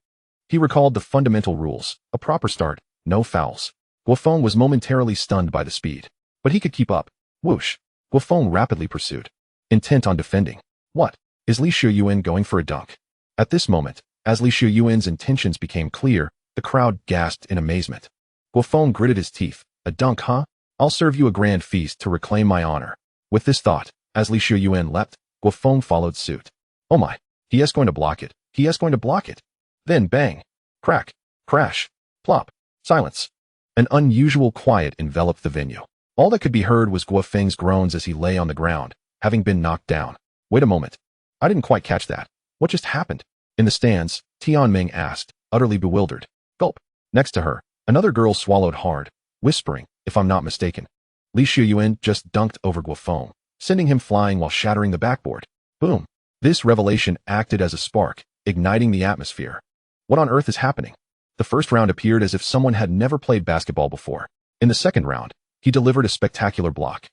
he recalled the fundamental rules: a proper start, no fouls. Guofeng was momentarily stunned by the speed, but he could keep up. Whoosh! Guofeng rapidly pursued, intent on defending. What? Is Xiuyuan going for a dunk? At this moment, as Xiuyuan's intentions became clear, the crowd gasped in amazement. Guofeng gritted his teeth. A dunk, huh? I'll serve you a grand feast to reclaim my honor. With this thought, as Xiuyuan leapt, Guofeng followed suit. Oh my, he is going to block it. He is going to block it. Then bang, crack, crash, plop, silence. An unusual quiet enveloped the venue. All that could be heard was Guofeng's groans as he lay on the ground, having been knocked down. Wait a moment. I didn't quite catch that. What just happened? In the stands, Tianming asked, utterly bewildered. Gulp. Next to her, another girl swallowed hard, whispering, if I'm not mistaken. Xiuyuan just dunked over Guofeng, sending him flying while shattering the backboard. Boom. This revelation acted as a spark, igniting the atmosphere. What on earth is happening? The first round appeared as if someone had never played basketball before. In the second round, he delivered a spectacular block.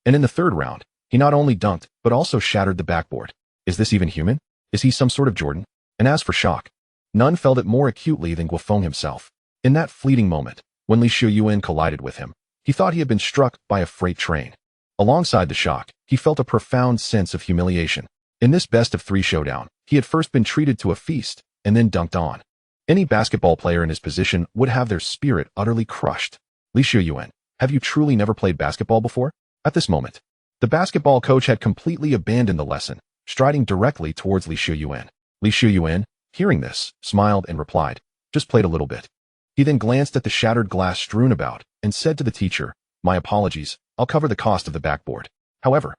And in the third round, he not only dunked, but also shattered the backboard. Is this even human? Is he some sort of Jordan? And as for shock, none felt it more acutely than Guofeng himself. In that fleeting moment, when Xiuyuan collided with him, he thought he had been struck by a freight train. Alongside the shock, he felt a profound sense of humiliation. In this best-of-3 showdown, he had first been treated to a feast, and then dunked on. Any basketball player in his position would have their spirit utterly crushed. Xiuyuan, have you truly never played basketball before? At this moment, the basketball coach had completely abandoned the lesson, striding directly towards Xiuyuan. Xiuyuan, hearing this, smiled and replied, just played a little bit. He then glanced at the shattered glass strewn about and said to the teacher, my apologies, I'll cover the cost of the backboard. However,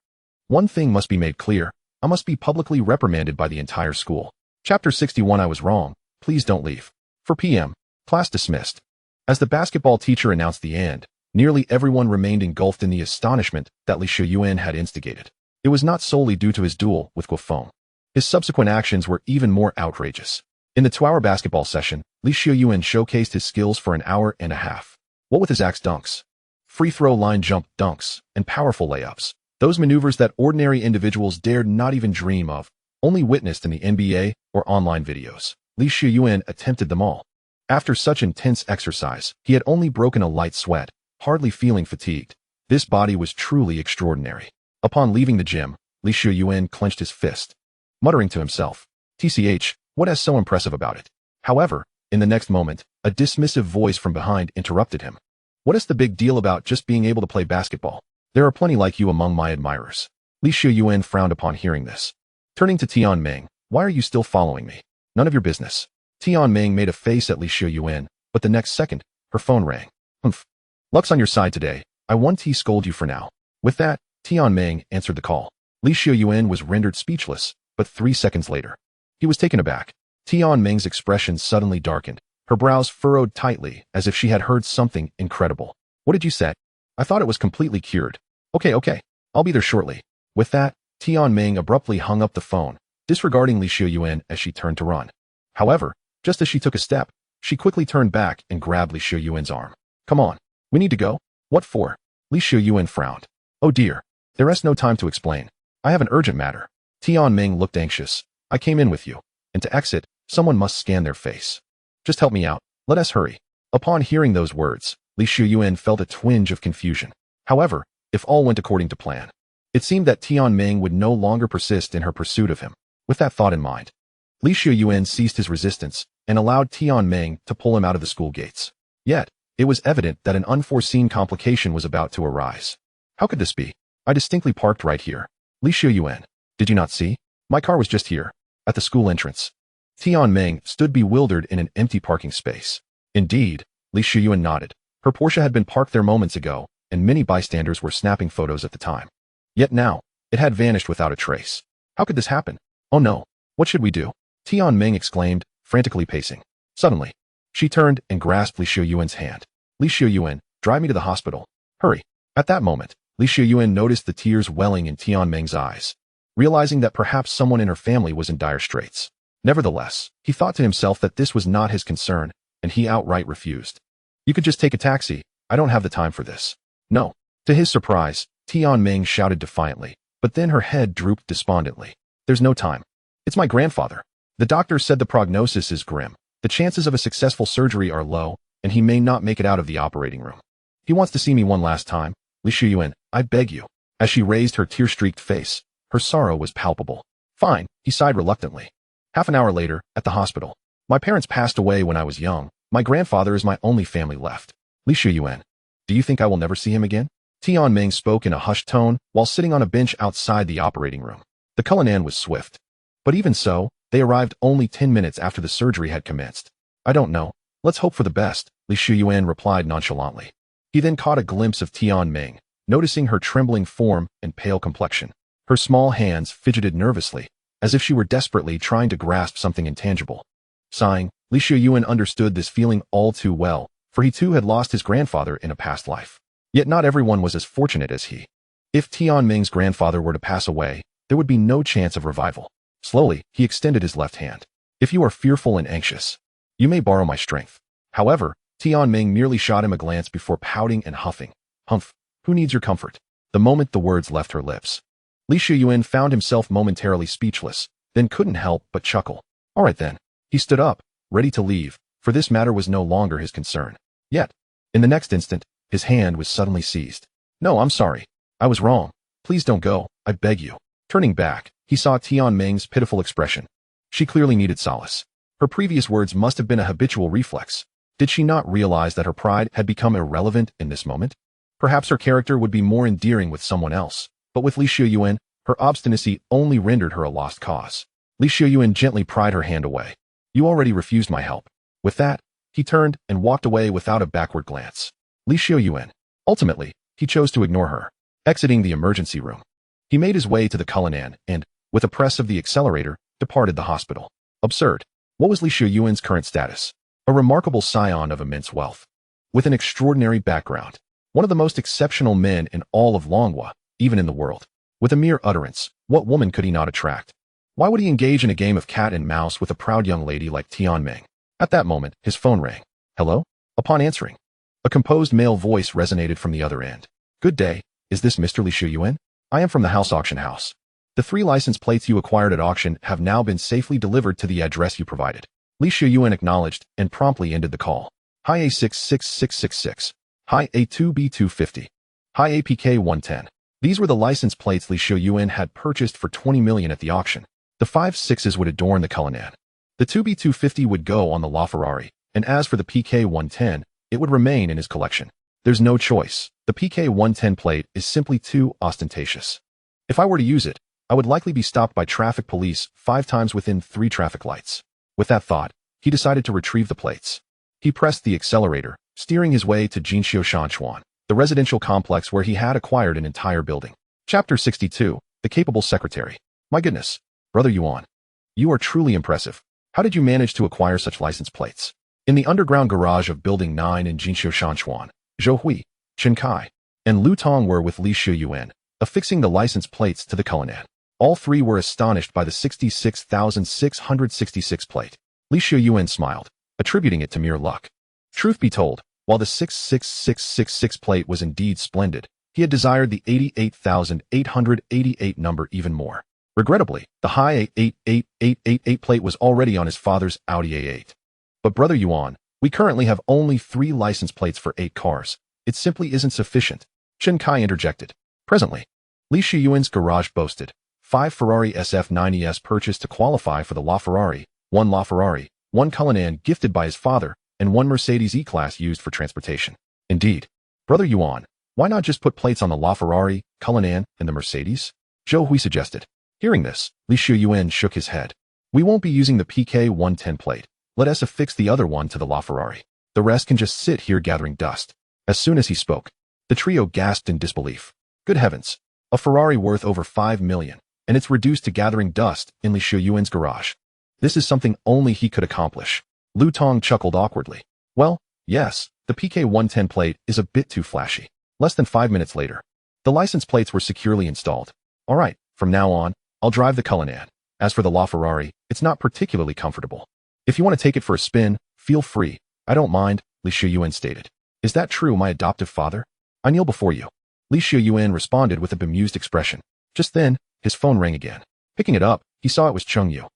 one thing must be made clear, I must be publicly reprimanded by the entire school. Chapter 61 I was wrong, please don't leave. 4 p.m., class dismissed. As the basketball teacher announced the end, nearly everyone remained engulfed in the astonishment that Xiuyuan had instigated. It was not solely due to his duel with Guofeng. His subsequent actions were even more outrageous. In the 2-hour basketball session, Xiuyuan showcased his skills for an hour and a half. What with his axe dunks, free throw line jump dunks, and powerful layups. Those maneuvers that ordinary individuals dared not even dream of, only witnessed in the NBA or online videos. Xiuyuan attempted them all. After such intense exercise, he had only broken a light sweat, hardly feeling fatigued. This body was truly extraordinary. Upon leaving the gym, Xiuyuan clenched his fist, muttering to himself, TCH, what is so impressive about it? However, in the next moment, a dismissive voice from behind interrupted him. What is the big deal about just being able to play basketball? There are plenty like you among my admirers. Xiuyuan frowned upon hearing this. Turning to Tianming, why are you still following me? None of your business. Tianming made a face at Xiuyuan, but the next second, her phone rang. Humph. Luck's on your side today. I won't scold you for now. With that, Tianming answered the call. Xiuyuan was rendered speechless, but 3 seconds later, he was taken aback. Tianming's expression suddenly darkened. Her brows furrowed tightly, as if she had heard something incredible. What did you say? I thought it was completely cured. Okay. I'll be there shortly. With that, Tianming abruptly hung up the phone, disregarding Xiuyuan as she turned to run. However, just as she took a step, she quickly turned back and grabbed Xiuyuan's arm. Come on. We need to go. What for? Xiuyuan frowned. Oh dear. There is no time to explain. I have an urgent matter. Tianming looked anxious. I came in with you. And to exit, someone must scan their face. Just help me out. Let us hurry. Upon hearing those words, Xiuyuan felt a twinge of confusion. However, if all went according to plan, it seemed that Tianming would no longer persist in her pursuit of him. With that thought in mind, Xiuyuan ceased his resistance and allowed Tianming to pull him out of the school gates. Yet, it was evident that an unforeseen complication was about to arise. How could this be? I distinctly parked right here. Xiuyuan, did you not see? My car was just here, at the school entrance. Tianming stood bewildered in an empty parking space. Indeed, Xiuyuan nodded. Her Porsche had been parked there moments ago, and many bystanders were snapping photos at the time. Yet now, it had vanished without a trace. How could this happen? Oh no, what should we do? Tianming exclaimed, frantically pacing. Suddenly, she turned and grasped Xiuyuan's hand. Xiuyuan, drive me to the hospital. Hurry. At that moment, Xiuyuan noticed the tears welling in Tianming's eyes, realizing that perhaps someone in her family was in dire straits. Nevertheless, he thought to himself that this was not his concern, and he outright refused. You could just take a taxi. I don't have the time for this. No. To his surprise, Tianming shouted defiantly, but then her head drooped despondently. There's no time. It's my grandfather. The doctor said the prognosis is grim. The chances of a successful surgery are low, and he may not make it out of the operating room. He wants to see me one last time. Xiuyuan, I beg you. As she raised her tear-streaked face, her sorrow was palpable. Fine, he sighed reluctantly. Half an hour later, at the hospital. My parents passed away when I was young. My grandfather is my only family left. Xiuyuan, do you think I will never see him again? Tianming spoke in a hushed tone while sitting on a bench outside the operating room. The Cullinan was swift. But even so, they arrived only 10 minutes after the surgery had commenced. I don't know. Let's hope for the best, Xiuyuan replied nonchalantly. He then caught a glimpse of Tianming, noticing her trembling form and pale complexion. Her small hands fidgeted nervously, as if she were desperately trying to grasp something intangible. Sighing, Xiuyuan understood this feeling all too well, for he too had lost his grandfather in a past life. Yet not everyone was as fortunate as he. If Tianming's grandfather were to pass away, there would be no chance of revival. Slowly, he extended his left hand. If you are fearful and anxious, you may borrow my strength. However, Tianming merely shot him a glance before pouting and huffing. Humph, who needs your comfort? The moment the words left her lips, Xiuyuan found himself momentarily speechless, then couldn't help but chuckle. All right then. He stood up, ready to leave, for this matter was no longer his concern. Yet, in the next instant, his hand was suddenly seized. No, I'm sorry. I was wrong. Please don't go, I beg you. Turning back, he saw Tianming's pitiful expression. She clearly needed solace. Her previous words must have been a habitual reflex. Did she not realize that her pride had become irrelevant in this moment? Perhaps her character would be more endearing with someone else, but with Xiuyuan, her obstinacy only rendered her a lost cause. Xiuyuan gently pried her hand away. You already refused my help. With that, he turned and walked away without a backward glance. Xiuyuan. Ultimately, he chose to ignore her. Exiting the emergency room, he made his way to the Cullinan and, with a press of the accelerator, departed the hospital. Absurd. What was Xiuyuan's current status? A remarkable scion of immense wealth. With an extraordinary background. One of the most exceptional men in all of Longhua, even in the world. With a mere utterance, what woman could he not attract? Why would he engage in a game of cat and mouse with a proud young lady like Tianming? At that moment, his phone rang. Hello? Upon answering, a composed male voice resonated from the other end. Good day. Is this Mr. Xiuyuan? I am from the house auction house. The 3 license plates you acquired at auction have now been safely delivered to the address you provided. Xiuyuan acknowledged and promptly ended the call. Hi A66666. Hi A2B250. Hi APK110. These were the license plates Xiuyuan had purchased for 20 million at the auction. The 5 6s would adorn the Cullinan. The 2B250 would go on the LaFerrari, and as for the PK110, it would remain in his collection. There's no choice. The PK-110 plate is simply too ostentatious. If I were to use it, I would likely be stopped by traffic police 5 times within 3 traffic lights. With that thought, he decided to retrieve the plates. He pressed the accelerator, steering his way to Xiuyuan, the residential complex where he had acquired an entire building. Chapter 62, The Capable Secretary. My goodness, Brother Yuan. You are truly impressive. How did you manage to acquire such license plates? In the underground garage of Building 9 in Xiuyuan, Zhou Hui, Chen Kai, and Lu Tong were with Leysuen, affixing the license plates to the Cullinan. All 3 were astonished by the 66,666 plate. Leysuen smiled, attributing it to mere luck. Truth be told, while the 66666 plate was indeed splendid, he had desired the 88,888 number even more. Regrettably, the high 88888 plate was already on his father's Audi A8. But Brother Yuan, we currently have only 3 license plates for 8 cars. It simply isn't sufficient. Chen Kai interjected. Presently, Leyseuen's garage boasted 5 Ferrari SF90s purchased to qualify for the LaFerrari, 1 LaFerrari, 1 Cullinan gifted by his father, and 1 Mercedes E-Class used for transportation. Indeed. Brother Yuan, why not just put plates on the LaFerrari, Cullinan, and the Mercedes? Zhou Hui suggested. Hearing this, Leysuen shook his head. We won't be using the PK-110 plate. Let us affix the other one to the LaFerrari. The rest can just sit here gathering dust. As soon as he spoke, the trio gasped in disbelief. Good heavens, a Ferrari worth over 5 million, and it's reduced to gathering dust in Leyseuen's garage. This is something only he could accomplish. Lu Tong chuckled awkwardly. Well, yes, the PK-110 plate is a bit too flashy. Less than 5 minutes later, the license plates were securely installed. All right, from now on, I'll drive the Cullinan. As for the LaFerrari, it's not particularly comfortable. If you want to take it for a spin, feel free. I don't mind, Leysuen stated. Is that true, my adoptive father? I kneel before you. Leysuen responded with a bemused expression. Just then, his phone rang again. Picking it up, he saw it was Cheng Yu,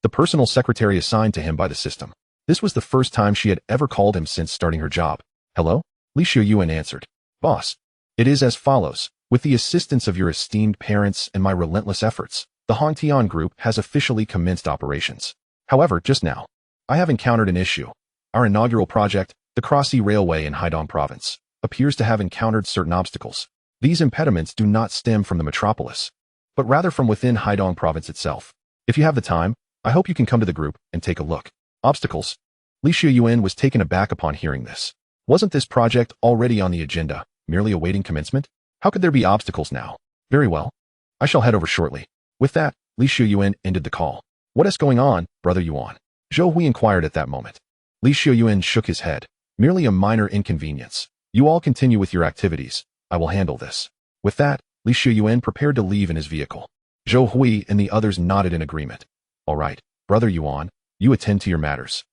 the personal secretary assigned to him by the system. This was the first time she had ever called him since starting her job. Hello? Leysuen answered. Boss, it is as follows. With the assistance of your esteemed parents and my relentless efforts, the Hongtian Group has officially commenced operations. However, just now, I have encountered an issue. Our inaugural project, the Cross-Sea Railway in Haidong Province, appears to have encountered certain obstacles. These impediments do not stem from the metropolis, but rather from within Haidong Province itself. If you have the time, I hope you can come to the group and take a look. Obstacles? Leysuen was taken aback upon hearing this. Wasn't this project already on the agenda, merely awaiting commencement? How could there be obstacles now? Very well. I shall head over shortly. With that, Leysuen ended the call. What is going on, Brother Yuan? Zhou Hui inquired at that moment. Leysuen shook his head. Merely a minor inconvenience. You all continue with your activities. I will handle this. With that, Leysuen prepared to leave in his vehicle. Zhou Hui and the others nodded in agreement. All right, Brother Yuan, you attend to your matters.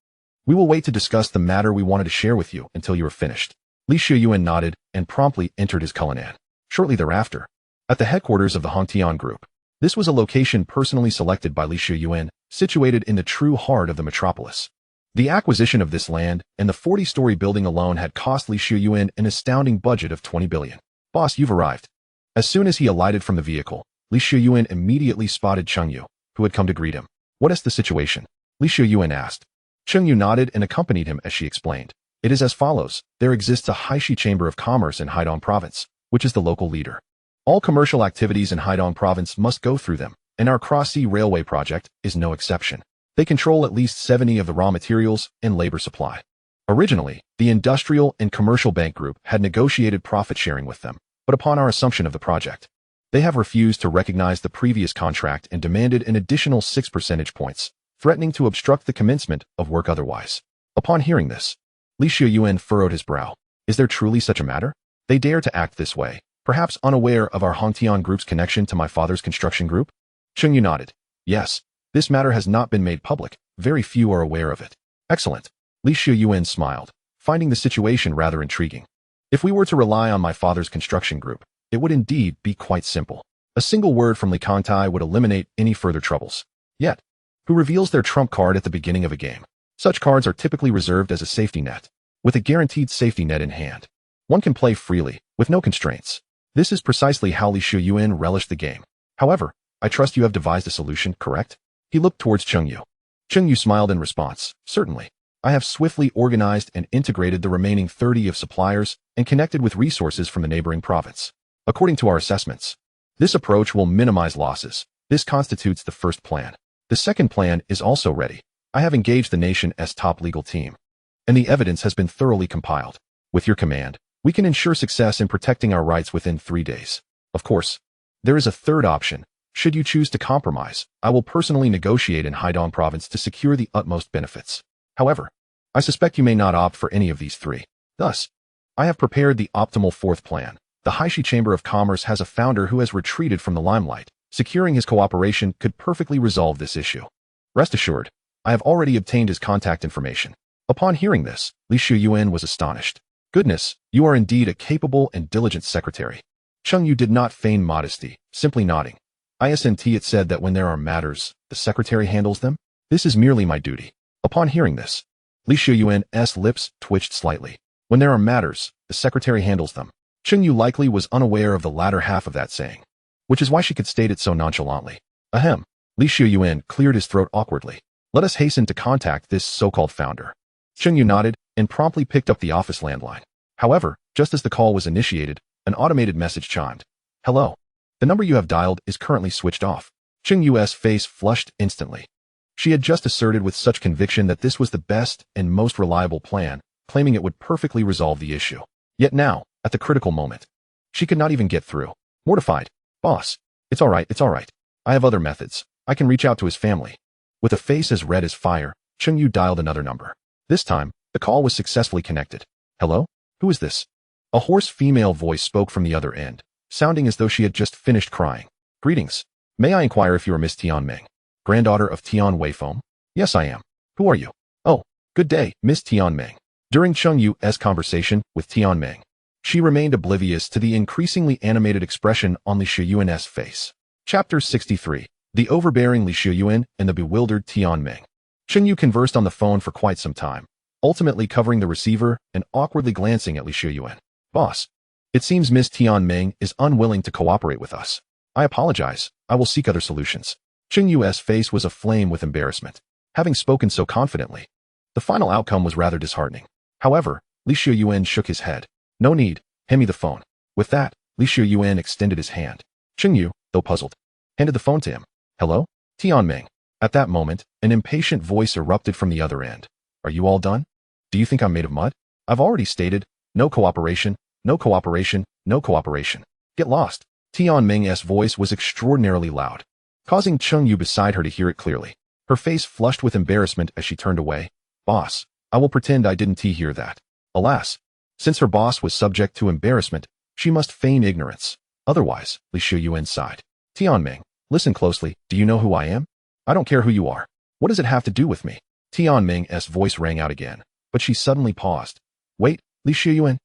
We will wait to discuss the matter we wanted to share with you until you are finished. Leysuen nodded and promptly entered his Cullinan. Shortly thereafter, at the headquarters of the Hongtian Group. This was a location personally selected by Leysuen, situated in the true heart of the metropolis. The acquisition of this land and the 40-story building alone had cost Leysuen an astounding budget of 20 billion. Boss, you've arrived. As soon as he alighted from the vehicle, Leysuen immediately spotted Cheng Yu, who had come to greet him. What is the situation? Leysuen asked. Cheng Yu nodded and accompanied him as she explained. It is as follows. There exists a Haishi Chamber of Commerce in Haidong Province, which is the local leader. All commercial activities in Haidong Province must go through them, and our Cross-Sea Railway project is no exception. They control at least 70 of the raw materials and labor supply. Originally, the Industrial and Commercial Bank Group had negotiated profit sharing with them, but upon our assumption of the project, they have refused to recognize the previous contract and demanded an additional 6 percentage points, threatening to obstruct the commencement of work otherwise. Upon hearing this, Leysuen furrowed his brow. Is there truly such a matter? They dare to act this way, perhaps unaware of our Hongtian Group's connection to my father's construction group? Cheng Yu nodded. Yes, this matter has not been made public. Very few are aware of it. Excellent. Leysuen smiled, finding the situation rather intriguing. If we were to rely on my father's construction group, it would indeed be quite simple. A single word from Li Kangtai would eliminate any further troubles. Yet, who reveals their trump card at the beginning of a game? Such cards are typically reserved as a safety net, with a guaranteed safety net in hand. One can play freely, with no constraints. This is precisely how Leysuen relished the game. However, I trust you have devised a solution, correct? He looked towards Cheng Yu. Cheng Yu smiled in response. Certainly. I have swiftly organized and integrated the remaining 30 of suppliers and connected with resources from the neighboring province. According to our assessments, this approach will minimize losses. This constitutes the first plan. The second plan is also ready. I have engaged the nation's top legal team, and the evidence has been thoroughly compiled. With your command, we can ensure success in protecting our rights within 3 days. Of course, there is a third option. Should you choose to compromise, I will personally negotiate in Haidong province to secure the utmost benefits. However, I suspect you may not opt for any of these three. Thus, I have prepared the optimal fourth plan. The Haishi Chamber of Commerce has a founder who has retreated from the limelight. Securing his cooperation could perfectly resolve this issue. Rest assured, I have already obtained his contact information. Upon hearing this, Xiuyuan was astonished. Goodness, you are indeed a capable and diligent secretary. Cheng Yu did not feign modesty, simply nodding. Isn't it said that when there are matters, the secretary handles them? This is merely my duty. Upon hearing this, Xiuyuan's lips twitched slightly. When there are matters, the secretary handles them. Cheng Yu likely was unaware of the latter half of that saying, which is why she could state it so nonchalantly. Ahem. Xiuyuan cleared his throat awkwardly. Let us hasten to contact this so-called founder. Cheng Yu nodded and promptly picked up the office landline. However, just as the call was initiated, an automated message chimed. Hello. The number you have dialed is currently switched off. Cheng Yu's face flushed instantly. She had just asserted with such conviction that this was the best and most reliable plan, claiming it would perfectly resolve the issue. Yet now, at the critical moment, she could not even get through. Mortified. Boss, it's all right. I have other methods. I can reach out to his family. With a face as red as fire, Cheng Yu dialed another number. This time, the call was successfully connected. Hello? Who is this? A hoarse female voice spoke from the other end, sounding as though she had just finished crying. Greetings. May I inquire if you are Miss Tianming, granddaughter of Tian Weifeng? Yes, I am. Who are you? Oh, good day, Miss Tianming. During Cheng Yu's conversation with Tianming, she remained oblivious to the increasingly animated expression on Xiuyuan's face. Chapter 63. The overbearing Xiuyuan and the bewildered Tianming. Cheng Yu conversed on the phone for quite some time, ultimately covering the receiver and awkwardly glancing at Xiuyuan. Boss, it seems Miss Tianming is unwilling to cooperate with us. I apologize. I will seek other solutions. Cheng Yu's face was aflame with embarrassment. Having spoken so confidently, the final outcome was rather disheartening. However, Xiuyuan shook his head. No need. Hand me the phone. With that, Xiuyuan extended his hand. Cheng Yu, though puzzled, handed the phone to him. Hello? Tianming. At that moment, an impatient voice erupted from the other end. Are you all done? Do you think I'm made of mud? I've already stated, no cooperation, no cooperation, no cooperation. Get lost. Tianming's voice was extraordinarily loud, causing Cheng Yu beside her to hear it clearly. Her face flushed with embarrassment as she turned away. Boss, I will pretend I didn't hear that. Alas, since her boss was subject to embarrassment, she must feign ignorance. Otherwise, Xiuyuan sighed. Tianming, listen closely. Do you know who I am? I don't care who you are. What does it have to do with me? Tianming's voice rang out again, but she suddenly paused. Wait, Xiuyuan.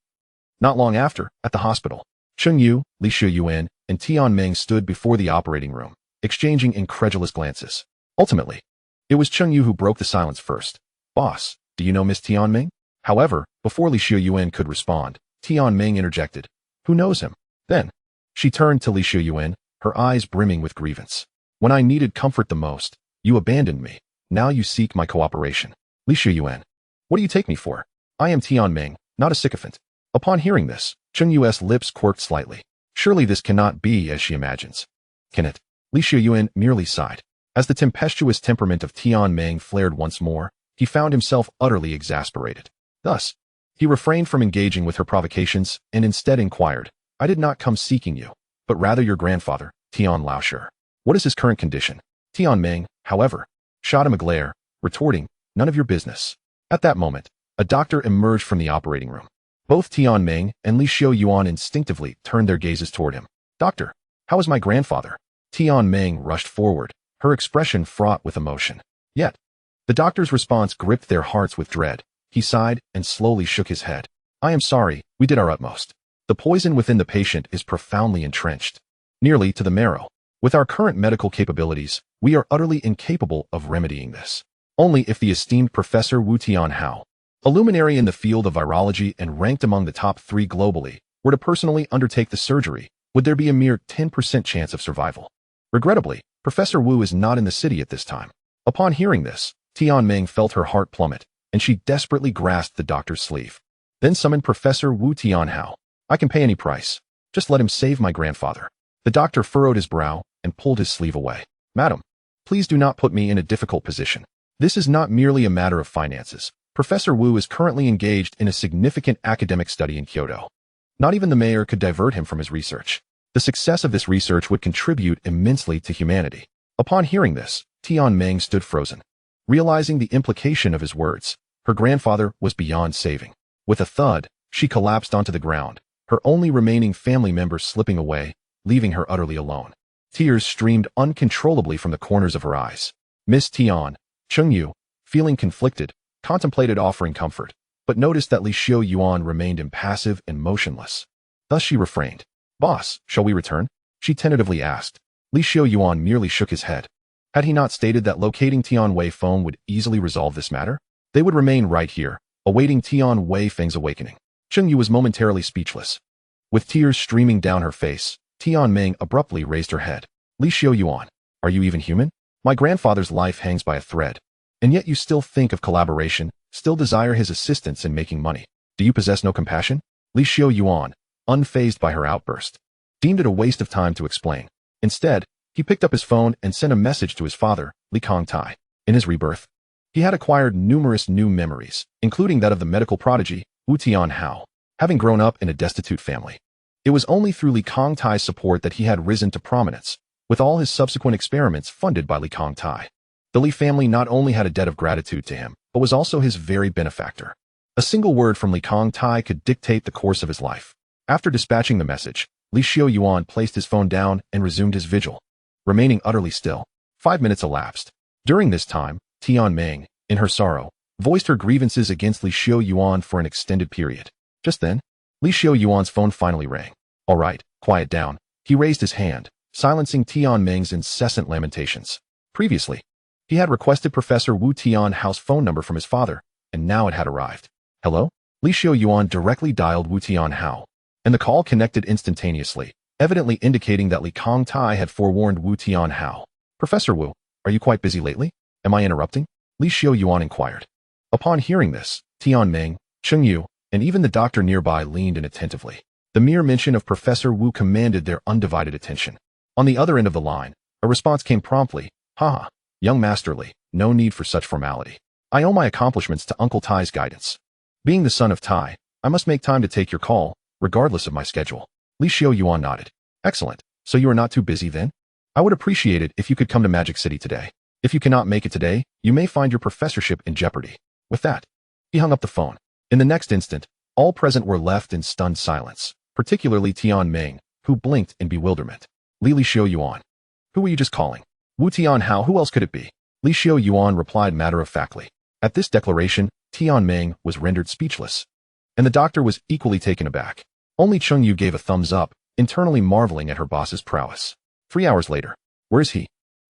Not long after, at the hospital, Cheng Yu, Xiuyuan, and Tianming stood before the operating room, exchanging incredulous glances. Ultimately, it was Cheng Yu who broke the silence first. Boss, do you know Miss Tianming? However, before Xiuyuan could respond, Tianming interjected. Who knows him? Then, she turned to Xiuyuan, her eyes brimming with grievance. When I needed comfort the most, you abandoned me. Now you seek my cooperation. Xiuyuan, what do you take me for? I am Tianming, not a sycophant. Upon hearing this, Cheng Yu's lips quirked slightly. Surely this cannot be as she imagines. Can it? Xiuyuan merely sighed. As the tempestuous temperament of Tianming flared once more, he found himself utterly exasperated. Thus, he refrained from engaging with her provocations and instead inquired, I did not come seeking you, but rather your grandfather, Tian Laosher. What is his current condition? Tianming, however, shot him a glare, retorting, none of your business. At that moment, a doctor emerged from the operating room. Both Tianming and Xiuyuan instinctively turned their gazes toward him. Doctor, how is my grandfather? Tianming rushed forward, her expression fraught with emotion. Yet, the doctor's response gripped their hearts with dread. He sighed and slowly shook his head. I am sorry, we did our utmost. The poison within the patient is profoundly entrenched, nearly to the marrow. With our current medical capabilities, we are utterly incapable of remedying this. Only if the esteemed Professor Wu Tianhao, a luminary in the field of virology and ranked among the top 3 globally, were to personally undertake the surgery, would there be a mere 10% chance of survival. Regrettably, Professor Wu is not in the city at this time. Upon hearing this, Tianming felt her heart plummet. and she desperately grasped the doctor's sleeve. Then summoned Professor Wu Tianhao. I can pay any price. Just let him save my grandfather. The doctor furrowed his brow and pulled his sleeve away. Madam, please do not put me in a difficult position. This is not merely a matter of finances. Professor Wu is currently engaged in a significant academic study in Kyoto. Not even the mayor could divert him from his research. The success of this research would contribute immensely to humanity. Upon hearing this, Tian Meng stood frozen. Realizing the implication of his words, her grandfather was beyond saving. With a thud, she collapsed onto the ground, her only remaining family member slipping away, leaving her utterly alone. Tears streamed uncontrollably from the corners of her eyes. Miss Tian, Chengyu, feeling conflicted, contemplated offering comfort, but noticed that Xiuyuan remained impassive and motionless. Thus she refrained. Boss, shall we return? She tentatively asked. Xiuyuan merely shook his head. Had he not stated that locating Tian Wei phone would easily resolve this matter? They would remain right here, awaiting Tian Wei Feng's awakening. Chengyu was momentarily speechless. With tears streaming down her face, Tian Meng abruptly raised her head. Xiuyuan, are you even human? My grandfather's life hangs by a thread. And yet you still think of collaboration, still desire his assistance in making money. Do you possess no compassion? Xiuyuan, unfazed by her outburst, deemed it a waste of time to explain. Instead, he picked up his phone and sent a message to his father, Li Kongtai. In his rebirth, he had acquired numerous new memories, including that of the medical prodigy, Wu Tianhao, having grown up in a destitute family. It was only through Li Kongtai's support that he had risen to prominence, with all his subsequent experiments funded by Li Kongtai. The Li family not only had a debt of gratitude to him, but was also his very benefactor. A single word from Li Kongtai could dictate the course of his life. After dispatching the message, Xiuyuan placed his phone down and resumed his vigil. Remaining utterly still, 5 minutes elapsed. During this time, Tian Meng, in her sorrow, voiced her grievances against Xiuyuan for an extended period. Just then, Xiuyuan's phone finally rang. All right, quiet down. He raised his hand, silencing Tian Meng's incessant lamentations. Previously, he had requested Professor Wu Tianhao's phone number from his father, and now it had arrived. Hello? Xiuyuan directly dialed Wu Tianhao, and the call connected instantaneously, evidently indicating that Li Kongtai had forewarned Wu Tianhao. Professor Wu, are you quite busy lately? Am I interrupting? Xiuyuan inquired. Upon hearing this, Tian Meng, Chengyu, and even the doctor nearby leaned in attentively. The mere mention of Professor Wu commanded their undivided attention. On the other end of the line, a response came promptly. Haha, young Master Li, no need for such formality. I owe my accomplishments to Uncle Tai's guidance. Being the son of Tai, I must make time to take your call, regardless of my schedule. Xiuyuan nodded. Excellent. So you are not too busy then? I would appreciate it if you could come to Magic City today. If you cannot make it today, you may find your professorship in jeopardy. With that, he hung up the phone. In the next instant, all present were left in stunned silence, particularly Tian Meng, who blinked in bewilderment. Xiuyuan. Who were you just calling? Wu Tianhao, who else could it be? Xiuyuan replied matter-of-factly. At this declaration, Tian Meng was rendered speechless, and the doctor was equally taken aback. Only Chengyu gave a thumbs up, internally marveling at her boss's prowess. 3 hours later. Where is he?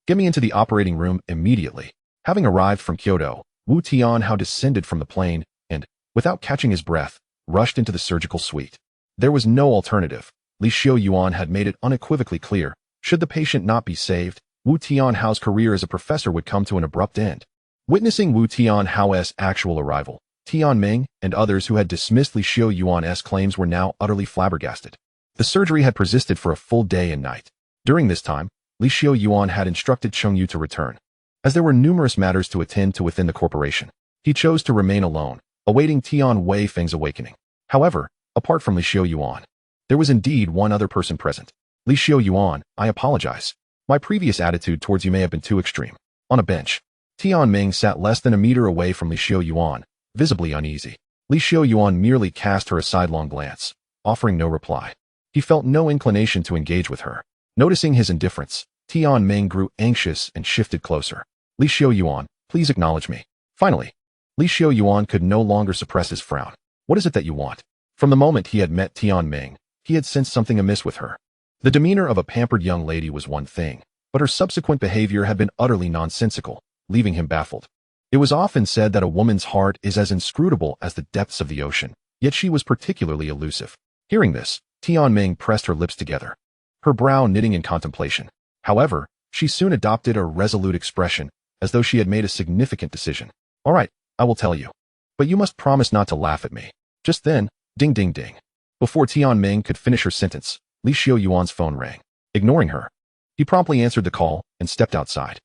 Get me into the operating room immediately. Having arrived from Kyoto, Wu Tianhao descended from the plane and, without catching his breath, rushed into the surgical suite. There was no alternative. Xiuyuan had made it unequivocally clear. Should the patient not be saved, Wu Tianhao's career as a professor would come to an abrupt end. Witnessing Wu Tianhao's actual arrival, Tian Meng and others who had dismissed Xiuyuan's claims were now utterly flabbergasted. The surgery had persisted for a full day and night. During this time, Xiuyuan had instructed Chengyu to return. As there were numerous matters to attend to within the corporation, he chose to remain alone, awaiting Tian Wei Feng's awakening. However, apart from Xiuyuan, there was indeed one other person present. Xiuyuan, I apologize. My previous attitude towards you may have been too extreme. On a bench, Tian Meng sat less than a meter away from Xiuyuan, visibly uneasy. Xiuyuan merely cast her a sidelong glance, offering no reply. He felt no inclination to engage with her. Noticing his indifference, Tian Meng grew anxious and shifted closer. Xiuyuan, please acknowledge me. Finally, Xiuyuan could no longer suppress his frown. What is it that you want? From the moment he had met Tian Meng, he had sensed something amiss with her. The demeanor of a pampered young lady was one thing, but her subsequent behavior had been utterly nonsensical, leaving him baffled. It was often said that a woman's heart is as inscrutable as the depths of the ocean, yet she was particularly elusive. Hearing this, Tian Meng pressed her lips together, her brow knitting in contemplation. However, she soon adopted a resolute expression, as though she had made a significant decision. All right, I will tell you. But you must promise not to laugh at me. Just then, ding ding ding. Before Tianming could finish her sentence, Xiuyuan's phone rang. Ignoring her, he promptly answered the call and stepped outside.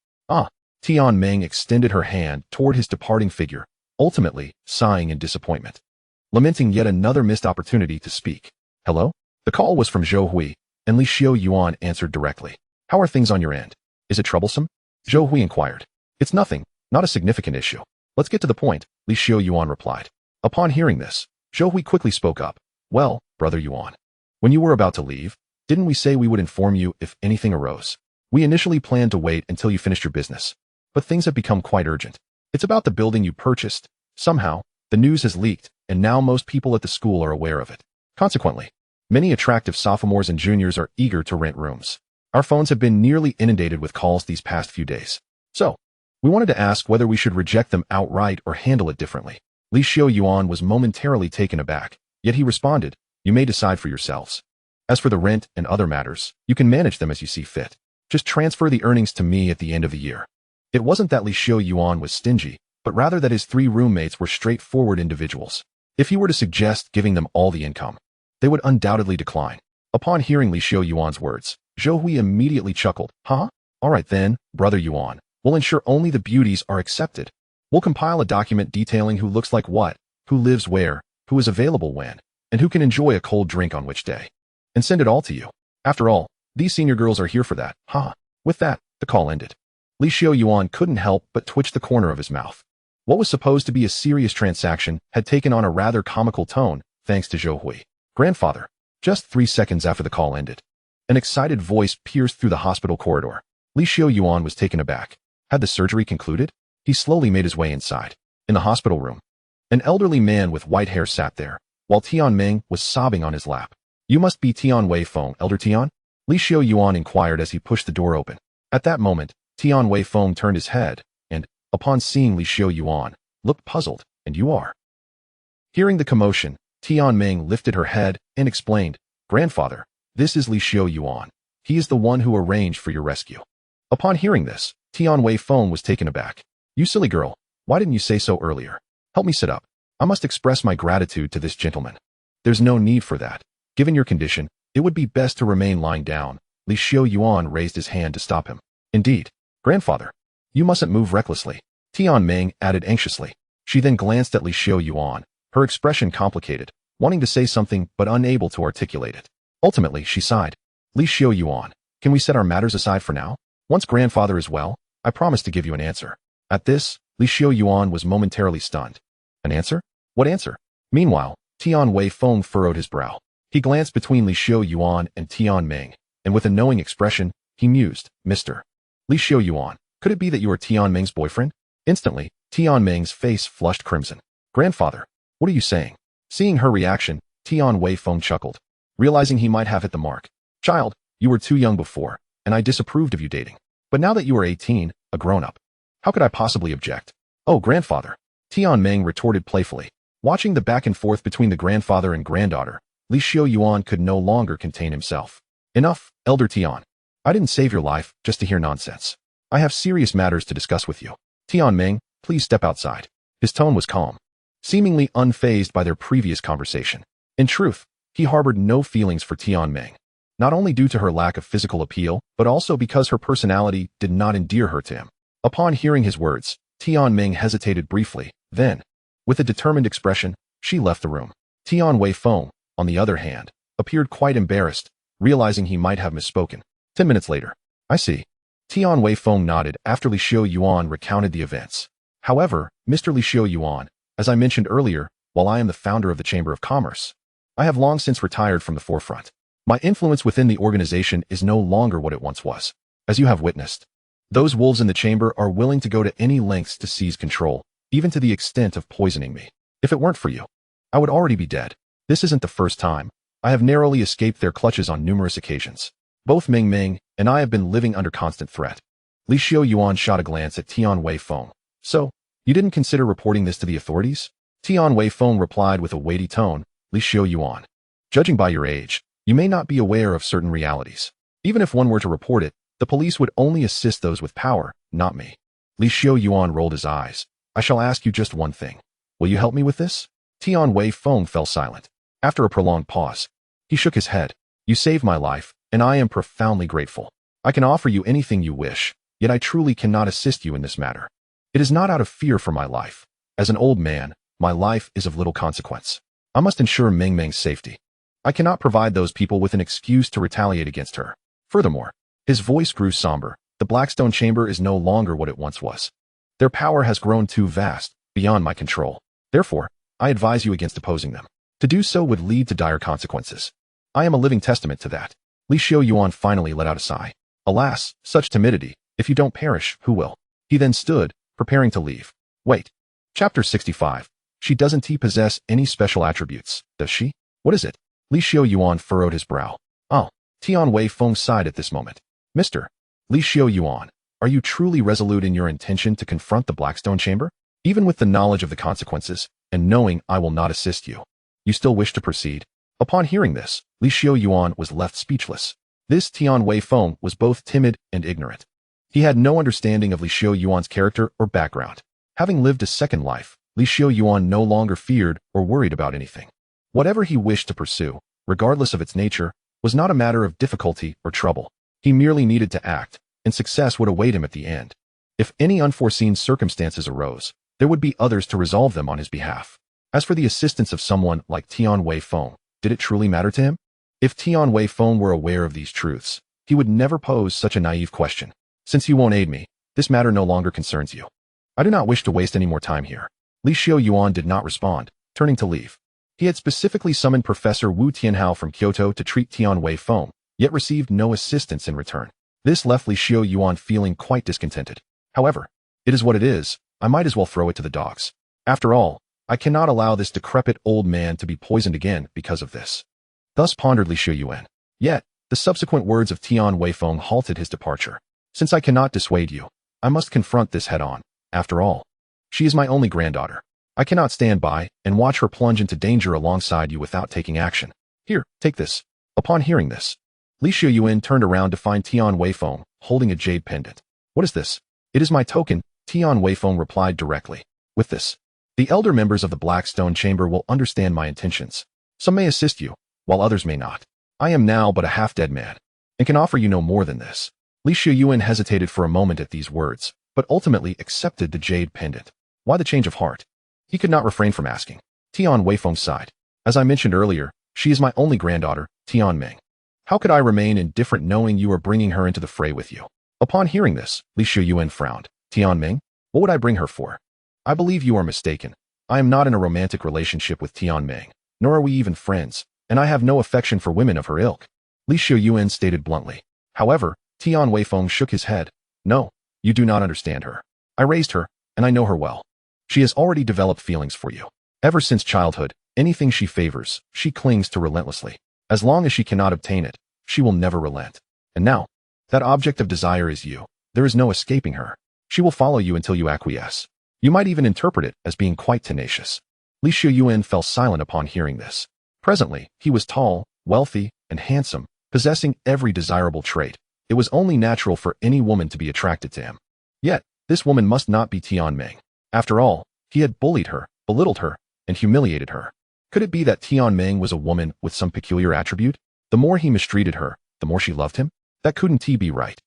Tianming extended her hand toward his departing figure, ultimately sighing in disappointment, lamenting yet another missed opportunity to speak. Hello? The call was from Zhou Hui, and Xiuyuan answered directly. How are things on your end? Is it troublesome? Zhou Hui inquired. It's nothing, not a significant issue. Let's get to the point, Xiuyuan replied. Upon hearing this, Zhou Hui quickly spoke up. Well, brother Yuan, when you were about to leave, didn't we say we would inform you if anything arose? We initially planned to wait until you finished your business, but things have become quite urgent. It's about the building you purchased. Somehow, the news has leaked, and now most people at the school are aware of it. Consequently, many attractive sophomores and juniors are eager to rent rooms. Our phones have been nearly inundated with calls these past few days. So, we wanted to ask whether we should reject them outright or handle it differently. Xiuyuan was momentarily taken aback, yet he responded, you may decide for yourselves. As for the rent and other matters, you can manage them as you see fit. Just transfer the earnings to me at the end of the year. It wasn't that Xiuyuan was stingy, but rather that his 3 roommates were straightforward individuals. If he were to suggest giving them all the income, they would undoubtedly decline. Upon hearing Xiuyuan's words, Zhou Hui immediately chuckled. All right then, brother Yuan. We'll ensure only the beauties are accepted. We'll compile a document detailing who looks like what, who lives where, who is available when, and who can enjoy a cold drink on which day. And send it all to you. After all, these senior girls are here for that. With that, the call ended. Xiuyuan couldn't help but twitch the corner of his mouth. What was supposed to be a serious transaction had taken on a rather comical tone, thanks to Zhou Hui. Grandfather. Just 3 seconds after the call ended, an excited voice pierced through the hospital corridor. Xiuyuan was taken aback. Had the surgery concluded? He slowly made his way inside. In the hospital room, an elderly man with white hair sat there, while Tianming was sobbing on his lap. You must be Tian Weifeng, Elder Tian? Xiuyuan inquired as he pushed the door open. At that moment, Tian Weifeng turned his head, and, upon seeing Xiuyuan, looked puzzled. And you are? Hearing the commotion, Tianming lifted her head and explained, Grandfather, this is Xiuyuan. He is the one who arranged for your rescue. Upon hearing this, Tian Weifeng was taken aback. You silly girl, why didn't you say so earlier? Help me sit up. I must express my gratitude to this gentleman. There's no need for that. Given your condition, it would be best to remain lying down. Xiuyuan raised his hand to stop him. Indeed, grandfather, you mustn't move recklessly, Tianming added anxiously. She then glanced at Xiuyuan, her expression complicated, wanting to say something but unable to articulate it. Ultimately, she sighed. Xiuyuan, can we set our matters aside for now? Once grandfather is well, I promise to give you an answer. At this, Xiuyuan was momentarily stunned. An answer? What answer? Meanwhile, Tian Weifeng furrowed his brow. He glanced between Xiuyuan and Tianming, and with a knowing expression, he mused, Mr. Xiuyuan, could it be that you are Tianming's boyfriend? Instantly, Tianming's face flushed crimson. Grandfather, what are you saying? Seeing her reaction, Tian Weifeng chuckled, realizing he might have hit the mark. Child, you were too young before, and I disapproved of you dating. But now that you are 18, a grown-up, how could I possibly object? Oh, grandfather, Tianming retorted playfully. Watching the back and forth between the grandfather and granddaughter, Xiuyuan could no longer contain himself. Enough, Elder Tian. I didn't save your life just to hear nonsense. I have serious matters to discuss with you. Tianming, please step outside. His tone was calm, seemingly unfazed by their previous conversation. In truth, he harbored no feelings for Tianming, not only due to her lack of physical appeal, but also because her personality did not endear her to him. Upon hearing his words, Tianming hesitated briefly, then, with a determined expression, she left the room. Tian Weifeng, on the other hand, appeared quite embarrassed, realizing he might have misspoken. 10 minutes later. I see. Tian Weifeng nodded after Xiuyuan recounted the events. However, Mr. Xiuyuan, as I mentioned earlier, while I am the founder of the Chamber of Commerce, I have long since retired from the forefront. My influence within the organization is no longer what it once was. As you have witnessed, those wolves in the chamber are willing to go to any lengths to seize control, even to the extent of poisoning me. If it weren't for you, I would already be dead. This isn't the first time. I have narrowly escaped their clutches on numerous occasions. Both Ming Ming and I have been living under constant threat. Xiuyuan shot a glance at Tian Weifeng. So, you didn't consider reporting this to the authorities? Tian Weifeng replied with a weighty tone. Xiuyuan, judging by your age, you may not be aware of certain realities. Even if one were to report it, the police would only assist those with power, not me. Xiuyuan rolled his eyes. I shall ask you just one thing. Will you help me with this? Tian Wei Feng fell silent. After a prolonged pause, he shook his head. You saved my life, and I am profoundly grateful. I can offer you anything you wish, yet I truly cannot assist you in this matter. It is not out of fear for my life. As an old man, my life is of little consequence. I must ensure Meng Meng's safety. I cannot provide those people with an excuse to retaliate against her. Furthermore, his voice grew somber. The Blackstone chamber is no longer what it once was. Their power has grown too vast, beyond my control. Therefore, I advise you against opposing them. To do so would lead to dire consequences. I am a living testament to that. Xiuyuan finally let out a sigh. Alas, such timidity. If you don't perish, who will? He then stood, preparing to leave. Wait. Chapter 65. She doesn't possess any special attributes, does she? What is it? Xiuyuan furrowed his brow. Oh. Tian Wei Feng sighed at this moment. Mr. Xiuyuan, are you truly resolute in your intention to confront the Blackstone chamber? Even with the knowledge of the consequences, and knowing I will not assist you, you still wish to proceed? Upon hearing this, Xiuyuan was left speechless. This Tian Wei Feng was both timid and ignorant. He had no understanding of Xiuyuan's character or background. Having lived a second life, Xiuyuan no longer feared or worried about anything. Whatever he wished to pursue, regardless of its nature, was not a matter of difficulty or trouble. He merely needed to act, and success would await him at the end. If any unforeseen circumstances arose, there would be others to resolve them on his behalf. As for the assistance of someone like Tian Wei Feng, did it truly matter to him? If Tian Wei Feng were aware of these truths, he would never pose such a naive question. Since you won't aid me, this matter no longer concerns you. I do not wish to waste any more time here. Xiuyuan did not respond, turning to leave. He had specifically summoned Professor Wu Tianhao from Kyoto to treat Tian Wei Feng, yet received no assistance in return. This left Xiuyuan feeling quite discontented. However, it is what it is. I might as well throw it to the dogs. After all, I cannot allow this decrepit old man to be poisoned again because of this. Thus pondered Xiuyuan. Yet, the subsequent words of Tian Wei Feng halted his departure. Since I cannot dissuade you, I must confront this head-on. After all, she is my only granddaughter. I cannot stand by and watch her plunge into danger alongside you without taking action. Here, take this. Upon hearing this, Xiuyuan turned around to find Tian Wei Feng holding a jade pendant. What is this? It is my token, Tian Wei Feng replied directly. With this, the elder members of the Blackstone chamber will understand my intentions. Some may assist you, while others may not. I am now but a half-dead man, and can offer you no more than this. Xiuyuan hesitated for a moment at these words, but ultimately accepted the jade pendant. Why the change of heart? He could not refrain from asking. Tian Wei Feng sighed. As I mentioned earlier, she is my only granddaughter, Tian Meng. How could I remain indifferent knowing you are bringing her into the fray with you? Upon hearing this, Xiuyuan frowned. Tian Meng? What would I bring her for? I believe you are mistaken. I am not in a romantic relationship with Tian Meng, nor are we even friends, and I have no affection for women of her ilk. Xiuyuan stated bluntly. However, Tian Wei Feng shook his head. No, you do not understand her. I raised her, and I know her well. She has already developed feelings for you. Ever since childhood, anything she favors, she clings to relentlessly. As long as she cannot obtain it, she will never relent. And now, that object of desire is you. There is no escaping her. She will follow you until you acquiesce. You might even interpret it as being quite tenacious. Xiuyuan fell silent upon hearing this. Presently, he was tall, wealthy, and handsome, possessing every desirable trait. It was only natural for any woman to be attracted to him. Yet, this woman must not be Tian Meng. After all, he had bullied her, belittled her, and humiliated her. Could it be that Tian Meng was a woman with some peculiar attribute? The more he mistreated her, the more she loved him? That couldn't be right.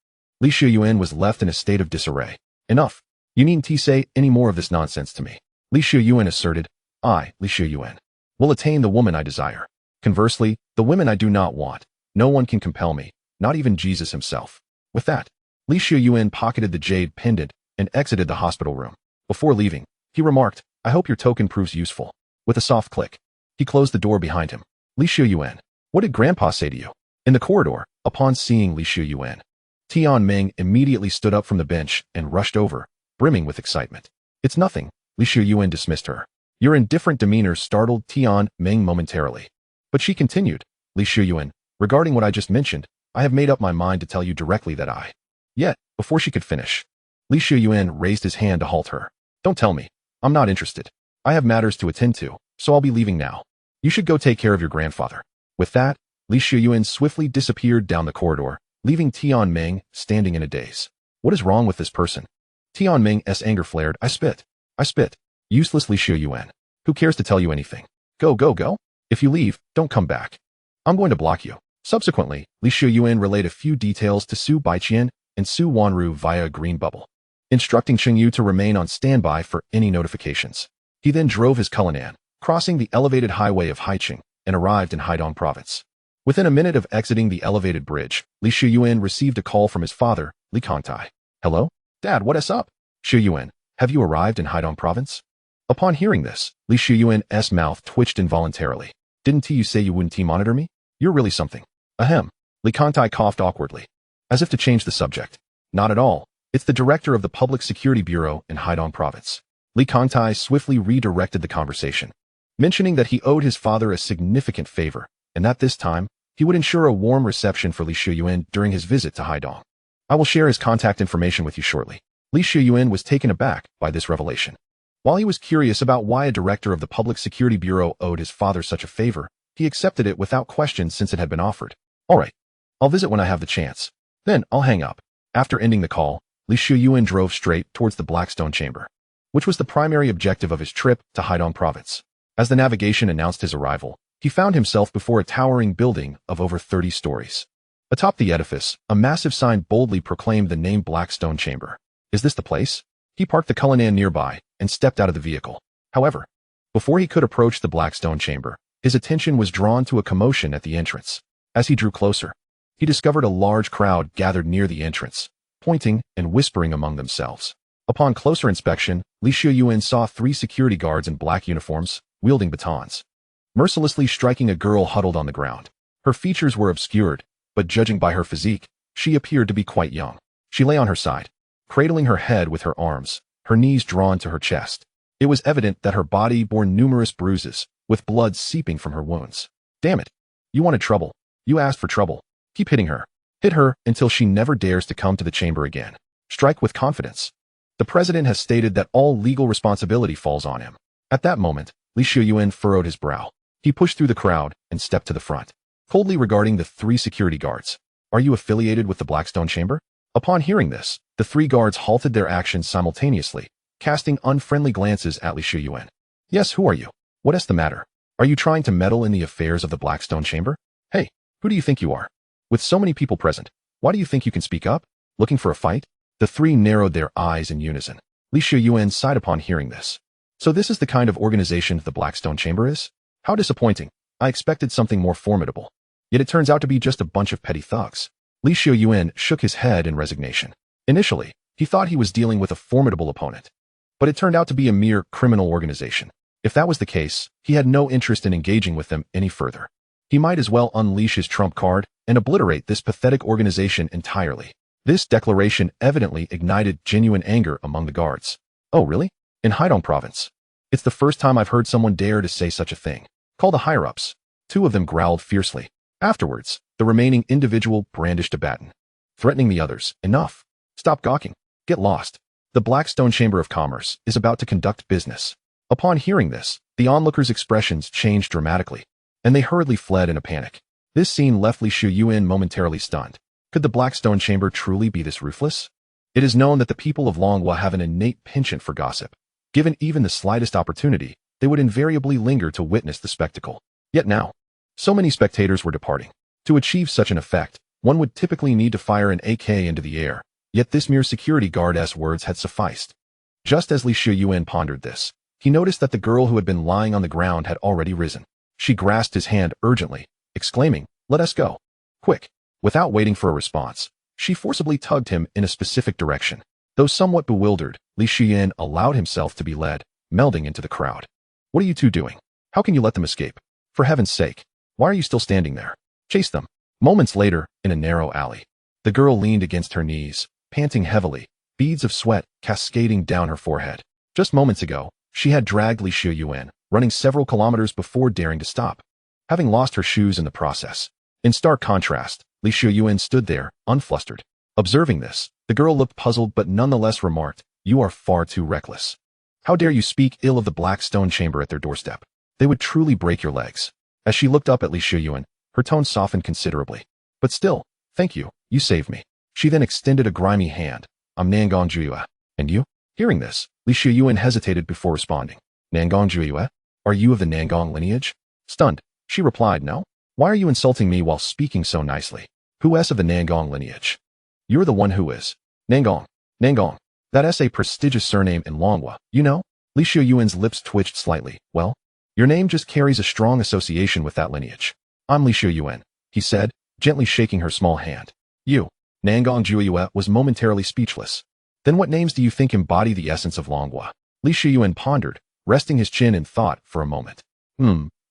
Xiuyuan was left in a state of disarray. Enough. You needn't say any more of this nonsense to me. Xiuyuan asserted. I, Xiuyuan, will attain the woman I desire. Conversely, the women I do not want, no one can compel me, not even Jesus himself. With that, Xiuyuan pocketed the jade pendant and exited the hospital room. Before leaving, he remarked, I hope your token proves useful. With a soft click, he closed the door behind him. Xiuyuan, what did Grandpa say to you? In the corridor, upon seeing Xiuyuan, Tian Meng immediately stood up from the bench and rushed over, brimming with excitement. It's nothing, Xiuyuan dismissed her. Your indifferent demeanor startled Tian Meng momentarily. But she continued, Xiuyuan, regarding what I just mentioned, I have made up my mind to tell you directly that I. Yet, before she could finish, Xiuyuan raised his hand to halt her. Don't tell me. I'm not interested. I have matters to attend to, so I'll be leaving now. You should go take care of your grandfather. With that, Xiuyuan swiftly disappeared down the corridor, leaving Tian Meng standing in a daze. What is wrong with this person? Tian Meng's anger flared. I spit. Useless Xiuyuan. Who cares to tell you anything? Go, go, go. If you leave, don't come back. I'm going to block you. Subsequently, Xiuyuan relayed a few details to Su Baiqian and Su Wanru via a green bubble, instructing Xingyu to remain on standby for any notifications. He then drove his Cullinan, crossing the elevated highway of Haiqing, and arrived in Haidong province. Within a minute of exiting the elevated bridge, Xiuyuan received a call from his father, Li Kangtai. Hello? Dad, what is up? Xiuyuan, have you arrived in Haidong province? Upon hearing this, Xiuyuan's mouth twitched involuntarily. Didn't you say you wouldn't monitor me? You're really something. Ahem. Li Kangtai coughed awkwardly, as if to change the subject. Not at all. It's the director of the Public Security Bureau in Haidong province. Li Kangtai swiftly redirected the conversation, mentioning that he owed his father a significant favor, and that this time, he would ensure a warm reception for Xiuyuan during his visit to Haidong. I will share his contact information with you shortly. Xiuyuan was taken aback by this revelation. While he was curious about why a director of the Public Security Bureau owed his father such a favor, he accepted it without question since it had been offered. All right, I'll visit when I have the chance. Then I'll hang up. After ending the call, Xiuyuan drove straight towards the Blackstone chamber, which was the primary objective of his trip to Haidong province. As the navigation announced his arrival, he found himself before a towering building of over 30 stories. Atop the edifice, a massive sign boldly proclaimed the name Blackstone Chamber. Is this the place? He parked the Cullinan nearby and stepped out of the vehicle. However, before he could approach the Blackstone Chamber, his attention was drawn to a commotion at the entrance. As he drew closer, he discovered a large crowd gathered near the entrance, pointing and whispering among themselves. Upon closer inspection, Xiuyuan saw 3 security guards in black uniforms, wielding batons, mercilessly striking a girl huddled on the ground. Her features were obscured, but judging by her physique, she appeared to be quite young. She lay on her side, cradling her head with her arms, her knees drawn to her chest. It was evident that her body bore numerous bruises, with blood seeping from her wounds. Damn it. You wanted trouble. You asked for trouble. Keep hitting her. Hit her until she never dares to come to the chamber again. Strike with confidence. The president has stated that all legal responsibility falls on him. At that moment, Xiuyuan furrowed his brow. He pushed through the crowd and stepped to the front, coldly regarding the 3 security guards. Are you affiliated with the Blackstone Chamber? Upon hearing this, the 3 guards halted their actions simultaneously, casting unfriendly glances at Xiuyuan. Yes, who are you? What is the matter? Are you trying to meddle in the affairs of the Blackstone Chamber? Hey, who do you think you are? With so many people present, why do you think you can speak up? Looking for a fight? The 3 narrowed their eyes in unison. Xiuyuan sighed upon hearing this. So this is the kind of organization the Blackstone Chamber is? How disappointing. I expected something more formidable. Yet it turns out to be just a bunch of petty thugs. Xiuyuan shook his head in resignation. Initially, he thought he was dealing with a formidable opponent, but it turned out to be a mere criminal organization. If that was the case, he had no interest in engaging with them any further. He might as well unleash his trump card and obliterate this pathetic organization entirely. This declaration evidently ignited genuine anger among the guards. Oh, really? In Haidong province? It's the first time I've heard someone dare to say such a thing. Call the higher-ups. 2 of them growled fiercely. Afterwards, the remaining individual brandished a baton, threatening the others. Enough. Stop gawking. Get lost. The Blackstone Chamber of Commerce is about to conduct business. Upon hearing this, the onlookers' expressions changed dramatically, and they hurriedly fled in a panic. This scene left Xiuyuan momentarily stunned. Could the Blackstone Chamber truly be this ruthless? It is known that the people of Longhua have an innate penchant for gossip. Given even the slightest opportunity, they would invariably linger to witness the spectacle. Yet now, so many spectators were departing. To achieve such an effect, one would typically need to fire an AK into the air, yet this mere security guard's words had sufficed. Just as Xiuyuan pondered this, he noticed that the girl who had been lying on the ground had already risen. She grasped his hand urgently, exclaiming, "Let us go. Quick." Without waiting for a response, she forcibly tugged him in a specific direction. Though somewhat bewildered, Xiuyuan allowed himself to be led, melding into the crowd. What are you 2 doing? How can you let them escape? For heaven's sake, why are you still standing there? Chase them. Moments later, in a narrow alley, the girl leaned against her knees, panting heavily, beads of sweat cascading down her forehead. Just moments ago, she had dragged Xiuyuan, running several kilometers before daring to stop, having lost her shoes in the process. In stark contrast, Xiuyuan stood there, unflustered. Observing this, the girl looked puzzled but nonetheless remarked, "You are far too reckless. How dare you speak ill of the Blackstone Chamber at their doorstep? They would truly break your legs." As she looked up at Xiuyuan, her tone softened considerably. "But still, thank you, you saved me." She then extended a grimy hand. "I'm Nangong. And you?" Hearing this, Xiuyuan hesitated before responding. "Nangong. Are you of the Nangong lineage? Stunned, she replied, no. Why are you insulting me while speaking so nicely? Who is of the Nangong lineage? You're the one who is. Nangong. Nangong. That's a prestigious surname in Longhua, you know? Xiuyuan's lips twitched slightly. Well, your name just carries a strong association with that lineage. I'm Xiuyuan, he said, gently shaking her small hand. You. Nangong Xiuyuan was momentarily speechless. Then what names do you think embody the essence of Longhua? Xiuyuan pondered, resting his chin in thought for a moment.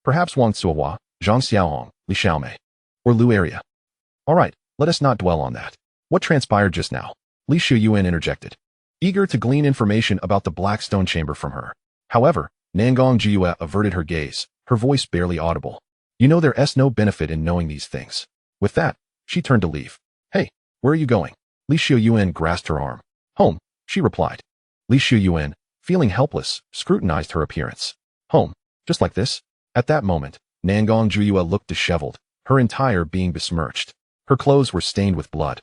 Perhaps Wang Suohua, Zhang Xiaohong, Li Xiaomei, or Lu Area. All right, let us not dwell on that. What transpired just now? Xiuyuan interjected, eager to glean information about the Blackstone chamber from her. However, Nangong Xiuyuan averted her gaze, her voice barely audible. You know there's no benefit in knowing these things. With that, she turned to leave. Hey, where are you going? Xiuyuan grasped her arm. Home, she replied. Xiuyuan, feeling helpless, scrutinized her appearance. Home, just like this? At that moment, Nangong Xiuyuan looked disheveled, her entire being besmirched. Her clothes were stained with blood,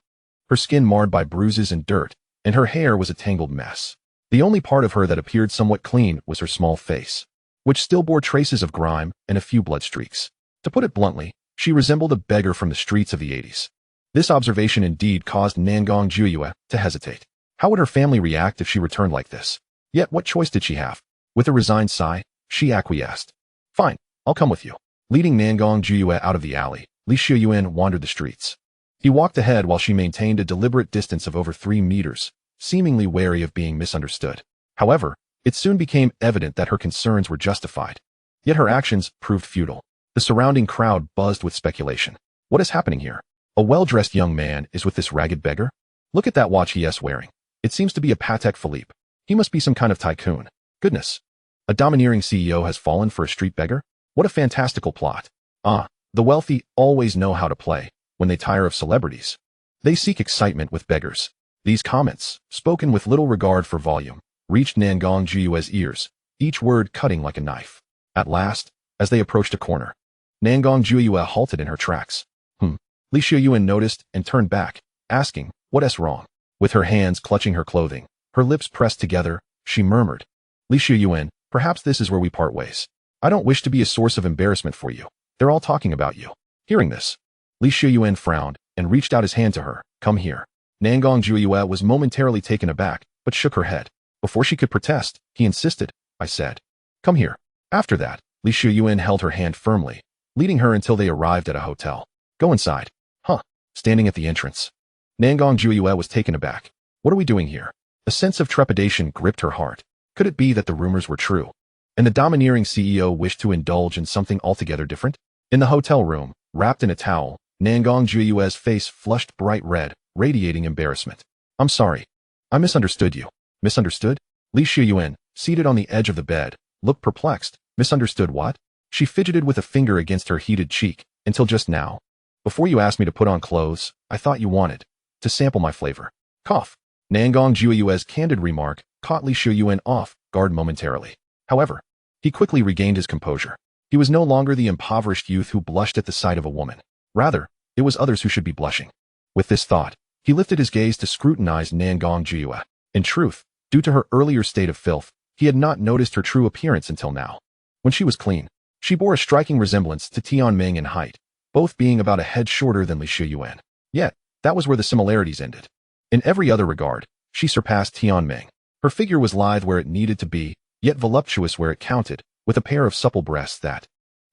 her skin marred by bruises and dirt, and her hair was a tangled mess. The only part of her that appeared somewhat clean was her small face, which still bore traces of grime and a few blood streaks. To put it bluntly, she resembled a beggar from the streets of the 80s. This observation indeed caused Nangong Xiuyuan to hesitate. How would her family react if she returned like this? Yet what choice did she have? With a resigned sigh, she acquiesced. Fine, I'll come with you. Leading Nangong Xiuyuan out of the alley, Xiuyuan wandered the streets. He walked ahead while she maintained a deliberate distance of over 3 meters, seemingly wary of being misunderstood. However, it soon became evident that her concerns were justified. Yet her actions proved futile. The surrounding crowd buzzed with speculation. What is happening here? A well-dressed young man is with this ragged beggar? Look at that watch he is wearing. It seems to be a Patek Philippe. He must be some kind of tycoon. Goodness. A domineering CEO has fallen for a street beggar? What a fantastical plot. The wealthy always know how to play when they tire of celebrities. They seek excitement with beggars. These comments, spoken with little regard for volume, reached Nangong Xiuyuan's ears, each word cutting like a knife. At last, as they approached a corner, Nangong Xiuyuan halted in her tracks. Xiuyuan noticed and turned back, asking, what's wrong? With her hands clutching her clothing, her lips pressed together, she murmured, Xiuyuan, perhaps this is where we part ways. I don't wish to be a source of embarrassment for you. They're all talking about you. Hearing this, Xiuyuan frowned and reached out his hand to her. Come here. Nangong Xiuyuan was momentarily taken aback, but shook her head. Before she could protest, he insisted. I said, come here. After that, Xiuyuan held her hand firmly, leading her until they arrived at a hotel. Go inside. Standing at the entrance, Nangong Xiuyuan was taken aback. What are we doing here? A sense of trepidation gripped her heart. Could it be that the rumors were true, and the domineering CEO wished to indulge in something altogether different? In the hotel room, wrapped in a towel, Nangong Xiuyuan's face flushed bright red, radiating embarrassment. I'm sorry. I misunderstood you. Misunderstood? Xiuyuan, seated on the edge of the bed, looked perplexed. Misunderstood what? She fidgeted with a finger against her heated cheek. Until just now. Before you asked me to put on clothes, I thought you wanted to sample my flavor. Cough. Nangong Xiuyuan's candid remark caught Xiuyuan off guard momentarily. However, he quickly regained his composure. He was no longer the impoverished youth who blushed at the sight of a woman. Rather, it was others who should be blushing. With this thought, he lifted his gaze to scrutinize Nangong Xiuyuan. In truth, due to her earlier state of filth, he had not noticed her true appearance until now. When she was clean, she bore a striking resemblance to Tianming in height, both being about a head shorter than Xiuyuan. Yet, that was where the similarities ended. In every other regard, she surpassed Tianming. Her figure was lithe where it needed to be, yet voluptuous where it counted, with a pair of supple breasts that,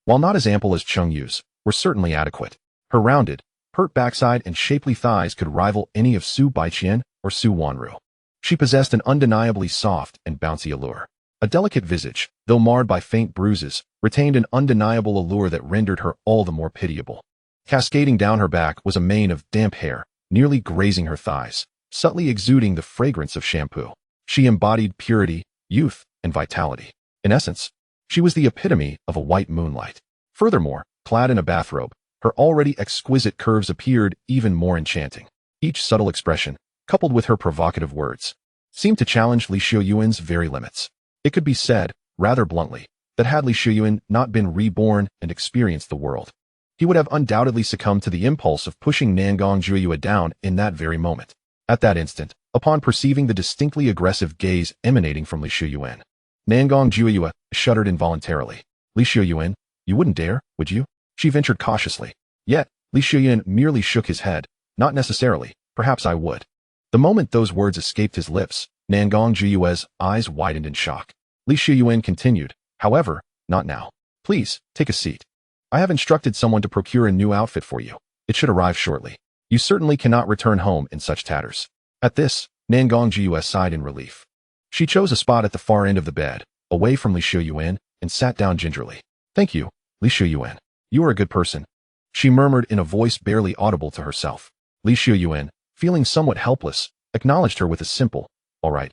while not as ample as Cheng-Yu's, were certainly adequate. Her rounded, pert backside and shapely thighs could rival any of Su Baiqian or Su Wanru. She possessed an undeniably soft and bouncy allure. A delicate visage, though marred by faint bruises, retained an undeniable allure that rendered her all the more pitiable. Cascading down her back was a mane of damp hair, nearly grazing her thighs, subtly exuding the fragrance of shampoo. She embodied purity, youth, and vitality. In essence, she was the epitome of a white moonlight. Furthermore, clad in a bathrobe, her already exquisite curves appeared even more enchanting. Each subtle expression, coupled with her provocative words, seemed to challenge Xiuyuan's very limits. It could be said, rather bluntly, that had Xiuyuan not been reborn and experienced the world, he would have undoubtedly succumbed to the impulse of pushing Nangong Xiuyuan down in that very moment. At that instant, upon perceiving the distinctly aggressive gaze emanating from Leysuen, Nangong Xiuyuan shuddered involuntarily. Xiuyuan, you wouldn't dare, would you? She ventured cautiously. Yet, Xiuyuan merely shook his head. Not necessarily, perhaps I would. The moment those words escaped his lips, Nangong Jiyue's eyes widened in shock. Xiuyuan continued, however, not now. Please, take a seat. I have instructed someone to procure a new outfit for you. It should arrive shortly. You certainly cannot return home in such tatters. At this, Nangong Jiyue sighed in relief. She chose a spot at the far end of the bed, away from Xiuyuan, and sat down gingerly. Thank you, Xiuyuan. You are a good person. She murmured in a voice barely audible to herself. Xiuyuan, feeling somewhat helpless, acknowledged her with a simple, all right.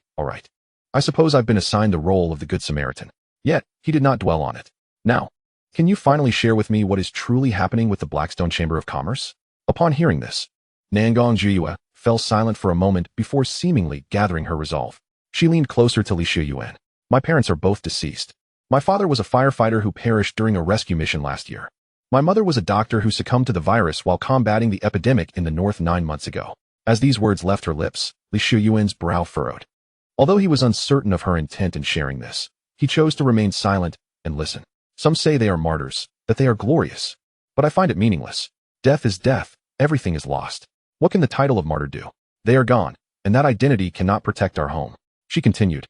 I suppose I've been assigned the role of the Good Samaritan. Yet, he did not dwell on it. Now, can you finally share with me what is truly happening with the Blackstone Chamber of Commerce? Upon hearing this, Nangong Jiyue fell silent for a moment before seemingly gathering her resolve. She leaned closer to Xiuyuan. My parents are both deceased. My father was a firefighter who perished during a rescue mission last year. My mother was a doctor who succumbed to the virus while combating the epidemic in the north 9 months ago. As these words left her lips, Xiuyuan's brow furrowed. Although he was uncertain of her intent in sharing this, he chose to remain silent and listen. Some say they are martyrs, that they are glorious. But I find it meaningless. Death is death, everything is lost. What can the title of martyr do? They are gone, and that identity cannot protect our home. She continued.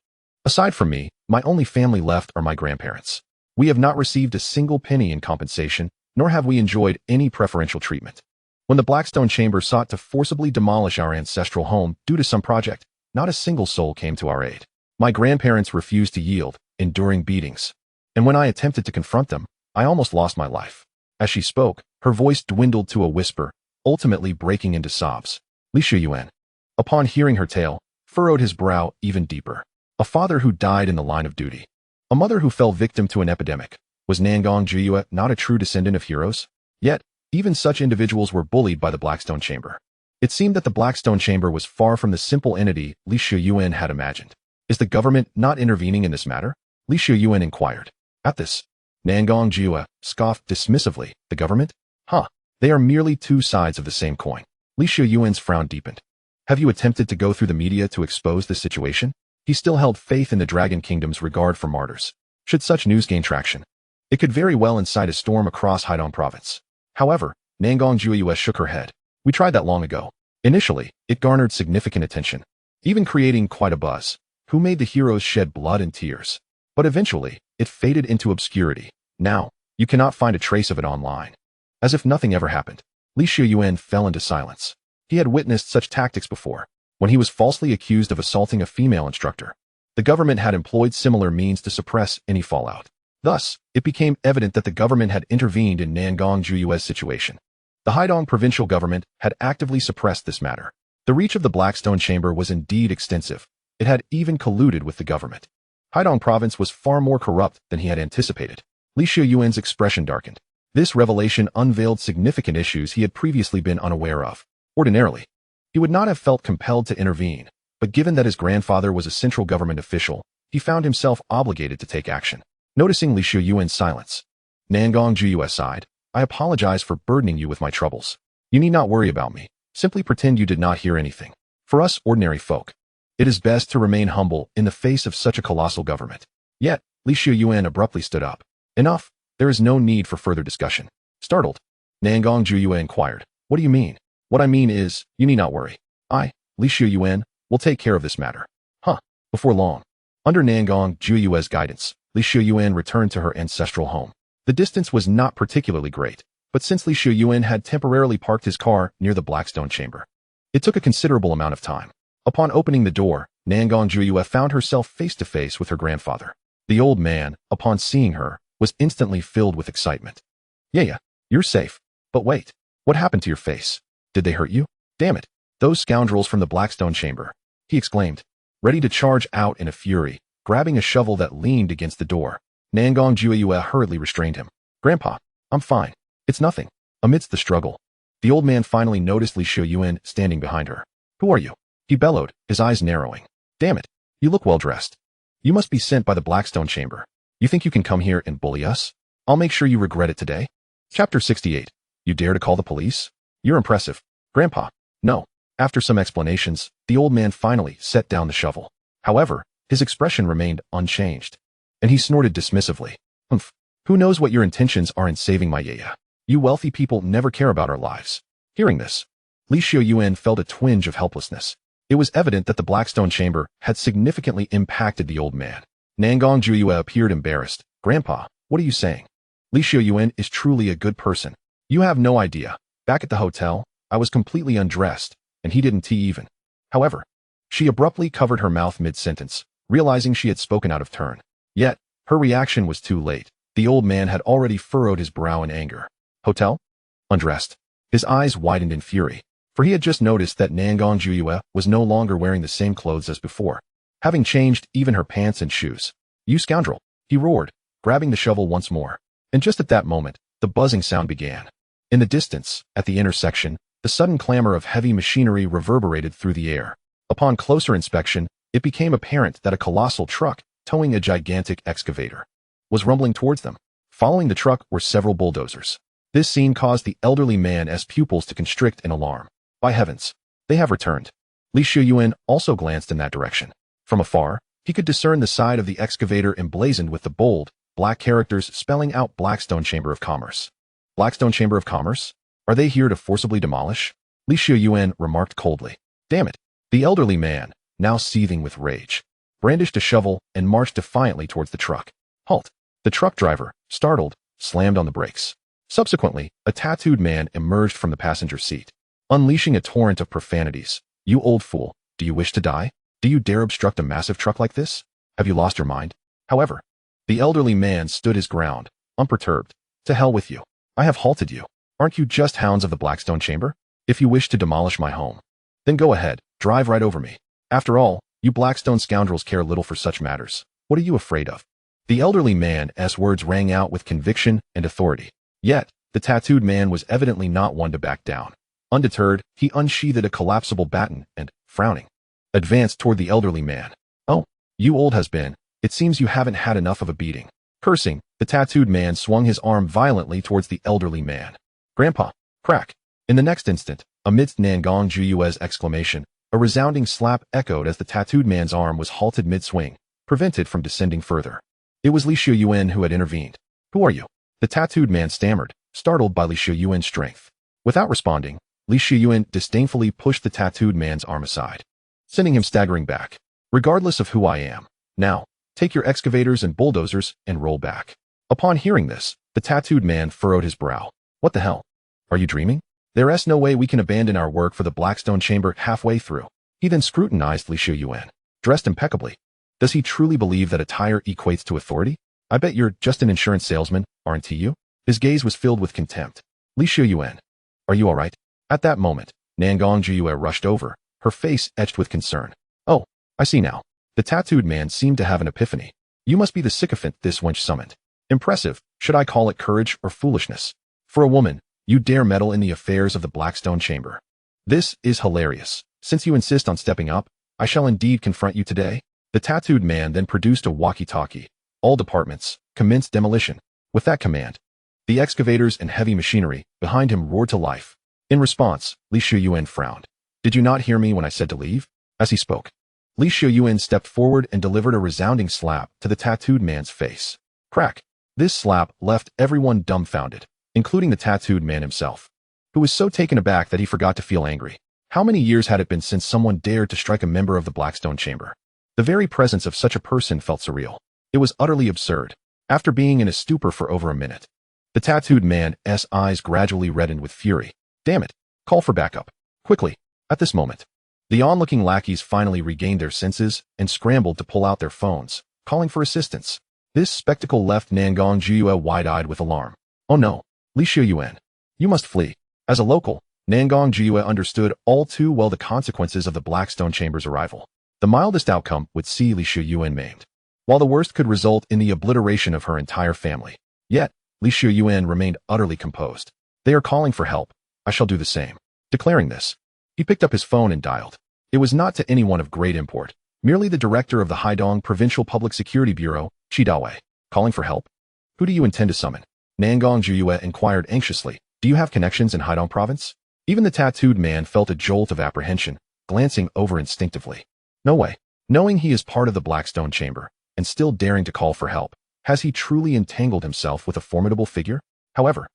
Aside from me, my only family left are my grandparents. We have not received a single penny in compensation, nor have we enjoyed any preferential treatment. When the Blackstone Chamber sought to forcibly demolish our ancestral home due to some project, not a single soul came to our aid. My grandparents refused to yield, enduring beatings. And when I attempted to confront them, I almost lost my life. As she spoke, her voice dwindled to a whisper, ultimately breaking into sobs. Xiuyuan, upon hearing her tale, furrowed his brow even deeper. A father who died in the line of duty. A mother who fell victim to an epidemic. Was Nangong Jiyue not a true descendant of heroes? Yet, even such individuals were bullied by the Blackstone Chamber. It seemed that the Blackstone Chamber was far from the simple entity Xiuyuan had imagined. Is the government not intervening in this matter? Xiuyuan inquired. At this, Nangong Jiyue scoffed dismissively. The government? Huh. They are merely two sides of the same coin. Xiuyuan's frown deepened. Have you attempted to go through the media to expose this situation? He still held faith in the Dragon Kingdom's regard for martyrs. Should such news gain traction, it could very well incite a storm across Haidong province. However, Nangong Jiyue shook her head. We tried that long ago. Initially, it garnered significant attention, even creating quite a buzz. Who made the heroes shed blood and tears? But eventually, it faded into obscurity. Now, you cannot find a trace of it online. As if nothing ever happened, Xiuyuan fell into silence. He had witnessed such tactics before, when he was falsely accused of assaulting a female instructor. The government had employed similar means to suppress any fallout. Thus, it became evident that the government had intervened in Nangong Jiyue's situation. The Haidong provincial government had actively suppressed this matter. The reach of the Blackstone Chamber was indeed extensive. It had even colluded with the government. Haidong province was far more corrupt than he had anticipated. Xiuyuan's expression darkened. This revelation unveiled significant issues he had previously been unaware of. Ordinarily, he would not have felt compelled to intervene, but given that his grandfather was a central government official, he found himself obligated to take action. Noticing Xiuyuan's silence, Nangong Jiyue sighed. I apologize for burdening you with my troubles. You need not worry about me. Simply pretend you did not hear anything. For us ordinary folk, it is best to remain humble in the face of such a colossal government. Yet, Xiuyuan abruptly stood up. Enough. There is no need for further discussion. Startled, Nangong Jiyue inquired. What do you mean? What I mean is, you need not worry. Xiuyuan, will take care of this matter. Before long. Under Nangong Jiyue's guidance, Xiuyuan returned to her ancestral home. The distance was not particularly great, but since Xiuyuan had temporarily parked his car near the Blackstone Chamber, it took a considerable amount of time. Upon opening the door, Nangong Jiyue found herself face to face with her grandfather. The old man, upon seeing her, was instantly filled with excitement. Yeah, you're safe. But wait, what happened to your face? Did they hurt you? Damn it, those scoundrels from the Blackstone Chamber, he exclaimed, ready to charge out in a fury, grabbing a shovel that leaned against the door. Nangong Jiyue hurriedly restrained him. Grandpa, I'm fine. It's nothing. Amidst the struggle, the old man finally noticed Xiuyuan standing behind her. Who are you? He bellowed, his eyes narrowing. Damn it, you look well dressed. You must be sent by the Blackstone Chamber. You think you can come here and bully us? I'll make sure you regret it today. Chapter 68. You dare to call the police? You're impressive. Grandpa. No. After some explanations, the old man finally set down the shovel. However, his expression remained unchanged, and he snorted dismissively. Who knows what your intentions are in saving my Yaya? You wealthy people never care about our lives. Hearing this, Xiuyuan felt a twinge of helplessness. It was evident that the Blackstone chamber had significantly impacted the old man. Nangong Xiuyue appeared embarrassed. Grandpa, what are you saying? Xiuyuan is truly a good person. You have no idea. Back at the hotel, I was completely undressed, and he didn't tea even. However, she abruptly covered her mouth mid-sentence, realizing she had spoken out of turn. Yet, her reaction was too late. The old man had already furrowed his brow in anger. Hotel? Undressed. His eyes widened in fury, for he had just noticed that Nangong Xiuyue was no longer wearing the same clothes as before, having changed even her pants and shoes. You scoundrel, he roared, grabbing the shovel once more. And just at that moment, the buzzing sound began. In the distance, at the intersection, the sudden clamor of heavy machinery reverberated through the air. Upon closer inspection, it became apparent that a colossal truck, towing a gigantic excavator, was rumbling towards them. Following the truck were several bulldozers. This scene caused the elderly man's pupils to constrict in alarm. By heavens, they have returned. Xiuyuan also glanced in that direction. From afar, he could discern the side of the excavator emblazoned with the bold, black characters spelling out Blackstone Chamber of Commerce. Blackstone Chamber of Commerce? Are they here to forcibly demolish? Xiuyuan remarked coldly. Damn it. The elderly man, now seething with rage, brandished a shovel and marched defiantly towards the truck. Halt. The truck driver, startled, slammed on the brakes. Subsequently, a tattooed man emerged from the passenger seat, unleashing a torrent of profanities. You old fool, do you wish to die? Do you dare obstruct a massive truck like this? Have you lost your mind? However, the elderly man stood his ground, unperturbed. To hell with you. I have halted you. Aren't you just hounds of the Blackstone Chamber? If you wish to demolish my home, then go ahead, drive right over me. After all, you Blackstone scoundrels care little for such matters. What are you afraid of? The elderly man's words rang out with conviction and authority. Yet, the tattooed man was evidently not one to back down. Undeterred, he unsheathed a collapsible baton and, frowning, advanced toward the elderly man. Oh, you old has-been, it seems you haven't had enough of a beating. Cursing, the tattooed man swung his arm violently towards the elderly man. Grandpa, crack. In the next instant, amidst Nangong Xiuyue's exclamation, a resounding slap echoed as the tattooed man's arm was halted mid-swing, prevented from descending further. It was Xiuyuan who had intervened. Who are you? The tattooed man stammered, startled by Xiuyuan's strength. Without responding, Xiuyuan disdainfully pushed the tattooed man's arm aside, sending him staggering back. Regardless of who I am, now, take your excavators and bulldozers and roll back. Upon hearing this, the tattooed man furrowed his brow. What the hell? Are you dreaming? There's no way we can abandon our work for the Blackstone Chamber halfway through. He then scrutinized Xiuyuan. Dressed impeccably. Does he truly believe that attire equates to authority? I bet you're just an insurance salesman, aren't you? His gaze was filled with contempt. Xiuyuan, are you all right? At that moment, Nangong Xiuyue rushed over, her face etched with concern. Oh, I see now. The tattooed man seemed to have an epiphany. You must be the sycophant this wench summoned. Impressive. Should I call it courage or foolishness? For a woman, you dare meddle in the affairs of the Blackstone Chamber. This is hilarious. Since you insist on stepping up, I shall indeed confront you today. The tattooed man then produced a walkie-talkie. All departments, commence demolition. With that command, the excavators and heavy machinery behind him roared to life. In response, Xiuyuan frowned. Did you not hear me when I said to leave? As he spoke, Xiuyuan stepped forward and delivered a resounding slap to the tattooed man's face. Crack. This slap left everyone dumbfounded, including the tattooed man himself, who was so taken aback that he forgot to feel angry. How many years had it been since someone dared to strike a member of the Blackstone Chamber? The very presence of such a person felt surreal. It was utterly absurd. After being in a stupor for over a minute, the tattooed man's eyes gradually reddened with fury. Damn it. Call for backup. Quickly. At this moment, the onlooking lackeys finally regained their senses and scrambled to pull out their phones, calling for assistance. This spectacle left Nangong Xiuyue wide-eyed with alarm. Oh no, Xiuyuan, you must flee. As a local, Nangong Xiuyue understood all too well the consequences of the Blackstone Chamber's arrival. The mildest outcome would see Xiuyuan maimed, while the worst could result in the obliteration of her entire family. Yet, Xiuyuan remained utterly composed. They are calling for help. I shall do the same. Declaring this, he picked up his phone and dialed. It was not to anyone of great import, merely the director of the Haidong Provincial Public Security Bureau, Qidawei. Calling for help? Who do you intend to summon? Nangong Xiuyue inquired anxiously. Do you have connections in Haidong province? Even the tattooed man felt a jolt of apprehension, glancing over instinctively. No way. Knowing he is part of the Blackstone Chamber, and still daring to call for help, Has he truly entangled himself with a formidable figure? However,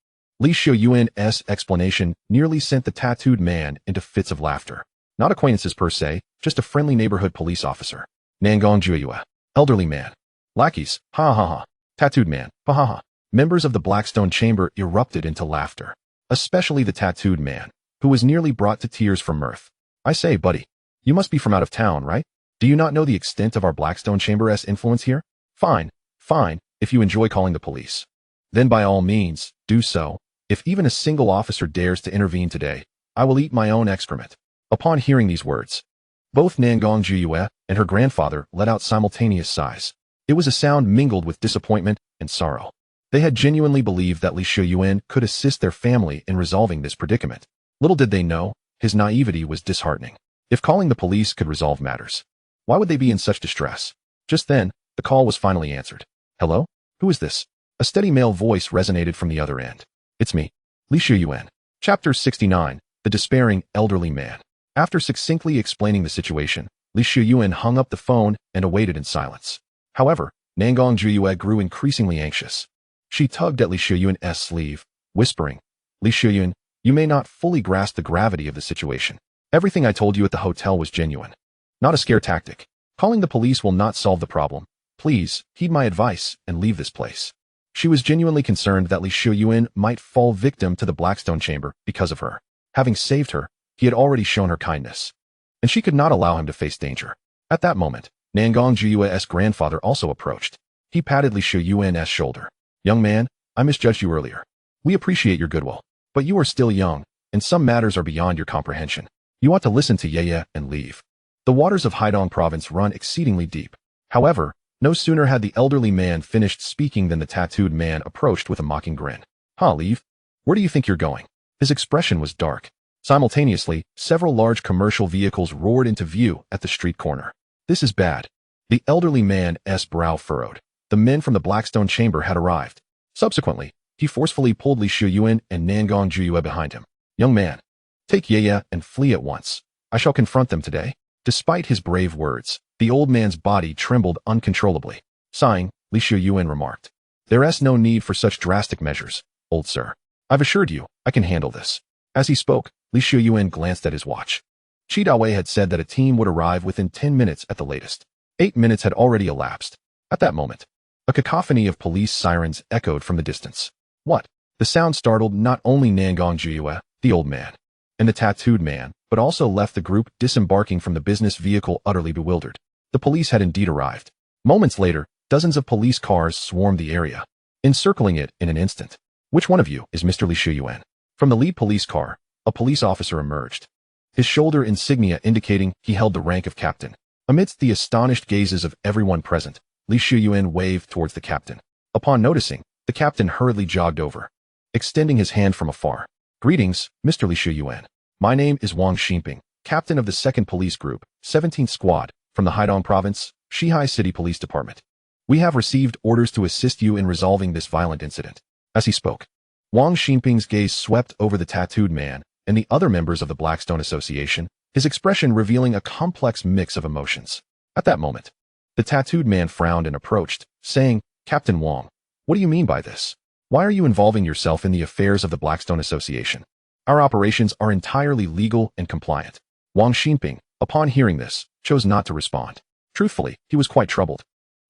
Xiuyuan's explanation nearly sent the tattooed man into fits of laughter. Not acquaintances per se, just a friendly neighborhood police officer. Nangong Xiuyuan. Elderly man. Lackeys, ha ha ha. Tattooed man, ha ha ha. Members of the Blackstone chamber erupted into laughter. Especially the tattooed man, who was nearly brought to tears from mirth. I say, buddy, you must be from out of town, right? Do you not know the extent of our Blackstone chamber's influence here? Fine, fine, if you enjoy calling the police. Then by all means, do so. If even a single officer dares to intervene today, I will eat my own excrement. Upon hearing these words, both Nangong Xiuyuan and her grandfather let out simultaneous sighs. It was a sound mingled with disappointment and sorrow. They had genuinely believed that Xiuyuan could assist their family in resolving this predicament. Little did they know, his naivety was disheartening. If calling the police could resolve matters, why would they be in such distress? Just then, the call was finally answered. Hello? Who is this? A steady male voice resonated from the other end. It's me, Xiuyuan. Chapter 69, The Despairing Elderly Man. After succinctly explaining the situation, Xiuyuan hung up the phone and awaited in silence. However, Nangong Xiuyuan grew increasingly anxious. She tugged at Xiuyuan's sleeve, whispering, Leysuen, you may not fully grasp the gravity of the situation. Everything I told you at the hotel was genuine. Not a scare tactic. Calling the police will not solve the problem. Please, heed my advice and leave this place. She was genuinely concerned that Xiuyuan might fall victim to the Blackstone chamber because of her. Having saved her, he had already shown her kindness, and she could not allow him to face danger. At that moment, Nangong Xiuyuan's grandfather also approached. He patted Xiuyuan's shoulder. Young man, I misjudged you earlier. We appreciate your goodwill, but you are still young, and some matters are beyond your comprehension. You ought to listen to Yaya and leave. The waters of Haidong province run exceedingly deep. However, no sooner had the elderly man finished speaking than the tattooed man approached with a mocking grin. Leave? Where do you think you're going? His expression was dark. Simultaneously, several large commercial vehicles roared into view at the street corner. This is bad. The elderly man's brow furrowed. The men from the Blackstone chamber had arrived. Subsequently, he forcefully pulled Xiuyuan and Nangong Xiuyuan behind him. Young man, take Yaya and flee at once. I shall confront them today. Despite his brave words, the old man's body trembled uncontrollably. Sighing, Xiuyuan remarked, There's no need for such drastic measures, old sir. I've assured you, I can handle this. As he spoke, Xiuyuan glanced at his watch. Qidawei had said that a team would arrive within 10 minutes at the latest. 8 minutes had already elapsed. At that moment, a cacophony of police sirens echoed from the distance. What? The sound startled not only Nangong Xiuyuan, the old man, and the tattooed man, but also left the group disembarking from the business vehicle utterly bewildered. The police had indeed arrived. Moments later, dozens of police cars swarmed the area, encircling it in an instant. Which one of you is Mr. Xiuyuan? From the lead police car, a police officer emerged, his shoulder insignia indicating he held the rank of captain. Amidst the astonished gazes of everyone present, Xiuyuan waved towards the captain. Upon noticing, the captain hurriedly jogged over, extending his hand from afar. Greetings, Mr. Xiuyuan. My name is Wang Xinping, captain of the 2nd Police Group, 17th Squad, from the Haidong Province, Shihai City Police Department. We have received orders to assist you in resolving this violent incident. As he spoke, Wang Xinping's gaze swept over the tattooed man and the other members of the Blackstone Association, his expression revealing a complex mix of emotions. At that moment, the tattooed man frowned and approached, saying, Captain Wang, what do you mean by this? Why are you involving yourself in the affairs of the Blackstone Association? Our operations are entirely legal and compliant. Wang Xinping, upon hearing this, chose not to respond. Truthfully, he was quite troubled.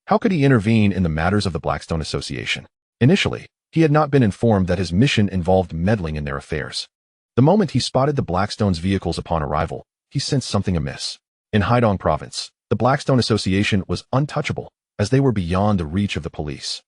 How could he intervene in the matters of the Blackstone Association? Initially, he had not been informed that his mission involved meddling in their affairs. The moment he spotted the Blackstone's vehicles upon arrival, he sensed something amiss. In Haidong Province, the Blackstone Association was untouchable, as they were beyond the reach of the police.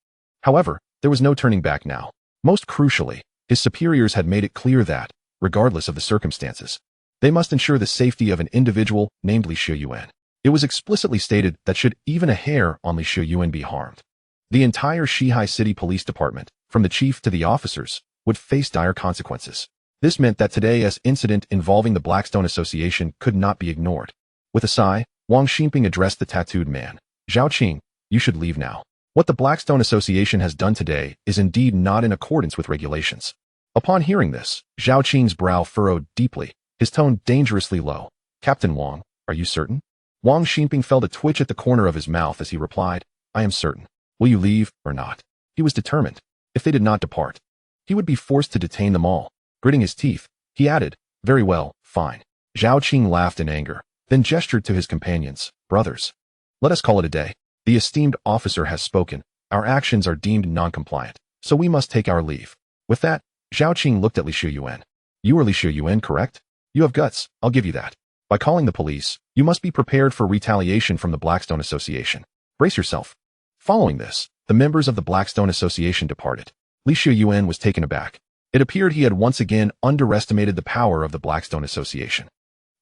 However, there was no turning back now. Most crucially, his superiors had made it clear that, regardless of the circumstances, they must ensure the safety of an individual named Xiuyuan. It was explicitly stated that should even a hair on Xiuyuan be harmed, the entire Shihai City Police Department, from the chief to the officers, would face dire consequences. This meant that today's incident involving the Blackstone Association could not be ignored. With a sigh, Wang Xinping addressed the tattooed man. Zhao Qing, you should leave now. What the Blackstone Association has done today is indeed not in accordance with regulations. Upon hearing this, Zhao Qing's brow furrowed deeply, his tone dangerously low. Captain Wang, are you certain? Wang Xinping felt a twitch at the corner of his mouth as he replied, I am certain. Will you leave or not? He was determined. If they did not depart, he would be forced to detain them all. Gritting his teeth, he added, very well, fine. Zhao Qing laughed in anger, then gestured to his companions. Brothers, let us call it a day. The esteemed officer has spoken. Our actions are deemed non-compliant, so we must take our leave. With that, Zhao Qing looked at Xiuyuan. You are Xiuyuan, correct? You have guts, I'll give you that. By calling the police, you must be prepared for retaliation from the Blackstone Association. Brace yourself. Following this, the members of the Blackstone Association departed. Xiuyuan was taken aback. It appeared he had once again underestimated the power of the Blackstone Association.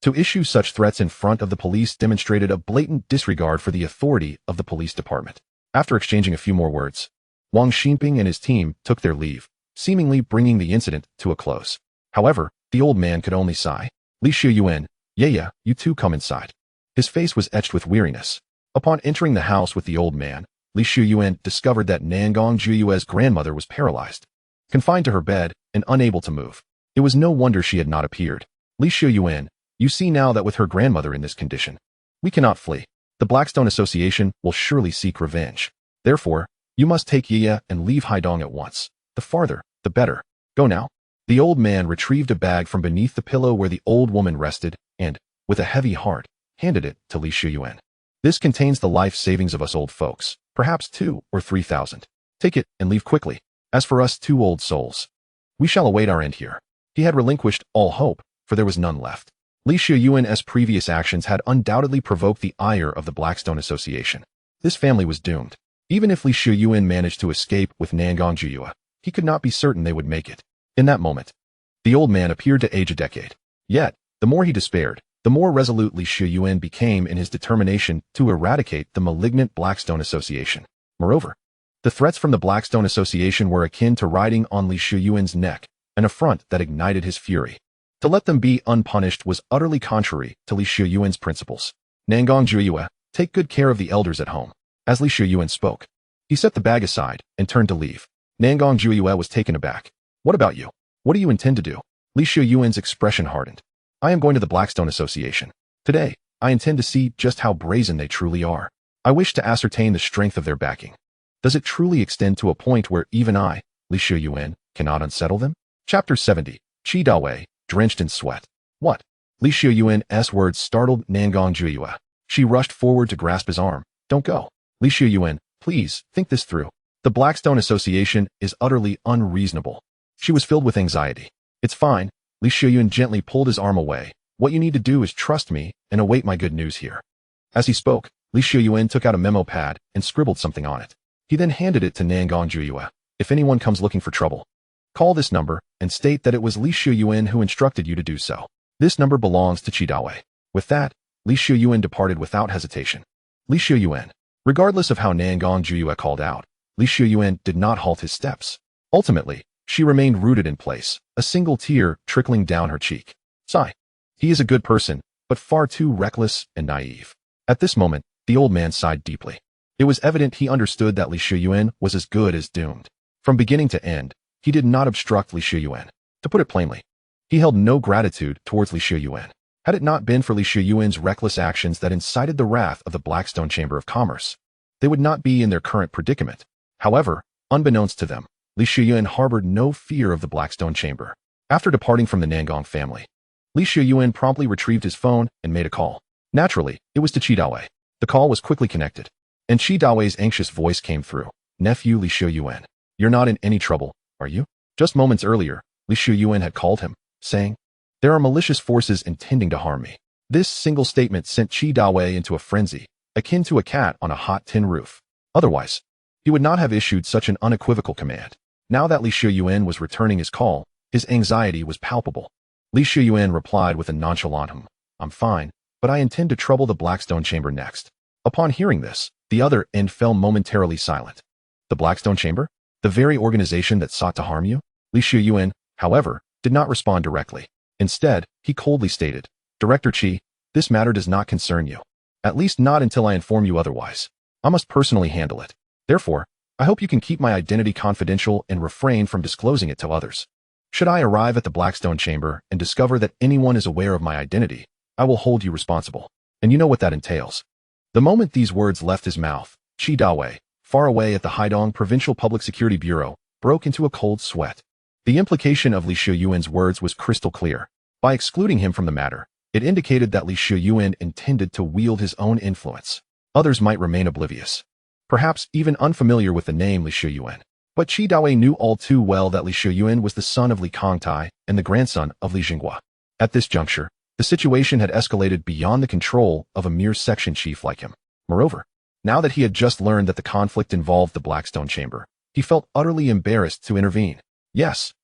To issue such threats in front of the police demonstrated a blatant disregard for the authority of the police department. After exchanging a few more words, Wang Xinping and his team took their leave, seemingly bringing the incident to a close. However, the old man could only sigh. Xiuyuan, yeah, you two come inside. His face was etched with weariness. Upon entering the house with the old man, Xiuyuan discovered that Nangong Juyue's grandmother was paralyzed, confined to her bed, and unable to move. It was no wonder she had not appeared. Xiuyuan, you see now that with her grandmother in this condition, we cannot flee. The Blackstone Association will surely seek revenge. Therefore, you must take Yiya and leave Haidong at once. The farther, the better. Go now. The old man retrieved a bag from beneath the pillow where the old woman rested and, with a heavy heart, handed it to Xiuyuan. This contains the life savings of us old folks, perhaps 2,000 or 3,000. Take it and leave quickly. As for us two old souls, we shall await our end here. He had relinquished all hope, for there was none left. Xiuyuan's previous actions had undoubtedly provoked the ire of the Blackstone Association. This family was doomed. Even if Xiuyuan managed to escape with Nangong Juyue, he could not be certain they would make it. In that moment, the old man appeared to age a decade. Yet, the more he despaired, the more resolute Xiuyuan became in his determination to eradicate the malignant Blackstone Association. Moreover, the threats from the Blackstone Association were akin to riding on Xiuyuan's neck, an affront that ignited his fury. To let them be unpunished was utterly contrary to Xiuyuan's principles. Nangong Juyue, take good care of the elders at home. As Xiuyuan spoke, he set the bag aside and turned to leave. Nangong Juyue was taken aback. What about you? What do you intend to do? Xiuyuan's expression hardened. I am going to the Blackstone Association. Today, I intend to see just how brazen they truly are. I wish to ascertain the strength of their backing. Does it truly extend to a point where even I, Xiuyuan, cannot unsettle them? Chapter 70. Qi Dawei, drenched in sweat. What? Xiuyuan's words startled Nangong Juyue. She rushed forward to grasp his arm. Don't go. Xiuyuan, please, think this through. The Blackstone Association is utterly unreasonable. She was filled with anxiety. It's fine. Xiuyuan gently pulled his arm away. What you need to do is trust me and await my good news here. As he spoke, Xiuyuan took out a memo pad and scribbled something on it. He then handed it to Nangong Juyue. If anyone comes looking for trouble, call this number and state that it was Xiuyuan who instructed you to do so. This number belongs to Qi Dawei. With that, Xiuyuan departed without hesitation. Xiuyuan. Regardless of how Nangong Juyue called out, Xiuyuan did not halt his steps. Ultimately, she remained rooted in place, a single tear trickling down her cheek. Sigh. He is a good person, but far too reckless and naive. At this moment, the old man sighed deeply. It was evident he understood that Xiuyuan was as good as doomed. From beginning to end, he did not obstruct Xiuyuan. To put it plainly, he held no gratitude towards Xiuyuan. Had it not been for Xiuyuan's reckless actions that incited the wrath of the Blackstone Chamber of Commerce, they would not be in their current predicament. However, unbeknownst to them, Xiuyuan harbored no fear of the Blackstone Chamber. After departing from the Nangong family, Xiuyuan promptly retrieved his phone and made a call. Naturally, it was to Qi Dawei. The call was quickly connected, and Qi Dawei's anxious voice came through. Nephew Xiuyuan, you're not in any trouble, are you? Just moments earlier, Xiuyuan had called him, saying, there are malicious forces intending to harm me. This single statement sent Qi Dawei into a frenzy, akin to a cat on a hot tin roof. Otherwise, he would not have issued such an unequivocal command. Now that Xiuyuan was returning his call, his anxiety was palpable. Xiuyuan replied with a nonchalant I'm fine, but I intend to trouble the Blackstone Chamber next. Upon hearing this, the other end fell momentarily silent. The Blackstone Chamber? The very organization that sought to harm you? Xiuyuan, however, did not respond directly. Instead, he coldly stated, Director Qi, this matter does not concern you. At least not until I inform you otherwise. I must personally handle it. Therefore, I hope you can keep my identity confidential and refrain from disclosing it to others. Should I arrive at the Blackstone Chamber and discover that anyone is aware of my identity, I will hold you responsible. And you know what that entails. The moment these words left his mouth, Qi Dawei, far away at the Haidong Provincial Public Security Bureau, broke into a cold sweat. The implication of Li Xiuyuan's words was crystal clear. By excluding him from the matter, it indicated that Li Xiuyuan intended to wield his own influence. Others might remain oblivious, perhaps even unfamiliar with the name Li Xiuyuan. But Qi Dawei knew all too well that Li Xiuyuan was the son of Li Kongtai and the grandson of Li Jinghua. At this juncture, the situation had escalated beyond the control of a mere section chief like him. Moreover, now that he had just learned that the conflict involved the Blackstone chamber, he felt utterly embarrassed to intervene. Yes,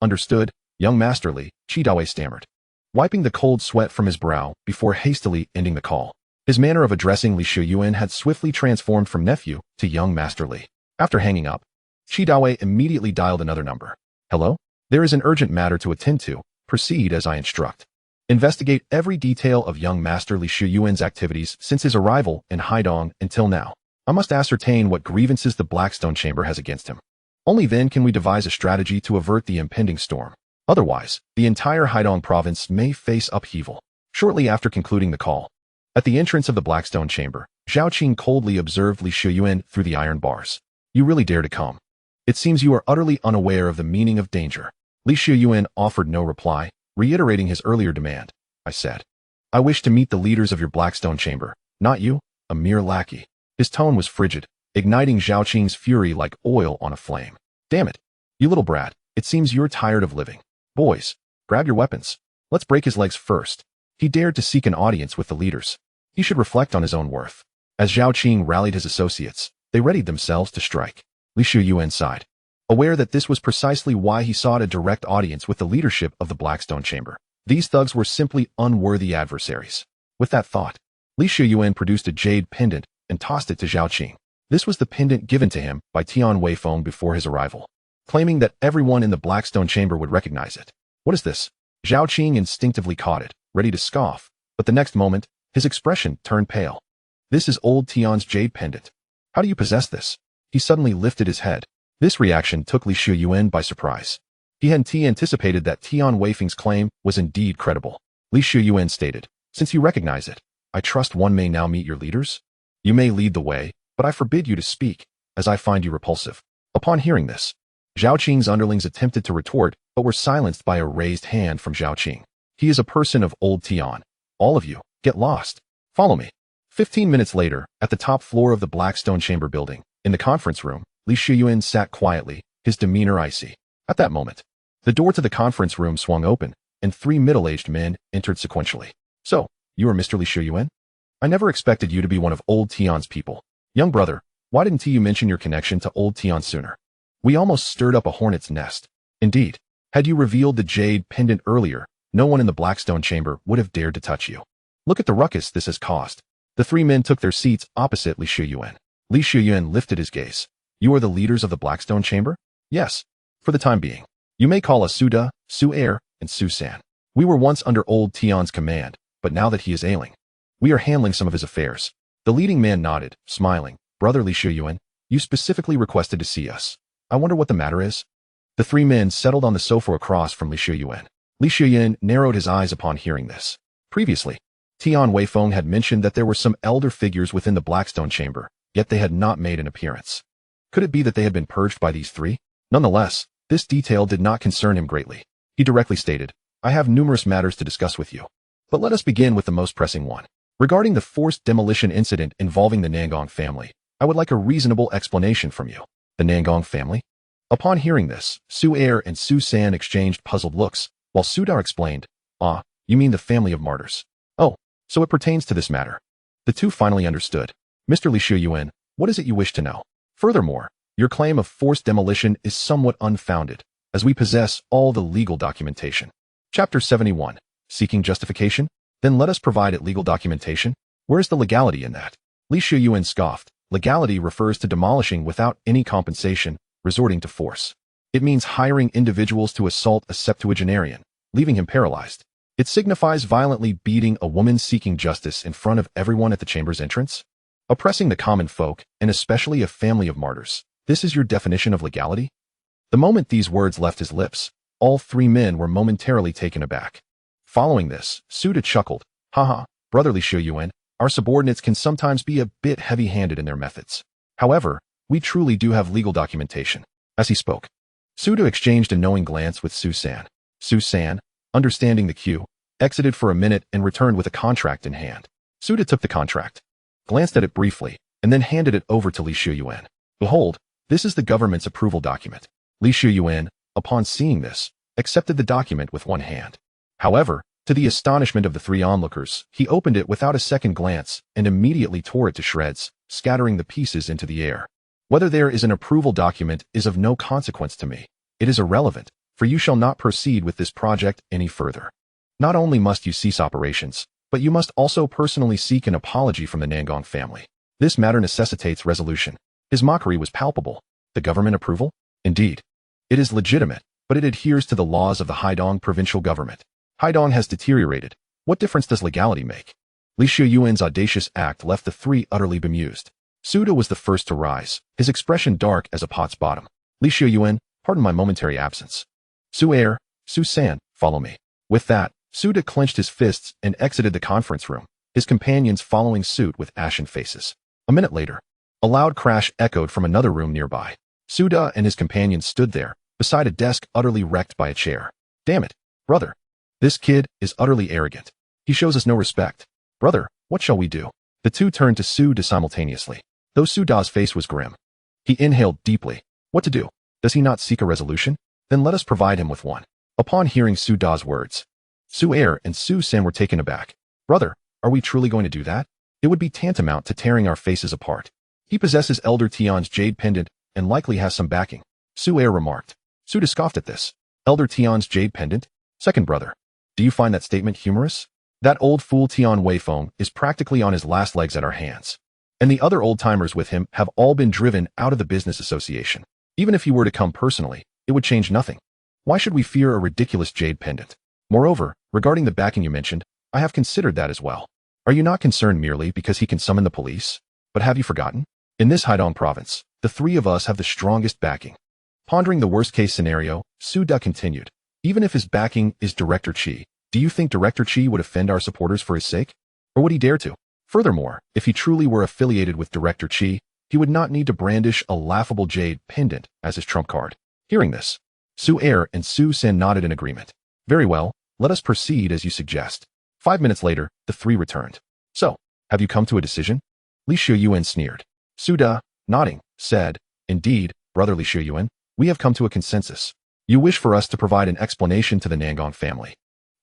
understood, young Master Li, Qi Dawei stammered, wiping the cold sweat from his brow before hastily ending the call. His manner of addressing Li Xiuyuan had swiftly transformed from nephew to young Master Li. After hanging up, Qi Dawei immediately dialed another number. Hello? There is an urgent matter to attend to. Proceed as I instruct. Investigate every detail of young Master Li Xiuyuan's activities since his arrival in Haidong until now. I must ascertain what grievances the Blackstone chamber has against him. Only then can we devise a strategy to avert the impending storm. Otherwise, the entire Haidong province may face upheaval. Shortly after concluding the call, at the entrance of the Blackstone chamber, Zhao Qing coldly observed Li Xiuyuan through the iron bars. You really dare to come? It seems you are utterly unaware of the meaning of danger. Li Xiuyuan offered no reply, reiterating his earlier demand. I said, I wish to meet the leaders of your Blackstone chamber, not you, a mere lackey. His tone was frigid, igniting Zhao Qing's fury like oil on a flame. Damn it, you little brat, it seems you're tired of living. Boys, grab your weapons. Let's break his legs first. He dared to seek an audience with the leaders. He should reflect on his own worth. As Zhao Qing rallied his associates, they readied themselves to strike. Li Xiuyuan sighed, aware that this was precisely why he sought a direct audience with the leadership of the Blackstone chamber. These thugs were simply unworthy adversaries. With that thought, Li Xiuyuan produced a jade pendant and tossed it to Zhao Qing. This was the pendant given to him by Tian Weifeng before his arrival, claiming that everyone in the Blackstone chamber would recognize it. What is this? Zhao Qing instinctively caught it, ready to scoff, but the next moment, his expression turned pale. This is old Tian's jade pendant. How do you possess this? He suddenly lifted his head. This reaction took Li Xiuyuan by surprise. He hadn't anticipated that Tian Weifeng's claim was indeed credible. Li Xiuyuan stated, since you recognize it, I trust one may now meet your leaders? You may lead the way, but I forbid you to speak, as I find you repulsive. Upon hearing this, Zhao Qing's underlings attempted to retort, but were silenced by a raised hand from Zhao Qing. He is a person of old Tian. All of you, get lost. Follow me. 15 minutes later, at the top floor of the Blackstone chamber building, in the conference room, Li Xiuyuan sat quietly, his demeanor icy. At that moment, the door to the conference room swung open, and 3 middle-aged men entered sequentially. So, you are Mr. Li Xiuyuan? I never expected you to be one of old Tian's people. Young brother, why didn't you mention your connection to old Tian sooner? We almost stirred up a hornet's nest. Indeed, had you revealed the jade pendant earlier, no one in the Blackstone chamber would have dared to touch you. Look at the ruckus this has caused. The 3 men took their seats opposite Li Xiuyuan. Li Xiuyuan lifted his gaze. You are the leaders of the Blackstone chamber? Yes, for the time being. You may call us Suda, Su Air, and Su San. We were once under old Tian's command, but now that he is ailing, we are handling some of his affairs. The leading man nodded, smiling. Brother Li Xiuyuan, you specifically requested to see us. I wonder what the matter is. The 3 men settled on the sofa across from Li Xiuyuan. Li Xiuyuan narrowed his eyes upon hearing this. Previously, Tian Weifeng had mentioned that there were some elder figures within the Blackstone chamber, yet they had not made an appearance. Could it be that they had been purged by these 3? Nonetheless, this detail did not concern him greatly. He directly stated, I have numerous matters to discuss with you. But let us begin with the most pressing one. Regarding the forced demolition incident involving the Nangong family, I would like a reasonable explanation from you. The Nangong family? Upon hearing this, Su Air and Su San exchanged puzzled looks, while Su Dar explained, Ah, you mean the family of martyrs. Oh, so it pertains to this matter. The 2 finally understood. Mr. Li Xiuyuan, what is it you wish to know? Furthermore, your claim of forced demolition is somewhat unfounded, as we possess all the legal documentation. Chapter 71. Seeking justification? Then let us provide it legal documentation. Where is the legality in that? Li Xiuyuan scoffed. Legality refers to demolishing without any compensation, resorting to force. It means hiring individuals to assault a septuagenarian, leaving him paralyzed. It signifies violently beating a woman seeking justice in front of everyone at the chamber's entrance, oppressing the common folk, and especially a family of martyrs. This is your definition of legality? The moment these words left his lips, all 3 men were momentarily taken aback. Following this, Suda chuckled. Haha, brother Li Xiuyuan, our subordinates can sometimes be a bit heavy-handed in their methods. However, we truly do have legal documentation. As he spoke, Suda exchanged a knowing glance with Su-san. Su-san, understanding the cue, exited for a minute and returned with a contract in hand. Suda took the contract, glanced at it briefly, and then handed it over to Xiuyuan. Behold, this is the government's approval document. Xiuyuan, upon seeing this, accepted the document with one hand. However, to the astonishment of the three onlookers, he opened it without a second glance and immediately tore it to shreds, scattering the pieces into the air. Whether there is an approval document is of no consequence to me. It is irrelevant, for you shall not proceed with this project any further. Not only must you cease operations, but you must also personally seek an apology from the Nangong family. This matter necessitates resolution. His mockery was palpable. The government approval? Indeed. It is legitimate, but it adheres to the laws of the Haidong provincial government. Haidong has deteriorated. What difference does legality make? Xiuyuan's audacious act left the three utterly bemused. Suda was the first to rise, his expression dark as a pot's bottom. Xiuyuan, pardon my momentary absence. Su-air, Su-san, follow me. With that, Suda clenched his fists and exited the conference room, his companions following suit with ashen faces. A minute later, a loud crash echoed from another room nearby. Suda and his companions stood there, beside a desk utterly wrecked by a chair. Damn it, brother. This kid is utterly arrogant. He shows us no respect. Brother, what shall we do? The two turned to Suda simultaneously. Though Suda's face was grim, he inhaled deeply. What to do? Does he not seek a resolution? Then let us provide him with one. Upon hearing Suda's words, Su-air and Su-san were taken aback. Brother, are we truly going to do that? It would be tantamount to tearing our faces apart. He possesses Elder Tian's jade pendant and likely has some backing. Su-air remarked. Suda scoffed at this. Elder Tian's jade pendant? Second brother. Do you find that statement humorous? That old fool Tian Weifeng is practically on his last legs at our hands. And the other old-timers with him have all been driven out of the business association. Even if he were to come personally, it would change nothing. Why should we fear a ridiculous jade pendant? Moreover, regarding the backing you mentioned, I have considered that as well. Are you not concerned merely because he can summon the police? But have you forgotten? In this Haidong province, the three of us have the strongest backing. Pondering the worst-case scenario, Suda continued. Even if his backing is Director Qi, do you think Director Qi would offend our supporters for his sake? Or would he dare to? Furthermore, if he truly were affiliated with Director Qi, he would not need to brandish a laughable jade pendant as his trump card. Hearing this, Su-air and Su-san nodded in agreement. Very well, let us proceed as you suggest. 5 minutes later, the three returned. So, have you come to a decision? Xiuyuan sneered. Suda, nodding, said, Indeed, brother Xiuyuan, we have come to a consensus. You wish for us to provide an explanation to the Nangong family.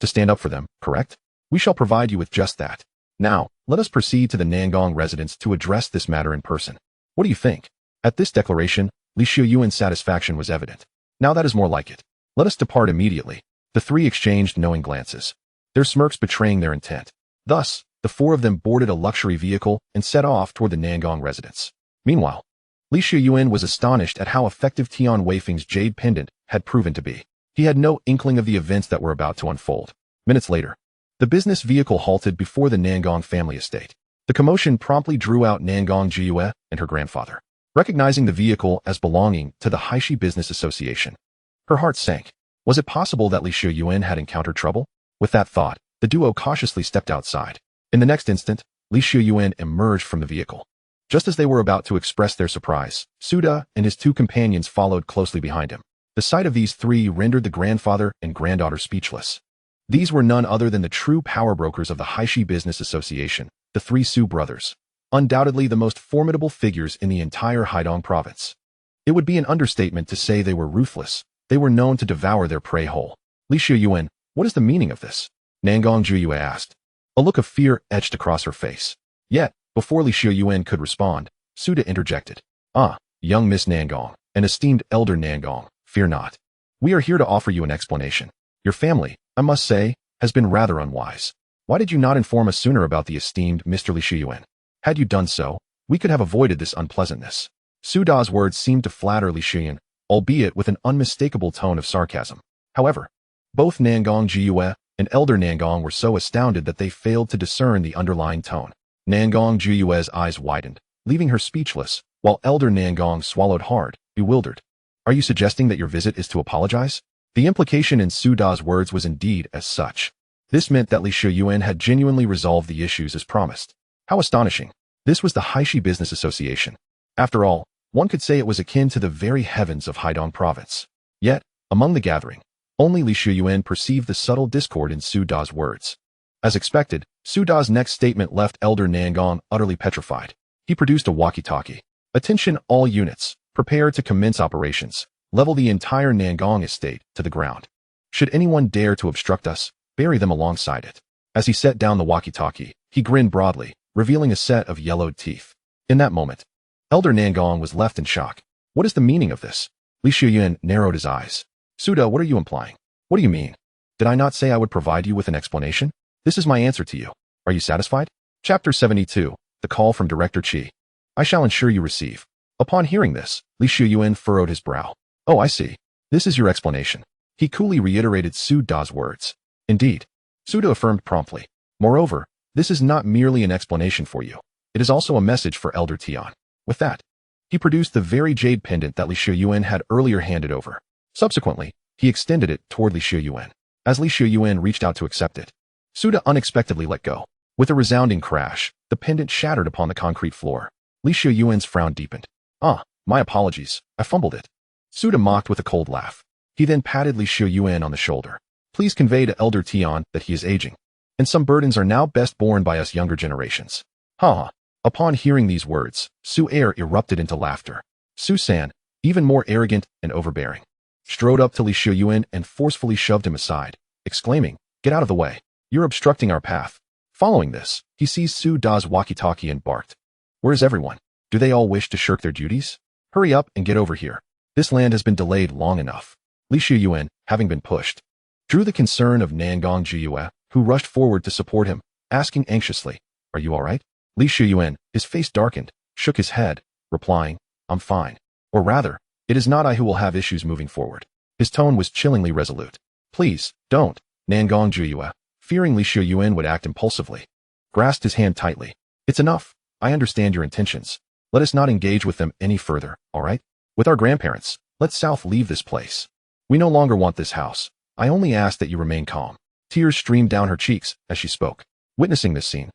To stand up for them, correct? We shall provide you with just that. Now, let us proceed to the Nangong residence to address this matter in person. What do you think? At this declaration, Xiuyuan's satisfaction was evident. Now that is more like it. Let us depart immediately. The three exchanged knowing glances, their smirks betraying their intent. Thus, the four of them boarded a luxury vehicle and set off toward the Nangong residence. Meanwhile, Xiuyuan was astonished at how effective Tian Weifeng's jade pendant had proven to be. He had no inkling of the events that were about to unfold. Minutes later, the business vehicle halted before the Nangong family estate. The commotion promptly drew out Nangong Xiuyuan and her grandfather. Recognizing the vehicle as belonging to the Haishi Business Association, her heart sank. Was it possible that Xiuyuan had encountered trouble? With that thought, the duo cautiously stepped outside. In the next instant, Xiuyuan emerged from the vehicle. Just as they were about to express their surprise, Suda and his two companions followed closely behind him. The sight of these three rendered the grandfather and granddaughter speechless. These were none other than the true power brokers of the Haishi Business Association, the three Su brothers, undoubtedly the most formidable figures in the entire Haidong province. It would be an understatement to say they were ruthless. They were known to devour their prey whole. Xiuyuan, what is the meaning of this? Nangong Xiuyuan asked. A look of fear etched across her face. Yet, before Xiuyuan could respond, Suda interjected. Ah, young Miss Nangong, and esteemed Elder Nangong, fear not. We are here to offer you an explanation. Your family, I must say, has been rather unwise. Why did you not inform us sooner about the esteemed Mr. Xiuyuan? Had you done so, we could have avoided this unpleasantness. Suda's words seemed to flatter Leysuen, albeit with an unmistakable tone of sarcasm. However, both Nangong Xiuyuan and Elder Nangong were so astounded that they failed to discern the underlying tone. Nangong Xiuyuan's eyes widened, leaving her speechless, while Elder Nangong swallowed hard, bewildered. Are you suggesting that your visit is to apologize? The implication in Suda's words was indeed as such. This meant that Xiuyuan had genuinely resolved the issues as promised. How astonishing. This was the Haishi Business Association. After all, one could say it was akin to the very heavens of Haidong province. Yet, among the gathering, only Xiuyuan perceived the subtle discord in Su Da's words. As expected, Su Da's next statement left Elder Nangong utterly petrified. He produced a walkie-talkie. "Attention all units, prepare to commence operations. Level the entire Nangong estate to the ground. Should anyone dare to obstruct us, bury them alongside it." As he set down the walkie-talkie, he grinned broadly, revealing a set of yellowed teeth. In that moment, Elder Nangong was left in shock. What is the meaning of this? Xiuyuan narrowed his eyes. "Suda, what are you implying? What do you mean? Did I not say I would provide you with an explanation? This is my answer to you. Are you satisfied?" Chapter 72, The Call from Director Qi. "I shall ensure you receive." Upon hearing this, Xiuyuan furrowed his brow. "Oh, I see. This is your explanation." He coolly reiterated Su Da's words. "Indeed." Suda affirmed promptly. "Moreover, this is not merely an explanation for you. It is also a message for Elder Tian." With that, he produced the very jade pendant that Xiuyuan had earlier handed over. Subsequently, he extended it toward Xiuyuan. As Xiuyuan reached out to accept it, Suda unexpectedly let go. With a resounding crash, the pendant shattered upon the concrete floor. Xiuyuan's frown deepened. "Ah, my apologies, I fumbled it." Suda mocked with a cold laugh. He then patted Xiuyuan on the shoulder. "Please convey to Elder Tian that he is aging, and some burdens are now best borne by us younger generations." Ha ha. Upon hearing these words, Su Air erupted into laughter. Su San, even more arrogant and overbearing, strode up to Xiuyuan and forcefully shoved him aside, exclaiming, "Get out of the way. You're obstructing our path." Following this, he seized Su Da's walkie-talkie and barked. "Where's everyone? Do they all wish to shirk their duties? Hurry up and get over here. This land has been delayed long enough." Xiuyuan, having been pushed, drew the concern of Nangong Jiyue, who rushed forward to support him, asking anxiously, "Are you all right?" Xiuyuan, his face darkened, shook his head, replying, "I'm fine. Or rather, it is not I who will have issues moving forward." His tone was chillingly resolute. "Please, don't." Nangong Jiyue, fearing Xiuyuan would act impulsively, grasped his hand tightly. "It's enough. I understand your intentions. Let us not engage with them any further, all right? With our grandparents, let South leave this place. We no longer want this house. I only ask that you remain calm." Tears streamed down her cheeks as she spoke. Witnessing this scene,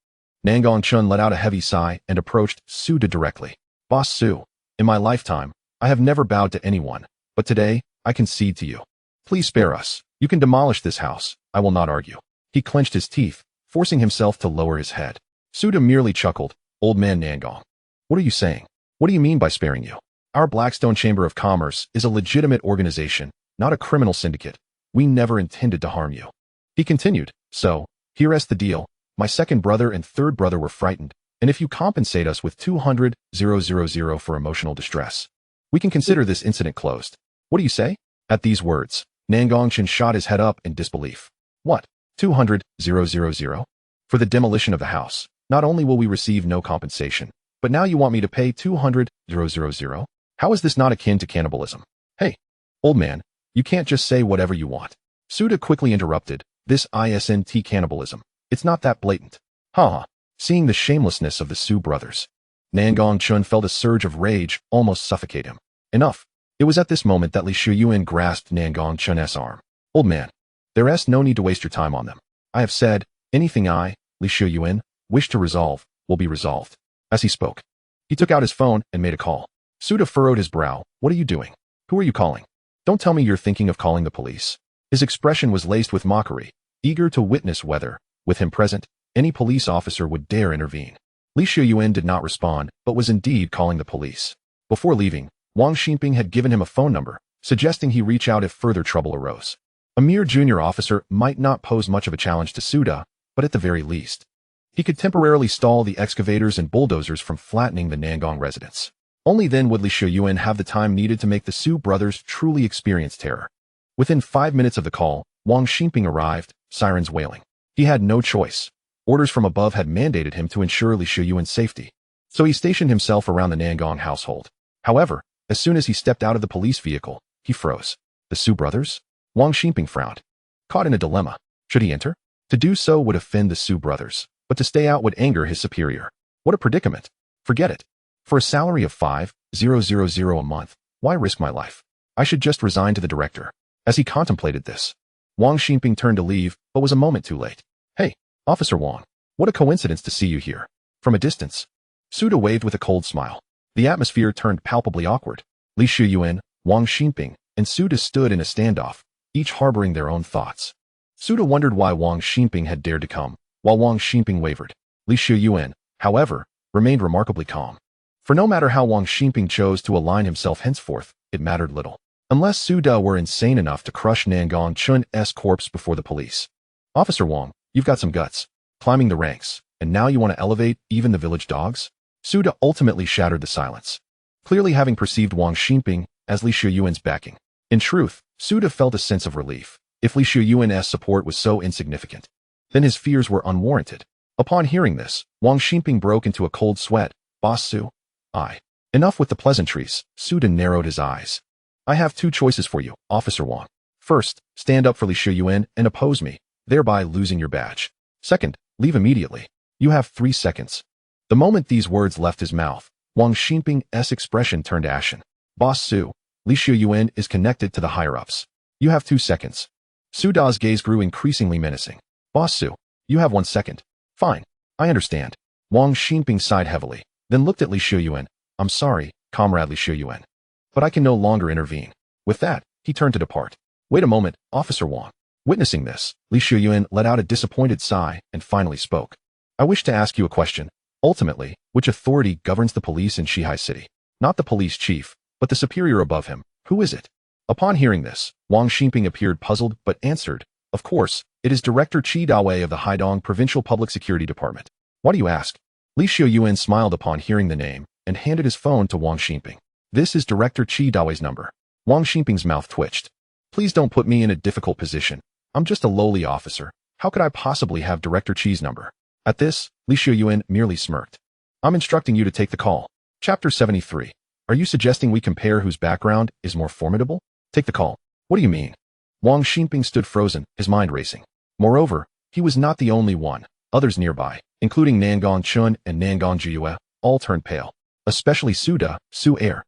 Nangong Chun let out a heavy sigh and approached Su Da directly. "Boss Su, in my lifetime, I have never bowed to anyone, but today, I concede to you. Please spare us. You can demolish this house. I will not argue." He clenched his teeth, forcing himself to lower his head. Su Da merely chuckled. "Old man Nangong, what are you saying? What do you mean by sparing you? Our Blackstone Chamber of Commerce is a legitimate organization, not a criminal syndicate. We never intended to harm you." He continued, "So, here's the deal. My second brother and third brother were frightened, and if you compensate us with 200,000 for emotional distress, we can consider this incident closed. What do you say?" At these words, Nangong Chen shot his head up in disbelief. "What? 200,000? For the demolition of the house? Not only will we receive no compensation, but now you want me to pay 200,000? How is this not akin to cannibalism?" "Hey, old man, you can't just say whatever you want." Suda quickly interrupted. "This isn't cannibalism. It's not that blatant." Ha ha. Seeing the shamelessness of the Su brothers, Nangong Chun felt a surge of rage almost suffocate him. Enough. It was at this moment that Xiuyuan grasped Nangong Chun's arm. "Old man, there's no need to waste your time on them. I have said, anything I, Xiuyuan, wish to resolve, will be resolved." As he spoke, he took out his phone and made a call. Suda furrowed his brow. "What are you doing? Who are you calling? Don't tell me you're thinking of calling the police." His expression was laced with mockery, eager to witness whether, with him present, any police officer would dare intervene. Xiuyuan did not respond, but was indeed calling the police. Before leaving, Wang Xinping had given him a phone number, suggesting he reach out if further trouble arose. A mere junior officer might not pose much of a challenge to Suda, but at the very least, he could temporarily stall the excavators and bulldozers from flattening the Nangong residence. Only then would Xiuyuan have the time needed to make the Su brothers truly experience terror. Within 5 minutes of the call, Wang Xinping arrived, sirens wailing. He had no choice. Orders from above had mandated him to ensure Xiuyuan's safety, so he stationed himself around the Nangong household. However, as soon as he stepped out of the police vehicle, he froze. The Su brothers? Wang Xinping frowned. Caught in a dilemma. Should he enter? To do so would offend the Su brothers, but to stay out would anger his superior. What a predicament. Forget it. For a salary of 5,000 a month, why risk my life? I should just resign to the director. As he contemplated this, Wang Xinping turned to leave, but was a moment too late. "Hey, Officer Wang, what a coincidence to see you here." From a distance, Suda waved with a cold smile. The atmosphere turned palpably awkward. Li Xiuyuan, Wang Xinping, and Su Da stood in a standoff, each harboring their own thoughts. Su Da wondered why Wang Xinping had dared to come, while Wang Xinping wavered. Li Xiuyuan, however, remained remarkably calm. For no matter how Wang Xinping chose to align himself henceforth, it mattered little. Unless Su Da were insane enough to crush Nangong Chun's corpse before the police. Officer Wang, you've got some guts. Climbing the ranks, and now you want to elevate even the village dogs? Su Da ultimately shattered the silence, clearly having perceived Wang Xinping as Li Xiuyuan's backing. In truth, Su Da felt a sense of relief. If Li Xiuyuan's support was so insignificant, then his fears were unwarranted. Upon hearing this, Wang Xinping broke into a cold sweat. Boss Su, enough with the pleasantries. Su Da narrowed his eyes. I have two choices for you, Officer Wang. First, stand up for Li Xiuyuan and oppose me, thereby losing your badge. Second, leave immediately. You have 3 seconds. The moment these words left his mouth, Wang Xinping's expression turned ashen. Boss Su, Li Xiuyuan is connected to the higher-ups. You have 2 seconds. Su Da's gaze grew increasingly menacing. Boss Su, you have 1 second. Fine, I understand. Wang Xinping sighed heavily, then looked at Li Xiuyuan. I'm sorry, Comrade Li Xiuyuan, but I can no longer intervene. With that, he turned to depart. Wait a moment, Officer Wang. Witnessing this, Li Xiuyuan let out a disappointed sigh and finally spoke. I wish to ask you a question. Ultimately, which authority governs the police in Xihai City? Not the police chief, but the superior above him. Who is it? Upon hearing this, Wang Xinping appeared puzzled but answered, of course, it is Director Qi Dawei of the Haidong Provincial Public Security Department. Why do you ask? Li Xiuyuan smiled upon hearing the name and handed his phone to Wang Xinping. This is Director Qi Dawei's number. Wang Xinping's mouth twitched. Please don't put me in a difficult position. I'm just a lowly officer. How could I possibly have Director Qi's number? At this, Li Xiuyuan merely smirked. I'm instructing you to take the call. Chapter 73. Are you suggesting we compare whose background is more formidable? Take the call. What do you mean? Wang Xinping stood frozen, his mind racing. Moreover, he was not the only one. Others nearby, including Nangong Chun and Nangong Xiuyuan, all turned pale. Especially Su Da, Su Er,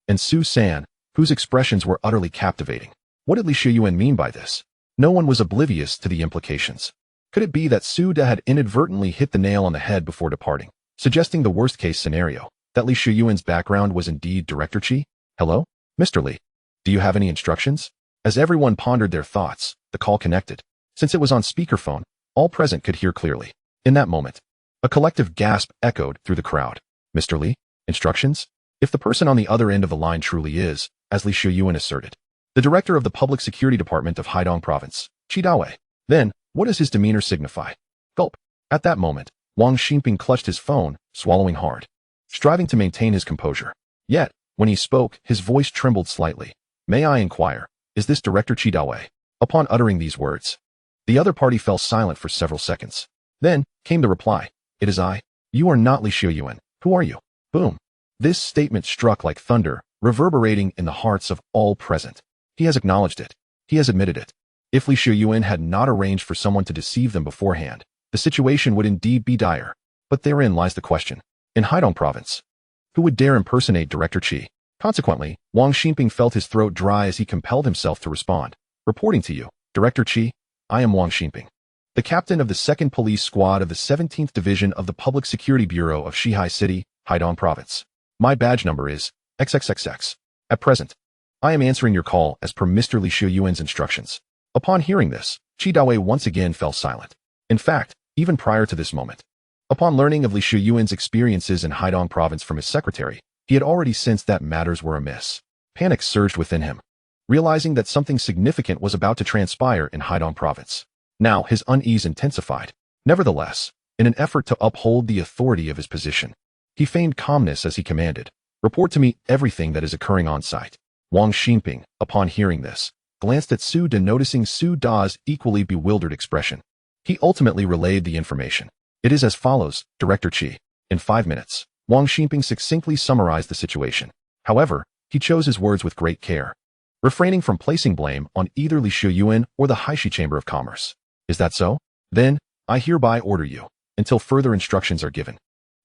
and Su San, whose expressions were utterly captivating. What did Li Xiuyuan mean by this? No one was oblivious to the implications. Could it be that Su Da had inadvertently hit the nail on the head before departing, suggesting the worst-case scenario, that Li Xiuyuan's background was indeed Director Qi? Hello? Mr. Li. Do you have any instructions? As everyone pondered their thoughts, the call connected. Since it was on speakerphone, all present could hear clearly. In that moment, a collective gasp echoed through the crowd. Mr. Li? Instructions? If the person on the other end of the line truly is, as Li Xiuyuan asserted, the director of the Public Security Department of Haidong Province, Qi Dawei, then, what does his demeanor signify? Gulp. At that moment, Wang Xinping clutched his phone, swallowing hard, striving to maintain his composure. Yet, when he spoke, his voice trembled slightly. May I inquire, is this Director Qi Dawei? Upon uttering these words, the other party fell silent for several seconds. Then, came the reply. It is I. You are not Li Xiuyuan. Who are you? Boom. This statement struck like thunder, reverberating in the hearts of all present. He has acknowledged it. He has admitted it. If Li Xiuyuan had not arranged for someone to deceive them beforehand, the situation would indeed be dire. But therein lies the question. In Haidong Province, who would dare impersonate Director Qi? Consequently, Wang Xinping felt his throat dry as he compelled himself to respond. Reporting to you, Director Qi, I am Wang Xinping, the captain of the 2nd Police Squad of the 17th Division of the Public Security Bureau of Xihai City, Haidong Province. My badge number is XXXX. At present, I am answering your call as per Mr. Li Xiuyuan's instructions. Upon hearing this, Qi Dawei once again fell silent. In fact, even prior to this moment, upon learning of Li Xiuyuan's experiences in Haidong Province from his secretary, he had already sensed that matters were amiss. Panic surged within him, realizing that something significant was about to transpire in Haidong Province. Now his unease intensified. Nevertheless, in an effort to uphold the authority of his position, he feigned calmness as he commanded, report to me everything that is occurring on site. Wang Xinping, upon hearing this, glanced at Su Da, noticing Su Da's equally bewildered expression. He ultimately relayed the information. It is as follows, Director Qi. In 5 minutes, Wang Xinping succinctly summarized the situation. However, he chose his words with great care, refraining from placing blame on either Li Xiuyuan or the Haishi Chamber of Commerce. Is that so? Then, I hereby order you, until further instructions are given,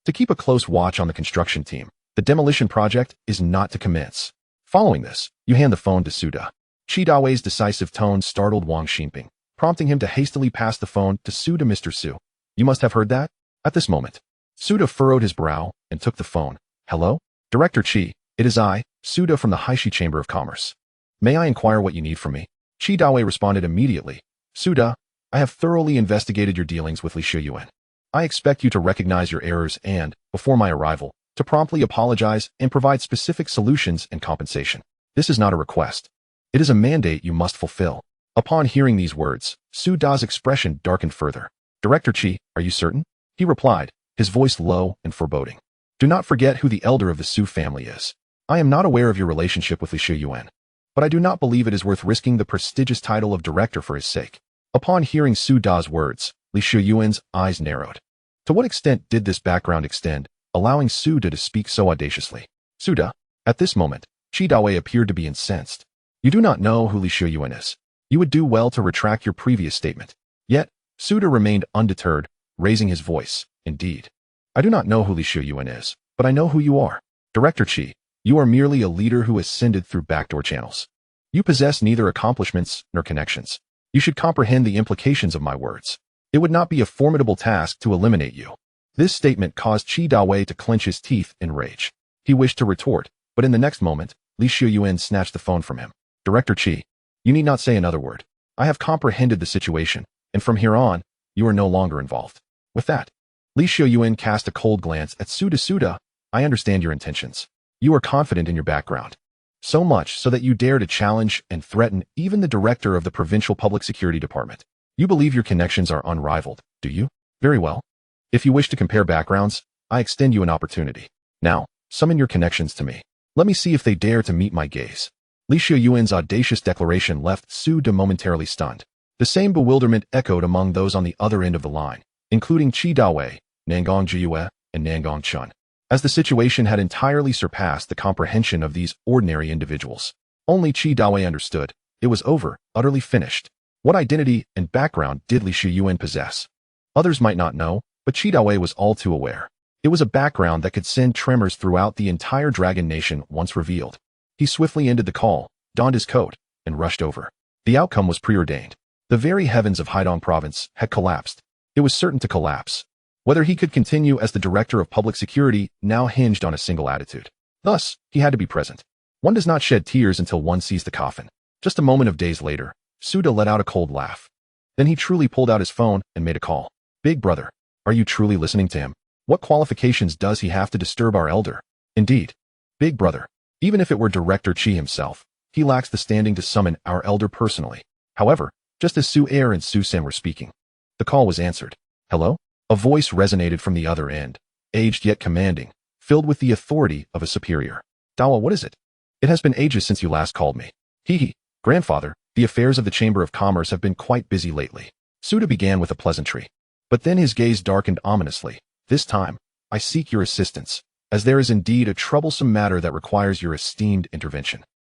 to keep a close watch on the construction team. The demolition project is not to commence. Following this, you hand the phone to Su Da. Qi Dawei's decisive tone startled Wang Xinping, prompting him to hastily pass the phone to Su Da. Mr. Su, you must have heard that? At this moment, Su Da furrowed his brow and took the phone. Hello? Director Qi, it is I, Suda from the Haishi Chamber of Commerce. May I inquire what you need from me? Qi Dawei responded immediately. Suda, I have thoroughly investigated your dealings with Xiuyuan. I expect you to recognize your errors and, before my arrival, to promptly apologize and provide specific solutions and compensation. This is not a request. It is a mandate you must fulfill. Upon hearing these words, Su Da's expression darkened further. Director Qi, are you certain? He replied, his voice low and foreboding. Do not forget who the elder of the Su family is. I am not aware of your relationship with Xiuyuan, but I do not believe it is worth risking the prestigious title of director for his sake. Upon hearing Su Da's words, Xiuyuan's eyes narrowed. To what extent did this background extend, allowing Su Da to speak so audaciously? Su Da, at this moment, Qi Dawei appeared to be incensed. You do not know who Xiuyuan is. You would do well to retract your previous statement. Yet, Su Da remained undeterred, raising his voice. Indeed. I do not know who Xiuyuan is, but I know who you are. Director Qi, you are merely a leader who ascended through backdoor channels. You possess neither accomplishments nor connections. You should comprehend the implications of my words. It would not be a formidable task to eliminate you. This statement caused Qi Dawei to clench his teeth in rage. He wished to retort, but in the next moment, Xiuyuan snatched the phone from him. Director Qi, you need not say another word. I have comprehended the situation, and from here on, you are no longer involved. With that, Xiuyuan cast a cold glance at Suda. I understand your intentions. You are confident in your background. So much so that you dare to challenge and threaten even the director of the Provincial Public Security Department. You believe your connections are unrivaled, do you? Very well. If you wish to compare backgrounds, I extend you an opportunity. Now, summon your connections to me. Let me see if they dare to meet my gaze. Xiuyuan's audacious declaration left Su Da momentarily stunned. The same bewilderment echoed among those on the other end of the line, including Qi Dawei, Nangong Jiyue, and Nangong Chun, as the situation had entirely surpassed the comprehension of these ordinary individuals. Only Qi Dawei understood. It was over, utterly finished. What identity and background did Xiuyuan possess? Others might not know, but Qi Dawei was all too aware. It was a background that could send tremors throughout the entire Dragon Nation once revealed. He swiftly ended the call, donned his coat, and rushed over. The outcome was preordained. The very heavens of Haidong Province had collapsed. It was certain to collapse. Whether he could continue as the director of public security now hinged on a single attitude. Thus, he had to be present. One does not shed tears until one sees the coffin. Just a moment of days later, Su Da let out a cold laugh. Then he truly pulled out his phone and made a call. Big brother, are you truly listening to him? What qualifications does he have to disturb our elder? Indeed. Big brother, even if it were Director Qi himself, he lacks the standing to summon our elder personally. However, just as Su Er and Su Sen were speaking, the call was answered. Hello? A voice resonated from the other end, aged yet commanding, filled with the authority of a superior. Dawa, what is it? It has been ages since you last called me. Hee, grandfather, the affairs of the Chamber of Commerce have been quite busy lately. Su Da began with a pleasantry. But then his gaze darkened ominously. This time, I seek your assistance, as there is indeed a troublesome matter that requires your esteemed intervention.